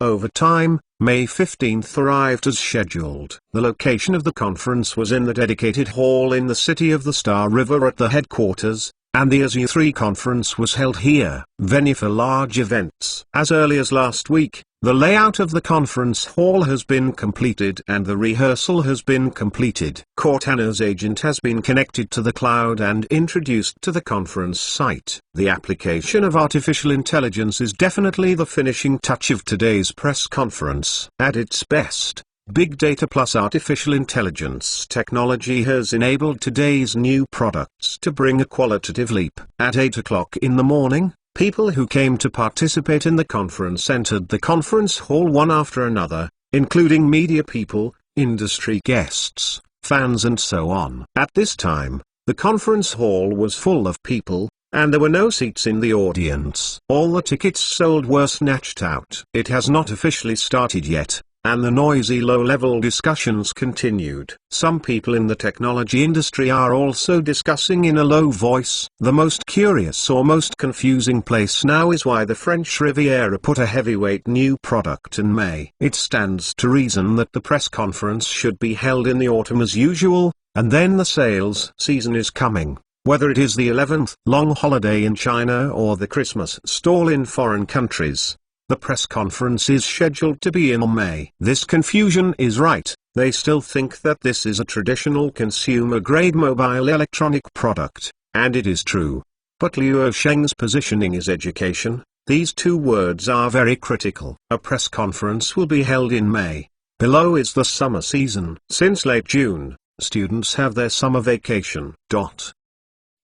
Over time, May 15th arrived as scheduled. The location of the conference was in the dedicated hall in the City of the Star River at the headquarters, and the Azure 3 conference was held here, venue for large events. As early as last week, the layout of the conference hall has been completed and the rehearsal has been completed. Cortana's agent has been connected to the cloud and introduced to the conference site. The application of artificial intelligence is definitely the finishing touch of today's press conference. At its best, big data plus artificial intelligence technology has enabled today's new products to bring a qualitative leap. At 8 o'clock in the morning, people who came to participate in the conference entered the conference hall one after another, including media people, industry guests, fans and so on. At this time, the conference hall was full of people, and there were no seats in the audience. All the tickets sold were snatched out. It has not officially started yet, and the noisy low-level discussions continued. Some people in the technology industry are also discussing in a low voice. The most curious or most confusing place now is why the French Riviera put a heavyweight new product in May. It stands to reason that the press conference should be held in the autumn as usual, and then the sales season is coming. Whether it is the 11th long holiday in China or the Christmas stall in foreign countries, the press conference is scheduled to be in May. This confusion is right. They still think that this is a traditional consumer-grade mobile electronic product, and it is true. But Luo Sheng's positioning is education. These two words are very critical. A press conference will be held in May. Below is the summer season. Since late June, students have their summer vacation.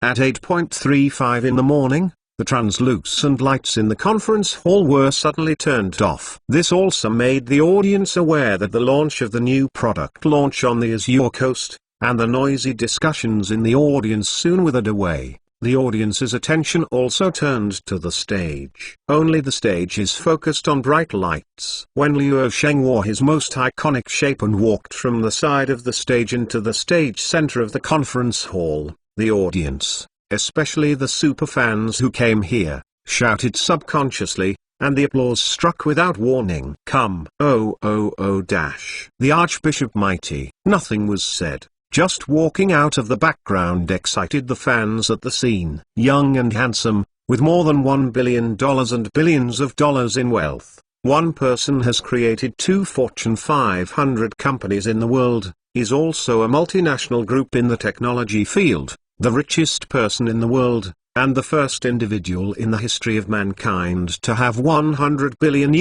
At 8:35 in the morning, the translucent lights in the conference hall were suddenly turned off. This also made the audience aware that the launch of the new product launch on the Azure coast, and the noisy discussions in the audience soon withered away. The audience's attention also turned to the stage. Only the stage is focused on bright lights. When Liu Sheng wore his most iconic shape and walked from the side of the stage into the stage center of the conference hall, the audience, especially the superfans who came here, shouted subconsciously, and the applause struck without warning. Come. The Archbishop Mighty. Nothing was said. Just walking out of the background excited the fans at the scene. Young and handsome, with more than $1 billion and billions of dollars in wealth, one person has created 2 Fortune 500 companies in the world, is also a multinational group in the technology field, the richest person in the world, and the first individual in the history of mankind to have $100 billion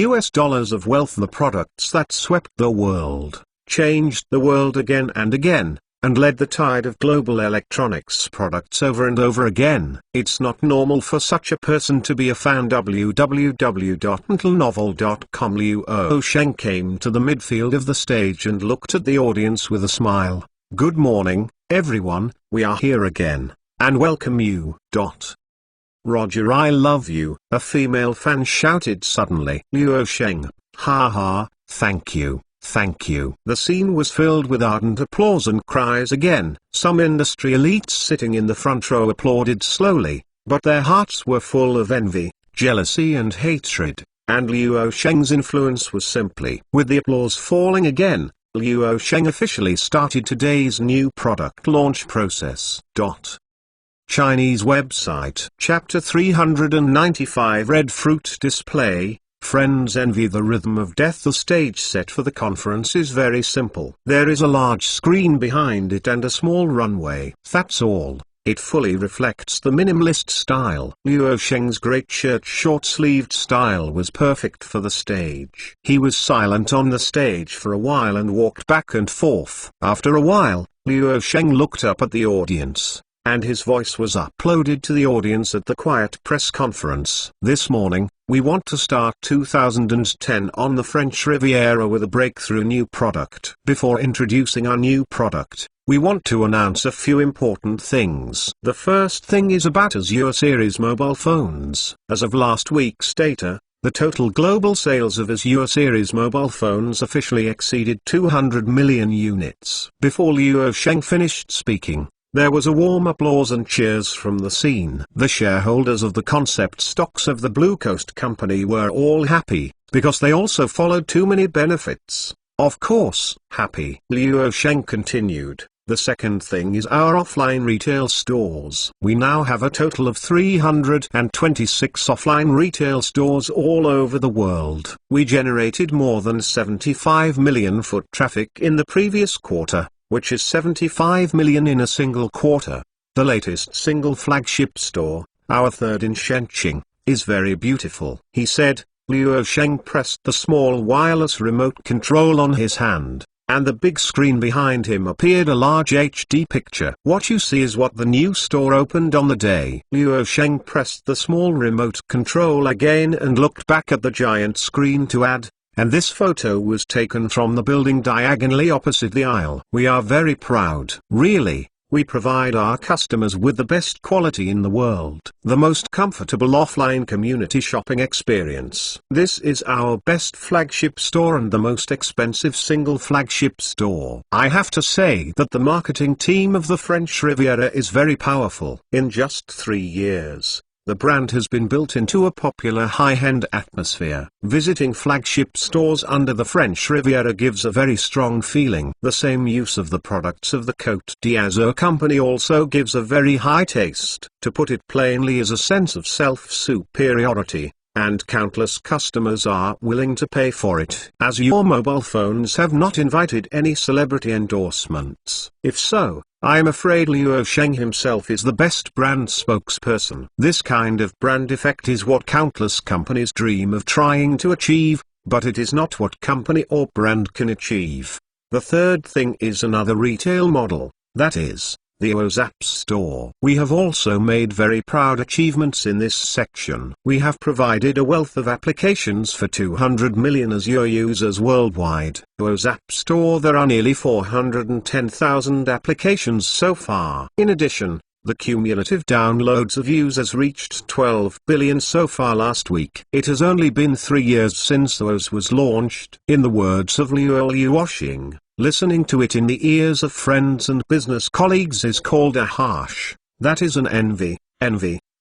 of wealth. The products that swept the world, changed the world again and again, and led the tide of global electronics products over and over again. It's not normal for such a person to be a fan. www.intelnovel.com. Liu Sheng came to the midfield of the stage and looked at the audience with a smile. Good morning, everyone, we are here again, and welcome you. Roger, I love you, a female fan shouted suddenly. Liu Sheng, ha, thank you. Thank you. The scene was filled with ardent applause and cries again. Some industry elites sitting in the front row applauded slowly, but their hearts were full of envy, jealousy and hatred, and Liu Sheng's influence was simply. With the applause falling again, Liu Sheng officially started today's new product launch process. Chinese website. Chapter 395. Red fruit display. Friends envy the rhythm of death. The stage set for the conference is very simple. There is a large screen behind it and a small runway. That's all. It fully reflects the minimalist style. Liu Sheng's great shirt short-sleeved style was perfect for the stage. He was silent on the stage for a while and walked back and forth. After a while, Liu Sheng looked up at the audience, and his voice was uploaded to the audience at the quiet press conference. This morning, we want to start 2010 on the French Riviera with a breakthrough new product. Before introducing our new product, we want to announce a few important things. The first thing is about Azure series mobile phones. As of last week's data, the total global sales of Azure series mobile phones officially exceeded 200 million units. Before Liu Sheng finished speaking, there was a warm applause and cheers from the scene. The shareholders of the concept stocks of the Blue Coast company were all happy, because they also followed too many benefits. Of course, happy. Liu Sheng continued. The second thing is our offline retail stores. We now have a total of 326 offline retail stores all over the world. We generated more than 75 million foot traffic in the previous quarter, which is 75 million in a single quarter. The latest single flagship store, our third in Shenzhen, is very beautiful. He said. Liu Sheng pressed the small wireless remote control on his hand, and the big screen behind him appeared a large HD picture. What you see is what the new store opened on the day. Liu Sheng pressed the small remote control again and looked back at the giant screen to add, and this photo was taken from the building diagonally opposite the aisle. We are very proud. Really, we provide our customers with the best quality in the world, the most comfortable offline community shopping experience. This is our best flagship store and the most expensive single flagship store. I have to say that the marketing team of the French Riviera is very powerful. In just 3 years, the brand has been built into a popular high-end atmosphere. Visiting flagship stores under the French Riviera gives a very strong feeling. The same use of the products of the Côte d'Azur company also gives a very high taste. To put it plainly, is a sense of self-superiority, and countless customers are willing to pay for it. As your mobile phones have not invited any celebrity endorsements. If so, I am afraid Liu Sheng himself is the best brand spokesperson. This kind of brand effect is what countless companies dream of trying to achieve, but it is not what company or brand can achieve. The third thing is another retail model, that is, the iOS App Store. We have also made very proud achievements in this section. We have provided a wealth of applications for 200 million Azure users worldwide. iOS App Store, there are nearly 410,000 applications so far. In addition, the cumulative downloads of users reached 12 billion so far last week. It has only been 3 years since iOS was launched. In the words of Liu Yuosheng, listening to it in the ears of friends and business colleagues is called a harsh. That is an envy,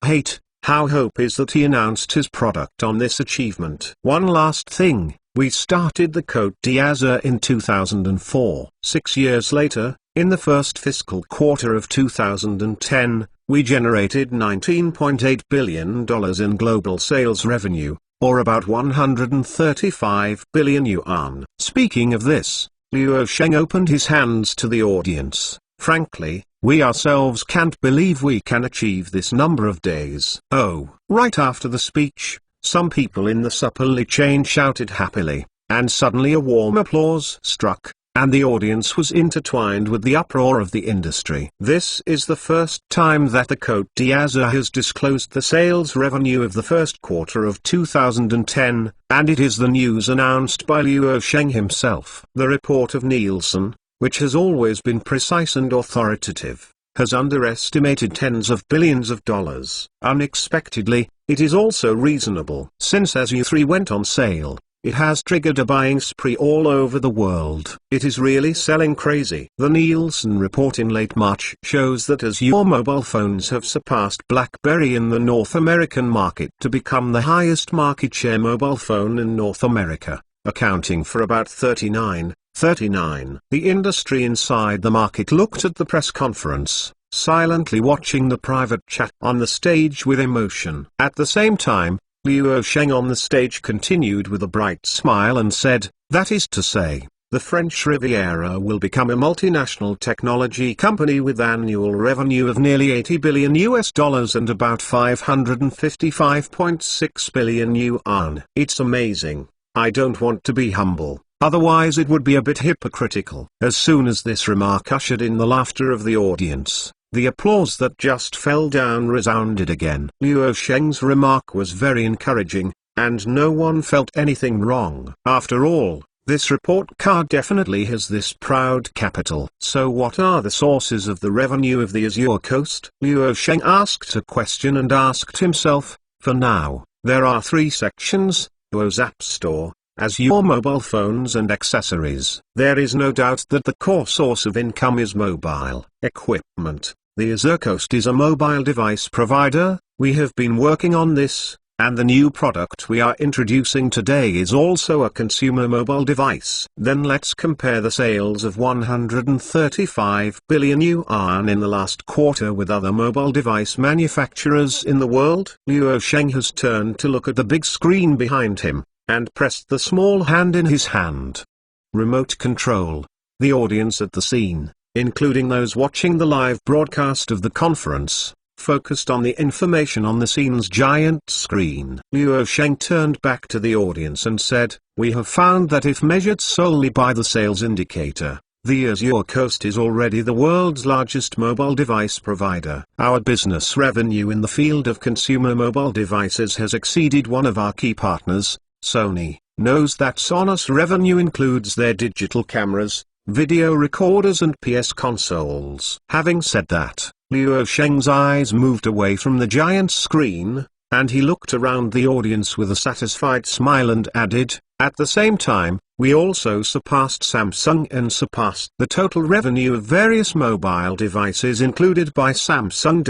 hate. How hope is that he announced his product on this achievement. One last thing, we started the Côte d'Azur in 2004. 6 years later, in the first fiscal quarter of 2010, we generated $19.8 billion in global sales revenue, or about 135 billion yuan. Speaking of this, Liu Yuosheng opened his hands to the audience. Frankly, we ourselves can't believe we can achieve this number of days. Oh, right after the speech, some people in the supply chain shouted happily, and suddenly a warm applause struck, and the audience was intertwined with the uproar of the industry. This is the first time that the Côte d'Azur has disclosed the sales revenue of the first quarter of 2010, and it is the news announced by Liu Yuosheng himself. The report of Nielsen, which has always been precise and authoritative, has underestimated tens of billions of dollars. Unexpectedly, it is also reasonable. Since Azure 3 went on sale, it has triggered a buying spree all over the world. It is really selling crazy. The Nielsen report in late March shows that Azure mobile phones have surpassed BlackBerry in the North American market to become the highest market share mobile phone in North America, accounting for about 39. The industry inside the market looked at the press conference, silently watching the private chat on the stage with emotion. At the same time, Liu Yuosheng on the stage continued with a bright smile and said, that is to say, the French Riviera will become a multinational technology company with annual revenue of nearly $80 billion and about 555.6 billion yuan. It's amazing. I don't want to be humble, otherwise it would be a bit hypocritical. As soon as this remark ushered in the laughter of the audience, the applause that just fell down resounded again. Liu Yuosheng's remark was very encouraging, and no one felt anything wrong. After all, this report card definitely has this proud capital. So what are the sources of the revenue of the Azure Coast? Liu Yuosheng asked a question and asked himself. For now, there are 3 sections: iOS App Store, Azure mobile phones and accessories. There is no doubt that the core source of income is mobile equipment. The Azure Coast is a mobile device provider. We have been working on this, and the new product we are introducing today is also a consumer mobile device. Then let's compare the sales of 135 billion yuan in the last quarter with other mobile device manufacturers in the world. Liu Yuosheng has turned to look at the big screen behind him, and pressed the small hand in his hand. Remote control. The audience at the scene, including those watching the live broadcast of the conference, focused on the information on the scene's giant screen. Liu Yuosheng turned back to the audience and said, we have found that if measured solely by the sales indicator, the Azure Coast is already the world's largest mobile device provider. Our business revenue in the field of consumer mobile devices has exceeded one of our key partners, Sony. Knows that Sonos revenue includes their digital cameras, video recorders and PS consoles. Having said that, Liu Yuosheng's eyes moved away from the giant screen, and he looked around the audience with a satisfied smile and added, at the same time, we also surpassed Samsung and surpassed the total revenue of various mobile devices included by Samsung.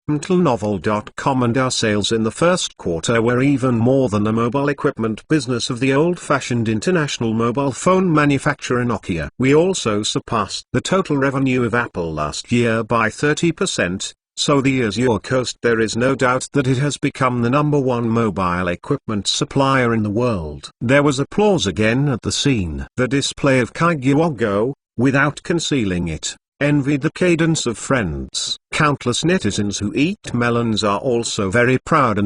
Lenovo.com and our sales in the first quarter were even more than the mobile equipment business of the old-fashioned international mobile phone manufacturer Nokia. We also surpassed the total revenue of Apple last year by 30%, so the Azure Coast, there is no doubt that it has become the #1 mobile equipment supplier in the world. There was applause again at the scene. The display of Kaigyuogo, without concealing it, envied the cadence of friends. Countless netizens who eat melons are also very proud,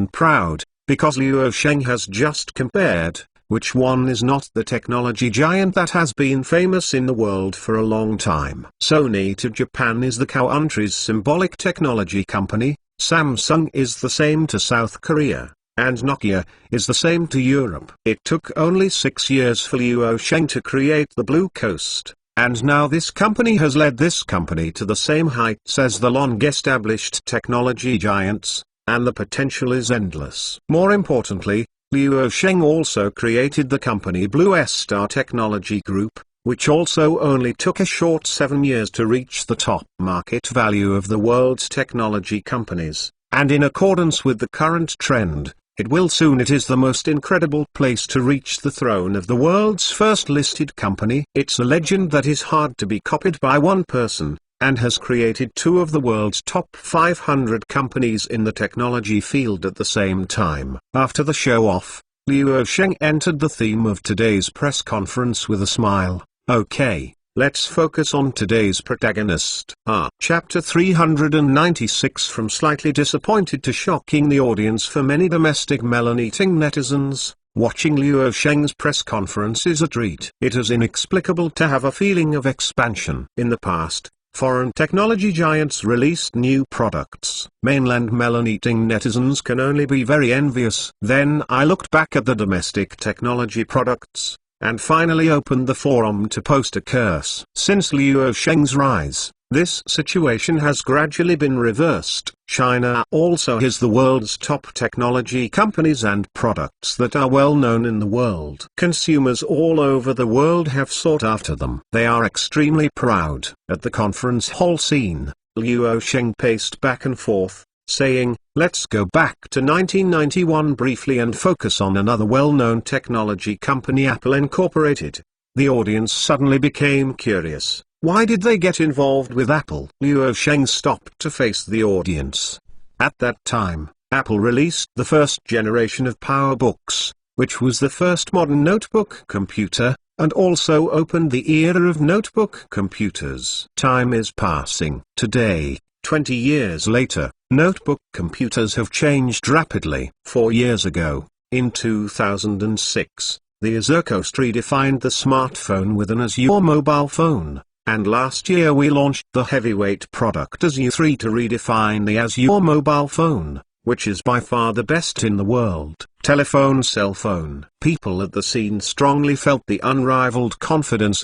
because Liu Yuosheng has just compared which one is not the technology giant that has been famous in the world for a long time? Sony to Japan is the country's symbolic technology company, Samsung is the same to South Korea, and Nokia is the same to Europe. It took only 6 years for Liu Sheng to create the Blue Coast, and now this company has led this company to the same heights as the long-established technology giants, and the potential is endless. More importantly, Liu Sheng also created the company Blue Star Technology Group, which also only took a short 7 years to reach the top market value of the world's technology companies, and in accordance with the current trend, it is the most incredible place to reach the throne of the world's first listed company. It's a legend that is hard to be copied by one person, and has created 2 of the world's top 500 companies in the technology field at the same time. After the show-off, Liu Sheng entered the theme of today's press conference with a smile. Okay, let's focus on today's protagonist. Chapter 396. From slightly disappointed to shocking the audience. For many domestic melon-eating netizens, watching Liu Sheng's press conference is a treat. It is inexplicable to have a feeling of expansion. In the past, foreign technology giants released new products. Mainland melon-eating netizens can only be very envious. Then I looked back at the domestic technology products, and finally opened the forum to post a curse. Since Liu Sheng's rise, this situation has gradually been reversed. China also has the world's top technology companies and products that are well known in the world. Consumers all over the world have sought after them. They are extremely proud. At the conference hall scene, Liu Sheng paced back and forth, saying, "Let's go back to 1991 briefly and focus on another well-known technology company, Apple Incorporated." The audience suddenly became curious. Why did they get involved with Apple? Liu Sheng stopped to face the audience. At that time, Apple released the first generation of PowerBooks, which was the first modern notebook computer, and also opened the era of notebook computers. Time is passing. Today, 20 years later, notebook computers have changed rapidly. 4 years ago, in 2006, the Azure Coast redefined the smartphone with an Azure mobile phone. And last year we launched the heavyweight product Azure 3 to redefine the Azure mobile phone, which is by far the best in the world. Telephone, cell phone. People at the scene strongly felt the unrivaled confidence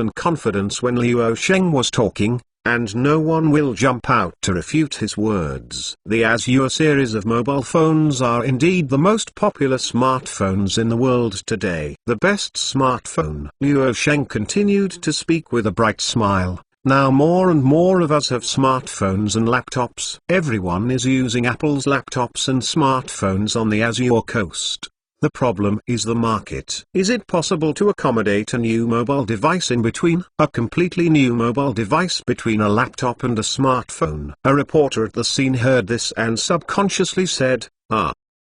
when Liu Sheng was talking, and no one will jump out to refute his words. The Azure series of mobile phones are indeed the most popular smartphones in the world today. The best smartphone. Liu Sheng continued to speak with a bright smile. Now more and more of us have smartphones and laptops. Everyone is using Apple's laptops and smartphones on the Azure Coast. The problem is the market. Is it possible to accommodate a new mobile device in between? A completely new mobile device between a laptop and a smartphone? A reporter at the scene heard this and subconsciously said,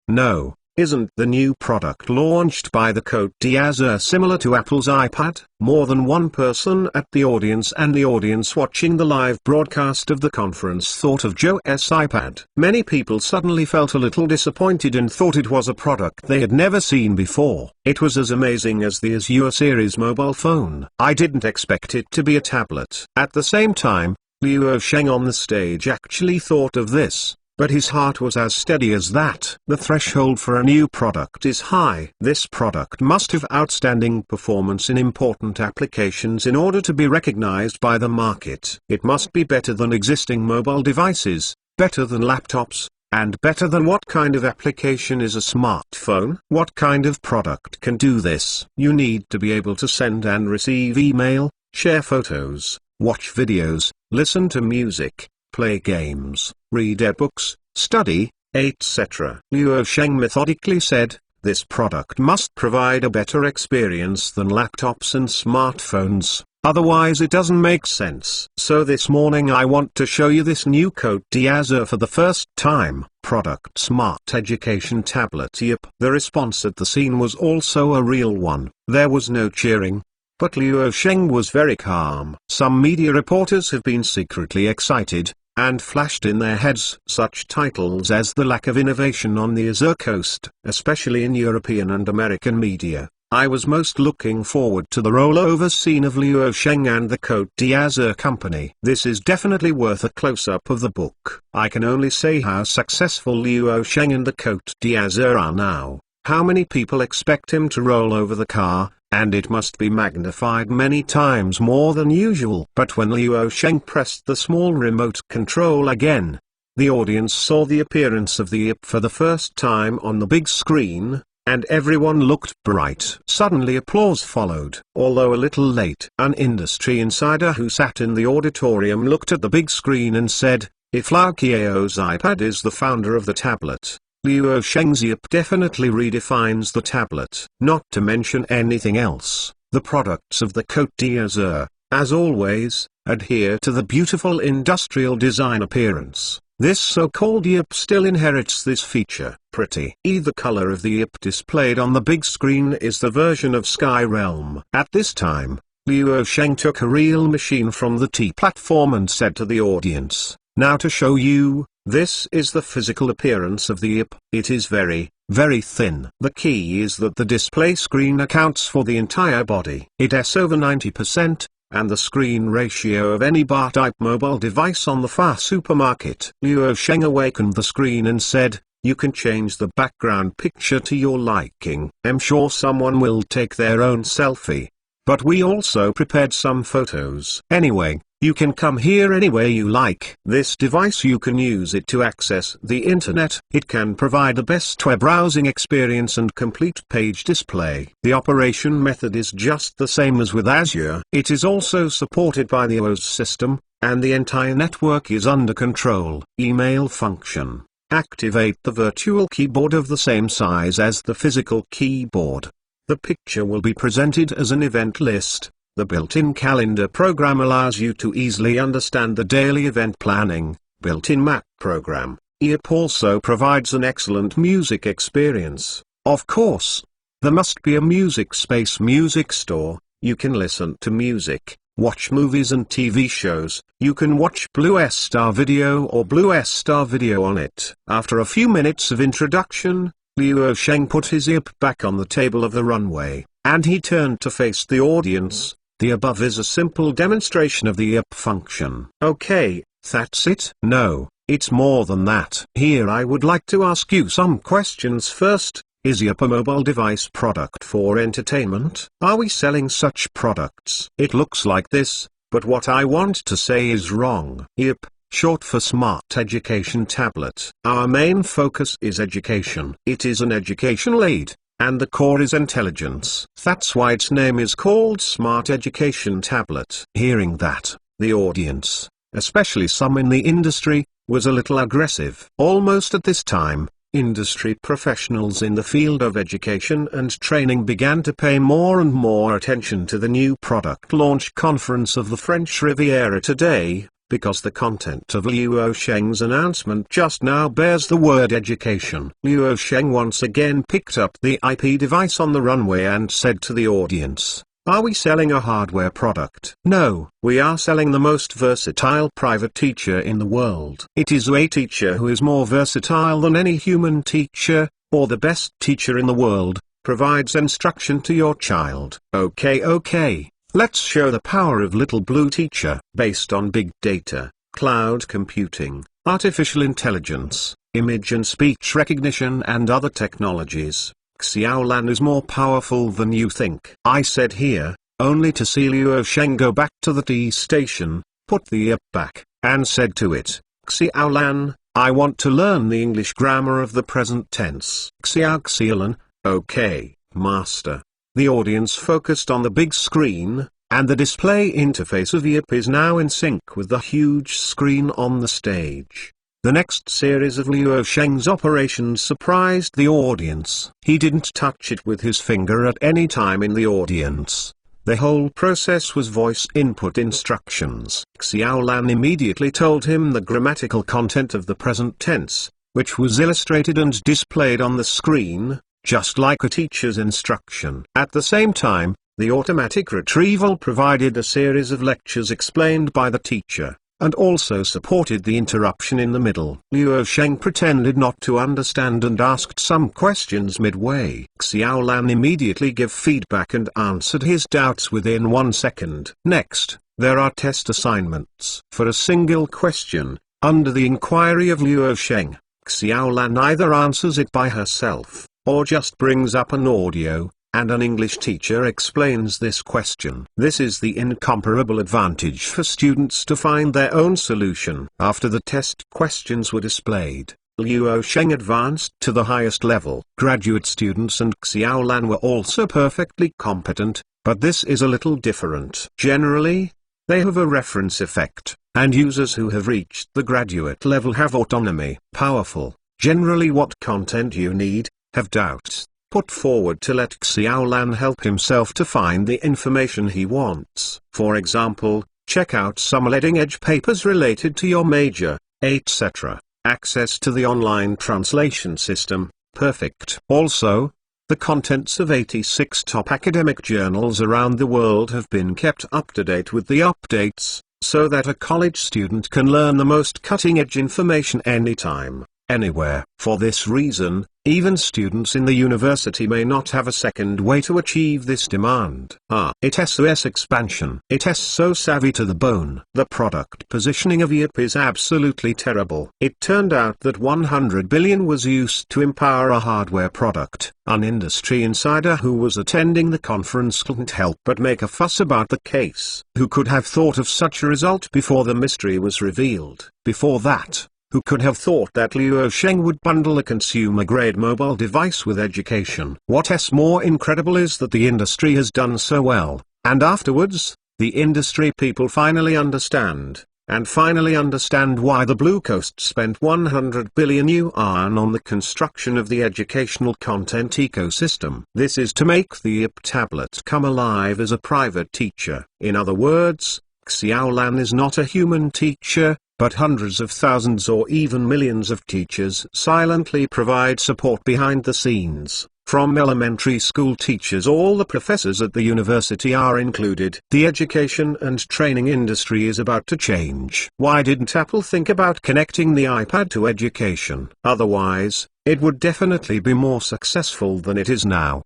no. Isn't the new product launched by the Côte d'Azur similar to Apple's iPad? More than one person at the audience and the audience watching the live broadcast of the conference thought of Joe's iPad. Many people suddenly felt a little disappointed and thought it was a product they had never seen before. It was as amazing as the Azure series mobile phone. I didn't expect it to be a tablet. At the same time, Liu Sheng on the stage actually thought of this. But his heart was as steady as that. The threshold for a new product is high. This product must have outstanding performance in important applications in order to be recognized by the market. It must be better than existing mobile devices, better than laptops, and better than what kind of application is a smartphone? What kind of product can do this? You need to be able to send and receive email, share photos, watch videos, listen to music, play games, read e-books, study, etc. Liu Sheng methodically said, this product must provide a better experience than laptops and smartphones, otherwise it doesn't make sense. So this morning I want to show you this new Côte d'Azur for the first time, product Smart Education Tablet. Yep. The response at the scene was also a real one. There was no cheering. But Liu Sheng was very calm. Some media reporters have been secretly excited, and flashed in their heads such titles as the lack of innovation on the Azure Coast, especially in European and American media. I was most looking forward to the rollover scene of Luo Sheng and the Côte d'Azur company. This is definitely worth a close-up of the book. I can only say how successful Luo Sheng and the Côte d'Azur are now. How many people expect him to roll over the car, and it must be magnified many times more than usual. But when Luo Sheng pressed the small remote control again, the audience saw the appearance of the Yip for the first time on the big screen, and everyone looked bright. Suddenly applause followed. Although a little late, an industry insider who sat in the auditorium looked at the big screen and said, "If Lau Qiao's iPad is the founder of the tablet, Luo Sheng's Yip definitely redefines the tablet." Not to mention anything else, the products of the Côte d'Azur, as always, adhere to the beautiful industrial design appearance. This so-called Yip still inherits this feature. Pretty. The color of the Yip displayed on the big screen is the version of Sky Realm. At this time, Luo Sheng took a real machine from the T platform and said to the audience, "Now to show you, this is the physical appearance of the Yip. It is very, very thin." The key is that the display screen accounts for the entire body. It's over 90%. And the screen ratio of any bar-type mobile device on the far supermarket. Luo Sheng awakened the screen and said, "You can change the background picture to your liking. I'm sure someone will take their own selfie. But we also prepared some photos. Anyway, you can come here any way you like. This device, you can use it to access the internet. It can provide the best web browsing experience and complete page display. The operation method is just the same as with Azure. It is also supported by the iOS system, and the entire network is under control. Email function. Activate the virtual keyboard of the same size as the physical keyboard. The picture will be presented as an event list. The built-in calendar program allows you to easily understand the daily event planning. Built-in map program. Yip also provides an excellent music experience. Of course, there must be a music space music store. You can listen to music, watch movies and TV shows. You can watch Blue Star Video or Blue Star Video on it. After a few minutes of introduction, Luo Sheng put his Yip back on the table of the runway, and he turned to face the audience. The above is a simple demonstration of the Yip function. Okay, that's it? No, it's more than that. Here I would like to ask you some questions first. Is Yip a mobile device product for entertainment? Are we selling such products? It looks like this, but what I want to say is wrong. Yip, short for Smart Education Tablet. Our main focus is education. It is an educational aid, and the core is intelligence. That's why its name is called Smart Education Tablet. Hearing that, the audience, especially some in the industry, was a little aggressive. Almost at this time, industry professionals in the field of education and training began to pay more and more attention to the new product launch conference of the French Riviera today, because the content of Luo Sheng's announcement just now bears the word education. Luo Sheng once again picked up the IP device on the runway and said to the audience, "Are we selling a hardware product? No, we are selling the most versatile private teacher in the world. It is a teacher who is more versatile than any human teacher, or the best teacher in the world, provides instruction to your child." Okay. Let's show the power of Little Blue Teacher. Based on big data, cloud computing, artificial intelligence, image and speech recognition and other technologies, Xiaolan is more powerful than you think. I said here, only to see Luo Sheng go back to the T station, put the Yip back, and said to it, "Xiaolan, I want to learn the English grammar of the present tense." Xiaolan, okay, master. The audience focused on the big screen, and the display interface of Yip is now in sync with the huge screen on the stage. The next series of Luo Sheng's operations surprised the audience. He didn't touch it with his finger at any time in the audience. The whole process was voice input instructions. Xiaolan immediately told him the grammatical content of the present tense, which was illustrated and displayed on the screen, just like a teacher's instruction. At the same time, the automatic retrieval provided a series of lectures explained by the teacher. and also supported the interruption in the middle. Luo Sheng pretended not to understand and asked some questions midway. Xiaolan immediately gave feedback and answered his doubts within 1 second. Next, there are test assignments. For a single question, under the inquiry of Luo Sheng, Xiaolan either answers it by herself, or just brings up an audio, and an English teacher explains this question. This is the incomparable advantage for students to find their own solution. After the test questions were displayed, Luo Sheng advanced to the highest level. Graduate students and Xiaolan were also perfectly competent, but this is a little different. Generally, they have a reference effect, and users who have reached the graduate level have autonomy. Powerful. Generally, what content you need, have doubts, put forward to let Xiaolan help himself to find the information he wants. For example, check out some leading-edge papers related to your major, etc. Access to the online translation system, perfect. Also, the contents of 86 top academic journals around the world have been kept up to date with the updates, so that a college student can learn the most cutting-edge information anytime, anywhere. For this reason, even students in the university may not have a second way to achieve this demand. It SOS expansion. It is so savvy to the bone. The product positioning of YIP is absolutely terrible. It turned out that 100 billion was used to empower a hardware product. An industry insider who was attending the conference couldn't help but make a fuss about the case. Who could have thought of such a result before the mystery was revealed? Before that, who could have thought that Luo Sheng would bundle a consumer-grade mobile device with education? What's more incredible is that the industry has done so well, and afterwards, the industry people finally understand why the Blue Coast spent 100 billion yuan on the construction of the educational content ecosystem. This is to make the YIP tablet come alive as a private teacher. In other words, Xiaolan is not a human teacher, but hundreds of thousands or even millions of teachers silently provide support behind the scenes. From elementary school teachers, all the professors at the university are included. The education and training industry is about to change. Why didn't Apple think about connecting the iPad to education? Otherwise, it would definitely be more successful than it is now.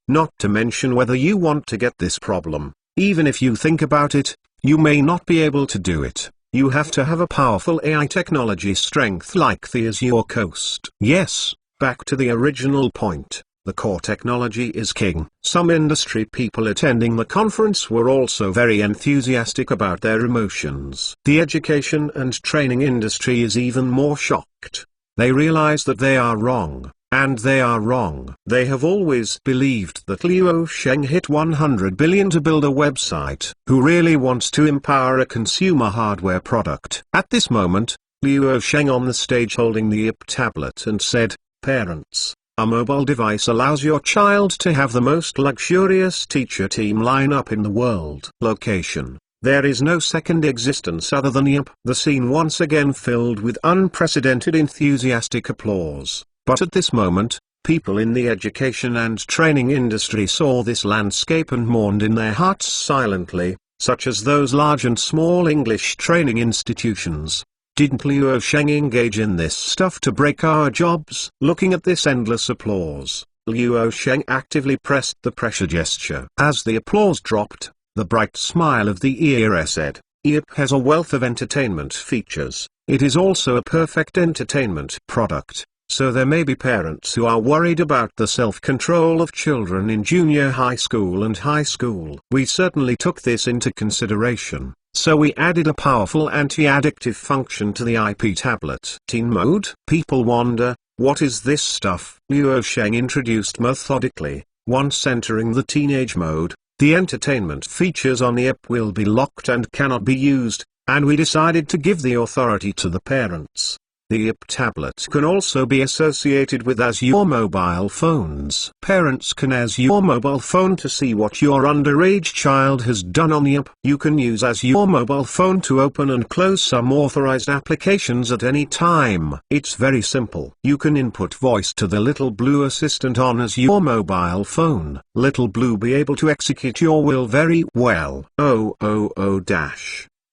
Not to mention whether you want to get this problem. Even if you think about it, you may not be able to do it. You have to have a powerful AI technology strength like the Azure Coast. Yes, back to the original point, the core technology is king. Some industry people attending the conference were also very enthusiastic about their emotions. The education and training industry is even more shocked. They realize that they are wrong. And they are wrong. They have always believed that Luo Sheng hit 100 billion to build a website. Who really wants to empower a consumer hardware product? At this moment, Luo Sheng on the stage holding the YIP tablet and said, "Parents, a mobile device allows your child to have the most luxurious teacher team lineup in the world." Location. There is no second existence other than YIP. The scene once again filled with unprecedented enthusiastic applause. But at this moment, people in the education and training industry saw this landscape and mourned in their hearts silently, such as those large and small English training institutions. Didn't Luo Sheng engage in this stuff to break our jobs? Looking at this endless applause, Luo Sheng actively pressed the pressure gesture. As the applause dropped, the bright smile of the era said, "YIP has a wealth of entertainment features. It is also a perfect entertainment product. So there may be parents who are worried about the self-control of children in junior high school and high school. We certainly took this into consideration, so we added a powerful anti-addictive function to the IP tablet. Teen mode? People wonder, what is this stuff? Luo Sheng introduced methodically. Once entering the teenage mode, the entertainment features on the app will be locked and cannot be used, and we decided to give the authority to the parents. The YIP tablet can also be associated with Azure mobile phones. Parents can Azure mobile phone to see what your underage child has done on the app. You can use Azure mobile phone to open and close some authorized applications at any time. It's very simple. You can input voice to the Little Blue assistant on Azure mobile phone. Little Blue be able to execute your will very well.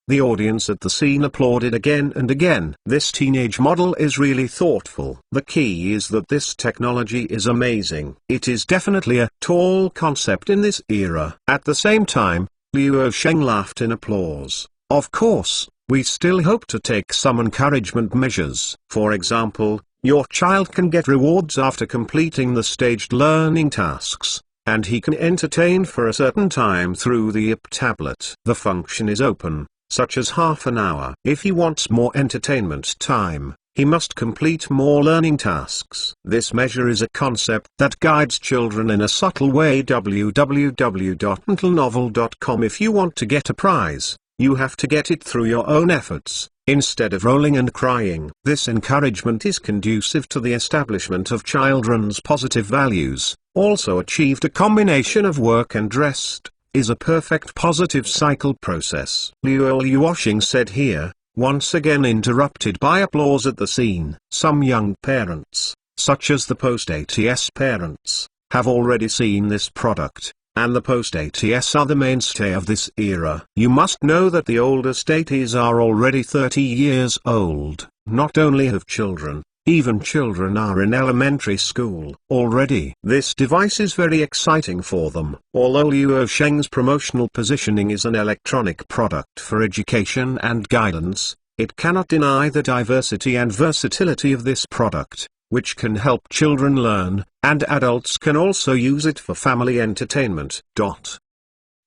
The audience at the scene applauded again and again. This teenage model is really thoughtful. The key is that this technology is amazing. It is definitely a tall concept in this era. At the same time, Liu Sheng laughed in applause. Of course, we still hope to take some encouragement measures. For example, your child can get rewards after completing the staged learning tasks, and he can entertain for a certain time through the IP tablet. The function is open, such as half an hour. If he wants more entertainment time, he must complete more learning tasks. This measure is a concept that guides children in a subtle way. www.mentalnovel.com. If you want to get a prize, you have to get it through your own efforts, instead of rolling and crying. This encouragement is conducive to the establishment of children's positive values. Also achieved a combination of work and rest, is a perfect positive cycle process. Liu Yuoshing said here, once again interrupted by applause at the scene. Some young parents, such as the post-ATS parents, have already seen this product, and the post-ATS are the mainstay of this era. You must know that the oldest ATs are already 30 years old. Not only have children, even children are in elementary school already. This device is very exciting for them. Although Liu Sheng's promotional positioning is an electronic product for education and guidance, it cannot deny the diversity and versatility of this product, which can help children learn, and adults can also use it for family entertainment.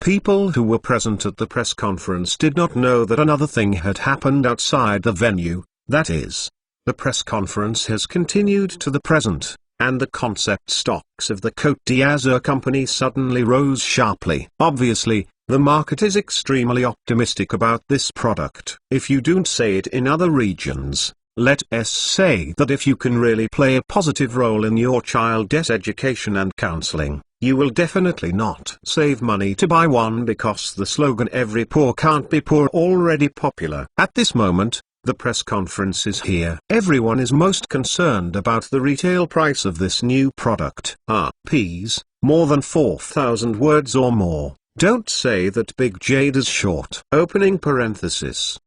People who were present at the press conference did not know that another thing had happened outside the venue, that is, the press conference has continued to the present, and the concept stocks of the Côte d'Azur company suddenly rose sharply. Obviously, the market is extremely optimistic about this product. If you don't say it in other regions, let us say that if you can really play a positive role in your child's education and counseling, you will definitely not save money to buy one, because the slogan "Every poor can't be poor" already popular. At this moment, the press conference is here. Everyone is most concerned about the retail price of this new product. Rs. more than 4,000 words or more. Don't say that Big Jade is short. Opening parenthesis.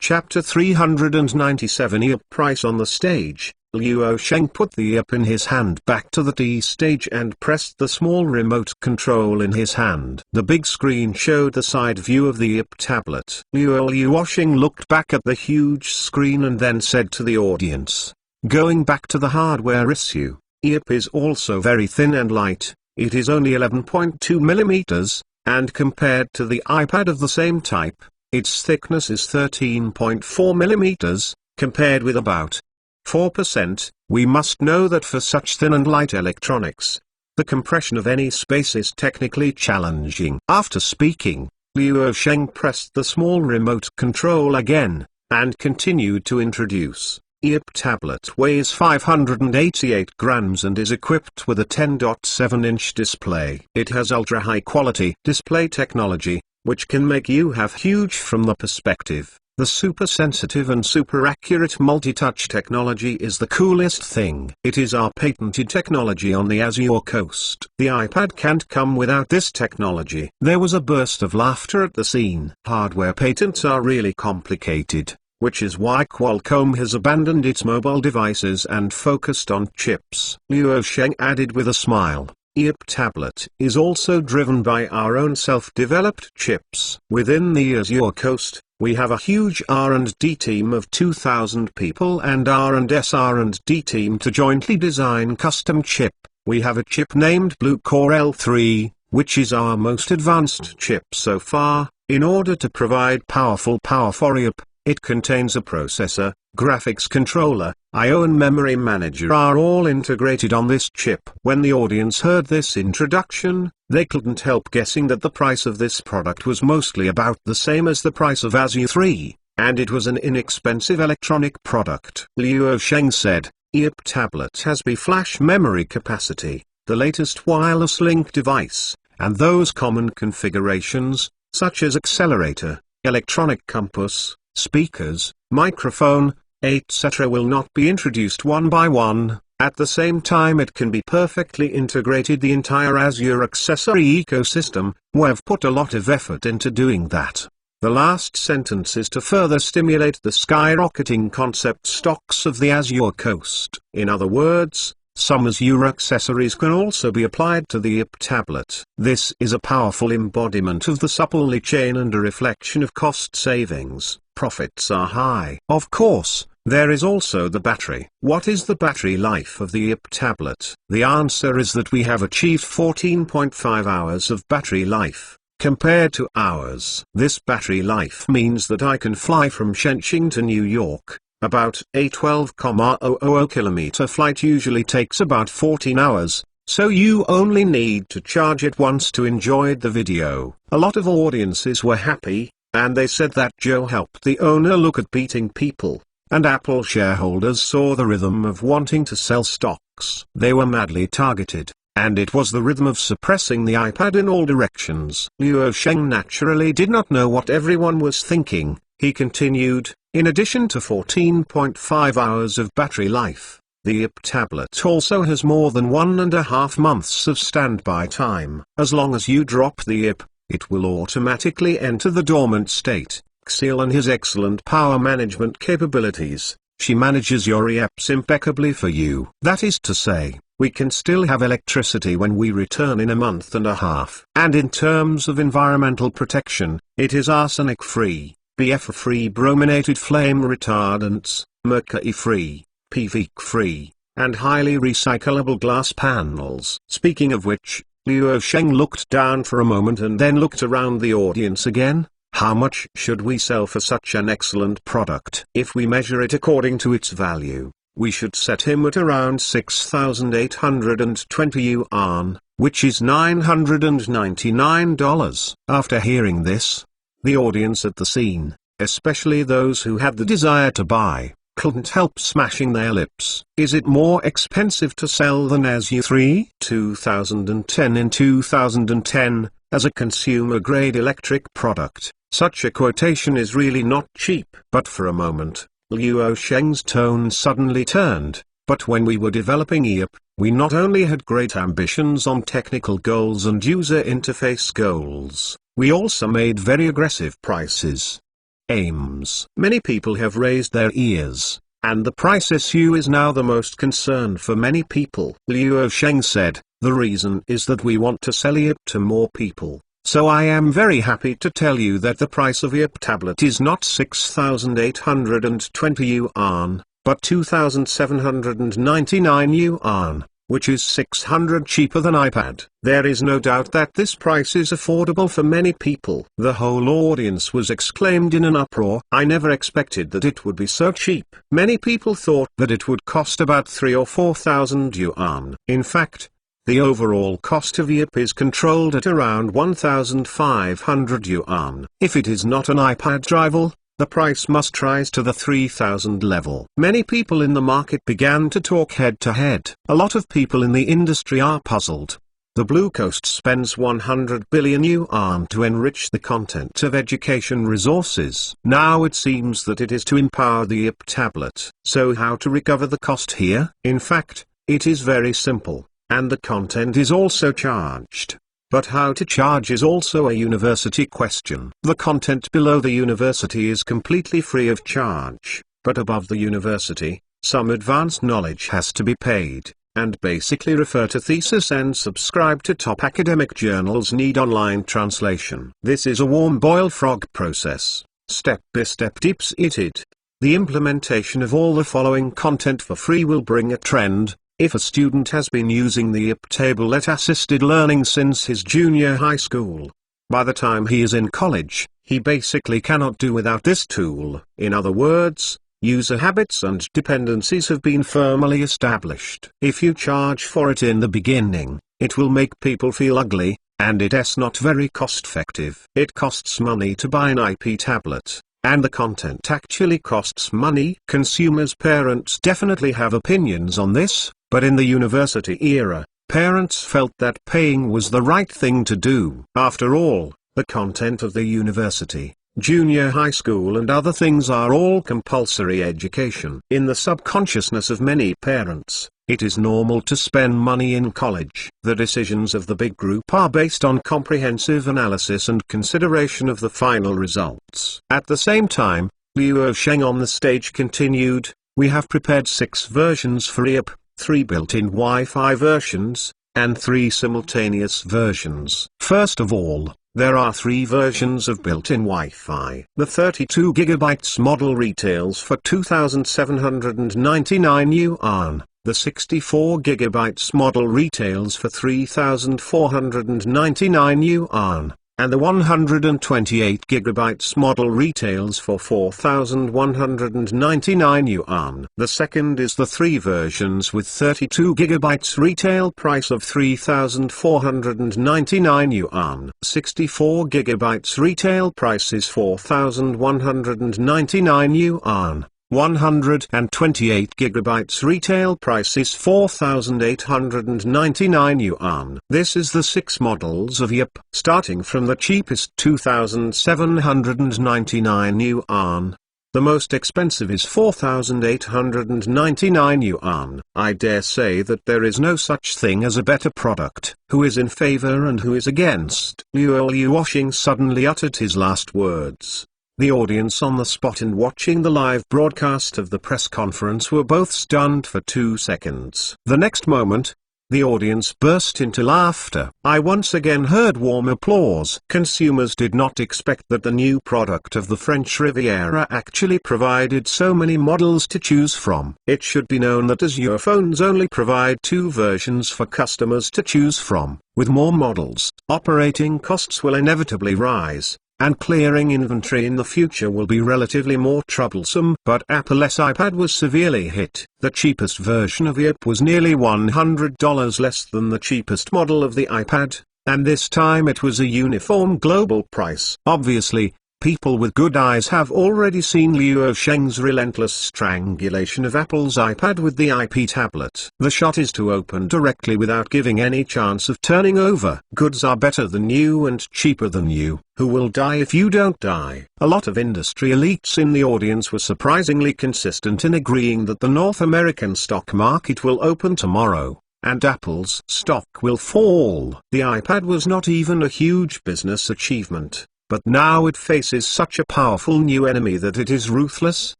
Chapter 397. IP price. On the stage, Liu Sheng put the IP in his hand back to the T stage and pressed the small remote control in his hand. The big screen showed the side view of the IP tablet. Liu Yuoshing looked back at the huge screen and then said to the audience, "Going back to the hardware issue, IP is also very thin and light. It is only 11.2 millimeters, and compared to the iPad of the same type, its thickness is 13.4 millimeters, compared with about 4%. We must know that for such thin and light electronics, the compression of any space is technically challenging." After speaking, Liu Sheng pressed the small remote control again, and continued to introduce. IP tablet weighs 588 grams and is equipped with a 10.7-inch display. It has ultra-high quality display technology, which can make you have huge from the perspective. The super sensitive and super accurate multi-touch technology is the coolest thing. It is our patented technology on the Azure coast. The iPad can't come without this technology. There was a burst of laughter at the scene. Hardware patents are really complicated, which is why Qualcomm has abandoned its mobile devices and focused on chips. Liu Sheng added with a smile. IP tablet is also driven by our own self-developed chips. Within the Azure coast, we have a huge R&D team of 2,000 people and R&S R&D team to jointly design custom chip. We have a chip named Blue Core L3, which is our most advanced chip so far. In order to provide powerful power for IP, it contains a processor, graphics controller, I/O and memory manager are all integrated on this chip. When the audience heard this introduction, they couldn't help guessing that the price of this product was mostly about the same as the price of Azure 3, and it was an inexpensive electronic product. Liu Sheng said, IP tablet has flash memory capacity, the latest wireless link device, and those common configurations, such as accelerator, electronic compass, speakers, microphone, etc. will not be introduced one by one. At the same time, it can be perfectly integrated the entire Azure accessory ecosystem. We've put a lot of effort into doing that. The last sentence is to further stimulate the skyrocketing concept stocks of the Azure coast. In other words, some Azure accessories can also be applied to the IP tablet. This is a powerful embodiment of the supply chain and a reflection of cost savings. Profits are high. Of course, there is also the battery. What is the battery life of the IP tablet? The answer is that we have achieved 14.5 hours of battery life, compared to hours. This battery life means that I can fly from Shenzhen to New York. About a 12,000 kilometer flight usually takes about 14 hours, so you only need to charge it once to enjoy the video. A lot of audiences were happy, and they said that Joe helped the owner look at beating people, and Apple shareholders saw the rhythm of wanting to sell stocks. They were madly targeted, and it was the rhythm of suppressing the iPad in all directions. Luo Sheng naturally did not know what everyone was thinking. He continued, in addition to 14.5 hours of battery life, the IP tablet also has more than 1.5 months of standby time. As long as you drop the IP, it will automatically enter the dormant state. Xiel and his excellent power management capabilities, she manages your apps impeccably for you. That is to say, we can still have electricity when we return in a month and a half. And in terms of environmental protection, it is arsenic-free, BF-free, brominated flame retardants, mercury-free, PVC-free, and highly recyclable glass panels. Speaking of which, Luo Sheng looked down for a moment and then looked around the audience again. How much should we sell for such an excellent product? If we measure it according to its value, we should set him at around 6,820 yuan, which is $999. After hearing this, the audience at the scene, especially those who had the desire to buy, couldn't help smashing their lips. Is it more expensive to sell than Azure 3? 2010 In 2010, as a consumer-grade electric product, such a quotation is really not cheap. But for a moment, Luo Sheng's tone suddenly turned. But when we were developing EIP, we not only had great ambitions on technical goals and user interface goals, we also made very aggressive prices. Aims. Many people have raised their ears, and the price issue is now the most concern for many people. Luo Sheng said, the reason is that we want to sell EIP to more people. So I am very happy to tell you that the price of EIP tablet is not 6,820 yuan, but 2,799 yuan, which is 600 cheaper than iPad. There is no doubt that this price is affordable for many people. The whole audience was exclaimed in an uproar. I never expected that it would be so cheap. Many people thought that it would cost about 3,000 or 4,000 yuan. In fact, the overall cost of EIP is controlled at around 1,500 yuan. If it is not an iPad rival, the price must rise to the 3,000 level. Many people in the market began to talk head-to-head. A lot of people in the industry are puzzled. The Blue Coast spends 100 billion yuan to enrich the content of education resources. Now it seems that it is to empower the EIP tablet. So how to recover the cost here? In fact, it is very simple, and the content is also charged. But how to charge is also a university question. The content below the university is completely free of charge, but above the university, some advanced knowledge has to be paid, and basically refer to thesis and subscribe to top academic journals need online translation. This is a warm boiled frog process, step by step deep-seated. The implementation of all the following content for free will bring a trend. If a student has been using the EIP tablet-assisted learning since his junior high school, by the time he is in college, he basically cannot do without this tool. In other words, user habits and dependencies have been firmly established. If you charge for it in the beginning, it will make people feel ugly, and it's not very cost-effective. It costs money to buy an IP tablet, and the content actually costs money. Consumers' parents definitely have opinions on this. But in the university era, parents felt that paying was the right thing to do. After all, the content of the university, junior high school and other things are all compulsory education. In the subconsciousness of many parents, It is normal to spend money in college. The decisions of the big group are based on comprehensive analysis and consideration of the final results. At the same time, Liu Sheng on the stage continued, "We have prepared 6 versions for EOP, 3 built-in Wi-Fi versions, and 3 simultaneous versions. First of all, there are 3 versions of built-in Wi-Fi. The 32 GB model retails for 2,799 yuan. The 64 GB model retails for 3,499 yuan, and the 128 GB model retails for 4,199 yuan. The second is the 3 versions with 32 GB retail price of 3,499 yuan. 64 GB retail price is 4,199 yuan. 128 GB retail price is 4,899 yuan. This is the 6 models of EOP, starting from the cheapest 2,799 yuan. The most expensive is 4,899 yuan. I dare say that there is no such thing as a better product. Who is in favor and who is against? Liu Sheng suddenly uttered his last words. The audience on the spot and watching the live broadcast of the press conference were both stunned for 2 seconds. The next moment, the audience burst into laughter. I once again heard warm applause. Consumers did not expect that the new product of the French Riviera actually provided so many models to choose from. It should be known that Azure phones only provide 2 versions for customers to choose from. With more models, operating costs will inevitably rise, and clearing inventory in the future will be relatively more troublesome. But Apple's iPad was severely hit. The cheapest version of EOP was nearly $100 less than the cheapest model of the iPad, and this time it was a uniform global price. Obviously, people with good eyes have already seen Liu Sheng's relentless strangulation of Apple's iPad with the IP tablet. The shot is to open directly without giving any chance of turning over. Goods are better than new and cheaper than you. Who will die if you don't die? A lot of industry elites in the audience were surprisingly consistent in agreeing that the North American stock market will open tomorrow, and Apple's stock will fall. The iPad was not even a huge business achievement, but now it faces such a powerful new enemy that it is ruthless.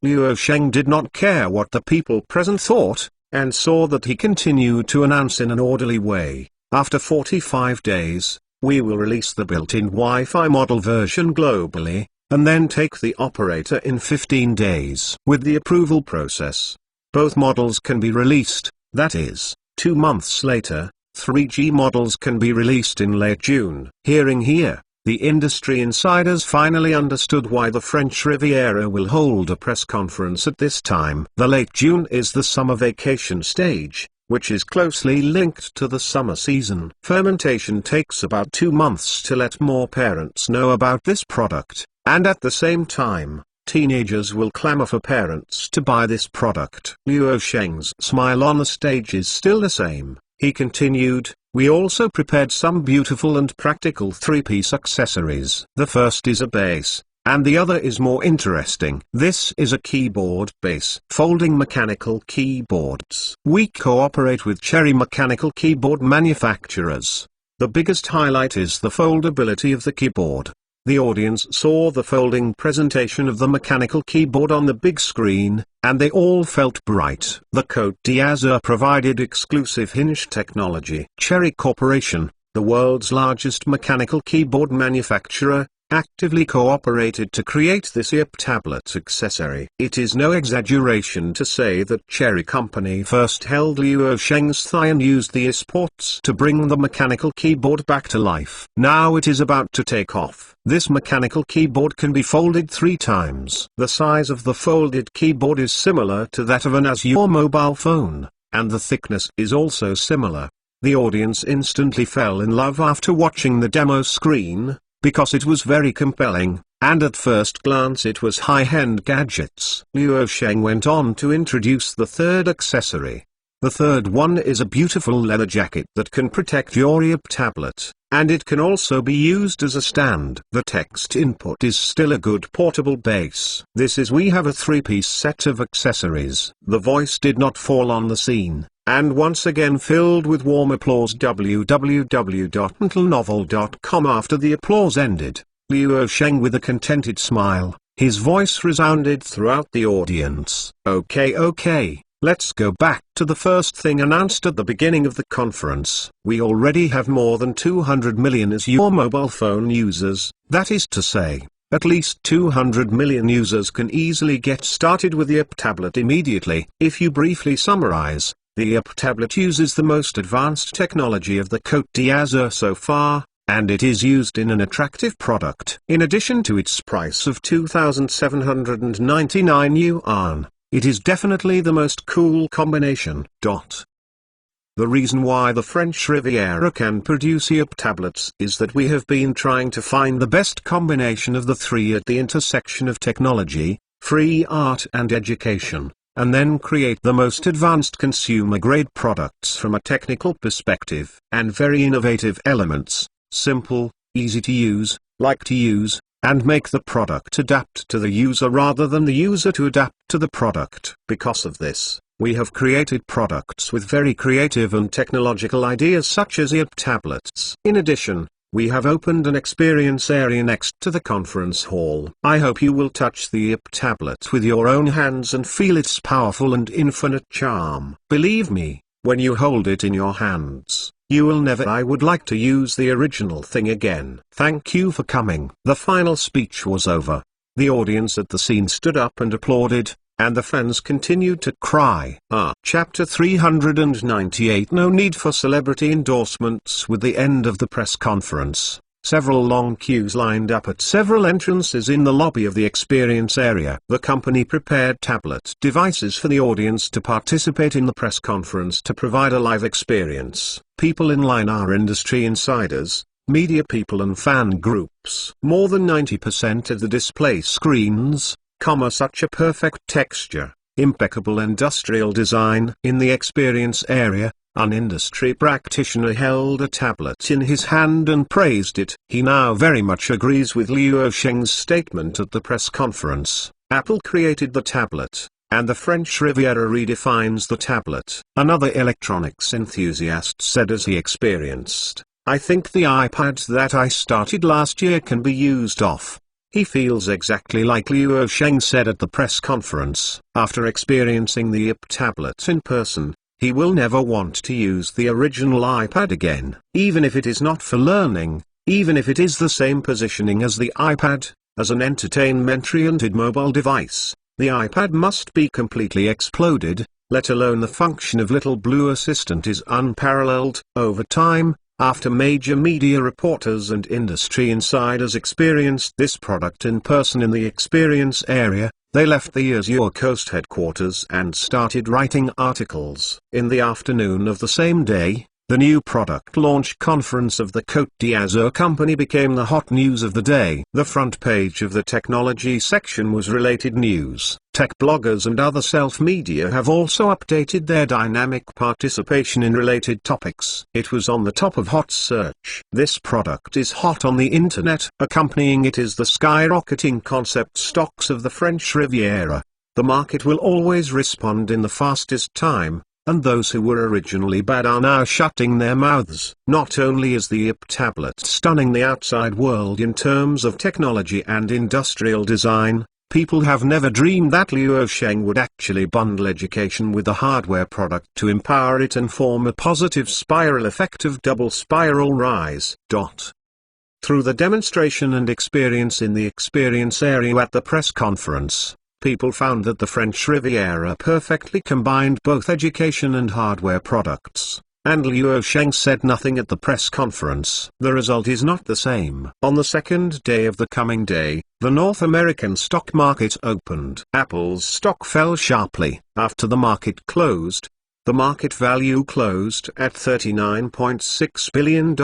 Liu Sheng did not care what the people present thought, and saw that he continued to announce in an orderly way, "After 45 days, we will release the built-in Wi-Fi model version globally, and then take the operator in 15 days. With the approval process, both models can be released, that is, 2 months later. 3G models can be released in late June." Hearing here, the industry insiders finally understood why the French Riviera will hold a press conference at this time. The late June is the summer vacation stage, which is closely linked to the summer season. Fermentation takes about 2 months to let more parents know about this product, and at the same time, teenagers will clamor for parents to buy this product. Liu Sheng's smile on the stage is still the same. He continued, "We also prepared some beautiful and practical 3-piece accessories. The first is a base, and the other is more interesting. This is a keyboard base. Folding mechanical keyboards. We cooperate with Cherry mechanical keyboard manufacturers. The biggest highlight is the foldability of the keyboard." The audience saw the folding presentation of the mechanical keyboard on the big screen, and they all felt bright. The Côte d'Azur provided exclusive hinge technology. Cherry Corporation, the world's largest mechanical keyboard manufacturer, actively cooperated to create this EOP tablet accessory. It is no exaggeration to say that Cherry Company first held Liu Sheng's thigh and used the esports to bring the mechanical keyboard back to life. Now it is about to take off. This mechanical keyboard can be folded 3 times. The size of the folded keyboard is similar to that of an Azure mobile phone, and the thickness is also similar. The audience instantly fell in love after watching the demo screen, because it was very compelling, and at first glance it was high-end gadgets. Liu Sheng went on to introduce the third accessory. The third one is a beautiful leather jacket that can protect your IAP tablet, and it can also be used as a stand. The text input is still a good portable base. We have a 3-piece set of accessories. The voice did not fall on the scene, and once again filled with warm applause. www.mentalnovel.com. After the applause ended, Liu Sheng with a contented smile, his voice resounded throughout the audience. Okay. Let's go back to the first thing announced at the beginning of the conference. We already have more than 200 million as your mobile phone users. That is to say, at least 200 million users can easily get started with the IAP tablet immediately. If you briefly summarize, the IAP tablet uses the most advanced technology of the Côte d'Azur so far, and it is used in an attractive product. In addition to its price of 2,799 yuan, it is definitely the most cool combination. The reason why the French Riviera can produce IAP tablets is that we have been trying to find the best combination of the three at the intersection of technology, free art and education, and then create the most advanced consumer-grade products from a technical perspective, and very innovative elements, simple, easy to use, like to use, and make the product adapt to the user rather than the user to adapt to the product. Because of this, we have created products with very creative and technological ideas such as IAP tablets. In addition, we have opened an experience area next to the conference hall. I hope you will touch the IAP tablet with your own hands and feel its powerful and infinite charm. Believe me, when you hold it in your hands, you will never. I would like to use the original thing again. Thank you for coming. The final speech was over. The audience at the scene stood up and applauded, and the fans continued to cry. Chapter 398. No need for celebrity endorsements. With the end of the press conference, several long queues lined up at several entrances in the lobby of the experience area. The company prepared tablet devices for the audience to participate in the press conference to provide a live experience. People in line are industry insiders, media people and fan groups. More than 90% of the display screens, such a perfect texture, impeccable industrial design. In the experience area, an industry practitioner held a tablet in his hand and praised it. He now very much agrees with Liu Sheng's statement at the press conference. Apple created the tablet, and the French Riviera redefines the tablet. Another electronics enthusiast said as he experienced, I think the iPad that I started last year can be used off. He feels exactly like Liu Sheng said at the press conference. After experiencing the IAP tablet in person, he will never want to use the original iPad again. Even if it is not for learning, even if it is the same positioning as the iPad, as an entertainment-oriented mobile device, the iPad must be completely exploded, let alone the function of Little Blue Assistant is unparalleled. Over time, after major media reporters and industry insiders experienced this product in person in the experience area, they left the Azure Coast headquarters and started writing articles. In the afternoon of the same day, the new product launch conference of the Côte d'Azur company became the hot news of the day. The front page of the technology section was related news. Tech bloggers and other self-media have also updated their dynamic participation in related topics. It was on the top of hot search. This product is hot on the internet. Accompanying it is the skyrocketing concept stocks of the French Riviera. The market will always respond in the fastest time, and those who were originally bad are now shutting their mouths. Not only is the IAP tablet stunning the outside world in terms of technology and industrial design, people have never dreamed that Liu Sheng would actually bundle education with a hardware product to empower it and form a positive spiral effect of double spiral rise. Through the demonstration and experience in the experience area at the press conference, people found that the French Riviera perfectly combined both education and hardware products, and Liu Sheng said nothing at the press conference. The result is not the same. On the second day of the coming day, the North American stock market opened. Apple's stock fell sharply. After the market closed, the market value closed at $39.6 billion.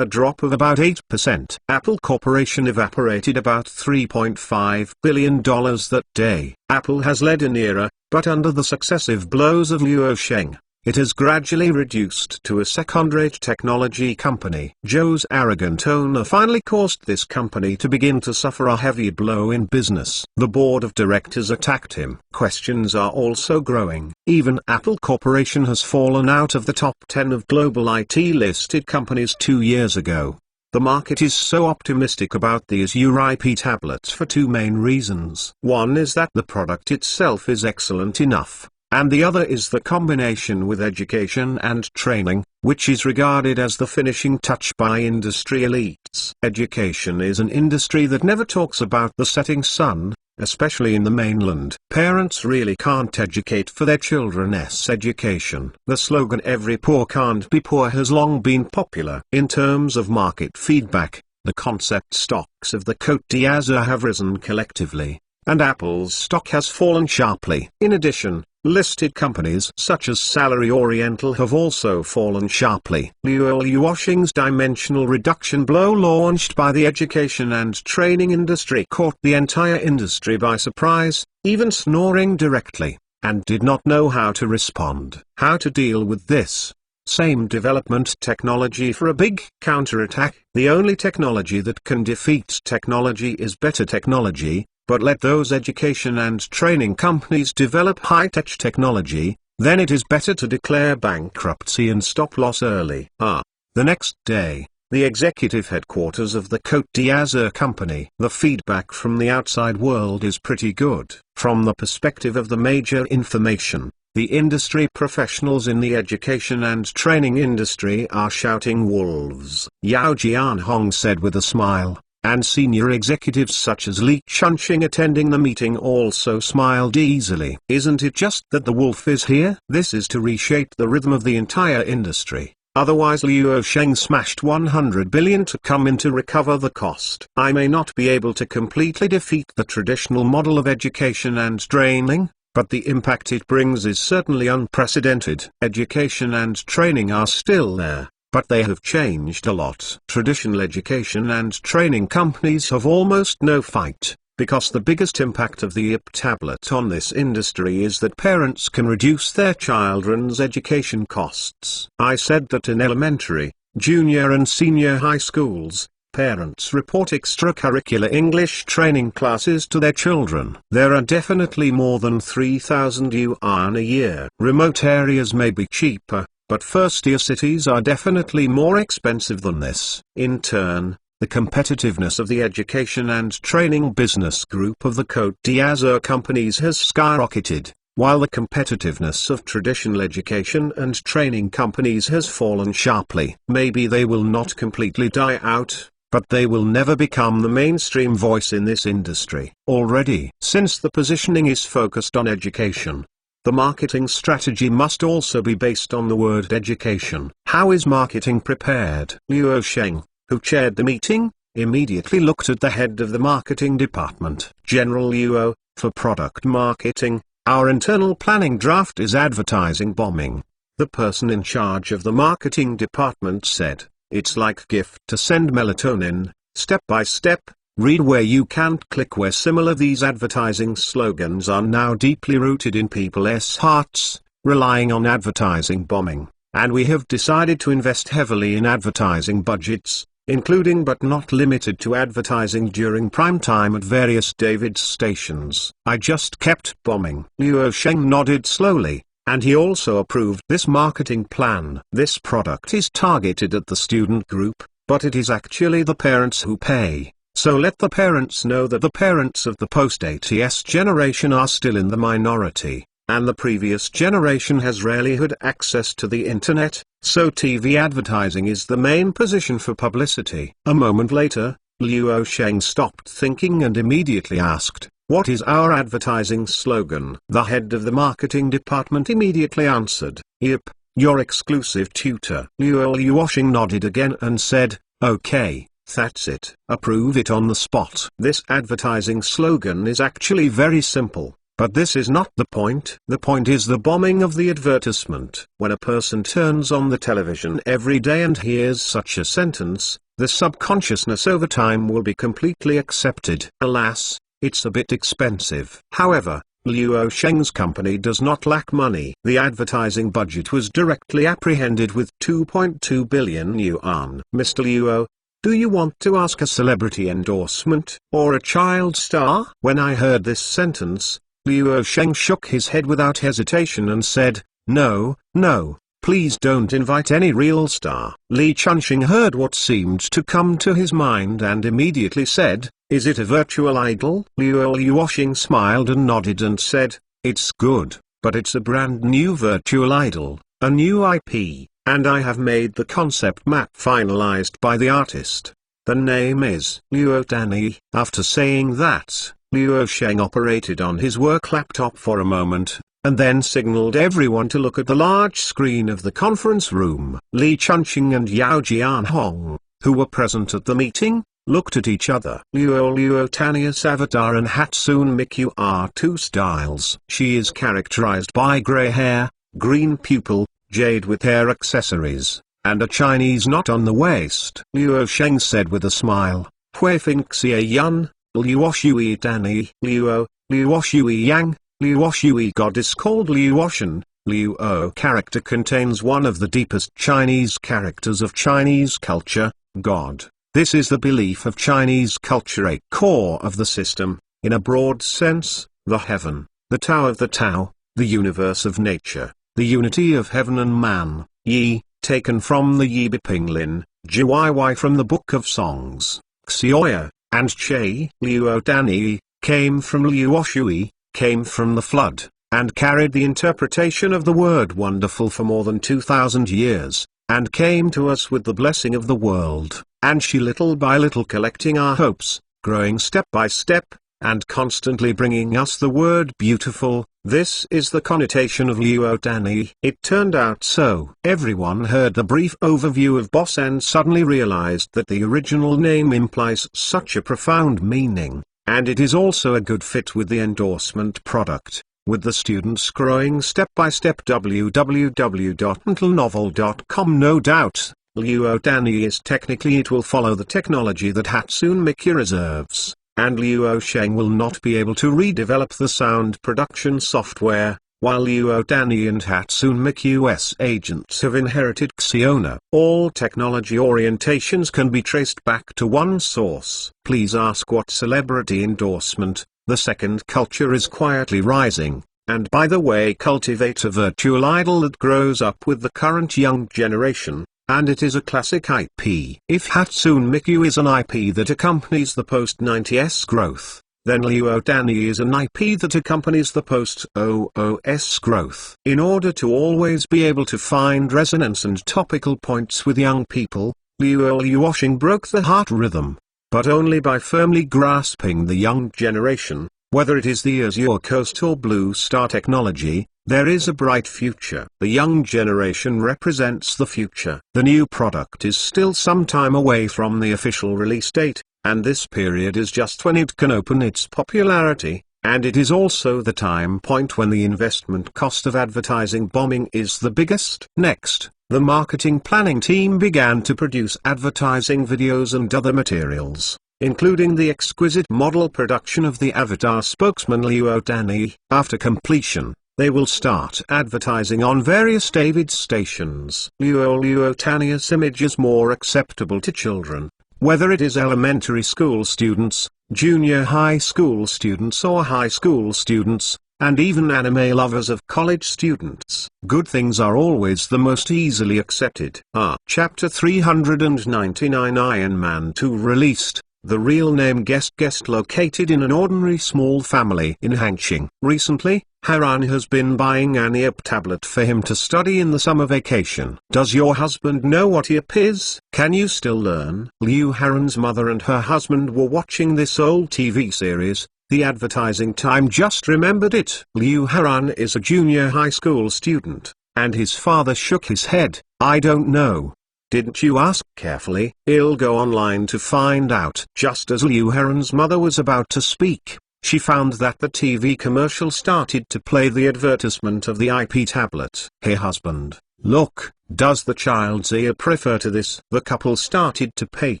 A drop of about 8%. Apple Corporation evaporated about $3.5 billion that day. Apple has led an era, but under the successive blows of Liu Sheng, it has gradually reduced to a second-rate technology company. Joe's arrogant owner finally caused this company to begin to suffer a heavy blow in business. The board of directors attacked him. Questions are also growing. Even Apple Corporation has fallen out of the top 10 of global IT-listed companies 2 years ago. The market is so optimistic about the Azure IP tablets for two main reasons. One is that the product itself is excellent enough, and the other is the combination with education and training, which is regarded as the finishing touch by industry elites. Education is an industry that never talks about the setting sun, especially in the mainland. Parents really can't educate for their children's education. The slogan "Every poor can't be poor" has long been popular. In terms of market feedback, the concept stocks of the Côte d'Azur have risen collectively, and Apple's stock has fallen sharply. In addition, listed companies such as Salary Oriental have also fallen sharply. Luo Yuosheng's dimensional reduction blow launched by the education and training industry caught the entire industry by surprise, even snoring directly, and did not know how to respond. How to deal with this? Same development technology for a big counterattack. The only technology that can defeat technology is better technology. But let those education and training companies develop high-tech technology, then it is better to declare bankruptcy and stop loss early. The next day, the executive headquarters of the Côte d'Azur company. The feedback from the outside world is pretty good. From the perspective of the major information, the industry professionals in the education and training industry are shouting wolves. Yao Jianhong said with a smile. And senior executives such as Li Chunxing attending the meeting also smiled easily. Isn't it just that the wolf is here? This is to reshape the rhythm of the entire industry. Otherwise Luo Sheng smashed 100 billion to come in to recover the cost. I may not be able to completely defeat the traditional model of education and training, but the impact it brings is certainly unprecedented. Education and training are still there, but they have changed a lot. Traditional education and training companies have almost no fight, because the biggest impact of the IP tablet on this industry is that parents can reduce their children's education costs. I said that in elementary, junior and senior high schools, parents report extracurricular English training classes to their children. There are definitely more than 3,000 yuan a year. Remote areas may be cheaper, but first-tier cities are definitely more expensive than this. In turn, the competitiveness of the education and training business group of the Côte d'Azur companies has skyrocketed, while the competitiveness of traditional education and training companies has fallen sharply. Maybe they will not completely die out, but they will never become the mainstream voice in this industry. Already, since the positioning is focused on education, the marketing strategy must also be based on the word education. How is marketing prepared? Luo Sheng, who chaired the meeting, immediately looked at the head of the marketing department. General Luo, for product marketing, our internal planning draft is advertising bombing. The person in charge of the marketing department said, it's like gift to send melatonin, step by step. Read where you can't click where. Similar, these advertising slogans are now deeply rooted in people's hearts, relying on advertising bombing, and we have decided to invest heavily in advertising budgets, including but not limited to advertising during prime time at various David's stations. I just kept bombing. Luo Sheng nodded slowly, and he also approved this marketing plan. This product is targeted at the student group, but it is actually the parents who pay. So let the parents know that the parents of the post-ATS generation are still in the minority, and the previous generation has rarely had access to the internet, so TV advertising is the main position for publicity. A moment later, Luo Sheng stopped thinking and immediately asked, what is our advertising slogan? The head of the marketing department immediately answered, "Yep, your exclusive tutor." Luo Yuosheng nodded again and said, okay. That's it. Approve it on the spot. This advertising slogan is actually very simple, but this is not the point. The point is the bombing of the advertisement. When a person turns on the television every day and hears such a sentence, the subconsciousness over time will be completely accepted. Alas, it's a bit expensive. However, Luo Sheng's company does not lack money. The advertising budget was directly apprehended with 2.2 billion yuan. Mr. Luo, do you want to ask a celebrity endorsement, or a child star? When I heard this sentence, Luo Sheng shook his head without hesitation and said, no, no, please don't invite any real star. Li Chunxing heard what seemed to come to his mind and immediately said, is it a virtual idol? Luo Luoxing smiled and nodded and said, it's good, but it's a brand new virtual idol, a new IP, and I have made the concept map finalized by the artist. The name is Luo Danny. After saying that, Luo Sheng operated on his work laptop for a moment, and then signaled everyone to look at the large screen of the conference room. Li Chunxing and Yao Jianhong, who were present at the meeting, looked at each other. Luo Tania's avatar and Hatsune Miku are two styles. She is characterized by grey hair, green pupil, jade with hair accessories, and a Chinese knot on the waist. Luo Sheng said with a smile, Huifeng Xie Yun, Luoshui Danny, Luoshui Yang, Luoshui goddess called Luoshan. Luo character contains one of the deepest Chinese characters of Chinese culture, God. This is the belief of Chinese culture, a core of the system, in a broad sense, the heaven, the Tao of the Tao, the universe of nature, the unity of heaven and man, Yi, taken from the Yi Bipinglin, Jiwaiwai from the Book of Songs, Xioya, and Che, Luo Danyi, came from Luoshui, came from the flood, and carried the interpretation of the word wonderful for more than 2,000 years, and came to us with the blessing of the world, and she little by little collecting our hopes, growing step by step, and constantly bringing us the word beautiful. This is the connotation of Luo Danny. It turned out so. Everyone heard the brief overview of Boss and suddenly realized that the original name implies such a profound meaning, and it is also a good fit with the endorsement product, with the students growing step by step. www.untilnovel.com. No doubt, Luo Danny is technically it will follow the technology that Hatsune Miku reserves. And Luo Sheng will not be able to redevelop the sound production software, while Luo Danny and Hatsune Miku's agents have inherited Xiona. All technology orientations can be traced back to one source. Please ask what celebrity endorsement. The second culture is quietly rising, and by the way, cultivate a virtual idol that grows up with the current young generation. And it is a classic IP. If Hatsune Miku is an IP that accompanies the post-90s growth, then Luo Danny is an IP that accompanies the post-OOS growth. In order to always be able to find resonance and topical points with young people, Luo Luoxing broke the heart rhythm, but only by firmly grasping the young generation. Whether it is the Azure Coast or Blue Star technology, there is a bright future. The young generation represents the future. The new product is still some time away from the official release date, and this period is just when it can open its popularity, and it is also the time point when the investment cost of advertising bombing is the biggest. Next, the marketing planning team began to produce advertising videos and other materials, including the exquisite model production of the avatar spokesman Luo Danny. After completion, they will start advertising on various David stations. Luo Tania's image is more acceptable to children, whether it is elementary school students, junior high school students or high school students, and even anime lovers of college students. Good things are always the most easily accepted. Chapter 399 Iron Man 2 released. The real name Guest located in an ordinary small family in Hangqing. Recently, Haran has been buying an IAP tablet for him to study in the summer vacation. Does your husband know what IAP is? Can you still learn? Liu Haran's mother and her husband were watching this old TV series, The Advertising Time. Just remembered it. Liu Haran is a junior high school student, and his father shook his head. I don't know. Didn't you ask carefully? I'll go online to find out. Just as Liu Haran's mother was about to speak, she found that the TV commercial started to play the advertisement of the IP tablet. "Hey husband, look, does the child's ear prefer to this?" The couple started to pay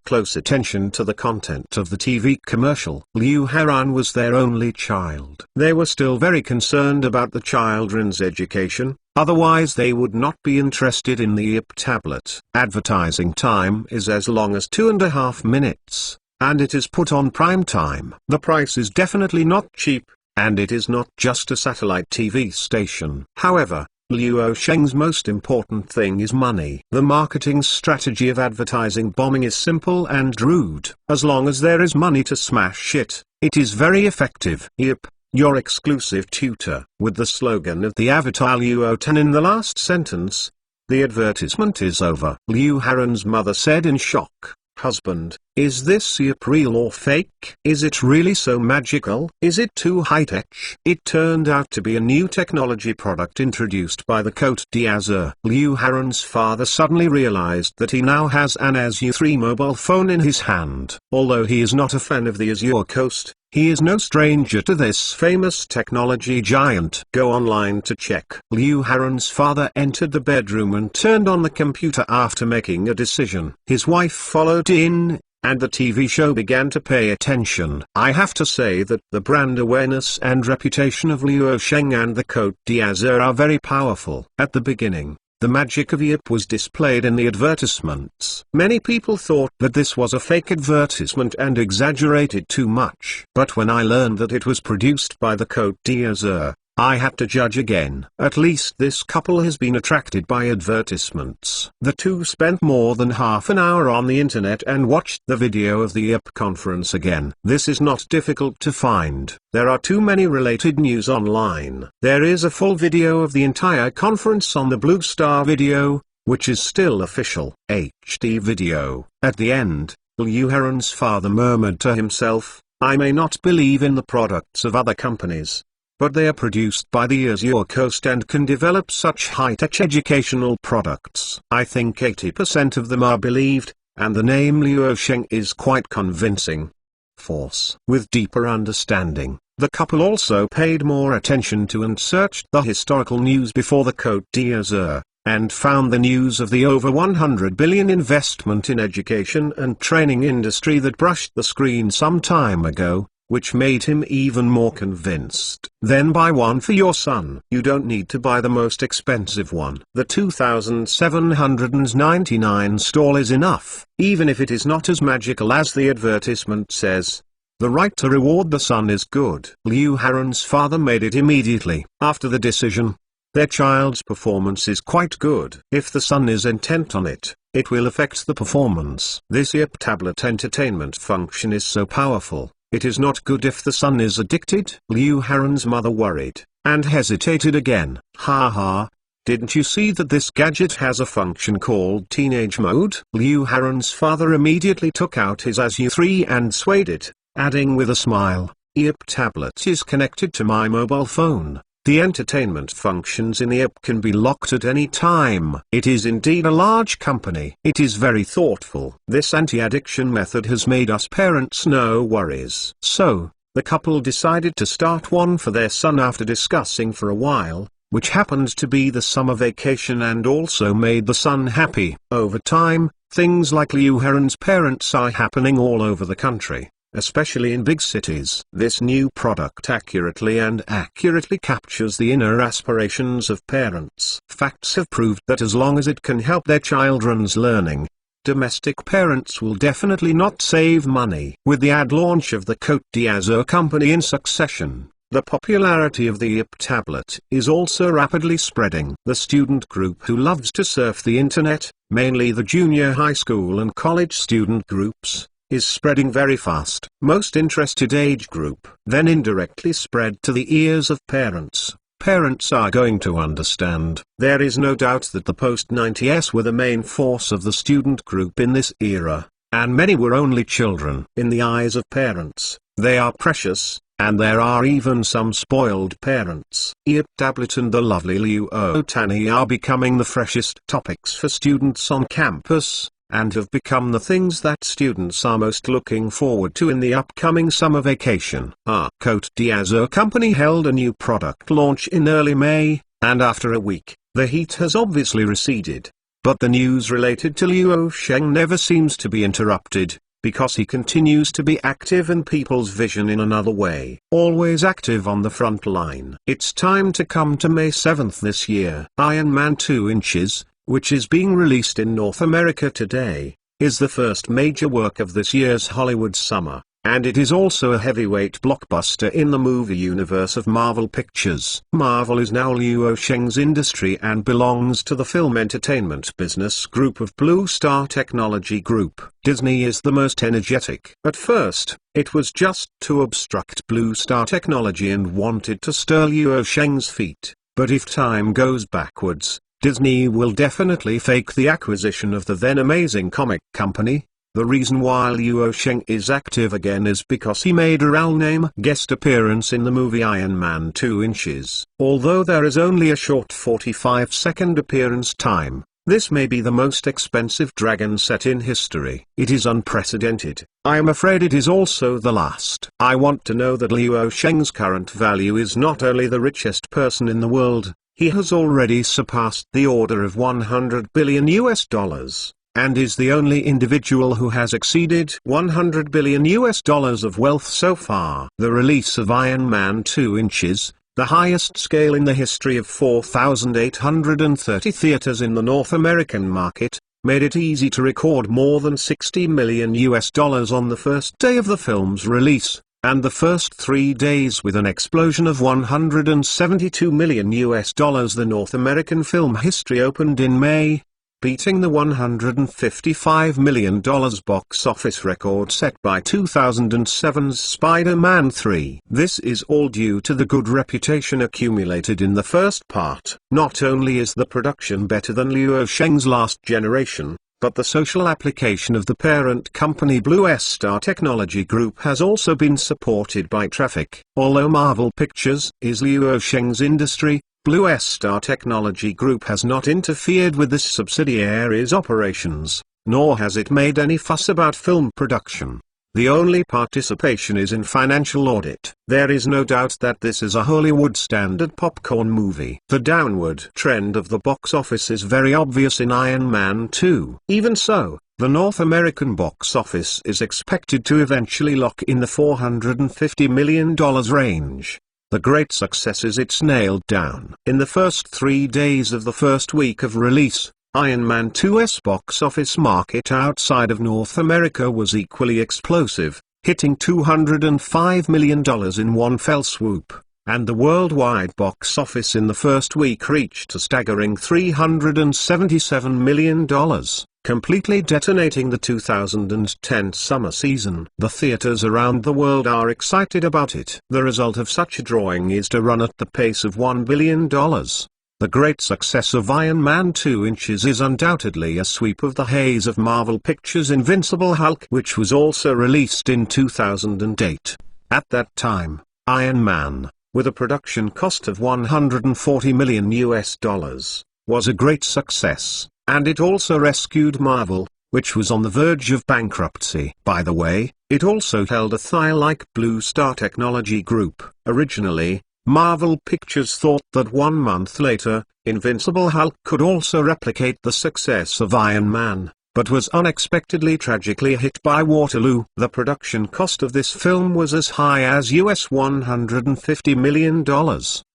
close attention to the content of the TV commercial. Liu Haran was their only child. They were still very concerned about the children's education, otherwise they would not be interested in the IP tablet. Advertising time is as long as 2.5 minutes, and it is put on prime time. The price is definitely not cheap, and it is not just a satellite TV station. However, Liu Sheng's most important thing is money. The marketing strategy of advertising bombing is simple and rude. As long as there is money to smash it, it is very effective. "Yep, your exclusive tutor." With the slogan of the avatar Liu 10 in the last sentence, the advertisement is over. Liu Haran's mother said in shock, "Husband, is this Yip real or fake? Is it really so magical? Is it too high-tech?" It turned out to be a new technology product introduced by the Côte d'Azur. Liu Haran's father suddenly realized that he now has an Azure 3 mobile phone in his hand. Although he is not a fan of the Azure Coast, he is no stranger to this famous technology giant. Go online to check. Liu Haran's father entered the bedroom and turned on the computer after making a decision. His wife followed in, and the TV show began to pay attention. I have to say that the brand awareness and reputation of Liu Sheng and the Côte d'Azur are very powerful. At the beginning, the magic of Yip was displayed in the advertisements. Many people thought that this was a fake advertisement and exaggerated too much. But when I learned that it was produced by the Côte d'Azur, I had to judge again. At least this couple has been attracted by advertisements. The two spent more than half an hour on the internet and watched the video of the Yip conference again. This is not difficult to find. There are too many related news online. There is a full video of the entire conference on the Blue Star Video, which is still official HD video. At the end, Liu Haran's father murmured to himself, "I may not believe in the products of other companies, but they are produced by the Azure Coast and can develop such high-tech educational products. I think 80% of them are believed, and the name Liu Sheng is quite convincing." Force. With deeper understanding, the couple also paid more attention to and searched the historical news before the Côte d'Azur, and found the news of the over 100 billion investment in education and training industry that brushed the screen some time ago, which made him even more convinced. "Then buy one for your son. You don't need to buy the most expensive one. The 2,799 stall is enough, even if it is not as magical as the advertisement says. The right to reward the son is good." Liu Haran's father made it immediately. After the decision, their child's performance is quite good. If the son is intent on it, it will affect the performance. This Yip tablet entertainment function is so powerful. It is not good if the son is addicted. Liu Haran's mother worried, and hesitated again. "Ha ha, didn't you see that this gadget has a function called teenage mode?" Liu Haran's father immediately took out his Azure 3 and swayed it, adding with a smile, "Yip tablet is connected to my mobile phone. The entertainment functions in the app can be locked at any time." It is indeed a large company. It is very thoughtful. This anti-addiction method has made us parents no worries. So, the couple decided to start one for their son after discussing for a while, which happened to be the summer vacation and also made the son happy. Over time, things like Liu Haran's parents are happening all over the country, especially in big cities. This new product accurately captures the inner aspirations of parents. Facts have proved that as long as it can help their children's learning, domestic parents will definitely not save money. With the ad launch of the Côte d'Azur company in succession, the popularity of the Yip tablet is also rapidly spreading. The student group who loves to surf the internet, mainly the junior high school and college student groups, is spreading very fast. Most interested age group then indirectly spread to the ears of parents. Parents are going to understand. There is no doubt that the post-90s were the main force of the student group in this era, and many were only children. In the eyes of parents, they are precious, and there are even some spoiled parents. Yip tablet and the lovely Liu Tani are becoming the freshest topics for students on campus. and have become the things that students are most looking forward to in the upcoming summer vacation. Cote d'Azur company held a new product launch in early May, and after a week, the heat has obviously receded. But the news related to Luo Sheng never seems to be interrupted, because he continues to be active in people's vision in another way. Always active on the front line. It's time to come to May 7th this year. Iron Man 2 Inches, which is being released in North America today, is the first major work of this year's Hollywood summer, and it is also a heavyweight blockbuster in the movie universe of Marvel Pictures. Marvel is now Luo Sheng's industry and belongs to the film entertainment business group of Blue Star Technology Group. Disney is the most energetic. At first, it was just too abstract Blue Star Technology and wanted to stir Luo Sheng's feet, but if time goes backwards, Disney will definitely fake the acquisition of the then amazing comic company. The reason why Luo Sheng is active again is because he made a role-name guest appearance in the movie Iron Man 2 Inches. Although there is only a short 45-second appearance time, this may be the most expensive dragon set in history. It is unprecedented. I am afraid it is also the last. I want to know that Luo Sheng's current value is not only the richest person in the world, he has already surpassed the order of $100 billion and is the only individual who has exceeded $100 billion of wealth so far. The release of Iron Man 2 Inches, the highest scale in the history of 4,830 theaters in the North American market, made it easy to record more than $60 million on the first day of the film's release, and the first 3 days with an explosion of $172 million. The North American film history opened in May, beating the $155 million box office record set by 2007's Spider-Man 3. This is all due to the good reputation accumulated in the first part. Not only is the production better than Luo Sheng's Last Generation, but the social application of the parent company Blue Star Technology Group has also been supported by traffic. Although Marvel Pictures is Luo Sheng's industry, Blue Star Technology Group has not interfered with this subsidiary's operations, nor has it made any fuss about film production. The only participation is in financial audit. There is no doubt that this is a Hollywood standard popcorn movie. The downward trend of the box office is very obvious in Iron Man 2. Even so, the North American box office is expected to eventually lock in the $450 million range. The great success is it's nailed down. In the first 3 days of the first week of release, Iron Man 2's box office market outside of North America was equally explosive, hitting $205 million in one fell swoop, and the worldwide box office in the first week reached a staggering $377 million, completely detonating the 2010 summer season. The theaters around the world are excited about it. The result of such a drawing is to run at the pace of $1 billion. The great success of Iron Man 2 Inches is undoubtedly a sweep of the haze of Marvel Pictures' Invincible Hulk, which was also released in 2008. At that time, Iron Man, with a production cost of $140 million, was a great success, and it also rescued Marvel, which was on the verge of bankruptcy. By the way, it also held a thigh like Blue Star Technology Group. Originally, Marvel Pictures thought that 1 month later, Invincible Hulk could also replicate the success of Iron Man, but was unexpectedly tragically hit by Waterloo. The production cost of this film was as high as $150 million,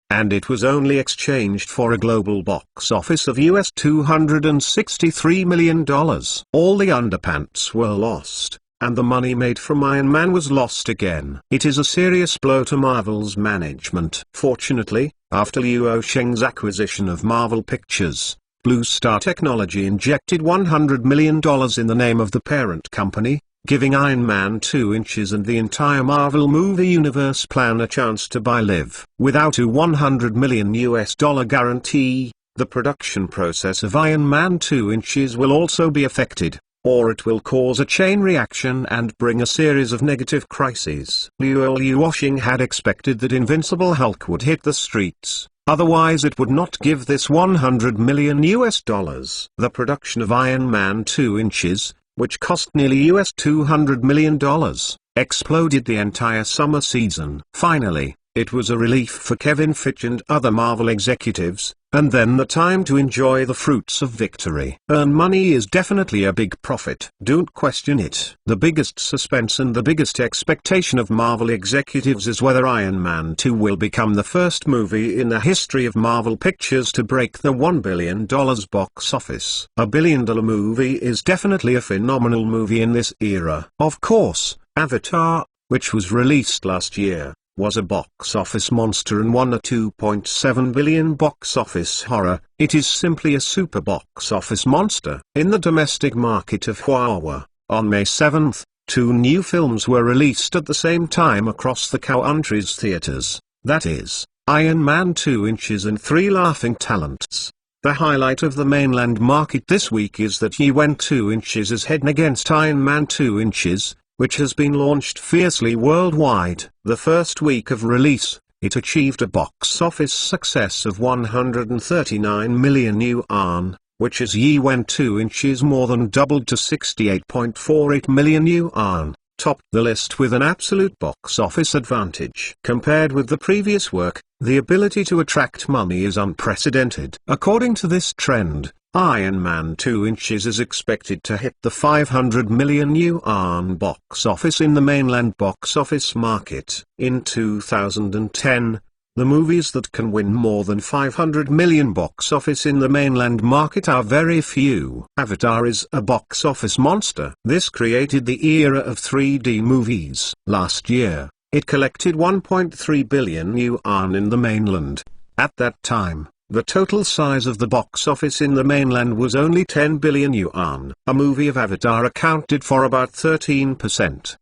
and it was only exchanged for a global box office of $263 million. All the underpants were lost, and the money made from Iron Man was lost again. It is a serious blow to Marvel's management. Fortunately, after Luo Sheng's acquisition of Marvel Pictures, Blue Star Technology injected $100 million in the name of the parent company, giving Iron Man 2 Inches and the entire Marvel movie universe plan a chance to live. Without a $100 million guarantee, the production process of Iron Man 2 Inches will also be affected, or it will cause a chain reaction and bring a series of negative crises. Luo Sheng had expected that Invincible Hulk would hit the streets, Otherwise it would not give this $100 million US. The production of Iron Man 2 inches, which cost nearly $200 million, exploded the entire summer season. Finally, it was a relief for Kevin Feige and other Marvel executives, and then the time to enjoy the fruits of victory. Earn money is definitely a big profit. Don't question it. The biggest suspense and the biggest expectation of Marvel executives is whether Iron Man 2 will become the first movie in the history of Marvel Pictures to break the $1 billion box office. A $1 billion movie is definitely a phenomenal movie in this era. Of course, Avatar, which was released last year, was a box office monster and won a $2.7 billion box office horror. It is simply a super box office monster. In the domestic market of Huawei, on May 7, 2 new films were released at the same time across the country's theaters. That is, Iron Man 2 inches and 3 Laughing Talents. The highlight of the mainland market this week is that Ye Wen 2 inches is heading against Iron Man 2 inches, which has been launched fiercely worldwide. The first week of release, it achieved a box office success of 139 million yuan, which is Ye Wen 2 inches more than doubled to 68.48 million yuan, topped the list with an absolute box office advantage. Compared with the previous work, the ability to attract money is unprecedented. According to this trend, Iron Man 2 inches is expected to hit the 500 million yuan box office in the mainland box office market. In 2010, the movies that can win more than 500 million box office in the mainland market are very few. Avatar is a box office monster. This created the era of 3D movies. Last year, it collected 1.3 billion yuan in the mainland. At that time, the total size of the box office in the mainland was only 10 billion yuan. A movie of Avatar accounted for about 13%.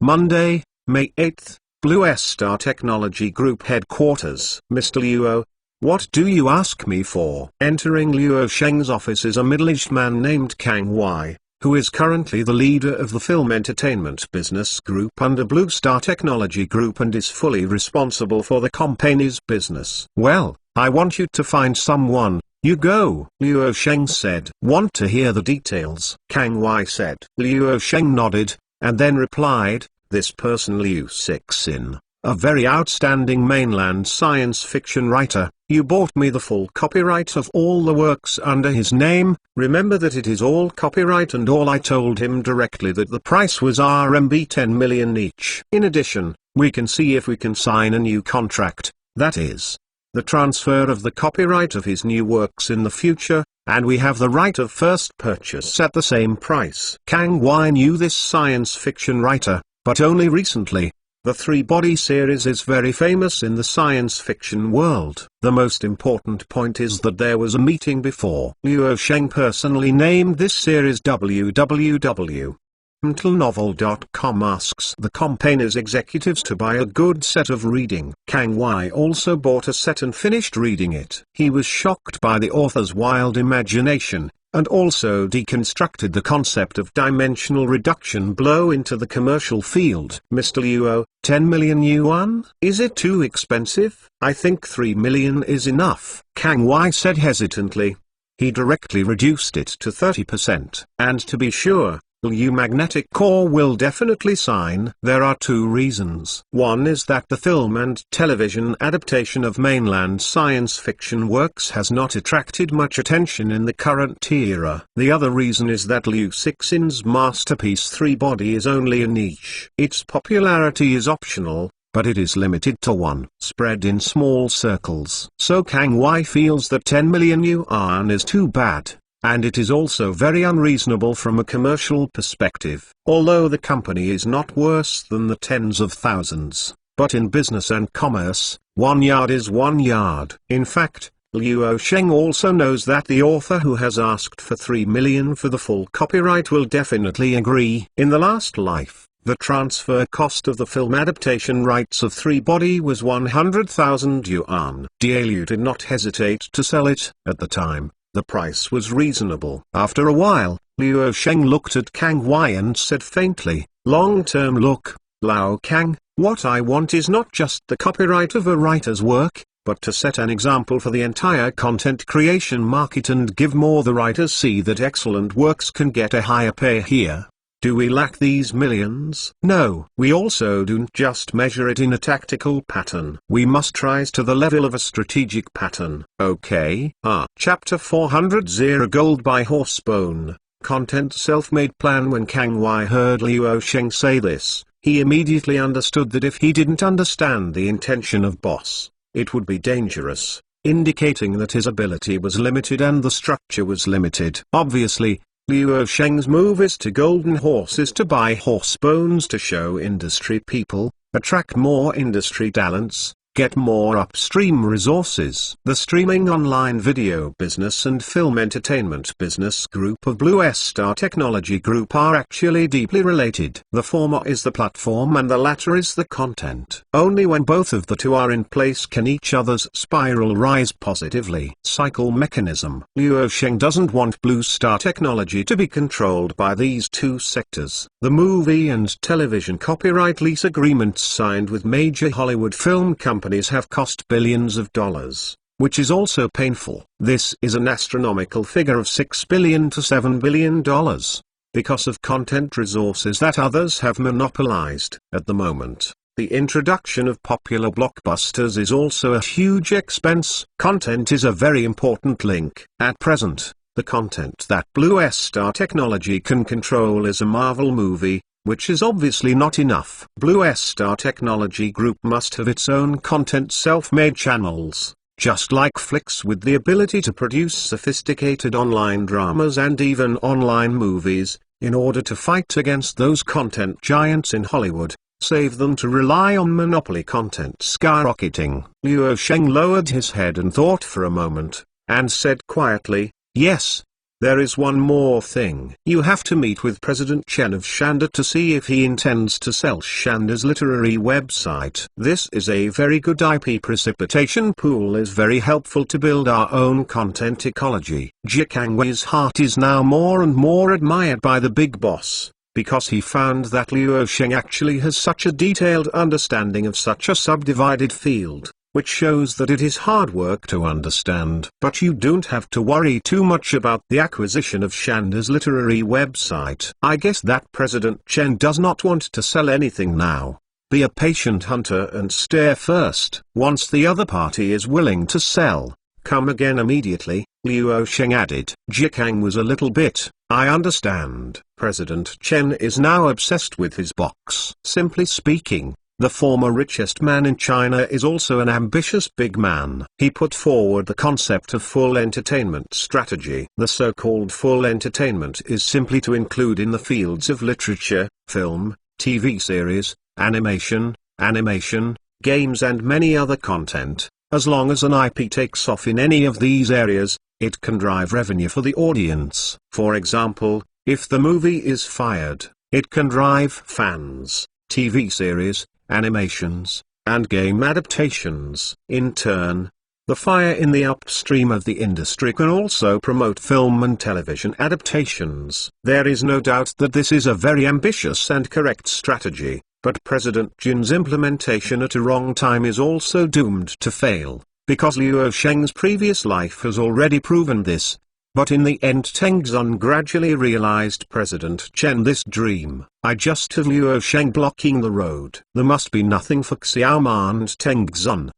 Monday, May 8th, Blue Star Technology Group headquarters. Mr. Luo, what do you ask me for? Entering Luo Sheng's office is a middle-aged man named Kang Wai, who is currently the leader of the film entertainment business group under Blue Star Technology Group and is fully responsible for the company's business. Well, I want you to find someone. You go, Luo Sheng said. Want to hear the details? Kang Wai said. Luo Sheng nodded, and then replied, this person Liu Cixin, a very outstanding mainland science fiction writer. You bought me the full copyright of all the works under his name. Remember that it is all copyright and all. I told him directly that the price was RMB 10 million each. In addition, we can see if we can sign a new contract, that is, the transfer of the copyright of his new works in the future, and we have the right of first purchase at the same price. Kang Wai knew this science fiction writer, but only recently. The Three-Body series is very famous in the science fiction world. The most important point is that there was a meeting before Luo Sheng personally named this series www. Novel.com asks the company's executives to buy a good set of reading. Kang Wai also bought a set and finished reading it. He was shocked by the author's wild imagination, and also deconstructed the concept of dimensional reduction blow into the commercial field. Mr. Luo, 10 million yuan? Is it too expensive? I think 3 million is enough, Kang Wai said hesitantly. He directly reduced it to 30%. And to be sure, Liu Magnetic Core will definitely sign. There are two reasons. One is that the film and television adaptation of mainland science fiction works has not attracted much attention in the current era. The other reason is that Liu Cixin's masterpiece Three-Body is only a niche. Its popularity is optional, but it is limited to one, spread in small circles. So Kang Wai feels that 10 million yuan is too bad. And it is also very unreasonable from a commercial perspective. Although the company is not worse than the tens of thousands, but in business and commerce, 1 yard is 1 yard. In fact, Luo Sheng also knows that the author who has asked for 3 million for the full copyright will definitely agree. In the last life, the transfer cost of the film adaptation rights of Three-Body was 100,000 yuan. Liu did not hesitate to sell it. At the time, the price was reasonable. After a while, Luo Sheng looked at Kang Wai and said faintly, long-term look, Lao Kang, what I want is not just the copyright of a writer's work, but to set an example for the entire content creation market and give more the writers see that excellent works can get a higher pay here. Do we lack these millions? No. We also don't just measure it in a tactical pattern. We must rise to the level of a strategic pattern. Okay. Chapter 400 Zero Gold by Horsebone. Content Self-Made Plan. When Kang Wai heard Luo Sheng say this, he immediately understood that if he didn't understand the intention of boss, it would be dangerous, indicating that his ability was limited and the structure was limited. Obviously, Luo Sheng's move is to golden horses to buy horse bones to show industry people, attract more industry talents, get more upstream resources. The streaming online video business and film entertainment business group of Blue Star Technology Group are actually deeply related. The former is the platform and the latter is the content. Only when both of the two are in place can each other's spiral rise positively. Cycle mechanism. Luo Sheng doesn't want Blue Star Technology to be controlled by these two sectors. The movie and television copyright lease agreements signed with major Hollywood film companies have cost billions of dollars, which is also painful. This is an astronomical figure of $6 billion to $7 billion, because of content resources that others have monopolized. At the moment, the introduction of popular blockbusters is also a huge expense. Content is a very important link. At present, the content that Blue Star Technology can control is a Marvel movie, which is obviously not enough. Blue Star Technology Group must have its own content self-made channels, just like Flix with the ability to produce sophisticated online dramas and even online movies, in order to fight against those content giants in Hollywood, save them to rely on monopoly content skyrocketing. Luo Sheng lowered his head and thought for a moment, and said quietly, "Yes. There is one more thing. You have to meet with President Chen of Shanda to see if he intends to sell Shanda's literary website. This is a very good IP precipitation pool, is very helpful to build our own content ecology." Jia Kangwei's heart is now more and more admired by the big boss, because he found that Luo Sheng actually has such a detailed understanding of such a subdivided field, which shows that it is hard work to understand. But you don't have to worry too much about the acquisition of Shanda's literary website. I guess that President Chen does not want to sell anything now. Be a patient hunter and stare first. Once the other party is willing to sell, come again immediately, Luo Sheng added. Jia Kang was a little bit, I understand. President Chen is now obsessed with his box. Simply speaking, the former richest man in China is also an ambitious big man. He put forward the concept of full entertainment strategy. The so-called full entertainment is simply to include in the fields of literature, film, TV series, animation, games and many other content. As long as an IP takes off in any of these areas, it can drive revenue for the audience. For example, if the movie is fired, it can drive fans, TV series, animations, and game adaptations. In turn, the fire in the upstream of the industry can also promote film and television adaptations. There is no doubt that this is a very ambitious and correct strategy, but President Jin's implementation at a wrong time is also doomed to fail, because Luo Sheng's previous life has already proven this. But in the end Teng Xun gradually realized President Chen this dream. I just have Luo Sheng blocking the road. There must be nothing for Xiaoma and Teng Xun.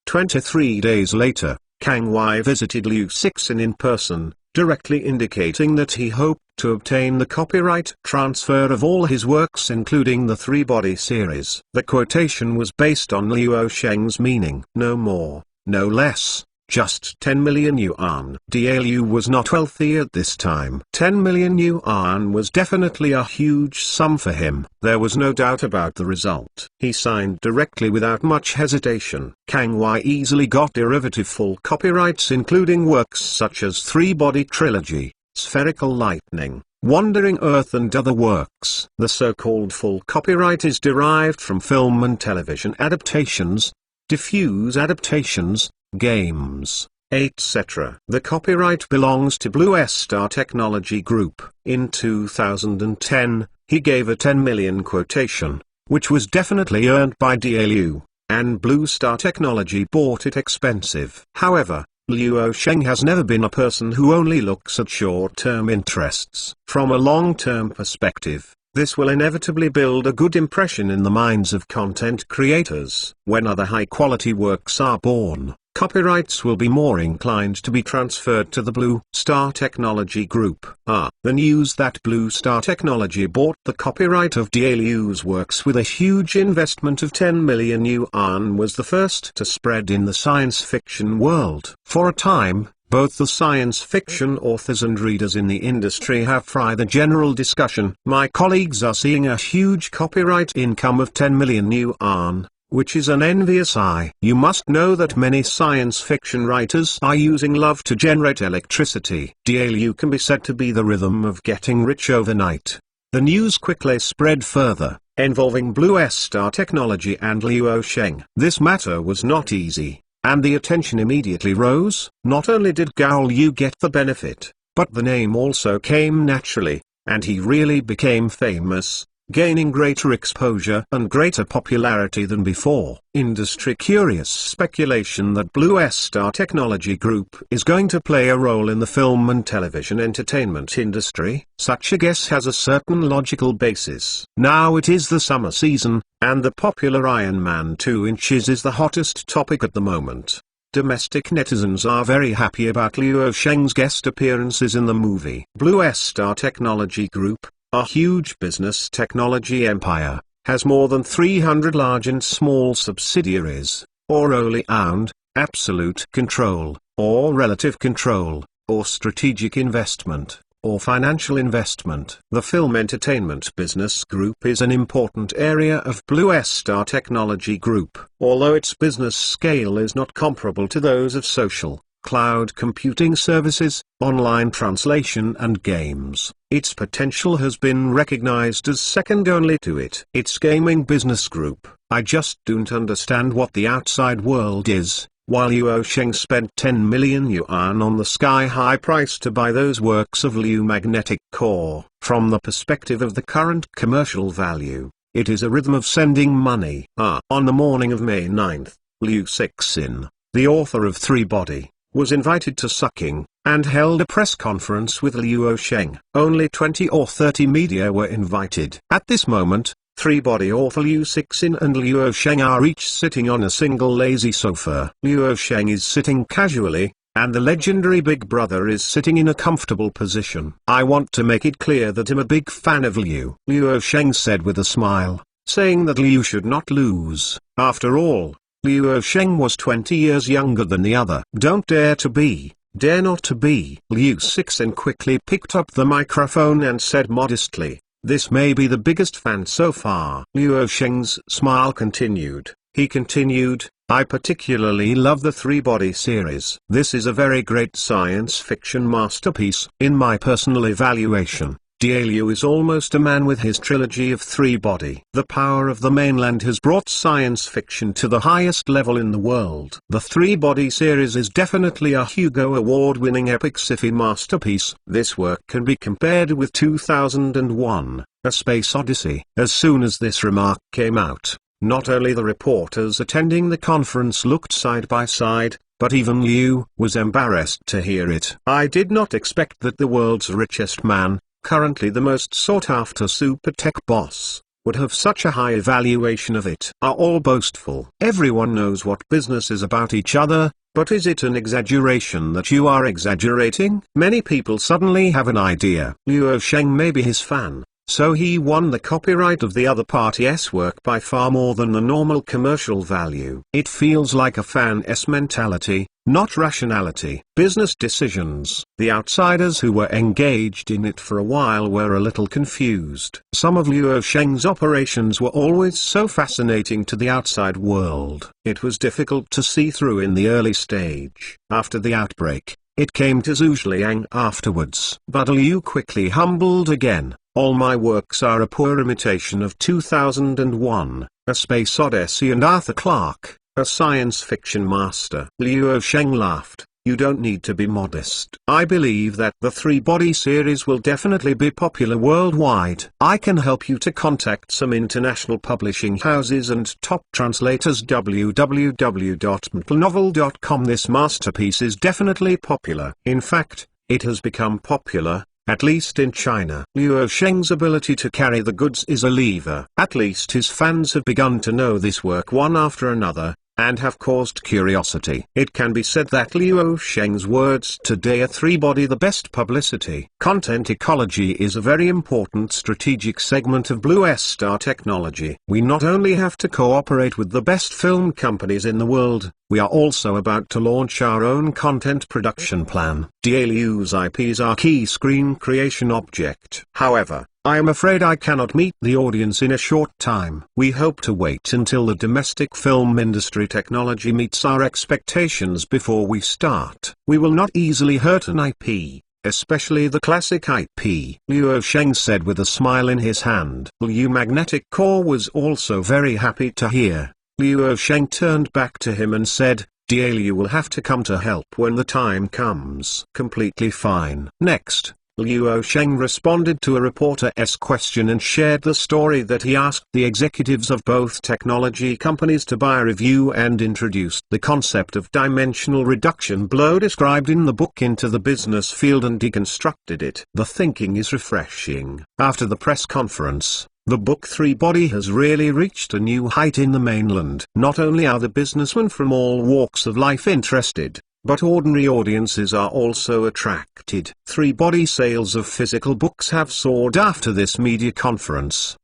23 days later, Kang Wai visited Liu Cixin in person, directly indicating that he hoped to obtain the copyright transfer of all his works including the three-body series. The quotation was based on Luo Sheng's meaning. No more, no less. Just 10 million yuan. Liu was not wealthy at this time. 10 million yuan was definitely a huge sum for him. There was no doubt about the result. He signed directly without much hesitation. Kang Wai easily got derivative full copyrights including works such as Three-Body Trilogy, Spherical Lightning, Wandering Earth and other works. The so-called full copyright is derived from film and television adaptations, diffuse adaptations, games, etc. The copyright belongs to Blue Star Technology Group. In 2010, he gave a 10 million quotation, which was definitely earned by Liu. and Blue Star Technology bought it expensive. However, Liu Sheng has never been a person who only looks at short-term interests. From a long-term perspective, this will inevitably build a good impression in the minds of content creators. When other high-quality works are born, copyrights will be more inclined to be transferred to the Blue Star Technology Group. The news that Blue Star Technology bought the copyright of DALU's works with a huge investment of 10 million yuan was the first to spread in the science fiction world. For a time, both the science fiction authors and readers in the industry have fried the general discussion. My colleagues are seeing a huge copyright income of 10 million yuan, which is an envious eye. You must know that many science fiction writers are using love to generate electricity. DALU can be said to be the rhythm of getting rich overnight. The news quickly spread further, involving Blue Star Technology and Liu Sheng. This matter was not easy, and the attention immediately rose. Not only did Gao Liu get the benefit, but the name also came naturally, and he really became famous, gaining greater exposure and greater popularity than before. Industry curious speculation that Blue Star Technology Group is going to play a role in the film and television entertainment industry. Such a guess has a certain logical basis. Now it is the summer season, and the popular Iron Man 2 inches is the hottest topic at the moment. Domestic netizens are very happy about Liu Sheng's guest appearances in the movie. Blue Star Technology Group, a huge business technology empire, has more than 300 large and small subsidiaries, or wholly owned, absolute control, or relative control, or strategic investment, or financial investment. The film entertainment business group is an important area of Blue Star Technology Group. Although its business scale is not comparable to those of social, cloud computing services, online translation and games, its potential has been recognized as second only to it. Its gaming business group, I just don't understand what the outside world is. While Liu Sheng spent 10 million yuan on the sky-high price to buy those works of Liu Magnetic Core, from the perspective of the current commercial value, it is a rhythm of sending money. On the morning of May 9th, Liu Cixin, the author of Three Body, was invited to Sucking, and held a press conference with Liu Sheng. Only 20 or 30 media were invited. At this moment, Three Body author Liu Cixin and Liu Sheng are each sitting on a single lazy sofa. Liu Sheng is sitting casually, and the legendary Big Brother is sitting in a comfortable position. I want to make it clear that I'm a big fan of Liu Sheng said with a smile, saying that Liu should not lose. After all, Liu Sheng was 20 years younger than the other. Don't dare to be, dare not to be. Liu Cixin quickly picked up the microphone and said modestly, "This may be the biggest fan so far." Liu Sheng's smile continued. He continued, "I particularly love the Three Body series. This is a very great science fiction masterpiece. In my personal evaluation, DALU is almost a man with his trilogy of Three Body. The power of the mainland has brought science fiction to the highest level in the world. The Three Body series is definitely a Hugo Award-winning epic sci-fi masterpiece. This work can be compared with 2001, A Space Odyssey." As soon as this remark came out, not only the reporters attending the conference looked side by side, but even Liu was embarrassed to hear it. "I did not expect that the world's richest man, currently the most sought-after super tech boss, would have such a high evaluation of it. Are all boastful. Everyone knows what business is about each other, but is it an exaggeration that you are exaggerating?" Many people suddenly have an idea. Liu Sheng may be his fan, so he won the copyright of the other party's work by far more than the normal commercial value. It feels like a fan's mentality, not rationality. Business decisions. The outsiders who were engaged in it for a while were a little confused. Some of Liu Sheng's operations were always so fascinating to the outside world. It was difficult to see through in the early stage. After the outbreak, it came to Zhu Zhiliang afterwards. But Liu quickly humbled again. "All my works are a poor imitation of 2001, A Space Odyssey and Arthur Clarke, a science fiction master." Liu Sheng laughed. You don't need to be modest. I believe that the 3-body series will definitely be popular worldwide. I can help you to contact some international publishing houses and top translators. www.mtlnovel.com. This masterpiece is definitely popular. In fact, it has become popular, at least in China. Luo Sheng's ability to carry the goods is a lever. At least his fans have begun to know this work one after another, and have caused curiosity. It can be said that Luo Sheng's words today are 3-body the best publicity. Content ecology is a very important strategic segment of Blue Star technology. We not only have to cooperate with the best film companies in the world, we are also about to launch our own content production plan. DALU's IP is our key screen creation object. However, I am afraid I cannot meet the audience in a short time. We hope to wait until the domestic film industry technology meets our expectations before we start. We will not easily hurt an IP, especially the classic IP. Luo Sheng said with a smile in his hand. Liu Magnetic Core was also very happy to hear. Luo Sheng turned back to him and said, "DALU will have to come to help when the time comes." Completely fine. Next, Luo Sheng responded to a reporter's question and shared the story that he asked the executives of both technology companies to buy a review and introduced the concept of dimensional reduction below described in the book into the business field and deconstructed it. The thinking is refreshing. After the press conference, the book 3-body has really reached a new height in the mainland. Not only are the businessmen from all walks of life interested, but ordinary audiences are also attracted. 3-body sales of physical books have soared after this media conference.